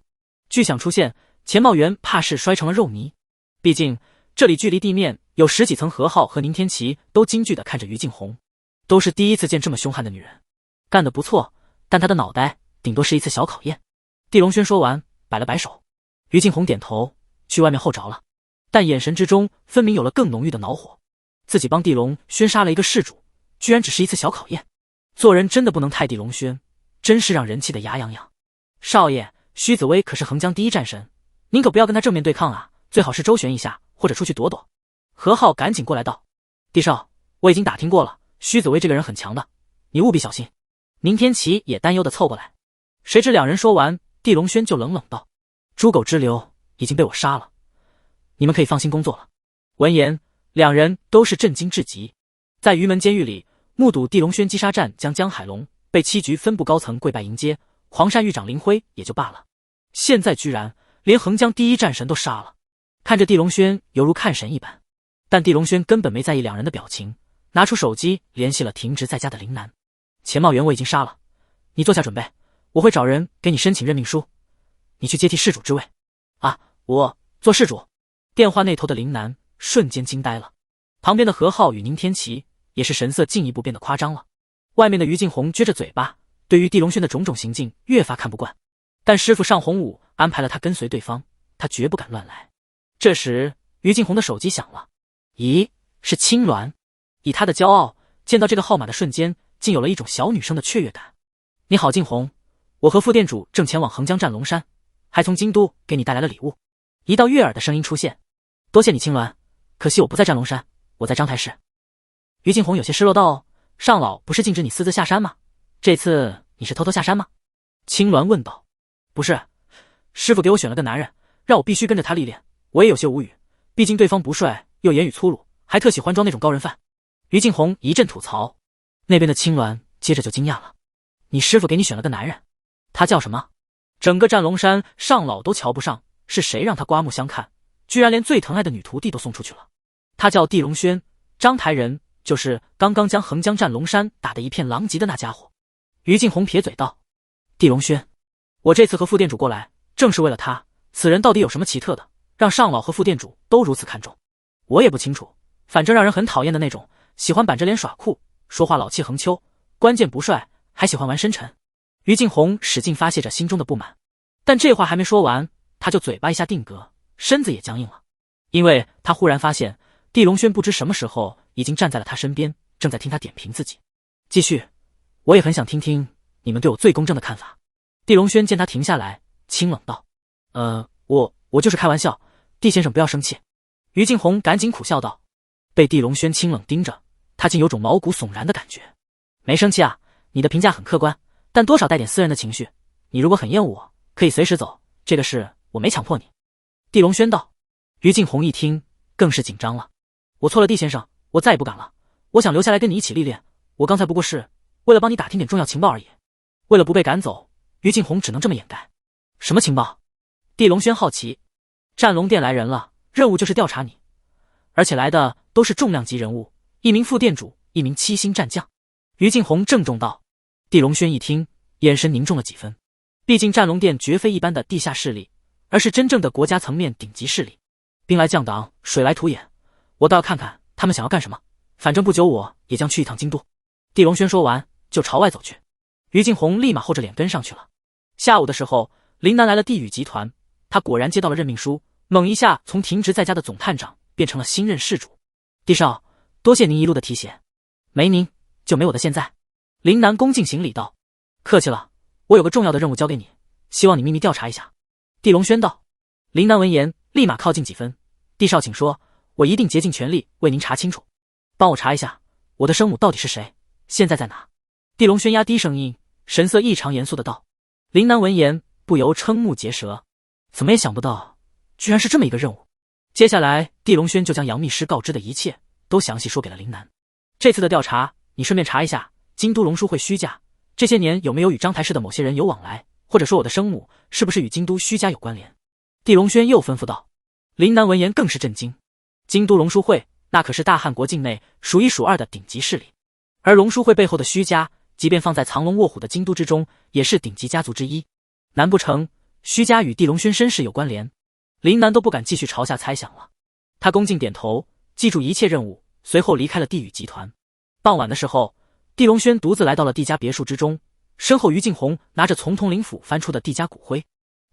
巨响出现，钱茂元怕是摔成了肉泥。毕竟这里距离地面有10几层，何浩和宁天琪都惊惧地看着于敬红，都是第一次见这么凶悍的女人。干得不错，但她的脑袋顶多是一次小考验。地龙轩说完，摆了摆手。于敬红点头，去外面候着了，但眼神之中分明有了更浓郁的恼火。自己帮地龙轩杀了一个事主，居然只是一次小考验。做人真的不能太地龙轩，真是让人气得牙痒痒。少爷，虚子薇可是横江第一战神，您可不要跟他正面对抗啊，最好是周旋一下，或者出去躲躲。何浩赶紧过来道。地少，我已经打听过了，虚子薇这个人很强的，你务必小心。宁天琪也担忧地凑过来。谁知2人说完，地龙轩就冷冷道，猪狗之流已经被我杀了，你们可以放心工作了。闻言，2人都是震惊至极。在鱼门监狱里，目睹地龙轩击杀战将江海龙被7局分部高层跪拜迎接，狂善狱长林辉也就罢了，现在居然连横江第一战神都杀了，看着地龙轩犹如看神一般。但地龙轩根本没在意2人的表情，拿出手机联系了停职在家的林南。钱茂元我已经杀了，你做下准备，我会找人给你申请任命书，你去接替事主之位。啊，我做事主。电话那头的林楠瞬间惊呆了，旁边的何浩与宁天琪也是神色进一步变得夸张了。外面的于静红撅着嘴巴，对于地龙轩的种种行径越发看不惯，但师傅尚宏武安排了他跟随对方，他绝不敢乱来。这时于静红的手机响了，咦，是青鸾。以他的骄傲，见到这个号码的瞬间竟有了一种小女生的雀跃感。你好静红，我和副店主正前往横江战龙山，还从京都给你带来了礼物。一道悦耳的声音出现，多谢你青鸾，可惜我不在战龙山，我在章台市。于静红有些失落道，哦，上老不是禁止你私自下山吗？这次你是偷偷下山吗？青鸾问道。不是，师傅给我选了个男人，让我必须跟着他历练，我也有些无语，毕竟对方不帅又言语粗鲁，还特喜欢装那种高人范。于静红一阵吐槽，那边的青鸾接着就惊讶了，你师傅给你选了个男人，他叫什么？整个战龙山上老都瞧不上，是谁让他刮目相看，居然连最疼爱的女徒弟都送出去了。他叫地龙轩，章台人，就是刚刚将横江战龙山打得一片狼藉的那家伙。于静红撇嘴道，地龙轩，我这次和副店主过来正是为了他，此人到底有什么奇特的，让上老和副店主都如此看重？我也不清楚，反正让人很讨厌的那种，喜欢板着脸耍酷，说话老气横秋，关键不帅，还喜欢玩深沉。于静红使劲发泄着心中的不满，但这话还没说完，他就嘴巴一下定格，身子也僵硬了，因为他忽然发现地龙轩不知什么时候已经站在了他身边，正在听他点评自己。继续，我也很想听听你们对我最公正的看法。地龙轩见他停下来，清冷道，我就是开玩笑，地先生不要生气。于静红赶紧苦笑道，被地龙轩清冷盯着，他竟有种毛骨悚然的感觉。没生气啊，你的评价很客观，但多少带点私人的情绪，你如果很厌恶我，可以随时走，这个事我没强迫你。地龙轩道。于静红一听更是紧张了，我错了地先生，我再也不敢了，我想留下来跟你一起历练，我刚才不过是为了帮你打听点重要情报而已。为了不被赶走，于静红只能这么掩盖。什么情报？地龙轩好奇。战龙殿来人了，任务就是调查你，而且来的都是重量级人物，一名副店主，一名7星战将。于静红郑重道。地龙轩一听，眼神凝重了几分，毕竟战龙殿绝非一般的地下势力，而是真正的国家层面顶级势力。兵来将挡，水来土掩，我倒要看看他们想要干什么，反正不久我也将去一趟京都。地龙轩说完就朝外走去，于静红立马厚着脸跟上去了。下午的时候，林南来了地宇集团，他果然接到了任命书，猛一下从停职在家的总探长变成了新任事主。地少，多谢您一路的提携，没您就没我的现在。林南恭敬行礼道。客气了，我有个重要的任务交给你，希望你秘密调查一下。地龙轩道。林南闻言立马靠近几分，地少请说，我一定竭尽全力为您查清楚。帮我查一下我的生母到底是谁，现在在哪？地龙轩压低声音，神色异常严肃的道。林南闻言不由瞠目结舌，怎么也想不到居然是这么一个任务。接下来地龙轩就将杨秘师告知的一切都详细说给了林南。这次的调查你顺便查一下京都龙书会虚假这些年有没有与章台市的某些人有往来，或者说我的生母是不是与京都虚假有关联。地龙轩又吩咐道。林南闻言更是震惊，京都龙书会那可是大汉国境内数一数二的顶级势力，而龙书会背后的虚家即便放在藏龙卧虎的京都之中，也是顶级家族之一，难不成虚家与地龙轩身世有关联？林南都不敢继续朝下猜想了，他恭敬点头，记住一切任务，随后离开了地宇集团。傍晚的时候，地龙轩独自来到了地家别墅之中，身后于静红拿着从统领府翻出的地家骨灰，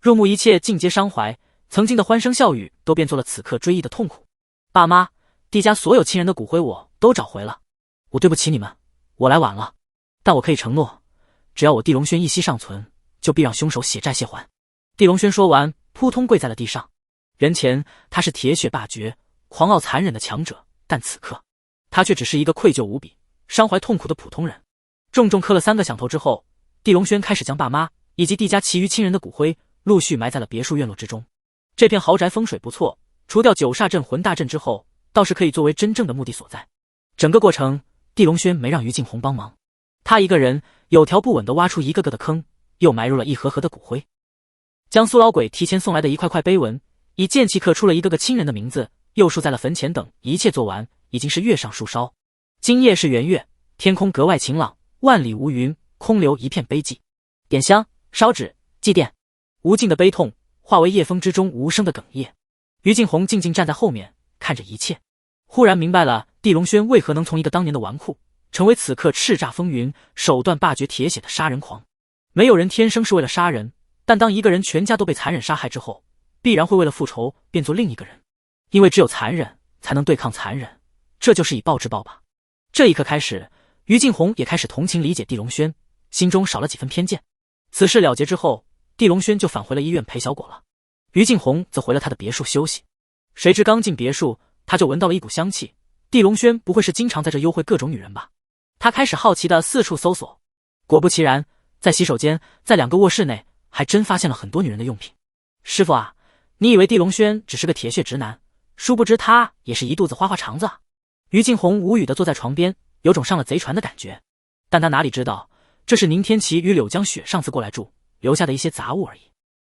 入目一切尽皆伤怀，曾经的欢声笑语都变作了此刻追忆的痛苦。爸妈，地家所有亲人的骨灰我都找回了，我对不起你们，我来晚了，但我可以承诺，只要我地龙轩一息尚存，就必让凶手血债血还。地龙轩说完扑通跪在了地上。人前他是铁血霸绝、狂傲残忍的强者，但此刻他却只是一个愧疚无比、伤怀痛苦的普通人。重重磕了3个响头之后，地龙轩开始将爸妈以及地家其余亲人的骨灰陆续埋在了别墅院落之中。这片豪宅风水不错，除掉9煞阵、魂大阵之后，倒是可以作为真正的墓地所在。整个过程地龙轩没让于静红帮忙，他一个人有条不紊地挖出一个个的坑，又埋入了一盒盒的骨灰，将苏老鬼提前送来的一块块碑文以剑气刻出了一个个亲人的名字，又竖在了坟前等一切做完，已经是月上树梢。今夜是圆月，天空格外晴朗，万里无云，空留一片碑记。点香，烧纸祭奠，无尽的悲痛化为夜风之中无声的哽咽。于敬红静静站在后面看着一切，忽然明白了地龙轩为何能从一个当年的纨绔成为此刻叱咤风云、手段霸绝铁血的杀人狂。没有人天生是为了杀人，但当一个人全家都被残忍杀害之后，必然会为了复仇变作另一个人，因为只有残忍才能对抗残忍，这就是以暴制暴吧。这一刻开始，于敬红也开始同情理解地龙轩，心中少了几分偏见。此事了结之后，地龙轩就返回了医院陪小果了，于敬红则回了他的别墅休息。谁知刚进别墅，他就闻到了一股香气，地龙轩不会是经常在这幽会各种女人吧？他开始好奇的四处搜索，果不其然，在洗手间，在2个卧室内，还真发现了很多女人的用品。师傅啊，你以为地龙轩只是个铁血直男，殊不知他也是一肚子花花肠子啊！于敬红无语的坐在床边，有种上了贼船的感觉。但他哪里知道，这是宁天琪与柳江雪上次过来住留下的一些杂物而已。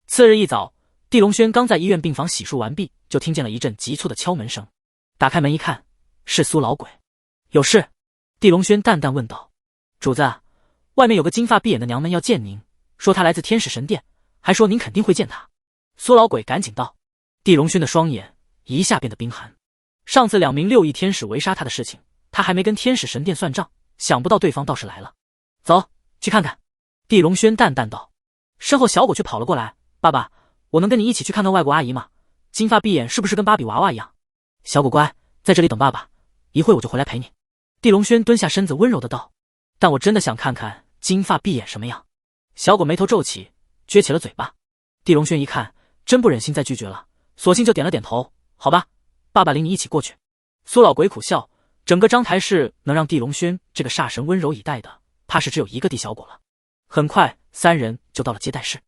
次日一早，地龙轩刚在医院病房洗漱完毕，就听见了一阵急促的敲门声。打开门一看，是苏老鬼。有事？地龙轩淡淡问道。主子，外面有个金发碧眼的娘们要见您，说她来自天使神殿，还说您肯定会见她。苏老鬼赶紧道。地龙轩的双眼一下变得冰寒。上次2名6翼天使围杀他的事情，他还没跟天使神殿算账，想不到对方倒是来了。走，去看看。地龙轩淡淡道。身后小果却跑了过来，爸爸，我能跟你一起去看看外国阿姨吗？金发碧眼是不是跟芭比娃娃一样？小果乖，在这里等爸爸，一会我就回来陪你。地龙轩蹲下身子温柔的道。但我真的想看看金发碧眼什么样。小果眉头皱起，撅起了嘴巴。地龙轩一看，真不忍心再拒绝了，索性就点了点头，好吧，爸爸领你一起过去。苏老鬼苦笑，整个章台市能让地龙轩这个煞神温柔以待的，怕是只有一个地小果了。很快3人就到了接待室，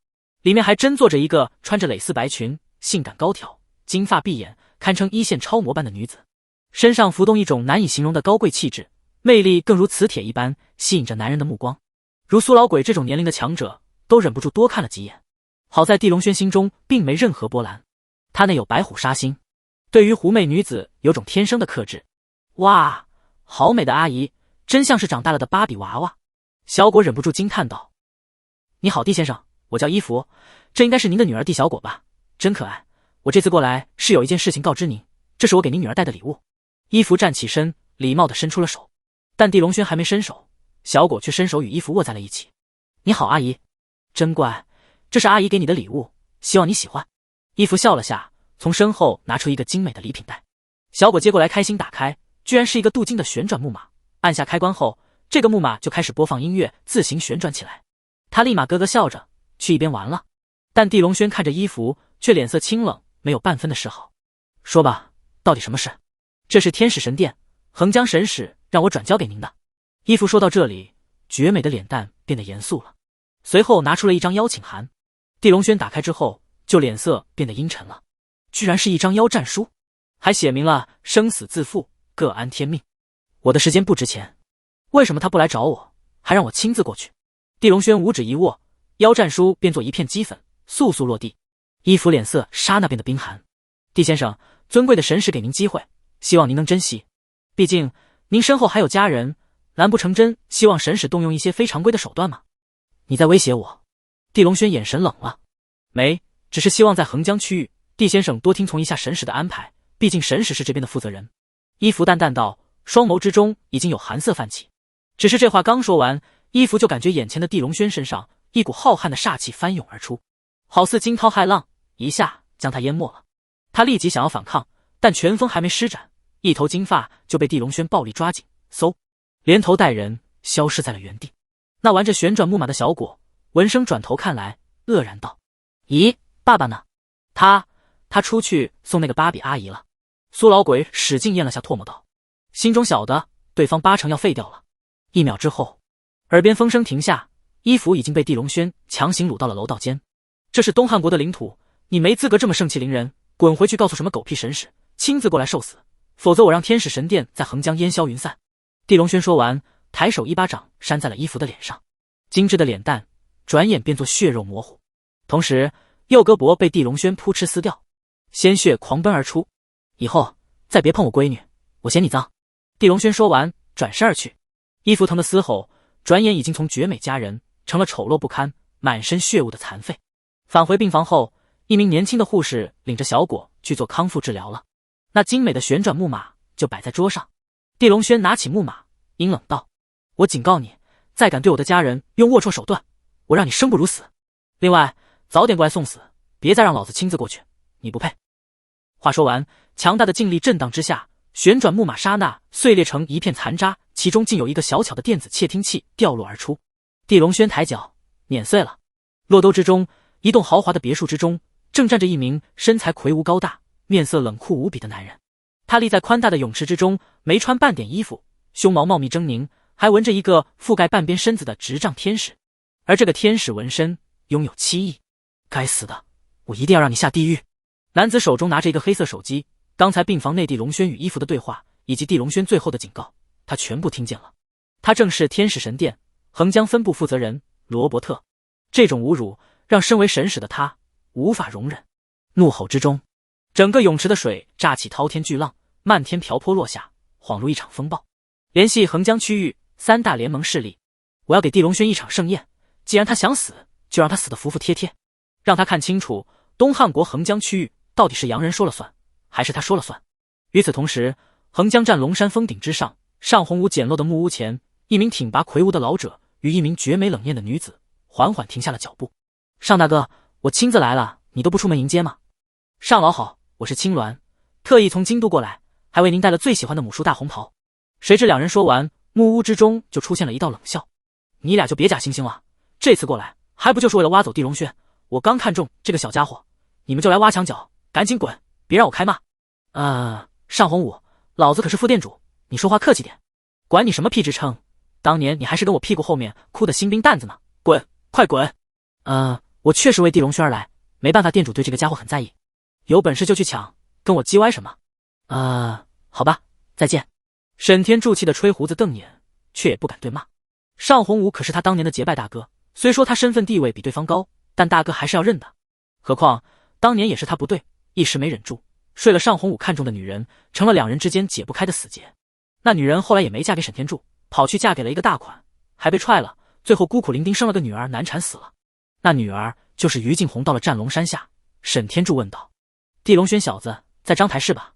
里面还真坐着一个穿着蕾丝白裙、性感高挑、金发碧眼，堪称1线超模般的女子，身上浮动一种难以形容的高贵气质，魅力更如磁铁一般，吸引着男人的目光。如苏老鬼这种年龄的强者，都忍不住多看了几眼。好在地龙轩心中并没任何波澜，他内有白虎杀心，对于狐媚女子有种天生的克制。哇，好美的阿姨，真像是长大了的芭比娃娃。小果忍不住惊叹道。你好，地先生，我叫伊芙，这应该是您的女儿地小果吧？真可爱。我这次过来是有一件事情告知您，这是我给您女儿带的礼物。伊芙站起身，礼貌地伸出了手，但地龙轩还没伸手，小果却伸手与伊芙握在了一起。你好，阿姨。真乖，这是阿姨给你的礼物，希望你喜欢。伊芙笑了下，从身后拿出一个精美的礼品袋。小果接过来开心打开，居然是一个镀金的旋转木马。按下开关后，这个木马就开始播放音乐，自行旋转起来。他立马咯咯笑着去一边玩了。但地龙轩看着伊芙，却脸色清冷，没有半分的示好。说吧，到底什么事？这是天使神殿，横江神使让我转交给您的。伊芙说到这里，绝美的脸蛋变得严肃了，随后拿出了一张邀请函。地龙轩打开之后，就脸色变得阴沉了，居然是一张邀战书，还写明了生死自负，各安天命。我的时间不值钱，为什么他不来找我，还让我亲自过去？地龙轩五指一握，邀战书变作一片齑粉，簌簌落地。伊芙脸色刹那变得冰寒。地先生，尊贵的神使给您机会，希望您能珍惜。毕竟您身后还有家人，难不成真希望神使动用一些非常规的手段吗？你在威胁我？地龙轩眼神冷了。没，只是希望在横江区域，地先生多听从一下神使的安排，毕竟神使是这边的负责人。伊芙淡淡道，双眸之中已经有寒色泛起。只是这话刚说完，伊芙就感觉眼前的地龙轩身上一股浩瀚的煞气翻涌而出，好似惊涛骇浪，一下将他淹没了。他立即想要反抗，但拳风还没施展，一头金发就被地龙轩暴力抓紧，嗖，连头带人消失在了原地。那玩着旋转木马的小果闻声转头看来，愕然道：咦，爸爸呢？他出去送那个芭比阿姨了。苏老鬼使劲咽了下唾沫道，心中晓得对方8成要废掉了。1秒之后，耳边风声停下，衣服已经被地龙轩强行掳到了楼道间。这是东汉国的领土，你没资格这么盛气凌人，滚回去告诉什么狗屁神使，亲自过来受死，否则我让天使神殿在横江烟消云散。地龙轩说完，抬手一巴掌扇在了伊芙的脸上，精致的脸蛋转眼变作血肉模糊，同时右胳膊被地龙轩扑哧撕掉，鲜血狂奔而出。以后再别碰我闺女，我嫌你脏。地龙轩说完，转身而去。伊芙疼得嘶吼，转眼已经从绝美佳人成了丑陋不堪、满身血雾的残废。返回病房后，一名年轻的护士领着小果去做康复治疗了。那精美的旋转木马就摆在桌上。地龙轩拿起木马，阴冷道：“我警告你，再敢对我的家人用龌龊手段，我让你生不如死。另外，早点过来送死，别再让老子亲自过去，你不配。”话说完，强大的劲力震荡之下，旋转木马刹那碎裂成一片残渣，其中竟有一个小巧的电子窃听器掉落而出。地龙轩抬脚碾碎了。洛兜之中，一栋豪华的别墅之中，正站着一名身材魁梧高大、面色冷酷无比的男人。他立在宽大的泳池之中，没穿半点衣服，胸毛茂密狰狞，还纹着一个覆盖半边身子的执杖天使。而这个天使纹身拥有7亿。该死的，我一定要让你下地狱！男子手中拿着一个黑色手机，刚才病房内地龙轩与伊芙的对话，以及地龙轩最后的警告，他全部听见了。他正是天使神殿横江分部负责人罗伯特。这种侮辱让身为神使的他无法容忍。怒吼之中，整个泳池的水炸起滔天巨浪，漫天瓢泼落下，恍如一场风暴。联系横江区域3大联盟势力，我要给地龙轩一场盛宴，既然他想死，就让他死得服服帖帖，让他看清楚东汉国横江区域到底是洋人说了算，还是他说了算。与此同时，横江站龙山峰顶之上，上红屋简陋的木屋前，一名挺拔魁梧的老者与一名绝美冷艳的女子缓缓停下了脚步。上大哥，我亲自来了，你都不出门迎接吗？上老好，我是青鸾，特意从京都过来，还为您带了最喜欢的母树大红袍。谁知两人说完，木屋之中就出现了一道冷笑。你俩就别假惺惺了，这次过来还不就是为了挖走地龙轩？我刚看中这个小家伙，你们就来挖墙脚，赶紧滚，别让我开骂。上红武，老子可是副店主，你说话客气点。管你什么屁职称，当年你还是跟我屁股后面哭的新兵蛋子呢，滚，快滚。我确实为地龙轩而来，没办法，店主对这个家伙很在意，有本事就去抢，跟我叽歪什么？好吧，再见。沈天柱气的吹胡子瞪眼，却也不敢对骂。上红武可是他当年的结拜大哥，虽说他身份地位比对方高，但大哥还是要认的。何况当年也是他不对，一时没忍住，睡了上红武看中的女人，成了两人之间解不开的死结。那女人后来也没嫁给沈天柱，跑去嫁给了一个大款，还被踹了，最后孤苦伶仃生了个女儿，难产死了。那女儿就是于静红。到了战龙山下，沈天柱问道：“地龙轩小子在章台市吧？”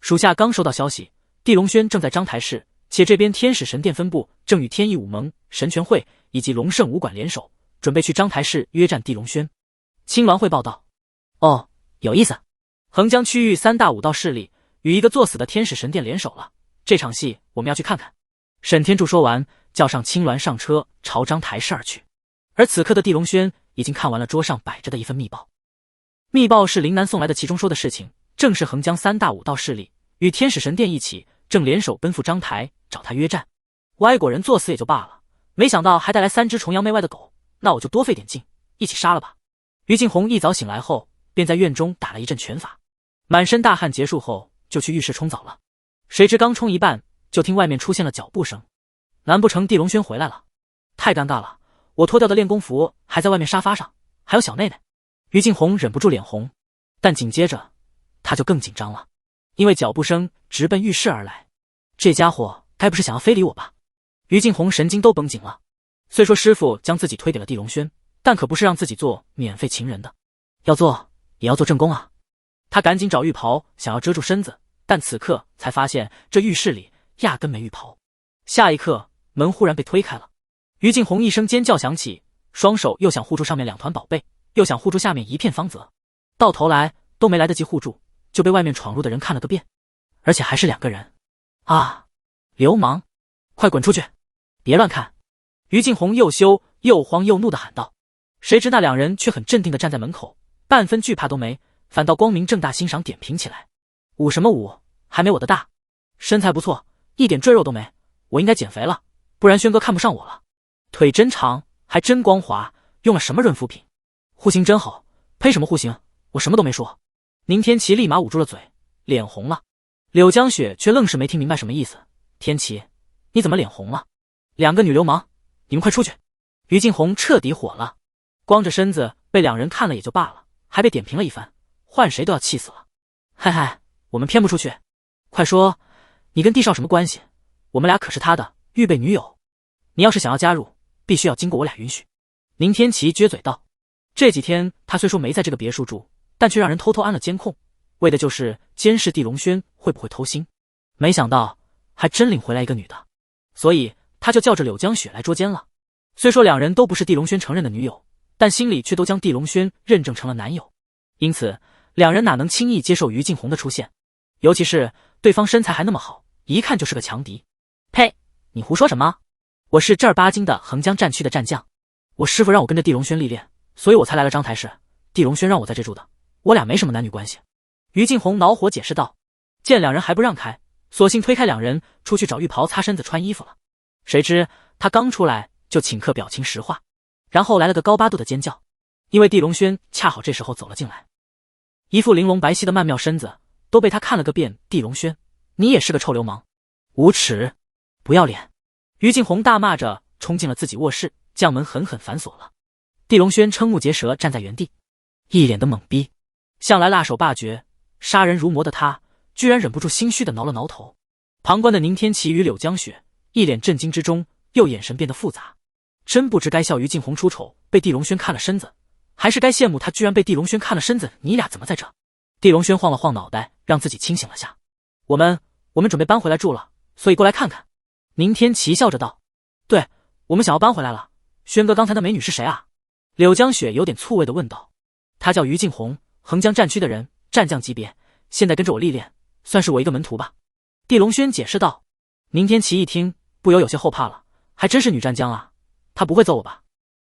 属下刚收到消息，地龙轩正在章台市，且这边天使神殿分部正与天意武盟、神权会以及龙圣武馆联手，准备去章台市约战地龙轩。青鸾汇报道：“哦，有意思。横江区域3大武道势力与一个作死的天使神殿联手了，这场戏我们要去看看。”沈天柱说完，叫上青鸾上车，朝章台市而去。而此刻的地龙轩已经看完了桌上摆着的一份密报。密报是林南送来的，其中说的事情正是横江3大武道势力与天使神殿一起，正联手奔赴章台找他约战。歪果人作死也就罢了，没想到还带来3只崇洋媚外的狗，那我就多费点劲，一起杀了吧。于静红一早醒来后，便在院中打了一阵拳法，满身大汗，结束后就去浴室冲澡了。谁知刚冲一半，就听外面出现了脚步声，难不成地龙轩回来了？太尴尬了，我脱掉的练功服还在外面沙发上，还有小内内。于静红忍不住脸红，但紧接着他就更紧张了，因为脚步声直奔浴室而来。这家伙该不是想要非礼我吧？于静红神经都绷紧了。虽说师傅将自己推给了地龙轩，但可不是让自己做免费情人的，要做也要做正宫啊。他赶紧找浴袍想要遮住身子，但此刻才发现这浴室里压根没浴袍。下一刻，门忽然被推开了，于静红一声尖叫响起，双手又想护住上面2团宝贝，又想护住下面一片芳泽，到头来都没来得及护住，就被外面闯入的人看了个遍，而且还是2个人。流氓，快滚出去，别乱看！于静红又羞又慌又怒地喊道。谁知那2人却很镇定地站在门口，半分惧怕都没，反倒光明正大欣赏点评起来。舞什么舞，还没我的大，身材不错，一点赘肉都没，我应该减肥了，不然轩哥看不上我了。腿真长，还真光滑，用了什么润肤品？护型真好，呸什么护型，我什么都没说。宁天琪立马捂住了嘴，脸红了。柳江雪却愣是没听明白什么意思。天琪，你怎么脸红了？2个女流氓，你们快出去！于静红彻底火了，光着身子被2人看了也就罢了，还被点评了一番，换谁都要气死了。嗨，我们偏不出去，快说，你跟地少什么关系？我们俩可是他的预备女友，你要是想要加入，必须要经过我俩允许。宁天琪撅嘴道：“这几天他虽说没在这个别墅住，但却让人偷偷安了监控，为的就是监视地龙轩会不会偷腥。没想到还真领回来一个女的，所以他就叫着柳江雪来捉奸了。虽说两人都不是地龙轩承认的女友，但心里却都将地龙轩认证成了男友，因此两人哪能轻易接受于静红的出现？尤其是对方身材还那么好，一看就是个强敌。呸！你胡说什么？我是正儿八经的横江战区的战将，我师父让我跟着地龙轩历练，所以我才来了章台市。地龙轩让我在这住的，我俩没什么男女关系。”于静红恼火解释道。见两人还不让开，索性推开两人，出去找浴袍擦身子穿衣服了。谁知他刚出来就顷刻表情石化，然后来了个高八度的尖叫，因为地龙轩恰好这时候走了进来，一副玲珑白皙的曼妙身子都被他看了个遍。地龙轩，你也是个臭流氓，无耻，不要脸！于静红大骂着冲进了自己卧室，将门狠狠反锁了。地龙轩瞠目结舌站在原地，一脸的懵逼。向来辣手霸绝、杀人如魔的他，居然忍不住心虚的挠了挠头。旁观的宁天琪与柳江雪一脸震惊之中，又眼神变得复杂，真不知该笑于静红出丑被地龙轩看了身子，还是该羡慕他居然被地龙轩看了身子。你俩怎么在这？地龙轩晃了晃脑袋，让自己清醒了下。我们准备搬回来住了，所以过来看看。宁天琪笑着道。对，我们想要搬回来了。轩哥，刚才的美女是谁啊？柳江雪有点醋味的问道。她叫于静红，横江战区的人，战将级别，现在跟着我历练，算是我一个门徒吧。地龙轩解释道。宁天琪一听，不由有些后怕了，还真是女战将啊，她不会揍我吧？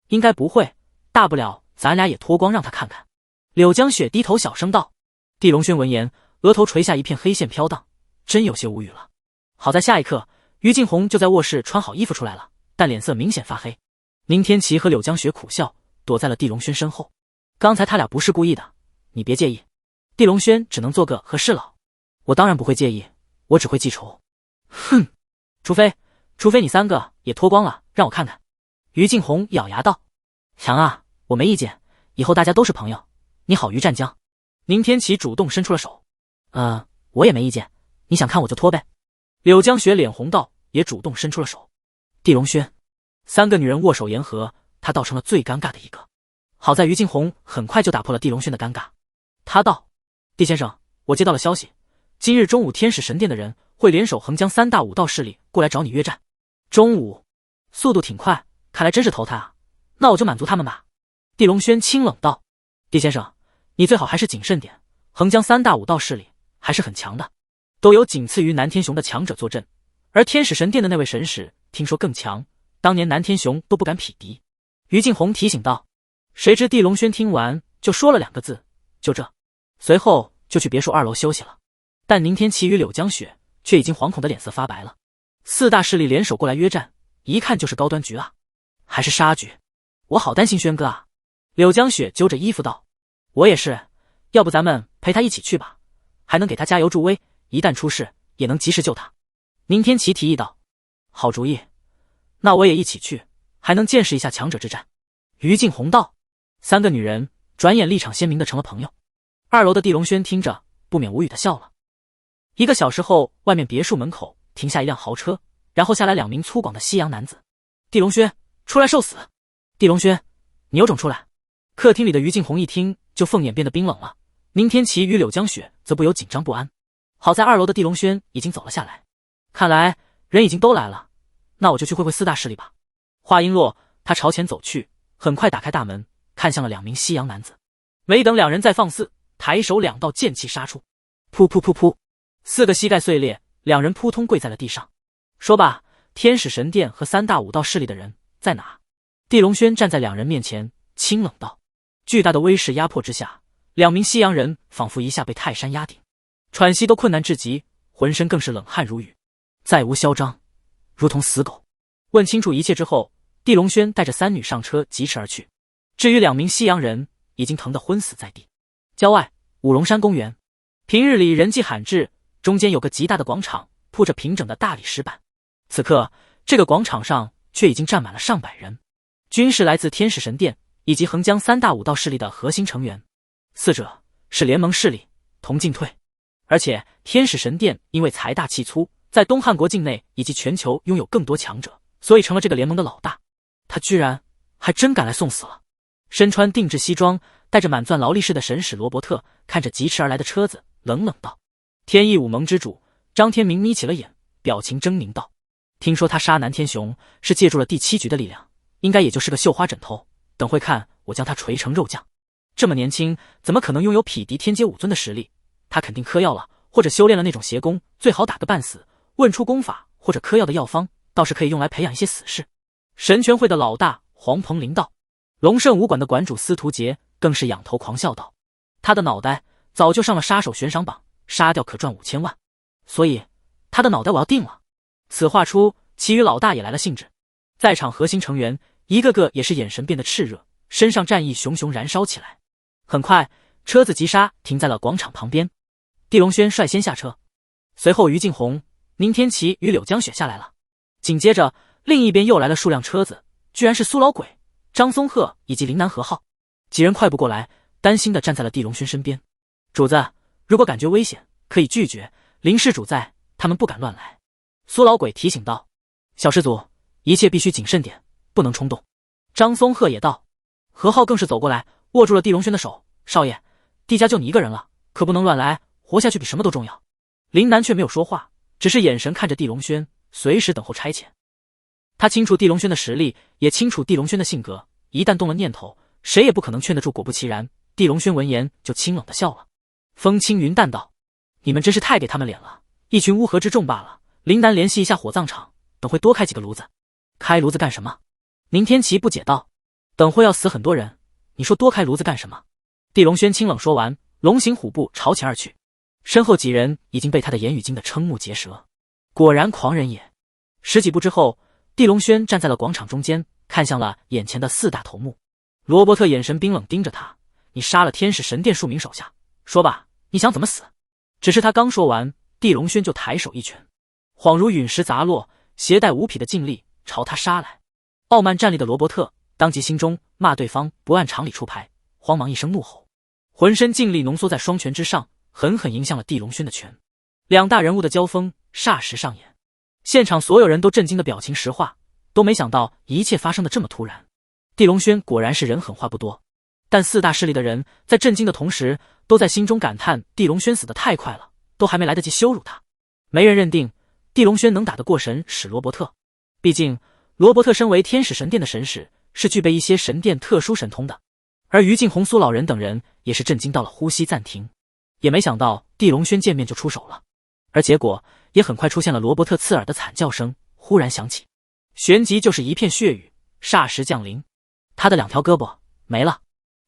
应该不会，大不了咱俩也脱光让她看看。柳江雪低头小声道。地龙轩闻言，额头垂下一片黑线飘荡，真有些无语了。好在下一刻，于静红就在卧室穿好衣服出来了，但脸色明显发黑。宁天琪和柳江雪苦笑，躲在了地龙轩身后。刚才他俩不是故意的，你别介意。地龙轩只能做个和事佬。我当然不会介意，我只会记仇。哼，除非你三个也脱光了，让我看看。于静红咬牙道。强啊，我没意见，以后大家都是朋友。你好，于战将。宁天琪主动伸出了手。我也没意见，你想看我就脱呗。柳江雪脸红道，也主动伸出了手。地龙轩，三个女人握手言和，她倒成了最尴尬的一个。好在于静红很快就打破了地龙轩的尴尬。他道：地先生，我接到了消息，今日中午天使神殿的人会联手横江三大武道势力过来找你约战。中午，速度挺快，看来真是投胎啊。那我就满足他们吧。地龙轩清冷道。地先生，你最好还是谨慎点，横江三大武道势力还是很强的，都有仅次于南天雄的强者坐镇，而天使神殿的那位神使听说更强，当年南天雄都不敢匹敌。于静红提醒道。谁知地龙轩听完就说了两个字，就这，随后就去别墅2楼休息了。但宁天琪与柳江雪却已经惶恐的脸色发白了。四大势力联手过来约战，一看就是高端局啊，还是杀局，我好担心轩哥啊。柳江雪揪着衣服道。我也是，要不咱们陪他一起去吧，还能给他加油助威，一旦出事也能及时救他。宁天琪提议道。好主意，那我也一起去，还能见识一下强者之战。于静红道。三个女人转眼立场鲜明的成了朋友。2楼的地龙轩听着不免无语的笑了。1个小时后，外面别墅门口停下一辆豪车，然后下来2名粗犷的西洋男子。地龙轩，出来受死！地龙轩，你有种出来！客厅里的于静红一听就凤眼变得冰冷了，宁天琪与柳江雪则不由紧张不安。好在2楼的地龙轩已经走了下来，看来人已经都来了，那我就去会会四大势力吧。话音落，他朝前走去，很快打开大门，看向了2名西洋男子。没等2人再放肆，抬手2道剑气杀出，噗噗噗噗，4个膝盖碎裂，2人扑通跪在了地上。说吧，天使神殿和三大武道势力的人在哪？地龙轩站在2人面前，清冷道。巨大的威势压迫之下，2名西洋人仿佛一下被泰山压顶，喘息都困难至极，浑身更是冷汗如雨，再无嚣张，如同死狗。问清楚一切之后，地龙轩带着3女上车疾驰而去。至于2名西洋人，已经疼得昏死在地。郊外五龙山公园，平日里人迹罕至，中间有个极大的广场，铺着平整的大理石板。此刻这个广场上却已经站满了上百人，均是来自天使神殿以及横江三大武道势力的核心成员。4者是联盟势力，同进退。而且天使神殿因为财大气粗，在东汉国境内以及全球拥有更多强者，所以成了这个联盟的老大。他居然还真敢来送死了。身穿定制西装，带着满钻劳力士的神使罗伯特看着疾驰而来的车子，冷冷道：“天翼武盟之主。”张天明眯起了眼，表情狰狞道：“听说他杀南天雄是借助了第7局的力量，应该也就是个绣花枕头，等会看我将他锤成肉酱。这么年轻，怎么可能拥有匹敌天阶5尊的实力？他肯定嗑药了，或者修炼了那种邪功，最好打个半死。问出功法或者嗑药的药方，倒是可以用来培养一些死士。”神拳会的老大黄鹏林道。龙胜武馆的馆主司徒杰更是仰头狂笑道：“他的脑袋早就上了杀手悬赏榜，杀掉可赚5000万，所以他的脑袋我要定了。”此话出，其余老大也来了兴致。在场核心成员一个个也是眼神变得炽热，身上战意熊熊燃烧起来。很快，车子急刹停在了广场旁边。地龙轩率先下车，随后于敬红、宁天琪与柳江雪下来了。紧接着，另一边又来了数辆车子，居然是苏老鬼、张松鹤以及林南和浩。几人快步过来，担心的站在了地龙轩身边。主子，如果感觉危险，可以拒绝，林施主在，他们不敢乱来。苏老鬼提醒道：“小施主，一切必须谨慎点，不能冲动。”张松鹤也道。和浩更是走过来，握住了地龙轩的手：“少爷，地家就你一个人了，可不能乱来，活下去比什么都重要。”林南却没有说话，只是眼神看着地龙轩，随时等候差遣。他清楚地龙轩的实力，也清楚地龙轩的性格，一旦动了念头，谁也不可能劝得住。果不其然，地龙轩闻言就清冷的笑了。风轻云淡道：“你们真是太给他们脸了，一群乌合之众罢了。林南联系一下火葬场，等会多开几个炉子。”“开炉子干什么？”宁天琪不解道。“等会要死很多人，你说多开炉子干什么？”地龙轩清冷说完，龙行虎步朝前而去，身后几人已经被他的言语惊得瞠目结舌。果然狂人也。10几步之后，地龙轩站在了广场中间，看向了眼前的4大头目。罗伯特眼神冰冷盯着他：“你杀了天使神殿数名手下，说吧，你想怎么死？”只是他刚说完，地龙轩就抬手一拳，恍如陨石砸落，携带无匹的劲力朝他杀来。傲慢站立的罗伯特当即心中骂对方不按常理出牌，慌忙一声怒吼，浑身劲力浓缩在双拳之上，狠狠迎向了地龙轩的拳。两大人物的交锋霎时上演，现场所有人都震惊的表情石化，都没想到一切发生的这么突然。地龙轩果然是人狠话不多，但4大势力的人在震惊的同时，都在心中感叹地龙轩死得太快了，都还没来得及羞辱他。没人认定地龙轩能打得过神使罗伯特，毕竟罗伯特身为天使神殿的神使，是具备一些神殿特殊神通的。而于敬红、苏老人等人也是震惊到了呼吸暂停，也没想到地龙轩见面就出手了。而结果也很快出现了罗伯特刺耳的惨叫声忽然响起，旋即就是一片血雨霎时降临，他的2条胳膊没了。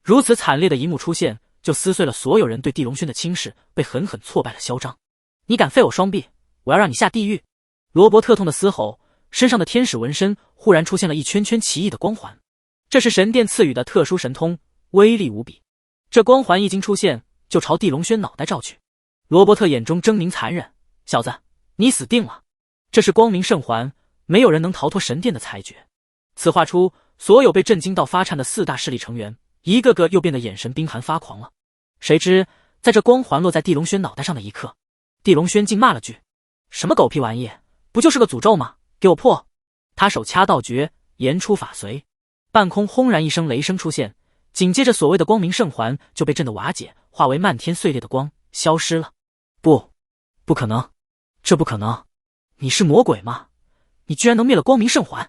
如此惨烈的一幕出现，就撕碎了所有人对地龙轩的轻视，被狠狠挫败了嚣张。“你敢废我双臂，我要让你下地狱！”罗伯特痛的嘶吼，身上的天使纹身忽然出现了一圈圈奇异的光环，这是神殿赐予的特殊神通，威力无比。这光环一经出现，就朝地龙轩脑袋照去。罗伯特眼中狰狞残忍：“小子，你死定了！这是光明圣环，没有人能逃脱神殿的裁决。”此话出，所有被震惊到发颤的4大势力成员，一个个又变得眼神冰寒发狂了。谁知在这光环落在地龙轩脑袋上的一刻，地龙轩竟骂了句：“什么狗屁玩意，不就是个诅咒吗？给我破！”他手掐道诀，言出法随，半空轰然一声雷声出现，紧接着所谓的光明圣环就被震得瓦解，化为漫天碎裂的光，消失了。不可能，这不可能！你是魔鬼吗？你居然能灭了光明圣环！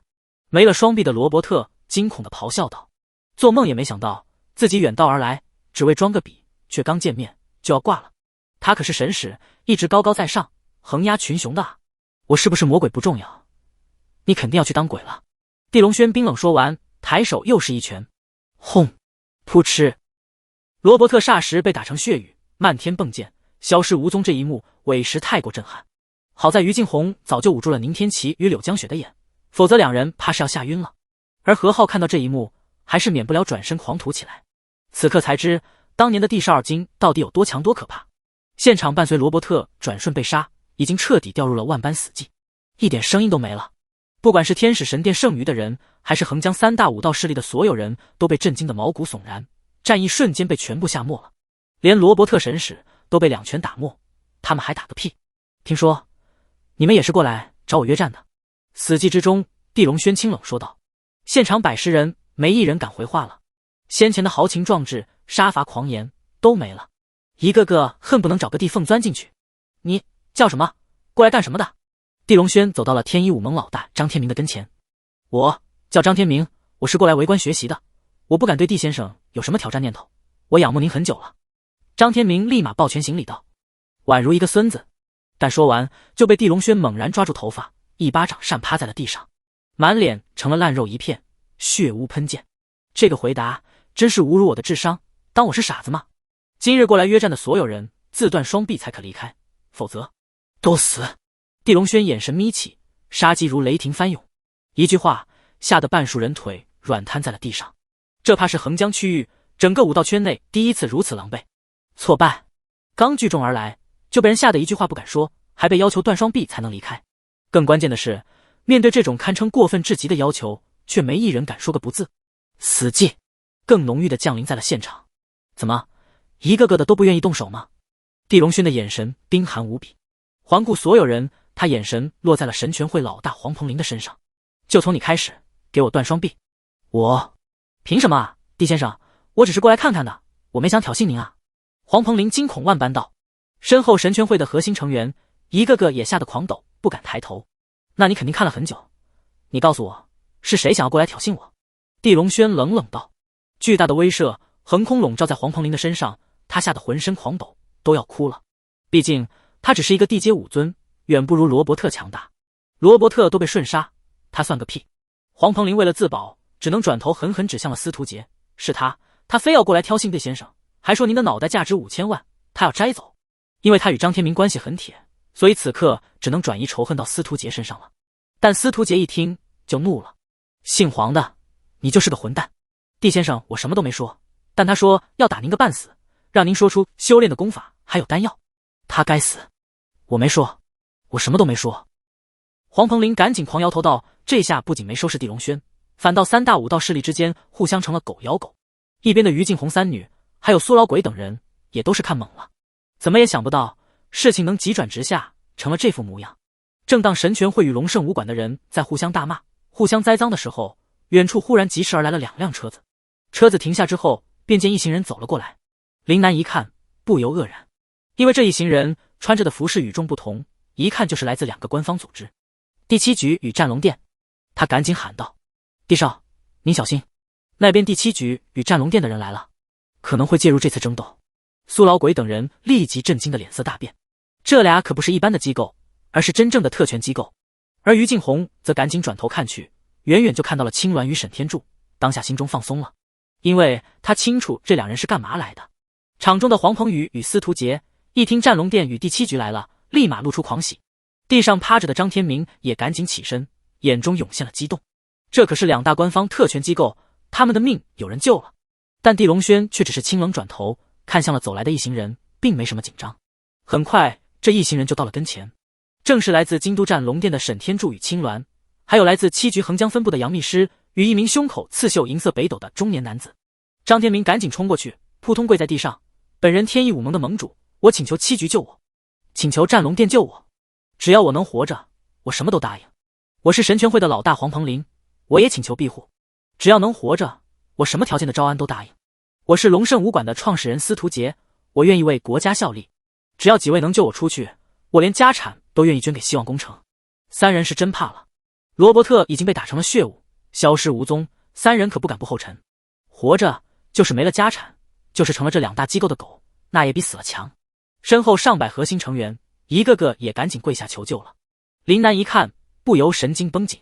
没了双臂的罗伯特惊恐地咆哮道：“做梦也没想到自己远道而来，只为装个笔，却刚见面就要挂了。他可是神使，一直高高在上，横压群雄的啊！我是不是魔鬼不重要，你肯定要去当鬼了。”地龙轩冰冷说完，抬手又是一拳，轰！噗嗤！罗伯特霎时被打成血雨，漫天迸溅，消失无踪。这一幕委实太过震撼。好在于敬红早就捂住了宁天琪与柳江雪的眼，否则2人怕是要吓晕了。而何浩看到这一幕，还是免不了转身狂吐起来。此刻才知当年的地12金到底有多强多可怕。现场伴随罗伯特转瞬被杀，已经彻底掉入了万般死寂，一点声音都没了。不管是天使神殿剩余的人，还是横江3大武道势力的所有人，都被震惊的毛骨悚然，战意瞬间被全部吓没了。连罗伯特神使都被2拳打没，他们还打个屁！听说你们也是过来找我约战的？死寂之中，地龙轩清冷说道。现场110人没一人敢回话了。先前的豪情壮志、杀伐狂言都没了，一个个恨不能找个地缝钻进去。你叫什么？过来干什么的？地龙轩走到了天一武盟老大张天明的跟前。我叫张天明，我是过来围观学习的，我不敢对地先生有什么挑战念头，我仰慕您很久了。张天明立马抱拳行礼道，宛如一个孙子。但说完就被地龙轩猛然抓住头发，一巴掌扇趴在了地上，满脸成了烂肉一片，血污喷溅。这个回答真是侮辱我的智商，当我是傻子吗？今日过来约战的所有人自断双臂才可离开，否则都死！地龙轩眼神眯起，杀机如雷霆翻涌，一句话吓得半数人腿软瘫在了地上。这怕是横江区域整个武道圈内第一次如此狼狈。挫败，刚聚众而来，就被人吓得一句话不敢说，还被要求断双臂才能离开。更关键的是，面对这种堪称过分至极的要求，却没一人敢说个不字。死寂更浓郁的降临在了现场。怎么，一个个的都不愿意动手吗？地龙轩的眼神冰寒无比，环顾所有人，他眼神落在了神拳会老大黄鹏林的身上。就从你开始，给我断双臂。我凭什么啊，地先生，我只是过来看看的，我没想挑衅您啊。黄鹏林惊恐万般道。身后神拳会的核心成员一个个也吓得狂抖，不敢抬头。那你肯定看了很久，你告诉我，是谁想要过来挑衅我？地龙轩冷冷道。巨大的威慑横空笼罩在黄鹏林的身上，他吓得浑身狂抖，都要哭了。毕竟他只是一个地阶武尊，远不如罗伯特强大。罗伯特都被瞬杀，他算个屁！黄鹏林为了自保，只能转头狠狠指向了司徒杰。是他非要过来挑衅地先生，还说您的脑袋价值5000万，他要摘走。因为他与张天明关系很铁，所以此刻只能转移仇恨到司徒杰身上了。但司徒杰一听就怒了，姓黄的，你就是个混蛋！地先生，我什么都没说，但他说要打您个半死，让您说出修炼的功法还有丹药，他该死！我没说，我什么都没说。黄鹏林赶紧狂摇头道，这下不仅没收拾地龙轩，反倒三大武道势力之间互相成了狗咬狗。一边的于静红三女还有苏老鬼等人也都是看懵了，怎么也想不到事情能急转直下，成了这副模样。正当神拳会与龙圣武馆的人在互相大骂、互相栽赃的时候，远处忽然疾驰而来了2辆车子。车子停下之后，便见一行人走了过来。林南一看，不由愕然，因为这一行人穿着的服饰与众不同，一看就是来自2个官方组织，第7局与战龙殿。他赶紧喊道：“地少，您小心，那边第7局与战龙殿的人来了，可能会介入这次争斗。”苏老鬼等人立即震惊的脸色大变，这俩可不是一般的机构，而是真正的特权机构。而于静红则赶紧转头看去，远远就看到了青鸾与沈天柱，当下心中放松了，因为他清楚这2人是干嘛来的。场中的黄鹏宇与司徒杰一听战龙殿与第7局来了，立马露出狂喜。地上趴着的张天明也赶紧起身，眼中涌现了激动。这可是2大官方特权机构，他们的命有人救了。但地龙轩却只是清冷转头看向了走来的一行人，并没什么紧张。很快这一行人就到了跟前，正是来自京都战龙殿的沈天柱与青鸾，还有来自7局横江分部的杨秘师与一名胸口刺绣银色北斗的中年男子。张天明赶紧冲过去，扑通跪在地上：“本人天意武盟的盟主，我请求7局救我，请求战龙殿救我，只要我能活着，我什么都答应。我是神拳会的老大黄鹏林，我也请求庇护，只要能活着，我什么条件的招安都答应。我是龙圣武馆的创始人司徒杰，我愿意为国家效力，只要几位能救我出去，我连家产都愿意捐给希望工程。”3人是真怕了，罗伯特已经被打成了血雾，消失无踪，3人可不敢不后尘。活着就是没了家产，就是成了这2大机构的狗，那也比死了强。身后上百核心成员一个个也赶紧跪下求救了。林南一看，不由神经绷紧，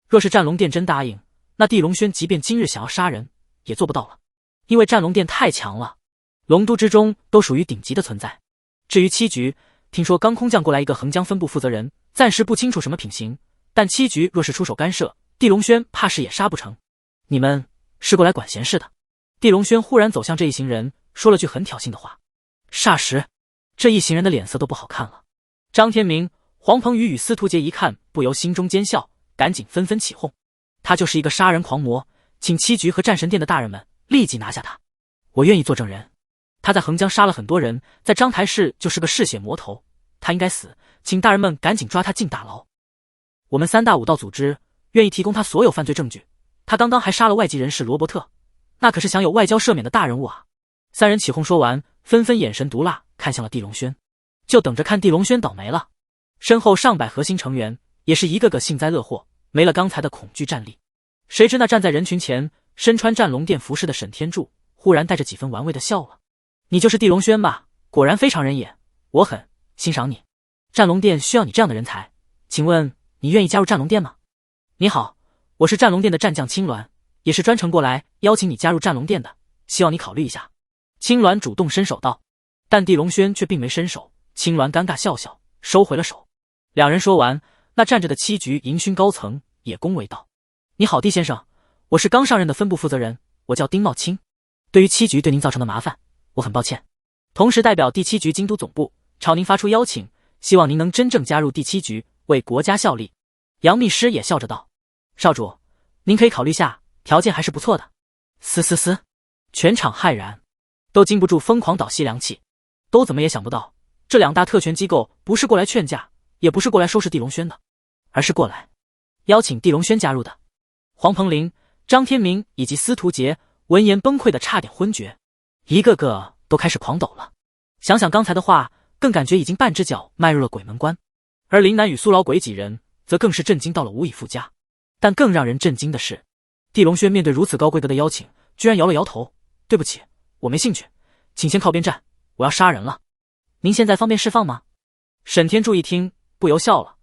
若是战龙殿真答应，那地龙轩即便今日想要杀人也做不到了，因为战龙殿太强了，龙都之中都属于顶级的存在。至于7局，听说刚空降过来一个横江分部负责人，暂时不清楚什么品行，但7局若是出手干涉，地龙轩怕是也杀不成。你们是过来管闲事的？地龙轩忽然走向这一行人，说了句很挑衅的话。霎时这一行人的脸色都不好看了。张天明、黄鹏宇与司徒杰一看，不由心中奸笑，赶紧纷纷起哄。他就是一个杀人狂魔，请7局和战神殿的大人们立即拿下他，我愿意做证人。他在横江杀了很多人，在章台市就是个嗜血魔头，他应该死，请大人们赶紧抓他进大牢。我们3大武道组织愿意提供他所有犯罪证据，他刚刚还杀了外籍人士罗伯特，那可是享有外交赦免的大人物啊！三人起哄说完，纷纷眼神毒辣，看向了地龙轩，就等着看地龙轩倒霉了。身后上百核心成员也是一个个幸灾乐祸，没了刚才的恐惧战力。谁知那站在人群前身穿战龙殿服饰的沈天柱忽然带着几分玩味的笑了：“你就是地龙轩吧？果然非常人也，我很欣赏你。战龙殿需要你这样的人才，请问你愿意加入战龙殿吗？”“你好，我是战龙殿的战将青鸾，也是专程过来邀请你加入战龙殿的，希望你考虑一下。”青鸾主动伸手道，但地龙轩却并没伸手。青鸾尴尬笑笑，收回了手。两人说完，那站着的七局银勋高层也恭维道：“你好，地先生，我是刚上任的分部负责人，我叫丁茂清。对于七局对您造成的麻烦，我很抱歉。同时代表第七局京都总部朝您发出邀请，希望您能真正加入第七局，为国家效力。”杨秘书也笑着道：“少主，您可以考虑下，条件还是不错的。”全场骇然，都禁不住疯狂倒吸凉气，都怎么也想不到，这两大特权机构不是过来劝架，也不是过来收拾地龙轩的，而是过来邀请地龙轩加入的。黄鹏林、张天明以及司徒杰闻言崩溃的差点昏厥，一个个都开始狂抖了。想想刚才的话，更感觉已经半只脚迈入了鬼门关。而林南与苏老鬼几人则更是震惊到了无以复加。但更让人震惊的是，地龙轩面对如此高规格的邀请，居然摇了摇头：“对不起，我没兴趣，请先靠边站，我要杀人了。您现在方便释放吗？”沈天柱一听不由笑了：“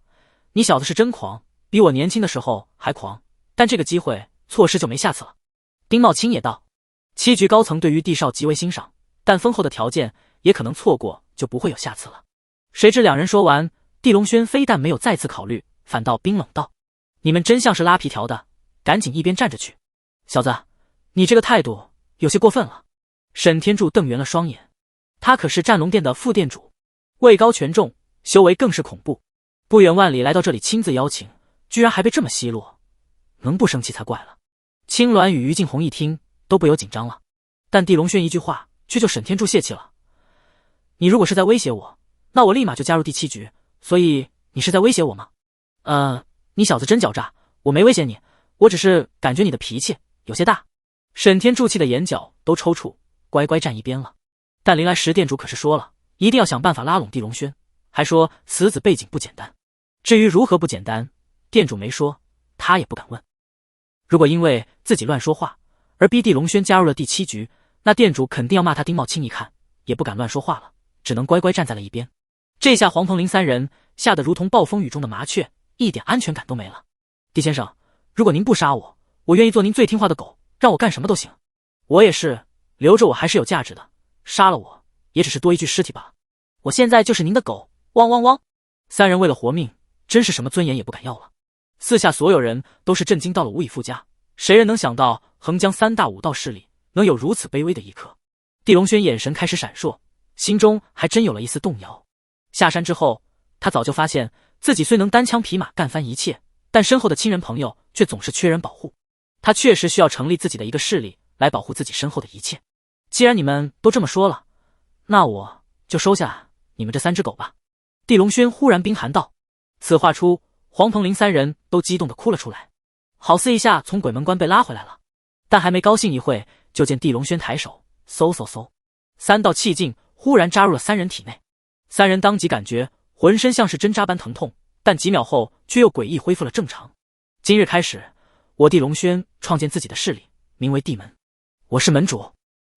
你小子是真狂，比我年轻的时候还狂，但这个机会错失就没下次了。”丁茂清也道：“七局高层对于地少极为欣赏，但丰厚的条件也可能错过就不会有下次了。”谁知两人说完，地龙轩非但没有再次考虑，反倒冰冷道：“你们真像是拉皮条的，赶紧一边站着去。小子，你这个态度有些过分了。”沈天柱瞪圆了双眼，他可是战龙殿的副殿主，位高权重，修为更是恐怖，不远万里来到这里亲自邀请，居然还被这么奚落，能不生气才怪了。青鸾与于静红一听都不由紧张了，但地龙轩一句话却就沈天柱泄气了：“你如果是在威胁我，那我立马就加入第七局，所以你是在威胁我吗？”“你小子真狡诈，我没威胁你，我只是感觉你的脾气有些大。”沈天柱气的眼角都抽搐，乖乖站一边了。但林来石店主可是说了，一定要想办法拉拢地龙轩，还说此子背景不简单。至于如何不简单，店主没说，他也不敢问。如果因为自己乱说话而逼地龙轩加入了第七局，那店主肯定要骂他。丁茂清一看也不敢乱说话了，只能乖乖站在了一边。这下黄鹏林三人吓得如同暴风雨中的麻雀，一点安全感都没了。“地先生，如果您不杀我，我愿意做您最听话的狗，让我干什么都行。我也是，留着我还是有价值的，杀了我也只是多一具尸体罢了。我现在就是您的狗，汪汪汪！”三人为了活命，真是什么尊严也不敢要了。四下所有人都是震惊到了无以复加，谁人能想到横江三大武道势力能有如此卑微的一刻？地龙轩眼神开始闪烁，心中还真有了一丝动摇。下山之后，他早就发现自己虽能单枪匹马干翻一切，但身后的亲人朋友却总是缺人保护。他确实需要成立自己的一个势力来保护自己身后的一切。既然你们都这么说了，那我就收下你们这三只狗吧。地龙轩忽然冰寒道。此话出，黄鹏林三人都激动地哭了出来，好似一下从鬼门关被拉回来了。但还没高兴一会，就见地龙轩抬手嗖嗖嗖，三道气劲忽然扎入了三人体内。三人当即感觉浑身像是针扎般疼痛，但几秒后却又诡异恢复了正常。今日开始，我地龙轩创建自己的势力，名为地门，我是门主。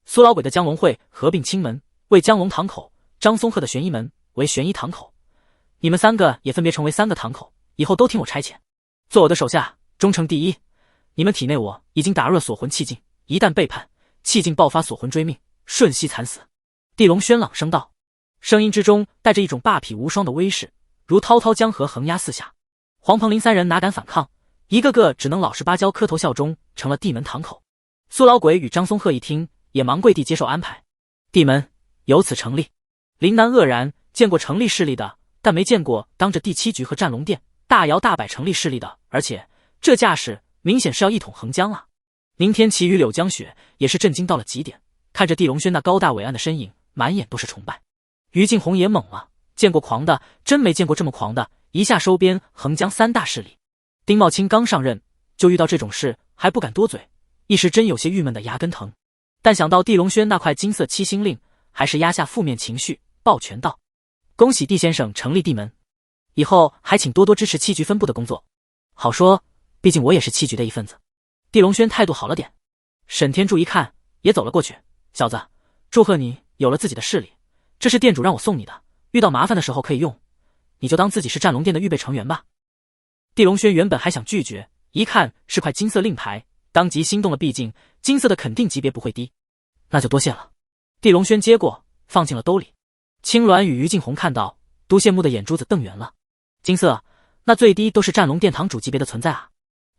苏老鬼的江龙会合并青门为江龙堂口，张松鹤的玄一门为玄一堂口，你们三个也分别成为三个堂口，以后都听我差遣，做我的手下，忠诚第一。你们体内我已经打入了锁魂气劲，一旦背叛，气劲爆发，锁魂追命，瞬息惨死。地龙轩朗声道，声音之中带着一种霸痞无双的威势，如滔滔江河横压四下。黄鹏林三人哪敢反抗，一个个只能老实巴交磕头效忠，成了地门堂口。苏老鬼与张松鹤一听，也忙跪地接受安排，地门由此成立。林南愕然，见过成立势力的，但没见过当着第七局和战龙殿大摇大摆成立势力的，而且这架势明显是要一统横江啊！宁天齐与柳江雪也是震惊到了极点，看着地龙轩那高大伟岸的身影，满眼都是崇拜。于静红也懵了，见过狂的，真没见过这么狂的，一下收编横江三大势力。丁茂清刚上任，就遇到这种事还不敢多嘴，一时真有些郁闷的牙根疼。但想到地龙轩那块金色七星令，还是压下负面情绪，抱拳道：“恭喜地先生成立地门，以后还请多多支持七局分部的工作。好说，毕竟我也是七局的一份子。”地龙轩态度好了点。沈天柱一看也走了过去：“小子，祝贺你有了自己的势力，这是店主让我送你的，遇到麻烦的时候可以用，你就当自己是战龙殿的预备成员吧。”地龙轩原本还想拒绝，一看是块金色令牌，当即心动了，毕竟金色的肯定级别不会低。那就多谢了。地龙轩接过，放进了兜里。青鸾与于静红看到，都羡慕的眼珠子瞪圆了。金色，那最低都是战龙殿堂主级别的存在啊！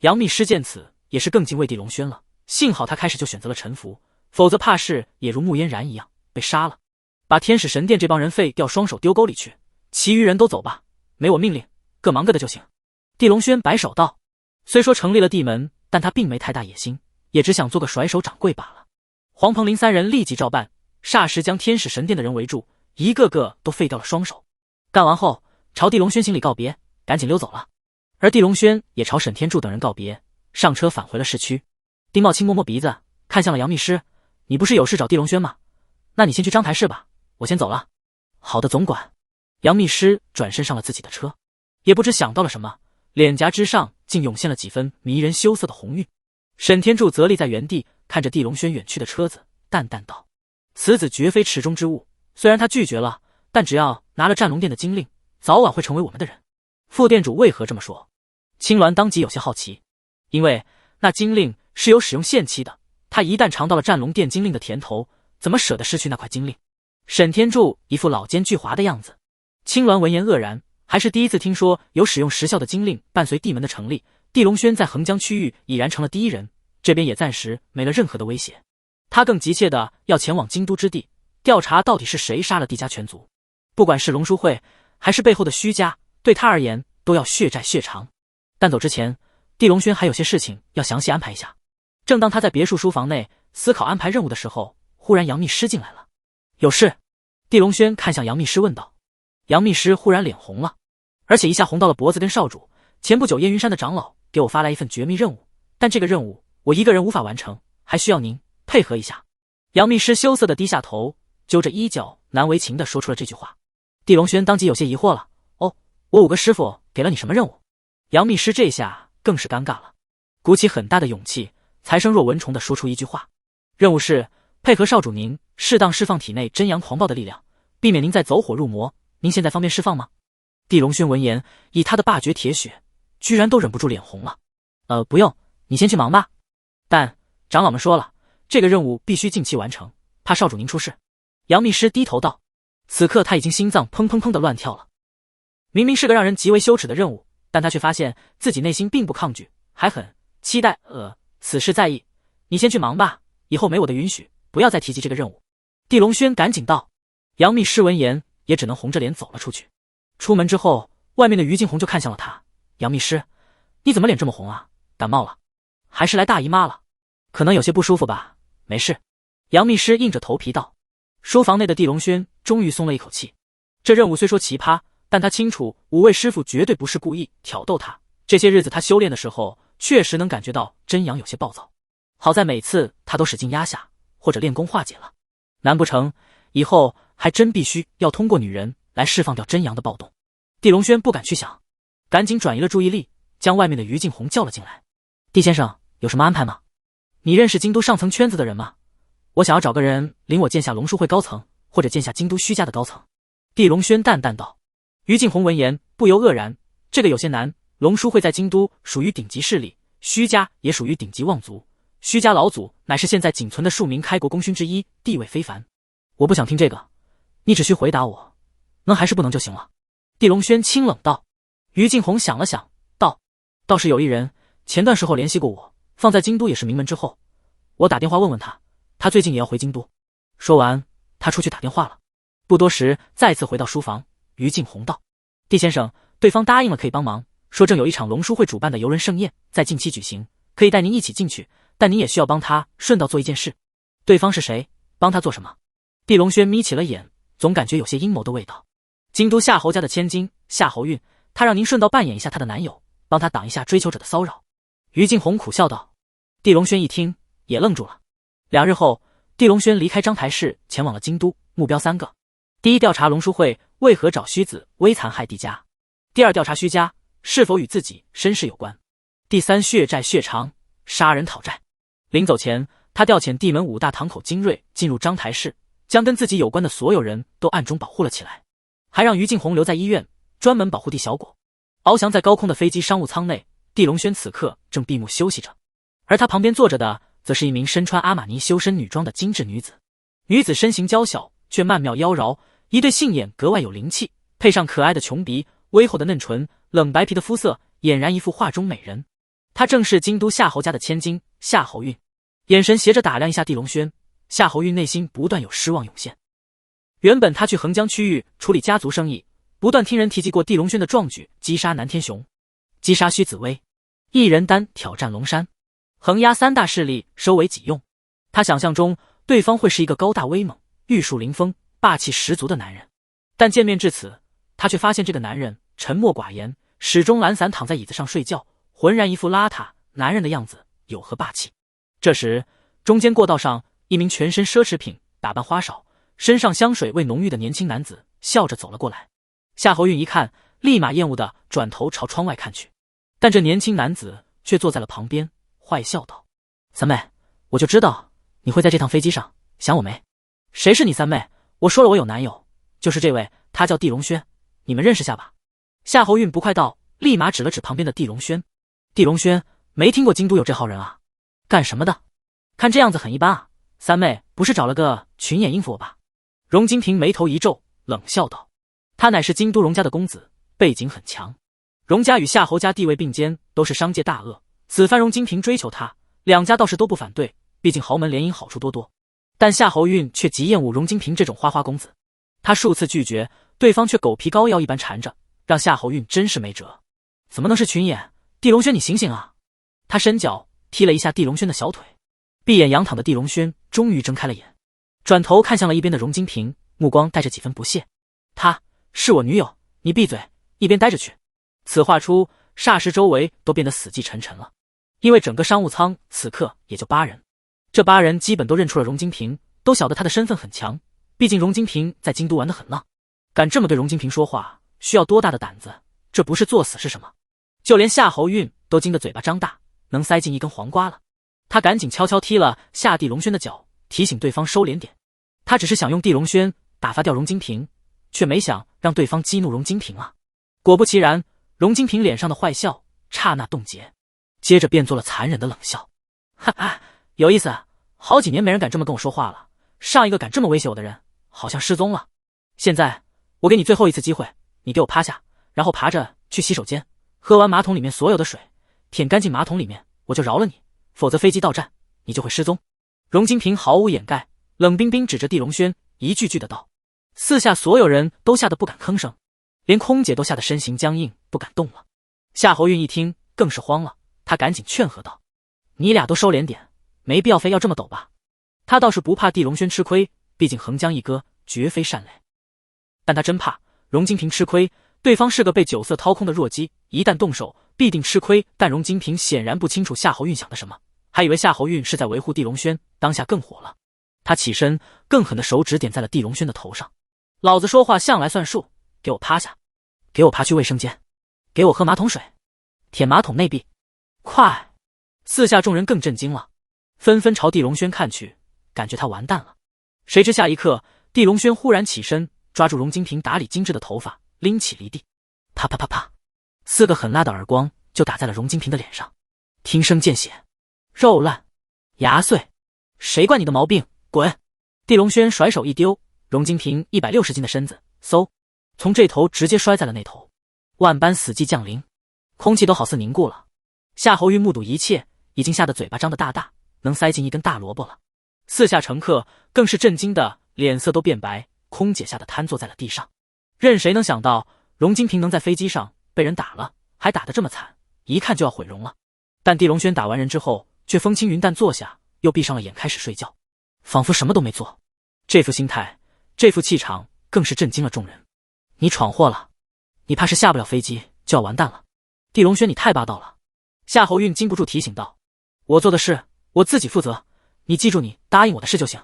杨幂师见此，也是更敬畏地龙轩了。幸好他开始就选择了臣服，否则怕是也如穆嫣然一样被杀了。把天使神殿这帮人废掉，双手丢沟里去，其余人都走吧，没我命令，各忙各的就行。地龙轩摆手道，虽说成立了地门，但他并没太大野心，也只想做个甩手掌柜罢了。黄鹏林三人立即照办，霎时将天使神殿的人围住，一个个都废掉了双手。干完后，朝地龙轩行礼告别，赶紧溜走了。而地龙轩也朝沈天柱等人告别，上车返回了市区。丁茂清摸摸鼻子，看向了杨幂师：“你不是有事找地龙轩吗？那你先去章台室吧，我先走了。”好的，总管。杨幂师转身上了自己的车，也不知想到了什么，脸颊之上竟涌现了几分迷人羞涩的红晕。沈天柱则立在原地，看着地龙轩远去的车子，淡淡道：“此子绝非池中之物，虽然他拒绝了，但只要拿了战龙殿的金令，早晚会成为我们的人。”副店主为何这么说？青鸾当即有些好奇，因为那金令是有使用限期的，他一旦尝到了战龙殿金令的甜头，怎么舍得失去那块金令？沈天柱一副老奸巨猾的样子。青鸾闻言愕然，还是第一次听说有使用时效的金令伴随地门的成立。地龙轩在横江区域已然成了第一人，这边也暂时没了任何的威胁。他更急切的要前往京都之地，调查到底是谁杀了地家全族。不管是龙书会还是背后的虚家，对他而言都要血债血偿。但走之前，地龙轩还有些事情要详细安排一下。正当他在别墅书房内思考安排任务的时候，忽然杨幂师进来了。有事？地龙轩看向杨幂师问道。杨幂师忽然脸红了，而且一下红到了脖子跟少主。前不久燕云山的长老给我发来一份绝密任务，但这个任务我一个人无法完成，还需要您配合一下。杨幂师羞涩的低下头，揪着衣角难为情的说出了这句话。地龙轩当即有些疑惑了，哦，我5个师傅给了你什么任务？杨幂师这下更是尴尬了，鼓起很大的勇气，才声若蚊虫的说出一句话：任务是配合少主您适当释放体内真阳狂暴的力量，避免您再走火入魔。您现在方便释放吗？地龙轩闻言，以他的霸绝铁血，居然都忍不住脸红了。不用，你先去忙吧。但长老们说了，这个任务必须近期完成，怕少主您出事。杨幂师低头道，此刻他已经心脏砰砰砰的乱跳了。明明是个让人极为羞耻的任务，但他却发现自己内心并不抗拒，还很期待。此事在意，你先去忙吧，以后没我的允许，不要再提及这个任务。地龙轩赶紧道。杨幂师闻言，也只能红着脸走了出去。出门之后，外面的于静红就看向了他：杨幂师，你怎么脸这么红啊？感冒了？还是来大姨妈了？可能有些不舒服吧，没事。杨幂师硬着头皮道。书房内的地龙轩终于松了一口气。这任务虽说奇葩，但他清楚5位师傅绝对不是故意挑逗他。这些日子他修炼的时候，确实能感觉到真阳有些暴躁。好在每次他都使劲压下，或者练功化解了。难不成以后还真必须要通过女人来释放掉真阳的暴动？地龙轩不敢去想，赶紧转移了注意力，将外面的于静红叫了进来。地先生，有什么安排吗？你认识京都上层圈子的人吗？我想要找个人领我见下龙书会高层，或者见下京都虚家的高层。地龙轩淡淡道。于静红闻言不由愕然，这个有些难。龙书会在京都属于顶级势力，虚家也属于顶级望族。虚家老祖乃是现在仅存的数名开国功勋之一，地位非凡。我不想听这个，你只需回答我，能还是不能就行了。地龙轩清冷道。于静红想了想，道：倒是有一人，前段时候联系过我，放在京都也是名门之后，我打电话问问他，他最近也要回京都。说完，他出去打电话了。不多时，再次回到书房，于静红道：地先生，对方答应了可以帮忙，说正有一场龙书会主办的游人盛宴在近期举行，可以带您一起进去，但您也需要帮他顺道做一件事。对方是谁？帮他做什么？地龙轩眯起了眼，总感觉有些阴谋的味道。京都夏侯家的千金夏侯韵，他让您顺道扮演一下他的男友，帮他挡一下追求者的骚扰。于敬鸿苦笑道。地龙轩一听也愣住了。2日后，地龙轩离开章台市，前往了京都，目标3个：第一，调查龙书会为何找须子微残害帝家；第二，调查须家是否与自己身世有关；第三，血债血偿，杀人讨债。临走前，他调遣地门5大堂口精锐进入章台市，将跟自己有关的所有人都暗中保护了起来，还让于敬鸿留在医院，专门保护地小果。翱翔在高空的飞机商务舱内，地龙轩此刻正闭目休息着，而他旁边坐着的则是一名身穿阿玛尼修身女装的精致女子。女子身形娇小，却曼妙妖娆，一对杏眼格外有灵气，配上可爱的琼鼻、微厚的嫩唇、冷白皮的肤色，俨然一副画中美人。她正是京都夏侯家的千金夏侯韵。眼神斜着打量一下地龙轩，夏侯韵内心不断有失望涌现。原本他去横江区域处理家族生意，不断听人提及过地龙轩的壮举，击杀南天雄，击杀须子薇，一人单挑战龙山，横压3大势力收为己用。他想象中对方会是一个高大威猛、玉树临风、霸气十足的男人，但见面至此，他却发现这个男人沉默寡言，始终懒散躺在椅子上睡觉，浑然一副邋遢男人的样子，有何霸气？这时，中间过道上，一名全身奢侈品、打扮花哨、身上香水味浓郁的年轻男子笑着走了过来。夏侯韵一看，立马厌恶地转头朝窗外看去，但这年轻男子却坐在了旁边，坏笑道：“三妹，我就知道你会在这趟飞机上，想我没？谁是你三妹？我说了，我有男友，就是这位，他叫地龙轩，你们认识下吧。”夏侯韵不快道，立马指了指旁边的地龙轩。地龙轩没听过京都有这号人啊？干什么的？看这样子很一般啊。三妹不是找了个群演应付我吧？荣金平眉头一皱，冷笑道：“他乃是京都荣家的公子，背景很强。荣家与夏侯家地位并肩，都是商界大鳄。此番荣金平追求他，两家倒是都不反对，毕竟豪门联姻好处多多。但夏侯韵却极厌恶荣金平这种花花公子，他数次拒绝，对方却狗皮膏药一般缠着，让夏侯韵真是没辙。怎么能是群演？地龙轩，你醒醒啊！”他伸脚踢了一下地龙轩的小腿，闭眼仰躺的地龙轩终于睁开了眼，转头看向了一边的荣金平，目光带着几分不屑：“她是我女友，你闭嘴，一边待着去。”此话出，霎时周围都变得死气沉沉了，因为整个商务舱此刻也就8人，这8人基本都认出了荣金平，都晓得他的身份很强，毕竟荣金平在京都玩得很浪，敢这么对荣金平说话，需要多大的胆子？这不是作死是什么？就连夏侯韵都惊得嘴巴张大，能塞进一根黄瓜了。他赶紧悄悄踢了下地龙轩的脚，提醒对方收敛点。他只是想用地龙轩打发掉荣金平，却没想让对方激怒荣金平啊！果不其然，荣金平脸上的坏笑刹那冻结，接着变作了残忍的冷笑：“哈哈，有意思，好几年没人敢这么跟我说话了。上一个敢这么威胁我的人，好像失踪了。现在我给你最后一次机会，你给我趴下，然后爬着去洗手间，喝完马桶里面所有的水，舔干净马桶里面，我就饶了你。否则飞机到站，你就会失踪。”荣金平毫无掩盖，冷冰冰指着地龙轩，一句句的道。四下所有人都吓得不敢吭声，连空姐都吓得身形僵硬，不敢动了。夏侯韵一听更是慌了，他赶紧劝和道：“你俩都收敛点，没必要非要这么抖吧。”他倒是不怕地龙轩吃亏，毕竟横江一哥绝非善类，但他真怕荣金平吃亏，对方是个被酒色掏空的弱鸡，一旦动手必定吃亏。但荣金平显然不清楚夏侯韵想的什么，还以为夏侯韵是在维护地龙轩，当下更火了。他起身，更狠的手指点在了地龙轩的头上：“老子说话向来算数，给我趴下，给我爬去卫生间，给我喝马桶水，舔马桶内壁，快！”四下众人更震惊了，纷纷朝地龙轩看去，感觉他完蛋了。谁知下一刻，地龙轩忽然起身，抓住荣金平打理精致的头发，拎起离地，啪啪啪啪，4个狠辣的耳光就打在了荣金平的脸上，听声见血，肉烂，牙碎，谁惯你的毛病？滚！地龙轩甩手一丢，荣金平160斤的身子，嗖，从这头直接摔在了那头，万般死寂降临，空气都好似凝固了。夏侯韵目睹一切，已经吓得嘴巴张得大大，能塞进一根大萝卜了。四下乘客更是震惊的脸色都变白，空姐吓得瘫坐在了地上。任谁能想到荣金平能在飞机上被人打了，还打得这么惨，一看就要毁容了。但地龙轩打完人之后，却风轻云淡坐下，又闭上了眼开始睡觉，仿佛什么都没做。这副心态，这副气场，更是震惊了众人。你闯祸了，你怕是下不了飞机就要完蛋了。地龙轩，你太霸道了，夏侯运禁不住提醒道：“我做的事我自己负责，你记住你答应我的事就行。”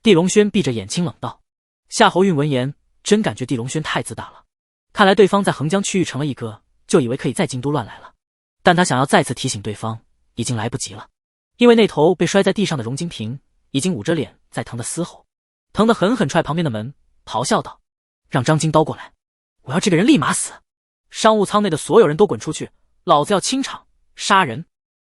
地龙轩闭着眼睛冷道。夏侯运闻言，真感觉地龙轩太自大了。看来对方在横江区域成了一哥，就以为可以在京都乱来了。但他想要再次提醒对方，已经来不及了，因为那头被摔在地上的荣金平已经捂着脸在疼得嘶吼，疼得狠狠踹旁边的门，咆哮道：“让张金刀过来，我要这个人立马死！商务舱内的所有人都滚出去，老子要清场杀人！”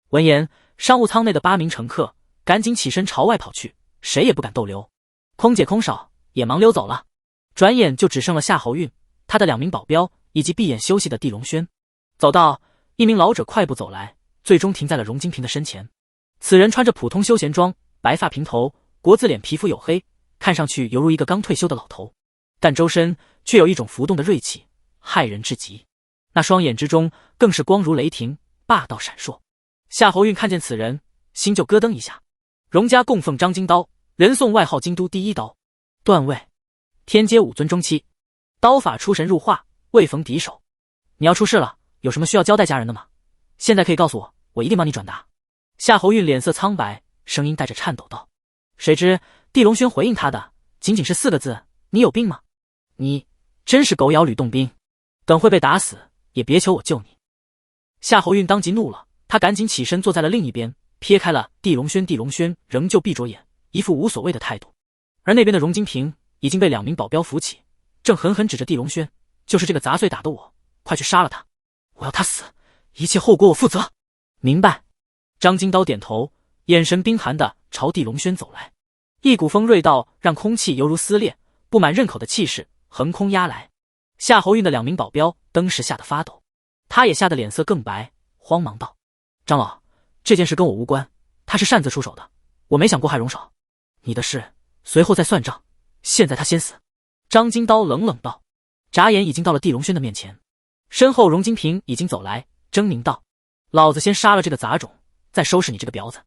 闻言，商务舱内的8名乘客赶紧起身朝外跑去，谁也不敢逗留。空姐空少也忙溜走了，转眼就只剩了夏侯运、他的2名保镖以及闭眼休息的地龙轩。走到一名老者快步走来，最终停在了荣金平的身前。此人穿着普通休闲装，白发平头，国字脸，皮肤黝黑，看上去犹如一个刚退休的老头，但周身却有一种浮动的锐气，骇人至极。那双眼之中更是光如雷霆，霸道闪烁。夏侯运看见此人，心就咯噔一下。荣家供奉张金刀，人送外号京都第一刀，段位天阶5尊中期，刀法出神入化，未逢敌手。你要出事了，有什么需要交代家人的吗？现在可以告诉我，我一定帮你转达。夏侯运脸色苍白，声音带着颤抖道。谁知地龙轩回应他的仅仅是4个字：你有病吗？你真是狗咬吕洞宾，等会被打死也别求我救你。夏侯运当即怒了，他赶紧起身坐在了另一边，撇开了地龙轩。地龙轩仍旧闭着眼，一副无所谓的态度。而那边的荣金平已经被2名保镖扶起，正狠狠指着地龙轩：“就是这个杂碎打的我，快去杀了他！我要他死，一切后果我负责。”明白。张金刀点头，眼神冰寒的朝地龙轩走来，一股锋锐到让空气犹如撕裂，布满刃口的气势横空压来。夏侯运的2名保镖登时吓得发抖，他也吓得脸色更白，慌忙道：“张老，这件事跟我无关，他是擅自出手的，我没想过害荣少，你的事随后再算账，现在他先死。”张金刀冷冷道，眨眼已经到了地龙轩的面前，身后荣金平已经走来，狰狞道：“老子先杀了这个杂种，再收拾你这个婊子！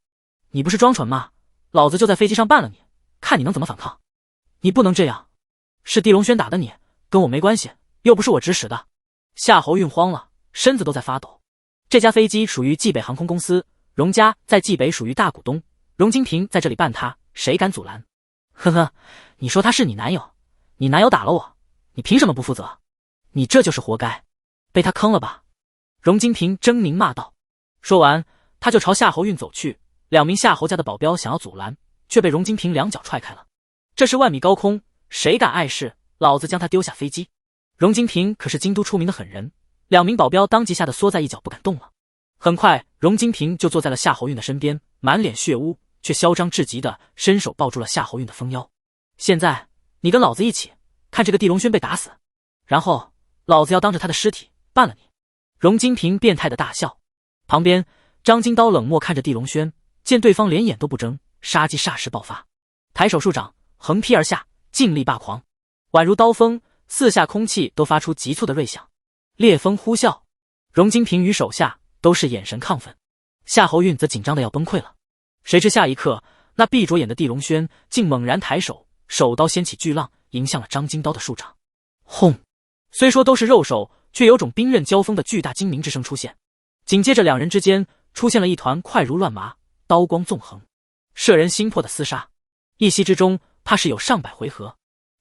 你不是装蠢吗？老子就在飞机上办了你，看你能怎么反抗！你不能这样，是地龙轩打的你，跟我没关系，又不是我指使的。”夏侯运慌了，身子都在发抖。这架飞机属于冀北航空公司，荣家在冀北属于大股东，荣金平在这里办他，谁敢阻拦？呵呵，你说他是你男友，你男友打了我，你凭什么不负责？你这就是活该，被他坑了吧？荣金平狰狞骂道。说完，他就朝夏侯运走去，2名夏侯家的保镖想要阻拦，却被荣金平2脚踹开了。这是万米高空，谁敢碍事，老子将他丢下飞机！荣金平可是京都出名的狠人，2名保镖当即吓得缩在一角不敢动了。很快，荣金平就坐在了夏侯运的身边，满脸血污，却嚣张至极的伸手抱住了夏侯运的丰腰。现在你跟老子一起看这个地龙轩被打死，然后老子要当着他的尸体办了你！荣金平变态的大笑。旁边张金刀冷漠看着地龙轩，见对方连眼都不睁，杀机霎时爆发，抬手数掌横劈而下，劲力霸狂，宛如刀锋，四下空气都发出急促的锐响，烈风呼啸。荣金平与手下都是眼神亢奋，夏侯运则紧张的要崩溃了。谁知下一刻，那闭着眼的地龙轩竟猛然抬手，手刀掀起巨浪，迎向了张金刀的数掌。轰！虽说都是肉手，却有种兵刃交锋的巨大精鸣之声出现。紧接着2人之间出现了一团快如乱麻，刀光纵横，摄人心魄的厮杀。一息之中怕是有上百回合。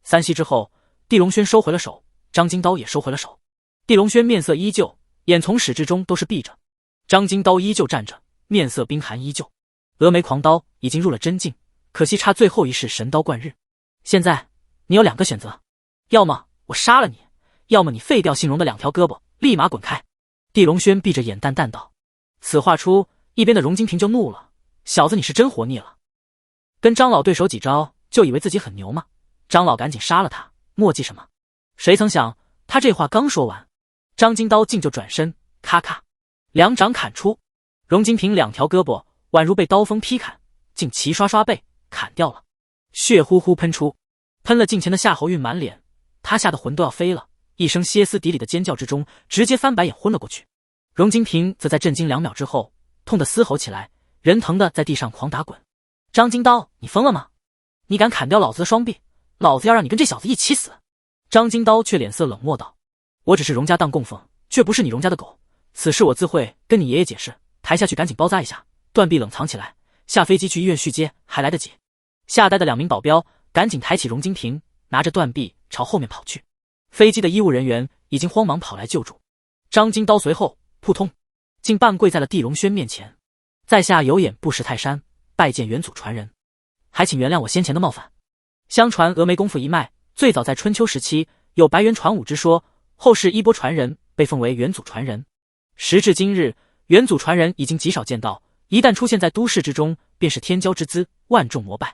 3息之后，地龙轩收回了手，张金刀也收回了手。地龙轩面色依旧，眼从始至终都是闭着。张金刀依旧站着，面色冰寒依旧，峨眉狂刀已经入了真境，可惜差最后一式神刀贯日。现在你有2个选择，要么我杀了你，要么你废掉姓荣的2条胳膊，立马滚开。地龙轩闭着眼淡淡道。此话出，一边的荣金平就怒了，小子你是真活腻了，跟张老对手几招就以为自己很牛吗？张老赶紧杀了他，墨迹什么？谁曾想他这话刚说完，张金刀竟就转身，咔咔2掌砍出。荣金平2条胳膊宛如被刀锋劈砍，竟齐刷刷被砍掉了，血呼呼喷出，喷了近前的夏侯运满脸，他吓得魂都要飞了，一声歇斯底里的尖叫之中，直接翻白眼昏了过去。荣金平则在震惊2秒之后，痛得嘶吼起来，人疼的在地上狂打滚。张金刀，你疯了吗？你敢砍掉老子的双臂，老子要让你跟这小子一起死！张金刀却脸色冷漠道：“我只是荣家当供奉，却不是你荣家的狗，此事我自会跟你爷爷解释，抬下去赶紧包扎一下，断臂冷藏起来，下飞机去医院续接还来得及。吓呆的2名保镖赶紧抬起荣金平，拿着断臂朝后面跑去。飞机的医务人员已经慌忙跑来救助。张金刀随后扑通竟半跪在了地龙轩面前，在下有眼不识泰山，拜见元祖传人，还请原谅我先前的冒犯。相传峨眉功夫一脉最早在春秋时期有白元传武之说，后世衣钵传人被奉为元祖传人。时至今日，元祖传人已经极少见到，一旦出现在都市之中，便是天骄之姿，万众膜拜。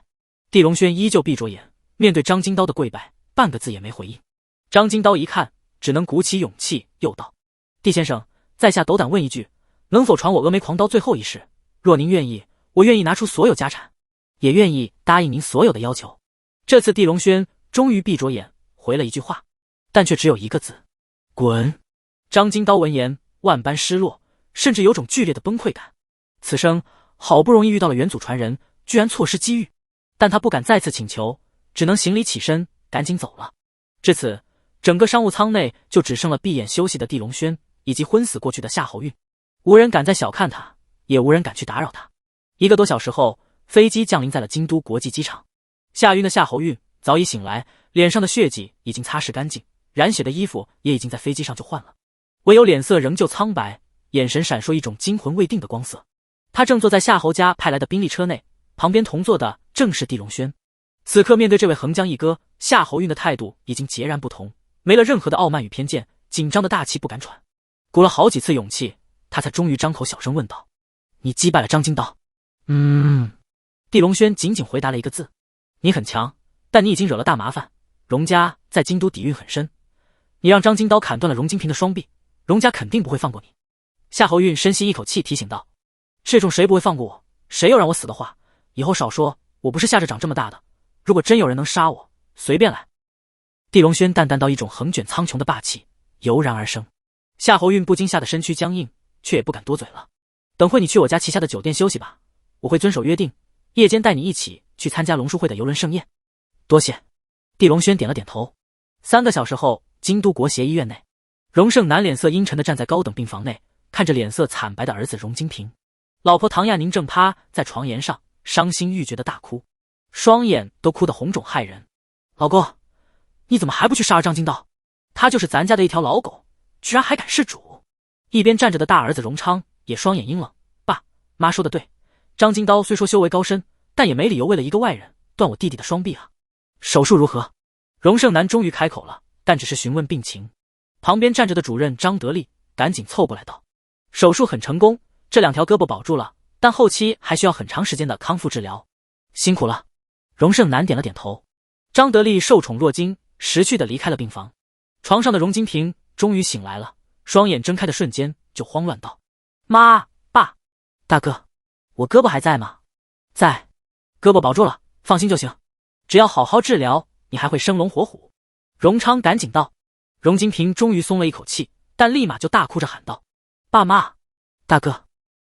地龙轩依旧闭着眼，面对张金刀的跪拜，半个字也没回应。张金刀一看，只能鼓起勇气，又道：地先生，在下斗胆问一句，能否传我峨眉狂刀最后一式？若您愿意，我愿意拿出所有家产，也愿意答应您所有的要求。这次地龙轩终于闭着眼回了一句话，但却只有一个字：滚。张金刀闻言万般失落，甚至有种剧烈的崩溃感。此生好不容易遇到了元祖传人，居然错失机遇，但他不敢再次请求，只能行礼起身赶紧走了。至此，整个商务舱内就只剩了闭眼休息的地龙轩以及昏死过去的夏侯运，无人敢再小看他，也无人敢去打扰他。1个多小时后，飞机降临在了京都国际机场。吓晕的夏侯运早已醒来，脸上的血迹已经擦拭干净，染血的衣服也已经在飞机上就换了，唯有脸色仍旧苍白，眼神闪烁一种惊魂未定的光色。他正坐在夏侯家派来的宾利车内，旁边同坐的正是地龙轩。此刻面对这位横江一哥，夏侯运的态度已经截然不同，没了任何的傲慢与偏见，紧张的大气不敢喘。鼓了好几次勇气，他才终于张口小声问道：你击败了张金刀？地龙轩仅仅回答了一个字：你很强，但你已经惹了大麻烦，荣家在京都底蕴很深，你让张金刀砍断了荣金平的双臂，荣家肯定不会放过你。夏侯运深吸一口气提醒道：这种谁不会放过我？谁又让我死的话，以后少说，我不是吓着长这么大的，如果真有人能杀我，随便来。地龙轩淡淡到一种横卷苍穹的霸气油然而生。夏侯运不禁吓得身躯僵硬，却也不敢多嘴了。等会你去我家旗下的酒店休息吧，我会遵守约定，夜间带你一起去参加龙书会的游轮盛宴。多谢。地龙轩点了点头。3个小时后，京都国协医院内，荣胜男脸色阴沉地站在高等病房内，看着脸色惨白的儿子荣金平。老婆唐亚宁正趴在床沿上伤心欲绝的大哭，双眼都哭得红肿骇人。老公，你怎么还不去杀了张金刀？他就是咱家的一条老狗，居然还敢弑主。一边站着的大儿子荣昌也双眼阴冷，爸妈说的对，张金刀虽说修为高深，但也没理由为了一个外人断我弟弟的双臂啊。手术如何？荣胜男终于开口了，但只是询问病情。旁边站着的主任张德利赶紧凑过来道：手术很成功，这2条胳膊保住了，但后期还需要很长时间的康复治疗。辛苦了。荣胜男点了点头。张德利受宠若惊，识趣地离开了病房。床上的荣金平终于醒来了，双眼睁开的瞬间就慌乱道：妈，爸，大哥，我胳膊还在吗？在，胳膊保住了，放心就行，只要好好治疗，你还会生龙活虎。荣昌赶紧道。荣金平终于松了一口气，但立马就大哭着喊道：爸妈，大哥，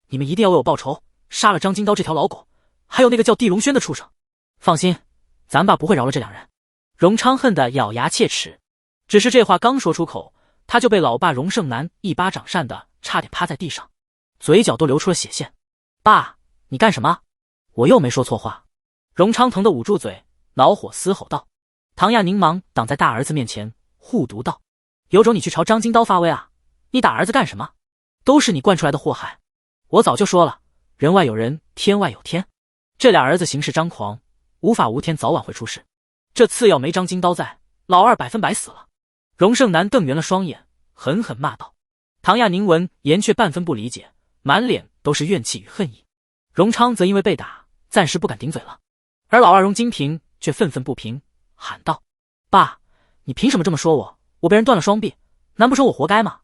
你们一定要为我报仇，杀了张金刀这条老狗，还有那个叫地龙轩的畜生。放心，咱爸不会饶了这2人。荣昌恨得咬牙切齿，只是这话刚说出口，他就被老爸荣胜男一巴掌扇的差点趴在地上，嘴角都流出了血线。爸，你干什么？我又没说错话。荣昌疼得捂住嘴，恼火嘶吼道。唐亚宁忙挡在大儿子面前，护犊道：有种你去朝张金刀发威啊，你打儿子干什么？都是你惯出来的祸害。我早就说了，人外有人，天外有天，这俩儿子行事张狂，无法无天，早晚会出事。这次要没张金刀在，老二100%死了。荣胜男瞪圆了双眼，狠狠骂道。唐亚宁闻言却半分不理解，满脸都是怨气与恨意。荣昌则因为被打，暂时不敢顶嘴了，而老二荣金平却愤愤不平，喊道：爸，你凭什么这么说我？我被人断了双臂，难不成我活该吗？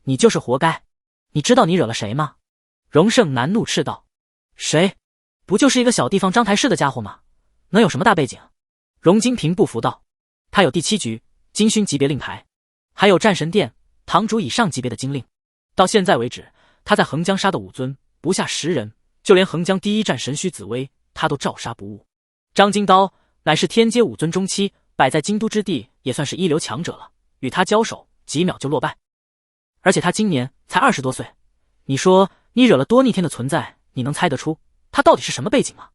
你就是活该。你知道你惹了谁吗？荣胜男怒斥道。谁？不就是一个小地方张台市的家伙吗？能有什么大背景？荣金平不服道。他有第7局金勋级别令牌，还有战神殿堂主以上级别的金令。到现在为止，他在横江杀的武尊不下10人，就连横江第1战神虚紫薇他都照杀不误。张金刀乃是天阶武尊中期，摆在京都之地也算是一流强者了，与他交手几秒就落败。而且他今年才20多岁，你说你惹了多逆天的存在，你能猜得出他到底是什么背景吗？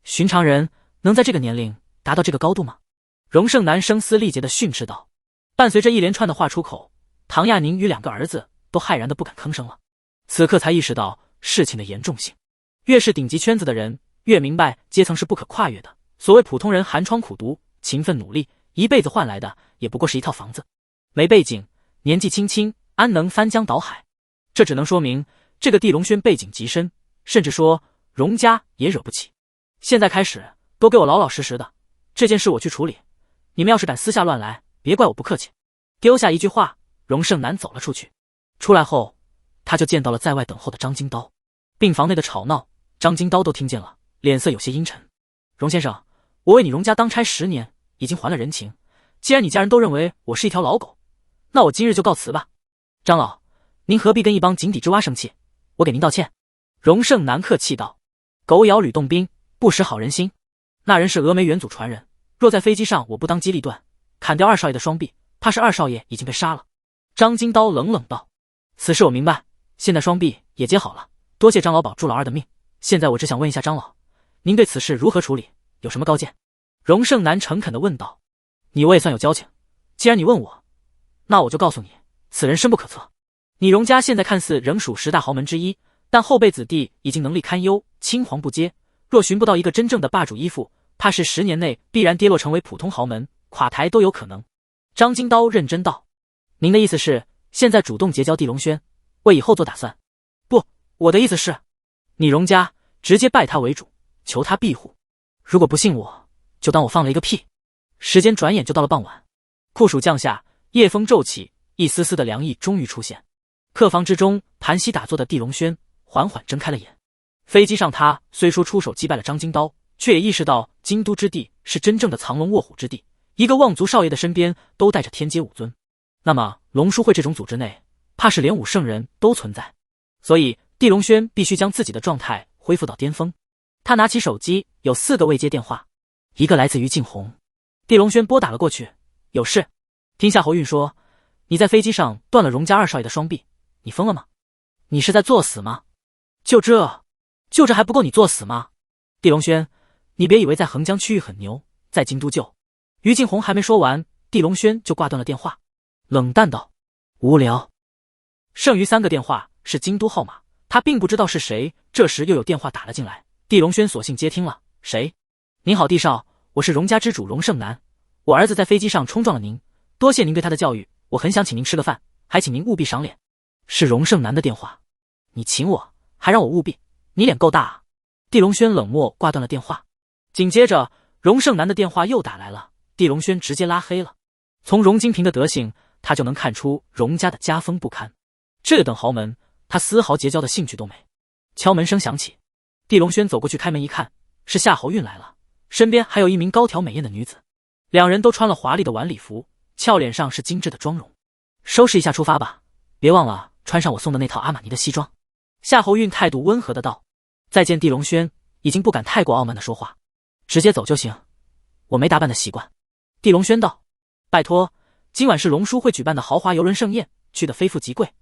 寻常人能在这个年龄达到这个高度吗？荣胜男声嘶力竭地训斥道。伴随着一连串的话出口，唐亚宁与2个儿子都骇然的不敢吭声了。此刻才意识到事情的严重性。越是顶级圈子的人，越明白阶层是不可跨越的。所谓普通人寒窗苦读、勤奋努力，一辈子换来的也不过是一套房子。没背景，年纪轻轻，安能翻江倒海？这只能说明这个地龙轩背景极深，甚至说荣家也惹不起。现在开始，都给我老老实实的，这件事我去处理。你们要是敢私下乱来，别怪我不客气。丢下一句话，荣胜男走了出去。出来后，他就见到了在外等候的张金刀。病房内的吵闹，张金刀都听见了，脸色有些阴沉。荣先生，我为你荣家当差10年，已经还了人情。既然你家人都认为我是一条老狗，那我今日就告辞吧。张老，您何必跟一帮井底之蛙生气？我给您道歉。荣胜男客气道。狗咬吕洞宾，不识好人心。那人是峨眉元祖传人，若在飞机上我不当机立断，砍掉2少爷的双臂，怕是2少爷已经被杀了。张金刀冷冷道。此事我明白，现在双臂也接好了，多谢张老保住老二的命。现在我只想问一下张老，您对此事如何处理，有什么高见？荣胜男诚恳地问道。你我也算有交情，既然你问我，那我就告诉你，此人深不可测。你荣家现在看似仍属10大豪门之一，但后辈子弟已经能力堪忧，青黄不接。若寻不到一个真正的霸主依附，怕是10年内必然跌落成为普通豪门，垮台都有可能。张金刀认真道。您的意思是现在主动结交地龙轩，为以后做打算？不，我的意思是你荣家直接拜他为主，求他庇护。如果不信我，就当我放了一个屁。时间转眼就到了傍晚，酷暑降下，夜风骤起，一丝丝的凉意终于出现。客房之中盘膝打坐的地龙轩缓缓睁开了眼。飞机上他虽说出手击败了张金刀，却也意识到京都之地是真正的藏龙卧虎之地，一个望族少爷的身边都带着天阶武尊，那么龙书会这种组织内怕是连武圣人都存在。所以地龙轩必须将自己的状态恢复到巅峰。他拿起手机，有4个未接电话，一个来自于静红。地龙轩拨打了过去。有事？听夏侯运说你在飞机上断了荣家2少爷的双臂，你疯了吗？你是在作死吗？就这还不够你作死吗？地龙轩，你别以为在横江区域很牛，在京都就……于静红还没说完，地龙轩就挂断了电话，冷淡道：无聊。剩余3个电话是京都号码，他并不知道是谁。这时又有电话打了进来，地龙轩索性接听了。谁？您好，地少，我是荣家之主荣胜男，我儿子在飞机上冲撞了您，多谢您对他的教育，我很想请您吃个饭，还请您务必赏脸。是荣胜男的电话，你请我还让我务必，你脸够大啊！地龙轩冷漠挂断了电话。紧接着荣胜男的电话又打来了，地龙轩直接拉黑了。从荣金平的德行，他就能看出荣家的家风不堪，这等豪门他丝毫结交的兴趣都没。敲门声响起，地龙轩走过去开门一看，是夏侯运来了，身边还有一名高挑美艳的女子，两人都穿了华丽的晚礼服，俏脸上是精致的妆容。收拾一下出发吧，别忘了穿上我送的那套阿玛尼的西装。夏侯运态度温和的道。再见地龙轩已经不敢太过傲慢的说话，直接走就行，我没打扮的习惯。地龙轩道。拜托，今晚是龙书会举办的豪华游轮盛宴，去的非富即贵，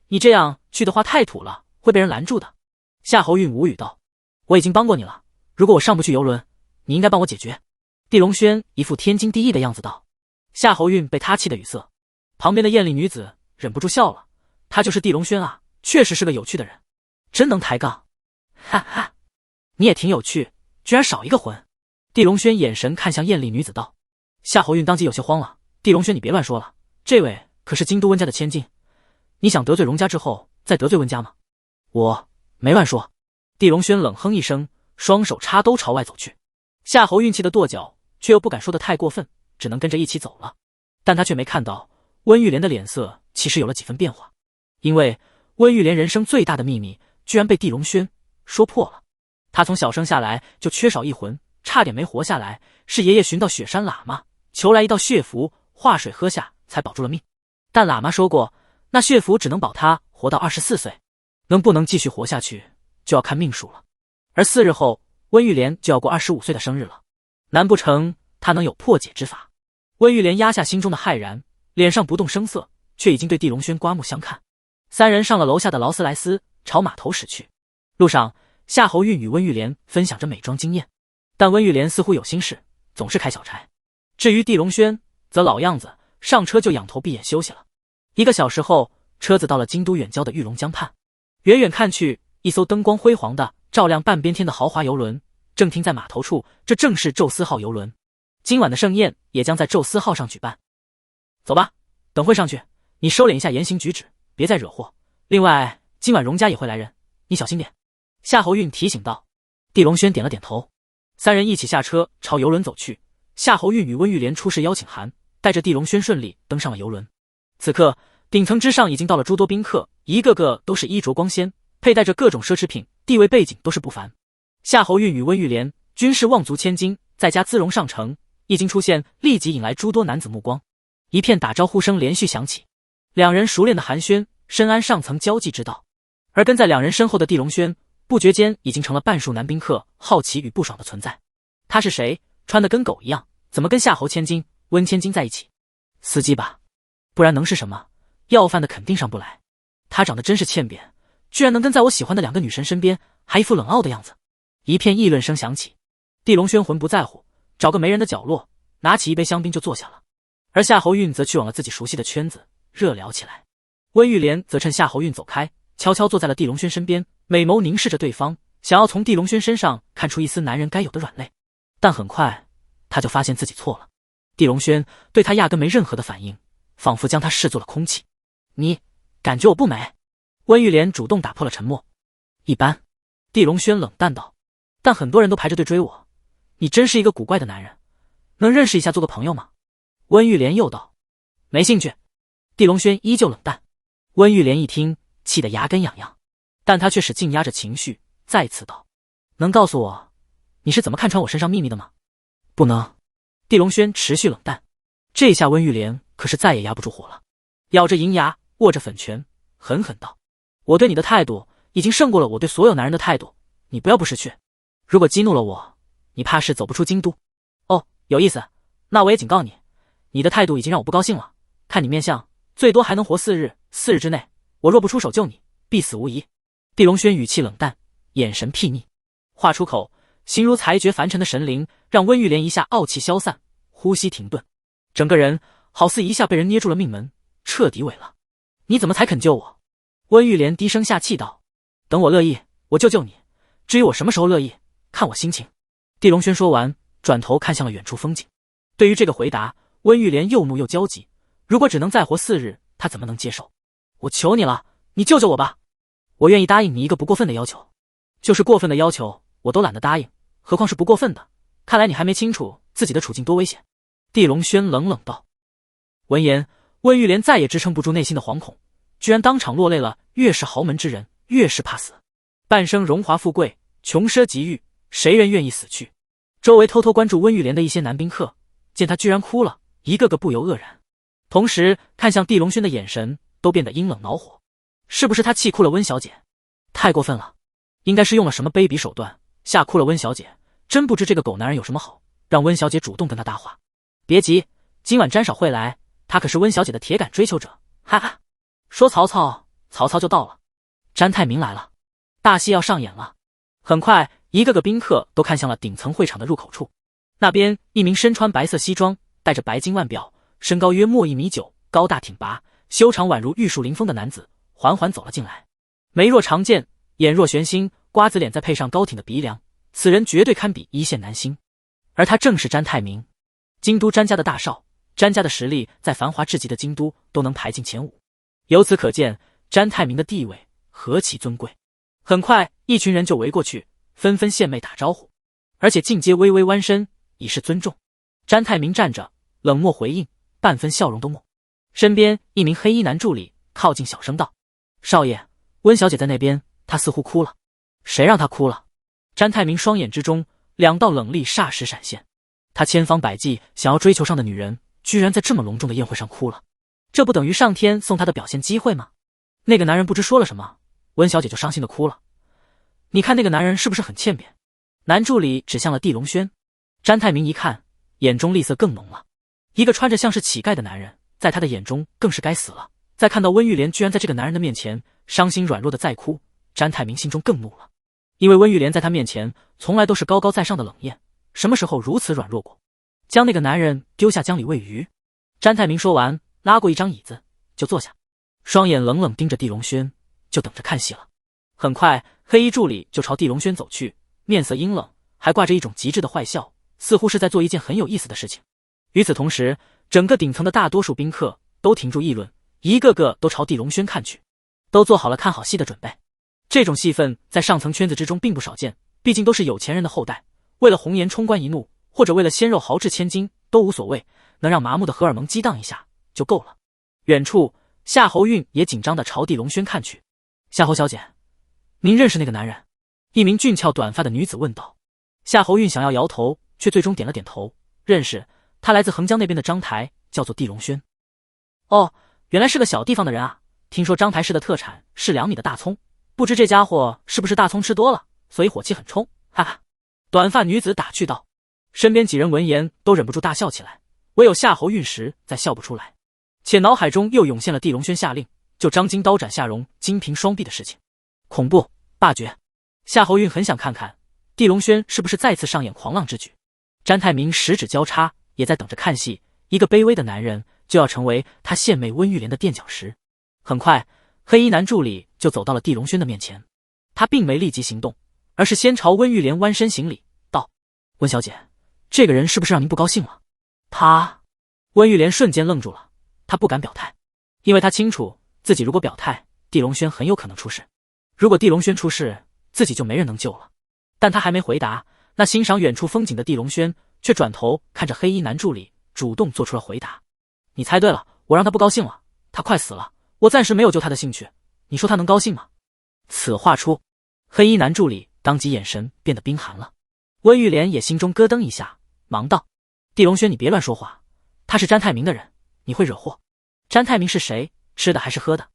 你这样去的话太土了，会被人拦住的。夏侯运无语道。我已经帮过你了，如果我上不去游轮，你应该帮我解决。地龙轩一副天经地义的样子道。夏侯运被他气得语塞，旁边的艳丽女子忍不住笑了，他就是地龙轩啊，确实是个有趣的人，真能抬杠。哈哈，你也挺有趣，居然少一个魂。地龙轩眼神看向艳丽女子道。夏侯运当即有些慌了，地龙轩你别乱说了，这位可是京都温家的千金，你想得罪荣家之后再得罪温家吗？我没乱说。地龙轩冷哼一声，双手插兜朝外走去。夏侯运气得跺脚，却又不敢说得太过分，只能跟着一起走了。但他却没看到温玉莲的脸色其实有了几分变化，因为温玉莲人生最大的秘密居然被地龙轩说破了。他从小生下来就缺少一魂，差点没活下来，是爷爷寻到雪山喇嘛，求来一道血符，化水喝下才保住了命。但喇嘛说过，那血符只能保他活到24岁，能不能继续活下去就要看命数了。而4日后温玉莲就要过25岁的生日了，难不成他能有破解之法？温玉莲压下心中的骇然，脸上不动声色，却已经对地龙轩刮目相看。3人上了楼下的劳斯莱斯，朝码头驶去。路上，夏侯运与温玉莲分享着美妆经验，但温玉莲似乎有心事，总是开小差。至于地龙轩，则老样子，上车就仰头闭眼休息了。1个小时后，车子到了京都远郊的玉龙江畔。远远看去，一艘灯光辉煌的照亮半边天的豪华游轮正停在码头处，这正是宙斯号游轮。今晚的盛宴也将在宙斯号上举办。走吧，等会上去，你收敛一下言行举止，别再惹祸。另外，今晚荣家也会来人，你小心点。夏侯运提醒道。地龙轩点了点头。3人一起下车，朝游轮走去。夏侯运与温玉莲出示邀请函，带着地龙轩顺利登上了游轮。此刻，顶层之上已经到了诸多宾客，一个个都是衣着光鲜，佩戴着各种奢侈品，地位背景都是不凡。夏侯运与温玉莲均是望族千金，再加姿容上乘，一经出现，立即引来诸多男子目光。一片打招呼声连续响起，两人熟练的寒暄，深谙上层交际之道。而跟在两人身后的地龙轩，不觉间已经成了半数男宾客好奇与不爽的存在。他是谁？穿得跟狗一样，怎么跟夏侯千金、温千金在一起？司机吧，不然能是什么？要饭的肯定上不来。他长得真是欠扁，居然能跟在我喜欢的2个女神身边，还一副冷傲的样子。一片议论声响起，地龙轩浑不在乎，找个没人的角落，拿起一杯香槟就坐下了。而夏侯运则去往了自己熟悉的圈子，热聊起来。温玉莲则趁夏侯运走开，悄悄坐在了地龙轩身边，美眸凝视着对方，想要从地龙轩身上看出一丝男人该有的软肋。但很快，他就发现自己错了。地龙轩对他压根没任何的反应，仿佛将他视作了空气。你感觉我不美？温玉莲主动打破了沉默。一般。地龙轩冷淡道。但很多人都排着队追我，你真是一个古怪的男人，能认识一下做个朋友吗？温玉莲又道。没兴趣。地龙轩依旧冷淡。温玉莲一听，气得牙根痒痒，但他却使劲压着情绪，再次道：能告诉我你是怎么看穿我身上秘密的吗？不能。地龙轩持续冷淡。这下温玉莲可是再也压不住火了，咬着银牙，握着粉拳，狠狠道：我对你的态度已经胜过了我对所有男人的态度，你不要不识趣。如果激怒了我，你怕是走不出京都。哦，有意思，那我也警告你，你的态度已经让我不高兴了，看你面相，最多还能活4日，4日之内，我若不出手救你，必死无疑。地龙轩语气冷淡，眼神睥睨，话出口，形如裁决凡尘的神灵，让温玉莲一下傲气消散，呼吸停顿，整个人好似一下被人捏住了命门，彻底萎了。你怎么才肯救我？温玉莲低声下气道：等我乐意，我就救你，至于我什么时候乐意，看我心情。地龙轩说完，转头看向了远处风景。对于这个回答，温玉莲又怒又焦急，如果只能再活4日，她怎么能接受？我求你了，你救救我吧，我愿意答应你一个不过分的要求。就是过分的要求我都懒得答应，何况是不过分的，看来你还没清楚自己的处境多危险。地龙轩冷冷道。闻言，温玉莲再也支撑不住内心的惶恐，居然当场落泪了。越是豪门之人，越是怕死。半生荣华富贵，穷奢极欲，谁人愿意死去？周围偷偷关注温玉莲的一些男宾客见她居然哭了，一个个不由愕然，同时看向地龙轩的眼神都变得阴冷恼火。是不是他气哭了温小姐？太过分了，应该是用了什么卑鄙手段吓哭了温小姐。真不知这个狗男人有什么好，让温小姐主动跟他搭话。别急，今晚詹少会来，他可是温小姐的铁杆追求者。哈哈，说曹操，曹操就到了。詹太明来了，大戏要上演了。很快，一个个宾客都看向了顶层会场的入口处。那边，一名身穿白色西装，戴着白金腕表，身高约莫1.9米，高大挺拔，修长宛如玉树临风的男子缓缓走了进来。眉若长剑，眼若悬星，瓜子脸再配上高挺的鼻梁，此人绝对堪比一线男星。而他正是詹太明，京都詹家的大少。詹家的实力在繁华至极的京都都能排进前5，由此可见詹太明的地位何其尊贵。很快，一群人就围过去，纷纷献媚打招呼，而且尽皆微微弯身以示尊重。詹太明站着，冷漠回应，半分笑容都没。身边一名黑衣男助理靠近小声道：少爷，温小姐在那边，她似乎哭了。谁让她哭了？詹太明双眼之中2道冷厉霎时闪现，他千方百计想要追求上的女人居然在这么隆重的宴会上哭了，这不等于上天送他的表现机会吗？那个男人不知说了什么，温小姐就伤心的哭了。你看那个男人是不是很欠扁？男助理指向了地龙轩。詹太明一看，眼中厉色更浓了。一个穿着像是乞丐的男人，在他的眼中更是该死了。再看到温玉莲居然在这个男人的面前伤心软弱的在哭，詹太明心中更怒了，因为温玉莲在他面前从来都是高高在上的冷艳，什么时候如此软弱过？将那个男人丢下江里喂鱼。詹太明说完，拉过一张椅子就坐下，双眼冷冷盯着地龙轩，就等着看戏了。很快，黑衣助理就朝地龙轩走去，面色阴冷，还挂着一种极致的坏笑，似乎是在做一件很有意思的事情。与此同时，整个顶层的大多数宾客都停住议论，一个个都朝地龙轩看去，都做好了看好戏的准备。这种戏份在上层圈子之中并不少见，毕竟都是有钱人的后代，为了红颜冲冠一怒，或者为了鲜肉豪掷千金都无所谓，能让麻木的荷尔蒙激荡一下就够了。远处，夏侯韵也紧张地朝地龙轩看去。夏侯小姐，您认识那个男人？一名俊俏短发的女子问道。夏侯韵想要摇头，却最终点了点头，认识，他来自横江那边的章台，叫做地龙轩。哦，原来是个小地方的人啊，听说章台市的特产是2米的大葱，不知这家伙是不是大葱吃多了，所以火气很冲，哈哈。短发女子打趣道。身边几人闻言都忍不住大笑起来，唯有夏侯韵时再笑不出来，且脑海中又涌现了地龙轩下令就张金刀斩夏蓉金瓶双璧的事情，恐怖霸绝。夏侯韵很想看看地龙轩是不是再次上演狂浪之举。詹太明十指交叉，也在等着看戏，一个卑微的男人就要成为他献媚温玉莲的垫脚石。很快，黑衣男助理就走到了地龙轩的面前，他并没立即行动，而是先朝温玉莲弯身行礼，道：温小姐，这个人是不是让您不高兴了？他……温玉莲瞬间愣住了，她不敢表态，因为她清楚自己如果表态，地龙轩很有可能出事。如果地龙轩出事，自己就没人能救了。但他还没回答，那欣赏远处风景的地龙轩却转头看着黑衣男助理，主动做出了回答。你猜对了，我让他不高兴了，他快死了，我暂时没有救他的兴趣，你说他能高兴吗？此话出，黑衣男助理当即眼神变得冰寒了。温玉莲也心中咯噔一下，忙道：地龙轩，你别乱说话，他是詹太明的人，你会惹祸。詹太明是谁？吃的还是喝的？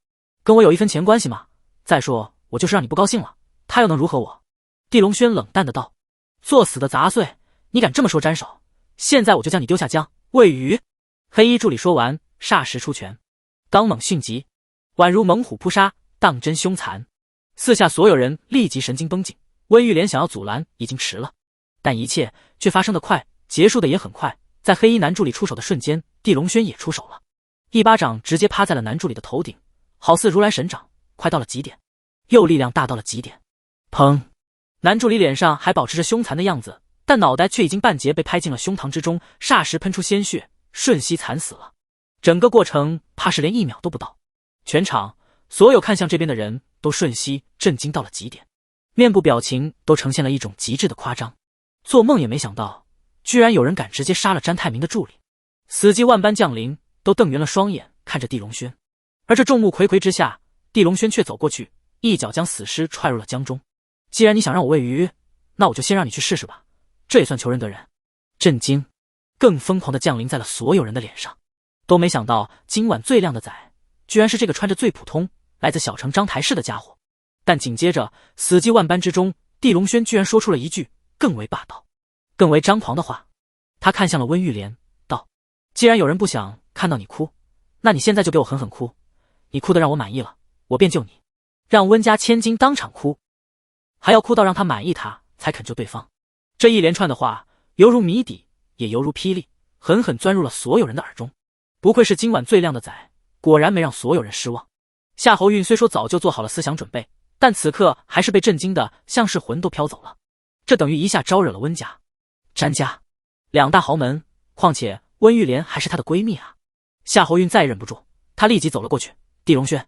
跟我有1分钱关系吗？再说我就是让你不高兴了，他又能如何我？地龙轩冷淡的道：作死的杂碎，你敢这么说詹首，现在我就将你丢下江喂鱼。黑衣助理说完，霎时出拳，刚猛迅疾，宛如猛虎扑杀，当真凶残。四下所有人立即神经绷紧，温玉莲想要阻拦已经迟了，但一切却发生得快，结束的也很快。在黑衣男助理出手的瞬间，地龙轩也出手了，一巴掌直接趴在了男助理的头顶，好似如来神掌，快到了极点，又力量大到了极点。砰！男助理脸上还保持着凶残的样子，但脑袋却已经半截被拍进了胸膛之中，霎时喷出鲜血，瞬息惨死了。整个过程怕是连1秒都不到。全场所有看向这边的人都瞬息震惊到了极点，面部表情都呈现了一种极致的夸张。做梦也没想到，居然有人敢直接杀了詹太明的助理。死寂万般降临，都瞪圆了双眼看着地龙轩。而这众目睽睽之下，地龙轩却走过去，一脚将死尸踹入了江中。既然你想让我喂鱼，那我就先让你去试试吧，这也算求人得人。震惊更疯狂的降临在了所有人的脸上，都没想到今晚最靓的仔居然是这个穿着最普通来自小城章台市的家伙。但紧接着死寂万般之中，地龙轩居然说出了一句更为霸道更为张狂的话。他看向了温玉莲，道：既然有人不想看到你哭，那你现在就给我狠狠哭，你哭得让我满意了，我便救你，让温家千金当场哭，还要哭到让他满意他才肯救对方。这一连串的话犹如谜底，也犹如霹雳，狠狠钻入了所有人的耳中。不愧是今晚最靓的仔，果然没让所有人失望。夏侯韵虽说早就做好了思想准备，但此刻还是被震惊的像是魂都飘走了。这等于一下招惹了温家、詹家2大豪门，况且温玉莲还是她的闺蜜啊。夏侯韵再忍不住，她立即走了过去。地龙轩，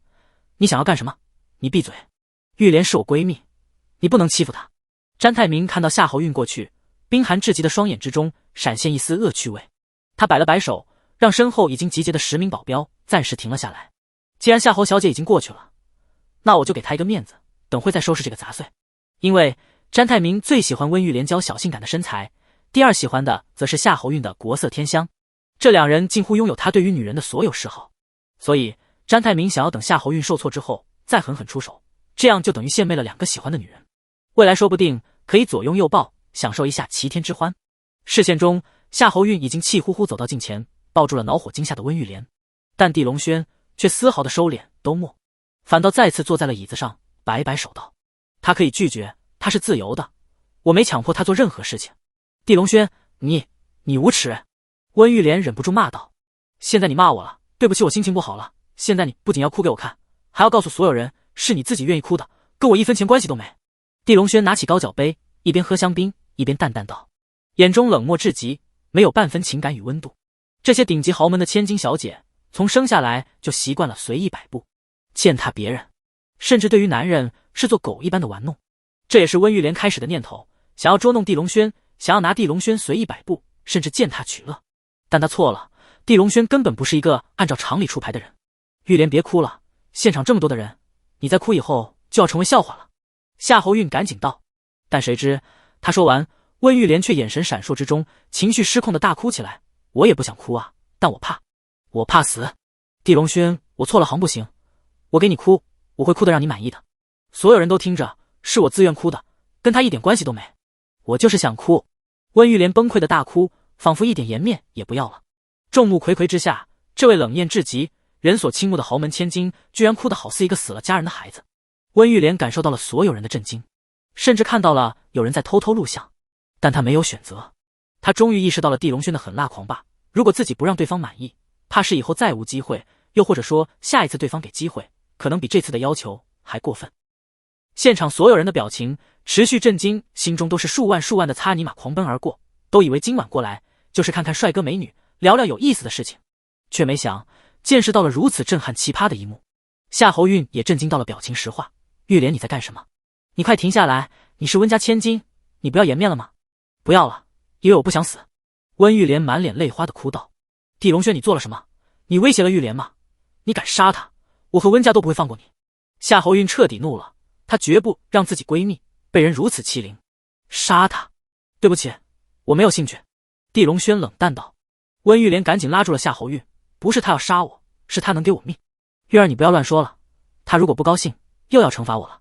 你想要干什么？你闭嘴！玉莲是我闺蜜，你不能欺负她。詹太明看到夏侯韵过去，冰寒至极的双眼之中闪现一丝恶趣味，他摆了摆手，让身后已经集结的10名保镖暂时停了下来。既然夏侯小姐已经过去了，那我就给她一个面子，等会再收拾这个杂碎。因为詹太明最喜欢温玉莲娇小性感的身材，第二喜欢的则是夏侯韵的国色天香，这2人近乎拥有他对于女人的所有嗜好。所以詹太明想要等夏侯韵受挫之后再狠狠出手，这样就等于献媚了2个喜欢的女人，未来说不定可以左拥右抱，享受一下齐天之欢。视线中，夏侯韵已经气呼呼走到近前，抱住了恼火惊吓的温玉莲，但地龙轩却丝毫的收敛都没，反倒再次坐在了椅子上，摆摆手道：他可以拒绝，他是自由的，我没强迫他做任何事情。地龙轩，你无耻！温玉莲忍不住骂道。现在你骂我了，对不起，我心情不好了。现在你不仅要哭给我看，还要告诉所有人是你自己愿意哭的，跟我一分钱关系都没。地龙轩拿起高脚杯，一边喝香槟，一边淡淡道，眼中冷漠至极，没有半分情感与温度。这些顶级豪门的千金小姐，从生下来就习惯了随意摆布，践踏别人，甚至对于男人是做狗一般的玩弄。这也是温玉莲开始的念头，想要捉弄地龙轩，想要拿地龙轩随意摆布，甚至践踏取乐。但他错了，地龙轩根本不是一个按照常理出牌的人。玉莲别哭了，现场这么多的人，你再哭以后就要成为笑话了。夏侯韵赶紧道。但谁知他说完，温玉莲却眼神闪烁之中，情绪失控的大哭起来。我也不想哭啊，但我怕死。地龙轩，我错了行不行？我给你哭，我会哭得让你满意的。所有人都听着，是我自愿哭的，跟他一点关系都没。我就是想哭。温玉莲崩溃的大哭，仿佛一点颜面也不要了。众目睽睽之下，这位冷艳至极、人所倾慕的豪门千金，居然哭得好似一个死了家人的孩子。温玉莲感受到了所有人的震惊，甚至看到了有人在偷偷录像，但他没有选择。他终于意识到了地龙轩的狠辣狂霸，如果自己不让对方满意，怕是以后再无机会，又或者说下一次对方给机会，可能比这次的要求还过分。现场所有人的表情持续震惊，心中都是数万的擦尼玛狂奔而过，都以为今晚过来就是看看帅哥美女，聊聊有意思的事情，却没想见识到了如此震撼奇葩的一幕。夏侯韵也震惊到了表情石化。玉莲，你在干什么？你快停下来，你是温家千金，你不要颜面了吗？不要了，因为我不想死。温玉莲满脸泪花的哭道。地龙轩，你做了什么？你威胁了玉莲吗？你敢杀她，我和温家都不会放过你。夏侯韵彻底怒了，她绝不让自己闺蜜被人如此欺凌。杀她？对不起，我没有兴趣。地龙轩冷淡道。温玉莲赶紧拉住了夏侯韵，不是他要杀我，是他能给我命。玉儿，你不要乱说了，他如果不高兴又要惩罚我了。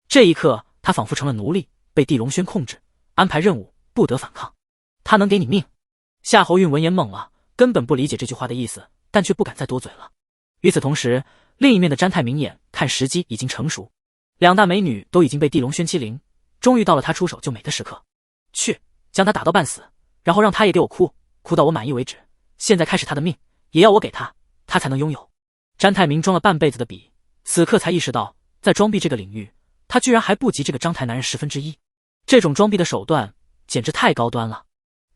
这一刻他仿佛成了奴隶，被地龙轩控制，安排任务，不得反抗。他能给你命？夏侯韵闻言懵了，根本不理解这句话的意思，但却不敢再多嘴了。与此同时，另一面的詹太明眼看时机已经成熟，两大美女都已经被地龙轩欺凌，终于到了他出手救美的时刻。去，将他打到半死，然后让他也给我哭，哭到我满意为止。现在开始他的命也要我给他，他才能拥有。詹太明装了半辈子的笔，此刻才意识到，在装逼这个领域，他居然还不及这个张台男人1/10。这种装逼的手段简直太高端了。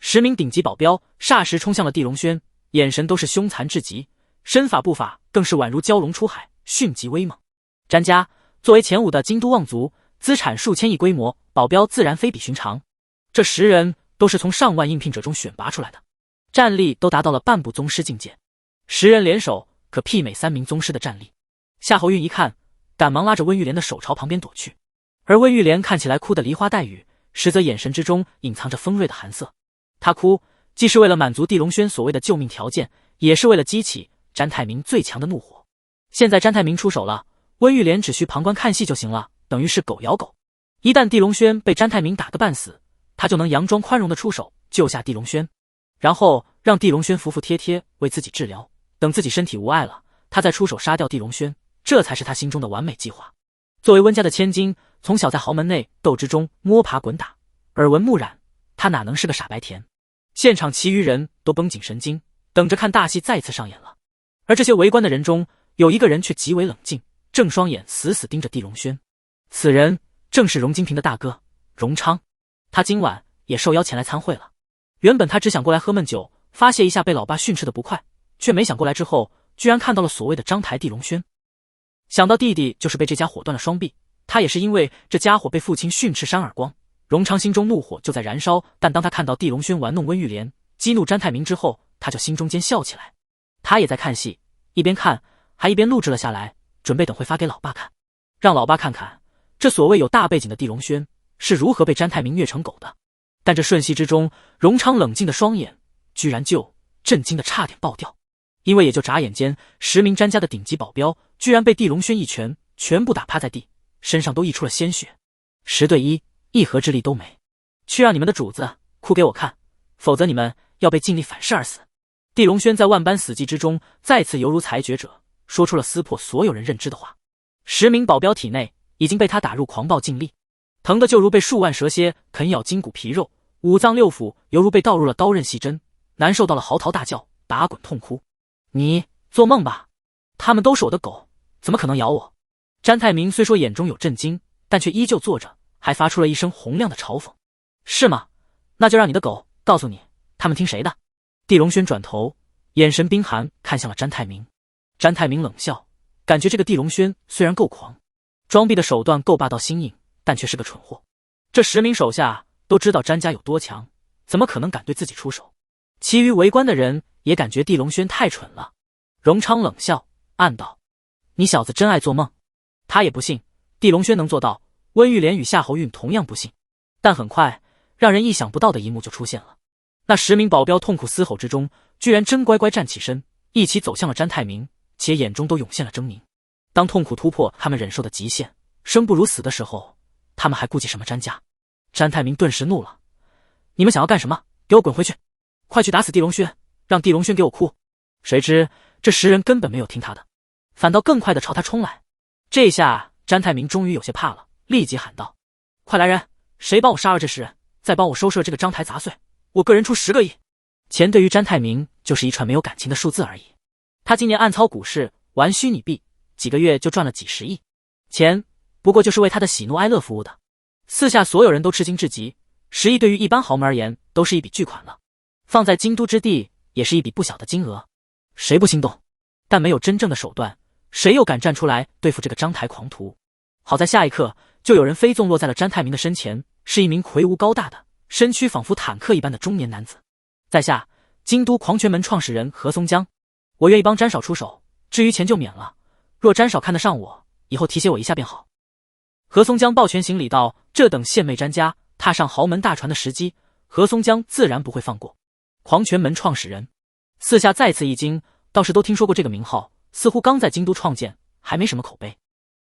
10名顶级保镖霎时冲向了地龙轩，眼神都是凶残至极，身法步伐更是宛如蛟龙出海，迅疾威猛。詹家作为前5的京都望族，资产数千亿规模，保镖自然非比寻常。这10人都是从上万应聘者中选拔出来的，战力都达到了半步宗师境界。10人联手可媲美3名宗师的战力。夏侯韵一看，赶忙拉着温玉莲的手朝旁边躲去。而温玉莲看起来哭得梨花带雨，实则眼神之中隐藏着锋锐的寒色。她哭既是为了满足地龙轩所谓的救命条件，也是为了激起詹太明最强的怒火。现在詹太明出手了，温玉莲只需旁观看戏就行了，等于是狗咬狗。一旦地龙轩被詹太明打个半死，他就能佯装宽容的出手救下地龙轩，然后让地龙轩服服帖帖为自己治疗，等自己身体无碍了，他再出手杀掉地龙轩，这才是他心中的完美计划。作为温家的千金，从小在豪门内斗之中摸爬滚打，耳闻目染，他哪能是个傻白甜？现场其余人都绷紧神经，等着看大戏再次上演了。而这些围观的人中，有一个人却极为冷静，正双眼死死盯着地龙轩。此人正是荣金平的大哥荣昌，他今晚也受邀前来参会了。原本他只想过来喝闷酒，发泄一下被老爸训斥的不快，却没想过来之后，居然看到了所谓的张台地龙轩。想到弟弟就是被这家伙断了双臂，他也是因为这家伙被父亲训斥扇耳光，荣昌心中怒火就在燃烧。但当他看到地龙轩玩弄温玉莲，激怒詹太明之后，他就心中间笑起来。他也在看戏，一边看还一边录制了下来，准备等会发给老爸看，让老爸看看这所谓有大背景的地龙轩是如何被詹太明虐成狗的。但这瞬息之中，荣昌冷静的双眼居然就震惊的差点爆掉，因为也就眨眼间，10名詹家的顶级保镖居然被地龙轩一拳全部打趴在地，身上都溢出了鲜血。10对1，一合之力都没。去让你们的主子哭给我看，否则你们要被尽力反噬而死。地龙轩在万般死寂之中，再次犹如裁决者，说出了撕破所有人认知的话。10名保镖体内已经被他打入狂暴禁力，疼的就如被数万蛇蝎啃咬筋骨皮肉，五脏六腑犹如被倒入了刀刃细针，难受到了嚎啕大叫，打滚痛哭。你做梦吧，他们都是我的狗，怎么可能咬我？詹太明虽说眼中有震惊，但却依旧坐着，还发出了一声洪亮的嘲讽。是吗？那就让你的狗告诉你，他们听谁的。地龙轩转头，眼神冰寒看向了詹太明。詹太明冷笑，感觉这个地龙轩虽然够狂，装逼的手段够霸道新颖，但却是个蠢货。这10名手下都知道詹家有多强，怎么可能敢对自己出手？其余围观的人也感觉地龙轩太蠢了。荣昌冷笑，暗道：你小子真爱做梦。他也不信地龙轩能做到，温玉莲与夏侯运同样不信。但很快，让人意想不到的一幕就出现了。那10名保镖痛苦嘶吼之中，居然真乖乖站起身，一起走向了詹太明，且眼中都涌现了狰狞。当痛苦突破他们忍受的极限，生不如死的时候，他们还顾忌什么詹家？詹太明顿时怒了：你们想要干什么？给我滚回去！快去打死地龙轩，让地龙轩给我哭！谁知这10人根本没有听他的，反倒更快地朝他冲来。这下詹太明终于有些怕了，立即喊道：快来人，谁帮我杀了这10人，再帮我收拾了这个章台杂碎，我个人出10个亿。钱对于詹太明就是一串没有感情的数字而已。他今年暗操股市，玩虚拟币，几个月就赚了几10亿，钱不过就是为他的喜怒哀乐服务的。四下所有人都吃惊至极，10亿对于一般豪门而言都是一笔巨款了，放在京都之地也是一笔不小的金额，谁不心动？但没有真正的手段，谁又敢站出来对付这个章台狂徒？好在下一刻就有人飞纵落在了詹太明的身前，是一名魁梧高大的，身躯仿佛坦克一般的中年男子。在下京都狂拳门创始人何松江，我愿意帮詹少出手，至于钱就免了，若詹少看得上我，以后提携我一下便好。何松江抱拳行礼道：这等献媚詹家踏上豪门大船的时机，何松江自然不会放过。狂拳门创始人，四下再次一惊，倒是都听说过这个名号，似乎刚在京都创建，还没什么口碑，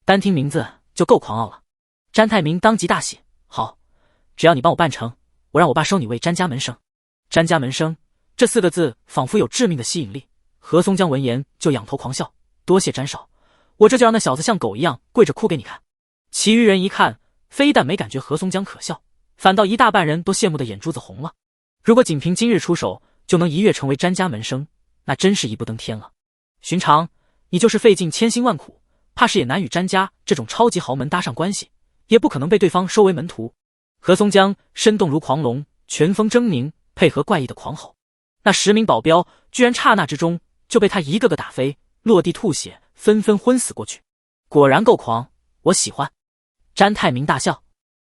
单听名字就够狂傲了。詹太明当即大喜，好，只要你帮我办成，我让我爸收你为詹家门生。詹家门生这4个字仿佛有致命的吸引力，何松江闻言就仰头狂笑，多谢詹少，我这就让那小子像狗一样跪着哭给你看。其余人一看，非但没感觉何松江可笑，反倒一大半人都羡慕的眼珠子红了。如果仅凭今日出手就能一跃成为詹家门生，那真是一步登天了。寻常你就是费尽千辛万苦，怕是也难与詹家这种超级豪门搭上关系，也不可能被对方收为门徒。何松江身动如狂龙，拳风狰狞，配合怪异的狂吼，那10名保镖居然刹那之中就被他一个个打飞，落地吐血，纷纷昏死过去。果然够狂，我喜欢。詹太明大笑。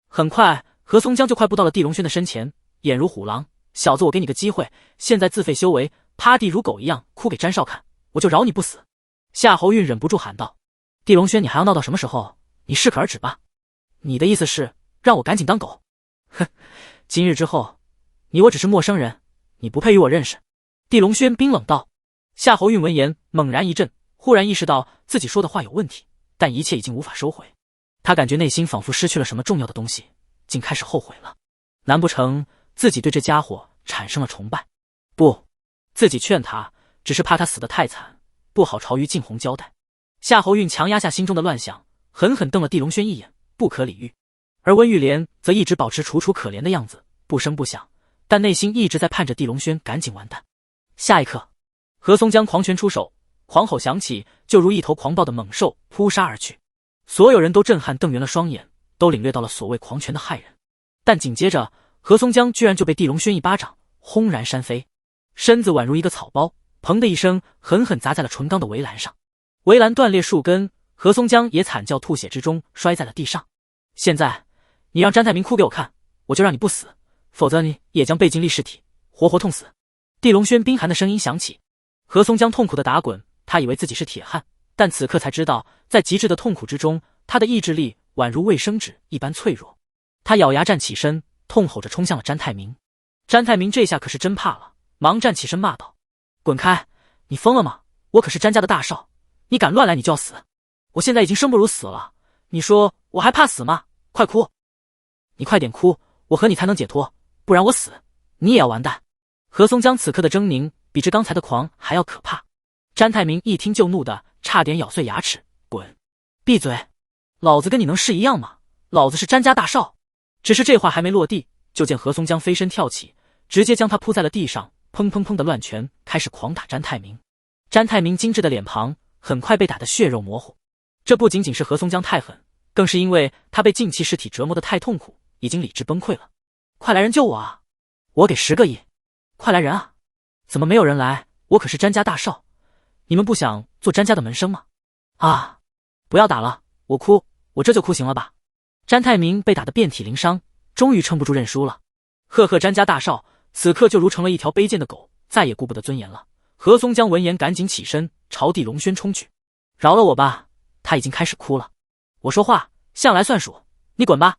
很快何松江就快步到了地龙轩的身前，眼如虎狼：小子，我给你个机会，现在自废修为，趴地如狗一样哭给詹少看，我就饶你不死。夏侯运忍不住喊道：地龙轩，你还要闹到什么时候？你适可而止吧。你的意思是让我赶紧当狗？哼，今日之后你我只是陌生人，你不配与我认识。地龙轩冰冷道。夏侯运闻言猛然一震，忽然意识到自己说的话有问题，但一切已经无法收回。他感觉内心仿佛失去了什么重要的东西，竟开始后悔了。难不成自己对这家伙产生了崇拜？不，自己劝他只是怕他死得太惨，不好朝于静红交代。夏侯运强压下心中的乱想，狠狠瞪了地龙轩一眼，不可理喻。而温玉莲则一直保持楚楚可怜的样子，不声不响，但内心一直在盼着地龙轩赶紧完蛋。下一刻，何松江狂拳出手，狂吼响起，就如一头狂暴的猛兽扑杀而去。所有人都震撼瞪圆了双眼，都领略到了所谓狂拳的骇人。但紧接着何松江居然就被地龙轩一巴掌轰然扇飞，身子宛如一个草包，砰的一声狠狠砸在了纯钢的围栏上，围栏断裂数根，何松江也惨叫吐血之中摔在了地上。现在你让詹太明哭给我看，我就让你不死，否则你也将被尽立尸体，活活痛死。地龙轩冰寒的声音响起。何松江痛苦的打滚，他以为自己是铁汉，但此刻才知道，在极致的痛苦之中，他的意志力宛如卫生纸一般脆弱。他咬牙站起身，痛吼着冲向了詹太明。詹太明这下可是真怕了，忙站起身骂道：滚开，你疯了吗？我可是詹家的大少，你敢乱来你就要死。我现在已经生不如死了，你说我还怕死吗？快哭，你快点哭，我和你才能解脱，不然我死，你也要完蛋。何松江此刻的狰狞比之刚才的狂还要可怕。詹太明一听就怒的差点咬碎牙齿，滚，闭嘴，老子跟你能是一样吗？老子是詹家大少，只是这话还没落地，就见何松江飞身跳起，直接将他扑在了地上，砰砰砰的乱拳开始狂打詹太明。詹太明精致的脸庞很快被打得血肉模糊。这不仅仅是何松江太狠，更是因为他被静气尸体折磨得太痛苦，已经理智崩溃了。快来人救我啊！我给10个亿！快来人啊！怎么没有人来？我可是詹家大少，你们不想做詹家的门生吗？啊！不要打了，我哭，我这就哭行了吧？詹太明被打得遍体鳞伤，终于撑不住认输了。赫赫詹家大少，此刻就如成了一条卑贱的狗，再也顾不得尊严了。何松江闻言赶紧起身，朝地龙轩冲去。饶了我吧，他已经开始哭了。我说话向来算数，你滚吧！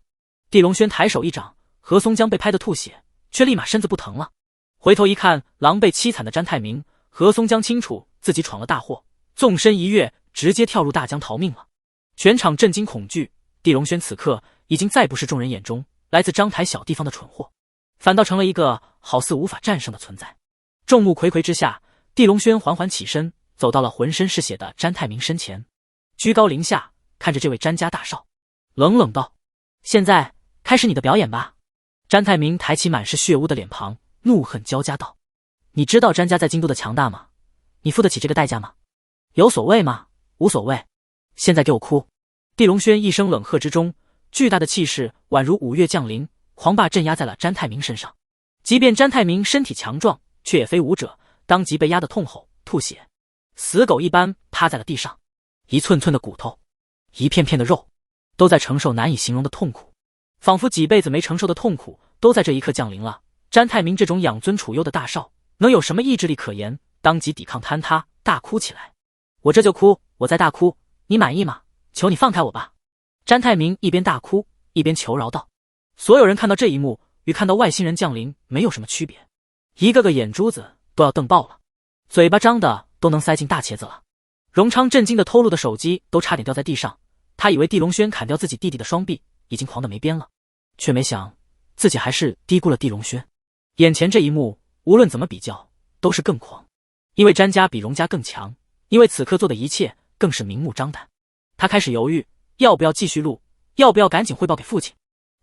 地龙轩抬手一掌，何松江被拍得吐血，却立马身子不疼了。回头一看，狼狈凄惨的詹太明，何松江清楚自己闯了大祸，纵身一跃，直接跳入大江逃命了。全场震惊恐惧，地龙轩此刻已经再不是众人眼中来自章台小地方的蠢货，反倒成了一个好似无法战胜的存在。众目睽睽之下，地龙轩缓缓起身，走到了浑身是血的詹太明身前，居高临下看着这位詹家大少，冷冷道：现在开始你的表演吧。詹太明抬起满是血污的脸庞，怒恨交加道：你知道詹家在京都的强大吗？你付得起这个代价吗？有所谓吗？无所谓，现在给我哭！地龙轩一声冷喝之中，巨大的气势宛如5月降临，狂霸镇压在了詹太明身上。即便詹太明身体强壮，却也非武者，当即被压得痛吼吐血，死狗一般趴在了地上，一寸寸的骨头，一片片的肉，都在承受难以形容的痛苦，仿佛几辈子没承受的痛苦都在这一刻降临了。詹太明这种养尊处优的大少，能有什么意志力可言？当即抵抗坍塌，大哭起来。我这就哭，我再大哭，你满意吗？求你放开我吧！詹太明一边大哭一边求饶道。所有人看到这一幕，与看到外星人降临没有什么区别，一个个眼珠子都要瞪爆了，嘴巴张的都能塞进大茄子了。荣昌震惊的偷录的手机都差点掉在地上，他以为地龙轩砍掉自己弟弟的双臂，已经狂得没边了，却没想自己还是低估了地龙轩。眼前这一幕无论怎么比较都是更狂，因为詹家比荣家更强，因为此刻做的一切更是明目张胆。他开始犹豫，要不要继续录，要不要赶紧汇报给父亲。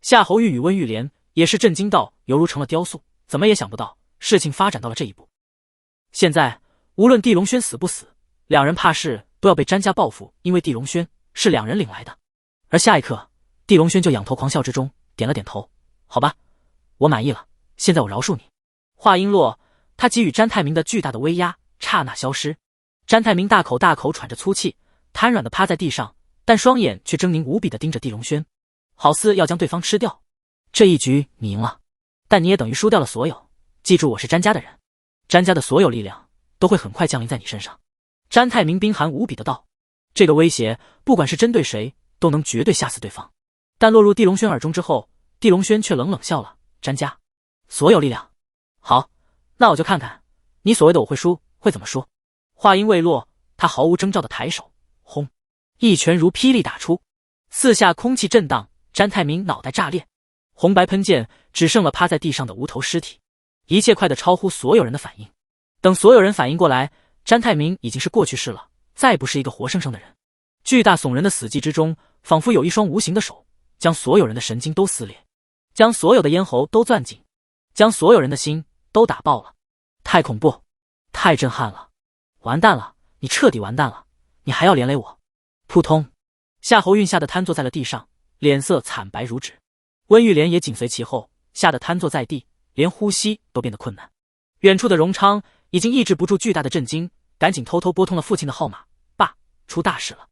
夏侯玉与温玉莲也是震惊到犹如成了雕塑，怎么也想不到事情发展到了这一步。现在无论地龙轩死不死，两人怕是都要被詹家报复，因为地龙轩是两人领来的。而下一刻，地龙轩就仰头狂笑之中点了点头，好吧，我满意了，现在我饶恕你。话音落，他给予詹太明的巨大的威压刹那消失。詹太明大口大口喘着粗气，瘫软的趴在地上，但双眼却狰狞无比的盯着地龙轩，好似要将对方吃掉。这一局你赢了，但你也等于输掉了所有。记住，我是詹家的人，詹家的所有力量都会很快降临在你身上。詹太明冰寒无比的道，这个威胁不管是针对谁都能绝对吓死对方。但落入地龙轩耳中之后，地龙轩却冷冷笑了，詹家所有力量，好，那我就看看你所谓的我会输会怎么输。话音未落，他毫无征兆的抬手，轰，一拳如霹雳打出，四下空气震荡，詹太明脑袋炸裂，红白喷溅，只剩了趴在地上的无头尸体。一切快得超乎所有人的反应。等所有人反应过来，詹太明已经是过去式了，再不是一个活生生的人。巨大耸人的死寂之中，仿佛有一双无形的手，将所有人的神经都撕裂，将所有的咽喉都攥紧，将所有人的心都打爆了。太恐怖，太震撼了，完蛋了，你彻底完蛋了，你还要连累我！扑通，夏侯运吓得瘫坐在了地上，脸色惨白如纸。温玉莲也紧随其后，吓得瘫坐在地，连呼吸都变得困难。远处的荣昌已经抑制不住巨大的震惊，赶紧偷偷拨通了父亲的号码。爸，出大事了！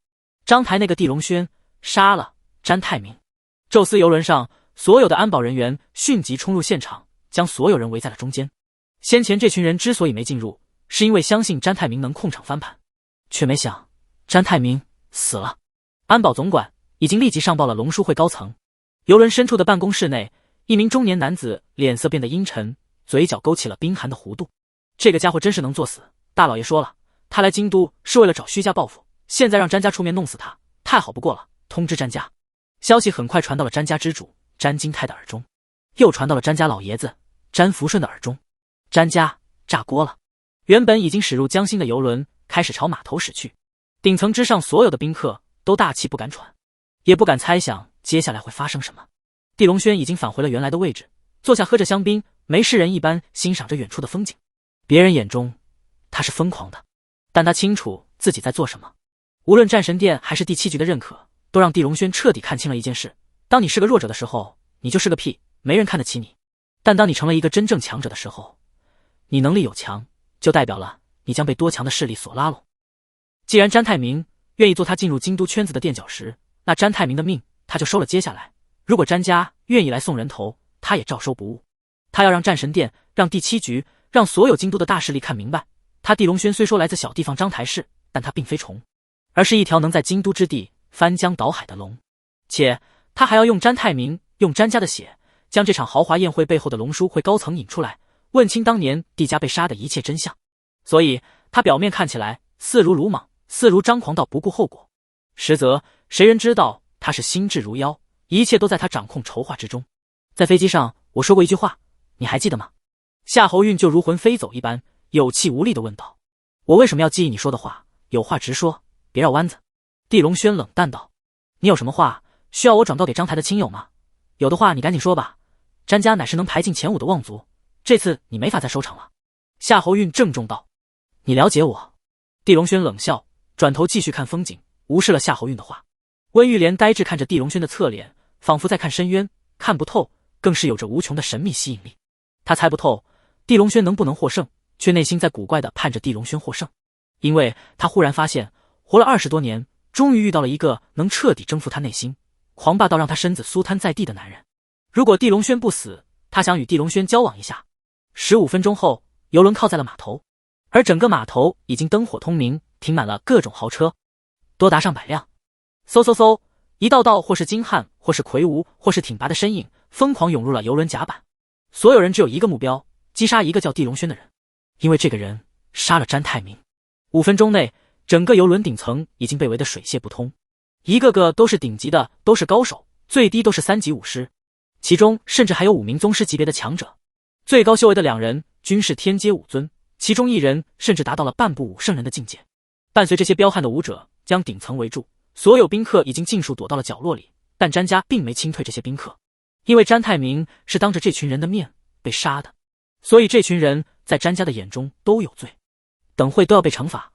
章台那个地龙轩杀了詹太明。宙斯游轮上所有的安保人员迅即冲入现场，将所有人围在了中间。先前这群人之所以没进入，是因为相信詹太明能控场翻盘，却没想詹太明死了。安保总管已经立即上报了龙书会高层。游轮深处的办公室内，一名中年男子脸色变得阴沉，嘴角勾起了冰寒的弧度。这个家伙真是能作死，大老爷说了，他来京都是为了找虚家报复，现在让詹家出面弄死他，太好不过了。通知詹家。消息很快传到了詹家之主詹金泰的耳中，又传到了詹家老爷子詹福顺的耳中。詹家炸锅了。原本已经驶入江心的游轮开始朝码头驶去，顶层之上所有的宾客都大气不敢喘，也不敢猜想接下来会发生什么。地龙轩已经返回了原来的位置，坐下喝着香槟，没事人一般欣赏着远处的风景。别人眼中他是疯狂的，但他清楚自己在做什么。无论战神殿还是第7局的认可，都让地龙轩彻底看清了一件事：当你是个弱者的时候，你就是个屁，没人看得起你；但当你成了一个真正强者的时候，你能力有强，就代表了你将被多强的势力所拉拢。既然詹泰明愿意做他进入京都圈子的垫脚石，那詹泰明的命他就收了接下来。如果詹家愿意来送人头，他也照收不误。他要让战神殿，让第7局，让所有京都的大势力看明白，他地龙轩虽说来自小地方章台市，但他并非虫，而是一条能在京都之地翻江倒海的龙。且他还要用詹泰明，用詹家的血，将这场豪华宴会背后的龙书会高层引出来，问清当年帝家被杀的一切真相。所以他表面看起来似如鲁莽，似如张狂到不顾后果，实则谁人知道他是心智如妖，一切都在他掌控筹划之中。在飞机上我说过一句话，你还记得吗？夏侯运就如魂飞走一般，有气无力地问道。我为什么要记忆你说的话？有话直说，别绕弯子。地龙轩冷淡道。你有什么话需要我转告给章台的亲友吗？有的话你赶紧说吧，詹家乃是能排进前5的望族，这次你没法再收场了。夏侯运郑重道。你了解我。地龙轩冷笑，转头继续看风景，无视了夏侯运的话。温玉莲呆滞看着地龙轩的侧脸，仿佛在看深渊，看不透，更是有着无穷的神秘吸引力。他猜不透地龙轩能不能获胜，却内心在古怪地盼着地龙轩获胜，因为他忽然发现，活了20多年，终于遇到了一个能彻底征服他内心、狂霸到让他身子酥瘫在地的男人。如果地龙轩不死，他想与地龙轩交往一下。15分钟后，游轮靠在了码头，而整个码头已经灯火通明，停满了各种豪车，多达上百辆。嗖嗖嗖，一道道或是精悍，或是魁梧，或是挺拔的身影疯狂涌入了游轮甲板。所有人只有一个目标，击杀一个叫地龙轩的人，因为这个人杀了詹泰明。5分钟内，整个游轮顶层已经被围得水泄不通，一个个都是顶级的，都是高手，最低都是3级武师，其中甚至还有5名宗师级别的强者。最高修为的2人均是天阶武尊，其中1人甚至达到了半步武圣人的境界。伴随这些彪悍的武者将顶层围住，所有宾客已经尽数躲到了角落里，但詹家并没清退这些宾客，因为詹泰明是当着这群人的面被杀的，所以这群人在詹家的眼中都有罪，等会都要被惩罚。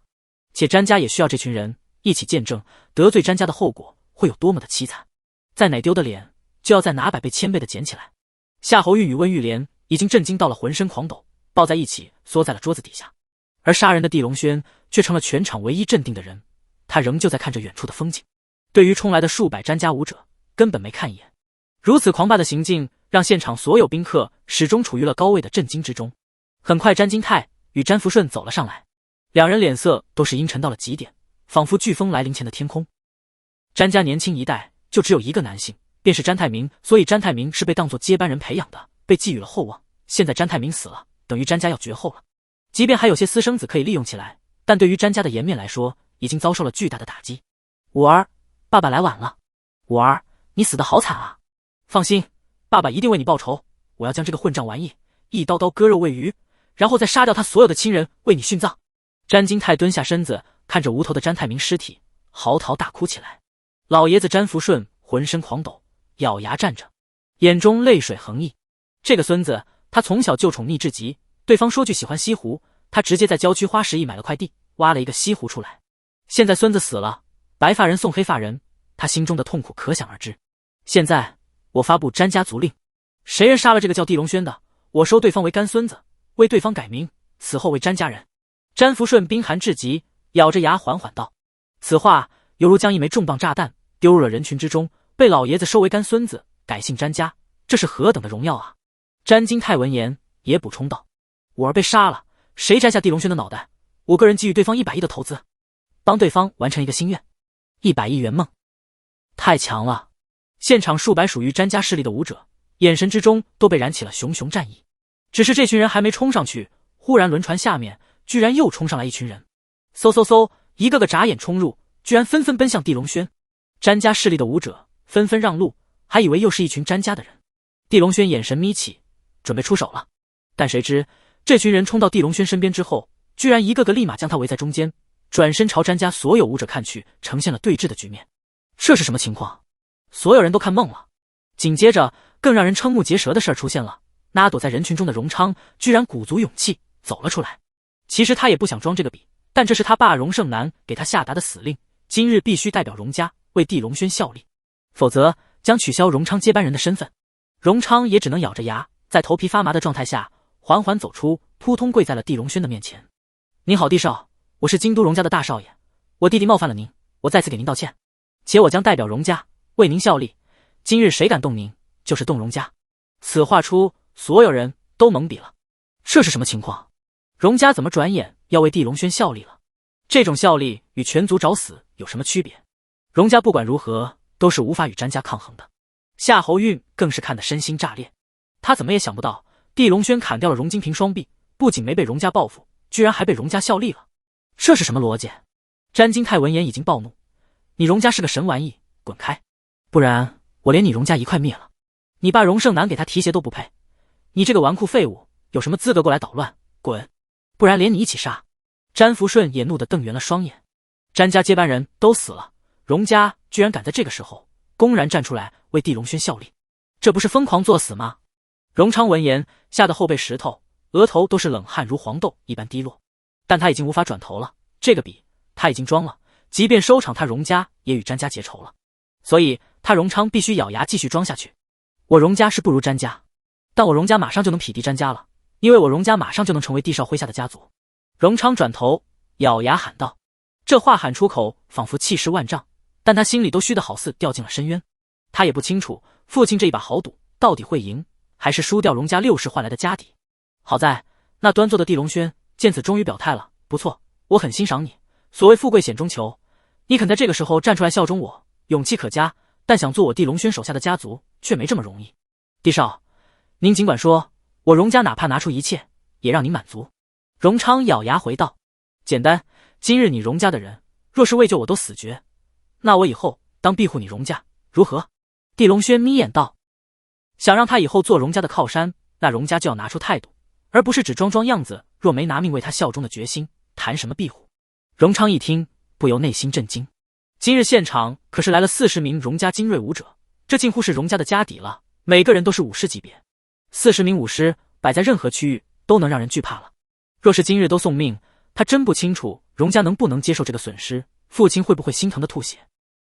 且詹家也需要这群人一起见证得罪詹家的后果会有多么的凄惨，在哪丢的脸就要在哪百倍千倍的捡起来。夏侯运与温玉莲已经震惊到了浑身狂抖，抱在一起缩在了桌子底下，而杀人的地龙轩却成了全场唯一镇定的人，他仍旧在看着远处的风景，对于冲来的数百詹家武者根本没看一眼。如此狂霸的行径让现场所有宾客始终处于了高位的震惊之中。很快詹金泰与詹福顺走了上来，两人脸色都是阴沉到了极点，仿佛飓风来临前的天空。詹家年轻一代就只有一个男性，便是詹泰明，所以詹泰明是被当作接班人培养的，被寄予了厚望。现在詹泰明死了，等于詹家要绝后了。即便还有些私生子可以利用起来，但对于詹家的颜面来说，已经遭受了巨大的打击。五儿，爸爸来晚了。五儿，你死得好惨啊！放心，爸爸一定为你报仇。我要将这个混账玩意一刀刀割肉喂鱼，然后再杀掉他所有的亲人，为你殉葬。詹金泰蹲下身子，看着无头的詹泰明尸体，嚎啕大哭起来。老爷子詹福顺浑身狂抖，咬牙站着，眼中泪水横溢。这个孙子，他从小就宠溺至极，对方说句喜欢西湖，他直接在郊区花10亿买了块地，挖了一个西湖出来。现在孙子死了，白发人送黑发人，他心中的痛苦可想而知。现在我发布詹家族令，谁人杀了这个叫地龙轩的，我收对方为干孙子，为对方改名，此后为詹家人。詹福顺冰寒至极，咬着牙缓缓道，此话犹如将一枚重磅炸弹丢入了人群之中，被老爷子收为干孙子，改姓詹家，这是何等的荣耀啊！詹金泰闻言也补充道，我儿被杀了，谁摘下地龙轩的脑袋，我个人给予对方100亿的投资，帮对方完成一个心愿，100亿圆梦。太强了！现场数百属于詹家势力的武者，眼神之中都被燃起了熊熊战意。只是这群人还没冲上去，忽然轮船下面居然又冲上来一群人，嗖嗖嗖，一个个眨眼冲入，居然纷纷奔向地龙轩。詹家势力的武者纷纷让路，还以为又是一群詹家的人。地龙轩眼神眯起，准备出手了，但谁知这群人冲到地龙轩身边之后，居然一个个立马将他围在中间，转身朝詹家所有武者看去，呈现了对峙的局面。这是什么情况？所有人都看懵了。紧接着更让人瞠目结舌的事儿出现了，那躲在人群中的荣昌居然鼓足勇气走了出来。其实他也不想装这个逼，但这是他爸荣胜男给他下达的死令，今日必须代表荣家为帝龙轩效力，否则将取消荣昌接班人的身份。荣昌也只能咬着牙，在头皮发麻的状态下缓缓走出，扑通跪在了帝龙轩的面前。您好，帝少，我是京都荣家的大少爷，我弟弟冒犯了您，我再次给您道歉，且我将代表荣家为您效力，今日谁敢动您，就是动荣家。此话出，所有人都懵逼了，这是什么情况？荣家怎么转眼要为帝龙轩效力了？这种效力与全族找死有什么区别？荣家不管如何都是无法与詹家抗衡的。夏侯运更是看得身心炸裂，他怎么也想不到帝龙轩砍掉了荣金平双臂，不仅没被荣家报复，居然还被荣家效力了，这是什么逻辑？詹金泰闻言已经暴怒，你荣家是个神玩意，滚开，不然我连你荣家一块灭了。你爸荣胜男给他提鞋都不配，你这个纨绔废物有什么资格过来捣乱？滚，不然连你一起杀。詹福顺也怒得瞪圆了双眼，詹家接班人都死了，荣家居然敢在这个时候公然站出来为帝龙轩效力，这不是疯狂作死吗？荣昌闻言吓得后背石头，额头都是冷汗如黄豆一般滴落，但他已经无法转头了，这个笔他已经装了，即便收场他荣家也与詹家结仇了，所以他荣昌必须咬牙继续装下去。我荣家是不如詹家，但我荣家马上就能匹敌詹家了，因为我荣家马上就能成为帝少麾下的家族。荣昌转头咬牙喊道，这话喊出口仿佛气势万丈，但他心里都虚得好似掉进了深渊。他也不清楚父亲这一把豪赌到底会赢还是输掉荣家6世换来的家底。好在那端坐的帝龙轩见此终于表态了，不错，我很欣赏你，所谓富贵险中求，你肯在这个时候站出来效忠我，勇气可嘉，但想做我帝龙轩手下的家族却没这么容易。帝少，您尽管说，我荣家哪怕拿出一切也让您满足。荣昌咬牙回道，简单，今日你荣家的人若是为救我都死绝，那我以后当庇护你荣家如何？帝龙轩眯眼道，想让他以后做荣家的靠山，那荣家就要拿出态度，而不是只装装样子，若没拿命为他效忠的决心，谈什么庇护？荣昌一听不由内心震惊，今日现场可是来了40名荣家精锐武者，这近乎是荣家的家底了，每个人都是武师级别，40名武师摆在任何区域都能让人惧怕了。若是今日都送命，他真不清楚荣家能不能接受这个损失，父亲会不会心疼的吐血。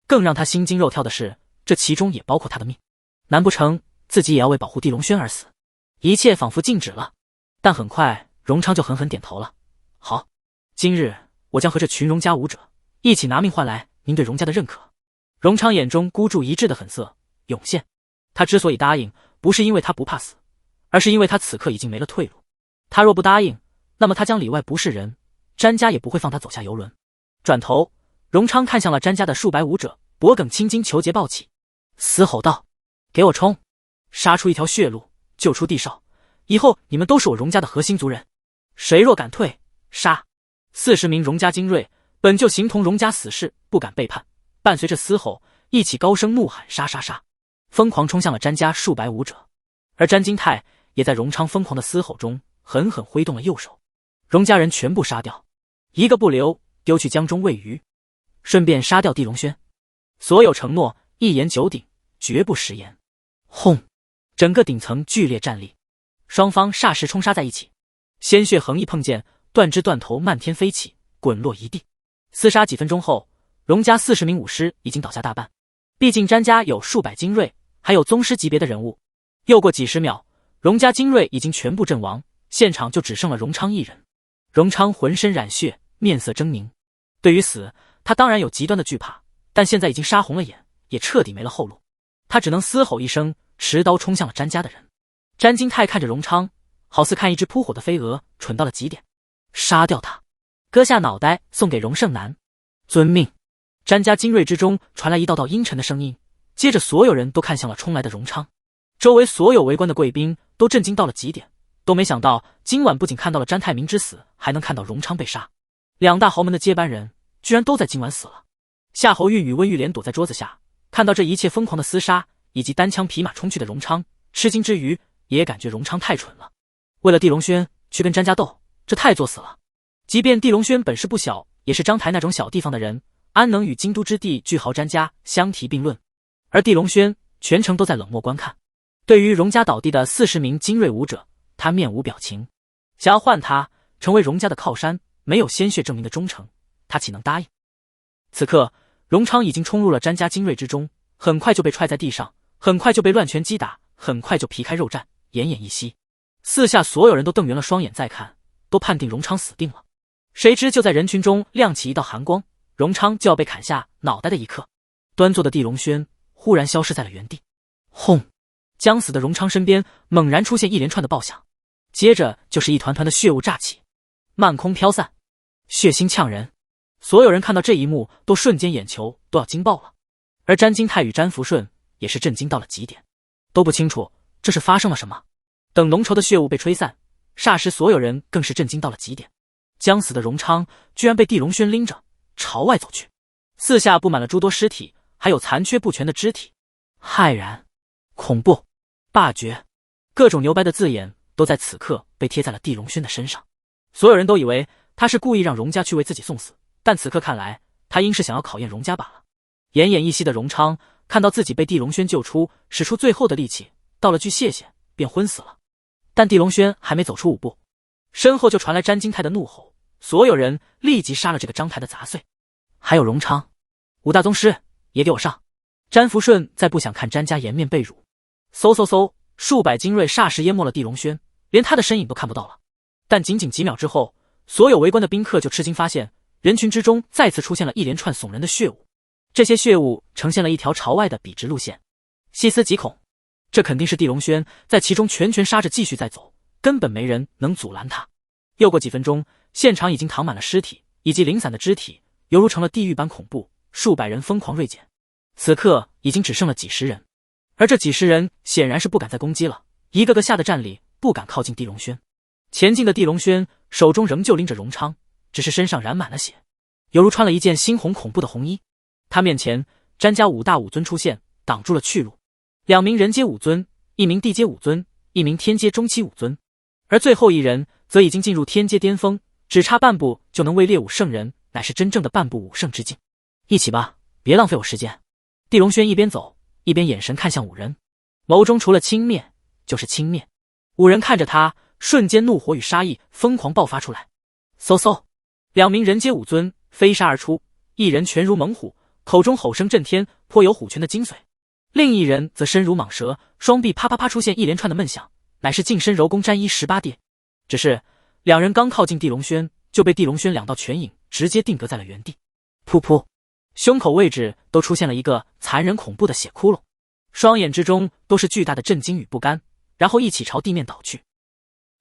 更让他心惊肉跳的是，这其中也包括他的命，难不成自己也要为保护帝龙轩而死？一切仿佛静止了，但很快荣昌就狠狠点头了，好，今日我将和这群荣家武者一起拿命换来您对荣家的认可。荣昌眼中孤注一掷的狠色涌现，他之所以答应，不是因为他不怕死，而是因为他此刻已经没了退路。他若不答应，那么他将里外不是人，詹家也不会放他走下游轮。转头，荣昌看向了詹家的数百武者，脖颈青筋虬结暴起，嘶吼道，给我冲，杀出一条血路，救出帝少，以后你们都是我荣家的核心族人，谁若敢退，杀！40名荣家精锐本就形同荣家死士，不敢背叛，伴随着嘶吼一起高声怒喊，杀杀杀，疯狂冲向了詹家数百武者。而詹金泰也在荣昌疯狂的嘶吼中狠狠挥动了右手，荣家人全部杀掉，一个不留，丢去江中喂鱼，顺便杀掉帝龙轩。所有承诺一言九鼎，绝不食言。轰！整个顶层剧烈战栗，双方霎时冲杀在一起，鲜血横溢碰见，断肢断头漫天飞起，滚落一地。厮杀几分钟后，荣家40名武师已经倒下大半，毕竟詹家有数百精锐，还有宗师级别的人物。又过几十秒，荣家精锐已经全部阵亡，现场就只剩了荣昌一人。荣昌浑身染血，面色狰狞。对于死，他当然有极端的惧怕，但现在已经杀红了眼，也彻底没了后路。他只能嘶吼一声，持刀冲向了詹家的人。詹金泰看着荣昌，好似看一只扑火的飞蛾，蠢到了极点。杀掉他，割下脑袋送给荣胜男。遵命。詹家精锐之中传来一道道阴沉的声音，接着所有人都看向了冲来的荣昌。周围所有围观的贵宾都震惊到了极点，都没想到今晚不仅看到了詹泰明之死，还能看到荣昌被杀。2大豪门的接班人居然都在今晚死了。夏侯运与温玉莲躲在桌子下，看到这一切疯狂的厮杀以及单枪匹马冲去的荣昌，吃惊之余也感觉荣昌太蠢了，为了帝龙轩去跟詹家斗，这太作死了。即便帝龙轩本事不小，也是章台那种小地方的人，安能与京都之地巨豪詹家相提并论？而帝龙轩全程都在冷漠观看。对于荣家倒地的40名精锐武者，他面无表情。想要换他成为荣家的靠山，没有鲜血证明的忠诚，他岂能答应？此刻，荣昌已经冲入了詹家精锐之中，很快就被踹在地上，很快就被乱拳击打，很快就皮开肉绽，奄奄一息。四下所有人都瞪圆了双眼在看，都判定荣昌死定了。谁知就在人群中亮起一道寒光，荣昌就要被砍下脑袋的一刻，端坐的地龙轩忽然消失在了原地。轰！将死的荣昌身边猛然出现一连串的爆响，接着就是一团团的血雾炸起，漫空飘散，血腥呛人。所有人看到这一幕都瞬间眼球都要惊爆了，而詹金泰与詹福顺也是震惊到了极点，都不清楚这是发生了什么。等浓稠的血雾被吹散，霎时所有人更是震惊到了极点。将死的荣昌居然被地龙轩拎着朝外走去，四下布满了诸多尸体，还有残缺不全的肢体。骇然、恐怖、霸绝，各种牛掰的字眼都在此刻被贴在了地龙轩的身上。所有人都以为他是故意让荣家去为自己送死，但此刻看来，他应是想要考验荣家罢了。奄奄一息的荣昌看到自己被地龙轩救出，使出最后的力气，道了句谢谢，便昏死了。但地龙轩还没走出5步，身后就传来詹金泰的怒吼，所有人立即杀了这个张台的杂碎。还有荣昌，5大宗师也给我上！詹福顺再不想看詹家颜面被辱，嗖嗖嗖，数百精锐霎时淹没了地龙轩，连他的身影都看不到了。但仅仅几秒之后，所有围观的宾客就吃惊发现，人群之中再次出现了一连串耸人的血雾，这些血雾呈现了一条朝外的笔直路线。细思极恐，这肯定是地龙轩在其中拳杀着继续在走，根本没人能阻拦他。又过几分钟，现场已经躺满了尸体以及零散的肢体，犹如成了地狱般恐怖，数百人疯狂锐减。此刻已经只剩了几十人，而这几十人显然是不敢再攻击了，一个个吓得站立，不敢靠近地龙轩。前进的地龙轩手中仍旧拎着荣昌，只是身上染满了血，犹如穿了一件猩红恐怖的红衣。他面前詹家5大武尊出现，挡住了去路，2名人阶武尊，1名地阶武尊，1名天阶中期武尊，而最后一人则已经进入天阶巅峰，只差半步就能位列武圣人，乃是真正的半步武圣之境。一起吧，别浪费我时间。地龙轩一边走一边眼神看向5人，眸中除了轻蔑就是轻蔑。5人看着他，瞬间怒火与杀意疯狂爆发出来。嗖嗖，2名人阶武尊飞杀而出，一人拳如猛虎，口中吼声震天，颇有虎拳的精髓；另一人则身如蟒蛇，双臂啪啪啪出现一连串的闷响，乃是近身柔攻詹一18跌。只是2人刚靠近地龙轩，就被地龙轩2道拳影直接定格在了原地。噗噗，胸口位置都出现了一个残忍恐怖的血窟窿，双眼之中都是巨大的震惊与不甘，然后一起朝地面倒去。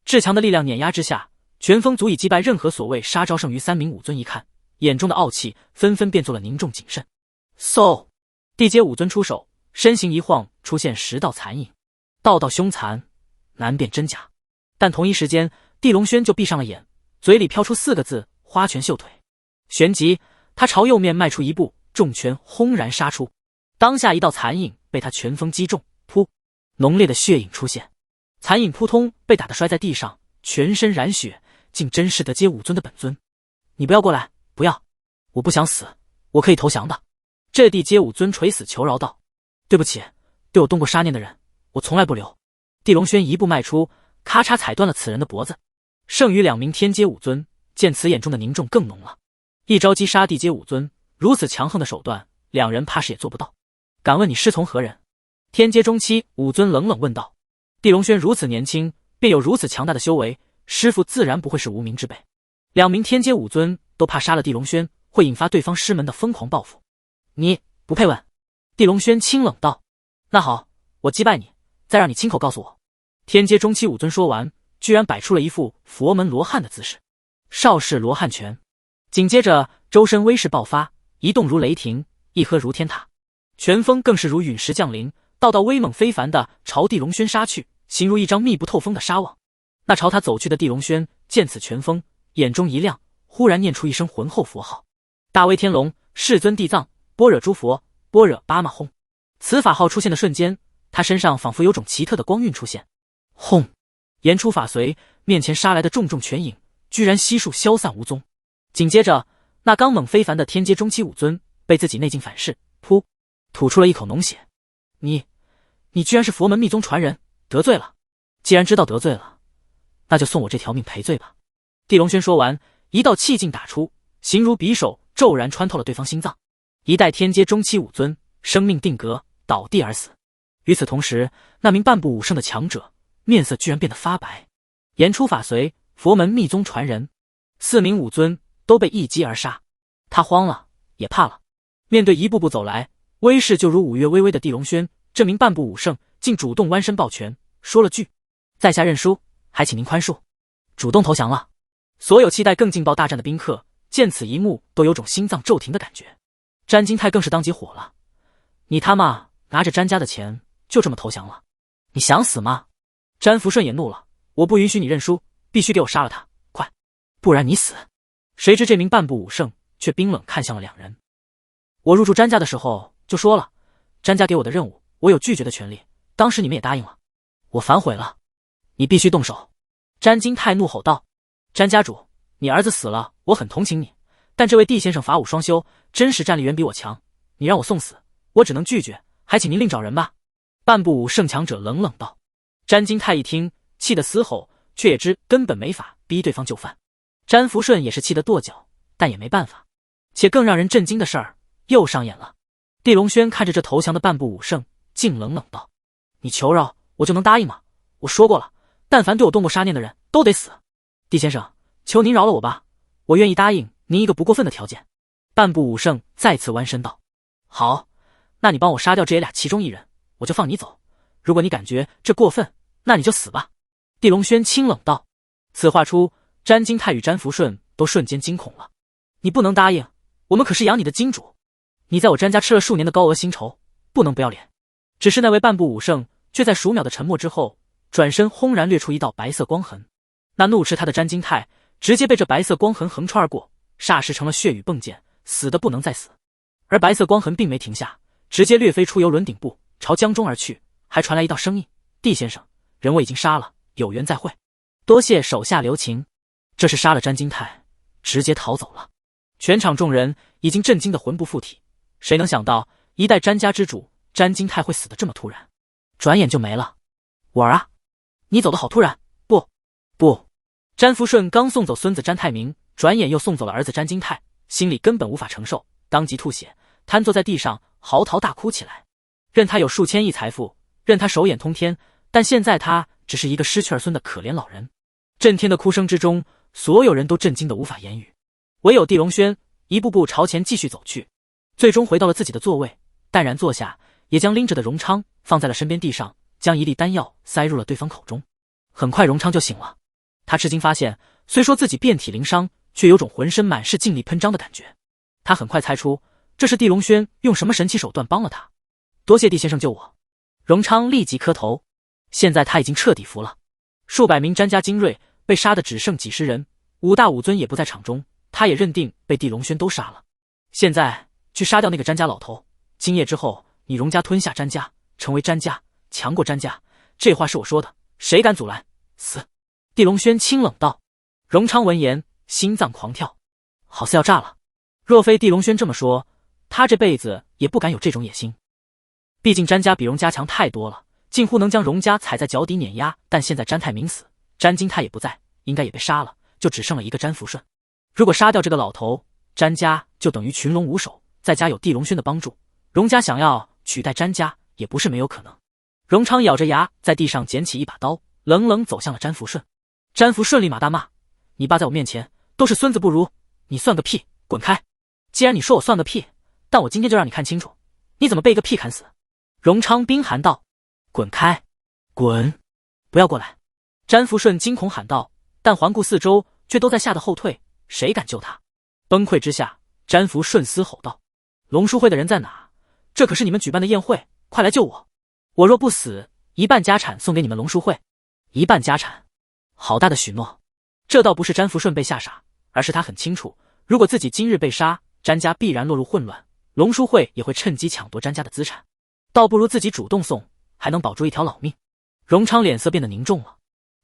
至强的力量碾压之下，拳风足以击败任何所谓杀招胜于3名武尊。一看，眼中的傲气纷纷变作了凝重谨慎。嗖，地阶武尊出手，身形一晃，出现10道残影，道道凶残，难辨真假。但同一时间，地龙轩就闭上了眼，嘴里飘出4个字：花拳绣腿。旋即他朝右面迈出一步，重拳轰然杀出。当下一道残影被他拳风击中，噗，浓烈的血影出现，残影扑通被打得摔在地上，全身染血，竟真是得阶武尊的本尊。你不要过来，不要，我不想死，我可以投降的。这地阶武尊垂死求饶道：对不起，对我动过杀念的人，我从来不留。地龙轩一步迈出，咔嚓踩断了此人的脖子。剩余2名天阶武尊见此，眼中的凝重更浓了。一招击杀地阶武尊，如此强横的手段，2人怕是也做不到。敢问你师从何人？天阶中期武尊冷冷问道。地龙轩如此年轻，便有如此强大的修为，师父自然不会是无名之辈。2名天阶武尊都怕杀了地龙轩会引发对方师门的疯狂报复。你不配问。地龙轩清冷道。那好，我击败你，再让你亲口告诉我。天阶中期武尊说完，居然摆出了一副佛门罗汉的姿势，邵氏罗汉拳。紧接着周身威势爆发，一动如雷霆，一喝如天塔，拳风更是如陨石降临，道道威猛非凡的朝地龙轩杀去，形如一张密不透风的纱网。那朝他走去的地龙轩见此拳风，眼中一亮，忽然念出一声浑厚佛号：大威天龙，世尊地藏，般若诸佛，般若巴马轰。此法号出现的瞬间，他身上仿佛有种奇特的光晕出现。轰！言出法随，面前杀来的重重拳影居然悉数消散无踪。紧接着，那刚猛非凡的天阶中期武尊被自己内劲反噬，噗，吐出了一口浓血。你你居然是佛门密宗传人，得罪了。既然知道得罪了，那就送我这条命赔罪吧。地龙轩说完，一道气劲打出，形如匕首，骤然穿透了对方心脏。一代天阶中期武尊生命定格，倒地而死。与此同时，那名半步武圣的强者面色居然变得发白。言出法随，佛门密宗传人，4名武尊都被一击而杀。他慌了，也怕了。面对一步步走来，威势就如五岳巍巍的地龙轩，这名半步武圣竟主动弯身抱拳，说了句：“在下认输，还请您宽恕。”主动投降了。所有期待更劲爆大战的宾客见此一幕，都有种心脏骤停的感觉。詹金泰更是当即火了：“你他妈拿着詹家的钱就这么投降了？你想死吗？”詹福顺也怒了：“我不允许你认输，必须给我杀了他，快，不然你死！”谁知这名半步武圣却冰冷看向了两人：“我入住詹家的时候就说了，詹家给我的任务，我有拒绝的权利，当时你们也答应了，我反悔了，你必须动手。”詹金泰怒吼道：“詹家主，你儿子死了，我很同情你，但这位地先生法武双修，真实战力远比我强，你让我送死，我只能拒绝，还请您另找人吧。”半步武圣强者冷冷道。詹金泰一听，气得嘶吼，却也知根本没法逼对方就范。詹福顺也是气得跺脚，但也没办法。且更让人震惊的事儿又上演了。地龙轩看着这投降的半步武圣，竟冷冷道：“你求饶我就能答应吗？我说过了，但凡对我动过杀念的人都得死。地先生，求您饶了我吧，我愿意答应您一个不过分的条件。”半步武圣再次弯身道：“好，那你帮我杀掉这爷俩其中一人，我就放你走。如果你感觉这过分，那你就死吧。”地龙轩清冷道。此话出，詹金泰与詹福顺都瞬间惊恐了。你不能答应，我们可是养你的金主，你在我詹家吃了数年的高额薪酬，不能不要脸。只是那位半步武圣却在数秒的沉默之后，转身轰然掠出一道白色光痕。那怒斥他的詹金泰直接被这白色光痕横穿而过，霎时成了血雨迸溅，死的不能再死。而白色光痕并没停下，直接掠飞出游轮顶部，朝江中而去，还传来一道声音：“地先生，人我已经杀了，有缘再会，多谢手下留情。”这是杀了詹金泰，直接逃走了。全场众人已经震惊得魂不附体，谁能想到一代詹家之主詹金泰会死得这么突然，转眼就没了。我儿啊，你走得好突然！不！詹福顺刚送走孙子詹泰明，转眼又送走了儿子詹金泰，心里根本无法承受，当即吐血，瘫坐在地上嚎啕大哭起来。任他有数千亿财富，任他手眼通天，但现在他只是一个失去儿孙的可怜老人。震天的哭声之中，所有人都震惊得无法言语，唯有地龙轩一步步朝前继续走去，最终回到了自己的座位，淡然坐下，也将拎着的荣昌放在了身边地上，将一粒丹药塞入了对方口中。很快荣昌就醒了，他吃惊发现，虽说自己遍体鳞伤，却有种浑身满是劲力喷张的感觉。他很快猜出，这是地龙轩用什么神奇手段帮了他。多谢地先生救我。荣昌立即磕头，现在他已经彻底服了。数百名詹家精锐被杀的只剩几十人，5大武尊也不在场中，他也认定被地龙轩都杀了。现在去杀掉那个詹家老头，今夜之后你荣家吞下詹家，成为詹家，强过詹家，这话是我说的，谁敢阻拦，死！地龙轩清冷道。荣昌闻言心脏狂跳，好似要炸了。若非地龙轩这么说，他这辈子也不敢有这种野心。毕竟詹家比荣家强太多了，近乎能将荣家踩在脚底碾压，但现在詹泰明死，詹金泰也不在，应该也被杀了，就只剩了一个詹福顺。如果杀掉这个老头，詹家就等于群龙无首，再加有地龙轩的帮助，荣家想要取代詹家也不是没有可能。荣昌咬着牙在地上捡起一把刀，冷冷走向了詹福顺。詹福顺立马大骂：“你爸在我面前都是孙子不如，你算个屁，滚开！既然你说我算个屁，但我今天就让你看清楚，你怎么被一个屁砍死！”荣昌冰寒道：“滚开，滚，不要过来！”詹福顺惊恐喊道，但环顾四周，却都在吓得后退，谁敢救他？崩溃之下，詹福顺嘶吼道：“龙书会的人在哪？这可是你们举办的宴会，快来救我！我若不死，1半家产送给你们龙书会。1半家产，好大的许诺！这倒不是詹福顺被吓傻，而是他很清楚，如果自己今日被杀，詹家必然落入混乱，龙书会也会趁机抢夺詹家的资产，倒不如自己主动送，还能保住一条老命。荣昌脸色变得凝重了，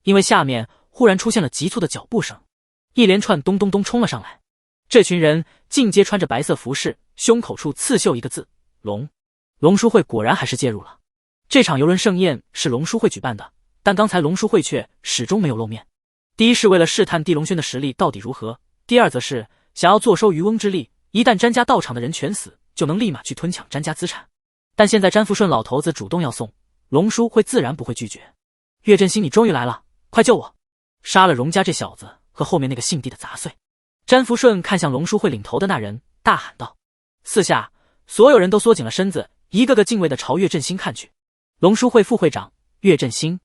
因为下面忽然出现了急促的脚步声，一连串咚咚咚冲了上来。这群人尽皆穿着白色服饰，胸口处刺绣一个字：龙。龙书会果然还是介入了。这场游轮盛宴是龙书会举办的，但刚才龙书会却始终没有露面。第一是为了试探地龙轩的实力到底如何，第二则是想要坐收渔翁之利，一旦詹家到场的人全死，就能立马去吞抢詹家资产。但现在詹福顺老头子主动要送，龙书会自然不会拒绝。岳振兴，你终于来了，快救我！杀了荣家这小子和后面那个姓地的杂碎。詹福顺看向龙书会领头的那人，大喊道。四下所有人都缩紧了身子，一个个敬畏地朝岳振兴看去。龙书会副会长岳振兴，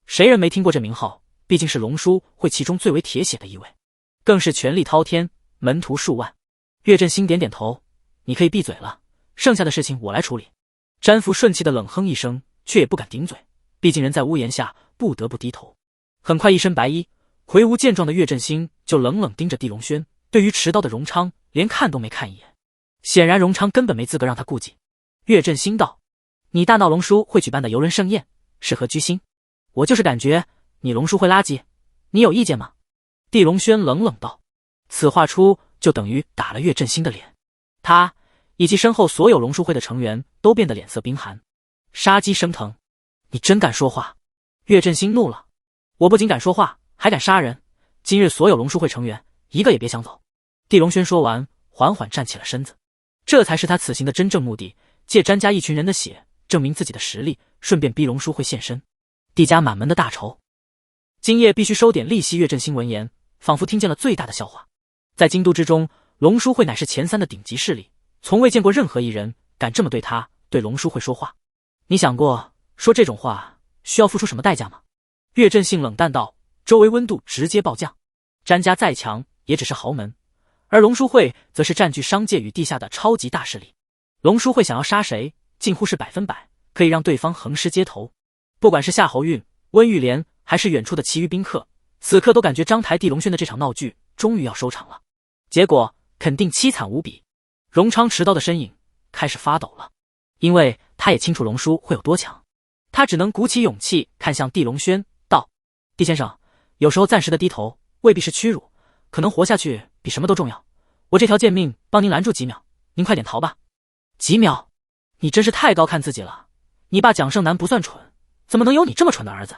谁人没听过这名号？毕竟是龙书会其中最为铁血的一位，更是权力滔天，门徒数万。岳振兴点点头，你可以闭嘴了，剩下的事情我来处理。詹福顺气的冷哼一声，却也不敢顶嘴，毕竟人在屋檐下，不得不低头。很快一身白衣魁梧健壮的岳振兴就冷冷盯着地龙轩，对于持刀的荣昌连看都没看一眼，显然荣昌根本没资格让他顾忌。岳振兴道，你大闹龙书会举办的游轮盛宴是何居心？我就是感觉你龙书会垃圾，你有意见吗？地龙轩冷冷道。此话出就等于打了岳振兴的脸，他以及身后所有龙书会的成员都变得脸色冰寒，杀机升腾。你真敢说话！岳振兴怒了，我不仅敢说话，还敢杀人，今日所有龙书会成员一个也别想走。地龙轩说完，缓缓站起了身子，这才是他此行的真正目的，借詹家一群人的血证明自己的实力，顺便逼龙书会现身。地家满门的大仇，今夜必须收点利息。岳振兴闻言，仿佛听见了最大的笑话。在京都之中，龙书会乃是前3的顶级势力，从未见过任何一人敢这么对他、对龙书会说话。你想过说这种话需要付出什么代价吗？岳振兴冷淡道，周围温度直接暴降。詹家再强也只是豪门，而龙书会则是占据商界与地下的超级大势力。龙书会想要杀谁，近乎是100%可以让对方横尸街头。不管是夏侯运、温玉莲，还是远处的其余宾客，此刻都感觉章台地龙轩的这场闹剧终于要收场了，结果肯定凄惨无比。荣昌持刀的身影开始发抖了，因为他也清楚龙书会有多强，他只能鼓起勇气看向地龙轩道，地先生，有时候暂时的低头未必是屈辱，可能活下去比什么都重要，我这条贱命帮您拦住几秒，您快点逃吧。几秒？你真是太高看自己了，你爸蒋胜男不算蠢，怎么能有你这么蠢的儿子？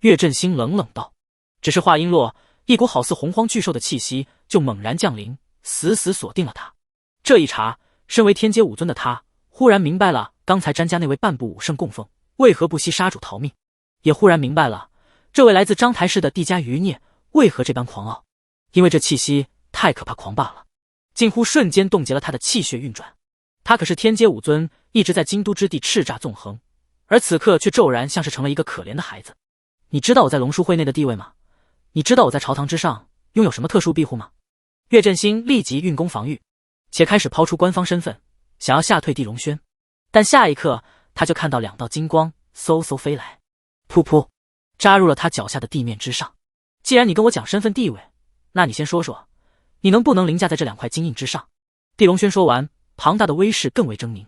岳振兴冷冷道。只是话音落，一股好似洪荒巨兽的气息就猛然降临，死死锁定了他。这一茬，身为天阶5尊的他忽然明白了刚才詹家那位半步武圣供奉为何不惜杀主逃命，也忽然明白了这位来自章台市的地家余孽为何这般狂傲，因为这气息太可怕狂霸了，近乎瞬间冻结了他的气血运转。他可是天阶5尊，一直在京都之地叱咤纵横，而此刻却骤然像是成了一个可怜的孩子。你知道我在龙书会内的地位吗？你知道我在朝堂之上拥有什么特殊庇护吗？岳振兴立即运功防御，且开始抛出官方身份，想要吓退地龙轩。但下一刻，他就看到2道金光嗖嗖飞来，噗噗，扎入了他脚下的地面之上。既然你跟我讲身份地位，那你先说说，你能不能凌驾在这2块金印之上？地龙轩说完，庞大的威势更为狰狞，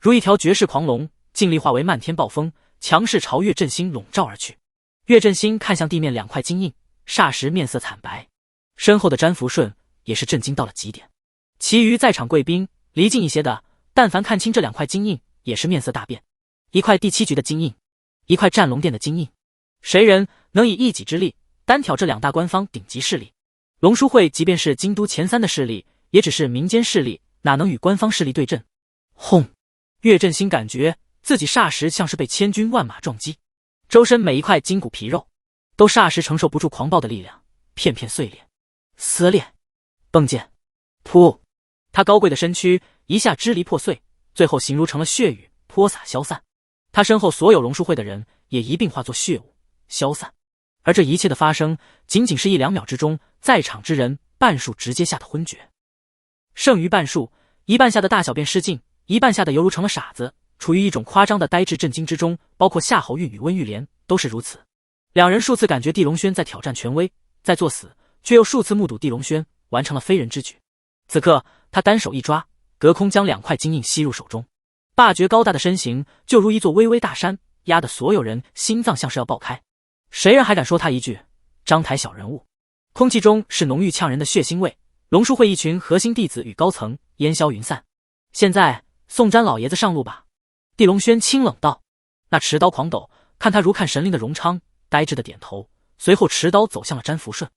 如一条绝世狂龙，尽力化为漫天暴风，强势朝岳振兴笼罩而去。岳振兴看向地面2块金印，霎时面色惨白，身后的詹福顺也是震惊到了极点。其余在场贵宾离近一些的，但凡看清这2块金印，也是面色大变。一块第7局的金印，一块战龙殿的金印，谁人能以一己之力单挑这2大官方顶级势力？龙书会即便是京都前3的势力，也只是民间势力，哪能与官方势力对阵？轰！岳振兴感觉自己霎时像是被千军万马撞击，周身每一块筋骨皮肉都霎时承受不住狂暴的力量，片片碎裂、撕裂、迸溅。噗！他高贵的身躯一下支离破碎，最后形如成了血雨，泼洒消散。他身后所有龙书会的人也一并化作血雾消散。而这一切的发生，仅仅是1-2秒之中，在场之人半数直接吓得昏厥，剩余半数，一半吓得大小便失禁，一半吓得犹如成了傻子，处于一种夸张的呆滞震惊之中，包括夏侯运与温玉莲都是如此。2人数次感觉地龙轩在挑战权威，在作死，却又数次目睹地龙轩完成了非人之举。此刻他单手一抓，隔空将2块金印吸入手中，霸绝高大的身形就如一座巍巍大山，压得所有人心脏像是要爆开。谁人还敢说他一句章台小人物？空气中是浓郁呛人的血腥味，龙书会一群核心弟子与高层烟消云散。现在送詹老爷子上路吧。地龙轩清冷道。那持刀狂抖，看他如看神灵的荣昌呆滞的点头，随后持刀走向了詹福顺。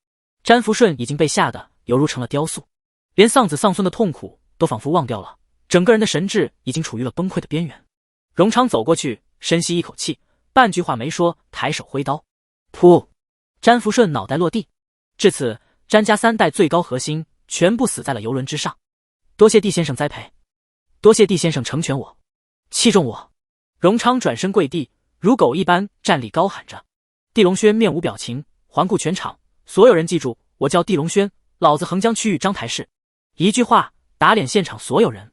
詹福顺已经被吓得犹如成了雕塑，连丧子丧孙的痛苦都仿佛忘掉了，整个人的神智已经处于了崩溃的边缘。荣昌走过去，深吸一口气，半句话没说，抬手挥刀，噗！詹福顺脑袋落地。至此，詹家3代最高核心全部死在了游轮之上。多谢帝先生栽培，多谢帝先生成全我，器重我。荣昌转身跪地，如狗一般站立高喊着。地龙轩面无表情，环顾全场，所有人记住，我叫地龙轩，老子横江区域章台市。一句话打脸现场所有人。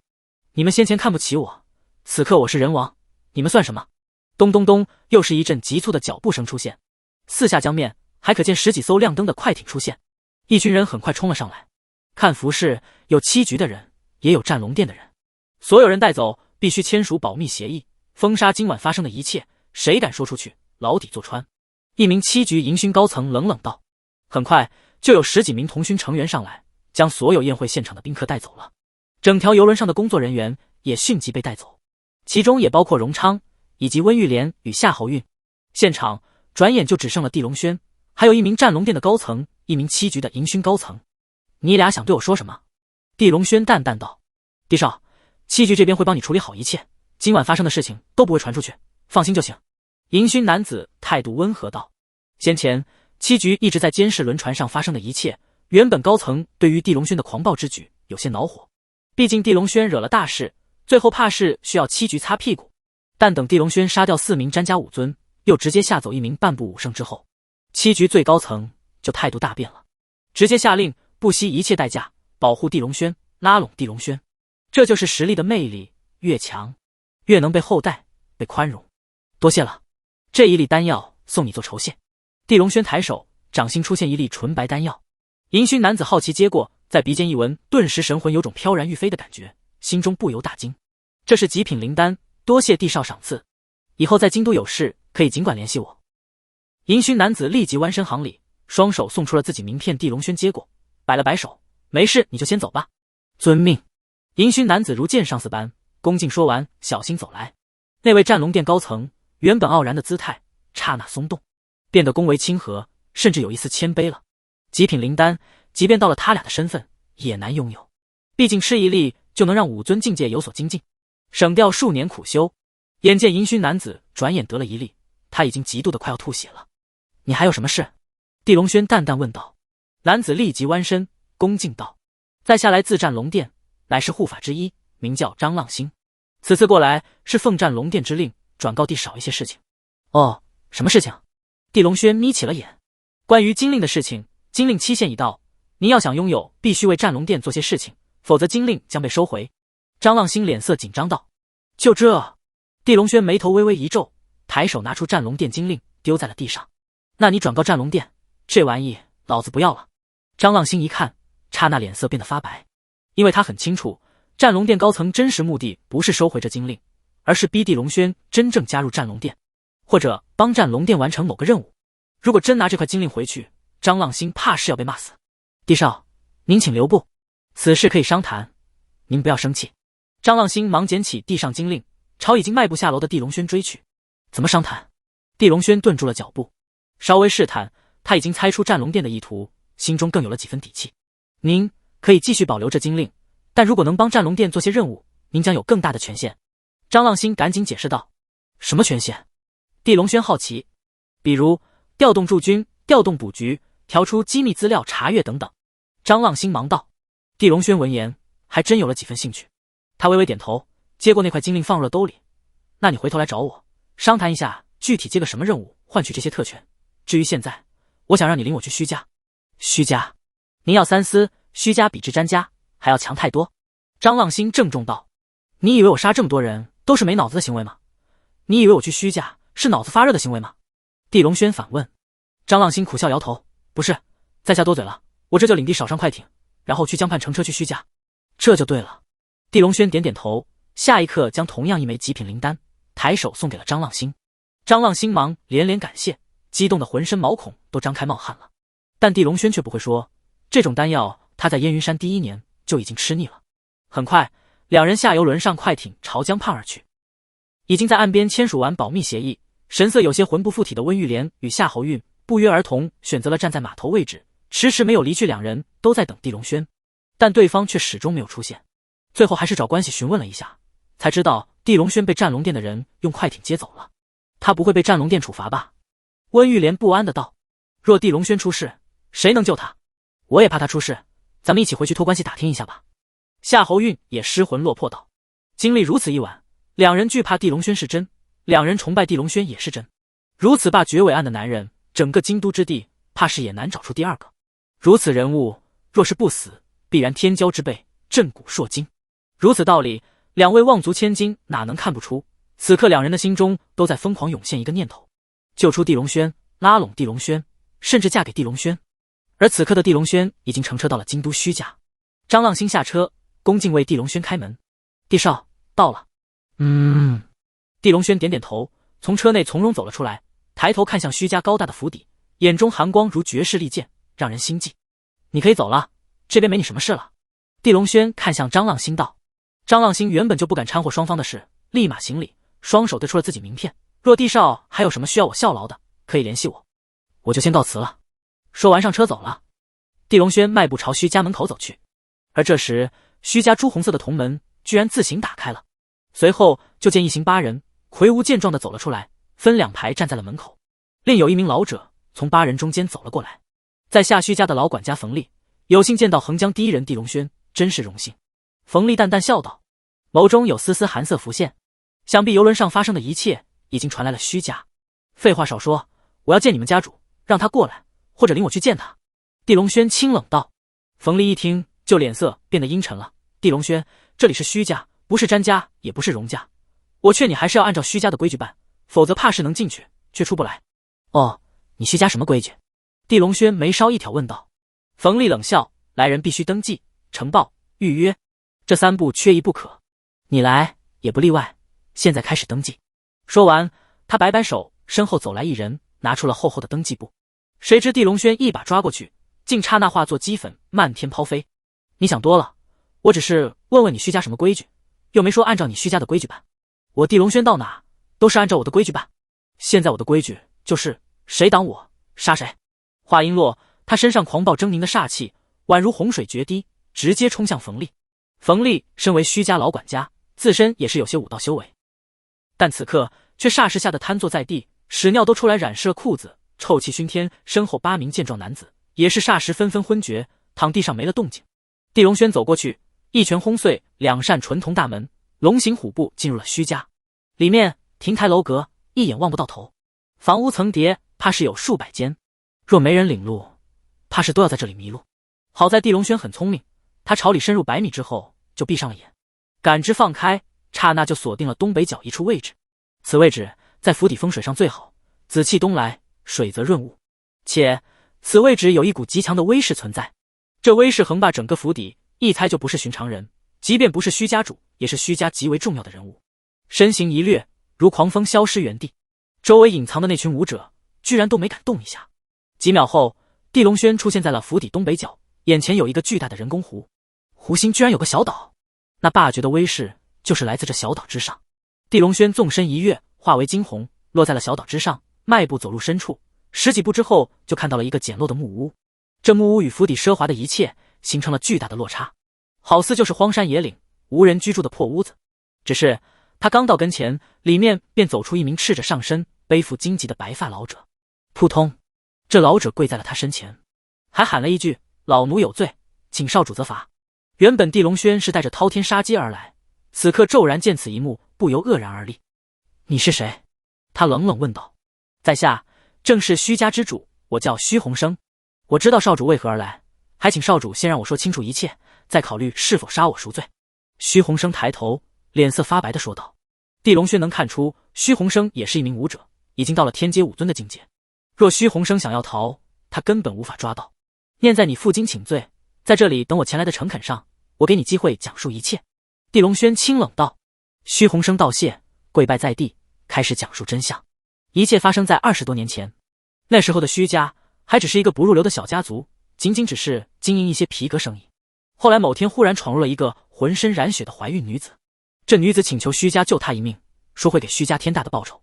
你们先前看不起我，此刻我是人王，你们算什么？咚咚咚，又是一阵急促的脚步声出现，四下江面还可见10几艘亮灯的快艇出现，一群人很快冲了上来。看服饰，有7局的人，也有战龙殿的人。所有人带走，必须签署保密协议，封杀今晚发生的一切，谁敢说出去，牢底坐穿。一名7局迎勋高层冷冷道。很快就有10几名同勋成员上来，将所有宴会现场的宾客带走了。整条游轮上的工作人员也迅即被带走，其中也包括荣昌以及温玉莲与夏侯运。现场转眼就只剩了地龙轩，还有一名战龙殿的高层，一名7局的迎勋高层。你俩想对我说什么？地龙轩淡淡道。帝少，7局这边会帮你处理好一切，今晚发生的事情都不会传出去，放心就行。迎勋男子态度温和道。先前7局一直在监视轮船上发生的一切，原本高层对于地龙轩的狂暴之举有些恼火，毕竟地龙轩惹了大事，最后怕是需要7局擦屁股。但等地龙轩杀掉4名詹家武尊，又直接吓走1名半部武圣之后，7局最高层就态度大变了，直接下令不惜一切代价保护地龙轩，拉拢地龙轩。这就是实力的魅力，越强越能被厚待，被宽容。多谢了，这1粒丹药送你做酬谢。地龙轩抬手，掌心出现1粒纯白丹药。迎勋男子好奇接过，在鼻尖一闻，顿时神魂有种飘然欲飞的感觉，心中不由大惊。这是极品灵丹，多谢帝少赏赐，以后在京都有事可以尽管联系我。迎勋男子立即弯身行礼，双手送出了自己名片。地龙轩接过，摆了摆手，没事你就先走吧。遵命。迎勋男子如见上司般恭敬说完，小心走来。那位战龙殿高层原本傲然的姿态刹那松动，变得恭维亲和，甚至有一丝谦卑了。极品灵丹即便到了他俩的身份也难拥有，毕竟吃1粒就能让武尊境界有所精进，省掉数年苦修。眼见迎勋男子转眼得了1粒，他已经极度的快要吐血了。你还有什么事？地龙轩淡淡问道。男子立即弯身恭敬道，在下来自战龙殿，乃是护法之一，名叫张浪星，此次过来是奉战龙殿之令，转告帝少一些事情。哦，什么事情？地龙轩眯起了眼。关于金令的事情，金令期限已到，您要想拥有，必须为战龙殿做些事情，否则金令将被收回。张浪星脸色紧张道。就这？地龙轩眉头微微一皱，抬手拿出战龙殿金令丢在了地上。那你转告战龙殿，这玩意老子不要了。张浪星一看，刹那脸色变得发白，因为他很清楚，战龙殿高层真实目的不是收回这金令，而是逼地龙轩真正加入战龙殿，或者帮战龙殿完成某个任务。如果真拿这块金令回去，张浪星怕是要被骂死。帝少，您请留步，此事可以商谈，您不要生气。张浪星忙捡起地上金令，朝已经迈步下楼的地龙轩追去。怎么商谈？地龙轩顿住了脚步，稍微试探，他已经猜出战龙殿的意图，心中更有了几分底气。您可以继续保留这金令，但如果能帮战龙殿做些任务，您将有更大的权限。张浪星赶紧解释道。什么权限？地龙轩好奇。比如调动驻军，调动布局，调出机密资料查阅等等。张浪星忙道。地龙轩闻言还真有了几分兴趣，他微微点头，接过那块金令放入了兜里。那你回头来找我商谈一下具体接个什么任务，换取这些特权。至于现在，我想让你领我去虚家。虚家？您要三思，虚家比之詹家还要强太多。张浪星郑重道。你以为我杀这么多人都是没脑子的行为吗？你以为我去虚家是脑子发热的行为吗？地龙轩反问。张浪星苦笑摇头，不是，在下多嘴了，我这就领地少上快艇，然后去江畔乘车去虚家。这就对了。地龙轩点点头，下一刻将同样一枚极品灵丹抬手送给了张浪星。张浪星忙连连感谢，激动的浑身毛孔都张开冒汗了。但地龙轩却不会说，这种丹药他在燕云山第1年就已经吃腻了。很快，两人下游轮上快艇朝江畔而去。已经在岸边签署完保密协议。神色有些魂不附体的温玉莲与夏侯运不约而同选择了站在码头位置，迟迟没有离去。两人都在等地龙轩，但对方却始终没有出现。最后还是找关系询问了一下，才知道地龙轩被战龙殿的人用快艇接走了。他不会被战龙殿处罚吧？温玉莲不安的道。若地龙轩出事，谁能救他？我也怕他出事，咱们一起回去托关系打听一下吧。夏侯运也失魂落魄道。经历如此一晚，两人惧怕地龙轩是真，两人崇拜地龙轩也是真。如此霸绝伟岸的男人，整个京都之地怕是也难找出第二个。如此人物，若是不死，必然天骄之辈，震古烁今。如此道理，两位望族千金哪能看不出？此刻两人的心中都在疯狂涌现一个念头：救出地龙轩，拉拢地龙轩，甚至嫁给地龙轩。而此刻的地龙轩已经乘车到了京都虚家。张浪星下车，恭敬为地龙轩开门。地少，到了。地龙轩点点头，从车内从容走了出来，抬头看向虚家高大的府邸，眼中寒光如绝世利剑，让人心悸。你可以走了，这边没你什么事了。地龙轩看向张浪星道。张浪星原本就不敢掺和双方的事，立马行礼，双手对出了自己名片。若地少还有什么需要我效劳的，可以联系我。我就先告辞了。说完上车走了。地龙轩迈步朝虚家门口走去，而这时虚家朱红色的铜门居然自行打开了，随后就见一行8人魁梧健壮的走了出来，分2排站在了门口。另有一名老者从8人中间走了过来。在下虚家的老管家冯立，有幸见到横江第一人地龙轩，真是荣幸。冯立淡淡笑道，眸中有丝丝寒色浮现，想必游轮上发生的一切已经传来了虚家。废话少说，我要见你们家主，让他过来，或者领我去见他。地龙轩清冷道。冯立一听就脸色变得阴沉了。地龙轩，这里是虚家，不是詹家，也不是荣家，我劝你还是要按照虚家的规矩办，否则怕是能进去却出不来。哦，你虚家什么规矩？地龙轩眉梢一挑问道。冯立冷笑，来人必须登记、呈报、预约，这3步缺一不可。你来也不例外，现在开始登记。说完，他摆摆手，身后走来一人，拿出了厚厚的登记簿。谁知地龙轩一把抓过去，竟刹那化作齑粉，漫天抛飞。你想多了，我只是问问你虚家什么规矩，又没说按照你虚家的规矩办。我地龙轩到哪都是按照我的规矩办，现在我的规矩就是谁挡我杀谁。话音落，他身上狂暴狰狞的煞气宛如洪水决堤，直接冲向冯立。冯立身为虚家老管家，自身也是有些武道修为，但此刻却霎时吓得瘫坐在地，屎尿都出来染湿了裤子，臭气熏天。身后8名健壮男子也是霎时纷纷昏厥，躺地上没了动静。地龙轩走过去，一拳轰碎2扇纯铜大门，龙行虎步进入了虚家。里面亭台楼阁，一眼望不到头，房屋层叠，怕是有数百间。若没人领路，怕是都要在这里迷路。好在地龙轩很聪明，他朝里深入100米之后就闭上了眼，感知放开，刹那就锁定了东北角一处位置。此位置在府邸风水上最好，紫气东来，水则润物，且此位置有一股极强的威势存在。这威势横霸整个府邸，一猜就不是寻常人，即便不是虚家主，也是虚家极为重要的人物。身形一掠，如狂风消失原地，周围隐藏的那群武者居然都没敢动一下。几秒后，地龙轩出现在了府邸东北角，眼前有一个巨大的人工湖，湖心居然有个小岛，那霸绝的威势就是来自这小岛之上。地龙轩纵身一跃，化为惊鸿，落在了小岛之上，迈步走入深处，10几步之后就看到了一个简陋的木屋。这木屋与府邸奢华的一切形成了巨大的落差，好似就是荒山野岭无人居住的破屋子。只是他刚到跟前，里面便走出一名赤着上身背负荆棘的白发老者。扑通，这老者跪在了他身前，还喊了一句：老奴有罪，请少主责罚。原本地龙轩是带着滔天杀机而来，此刻骤然见此一幕，不由愕然而立。你是谁？他冷冷问道。在下正是虚家之主，我叫虚鸿生。我知道少主为何而来，还请少主先让我说清楚一切，再考虑是否杀我赎罪。虚鸿生抬头，脸色发白地说道。地龙轩能看出虚鸿生也是一名武者，已经到了天阶5尊的境界。若虚鸿生想要逃，他根本无法抓到。念在你负荆请罪，在这里等我前来的诚恳上，我给你机会讲述一切。地龙轩清冷道。虚鸿生道谢，跪拜在地，开始讲述真相。一切发生在20多年前，那时候的虚家还只是一个不入流的小家族，仅仅只是经营一些皮革生意。后来某天忽然闯入了一个浑身染血的怀孕女子，这女子请求虚家救她一命，说会给虚家天大的报酬。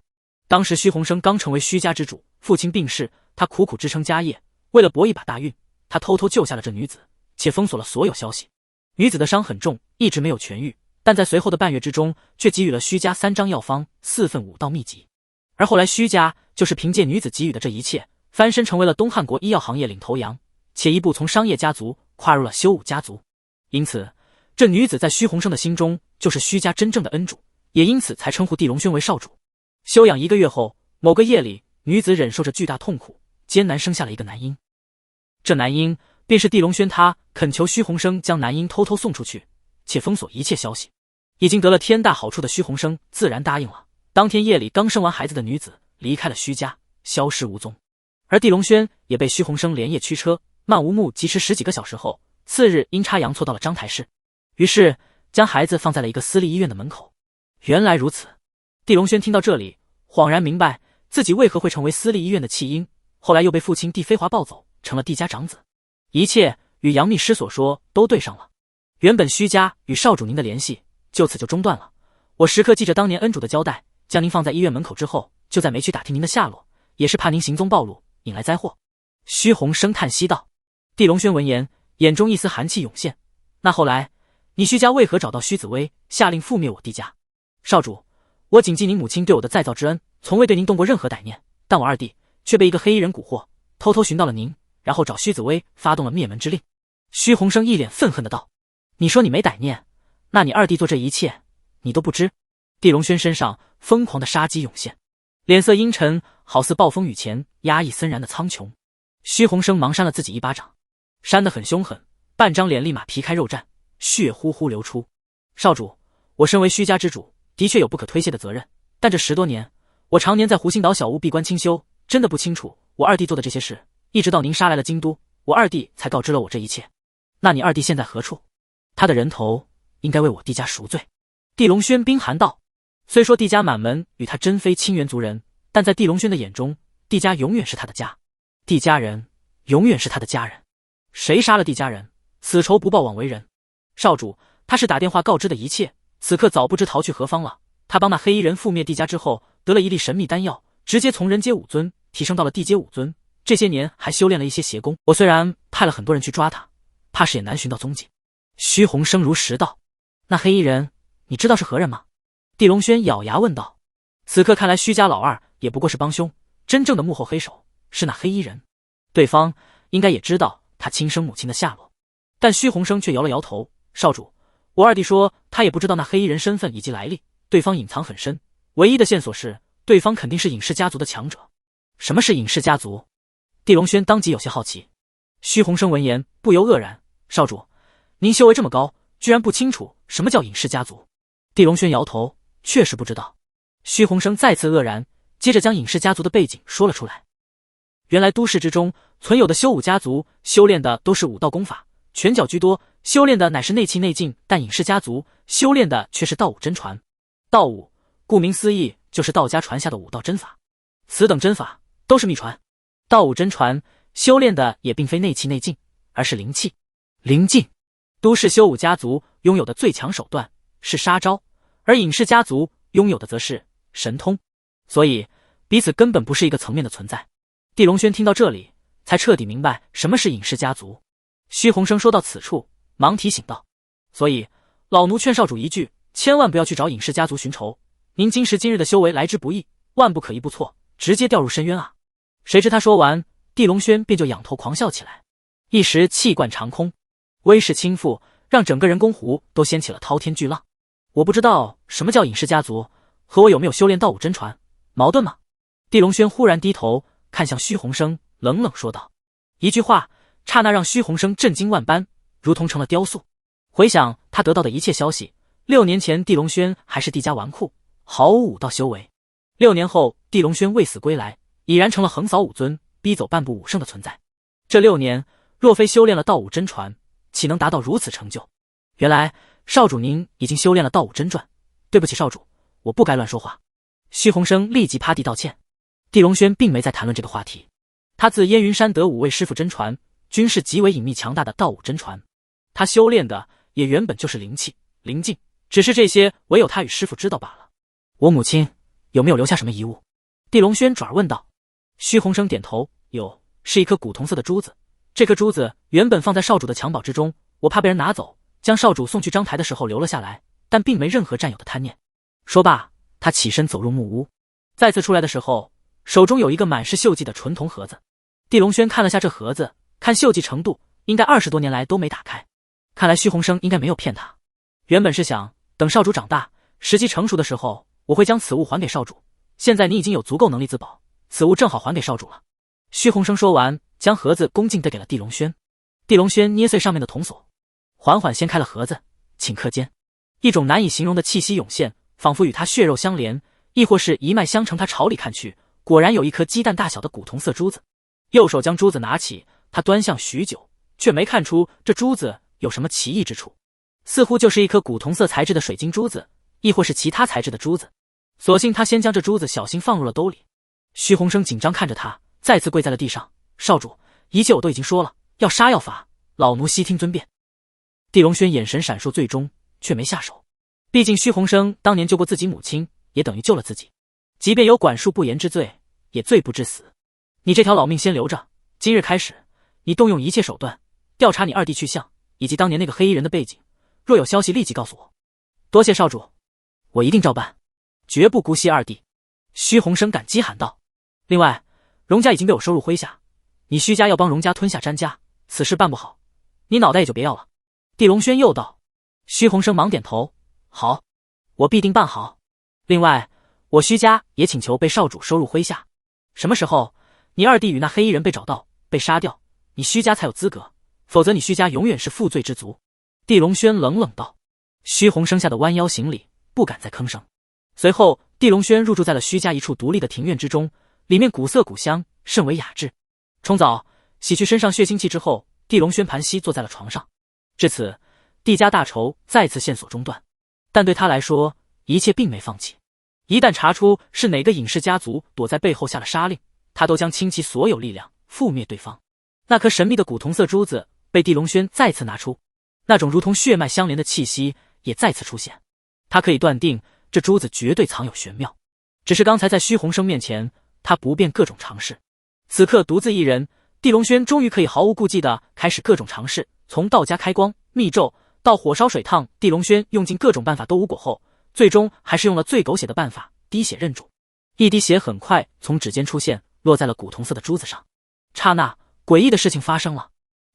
当时虚鸿生刚成为虚家之主，父亲病逝，他苦苦支撑家业，为了搏一把大运，他偷偷救下了这女子，且封锁了所有消息。女子的伤很重，一直没有痊愈，但在随后的半月之中，却给予了虚家3张药方、4份武道秘籍。而后来虚家就是凭借女子给予的这一切，翻身成为了东汉国医药行业领头羊，且一步从商业家族跨入了修武家族。因此，这女子在虚鸿生的心中就是虚家真正的恩主，也因此才称呼地龙轩为少主。休养1个月后，某个夜里，女子忍受着巨大痛苦，艰难生下了一个男婴。这男婴便是地龙轩，他恳求虚鸿生将男婴偷偷送出去，且封锁一切消息。已经得了天大好处的虚鸿生自然答应了。当天夜里，刚生完孩子的女子离开了虚家，消失无踪。而地龙轩也被虚鸿生连夜驱车，漫无目疾驰10几个小时后，次日阴差阳错到了章台市，于是将孩子放在了一个私立医院的门口。原来如此，地龙轩听到这里，恍然明白自己为何会成为私立医院的弃婴，后来又被父亲地飞华抱走，成了地家长子。一切与杨秘师所说都对上了。原本虚家与少主您的联系就此就中断了，我时刻记着当年恩主的交代，将您放在医院门口之后，就再没去打听您的下落，也是怕您行踪暴露，引来灾祸。虚鸿生叹息道。地龙轩闻言，眼中一丝寒气涌现。那后来，你虚家为何找到虚紫薇，下令覆灭我地家？少主，我谨记您母亲对我的再造之恩，从未对您动过任何歹念，但我二弟却被一个黑衣人蛊惑，偷偷寻到了您，然后找虚紫薇发动了灭门之令。虚鸿生一脸愤恨的道：你说你没歹念，那你二弟做这一切你都不知？地龙轩身上疯狂的杀机涌现，脸色阴沉，好似暴风雨前压抑森然的苍穹。虚鸿生忙扇了自己一巴掌，扇得很凶狠，半张脸立马皮开肉绽，血呼呼流出。少主，我身为虚家之主，的确有不可推卸的责任，但这10多年，我常年在湖心岛小屋闭关清修，真的不清楚我二弟做的这些事，一直到您杀来了京都，我二弟才告知了我这一切。那你二弟现在何处？他的人头应该为我地家赎罪。地龙轩冰寒道。虽说地家满门与他真非亲缘族人，但在地龙轩的眼中，地家永远是他的家，地家人永远是他的家人。谁杀了地家人，此仇不报枉为人。少主，他是打电话告知的一切，此刻早不知逃去何方了。他帮那黑衣人覆灭地家之后，得了一粒神秘丹药，直接从人阶5尊提升到了地阶5尊，这些年还修炼了一些邪功。我虽然派了很多人去抓他，怕是也难寻到踪迹。虚鸿生如实道。那黑衣人你知道是何人吗？地龙轩咬牙问道。此刻看来虚家老二也不过是帮凶，真正的幕后黑手是那黑衣人。对方应该也知道他亲生母亲的下落，但虚鸿生却摇了摇头。少主，我二弟说他也不知道那黑衣人身份以及来历，对方隐藏很深，唯一的线索是对方肯定是隐世家族的强者。什么是隐世家族？地龙轩当即有些好奇。虚鸿生闻言不由愕然。少主，您修为这么高，居然不清楚什么叫隐世家族？地龙轩摇头，确实不知道。虚鸿生再次愕然，接着将隐世家族的背景说了出来。原来都市之中存有的修武家族，修炼的都是武道功法，拳脚居多，修炼的乃是内气内劲，但隐世家族修炼的却是道武真传。道武顾名思义就是道家传下的武道真法，此等真法都是秘传。道武真传修炼的也并非内气内劲，而是灵气灵劲。都市修武家族拥有的最强手段是杀招，而隐世家族拥有的则是神通，所以彼此根本不是一个层面的存在。地龙轩听到这里，才彻底明白什么是隐世家族。虚鸿生说到此处，忙提醒道：所以老奴劝少主一句，千万不要去找隐世家族寻仇，您今时今日的修为来之不易，万不可一步错，直接掉入深渊啊。谁知他说完，地龙轩便就仰头狂笑起来，一时气贯长空，威势倾覆，让整个人工湖都掀起了滔天巨浪。我不知道什么叫隐世家族，和我有没有修炼道武真传矛盾吗？地龙轩忽然低头看向虚鸿生，冷冷说道。一句话刹那让虚鸿生震惊万般，如同成了雕塑。回想他得到的一切消息，6年前地龙轩还是地家纨绔，毫无武道修为。6年后地龙轩未死归来，已然成了横扫武尊，逼走半部武圣的存在。这6年若非修炼了道武真传，岂能达到如此成就？原来少主您已经修炼了道武真传，对不起少主，我不该乱说话。虚鸿生立即趴地道歉。地龙轩并没再谈论这个话题，他自燕云山得5位师傅真传，均是极为隐秘强大的道武真传，他修炼的也原本就是灵气灵劲，只是这些唯有他与师傅知道罢了。我母亲有没有留下什么遗物？地龙轩转而问道。虚鸿生点头，有，是一颗古铜色的珠子。这颗珠子原本放在少主的襁褓之中，我怕被人拿走，将少主送去章台的时候留了下来，但并没任何占有的贪念。说罢，他起身走入木屋，再次出来的时候，手中有一个满是锈迹的纯铜盒子。地龙轩看了下这盒子，看锈迹程度，应该20多年来都没打开。看来虚鸿生应该没有骗他。原本是想等少主长大，时机成熟的时候，我会将此物还给少主。现在你已经有足够能力自保，此物正好还给少主了。虚鸿生说完，将盒子恭敬递给了地龙轩。地龙轩捏碎上面的铜锁，缓缓掀开了盒子，顷刻间，一种难以形容的气息涌现，仿佛与他血肉相连，亦或是一脉相承。他朝里看去，果然有一颗鸡蛋大小的古铜色珠子。右手将珠子拿起，他端详许久，却没看出这珠子有什么奇异之处，似乎就是一颗古铜色材质的水晶珠子，亦或是其他材质的珠子。索性他先将这珠子小心放入了兜里。虚鸿生紧张看着他，再次跪在了地上。少主，一切我都已经说了，要杀要罚，老奴悉听尊便。地龙轩眼神闪烁，最终却没下手。毕竟虚鸿生当年救过自己母亲，也等于救了自己，即便有管束不严之罪，也罪不至死。你这条老命先留着，今日开始，你动用一切手段调查你二弟去向，以及当年那个黑衣人的背景，若有消息立即告诉我。多谢少主，我一定照办，绝不姑息二弟。虚鸿生感激喊道。另外，荣家已经被我收入麾下，你虚家要帮荣家吞下詹家，此事办不好，你脑袋也就别要了。地龙轩又道。虚鸿生忙点头，好，我必定办好。另外，我虚家也请求被少主收入麾下。什么时候你二弟与那黑衣人被找到，被杀掉，你虚家才有资格，否则你虚家永远是负罪之族。地龙轩冷冷道。虚鸿生吓得弯腰行礼，不敢再吭声。随后，地龙轩入住在了虚家一处独立的庭院之中，里面古色古香，甚为雅致。冲澡洗去身上血腥气之后，地龙轩盘膝坐在了床上。至此，地家大仇再次线索中断，但对他来说，一切并没放弃。一旦查出是哪个隐士家族躲在背后下了杀令，他都将倾其所有力量覆灭对方。那颗神秘的古铜色珠子被地龙轩再次拿出，那种如同血脉相连的气息也再次出现。他可以断定，这珠子绝对藏有玄妙，只是刚才在虚鸿生面前，他不便各种尝试。此刻独自一人，地龙轩终于可以毫无顾忌地开始各种尝试，从道家开光、密咒到火烧水烫，地龙轩用尽各种办法都无果后，最终还是用了最狗血的办法，滴血认主。一滴血很快从指尖出现，落在了古铜色的珠子上。刹那，诡异的事情发生了，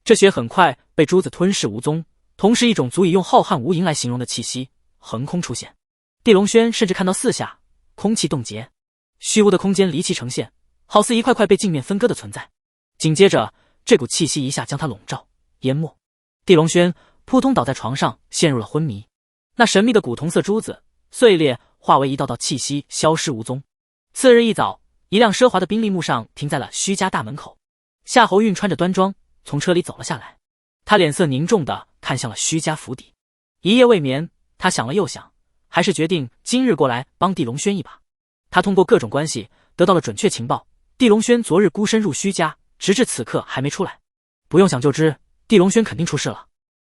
这血很快被珠子吞噬无踪，同时一种足以用浩瀚无垠来形容的气息横空出现。地龙轩甚至看到四下空气冻结，虚无的空间离奇呈现，好似一块块被镜面分割的存在。紧接着，这股气息一下将他笼罩淹没，地龙轩扑通倒在床上，陷入了昏迷。那神秘的古铜色珠子碎裂，化为一道道气息，消失无踪。次日一早，一辆奢华的宾利木上停在了虚家大门口。夏侯运穿着端庄从车里走了下来，他脸色凝重地看向了虚家府邸。一夜未眠，他想了又想，还是决定今日过来帮地龙轩一把。他通过各种关系得到了准确情报，地龙轩昨日孤身入虚家，直至此刻还没出来。不用想就知，地龙轩肯定出事了，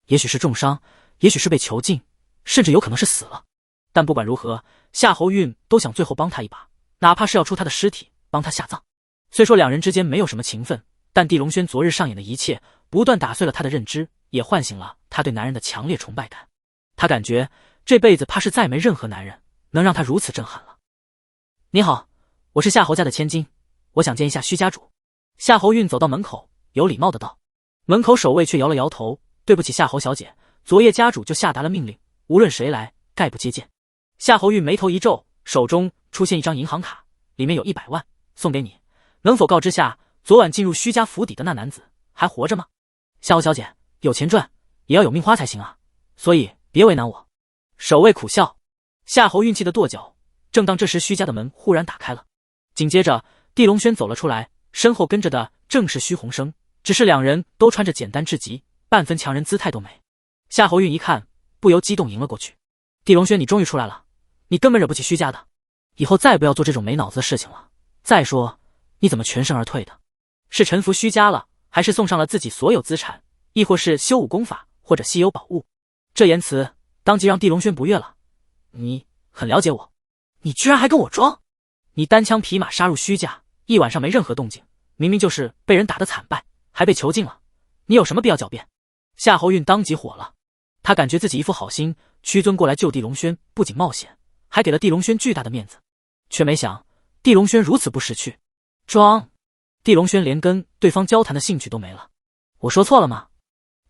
也许是重伤，也许是被囚禁，甚至有可能是死了。但不管如何，夏侯运都想最后帮他一把，哪怕是要出他的尸体，帮他下葬。虽说两人之间没有什么情分，但地龙轩昨日上演的一切，不断打碎了他的认知，也唤醒了他对男人的强烈崇拜感。他感觉这辈子怕是再没任何男人能让他如此震撼了。你好，我是夏侯家的千金，我想见一下虚家主。夏侯运走到门口，有礼貌的道。门口守卫却摇了摇头，对不起夏侯小姐，昨夜家主就下达了命令，无论谁来，概不接见。夏侯运眉头一皱，手中出现一张银行卡，里面有100万，送给你，能否告知下昨晚进入虚家府邸的那男子还活着吗？夏侯小姐，有钱赚也要有命花才行啊，所以别为难我。守卫苦笑。夏侯运气的跺脚。正当这时，虚家的门忽然打开了，紧接着地龙轩走了出来，身后跟着的正是虚鸿生，只是两人都穿着简单至极，半分强人姿态都没。夏侯运一看，不由激动迎了过去。地龙轩，你终于出来了，你根本惹不起虚家的，以后再不要做这种没脑子的事情了。再说，你怎么全身而退的？是臣服虚家了，还是送上了自己所有资产，亦或是修武功法或者稀有宝物？这言辞当即让地龙轩不悦了。你很了解我，你居然还跟我装！你单枪匹马杀入虚家，一晚上没任何动静，明明就是被人打得惨败，还被囚禁了，你有什么必要狡辩？夏侯运当即火了，他感觉自己一副好心，屈尊过来救地龙轩，不仅冒险，还给了地龙轩巨大的面子，却没想地龙轩如此不识趣，装！地龙轩连跟对方交谈的兴趣都没了。我说错了吗？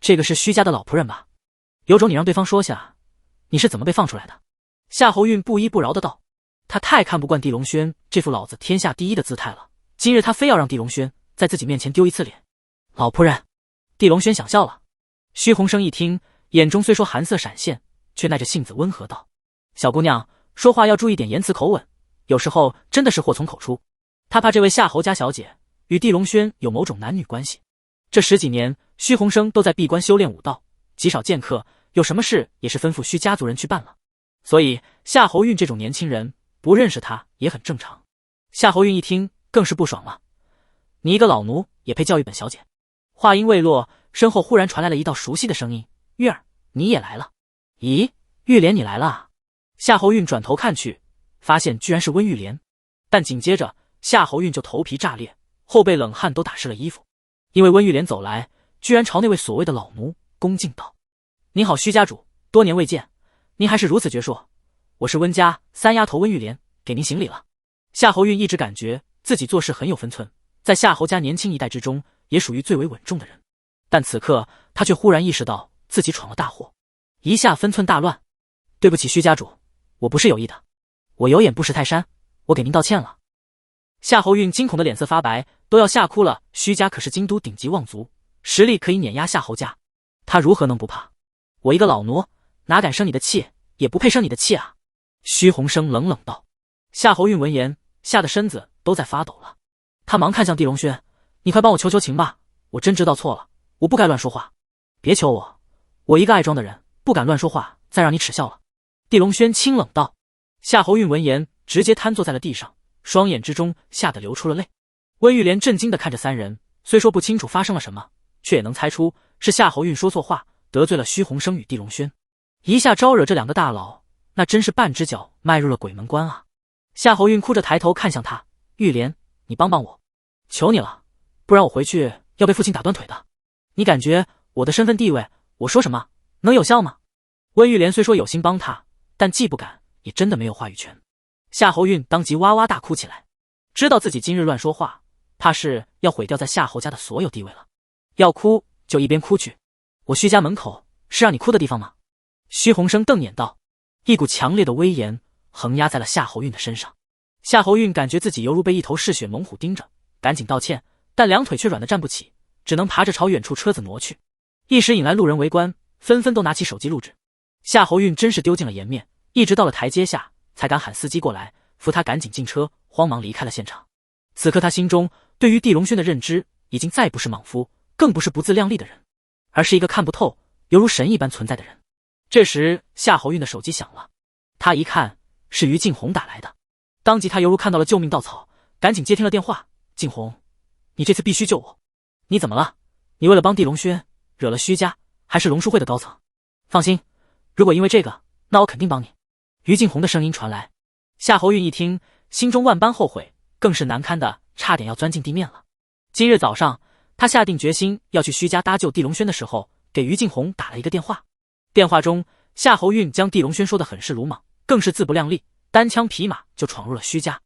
这个是虚家的老仆人吧？有种你让对方说下，你是怎么被放出来的？夏侯运不依不饶的道。他太看不惯地龙轩这副老子天下第一的姿态了，今日他非要让地龙轩在自己面前丢一次脸。老仆人，地龙轩想笑了。虚鸿生一听，眼中虽说寒色闪现，却耐着性子温和道：小姑娘，说话要注意点言辞口吻，有时候真的是祸从口出。他怕这位夏侯家小姐与地龙轩有某种男女关系。这10几年，虚鸿生都在闭关修炼武道，极少见客，有什么事也是吩咐虚家族人去办了。所以夏侯运这种年轻人不认识他也很正常。夏侯运一听更是不爽了，你一个老奴也配教育本小姐？话音未落，身后忽然传来了一道熟悉的声音：玉儿，你也来了。咦，玉莲你来了啊？夏侯运转头看去，发现居然是温玉莲，但紧接着夏侯运就头皮炸裂，后背冷汗都打湿了衣服，因为温玉莲走来，居然朝那位所谓的老奴恭敬道：您好，虚家主，多年未见，您还是如此矍铄，我是温家三丫头温玉莲，给您行礼了。夏侯运一直感觉自己做事很有分寸，在夏侯家年轻一代之中也属于最为稳重的人，但此刻他却忽然意识到自己闯了大祸，一下分寸大乱。对不起虚家主，我不是有意的，我有眼不识泰山，我给您道歉了。夏侯运惊恐的脸色发白，都要吓哭了。虚家可是京都顶级望族，实力可以碾压夏侯家，他如何能不怕？我一个老奴哪敢生你的气，也不配生你的气啊！虚鸿生冷冷道。夏侯运闻言吓得身子都在发抖了，他忙看向地龙轩：你快帮我求求情吧，我真知道错了，我不该乱说话。别求我，我一个爱装的人不敢乱说话，再让你耻笑了。地龙轩清冷道。夏侯运闻言直接瘫坐在了地上，双眼之中吓得流出了泪。温玉莲震惊地看着三人，虽说不清楚发生了什么，却也能猜出是夏侯运说错话，得罪了虚鸿生与地龙轩，一下招惹这两个大佬，那真是半只脚迈入了鬼门关啊！夏侯运哭着抬头看向他：玉莲，你帮帮我，求你了，不然我回去要被父亲打断腿的。你感觉我的身份地位，我说什么能有效吗？温玉莲虽说有心帮他，但既不敢，也真的没有话语权。夏侯运当即哇哇大哭起来，知道自己今日乱说话，怕是要毁掉在夏侯家的所有地位了。要哭就一边哭去，我虚家门口是让你哭的地方吗？虚鸿生瞪眼道。一股强烈的威严横压在了夏侯运的身上。夏侯运感觉自己犹如被一头嗜血猛虎盯着，赶紧道歉，但两腿却软得站不起，只能爬着朝远处车子挪去。一时引来路人围观，纷纷都拿起手机录制。夏侯运真是丢尽了颜面，一直到了台阶下才敢喊司机过来扶他赶紧进车，慌忙离开了现场。此刻他心中对于地龙轩的认知已经再不是莽夫，更不是不自量力的人，而是一个看不透犹如神一般存在的人。这时夏侯运的手机响了，他一看是于静红打来的，当即他犹如看到了救命稻草，赶紧接听了电话。静红，你这次必须救我。你怎么了？你为了帮地龙轩惹了虚家，还是龙书会的高层。放心，如果因为这个，那我肯定帮你。于静红的声音传来。夏侯运一听，心中万般后悔，更是难堪的差点要钻进地面了。今日早上他下定决心要去虚家搭救地龙轩的时候，给于静红打了一个电话。电话中夏侯运将地龙轩说得很是鲁莽，更是自不量力，单枪匹马就闯入了虚家，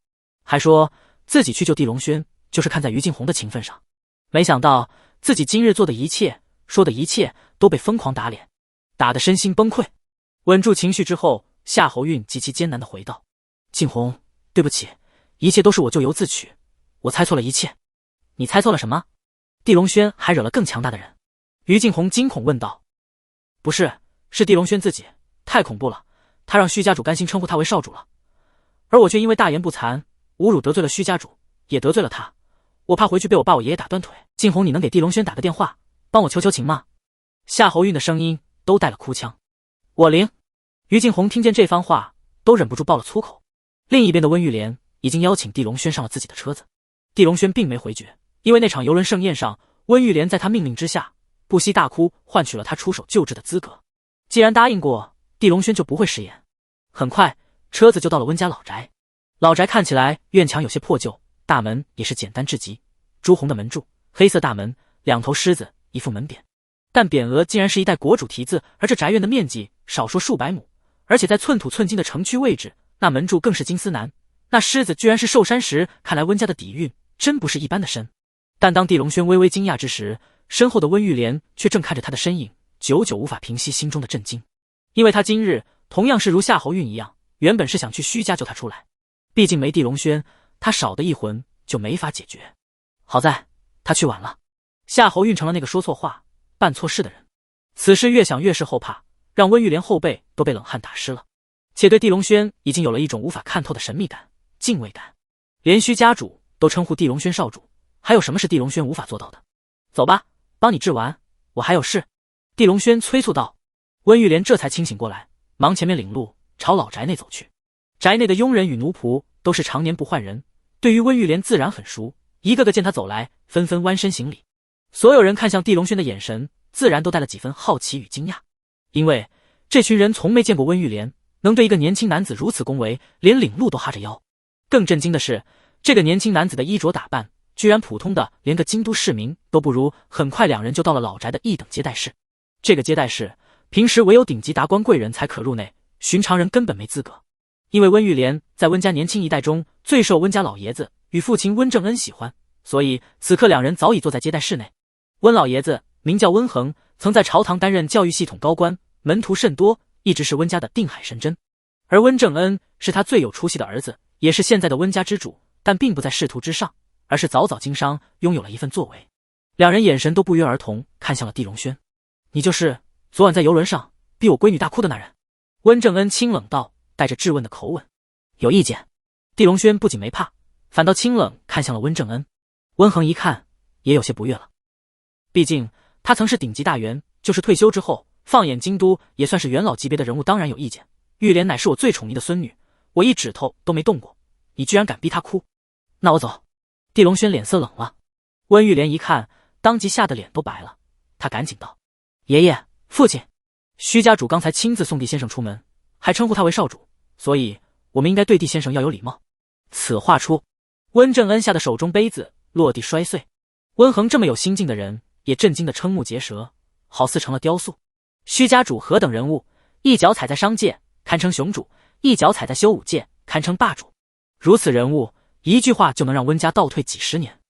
还说自己去救地龙轩就是看在于静红的情分上。没想到自己今日做的一切说的一切都被疯狂打脸，打得身心崩溃。稳住情绪之后，夏侯运极其艰难地回道：静红，对不起，一切都是我咎由自取，我猜错了一切。你猜错了什么？地龙轩还惹了更强大的人？于静红惊恐问道。不是，是地龙轩自己，太恐怖了，他让虚家主甘心称呼他为少主了，而我却因为大言不惭，侮辱得罪了虚家主，也得罪了他，我怕回去被我爸我爷爷打断腿。静红，你能给地龙轩打个电话，帮我求求情吗？夏侯运的声音都带了哭腔。我灵。于静红听见这番话，都忍不住爆了粗口。另一边的温玉莲已经邀请地龙轩上了自己的车子，地龙轩并没回绝，因为那场游轮盛宴上，温玉莲在他命令之下不惜大哭，换取了他出手救治的资格。既然答应过，地龙轩就不会食言。很快车子就到了温家老宅。老宅看起来院墙有些破旧，大门也是简单至极，朱红的门柱，黑色大门，两头狮子，一副门匾。但匾额竟然是一代国主题字，而这宅院的面积少说数百亩，而且在寸土寸金的城区位置，那门柱更是金丝楠，那狮子居然是寿山石，看来温家的底蕴真不是一般的深。但当地龙轩微微惊讶之时，身后的温玉莲却正看着他的身影，久久无法平息心中的震惊。因为他今日同样是如夏侯运一样，原本是想去虚家救他出来，毕竟没地龙轩，他少的一魂就没法解决。好在他去晚了，夏侯运成了那个说错话办错事的人。此事越想越是后怕，让温玉莲后背都被冷汗打湿了，且对地龙轩已经有了一种无法看透的神秘感、敬畏感。连虚家主都称呼地龙轩少主，还有什么是地龙轩无法做到的？走吧，帮你治完，我还有事。地龙轩催促道。温玉莲这才清醒过来，忙前面领路朝老宅内走去。宅内的佣人与奴仆都是常年不换人，对于温玉莲自然很熟，一个个见他走来，纷纷弯身行礼。所有人看向地龙轩的眼神自然都带了几分好奇与惊讶，因为这群人从没见过温玉莲能对一个年轻男子如此恭维，连领路都哈着腰。更震惊的是，这个年轻男子的衣着打扮居然普通的连个京都市民都不如。很快两人就到了老宅的一等接待室。这个接待室平时唯有顶级达官贵人才可入内，寻常人根本没资格。因为温玉莲在温家年轻一代中最受温家老爷子与父亲温正恩喜欢，所以此刻两人早已坐在接待室内。温老爷子名叫温衡，曾在朝堂担任教育系统高官，门徒甚多，一直是温家的定海神针。而温正恩是他最有出息的儿子，也是现在的温家之主，但并不在仕途之上，而是早早经商，拥有了一份作为。两人眼神都不约而同看向了地龙轩。你就是昨晚在游轮上逼我闺女大哭的那人？温正恩清冷道，带着质问的口吻。有意见？地龙轩不仅没怕，反倒清冷看向了温正恩。温衡一看也有些不悦了，毕竟他曾是顶级大员，就是退休之后放眼京都也算是元老级别的人物，当然有意见。玉莲乃是我最宠溺的孙女，我一指头都没动过，你居然敢逼她哭？那我走。地龙轩脸色冷了。温玉莲一看，当即吓得脸都白了，他赶紧道：爷爷，父亲，虚家主刚才亲自送地先生出门，还称呼他为少主，所以我们应该对地先生要有礼貌。此话出，温正恩吓得手中杯子落地摔碎。温衡这么有心境的人也震惊得瞠目结舌，好似成了雕塑。虚家主何等人物，一脚踩在商界堪称雄主，一脚踩在修武界堪称霸主。如此人物，一句话就能让温家倒退几十年，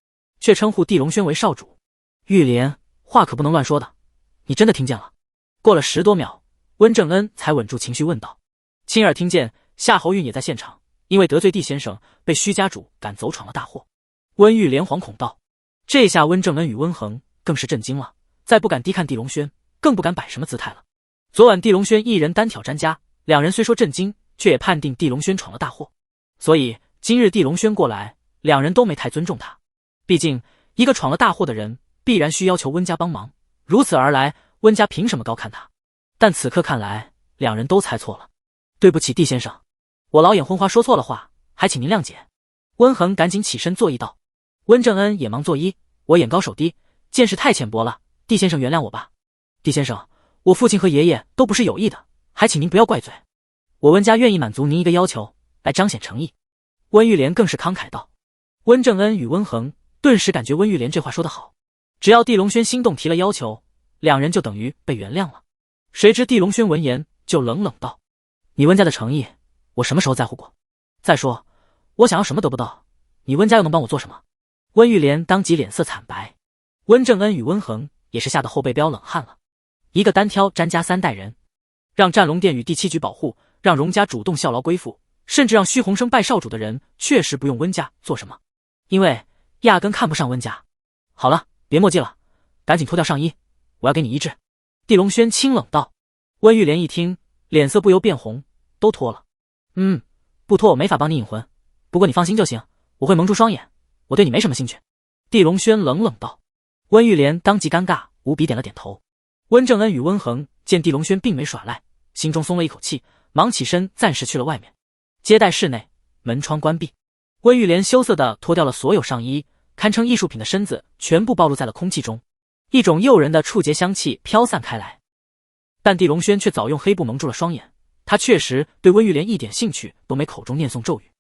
却称呼地龙轩为少主。玉莲，话可不能乱说的，你真的听见了？过了10多秒，温正恩才稳住情绪问道。亲耳听见夏侯运也在现场，因为得罪地先生，被虚家主赶走闯了大祸。温玉莲惶恐道。这下温正恩与温衡更是震惊了，再不敢低看地龙轩，更不敢摆什么姿态了。昨晚地龙轩一人单挑詹家，两人虽说震惊，却也判定地龙轩闯了大祸，所以今日地龙轩过来，两人都没太尊重他。毕竟一个闯了大祸的人必然需要求温家帮忙，如此而来，温家凭什么高看他？但此刻看来，两人都猜错了。对不起地先生，我老眼昏花说错了话，还请您谅解。温衡赶紧起身作揖道。温正恩也忙作揖，我眼高手低，见识太浅薄了，地先生原谅我吧。地先生，我父亲和爷爷都不是有意的，还请您不要怪罪。我温家愿意满足您一个要求，来彰显诚意。温玉莲更是慷慨道。温正恩与温衡顿时感觉温玉莲这话说得好，只要地龙轩心动提了要求，两人就等于被原谅了。谁知地龙轩闻言就冷冷道：你温家的诚意我什么时候在乎过？再说我想要什么得不到，你温家又能帮我做什么？温玉莲当即脸色惨白。温正恩与温衡也是吓得后背飙冷汗了。一个单挑詹家3代人，让战龙殿与第7局保护，让荣家主动效劳归附，甚至让虚鸿生拜少主的人，确实不用温家做什么，因为压根看不上温家。好了，别墨迹了，赶紧脱掉上衣，我要给你医治。地龙轩清冷道。温玉莲一听，脸色不由变红，都脱了。不脱我没法帮你引魂，不过你放心就行，我会蒙住双眼，我对你没什么兴趣。地龙轩冷冷道。温玉莲当即尴尬无比点了点头。温正恩与温衡见地龙轩并没耍赖，心中松了一口气，忙起身暂时去了外面。接待室内，门窗关闭，温玉莲羞涩地脱掉了所有上衣，堪称艺术品的身子全部暴露在了空气中，一种诱人的触节香气飘散开来。但地龙轩却早用黑布蒙住了双眼，他确实对温玉莲一点兴趣都没，口中念诵咒语。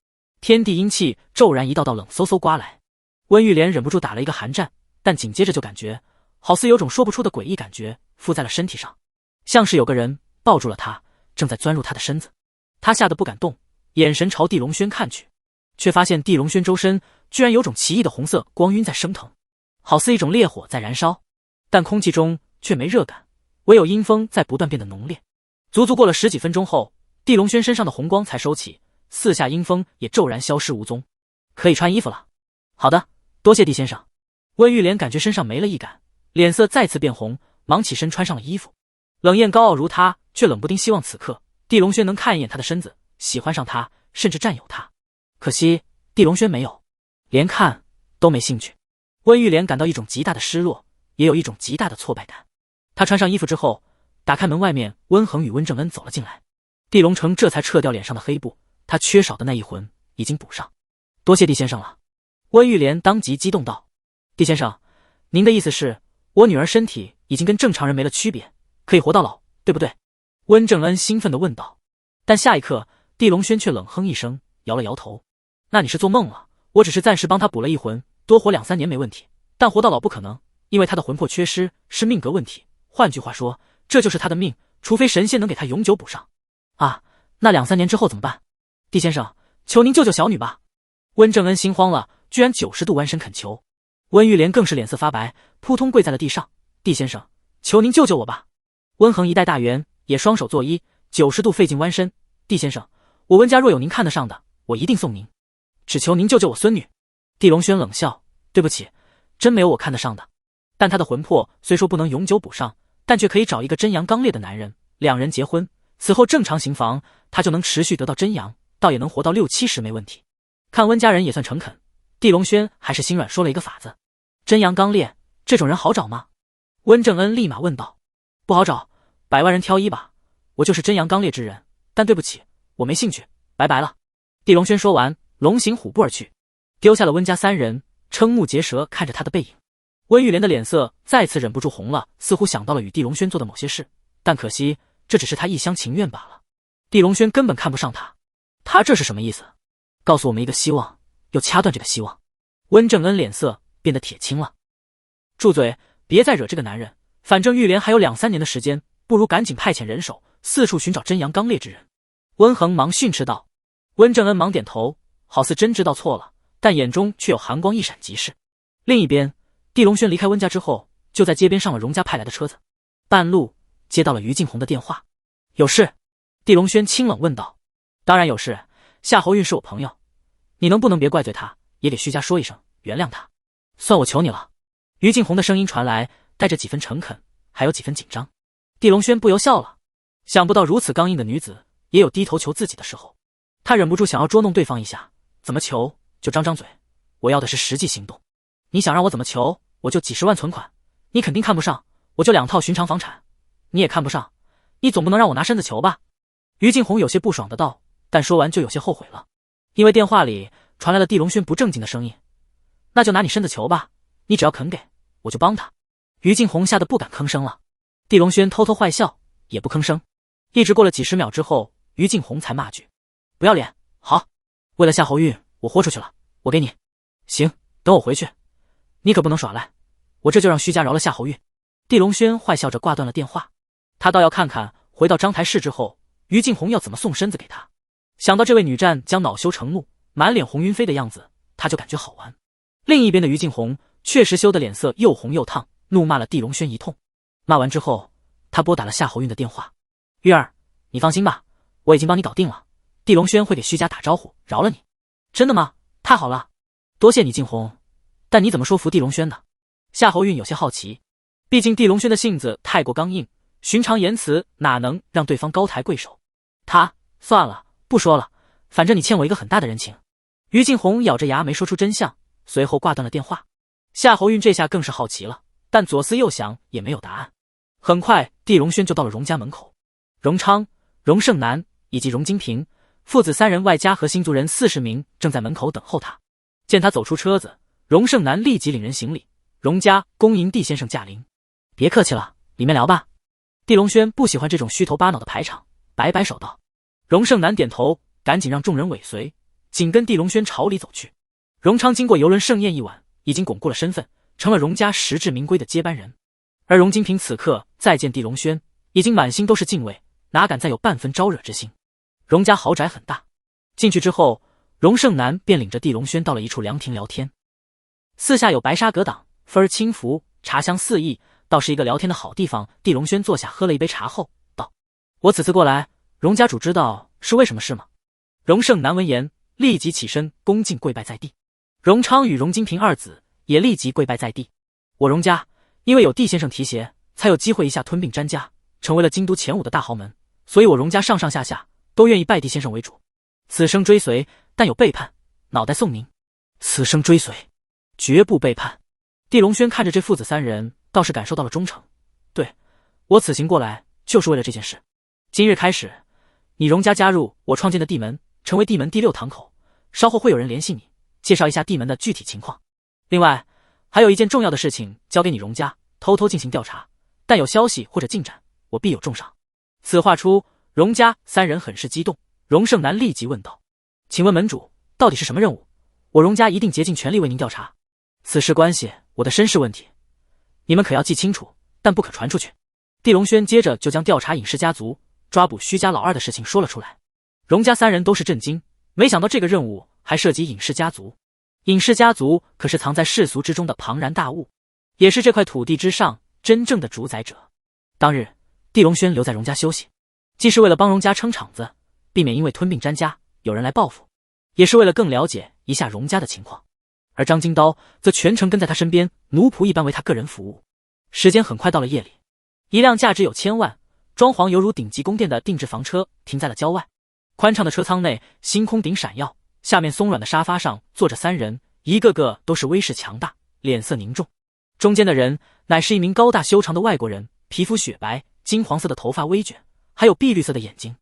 天地阴气骤然一道道冷飕飕刮来，温玉莲忍不住打了一个寒战，但紧接着就感觉好似有种说不出的诡异感觉附在了身体上，像是有个人抱住了她，正在钻入她的身子。她吓得不敢动，眼神朝地龙轩看去，却发现地龙轩周身居然有种奇异的红色光晕在升腾，好似一种烈火在燃烧，但空气中却没热感，唯有阴风在不断变得浓烈。足足过了10几分钟后，地龙轩身上的红光才收起，四下阴风也骤然消失无踪。可以穿衣服了。好的，多谢地先生。温玉莲感觉身上没了一感，脸色再次变红，忙起身穿上了衣服。冷艳高傲如她，却冷不丁希望此刻地龙轩能看一眼她的身子，喜欢上她，甚至占有她。可惜地龙轩没有，连看都没兴趣。温玉莲感到一种极大的失落，也有一种极大的挫败感。她穿上衣服之后，打开门，外面温恒与温正恩走了进来。地龙城这才撤掉脸上的黑布，他缺少的那一魂已经补上。多谢地先生了。温玉莲当即激动道：地先生，您的意思是我女儿身体已经跟正常人没了区别，可以活到老，对不对？温正恩兴奋地问道。但下一刻地龙轩却冷哼一声，摇了摇头。那你是做梦了，我只是暂时帮他补了一魂，多活2、3年没问题，但活到老不可能，因为他的魂魄缺失是命格问题，换句话说，这就是他的命，除非神仙能给他永久补上。啊，那2、3年之后怎么办？地先生，求您救救小女吧。温正恩心慌了，居然90度弯身恳求。温玉莲更是脸色发白，扑通跪在了地上。地先生，求您救救我吧。温恒一带大圆，也双手作揖，90度费劲弯身。地先生，我温家若有您看得上的，我一定送您，只求您救救我孙女。地龙轩冷笑，对不起，真没有我看得上的。但他的魂魄虽说不能永久补上，但却可以找一个真阳刚烈的男人，两人结婚，此后正常行房，他就能持续得到真阳，倒也能活到60、70没问题。看温家人也算诚恳，地龙轩还是心软说了一个法子。真阳刚烈，这种人好找吗？温正恩立马问道。不好找，100万人挑一吧，我就是真阳刚烈之人，但对不起，我没兴趣，拜拜了。地龙轩说完，龙行虎步而去，丢下了温家3人，瞠目结舌看着他的背影。温玉莲的脸色再次忍不住红了，似乎想到了与地龙轩做的某些事，但可惜这只是他一厢情愿罢了。地龙轩根本看不上他，他这是什么意思？告诉我们一个希望，又掐断这个希望。温正恩脸色变得铁青了。住嘴，别再惹这个男人，反正玉莲还有2、3年的时间，不如赶紧派遣人手四处寻找真阳刚烈之人。温恒忙训斥道。温正恩忙点头，好似真知道错了，但眼中却有寒光一闪即逝。另一边，地龙轩离开温家之后，就在街边上了荣家派来的车子，半路接到了于静红的电话。有事？地龙轩清冷问道。当然有事，夏侯运是我朋友，你能不能别怪罪他，也给徐家说一声，原谅他，算我求你了。于静红的声音传来，带着几分诚恳，还有几分紧张。地龙轩不由笑了，想不到如此刚硬的女子也有低头求自己的时候。他忍不住想要捉弄对方一下，怎么求就张张嘴，我要的是实际行动。你想让我怎么求，我就几10万存款，你肯定看不上，我就2套寻常房产，你也看不上，你总不能让我拿身子求吧？于静红有些不爽的道，但说完就有些后悔了，因为电话里传来了地龙轩不正经的声音。那就拿你身子求吧，你只要肯给，我就帮他。于静红吓得不敢吭声了。地龙轩偷偷坏笑，也不吭声。一直过了几10秒之后，于静红才骂句：不要脸。好，为了夏侯运，我豁出去了，我给你。行，等我回去，你可不能耍赖，我这就让徐家饶了夏侯运。地龙轩坏笑着挂断了电话，他倒要看看回到章台市之后，于静红要怎么送身子给他。想到这位女战将恼羞成怒，满脸红晕飞的样子，他就感觉好玩。另一边的于静红确实羞得脸色又红又烫，怒骂了地龙轩一通。骂完之后，他拨打了夏侯运的电话。玉儿，你放心吧，我已经帮你搞定了，地龙轩会给徐家打招呼，饶了你。真的吗？太好了，多谢你静红，但你怎么说服地龙轩的？夏侯运有些好奇，毕竟地龙轩的性子太过刚硬，寻常言辞哪能让对方高抬贵手。算了，不说了，反正你欠我一个很大的人情。于静红咬着牙没说出真相，随后挂断了电话。夏侯运这下更是好奇了，但左思右想也没有答案。很快地龙轩就到了荣家门口，荣昌、荣胜男以及荣金平父子3人外加和新族人40名正在门口等候他。见他走出车子，荣胜男立即领人行礼，荣家恭迎地先生驾临。别客气了，里面聊吧。地龙轩不喜欢这种虚头巴脑的排场，摆摆手道。荣胜男点头，赶紧让众人尾随。紧跟地龙轩朝里走去。荣昌经过游轮盛宴一晚，已经巩固了身份，成了荣家实至名归的接班人。而荣金平此刻再见地龙轩，已经满心都是敬畏，哪敢再有半分招惹之心。荣家豪宅很大，进去之后，荣胜男便领着地龙轩到了一处凉亭聊天。四下有白纱隔挡，风儿轻拂，茶香四溢，倒是一个聊天的好地方。地龙轩坐下喝了一杯茶后道：“我此次过来，荣家主知道是为什么事吗？”荣胜男闻言立即起身恭敬跪拜在地。荣昌与荣金平二子也立即跪拜在地。我荣家因为有地先生提携，才有机会一下吞并詹家，成为了京都前5的大豪门，所以我荣家上上下下都愿意拜地先生为主。此生追随，但有背叛，脑袋送您。此生追随，绝不背叛。地龙轩看着这父子3人，倒是感受到了忠诚。对，我此行过来就是为了这件事。今日开始，你荣家加入我创建的地门，成为地门第6堂口。稍后会有人联系你，介绍一下地门的具体情况。另外，还有一件重要的事情交给你荣家，偷偷进行调查，但有消息或者进展，我必有重赏。此话出，荣家3人很是激动。荣胜男立即问道：“请问门主，到底是什么任务？我荣家一定竭尽全力为您调查。此事关系我的身世问题，你们可要记清楚，但不可传出去。”地龙轩接着就将调查尹氏家族、抓捕虚家老二的事情说了出来。荣家3人都是震惊，没想到这个任务还涉及尹氏家族。尹氏家族可是藏在世俗之中的庞然大物，也是这块土地之上真正的主宰者。当日，地龙轩留在荣家休息，既是为了帮荣家撑场子，避免因为吞并詹家有人来报复，也是为了更了解一下荣家的情况。而张金刀则全程跟在他身边，奴仆一般为他个人服务。时间很快到了夜里，一辆价值有1000万、装潢犹如顶级宫殿的定制房车停在了郊外。宽敞的车舱内，星空顶闪耀，下面松软的沙发上坐着3人，一个个都是威势强大，脸色凝重。中间的人乃是一名高大修长的外国人，皮肤雪白，金黄色的头发微卷，还有碧绿色的眼睛。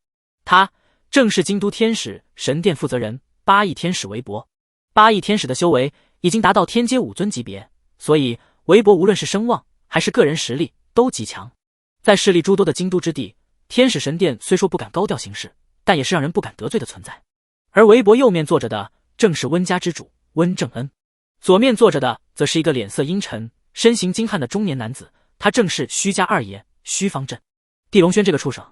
他正是京都天使神殿负责人8翼天使韦伯。8翼天使的修为已经达到天阶5尊级别，所以韦伯无论是声望还是个人实力都极强。在势力诸多的京都之地，天使神殿虽说不敢高调行事，但也是让人不敢得罪的存在。而韦伯右面坐着的正是温家之主温正恩，左面坐着的则是一个脸色阴沉、身形精悍的中年男子，他正是虚家二爷虚方震。地龙轩这个畜生，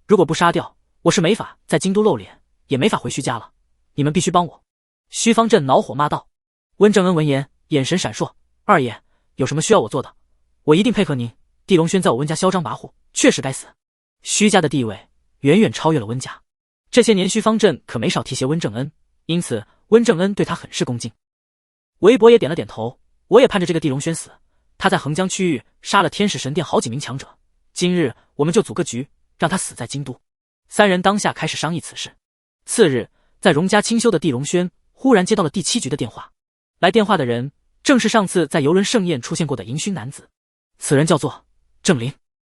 如果不杀掉，我是没法在京都露脸，也没法回虚家了。你们必须帮我！虚方震恼火骂道。温正恩闻言，眼神闪烁：“二爷，有什么需要我做的，我一定配合您。地龙轩在我温家嚣张跋扈，确实该死。虚家的地位远远超越了温家，这些年虚方震可没少提携温正恩，因此温正恩对他很是恭敬。”韦伯也点了点头：“我也盼着这个地龙轩死，他在横江区域杀了天使神殿好几名强者，今日我们就组个局，让他死在京都。”3人当下开始商议此事。次日，在荣家清修的地龙轩忽然接到了第7局的电话，来电话的人正是上次在游轮盛宴出现过的银须男子，此人叫做郑林。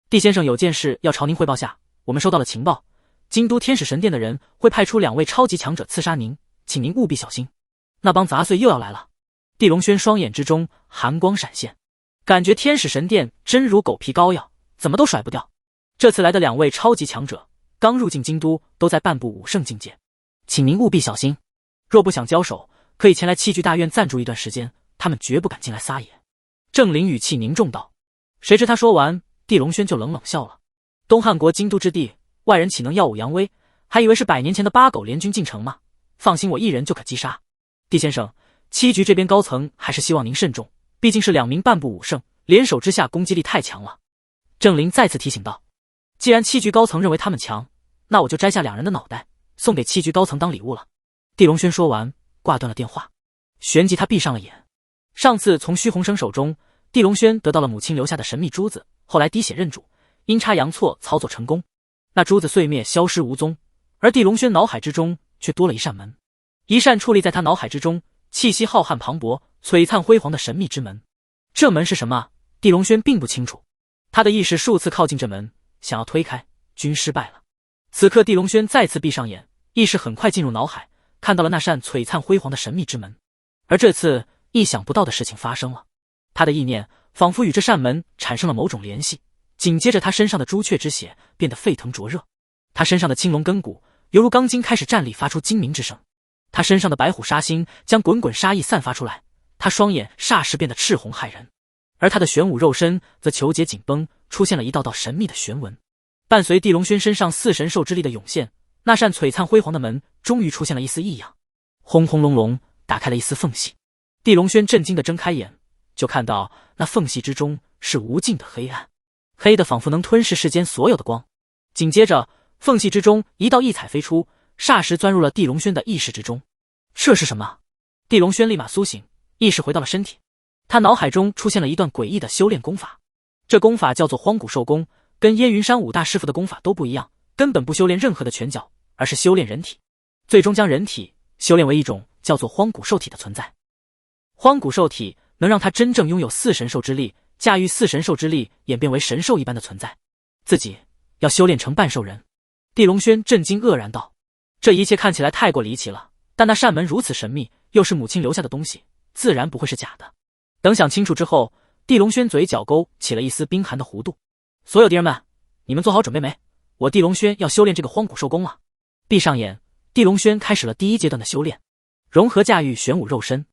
地先生有件事要朝您汇报下，我们收到了情报，京都天使神殿的人会派出2位超级强者刺杀您，请您务必小心。那帮杂碎又要来了。地龙轩双眼之中寒光闪现，感觉天使神殿真如狗皮膏药，怎么都甩不掉。这次来的2位超级强者刚入境京都，都在半步武圣境界，请您务必小心。若不想交手，可以前来器具大院暂住一段时间，他们绝不敢进来撒野。郑林语气凝重道。谁知他说完，地龙轩就冷冷笑了。东汉国京都之地，外人岂能耀武扬威？还以为是100年前的8狗联军进城吗？放心，我一人就可击杀。地先生，7局这边高层还是希望您慎重，毕竟是2名半步武圣，联手之下攻击力太强了。郑林再次提醒道。既然7局高层认为他们强，那我就摘下2人的脑袋，送给7局高层当礼物了。地龙轩说完，挂断了电话，旋即他闭上了眼。上次从虚鸿生手中，地龙轩得到了母亲留下的神秘珠子，后来滴血认主，阴差阳错操作成功，那珠子碎灭消失无踪，而地龙轩脑海之中却多了一扇门，一扇矗立在他脑海之中，气息浩瀚磅礴、璀璨辉煌的神秘之门。这门是什么？地龙轩并不清楚，他的意识数次靠近这门，想要推开，均失败了。此刻地龙轩再次闭上眼，意识很快进入脑海，看到了那扇璀璨辉煌的神秘之门。而这次意想不到的事情发生了，他的意念仿佛与这扇门产生了某种联系，紧接着他身上的朱雀之血变得沸腾灼热，他身上的青龙根骨犹如钢筋开始站立，发出精鸣之声。他身上的白虎杀星将滚滚杀意散发出来，他双眼霎时变得赤红骇人，而他的玄武肉身则球节紧绷，出现了一道道神秘的玄纹。伴随地龙轩身上四神兽之力的涌现，那扇璀璨辉煌的门终于出现了一丝异样，轰轰隆隆打开了一丝缝隙。地龙轩震惊地睁开眼，就看到那缝隙之中是无尽的黑暗，黑的仿佛能吞噬世间所有的光。紧接着，缝隙之中一道异彩飞出，霎时钻入了地龙轩的意识之中。这是什么？地龙轩立马苏醒，意识回到了身体。他脑海中出现了一段诡异的修炼功法，这功法叫做荒古兽功，跟燕云山五大师傅的功法都不一样，根本不修炼任何的拳脚，而是修炼人体，最终将人体修炼为一种叫做荒古兽体的存在。荒古兽体能让他真正拥有四神兽之力，驾驭四神兽之力，演变为神兽一般的存在。自己要修炼成半兽人。地龙轩震惊愕然道：这一切看起来太过离奇了，但那扇门如此神秘，又是母亲留下的东西，自然不会是假的。等想清楚之后，地龙轩嘴角勾起了一丝冰寒的弧度。所有敌人们，你们做好准备没？我地龙轩要修炼这个荒古兽功了。闭上眼，地龙轩开始了第一阶段的修炼，融合驾驭玄武肉身。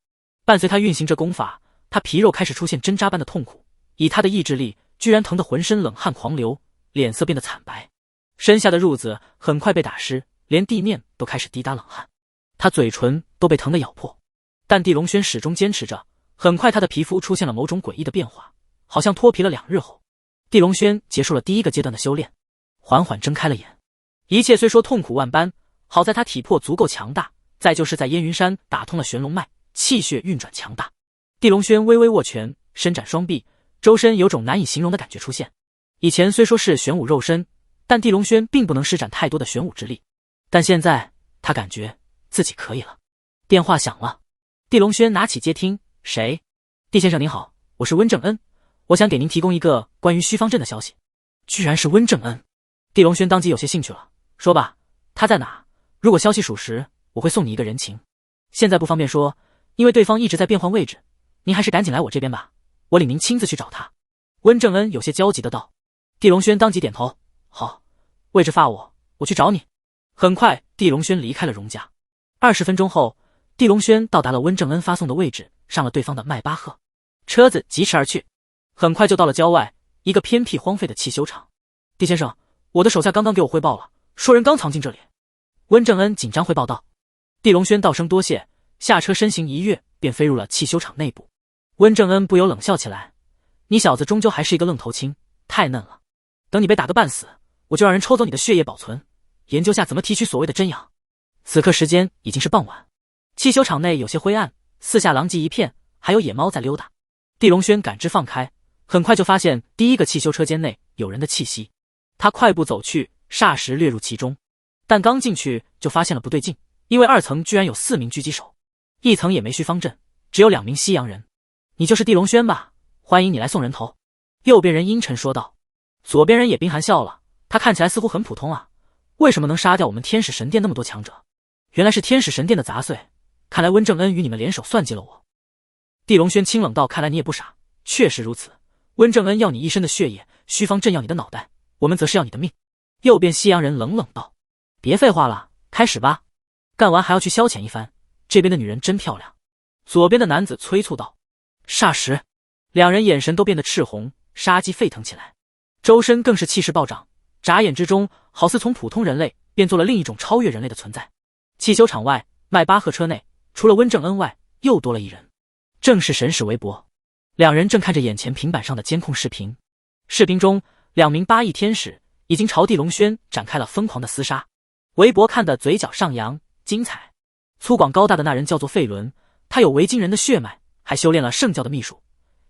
伴随他运行这功法，他皮肉开始出现针扎般的痛苦，以他的意志力，居然疼得浑身冷汗狂流，脸色变得惨白。身下的褥子很快被打湿，连地面都开始滴答冷汗，他嘴唇都被疼得咬破。但地龙轩始终坚持着，很快他的皮肤出现了某种诡异的变化，好像脱皮了2日后，地龙轩结束了第一个阶段的修炼，缓缓睁开了眼。一切虽说痛苦万般，好在他体魄足够强大，再就是在燕云山打通了玄龙脉，气血运转强大。地龙轩微微握拳，伸展双臂，周身有种难以形容的感觉出现。以前虽说是玄武肉身，但地龙轩并不能施展太多的玄武之力，但现在他感觉自己可以了。电话响了，地龙轩拿起接听：谁？地先生您好，我是温正恩，我想给您提供一个关于虚方阵的消息。居然是温正恩。地龙轩当即有些兴趣了，说吧，他在哪？如果消息属实，我会送你一个人情。现在不方便说，因为对方一直在变换位置，您还是赶紧来我这边吧，我领您亲自去找他。温正恩有些焦急的道。地龙轩当即点头，好，位置发我去找你。很快，地龙轩离开了荣家。20分钟后，地龙轩到达了温正恩发送的位置，上了对方的迈巴赫，车子疾驰而去，很快就到了郊外一个偏僻荒废的汽修厂。地先生，我的手下刚刚给我汇报了，说人刚藏进这里。温正恩紧张汇报道。地龙轩道声多谢，下车身形一跃，便飞入了汽修厂内部。温正恩不由冷笑起来，你小子终究还是一个愣头青，太嫩了，等你被打个半死，我就让人抽走你的血液保存，研究下怎么提取所谓的真阳。此刻时间已经是傍晚，汽修厂内有些灰暗，四下狼藉一片，还有野猫在溜达。地龙轩感知放开，很快就发现第一个汽修车间内有人的气息。他快步走去，霎时掠入其中，但刚进去就发现了不对劲，因为2层居然有4名狙击手，1层也没虚方阵，只有2名西洋人。你就是地龙轩吧？欢迎你来送人头。右边人阴沉说道。左边人也冰寒笑了，他看起来似乎很普通啊，为什么能杀掉我们天使神殿那么多强者？原来是天使神殿的杂碎，看来温正恩与你们联手算计了我。地龙轩清冷道，看来你也不傻，确实如此，温正恩要你一身的血液，虚方阵要你的脑袋，我们则是要你的命。右边西洋人冷冷道。别废话了，开始吧，干完还要去消遣一番，这边的女人真漂亮。左边的男子催促道。霎时2人眼神都变得赤红，杀机沸腾起来，周身更是气势暴涨，眨眼之中好似从普通人类变做了另一种超越人类的存在。汽修厂外，迈巴赫车内除了温正恩外，又多了一人，正是神使韦伯。2人正看着眼前平板上的监控视频，视频中2名8翼天使已经朝地龙轩展开了疯狂的厮杀。韦伯看得嘴角上扬，精彩。粗犷高大的那人叫做费伦，他有维京人的血脉，还修炼了圣教的秘术，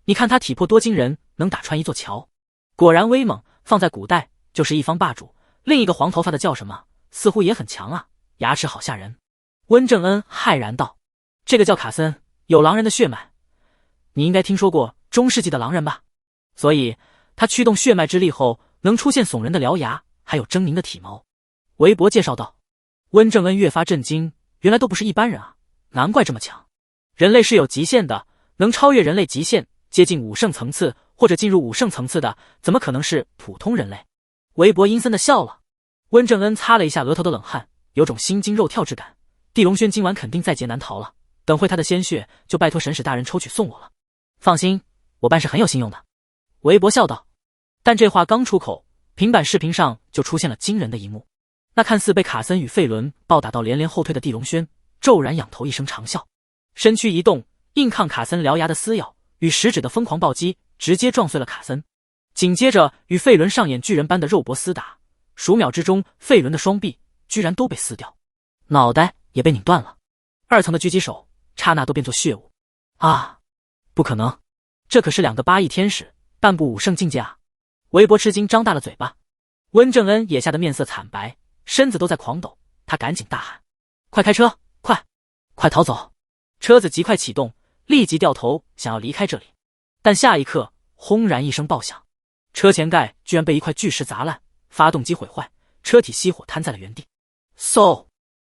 你看他体魄多惊人，能打穿一座桥，果然威猛，放在古代就是一方霸主。另一个黄头发的叫什么，似乎也很强啊，牙齿好吓人。温正恩骇然道。这个叫卡森，有狼人的血脉，你应该听说过中世纪的狼人吧？所以他驱动血脉之力后，能出现耸人的獠牙，还有狰狞的体毛。韦伯介绍道。温正恩越发震惊，原来都不是一般人啊，难怪这么强。人类是有极限的，能超越人类极限，接近5圣层次或者进入5圣层次的，怎么可能是普通人类？韦伯阴森的笑了。温正恩擦了一下额头的冷汗，有种心惊肉跳之感，地龙轩今晚肯定在劫难逃了，等会他的鲜血就拜托神使大人抽取送我了。放心，我办事很有信用的。韦伯笑道。但这话刚出口，平板视频上就出现了惊人的一幕。那看似被卡森与费伦暴打到连连后退的地龙轩，骤然仰头一声长啸，身躯一动，硬抗卡森獠牙的撕咬与食指的疯狂暴击，直接撞碎了卡森。紧接着与费伦上演巨人般的肉搏厮打，数秒之中，费伦的双臂居然都被撕掉，脑袋也被拧断了，2层的狙击手刹那都变作血雾。啊，不可能，这可是2个8亿天使，半步武圣境界啊！韦伯吃惊张大了嘴巴，温正恩也吓得面色惨白，身子都在狂抖，他赶紧大喊：快开车，快逃走！车子极快启动，立即掉头想要离开这里，但下一刻轰然一声爆响，车前盖居然被一块巨石砸烂，发动机毁坏，车体熄火瘫在了原地。嗖，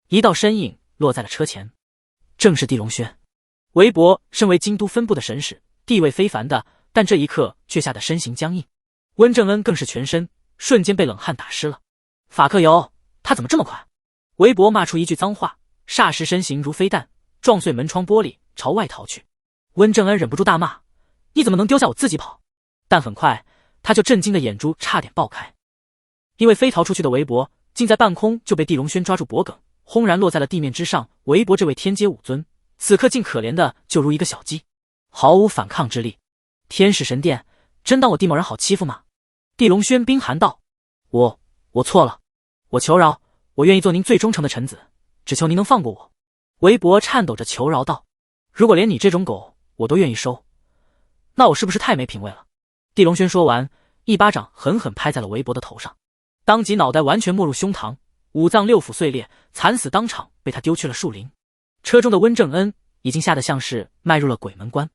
一道身影落在了车前，正是地龙轩。韦伯身为京都分部的神使，地位非凡的，但这一刻却吓得身形僵硬。温正恩更是全身瞬间被冷汗打湿了。法克尤，他怎么这么快？韦伯骂出一句脏话，霎时身形如飞弹，撞碎门窗玻璃，朝外逃去。温正恩忍不住大骂：你怎么能丢下我自己跑？但很快他就震惊的眼珠差点爆开，因为飞逃出去的韦伯竟在半空就被地龙轩抓住脖颈，轰然落在了地面之上。韦伯这位天阶武尊此刻竟可怜的就如一个小鸡，毫无反抗之力。天使神殿真当我地某人好欺负吗？地龙轩冰寒道：我错了，我求饶，我愿意做您最忠诚的臣子，只求您能放过我。韦伯颤抖着求饶道：如果连你这种狗我都愿意收，那我是不是太没品位了？地龙轩说完，一巴掌狠狠拍在了韦伯的头上，当即脑袋完全没入胸膛，5脏6腑碎裂，惨死当场，被他丢去了树林。车中的温正恩已经吓得像是迈入了鬼门关，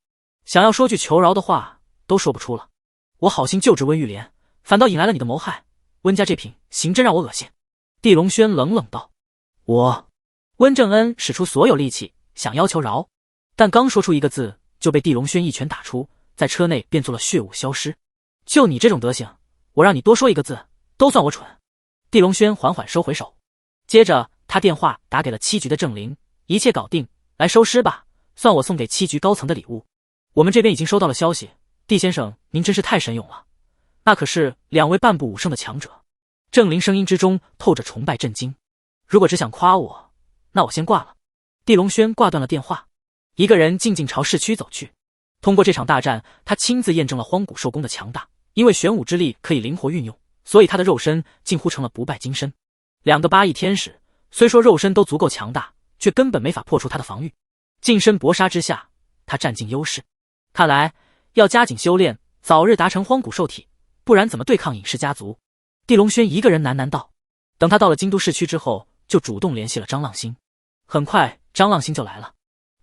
想要说句求饶的话都说不出了。我好心救治温玉莲，反倒引来了你的谋害，温家这品行真让我恶心。地龙轩冷冷道：温正恩使出所有力气想要求饶，但刚说出一个字就被地龙轩一拳打出，在车内变作了血雾消失。就你这种德行，我让你多说一个字都算我蠢。地龙轩缓缓收回手，接着他电话打给了7局的郑灵，一切搞定，来收尸吧，算我送给7局高层的礼物。我们这边已经收到了消息，地先生您真是太神勇了，那可是2位半步武圣的强者。郑灵声音之中透着崇拜震惊，如果只想夸我，那我先挂了。地龙轩挂断了电话，一个人静静朝市区走去。通过这场大战，他亲自验证了荒古兽功的强大，因为玄武之力可以灵活运用，所以他的肉身近乎成了不败金身。2个8亿天使虽说肉身都足够强大，却根本没法破除他的防御。近身搏杀之下，他占尽优势。看来要加紧修炼，早日达成荒古兽体，不然怎么对抗隐士家族？地龙轩一个人喃喃道。等他到了京都市区之后，就主动联系了张浪星。很快张浪星就来了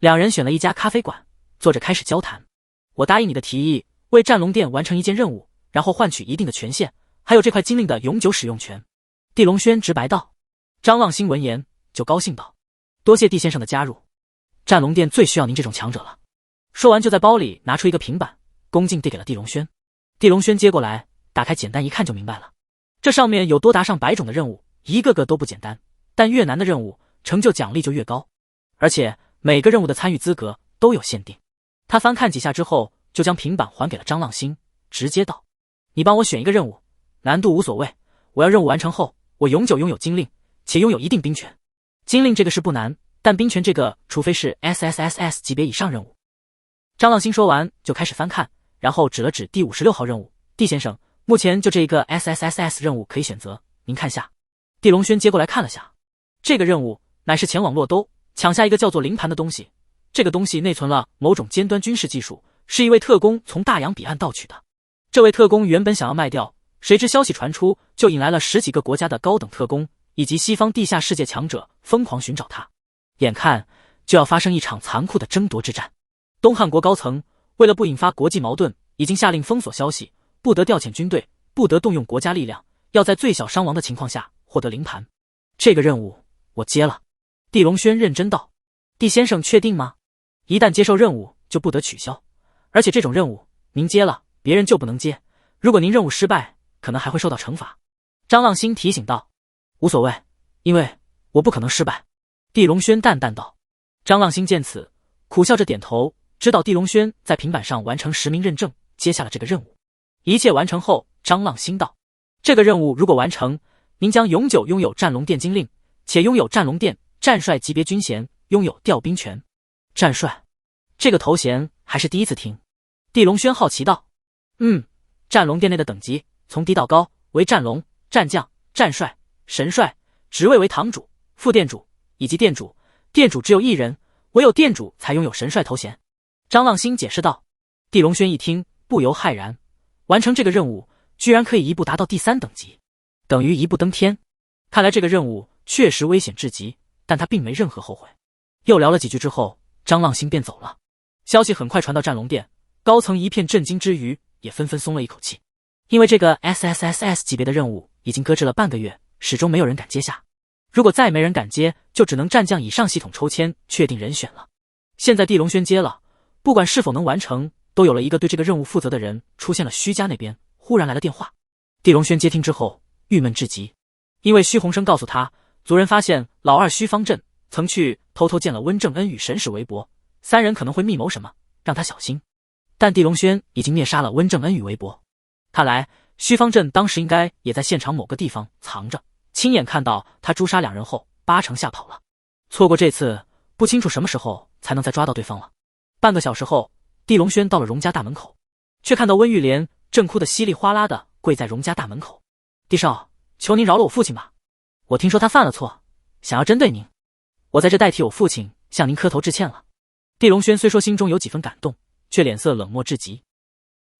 ，2人选了一家咖啡馆，坐着开始交谈。我答应你的提议，为战龙殿完成一件任务，然后换取一定的权限，还有这块金令的永久使用权。地龙轩直白道。张浪星闻言就高兴道：多谢地先生的加入，战龙殿最需要您这种强者了。说完就在包里拿出一个平板，恭敬递给了地龙轩。地龙轩接过来，打开简单一看就明白了，这上面有多达上100种的任务，一个个都不简单，但越难的任务成就奖励就越高，而且每个任务的参与资格都有限定。他翻看几下之后，就将平板还给了张浪星，直接道：你帮我选一个任务，难度无所谓，我要任务完成后我永久拥有金令，且拥有一定兵权。金令这个是不难，但兵权这个除非是 SSSS 级别以上任务。张浪星说完就开始翻看，然后指了指第56号任务：地先生，目前就这一个 SSSS 任务可以选择，您看下。地龙轩接过来看了下，这个任务乃是前往洛都抢下一个叫做灵盘的东西，这个东西内存了某种尖端军事技术，是一位特工从大洋彼岸盗取的。这位特工原本想要卖掉，谁知消息传出，就引来了10几个国家的高等特工以及西方地下世界强者疯狂寻找他，眼看就要发生一场残酷的争夺之战。东汉国高层为了不引发国际矛盾，已经下令封锁消息，不得调遣军队，不得动用国家力量，要在最小伤亡的情况下获得灵盘。这个任务我接了。地龙轩认真道：地先生确定吗？一旦接受任务就不得取消，而且这种任务您接了，别人就不能接，如果您任务失败，可能还会受到惩罚。张浪星提醒道：无所谓，因为我不可能失败。地龙轩淡淡道。张浪星见此，苦笑着点头，知道地龙轩在平板上完成实名认证，接下了这个任务。一切完成后，张浪星道：这个任务如果完成，您将永久拥有战龙殿金令，且拥有战龙殿战帅级别军衔，拥有调兵权。战帅这个头衔还是第一次听。地龙轩好奇道：战龙殿内的等级从低到高为战龙、战将、战帅、神帅，职位为堂主、副殿主以及殿主，殿主只有一人，唯有殿主才拥有神帅头衔。张浪星解释道。地龙轩一听不由骇然，完成这个任务居然可以一步达到第3等级，等于一步登天。看来这个任务确实危险至极，但他并没任何后悔。又聊了几句之后，张浪星便走了。消息很快传到战龙殿，高层一片震惊之余，也纷纷松了一口气。因为这个 SSSS 级别的任务已经搁置了半个月，始终没有人敢接下。如果再没人敢接，就只能战将以上系统抽签确定人选了。现在地龙轩接了，不管是否能完成，都有了一个对这个任务负责的人出现了。虚家那边忽然来了电话，地龙轩接听之后郁闷至极，因为虚鸿生告诉他，族人发现老二虚方阵曾去偷偷见了温正恩与神使韦伯，3人可能会密谋什么，让他小心。但地龙轩已经灭杀了温正恩与韦伯，看来虚方阵当时应该也在现场某个地方藏着，亲眼看到他诛杀2人后8成吓跑了。错过这次，不清楚什么时候才能再抓到对方了。半个小时后，地龙轩到了荣家大门口，却看到温玉莲正哭得稀里哗啦的跪在荣家大门口。帝少，求您饶了我父亲吧，我听说他犯了错，想要针对您，我在这代替我父亲向您磕头致歉了。地龙轩虽说心中有几分感动，却脸色冷漠至极。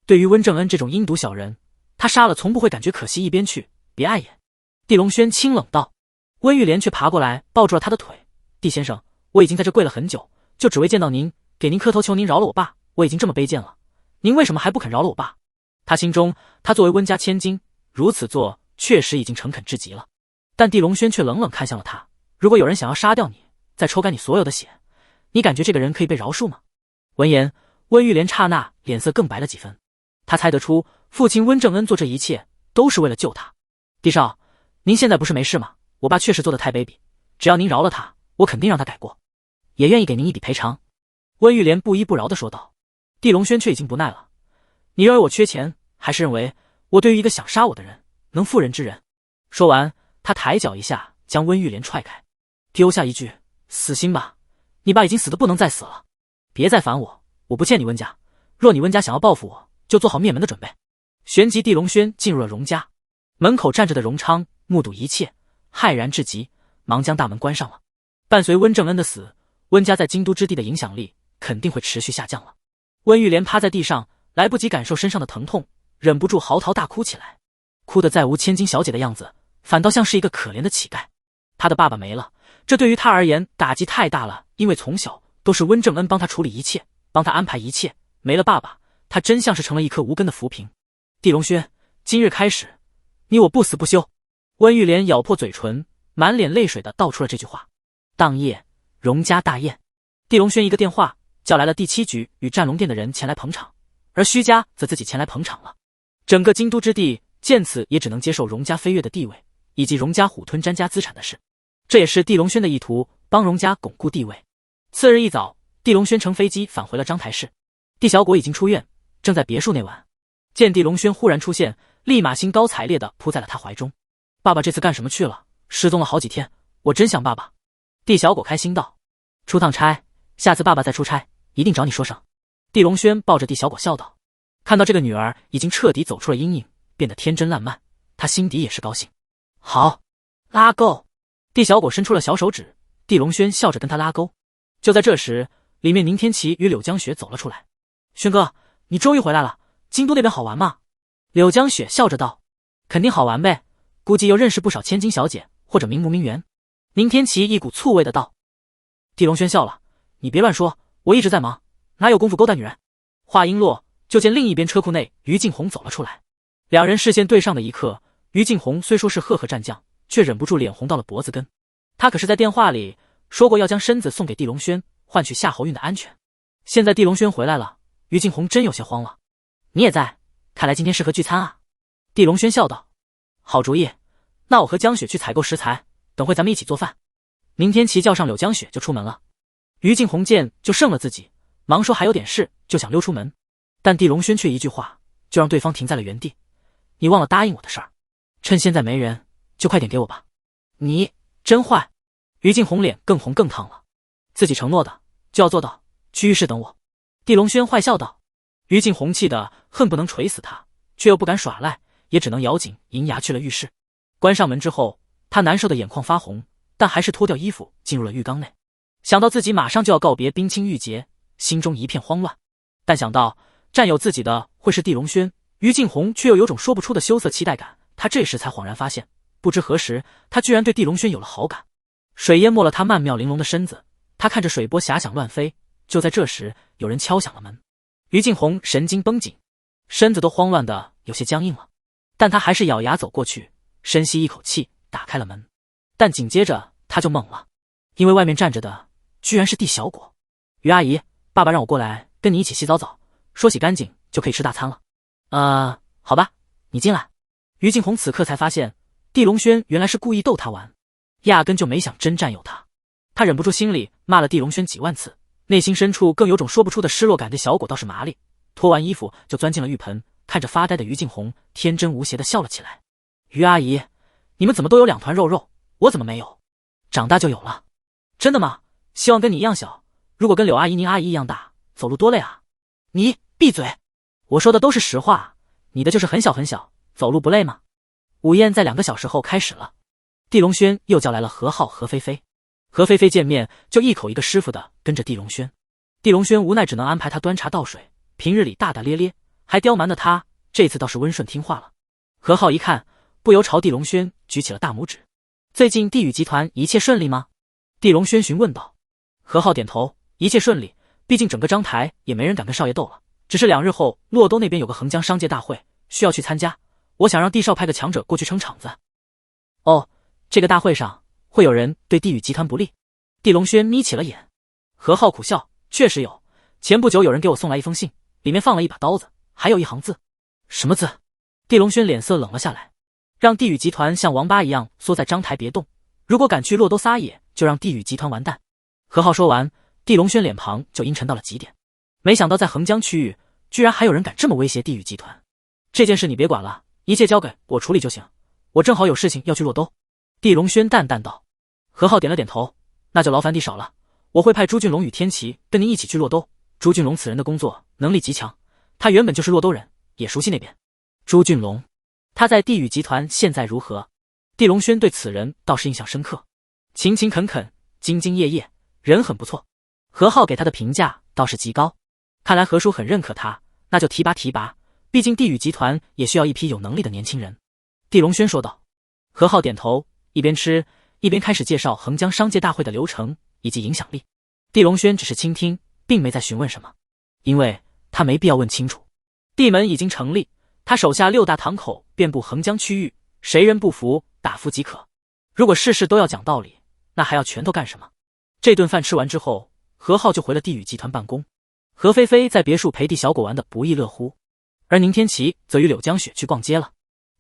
对于温正恩这种阴毒小人，他杀了从不会感觉可惜，一边去，别碍眼。地龙轩清冷道。温玉莲却爬过来抱住了他的腿，地先生，我已经在这跪了很久，就只为见到您，给您磕头求您饶了我爸，我已经这么卑贱了，您为什么还不肯饶了我爸？他心中，他作为温家千金，如此做确实已经诚恳至极了。但地龙轩却冷冷看向了他，如果有人想要杀掉你，再抽干你所有的血，你感觉这个人可以被饶恕吗？闻言，温玉莲刹那脸色更白了几分，他猜得出父亲温正恩做这一切都是为了救他。帝少，您现在不是没事吗？我爸确实做得太卑鄙，只要您饶了他，我肯定让他改过，也愿意给您一笔赔偿。温玉莲不依不饶地说道。地龙轩却已经不耐了，你认为我缺钱，还是认为我对于一个想杀我的人能妇人之仁？说完，他抬脚一下将温玉莲踹开，丢下一句死心吧，你爸已经死得不能再死了，别再烦我，我不欠你温家，若你温家想要报复我，就做好灭门的准备。旋即地龙轩进入了荣家，门口站着的荣昌目睹一切，骇然至极，忙将大门关上了。伴随温正恩的死，温家在京都之地的影响力肯定会持续下降了。温玉莲趴在地上，来不及感受身上的疼痛，忍不住嚎啕大哭起来，哭得再无千金小姐的样子，反倒像是一个可怜的乞丐。她的爸爸没了，这对于她而言打击太大了，因为从小都是温正恩帮她处理一切，帮她安排一切，没了爸爸，她真像是成了一棵无根的浮萍。地龙轩，今日开始，你我不死不休。温玉莲咬破嘴唇，满脸泪水的道出了这句话。当夜，荣家大宴，地龙轩一个电话叫来了第7局与战龙殿的人前来捧场，而虚家则自己前来捧场了。整个京都之地见此也只能接受荣家飞跃的地位，以及荣家虎吞詹家资产的事，这也是地龙轩的意图，帮荣家巩固地位。次日一早，地龙轩乘飞机返回了章台市，地小果已经出院，正在别墅内玩。见地龙轩忽然出现，立马兴高采烈地扑在了他怀中。爸爸这次干什么去了？失踪了好几天，我真想爸爸。地小果开心道。出趟差，下次爸爸再出差一定找你说声。地龙轩抱着地小果笑道。看到这个女儿已经彻底走出了阴影，变得天真烂漫，他心底也是高兴。好，拉钩。地小果伸出了小手指，地龙轩笑着跟他拉钩。就在这时，里面宁天琪与柳江雪走了出来。轩哥，你终于回来了，京都那边好玩吗？柳江雪笑着道。肯定好玩呗，估计又认识不少千金小姐或者名模名媛。宁天琪一股醋味的道。地龙轩笑了，你别乱说，我一直在忙，哪有功夫勾搭女人。话音落，就见另一边车库内于敬红走了出来。两人视线对上的一刻，于敬红虽说是赫赫战将，却忍不住脸红到了脖子根。他可是在电话里说过要将身子送给地龙轩，换取夏侯运的安全。现在地龙轩回来了，于敬红真有些慌了。你也在，看来今天适合聚餐啊。地龙轩笑道。好主意，那我和江雪去采购食材，等会咱们一起做饭。宁天琪叫上柳江雪就出门了。于静红见就剩了自己，忙说还有点事，就想溜出门，但地龙轩却一句话就让对方停在了原地：你忘了答应我的事儿，趁现在没人，就快点给我吧。你真坏！于静红脸更红更烫了，自己承诺的就要做到，去浴室等我。地龙轩坏笑道。于静红气得恨不能捶死他，却又不敢耍赖，也只能咬紧银牙去了浴室。关上门之后，他难受的眼眶发红，但还是脱掉衣服进入了浴缸内。想到自己马上就要告别冰清玉洁，心中一片慌乱，但想到占有自己的会是地龙轩，于静红却又有种说不出的羞涩期待感。他这时才恍然发现，不知何时他居然对地龙轩有了好感。水淹没了他曼妙玲珑的身子，他看着水波遐想乱飞。就在这时，有人敲响了门。于静红神经绷紧，身子都慌乱的有些僵硬了，但他还是咬牙走过去，深吸一口气，打开了门。但紧接着他就懵了，因为外面站着的居然是地小果。于阿姨，爸爸让我过来跟你一起洗澡澡，说洗干净就可以吃大餐了。好吧，你进来。于静红此刻才发现，地龙轩原来是故意逗他玩，压根就没想真占有他。他忍不住心里骂了地龙轩几万次，内心深处更有种说不出的失落感。这小果倒是麻利，脱完衣服就钻进了浴盆，看着发呆的于静红，天真无邪的笑了起来。于阿姨，你们怎么都有2团肉肉，我怎么没有？长大就有了。真的吗？希望跟你一样小，如果跟柳阿姨、宁阿姨一样大，走路多累啊。你闭嘴，我说的都是实话，你的就是很小很小，走路不累吗？午宴在2个小时后开始了，地龙轩又叫来了何浩、何菲菲。何菲菲见面就一口一个师傅的跟着地龙轩，地龙轩无奈只能安排他端茶倒水，平日里大大咧咧还刁蛮的他，这次倒是温顺听话了。何浩一看，不由朝地龙轩举起了大拇指。最近地宇集团一切顺利吗？地龙轩询问道。何浩点头，一切顺利，毕竟整个章台也没人敢跟少爷斗了，只是2日后洛都那边有个横江商界大会，需要去参加，我想让地少派个强者过去撑场子。哦，这个大会上会有人对地宇集团不利？地龙轩眯起了眼。何浩苦笑，确实有，前不久有人给我送来一封信，里面放了一把刀子，还有一行字。什么字？地龙轩脸色冷了下来，让地宇集团像王八一样缩在章台别动，如果敢去洛都撒野，就让地宇集团完蛋。何浩说完，地龙轩脸庞就阴沉到了极点，没想到在横江区域居然还有人敢这么威胁地宇集团。这件事你别管了，一切交给我处理就行，我正好有事情要去洛都。地龙轩淡淡道。何浩点了点头，那就劳烦地少了，我会派朱俊龙与天齐跟您一起去洛都。朱俊龙此人的工作能力极强，他原本就是洛都人，也熟悉那边。朱俊龙，他在地宇集团现在如何？地龙轩对此人倒是印象深刻，勤勤恳恳，兢兢业业，人很不错。何浩给他的评价倒是极高，看来何叔很认可他，那就提拔提拔，毕竟地宇集团也需要一批有能力的年轻人。地龙轩说道。何浩点头，一边吃一边开始介绍横江商界大会的流程以及影响力。地龙轩只是倾听，并没再询问什么，因为他没必要问清楚。地门已经成立，他手下6大堂口遍布横江区域，谁人不服打服即可。如果事事都要讲道理，那还要拳头干什么？这顿饭吃完之后，何浩就回了地宇集团办公。何菲菲在别墅陪地小果玩得不亦乐乎，而宁天琪则与柳江雪去逛街了。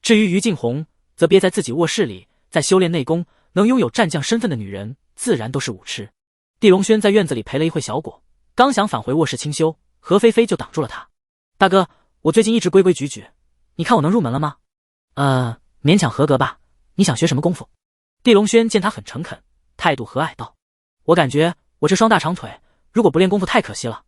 至于于静红，则憋在自己卧室里在修炼内功，能拥有战将身份的女人自然都是舞痴。地龙轩在院子里陪了一会小果，刚想返回卧室清修，何菲菲就挡住了他。大哥，我最近一直规规矩矩，你看我能入门了吗？勉强合格吧。你想学什么功夫？地龙轩见他很诚恳，态度和蔼道。我感觉我这双大长腿，如果不练功夫太可惜了。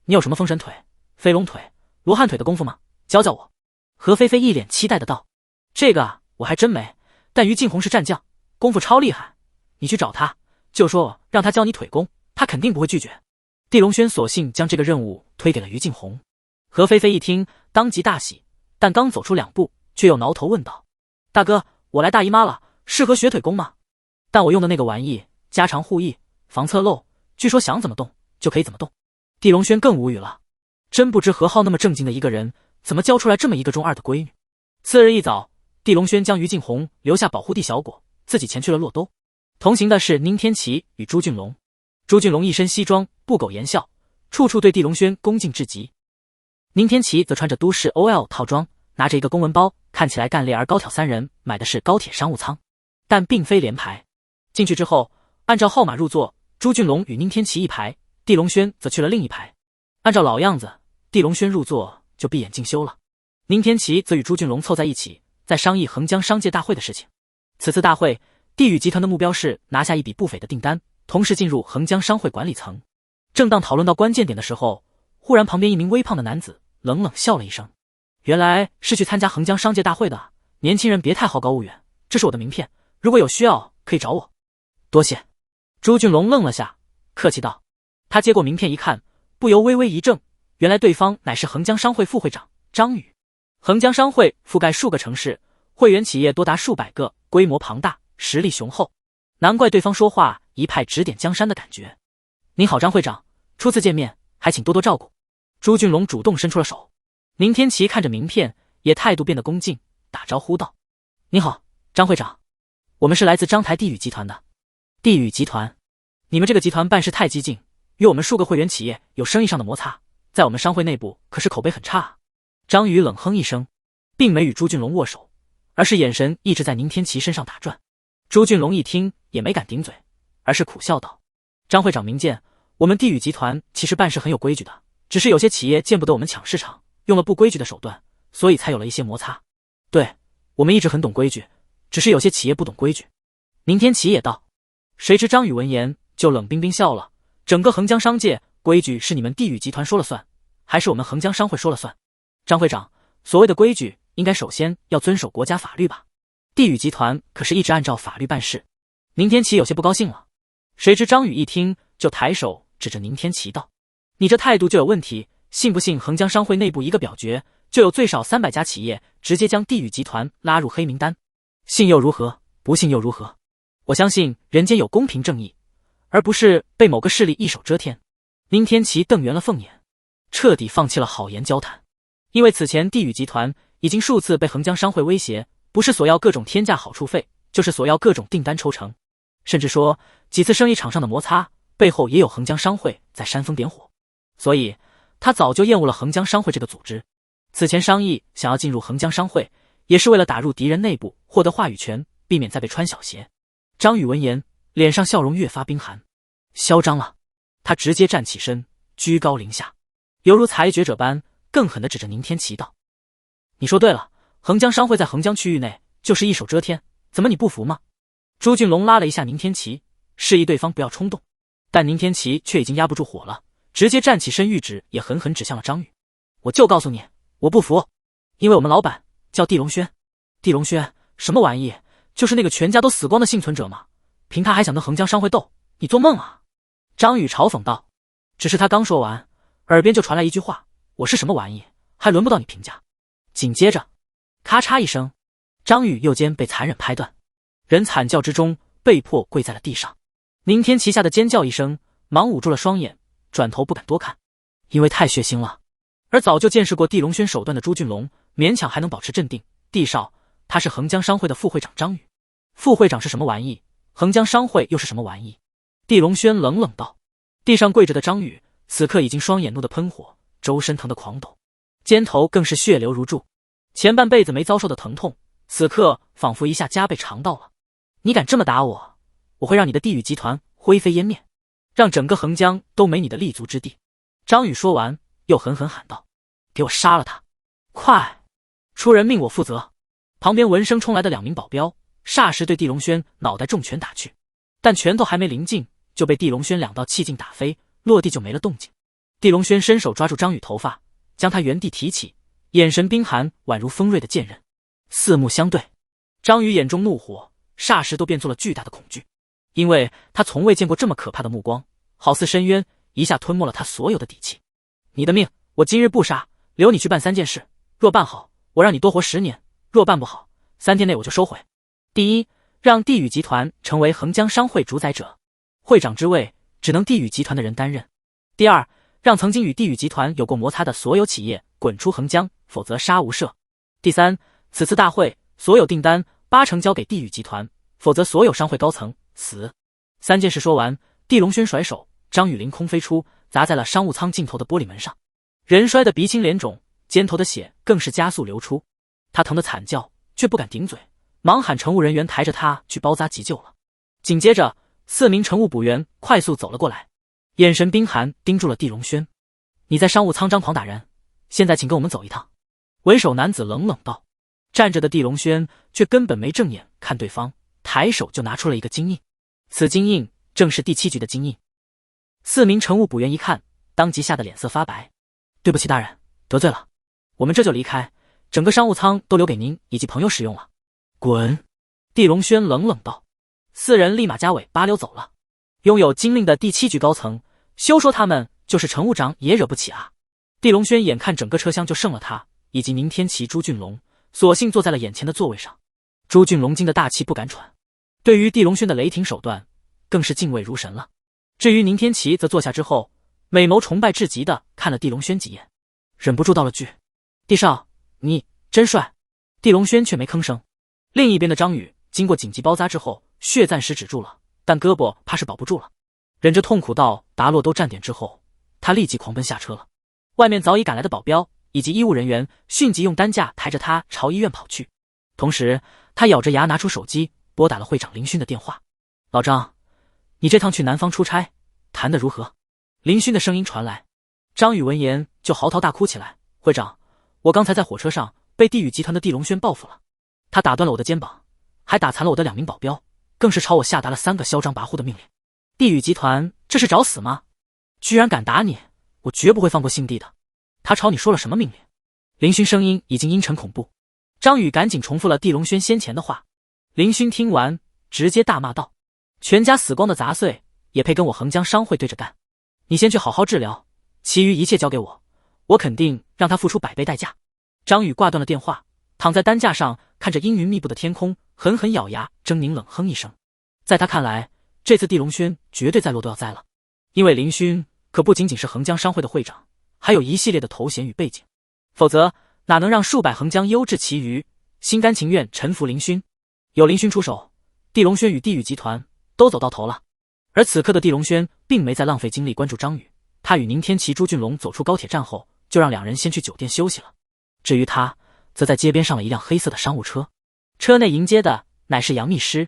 你有什么封神腿、飞龙腿、罗汉腿的功夫吗？教教我。何菲菲一脸期待的道。这个我还真没，但于静红是战将，功夫超厉害，你去找他，就说让他教你腿功，他肯定不会拒绝。地龙轩索性将这个任务推给了于静红。何菲菲一听，当即大喜，但刚走出2步，却又挠头问道：大哥，我来大姨妈了，适合学腿功吗？但我用的那个玩意家常护翼，防侧漏，据说想怎么动就可以怎么动。地龙轩更无语了，真不知何浩那么正经的一个人，怎么教出来这么一个中二的闺女。次日一早，地龙轩将于静红留下保护地小果，自己前去了洛都。同行的是宁天琪与朱俊龙。朱俊龙一身西装，不苟言笑，处处对地龙轩恭敬至极。宁天琪则穿着都市 OL 套装，拿着一个公文包，看起来干练而高挑。3人买的是高铁商务舱，但并非联排。进去之后按照号码入座，朱俊龙与宁天琪一排，地龙轩则去了另一排。按照老样子，地龙轩入座就闭眼静修了，宁天琪则与朱俊龙凑在一起，在商议横江商界大会的事情。此次大会，地宇集团的目标是拿下一笔不菲的订单，同时进入横江商会管理层。正当讨论到关键点的时候，忽然旁边一名微胖的男子冷冷笑了一声，原来是去参加横江商界大会的。年轻人别太好高骛远，这是我的名片，如果有需要可以找我。多谢。朱俊龙愣了下，客气道。他接过名片一看，不由微微一怔，原来对方乃是横江商会副会长张宇。横江商会覆盖数个城市，会员企业多达数百个，规模庞大，实力雄厚，难怪对方说话一派指点江山的感觉。您好，张会长，初次见面，还请多多照顾。朱俊龙主动伸出了手。宁天琪看着名片，也态度变得恭敬，打招呼道：你好，张会长，我们是来自章台地宇集团的。地宇集团，你们这个集团办事太激进，与我们数个会员企业有生意上的摩擦，在我们商会内部可是口碑很差啊。张宇冷哼一声，并没与朱俊龙握手，而是眼神一直在宁天琪身上打转。朱俊龙一听也没敢顶嘴，而是苦笑道：张会长明鉴，我们地宇集团其实办事很有规矩的，只是有些企业见不得我们抢市场，用了不规矩的手段，所以才有了一些摩擦。对，我们一直很懂规矩，只是有些企业不懂规矩。宁天琪也道。谁知张宇闻言就冷冰冰笑了，整个横江商界规矩是你们地宇集团说了算，还是我们横江商会说了算？张会长，所谓的规矩应该首先要遵守国家法律吧，地宇集团可是一直按照法律办事。宁天琪有些不高兴了，谁知张宇一听就抬手指着宁天琪道：你这态度就有问题，信不信横江商会内部一个表决，就有最少300家企业直接将地宇集团拉入黑名单？信又如何，不信又如何？我相信人间有公平正义，而不是被某个势力一手遮天。宁天琪瞪圆了凤眼，彻底放弃了好言交谈。因为此前地宇集团已经数次被横江商会威胁，不是索要各种天价好处费，就是索要各种订单抽成，甚至说几次生意场上的摩擦背后也有横江商会在煽风点火，所以他早就厌恶了横江商会这个组织。此前商议想要进入横江商会，也是为了打入敌人内部，获得话语权，避免再被穿小鞋。张宇闻言，脸上笑容越发冰寒，嚣张了。他直接站起身，居高临下，犹如裁决者般更狠地指着宁天琪道：你说对了，横江商会在横江区域内就是一手遮天，怎么你不服吗？朱俊龙拉了一下宁天琪，示意对方不要冲动，但宁天琪却已经压不住火了，直接站起身，玉指也狠狠指向了张宇。我就告诉你，我不服，因为我们老板叫地龙轩。地龙轩什么玩意？就是那个全家都死光的幸存者嘛，凭他还想跟横江商会斗，你做梦啊！张宇嘲讽道。只是他刚说完，耳边就传来一句话：我是什么玩意，还轮不到你评价。紧接着咔嚓一声，张宇右肩被残忍拍断，人惨叫之中被迫跪在了地上。宁天琪吓得尖叫一声，忙捂住了双眼，转头不敢多看，因为太血腥了。而早就见识过地龙轩手段的朱俊龙勉强还能保持镇定。地少，他是横江商会的副会长张宇。副会长是什么玩意？横江商会又是什么玩意？地龙轩冷冷道。地上跪着的张宇此刻已经双眼怒得喷火，周身疼得狂抖，肩头更是血流如注，前半辈子没遭受的疼痛，此刻仿佛一下加倍尝到了。你敢这么打我，我会让你的地宇集团灰飞烟灭，让整个横江都没你的立足之地。张宇说完又狠狠喊道：给我杀了他，快出人命我负责。旁边闻声冲来的2名保镖霎时对地龙轩脑袋重拳打去，但拳头还没临近，就被地龙轩2道气劲打飞，落地就没了动静。地龙轩伸手抓住张宇头发，将他原地提起，眼神冰寒，宛如锋锐的剑刃。四目相对，张宇眼中怒火霎时都变作了巨大的恐惧，因为他从未见过这么可怕的目光，好似深渊，一下吞没了他所有的底气。你的命我今日不杀，留你去办3件事，若办好，我让你多活10年，若办不好，3天内我就收回。第一，让地宇集团成为横江商会主宰者，会长之位只能地宇集团的人担任。第二，让曾经与地宇集团有过摩擦的所有企业滚出横江，否则杀无赦。第三，此次大会所有订单80%交给地宇集团，否则所有商会高层死。3件事说完，地龙轩甩手，张宇凌空飞出，砸在了商务舱尽头的玻璃门上，人摔得鼻青脸肿，肩头的血更是加速流出。他疼得惨叫，却不敢顶嘴，忙喊乘务人员抬着他去包扎急救了。紧接着4名乘务补员快速走了过来，眼神冰寒盯住了地龙轩。你在商务舱张狂打人，现在请跟我们走一趟。为首男子冷冷道。站着的地龙轩却根本没正眼看对方，抬手就拿出了一个金印，此金印正是第7局的金印。4名乘务补员一看，当即吓得脸色发白。对不起大人，得罪了，我们这就离开，整个商务舱都留给您以及朋友使用了。滚！地龙轩冷冷道。4人立马夹尾巴溜走了。拥有金令的第7局高层，休说他们就是乘务长也惹不起啊。地龙轩眼看整个车厢就剩了他以及宁天齐、朱俊龙，索性坐在了眼前的座位上。朱俊龙惊得大气不敢喘，对于地龙轩的雷霆手段更是敬畏如神了。至于宁天齐则坐下之后，美眸崇拜至极的看了地龙轩几眼，忍不住道了句：地少，你真帅。地龙轩却没吭声。另一边的张宇经过紧急包扎之后，血暂时止住了，但胳膊怕是保不住了。忍着痛苦到达洛都站点之后，他立即狂奔下车了。外面早已赶来的保镖以及医务人员迅即用担架抬着他朝医院跑去。同时他咬着牙拿出手机拨打了会长林勋的电话。老张，你这趟去南方出差谈得如何？林勋的声音传来。张宇闻言就嚎啕大哭起来。会长，我刚才在火车上被地宇集团的地龙轩报复了，他打断了我的肩膀，还打残了我的2名保镖，更是朝我下达了3个嚣张跋扈的命令。地宇集团这是找死吗？居然敢打你，我绝不会放过姓地的。他朝你说了什么命令？林勋声音已经阴沉恐怖。张宇赶紧重复了地龙轩先前的话。林勋听完直接大骂道：全家死光的杂碎也配跟我横江商会对着干？你先去好好治疗，其余一切交给我，我肯定让他付出100倍代价。张宇挂断了电话，躺在担架上看着阴云密布的天空，狠狠咬牙狰狞冷哼一声。在他看来，这次地龙轩绝对在落都要栽了，因为林勋可不仅仅是横江商会的会长，还有一系列的头衔与背景，否则哪能让数百横江优质旗鱼心甘情愿臣服林勋？有林勋出手，地龙轩与地宇集团都走到头了。而此刻的地龙轩并没再浪费精力关注张宇，他与宁天齐、朱俊龙走出高铁站后，就让2人先去酒店休息了。至于他，则在街边上了一辆黑色的商务车，车内迎接的乃是杨秘书。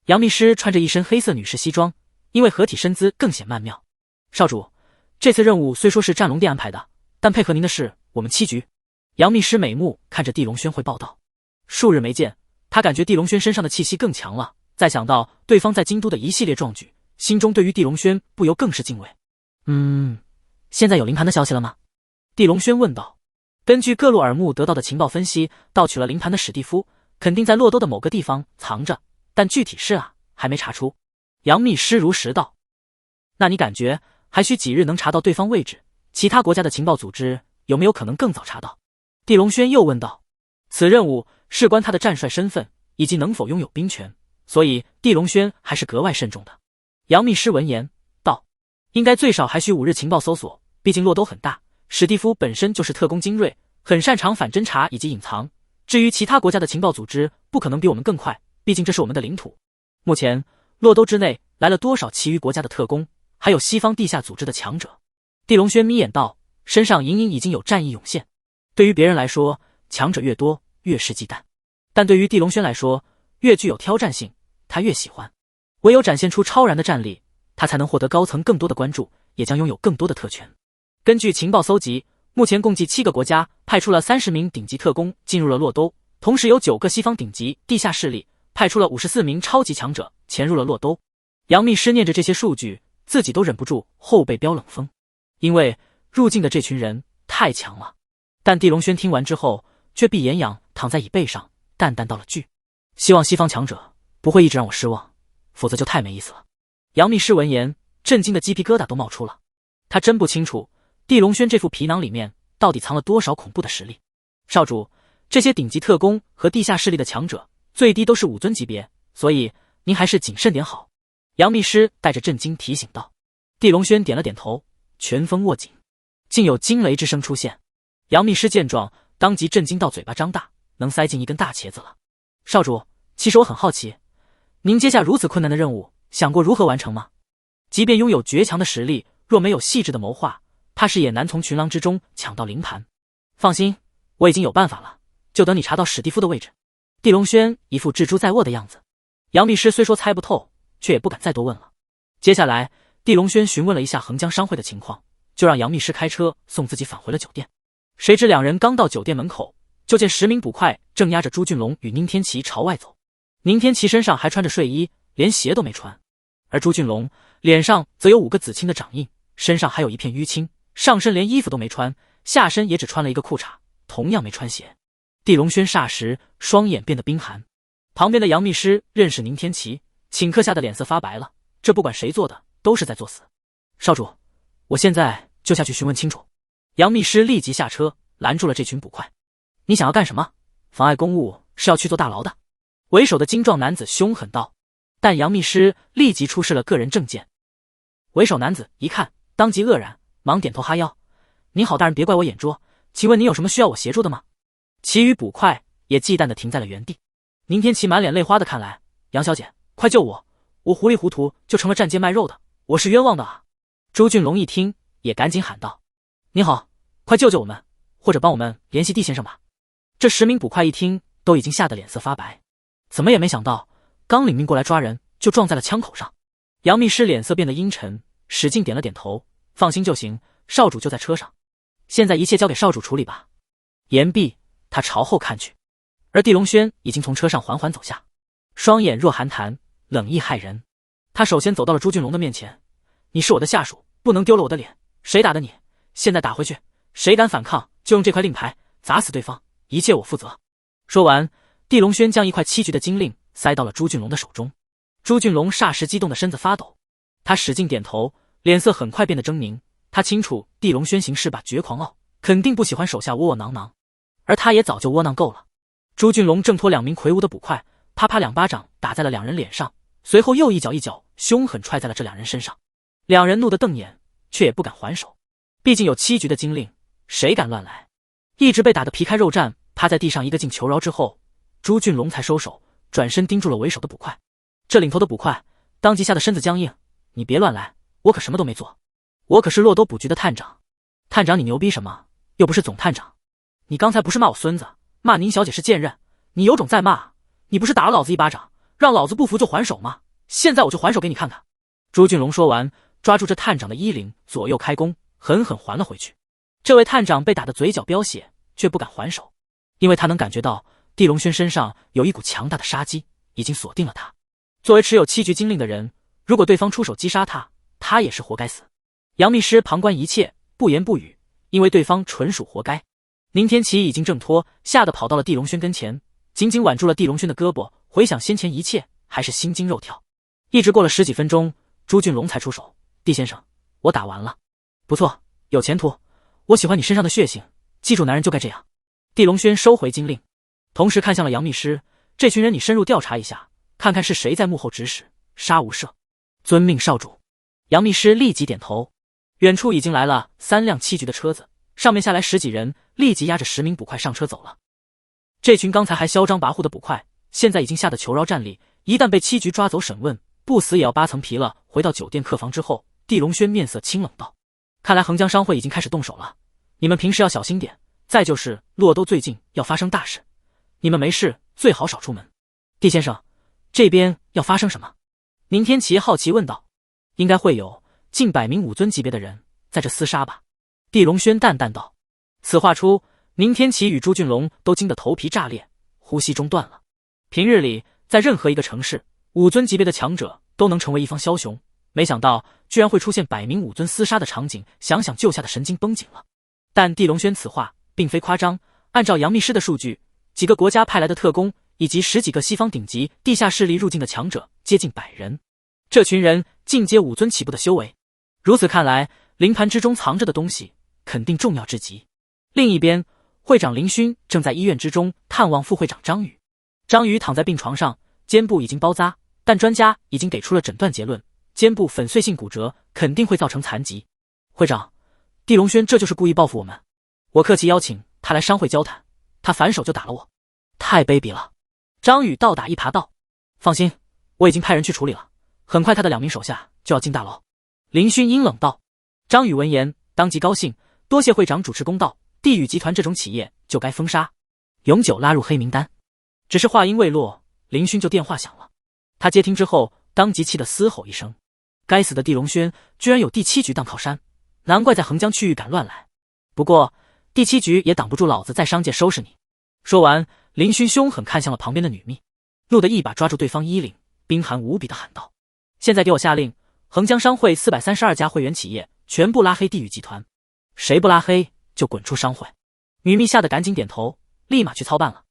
杨秘书穿着一身黑色女士西装，因为合体身姿更显曼妙。少主，这次任务虽说是战龙殿安排的，但配合您的是我们7局。杨秘书美目看着地龙轩汇报道。数日没见，他感觉地龙轩身上的气息更强了，再想到对方在京都的一系列壮举，心中对于地龙轩不由更是敬畏。现在有林盘的消息了吗？地龙轩问道。根据各路耳目得到的情报分析，盗取了林盘的史蒂夫肯定在洛都的某个地方藏着，但具体是还没查出。杨秘书如实道。那你感觉还需几日能查到对方位置？其他国家的情报组织有没有可能更早查到？地龙轩又问道。此任务事关他的战帅身份以及能否拥有兵权，所以地龙轩还是格外慎重的。杨秘书闻言道：应该最少还需5日情报搜索，毕竟洛都很大，史蒂夫本身就是特工精锐，很擅长反侦查以及隐藏。至于其他国家的情报组织，不可能比我们更快，毕竟这是我们的领土。目前洛都之内来了多少其余国家的特工，还有西方地下组织的强者？地龙轩眯眼道，身上隐隐已经有战意涌现。对于别人来说，强者越多越是忌惮，但对于地龙轩来说，越具有挑战性，他越喜欢。唯有展现出超然的战力，他才能获得高层更多的关注，也将拥有更多的特权。根据情报搜集，目前共计7个国家派出了30名顶级特工进入了洛都，同时有9个西方顶级地下势力派出了54名超级强者潜入了洛都。杨秘书念着这些数据，自己都忍不住后背飙冷风，因为入境的这群人太强了。但地龙轩听完之后，却闭眼仰躺在椅背上，淡淡道了句：希望西方强者不会一直让我失望，否则就太没意思了。杨秘书闻言，震惊的鸡皮疙瘩都冒出了。他真不清楚地龙轩这副皮囊里面到底藏了多少恐怖的实力。少主，这些顶级特工和地下势力的强者最低都是5尊级别，所以您还是谨慎点好。杨秘书带着震惊提醒道。地龙轩点了点头，拳风握紧，竟有惊雷之声出现。杨秘书见状，当即震惊到嘴巴张大，能塞进一根大茄子了。少主，其实我很好奇，您接下如此困难的任务，想过如何完成吗？即便拥有绝强的实力，若没有细致的谋划，怕是也难从群狼之中抢到灵盘。放心，我已经有办法了，就等你查到史蒂夫的位置。地龙轩一副置诸在握的样子。杨秘书虽说猜不透，却也不敢再多问了。接下来，地龙轩询问了一下横江商会的情况，就让杨秘书开车送自己返回了酒店。谁知两人刚到酒店门口，就见10名捕快正押着朱俊龙与宁天琪朝外走。宁天琪身上还穿着睡衣，连鞋都没穿，而朱俊龙脸上则有5个紫青的掌印，身上还有一片淤青，上身连衣服都没穿，下身也只穿了一个裤衩，同样没穿鞋。地龙轩霎时双眼变得冰寒。旁边的杨秘书认识宁天琪，顷刻吓得脸色发白了，这不管谁做的都是在作死。少主，我现在就下去询问清楚。杨秘书立即下车拦住了这群捕快。你想要干什么？妨碍公务是要去坐大牢的。为首的精壮男子凶狠道。但杨秘书立即出示了个人证件。为首男子一看，当即愕然，忙点头哈腰。您好大人，别怪我眼拙，请问您有什么需要我协助的吗？其余捕快也忌惮地停在了原地。宁天琪满脸泪花的看来，杨小姐，快救我！我糊里糊涂就成了站街卖肉的，我是冤枉的啊！朱俊龙一听，也赶紧喊道：你好，快救救我们，或者帮我们联系地先生吧。这10名捕快一听，都已经吓得脸色发白，怎么也没想到，刚领命过来抓人，就撞在了枪口上。杨秘书脸色变得阴沉，使劲点了点头，放心就行，少主就在车上，现在一切交给少主处理吧。言毕，他朝后看去，而地龙轩已经从车上缓缓走下，双眼若寒潭，冷意骇人。他首先走到了朱俊龙的面前，你是我的下属，不能丢了我的脸，谁打的你？现在打回去，谁敢反抗，就用这块令牌砸死对方，一切我负责。说完，地龙轩将一块7局的金令塞到了朱俊龙的手中。朱俊龙霎时激动的身子发抖，他使劲点头，脸色很快变得狰狞。他清楚地龙轩行事把绝狂傲，肯定不喜欢手下窝窝囊囊，而他也早就窝囊够了。朱俊龙挣脱2名魁梧的捕快，啪啪2巴掌打在了2人脸上，随后又一脚凶狠踹在了这2人身上。2人怒得瞪眼，却也不敢还手，毕竟有7局的金令，谁敢乱来？一直被打得皮开肉绽，趴在地上一个劲求饶之后，朱俊龙才收手，转身盯住了为首的捕快。这领头的捕快当即吓得身子僵硬，你别乱来，我可什么都没做，我可是洛都捕局的探长。探长你牛逼什么？又不是总探长。你刚才不是骂我孙子，骂宁小姐是贱人，你有种再骂，你不是打了老子一巴掌，让老子不服就还手吗？现在我就还手给你看看。朱俊龙说完，抓住这探长的衣领，左右开弓，狠狠还了回去。这位探长被打得嘴角飙血，却不敢还手，因为他能感觉到地龙轩身上有一股强大的杀机，已经锁定了他。作为持有7局金令的人，如果对方出手击杀他，他也是活该死。杨秘书旁观一切，不言不语，因为对方纯属活该。宁天琪已经挣脱，吓得跑到了地龙轩跟前，紧紧挽住了地龙轩的胳膊，回想先前一切，还是心惊肉跳。一直过了10几分钟，朱俊龙才出手。地先生，我打完了。不错，有前途，我喜欢你身上的血性，记住男人就该这样。地龙轩收回金令，同时看向了杨秘书，这群人你深入调查一下，看看是谁在幕后指使，杀无赦。遵命少主。杨秘书立即点头。远处已经来了3辆7局的车子，上面下来10几人，立即押着10名捕快上车走了。这群刚才还嚣张跋扈的捕快，现在已经吓得求饶站立，一旦被7局抓走审问，不死也要8层皮了。回到酒店客房之后，地龙轩面色清冷道：看来横江商会已经开始动手了，你们平时要小心点，再就是洛都最近要发生大事，你们没事最好少出门。地先生，这边要发生什么？宁天琪好奇问道。应该会有近100名武尊级别的人在这厮杀吧？地龙轩淡淡道。此话出，宁天琪与朱俊龙都惊得头皮炸裂，呼吸中断了。平日里在任何一个城市，武尊级别的强者都能成为一方枭雄，没想到居然会出现100名武尊厮杀的场景，想想就吓得神经绷紧了。但地龙轩此话并非夸张，按照杨秘书的数据，几个国家派来的特工以及10几个西方顶级地下势力入境的强者接近100人，这群人进阶武尊起步的修为，如此看来，灵盘之中藏着的东西肯定重要至极。另一边，会长林勋正在医院之中探望副会长张宇。张宇躺在病床上，肩部已经包扎，但专家已经给出了诊断结论，肩部粉碎性骨折肯定会造成残疾。会长，地龙轩这就是故意报复我们，我客气邀请他来商会交谈，他反手就打了我，太卑鄙了。张宇倒打一耙道。放心，我已经派人去处理了，很快他的2名手下就要进大牢。林勋阴冷道。张宇闻言当即高兴，多谢会长主持公道，地宇集团这种企业就该封杀，永久拉入黑名单。只是话音未落，林勋就电话响了。他接听之后当即气得嘶吼一声。该死的地龙轩居然有第7局当靠山，难怪在横江区域敢乱来。不过第7局也挡不住老子在商界收拾你。说完，林勋凶狠看向了旁边的女秘，怒地一把抓住对方衣领，冰寒无比的喊道：现在给我下令，横江商会432家会员企业全部拉黑地宇集团，谁不拉黑就滚出商会。女秘吓得赶紧点头，立马去操办了。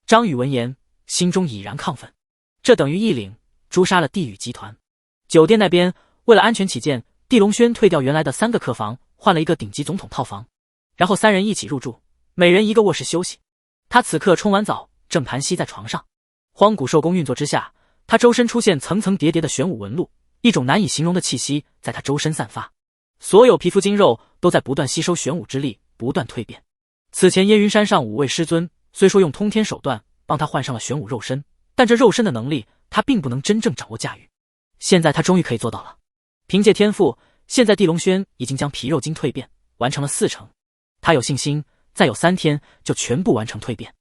张宇闻言心中已然亢奋，这等于一领诛杀了地宇集团。酒店那边为了安全起见，地龙轩退掉原来的3个客房，换了一个顶级总统套房，然后3人一起入住，每人一个卧室休息。他此刻冲完澡，正盘膝在床上。荒古兽宫运作之下，他周身出现层层叠叠的玄武纹路，一种难以形容的气息在他周身散发，所有皮肤筋肉都在不断吸收玄武之力，不断蜕变。此前燕云山上5位师尊虽说用通天手段帮他换上了玄武肉身，但这肉身的能力他并不能真正掌握驾驭。现在他终于可以做到了。凭借天赋，现在地龙轩已经将皮肉筋蜕变完成了40%，他有信心再有3天就全部完成蜕变。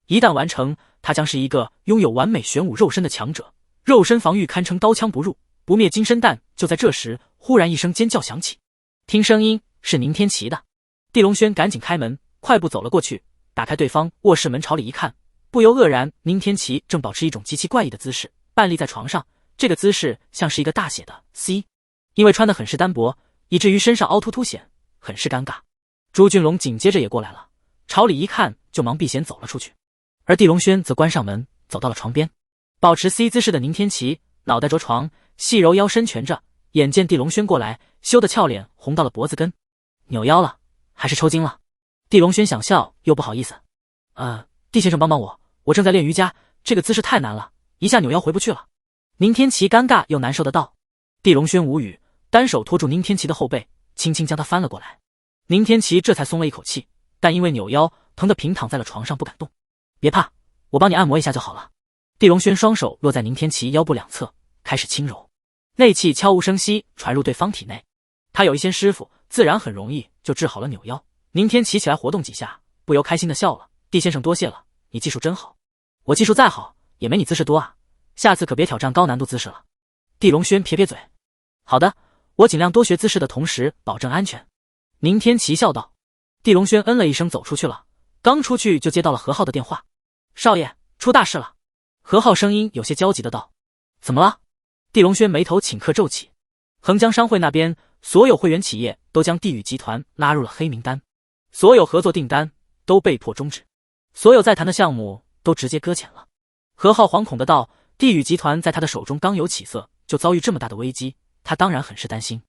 一旦完成，他将是一个拥有完美玄武肉身的强者，肉身防御堪称刀枪不入，不灭金身弹。就在这时，忽然一声尖叫响起，听声音是宁天齐的。地龙轩赶紧开门，快步走了过去，打开对方卧室门，朝里一看，不由愕然，宁天齐正保持一种极其怪异的姿势，半立在床上，这个姿势像是一个大写的 C， 因为穿得很是单薄，以至于身上凹凸凸显，很是尴尬。朱俊龙紧接着也过来了，朝里一看就忙避嫌走了出去，而地龙轩则关上门，走到了床边。保持 C 姿势的宁天齐脑袋着床，细柔腰身蜷着，眼见地龙轩过来，羞得俏脸红到了脖子根。扭腰了还是抽筋了？地龙轩想笑又不好意思。地先生帮帮我，我正在练瑜伽，这个姿势太难了，一下扭腰回不去了。宁天齐尴尬又难受的道。地龙轩无语，单手托住宁天齐的后背，轻轻将他翻了过来。宁天齐这才松了一口气，但因为扭腰疼得平躺在了床上不敢动。别怕，我帮你按摩一下就好了。地龙轩双手落在宁天齐腰部两侧，开始轻揉，内气悄无声息传入对方体内。他有一些师傅，自然很容易就治好了扭腰。宁天齐起来活动几下，不由开心的笑了。地先生多谢了，你技术真好。我技术再好也没你姿势多啊，下次可别挑战高难度姿势了。地龙轩撇撇嘴，好的，我尽量多学姿势的同时保证安全。宁天齐笑道。地龙轩嗯了一声走出去了，刚出去就接到了何浩的电话。少爷，出大事了。何浩声音有些焦急的道。怎么了？地龙轩眉头顷刻皱起。横江商会那边所有会员企业都将地宇集团拉入了黑名单，所有合作订单都被迫终止，所有在谈的项目都直接搁浅了。何浩惶恐的道，地宇集团在他的手中刚有起色，就遭遇这么大的危机，他当然很是担心。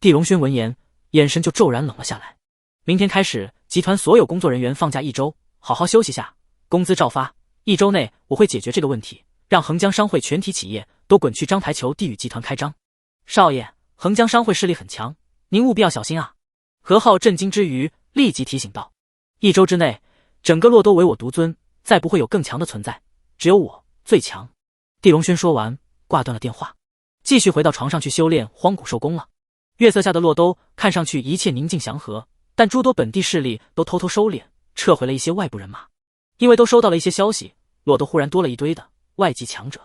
地龙轩闻言，眼神就骤然冷了下来。明天开始，集团所有工作人员放假1周，好好休息下，工资照发。1周内我会解决这个问题，让横江商会全体企业都滚去章台求地宇集团开张。少爷，横江商会势力很强，您务必要小心啊。何浩震惊之余立即提醒道。1周之内，整个洛都唯我独尊，再不会有更强的存在，只有我最强。地龙轩说完挂断了电话，继续回到床上去修炼荒古兽功了。月色下的洛都看上去一切宁静祥和，但诸多本地势力都偷偷收敛，撤回了一些外部人马。因为都收到了一些消息，洛都忽然多了一堆的外籍强者，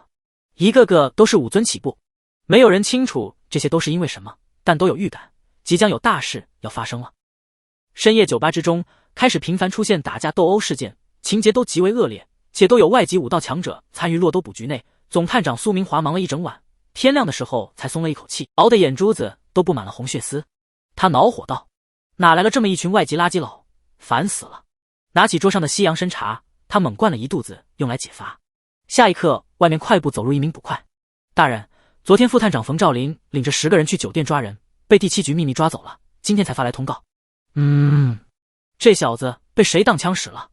一个个都是5尊起步。没有人清楚这些都是因为什么，但都有预感，即将有大事要发生了。深夜酒吧之中开始频繁出现打架斗殴事件，情节都极为恶劣，且都有外籍武道强者参与洛都布局内。总探长苏明华忙了一整晚，天亮的时候才松了一口气，熬得眼珠子都布满了红血丝。他恼火道，哪来了这么一群外籍垃圾佬，烦死了。拿起桌上的西洋参茶，他猛灌了一肚子，用来解乏。下一刻，外面快步走入一名捕快。大人，昨天副探长冯兆林领着10个人去酒店抓人，被第7局秘密抓走了，今天才发来通告。这小子被谁当枪使了？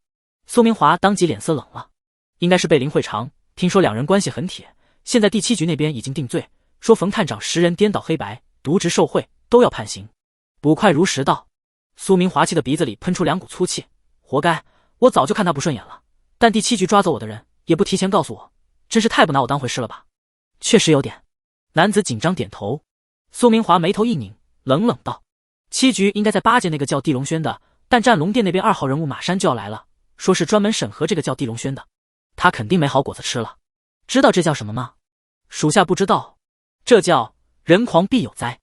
苏明华当即脸色冷了。应该是被林会长，听说2人关系很铁，现在第7局那边已经定罪，说冯探长10人颠倒黑白，渎职受贿，都要判刑。捕快如实道。苏明华气的鼻子里喷出2股粗气，活该，我早就看他不顺眼了，但第7局抓走我的人也不提前告诉我，真是太不拿我当回事了吧。确实有点。男子紧张点头。苏明华眉头一拧，冷冷道：7局应该在8届那个叫地龙轩的，但战龙殿那边2号人物马山就要来了，说是专门审核这个叫地龙轩的，他肯定没好果子吃了。知道这叫什么吗？属下不知道。这叫人狂必有灾。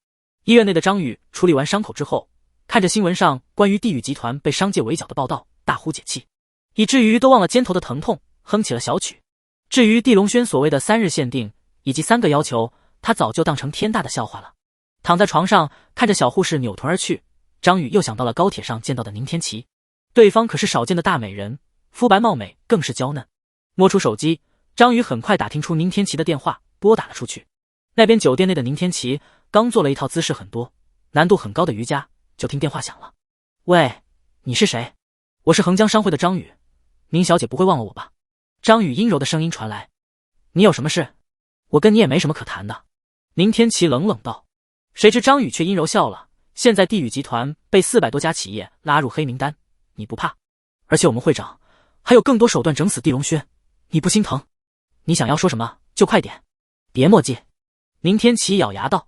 医院内的张宇处理完伤口之后，看着新闻上关于地宇集团被商界围剿的报道，大呼解气，以至于都忘了肩头的疼痛，哼起了小曲。至于地龙轩所谓的3日限定以及3个要求，他早就当成天大的笑话了。躺在床上看着小护士扭臀而去，张宇又想到了高铁上见到的宁天琪，对方可是少见的大美人，肤白貌美，更是娇嫩。摸出手机，张宇很快打听出宁天琪的电话，拨打了出去。那边酒店内的宁天琪刚做了一套姿势很多、难度很高的瑜伽，就听电话响了。喂，你是谁？我是横江商会的张宇，宁小姐不会忘了我吧？张宇阴柔的声音传来。你有什么事？我跟你也没什么可谈的。宁天琪冷冷道。谁知张宇却阴柔笑了。现在地宇集团被400多家企业拉入黑名单，你不怕？而且我们会长还有更多手段整死地龙轩，你不心疼？你想要说什么就快点，别墨迹。宁天琪咬牙道。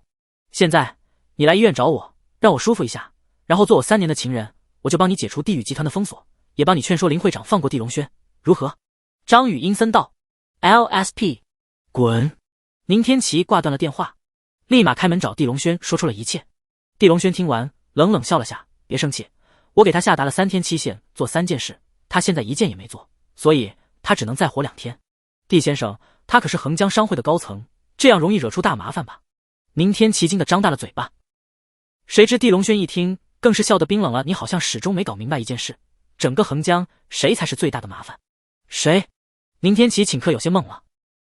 现在你来医院找我，让我舒服一下，然后做我3年的情人，我就帮你解除地宇集团的封锁，也帮你劝说林会长放过地龙轩，如何？张宇阴森道。LSP， 滚！宁天琪挂断了电话，立马开门找地龙轩说出了一切。地龙轩听完冷冷笑了下，别生气，我给他下达了3天期限做3件事，他现在1件也没做，所以他只能再活2天。地先生，他可是横江商会的高层，这样容易惹出大麻烦吧？宁天琪惊得张大了嘴巴。谁知地龙轩一听更是笑得冰冷了，你好像始终没搞明白一件事，整个横江谁才是最大的麻烦？谁？宁天琪顷刻有些懵了，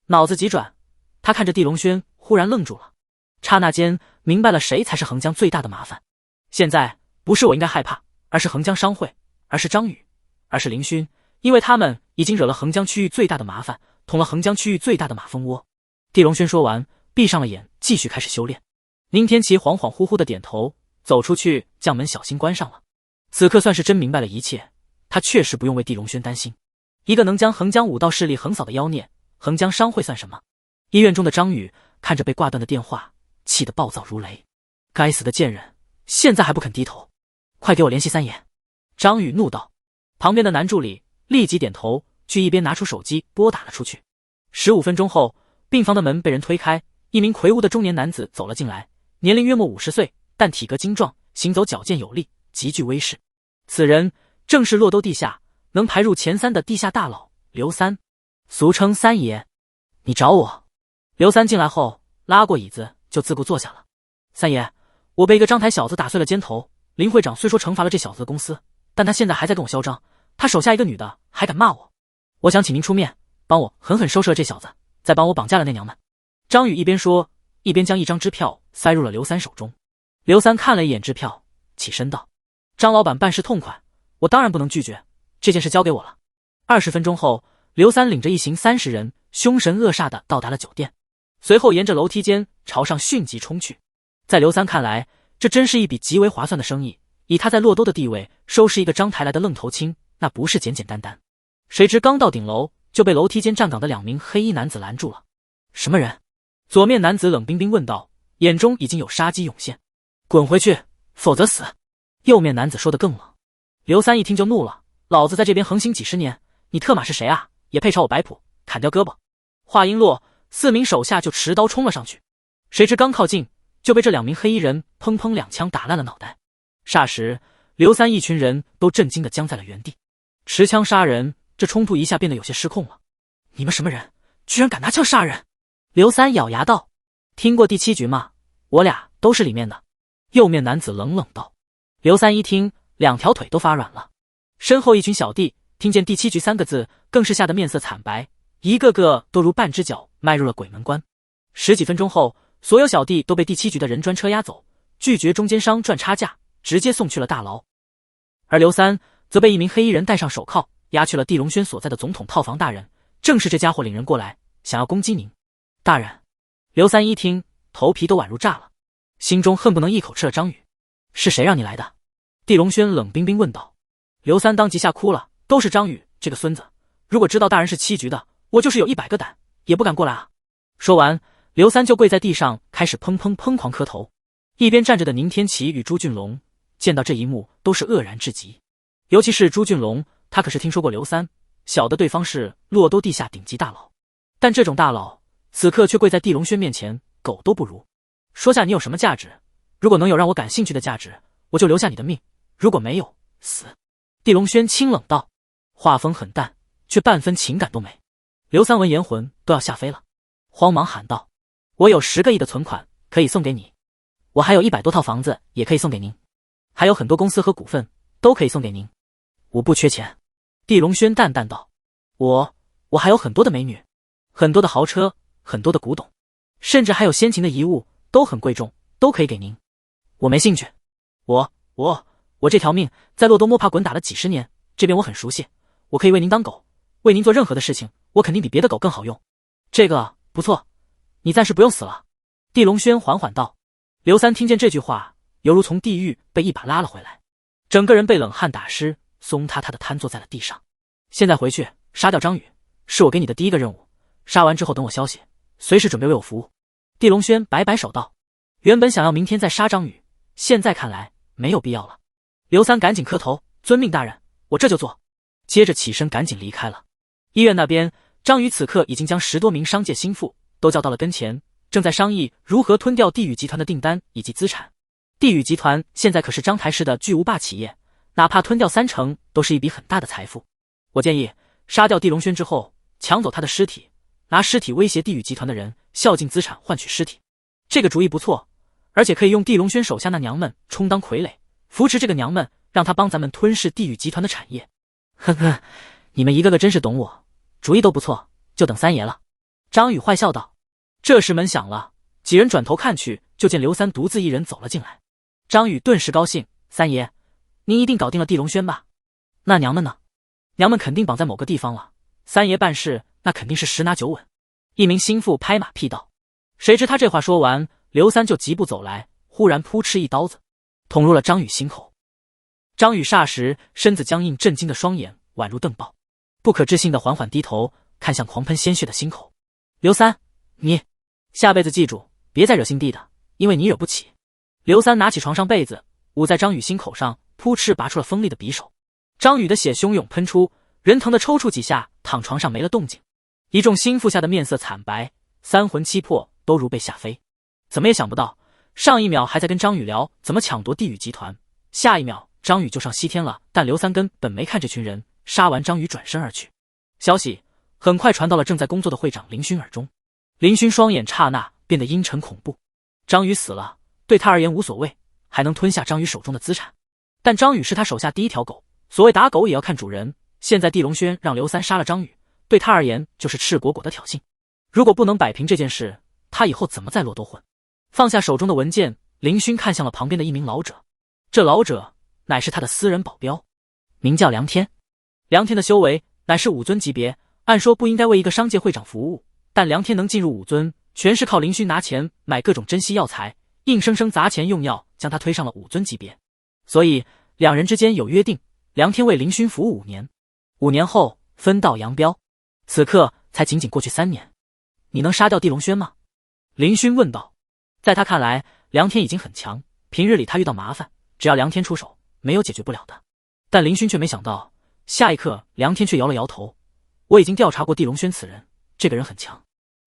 脑子急转，他看着地龙轩忽然愣住了，刹那间明白了谁才是横江最大的麻烦。现在不是我应该害怕，而是横江商会，而是张宇，而是林勋，因为他们已经惹了横江区域最大的麻烦，捅了横江区域最大的马蜂窝。地龙轩说完闭上了眼，继续开始修炼。宁天琪恍恍惚惚的点头，走出去将门小心关上了。此刻算是真明白了一切，他确实不用为地龙轩担心，一个能将横江武道势力横扫的妖孽，横江商会算什么？医院中的张宇看着被挂断的电话，气得暴躁如雷。该死的贱人，现在还不肯低头，快给我联系3爷！张宇怒道。旁边的男助理立即点头，去一边拿出手机拨打了出去。15分钟后，病房的门被人推开，一名魁梧的中年男子走了进来，年龄约莫50岁，但体格精壮，行走矫健有力，极具威势。此人正是洛都地下能排入前3的地下大佬刘三，俗称3爷。你找我？刘三进来后拉过椅子就自顾坐下了。3爷，我被一个张台小子打碎了肩头，林会长虽说惩罚了这小子的公司，但他现在还在跟我嚣张，他手下一个女的还敢骂我，我想请您出面帮我狠狠收拾了这小子，再帮我绑架了那娘们。张宇一边说一边将一张支票塞入了刘三手中。刘三看了一眼支票，起身道：张老板办事痛快，我当然不能拒绝，这件事交给我了。20分钟后，刘三领着一行30人凶神恶煞地到达了酒店，随后沿着楼梯间朝上迅疾冲去。在刘三看来，这真是一笔极为划算的生意，以他在洛都的地位，收拾一个张台来的愣头青那不是简简单单。谁知刚到顶楼就被楼梯间站岗的2名黑衣男子拦住了。什么人？左面男子冷冰冰问道，眼中已经有杀机涌现。滚回去，否则死。右面男子说得更冷。刘三一听就怒了，老子在这边横行几10年，你特马是谁啊？也配朝我摆谱，砍掉胳膊。话音落，4名手下就持刀冲了上去，谁知刚靠近就被这2名黑衣人砰砰2枪打烂了脑袋。霎时刘三一群人都震惊地僵在了原地。持枪杀人，这冲突一下变得有些失控了。你们什么人，居然敢拿枪杀人？刘三咬牙道。听过第7局吗？我俩都是里面的。右面男子冷冷道。刘三一听2条腿都发软了。身后一群小弟听见第7局3个字，更是吓得面色惨白，一个个都如半只脚迈入了鬼门关。10几分钟后，所有小弟都被第7局的人专车押走，拒绝中间商赚差价，直接送去了大牢。而刘三则被一名黑衣人戴上手铐，押去了地龙轩所在的总统套房。大人，正是这家伙领人过来，想要攻击您。大人。刘三一听头皮都宛如炸了，心中恨不能一口吃了张宇。是谁让你来的？地龙轩冷冰冰问道。刘三当即吓哭了，都是张宇这个孙子，如果知道大人是7局的，我就是有100个胆也不敢过来啊。说完，刘三就跪在地上开始砰砰砰狂磕头。一边站着的宁天琪与朱俊龙见到这一幕都是愕然至极，尤其是朱俊龙，他可是听说过刘三，晓得对方是洛都地下顶级大佬，但这种大佬此刻却跪在地龙轩面前，狗都不如。说下你有什么价值，如果能有让我感兴趣的价值，我就留下你的命，如果没有，死。地龙轩清冷道，话锋很淡，却半分情感都没。刘三闻言魂都要吓飞了，慌忙喊道：我有10个亿的存款可以送给你，我还有100多套房子也可以送给您，还有很多公司和股份都可以送给您，我不缺钱。地龙轩淡淡道，我还有很多的美女，很多的豪车，很多的古董，甚至还有先秦的遗物，都很贵重，都可以给您。我没兴趣，我这条命在洛多摸爬滚打了几十年，这边我很熟悉，我可以为您当狗，为您做任何的事情，我肯定比别的狗更好用。这个不错，你暂时不用死了。地龙轩缓缓道。刘三听见这句话，犹如从地狱被一把拉了回来，整个人被冷汗打湿，松塌塌的瘫坐在了地上。现在回去杀掉张宇，是我给你的第一个任务，杀完之后等我消息，随时准备为我服务。地龙轩摆摆手道，原本想要明天再杀张宇，现在看来没有必要了。刘三赶紧磕头，遵命大人，我这就做。接着起身赶紧离开了。医院那边，张宇此刻已经将10多名商界心腹都叫到了跟前，正在商议如何吞掉地宇集团的订单以及资产。地宇集团现在可是章台市的巨无霸企业，哪怕吞掉30%都是一笔很大的财富。我建议杀掉地龙轩之后，抢走他的尸体，拿尸体威胁地宇集团的人，孝敬资产换取尸体。这个主意不错，而且可以用地龙轩手下那娘们充当傀儡，扶持这个娘们，让他帮咱们吞噬地宇集团的产业。呵呵，你们一个个真是懂我，主意都不错，就等三爷了。张宇坏笑道。这时门响了，几人转头看去，就见刘三独自一人走了进来。张宇顿时高兴，三爷，您一定搞定了地龙轩吧？那娘们呢？娘们肯定绑在某个地方了，三爷办事那肯定是10拿9稳。一名心腹拍马屁道。谁知他这话说完，刘三就疾步走来，忽然扑哧一刀子捅入了张宇心口。张宇霎时身子僵硬，震惊的双眼宛如瞪爆，不可置信的缓缓低头看向狂喷鲜血的心口。刘三，你下辈子记住，别再惹心地的，因为你惹不起。刘三拿起床上被子捂在张宇心口上，扑哧拔出了锋利的匕首。张宇的血汹涌喷出，人疼的抽搐几下，躺床上没了动静。一众心腹下的面色惨白，三魂七魄都如被吓飞。怎么也想不到，上一秒还在跟张宇聊怎么抢夺地宇集团，下一秒张宇就上西天了。但刘三根本没看这群人，杀完张宇转身而去。消息很快传到了正在工作的会长林勋耳中。林勋双眼刹那变得阴沉恐怖。张宇死了，对他而言无所谓，还能吞下张宇手中的资产。但张宇是他手下第一条狗，所谓打狗也要看主人。现在地龙轩让刘三杀了张宇，对他而言就是赤果果的挑衅。如果不能摆平这件事，他以后怎么在洛多混？放下手中的文件，林勋看向了旁边的一名老者。这老者乃是他的私人保镖，名叫梁天。梁天的修为乃是5尊级别，按说不应该为一个商界会长服务，但梁天能进入5尊，全是靠林勋拿钱买各种珍稀药材，硬生生砸钱用药将他推上了5尊级别。所以两人之间有约定，梁天为林勋服务5年，5年后分道扬镳。此刻才仅仅过去3年。你能杀掉地龙轩吗？林勋问道。在他看来，梁天已经很强，平日里他遇到麻烦，只要梁天出手，没有解决不了的。但林勋却没想到，下一刻梁天却摇了摇头。我已经调查过地龙轩此人，这个人很强，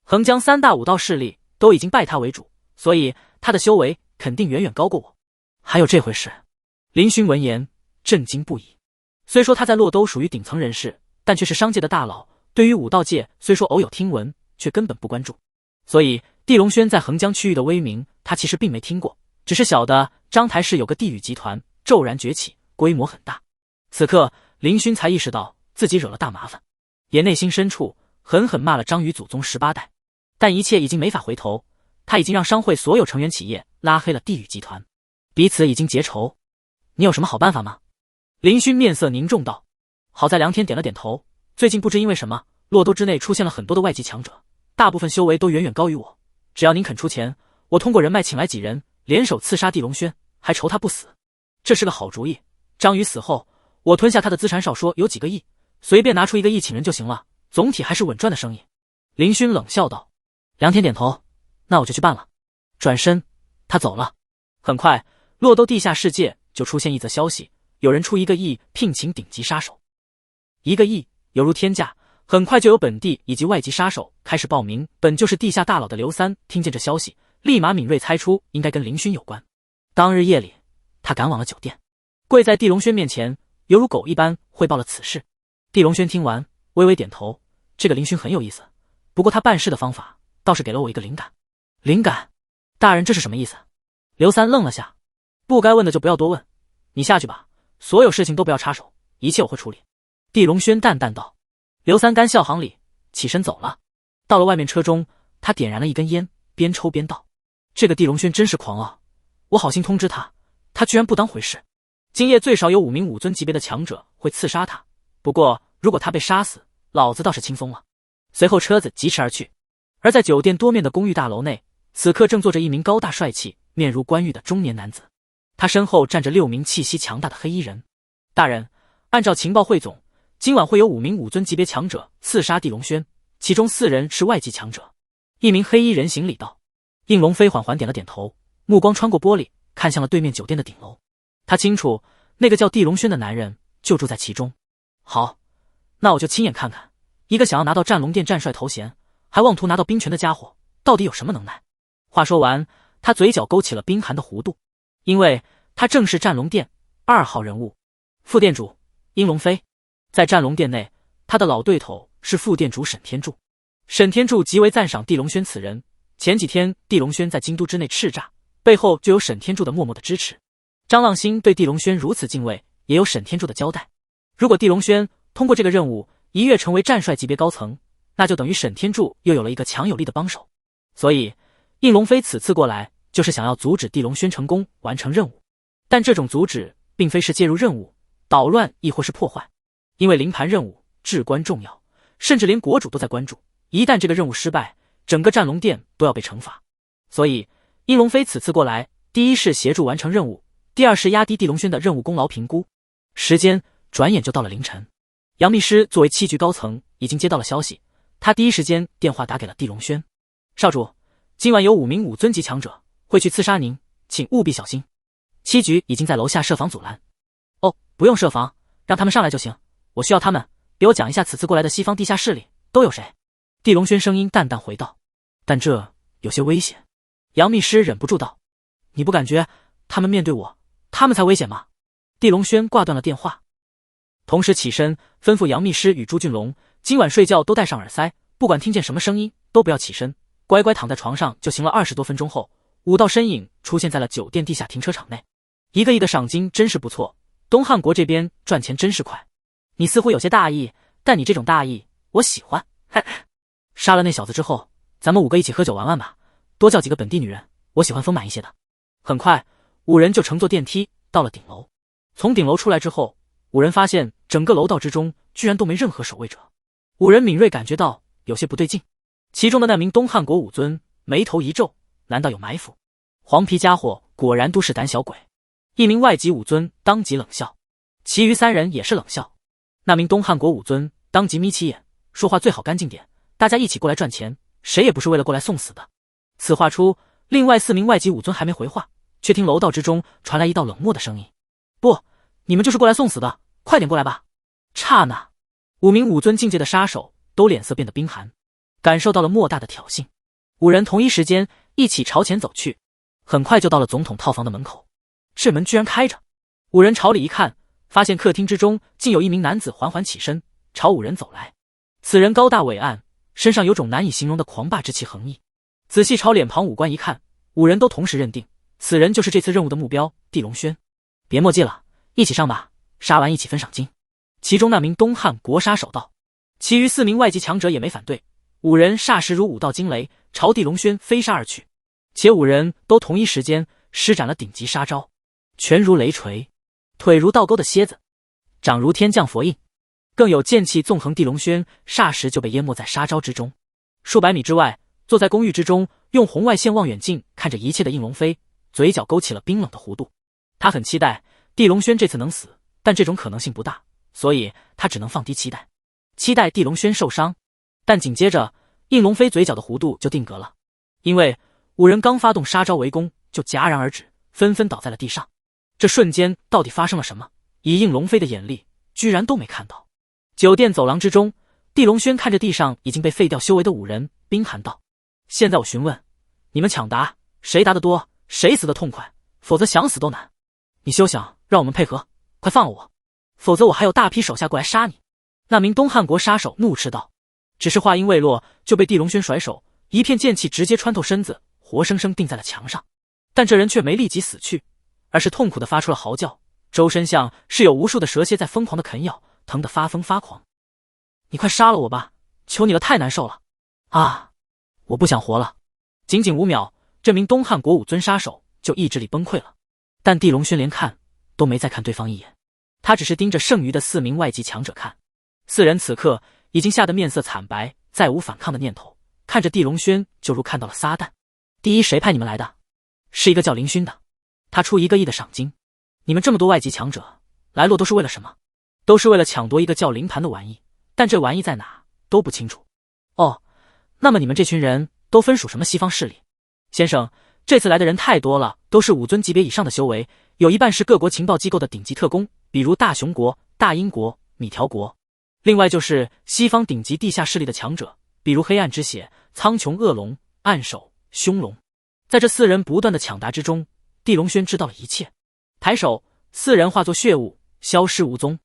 横江3大武道势力都已经拜他为主，所以他的修为肯定远远高过我。还有这回事？林勋闻言震惊不已。虽说他在洛都属于顶层人士，但却是商界的大佬，对于武道界虽说偶有听闻，却根本不关注。所以地龙轩在横江区域的威名他其实并没听过，只是晓得章台市有个地宇集团骤然崛起，规模很大。此刻林勋才意识到自己惹了大麻烦，也内心深处狠狠骂了张宇祖宗18代。但一切已经没法回头，他已经让商会所有成员企业拉黑了地宇集团，彼此已经结仇。你有什么好办法吗？林勋面色凝重道。好在梁天点了点头，最近不知因为什么，洛都之内出现了很多的外籍强者，大部分修为都远远高于我，只要您肯出钱，我通过人脉请来几人，联手刺杀地龙轩，还仇他不死。这是个好主意。张宇死后，我吞下他的资产，少说有几个亿，随便拿出1个亿请人就行了，总体还是稳赚的生意。林勋冷笑道。梁天点头，那我就去办了。转身他走了。很快洛都地下世界就出现一则消息，有人出1个亿聘请顶级杀手。1个亿犹如天价，很快就有本地以及外籍杀手开始报名。本就是地下大佬的刘三听见这消息，立马敏锐猜出应该跟林勋有关。当日夜里，他赶往了酒店，跪在地龙轩面前，犹如狗一般汇报了此事。地龙轩听完，微微点头，这个林勋很有意思，不过他办事的方法倒是给了我一个灵感。灵感？大人这是什么意思？刘三愣了下，不该问的就不要多问，你下去吧，所有事情都不要插手，一切我会处理。地龙轩淡淡道。刘三干笑行礼，起身走了。到了外面车中，他点燃了一根烟，边抽边道：这个地龙轩真是狂傲，我好心通知他，他居然不当回事。今夜最少有5名武尊级别的强者会刺杀他，不过如果他被杀死，老子倒是轻松了。随后车子疾驰而去。而在酒店多面的公寓大楼内，此刻正坐着一名高大帅气、面如冠玉的中年男子，他身后站着6名气息强大的黑衣人。大人，按照情报汇总，今晚会有5名武尊级别强者刺杀地龙轩，其中4人是外籍强者。一名黑衣人行礼道。应龙飞缓缓点了点头，目光穿过玻璃，看向了对面酒店的顶楼。他清楚，那个叫地龙轩的男人就住在其中。好，那我就亲眼看看，一个想要拿到战龙殿战帅头衔，还妄图拿到兵权的家伙，到底有什么能耐。话说完，他嘴角勾起了冰寒的弧度，因为他正是战龙殿2号人物，副店主应龙飞。在战龙殿内，他的老对头是副店主沈天柱。沈天柱极为赞赏地龙轩此人，前几天地龙轩在京都之内叱咤，背后就有沈天柱的默默的支持。张浪星对地龙轩如此敬畏，也有沈天柱的交代。如果地龙轩通过这个任务一跃成为战帅级别高层，那就等于沈天柱又有了一个强有力的帮手。所以应龙飞此次过来就是想要阻止地龙轩成功完成任务，但这种阻止并非是介入任务、捣乱亦或是破坏，因为临盘任务至关重要，甚至连国主都在关注，一旦这个任务失败，整个战龙殿都要被惩罚。所以应龙飞此次过来，第一是协助完成任务，第二是压低地龙轩的任务功劳评估。时间转眼就到了凌晨，杨秘书作为7局高层已经接到了消息，他第一时间电话打给了地龙轩。少主，今晚有5名武尊级强者会去刺杀您，请务必小心。7局已经在楼下设防阻拦。哦，不用设防，让他们上来就行，我需要他们给我讲一下此次过来的西方地下势力都有谁。地龙轩声音淡淡回道。但这有些危险。杨秘书忍不住道。你不感觉他们面对我，他们才危险吗？地龙轩挂断了电话，同时起身吩咐杨秘书与朱俊龙今晚睡觉都戴上耳塞，不管听见什么声音都不要起身，乖乖躺在床上就行了。20多分钟后，5道身影出现在了酒店地下停车场内。一个亿的赏金真是不错，东汉国这边赚钱真是快。你似乎有些大意，但你这种大意我喜欢。杀了那小子之后，咱们5个一起喝酒玩玩吧，多叫几个本地女人，我喜欢丰满一些的。很快5人就乘坐电梯到了顶楼。从顶楼出来之后，5人发现整个楼道之中居然都没任何守卫者。5人敏锐感觉到有些不对劲，其中的那名东汉国武尊眉头一皱，难道有埋伏？黄皮家伙果然都是胆小鬼。一名外籍武尊当即冷笑，其余3人也是冷笑。那名东汉国武尊当即眯起眼，说话最好干净点，大家一起过来赚钱，谁也不是为了过来送死的。此话出，另外4名外籍武尊还没回话，却听楼道之中传来一道冷漠的声音：不，你们就是过来送死的，快点过来吧。刹那5名武尊境界的杀手都脸色变得冰寒，感受到了莫大的挑衅。5人同一时间一起朝前走去，很快就到了总统套房的门口。这门居然开着，5人朝里一看，发现客厅之中竟有一名男子缓缓起身朝5人走来。此人高大伟岸，身上有种难以形容的狂霸之气横溢。仔细朝脸庞5官一看，5人都同时认定此人就是这次任务的目标地龙轩。别墨迹了，一起上吧，杀完一起分赏金。其中那名东汉国杀手道。其余4名外籍强者也没反对，5人霎时如5道惊雷朝地龙轩飞杀而去，且5人都同一时间施展了顶级杀招，拳如雷锤，腿如倒钩的蝎子，掌如天降佛印，更有剑气纵横。地龙轩霎时就被淹没在杀招之中。数百米之外，坐在公寓之中用红外线望远镜看着一切的应龙飞，嘴角勾起了冰冷的弧度。他很期待地龙轩这次能死，但这种可能性不大，所以他只能放低期待，期待地龙轩受伤。但紧接着应龙飞嘴角的弧度就定格了，因为5人刚发动杀招围攻就戛然而止，纷纷倒在了地上。这瞬间到底发生了什么？以应龙飞的眼力居然都没看到。酒店走廊之中，地龙轩看着地上已经被废掉修为的5人，冰寒道：现在我询问，你们抢答谁答得多，谁死得痛快，否则想死都难。你休想让我们配合，快放了我，否则我还有大批手下过来杀你。那名东汉国杀手怒斥道。只是话音未落，就被地龙轩甩手，一片剑气直接穿透身子，活生生钉在了墙上。但这人却没立即死去，而是痛苦地发出了嚎叫，周身像是有无数的蛇蝎在疯狂地啃咬，疼得发疯发狂。你快杀了我吧，求你了，太难受了啊！我不想活了。仅仅5秒，这名东汉国武尊杀手就意志力崩溃了。但地龙轩连看都没再看对方一眼，他只是盯着剩余的4名外籍强者看。4人此刻已经吓得面色惨白，再无反抗的念头，看着地龙轩就如看到了撒旦。第一，谁派你们来的？是一个叫林勋的，他出1个亿的赏金。你们这么多外籍强者，来路都是为了什么？都是为了抢夺一个叫灵盘的玩意，但这玩意在哪都不清楚。哦，那么你们这群人都分属什么西方势力？先生，这次来的人太多了，都是武尊级别以上的修为，有一半是各国情报机构的顶级特工，比如大熊国、大英国、米条国。另外就是西方顶级地下势力的强者，比如黑暗之血、苍穹恶龙、暗手、凶龙。在这4人不断的抢答之中，地龙轩知道了一切。抬手，4人化作血雾，消失无踪，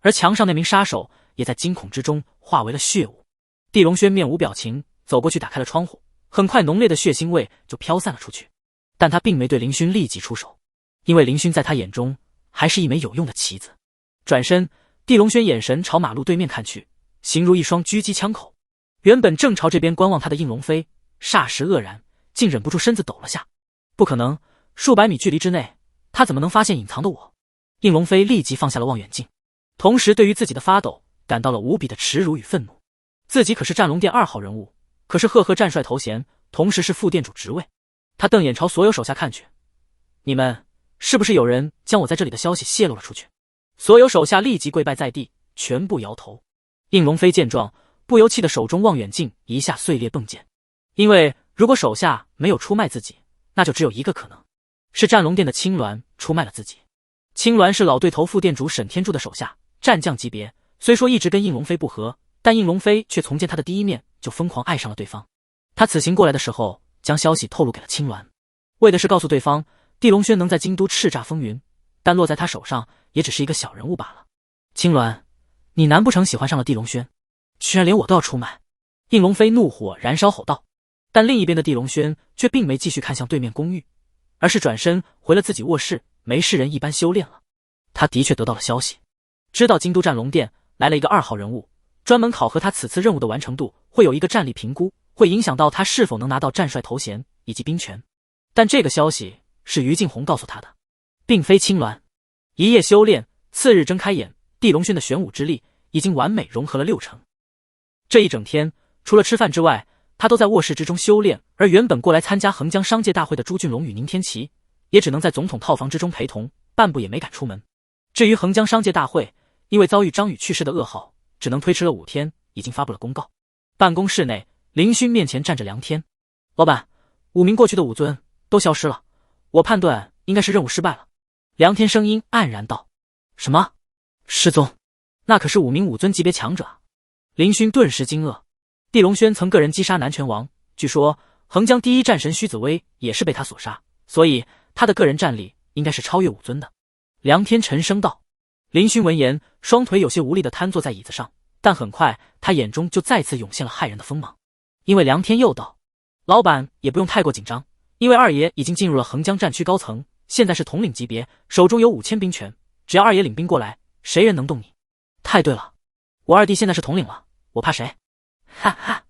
而墙上那名杀手也在惊恐之中化为了血雾。地龙轩面无表情，走过去打开了窗户，很快浓烈的血腥味就飘散了出去。但他并没对林勋立即出手，因为林勋在他眼中还是一枚有用的棋子。转身，地龙轩眼神朝马路对面看去，形如一双狙击枪口。原本正朝这边观望他的应龙飞霎时愕然，竟忍不住身子抖了下。不可能，数百米距离之内，他怎么能发现隐藏的我？应龙飞立即放下了望远镜，同时对于自己的发抖感到了无比的耻辱与愤怒。自己可是战龙殿2号人物，可是赫赫战帅头衔，同时是副店主职位。他瞪眼朝所有手下看去，你们是不是有人将我在这里的消息泄露了出去？所有手下立即跪拜在地，全部摇头。应龙飞见状，不由气得手中望远镜一下碎裂迸溅。因为如果手下没有出卖自己，那就只有一个可能，是战龙殿的青鸾出卖了自己。青鸾是老对头副店主沈天柱的手下，战将级别，虽说一直跟应龙飞不和，但应龙飞却从见他的第一面就疯狂爱上了对方。他此行过来的时候，将消息透露给了青鸾，为的是告诉对方地龙轩能在京都叱咤风云，但落在他手上也只是一个小人物罢了。青鸾，你难不成喜欢上了地龙轩，居然连我都要出卖？应龙飞怒火燃烧吼道。但另一边的地龙轩却并没继续看向对面公寓，而是转身回了自己卧室，没事人一般修炼了。他的确得到了消息，知道京都战龙殿来了一个2号人物，专门考核他此次任务的完成度，会有一个战力评估，会影响到他是否能拿到战帅头衔以及兵权。但这个消息是于静红告诉他的，并非青鸾。一夜修炼，次日睁开眼，地龙轩的玄武之力已经完美融合了6成。这一整天，除了吃饭之外，他都在卧室之中修炼，而原本过来参加横江商界大会的朱俊龙与宁天琪，也只能在总统套房之中陪同，半步也没敢出门。至于横江商界大会，因为遭遇张宇去世的噩耗，只能推迟了5天，已经发布了公告。办公室内，林勋面前站着梁天。老板，5名过去的武尊都消失了，我判断应该是任务失败了。梁天声音黯然道。什么？失踪？那可是5名武尊级别强者啊！林勋顿时惊愕。地龙轩曾个人击杀南拳王，据说横江第一战神虚子威也是被他所杀，所以他的个人战力应该是超越武尊的。梁天沉声道。林勋闻言，双腿有些无力地瘫坐在椅子上，但很快他眼中就再次涌现了骇人的锋芒。因为梁天又道，老板也不用太过紧张，因为二爷已经进入了横江战区高层，现在是统领级别，手中有5000兵权，只要二爷领兵过来，谁人能动你？太对了，我二弟现在是统领了，我怕谁？哈哈！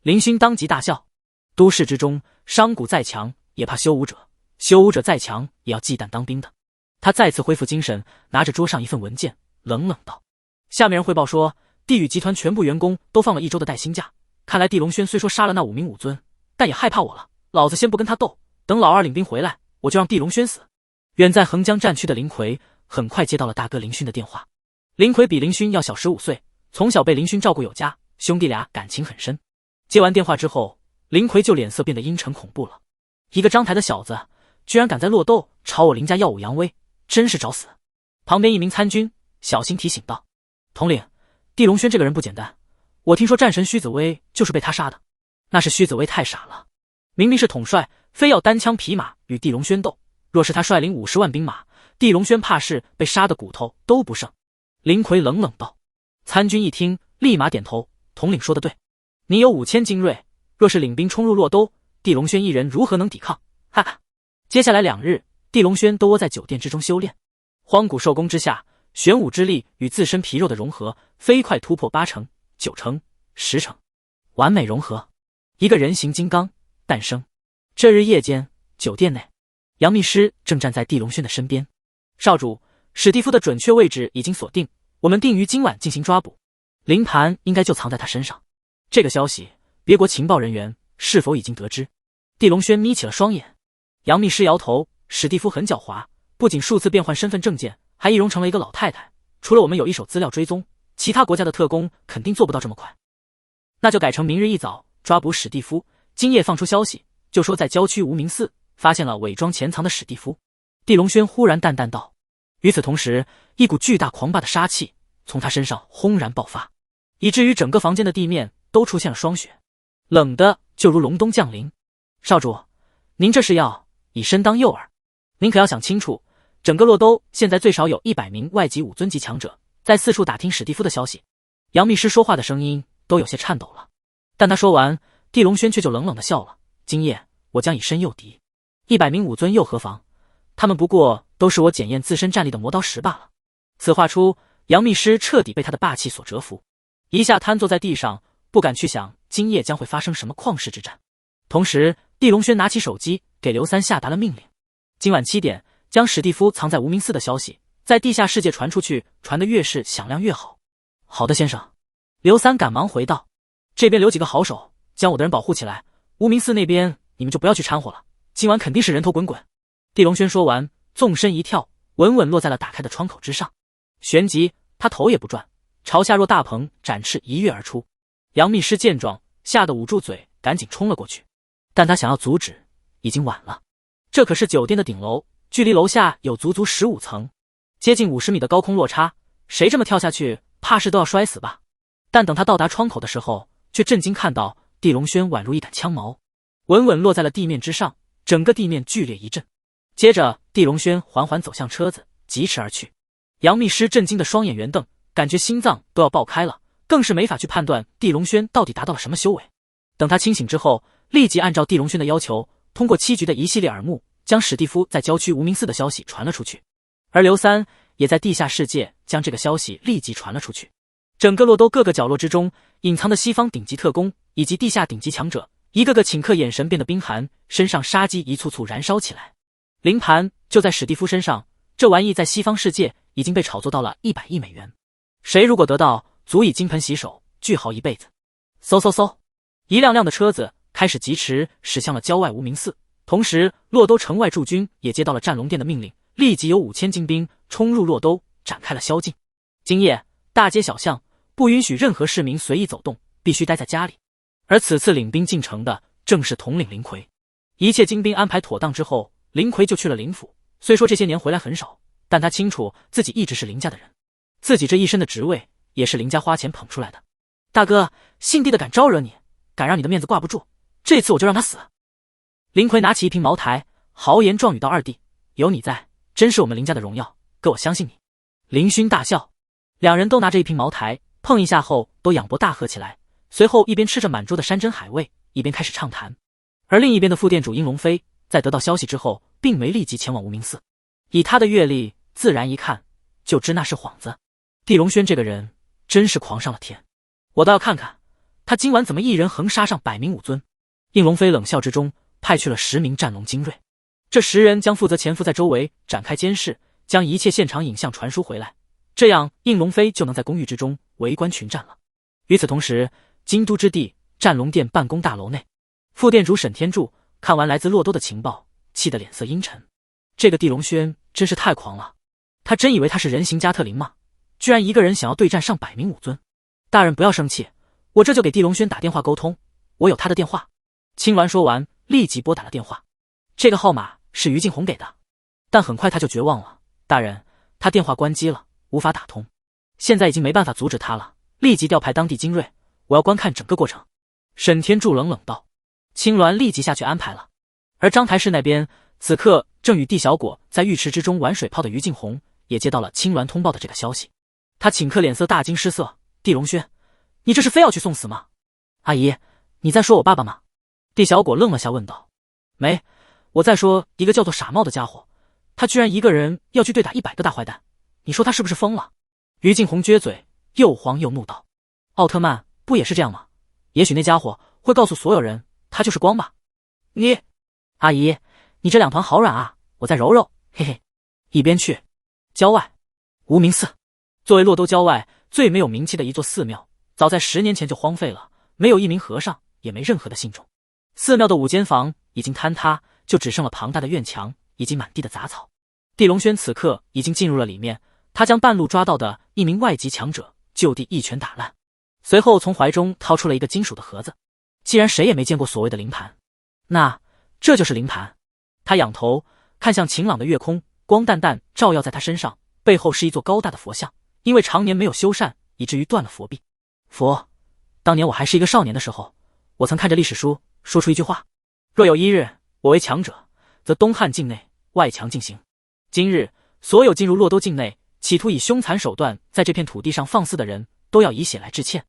林勋当即大笑。都市之中，商贾再强也怕修武者，修武者再强也要忌惮当兵的。他再次恢复精神，拿着桌上一份文件，冷冷道：下面人汇报说，地宇集团全部员工都放了1周的带薪假，看来地龙轩虽说杀了那5名武尊，但也害怕我了，老子先不跟他斗，等老二领兵回来，我就让地龙轩死。远在横江战区的林奎很快接到了大哥林勋的电话。林奎比林勋要小15岁，从小被林勋照顾有加，兄弟俩感情很深。接完电话之后，林奎就脸色变得阴沉恐怖了。一个张台的小子，居然敢在洛豆朝我林家耀武扬威，真是找死！旁边一名参军小心提醒道：统领，地龙轩这个人不简单，我听说战神虚子威就是被他杀的。那是虚子威太傻了，明明是统帅，非要单枪匹马与地龙轩斗。若是他率领50万兵马，地龙轩怕是被杀的骨头都不剩。林奎冷冷道。参军一听，立马点头，统领说得对，你有5000精锐，若是领兵冲入洛都，地龙轩一人如何能抵抗？哈哈！接下来2日，地龙轩都窝在酒店之中修炼。荒古兽功之下，玄武之力与自身皮肉的融合，飞快突破8成、9成、10成，完美融合，一个人形金刚诞生。这日夜间，酒店内，杨秘师正站在地龙轩的身边。少主，史蒂夫的准确位置已经锁定，我们定于今晚进行抓捕，灵盘应该就藏在他身上。这个消息，别国情报人员是否已经得知？地龙轩眯起了双眼。杨秘师摇头，史蒂夫很狡猾，不仅数次变换身份证件，还易容成了一个老太太。除了我们有一手资料追踪，其他国家的特工肯定做不到这么快。那就改成明日一早抓捕史蒂夫，今夜放出消息，就说在郊区无名寺发现了伪装潜藏的史蒂夫。地龙轩忽然淡淡道。与此同时，一股巨大狂霸的杀气从他身上轰然爆发，以至于整个房间的地面都出现了霜雪，冷的就如隆冬降临。少主，您这是要以身当诱饵？您可要想清楚，整个洛都现在最少有100名外籍5尊级强者在四处打听史蒂夫的消息。杨秘书说话的声音都有些颤抖了，但他说完，地龙轩却就冷冷地笑了。今夜我将以身诱敌，100名5尊又何妨？他们不过都是我检验自身战力的磨刀石罢了。此话出，杨秘师彻底被他的霸气所折服，一下瘫坐在地上，不敢去想今夜将会发生什么旷世之战。同时，地龙轩拿起手机给刘三下达了命令，今晚7点将史蒂夫藏在无名寺的消息在地下世界传出去，传得越是响亮越好。好的，先生。刘三赶忙回道，这边留几个好手，将我的人保护起来，无名寺那边你们就不要去掺和了，今晚肯定是人头滚滚。地龙轩说完，纵身一跳，稳稳落在了打开的窗口之上，旋即他头也不转，朝下若大鹏展翅一跃而出。杨秘师见状，吓得捂住嘴，赶紧冲了过去，但他想要阻止，已经晚了。这可是酒店的顶楼，距离楼下有足足15层，接近50米的高空落差，谁这么跳下去，怕是都要摔死吧。但等他到达窗口的时候，却震惊看到地龙轩宛如一杆枪矛，稳稳落在了地面之上，整个地面剧烈一震。接着，地龙轩缓缓走向车子，疾驰而去。杨秘师震惊的双眼圆瞪，感觉心脏都要爆开了，更是没法去判断地龙轩到底达到了什么修为。等他清醒之后，立即按照地龙轩的要求，通过7局的一系列耳目，将史蒂夫在郊区无名寺的消息传了出去。而刘三也在地下世界将这个消息立即传了出去。整个洛都各个角落之中，隐藏的西方顶级特工以及地下顶级强者，一个个顷刻眼神变得冰寒，身上杀机一簇簇燃烧起来。灵盘就在史蒂夫身上，这玩意在西方世界已经被炒作到了100亿美元，谁如果得到，足以金盆洗手，巨豪一辈子。嗖嗖嗖，一辆辆的车子开始疾驰驶向了郊外无名寺。同时，洛都城外驻军也接到了战龙殿的命令，立即有5000精兵冲入洛都，展开了宵禁。今夜大街小巷不允许任何市民随意走动，必须待在家里。而此次领兵进城的正是统领林奎。一切精兵安排妥当之后，林奎就去了林府。虽说这些年回来很少，但他清楚自己一直是林家的人，自己这一身的职位也是林家花钱捧出来的。大哥，姓地的敢招惹你，敢让你的面子挂不住，这次我就让他死。林奎拿起一瓶茅台，豪言壮语道：二弟，有你在，真是我们林家的荣耀，哥我相信你。林勋大笑，两人都拿着一瓶茅台，碰一下后都仰脖大喝起来，随后一边吃着满桌的山珍海味，一边开始畅谈。而另一边的副店主殷龙飞在得到消息之后，并没立即前往无名寺，以他的阅历，自然一看就知那是幌子。地龙轩这个人真是狂上了天，我倒要看看他今晚怎么一人横杀上100名武尊。应龙飞冷笑之中，派去了10名战龙精锐，这10人将负责潜伏在周围展开监视，将一切现场影像传输回来，这样应龙飞就能在公寓之中围观群战了。与此同时，京都之地战龙殿办公大楼内，副店主沈天柱看完来自洛都的情报，气得脸色阴沉。这个地龙轩真是太狂了，他真以为他是人形加特林吗？居然一个人想要对战上100名武尊。大人不要生气，我这就给地龙轩打电话沟通，我有他的电话。青鸾说完，立即拨打了电话。这个号码是于静红给的，但很快他就绝望了。大人，他电话关机了，无法打通，现在已经没办法阻止他了，立即调派当地精锐，我要观看整个过程。沈天柱冷冷道。青鸾立即下去安排了。而章台市那边，此刻正与地小果在浴池之中玩水泡的于静红也接到了青鸾通报的这个消息，他顷刻脸色大惊失色：“地龙轩，你这是非要去送死吗？”阿姨，你在说我爸爸吗？地小果愣了下问道。没，我在说一个叫做傻帽的家伙，他居然一个人要去对打100个大坏蛋，你说他是不是疯了？于静红撅嘴，又慌又怒道：“奥特曼不也是这样吗？也许那家伙会告诉所有人他就是光吧。”你，阿姨，你这两团好软啊，我再揉揉，嘿嘿。一边去。郊外，无名寺作为洛都郊外最没有名气的一座寺庙，早在10年前就荒废了，没有一名和尚，也没任何的信众。寺庙的5间房已经坍塌，就只剩了庞大的院墙以及满地的杂草。地龙轩此刻已经进入了里面，他将半路抓到的一名外籍强者就地一拳打烂，随后从怀中掏出了一个金属的盒子。既然谁也没见过所谓的灵盘，那这就是灵盘。他仰头看向晴朗的月空，光淡淡照耀在他身上，背后是一座高大的佛像，因为常年没有修缮，以至于断了佛臂。佛，当年我还是一个少年的时候，我曾看着历史书说出一句话：若有一日我为强者，则东汉境内外强进行。今日所有进入洛都境内企图以凶残手段在这片土地上放肆的人，都要以血来致歉。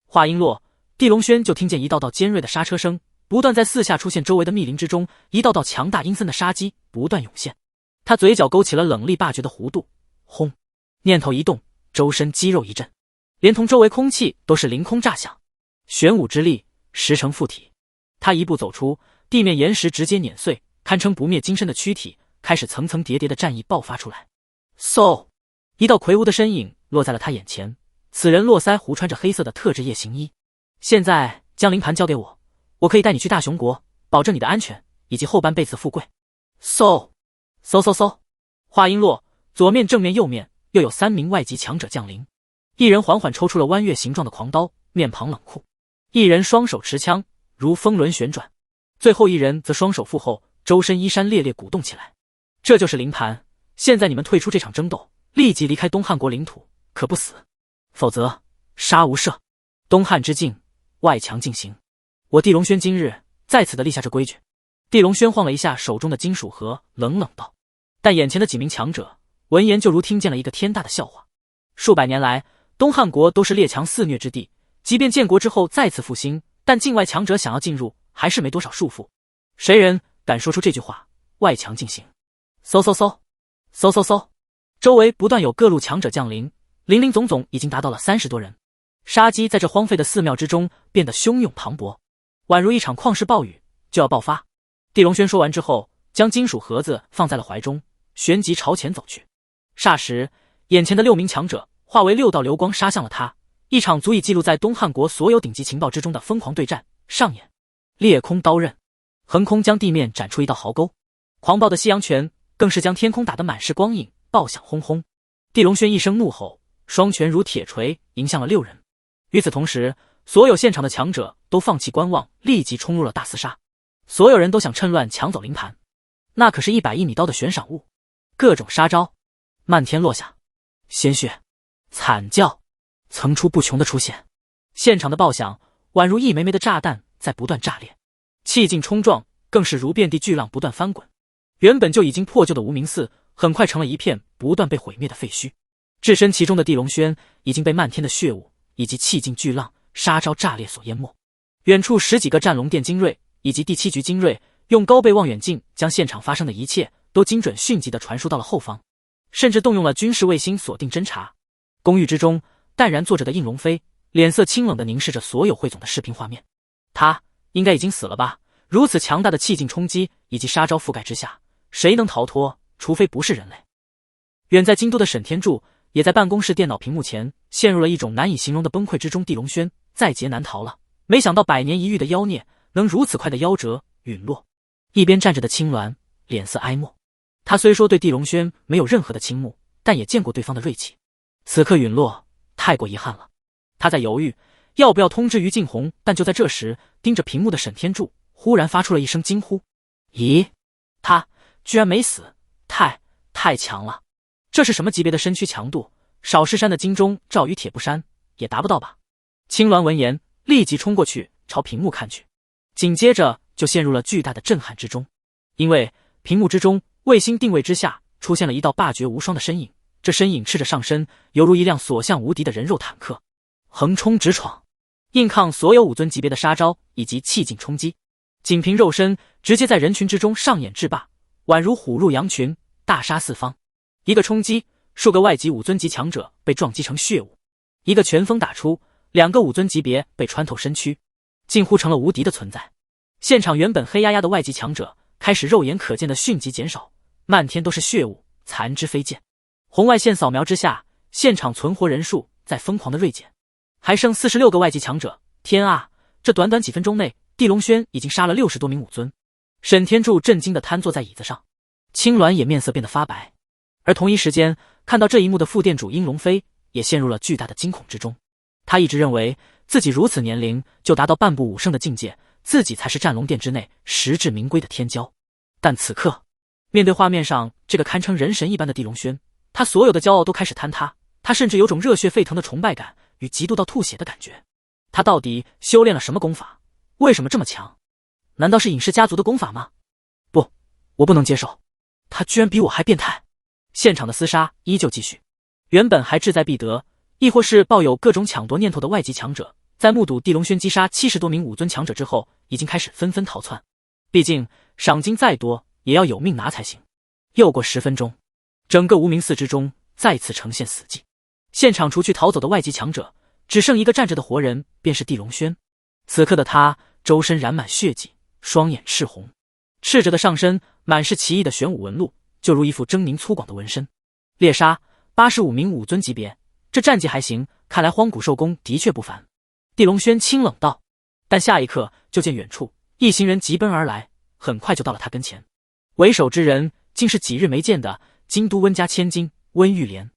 话音落，地龙轩就听见一道道尖锐的刹车声不断在四下出现，周围的密林之中，一道道强大阴森的杀机不断涌现。他嘴角勾起了冷厉霸绝的弧度，轰！念头一动，周身肌肉一震，连同周围空气都是凌空炸响，玄武之力10成附体。他一步走出，地面岩石直接碾碎，堪称不灭金身的躯体开始层层叠叠的战意爆发出来。嗖！一道魁梧的身影落在了他眼前，此人络腮胡，穿着黑色的特制夜行衣。现在将灵盘交给我，我可以带你去大熊国，保证你的安全以及后半辈子富贵。嗖！嗖嗖嗖！话音落，左面、正面、右面又有3名外籍强者降临。一人缓缓抽出了弯月形状的狂刀，面庞冷酷；一人双手持枪，如风轮旋转；最后一人则双手负后，周身衣衫猎猎鼓动起来。这就是灵盘。现在你们退出这场争斗，立即离开东汉国领土，可不死，否则杀无赦。东汉之境，外强进行。我地龙轩今日在此的立下这规矩。地龙轩晃了一下手中的金属盒，冷冷道。但眼前的几名强者闻言就如听见了一个天大的笑话。数百年来，东汉国都是列强肆虐之地，即便建国之后再次复兴，但境外强者想要进入还是没多少束缚。谁人敢说出这句话，外强进行。嗖嗖嗖！嗖嗖嗖！周围不断有各路强者降临，林林总总已经达到了30多人。杀机在这荒废的寺庙之中变得汹涌磅礴，宛如一场旷世暴雨就要爆发。地龙轩说完之后，将金属盒子放在了怀中，旋即朝前走去。霎时，眼前的6名强者化为6道流光杀向了他。一场足以记录在东汉国所有顶级情报之中的疯狂对战上演。裂空刀刃横空将地面斩出一道壕沟，狂暴的西洋拳更是将天空打得满是光影，爆响轰轰。地龙轩一声怒吼，双拳如铁锤迎向了6人。与此同时，所有现场的强者都放弃观望，立即冲入了大厮杀。所有人都想趁乱抢走灵盘，那可是110米刀的悬赏物。各种杀招漫天落下，鲜血、惨叫层出不穷的出现。现场的爆响宛如一枚枚的炸弹在不断炸裂，气劲冲撞更是如遍地巨浪不断翻滚。原本就已经破旧的无名寺很快成了一片不断被毁灭的废墟。置身其中的地龙轩已经被漫天的血雾以及气劲巨浪、杀招炸裂所淹没。远处10几个战龙殿精锐以及第7局精锐用高倍望远镜将现场发生的一切都精准迅疾地传输到了后方，甚至动用了军事卫星锁定侦察。公寓之中淡然坐着的应龙飞脸色清冷地凝视着所有汇总的视频画面。他应该已经死了吧？如此强大的气劲冲击以及杀招覆盖之下，谁能逃脱？除非不是人类。远在京都的沈天柱也在办公室电脑屏幕前陷入了一种难以形容的崩溃之中。地龙轩在劫难逃了，没想到100年一遇的妖孽能如此快的夭折陨落。一边站着的青鸾脸色哀默，他虽说对地龙轩没有任何的倾慕，但也见过对方的锐气，此刻陨落太过遗憾了。他在犹豫要不要通知于静红，但就在这时，盯着屏幕的沈天柱忽然发出了一声惊呼：咦，他居然没死，太强了！这是什么级别的身躯强度？少室山的金钟罩与铁布衫也达不到吧？青鸾闻言立即冲过去朝屏幕看去，紧接着就陷入了巨大的震撼之中，因为屏幕之中卫星定位之下出现了一道霸绝无双的身影，这身影赤着上身，犹如一辆所向无敌的人肉坦克，横冲直闯，硬抗所有武尊级别的杀招以及气劲冲击，仅凭肉身直接在人群之中上演制霸，宛如虎入羊群，大杀四方。一个冲击，数个外级武尊级强者被撞击成血雾；一个拳风打出，2个武尊级别被穿透身躯，近乎成了无敌的存在。现场原本黑压压的外级强者开始肉眼可见的迅疾减少，漫天都是血雾，残肢飞溅。红外线扫描之下，现场存活人数在疯狂的锐减，还剩46个外级强者。天啊，这短短几分钟内，地龙轩已经杀了60多名武尊。沈天柱震惊地瘫坐在椅子上，青鸾也面色变得发白。而同一时间，看到这一幕的副店主殷龙飞也陷入了巨大的惊恐之中。他一直认为自己如此年龄就达到半步武圣的境界，自己才是战龙殿之内实至名归的天骄。但此刻，面对画面上这个堪称人神一般的地龙轩，他所有的骄傲都开始坍塌，他甚至有种热血沸腾的崇拜感与嫉妒到吐血的感觉。他到底修炼了什么功法？为什么这么强？难道是隐士家族的功法吗？不，我不能接受，他居然比我还变态。现场的厮杀依旧继续，原本还志在必得，亦或是抱有各种抢夺念头的外籍强者，在目睹地龙轩击杀70多名武尊强者之后，已经开始纷纷逃窜。毕竟赏金再多也要有命拿才行。又过10分钟，整个无名寺之中再次呈现死寂。现场除去逃走的外籍强者，只剩一个站着的活人，便是地龙轩。此刻的他周身染满血迹，双眼赤红，赤着的上身满是奇异的玄武纹路，就如一副狰狞粗犷的纹身。猎杀85名武尊级别，这战绩还行，看来荒古兽功的确不凡。地龙轩清冷道，但下一刻就见远处一行人急奔而来，很快就到了他跟前。为首之人竟是几日没见的京都温家千金温玉莲。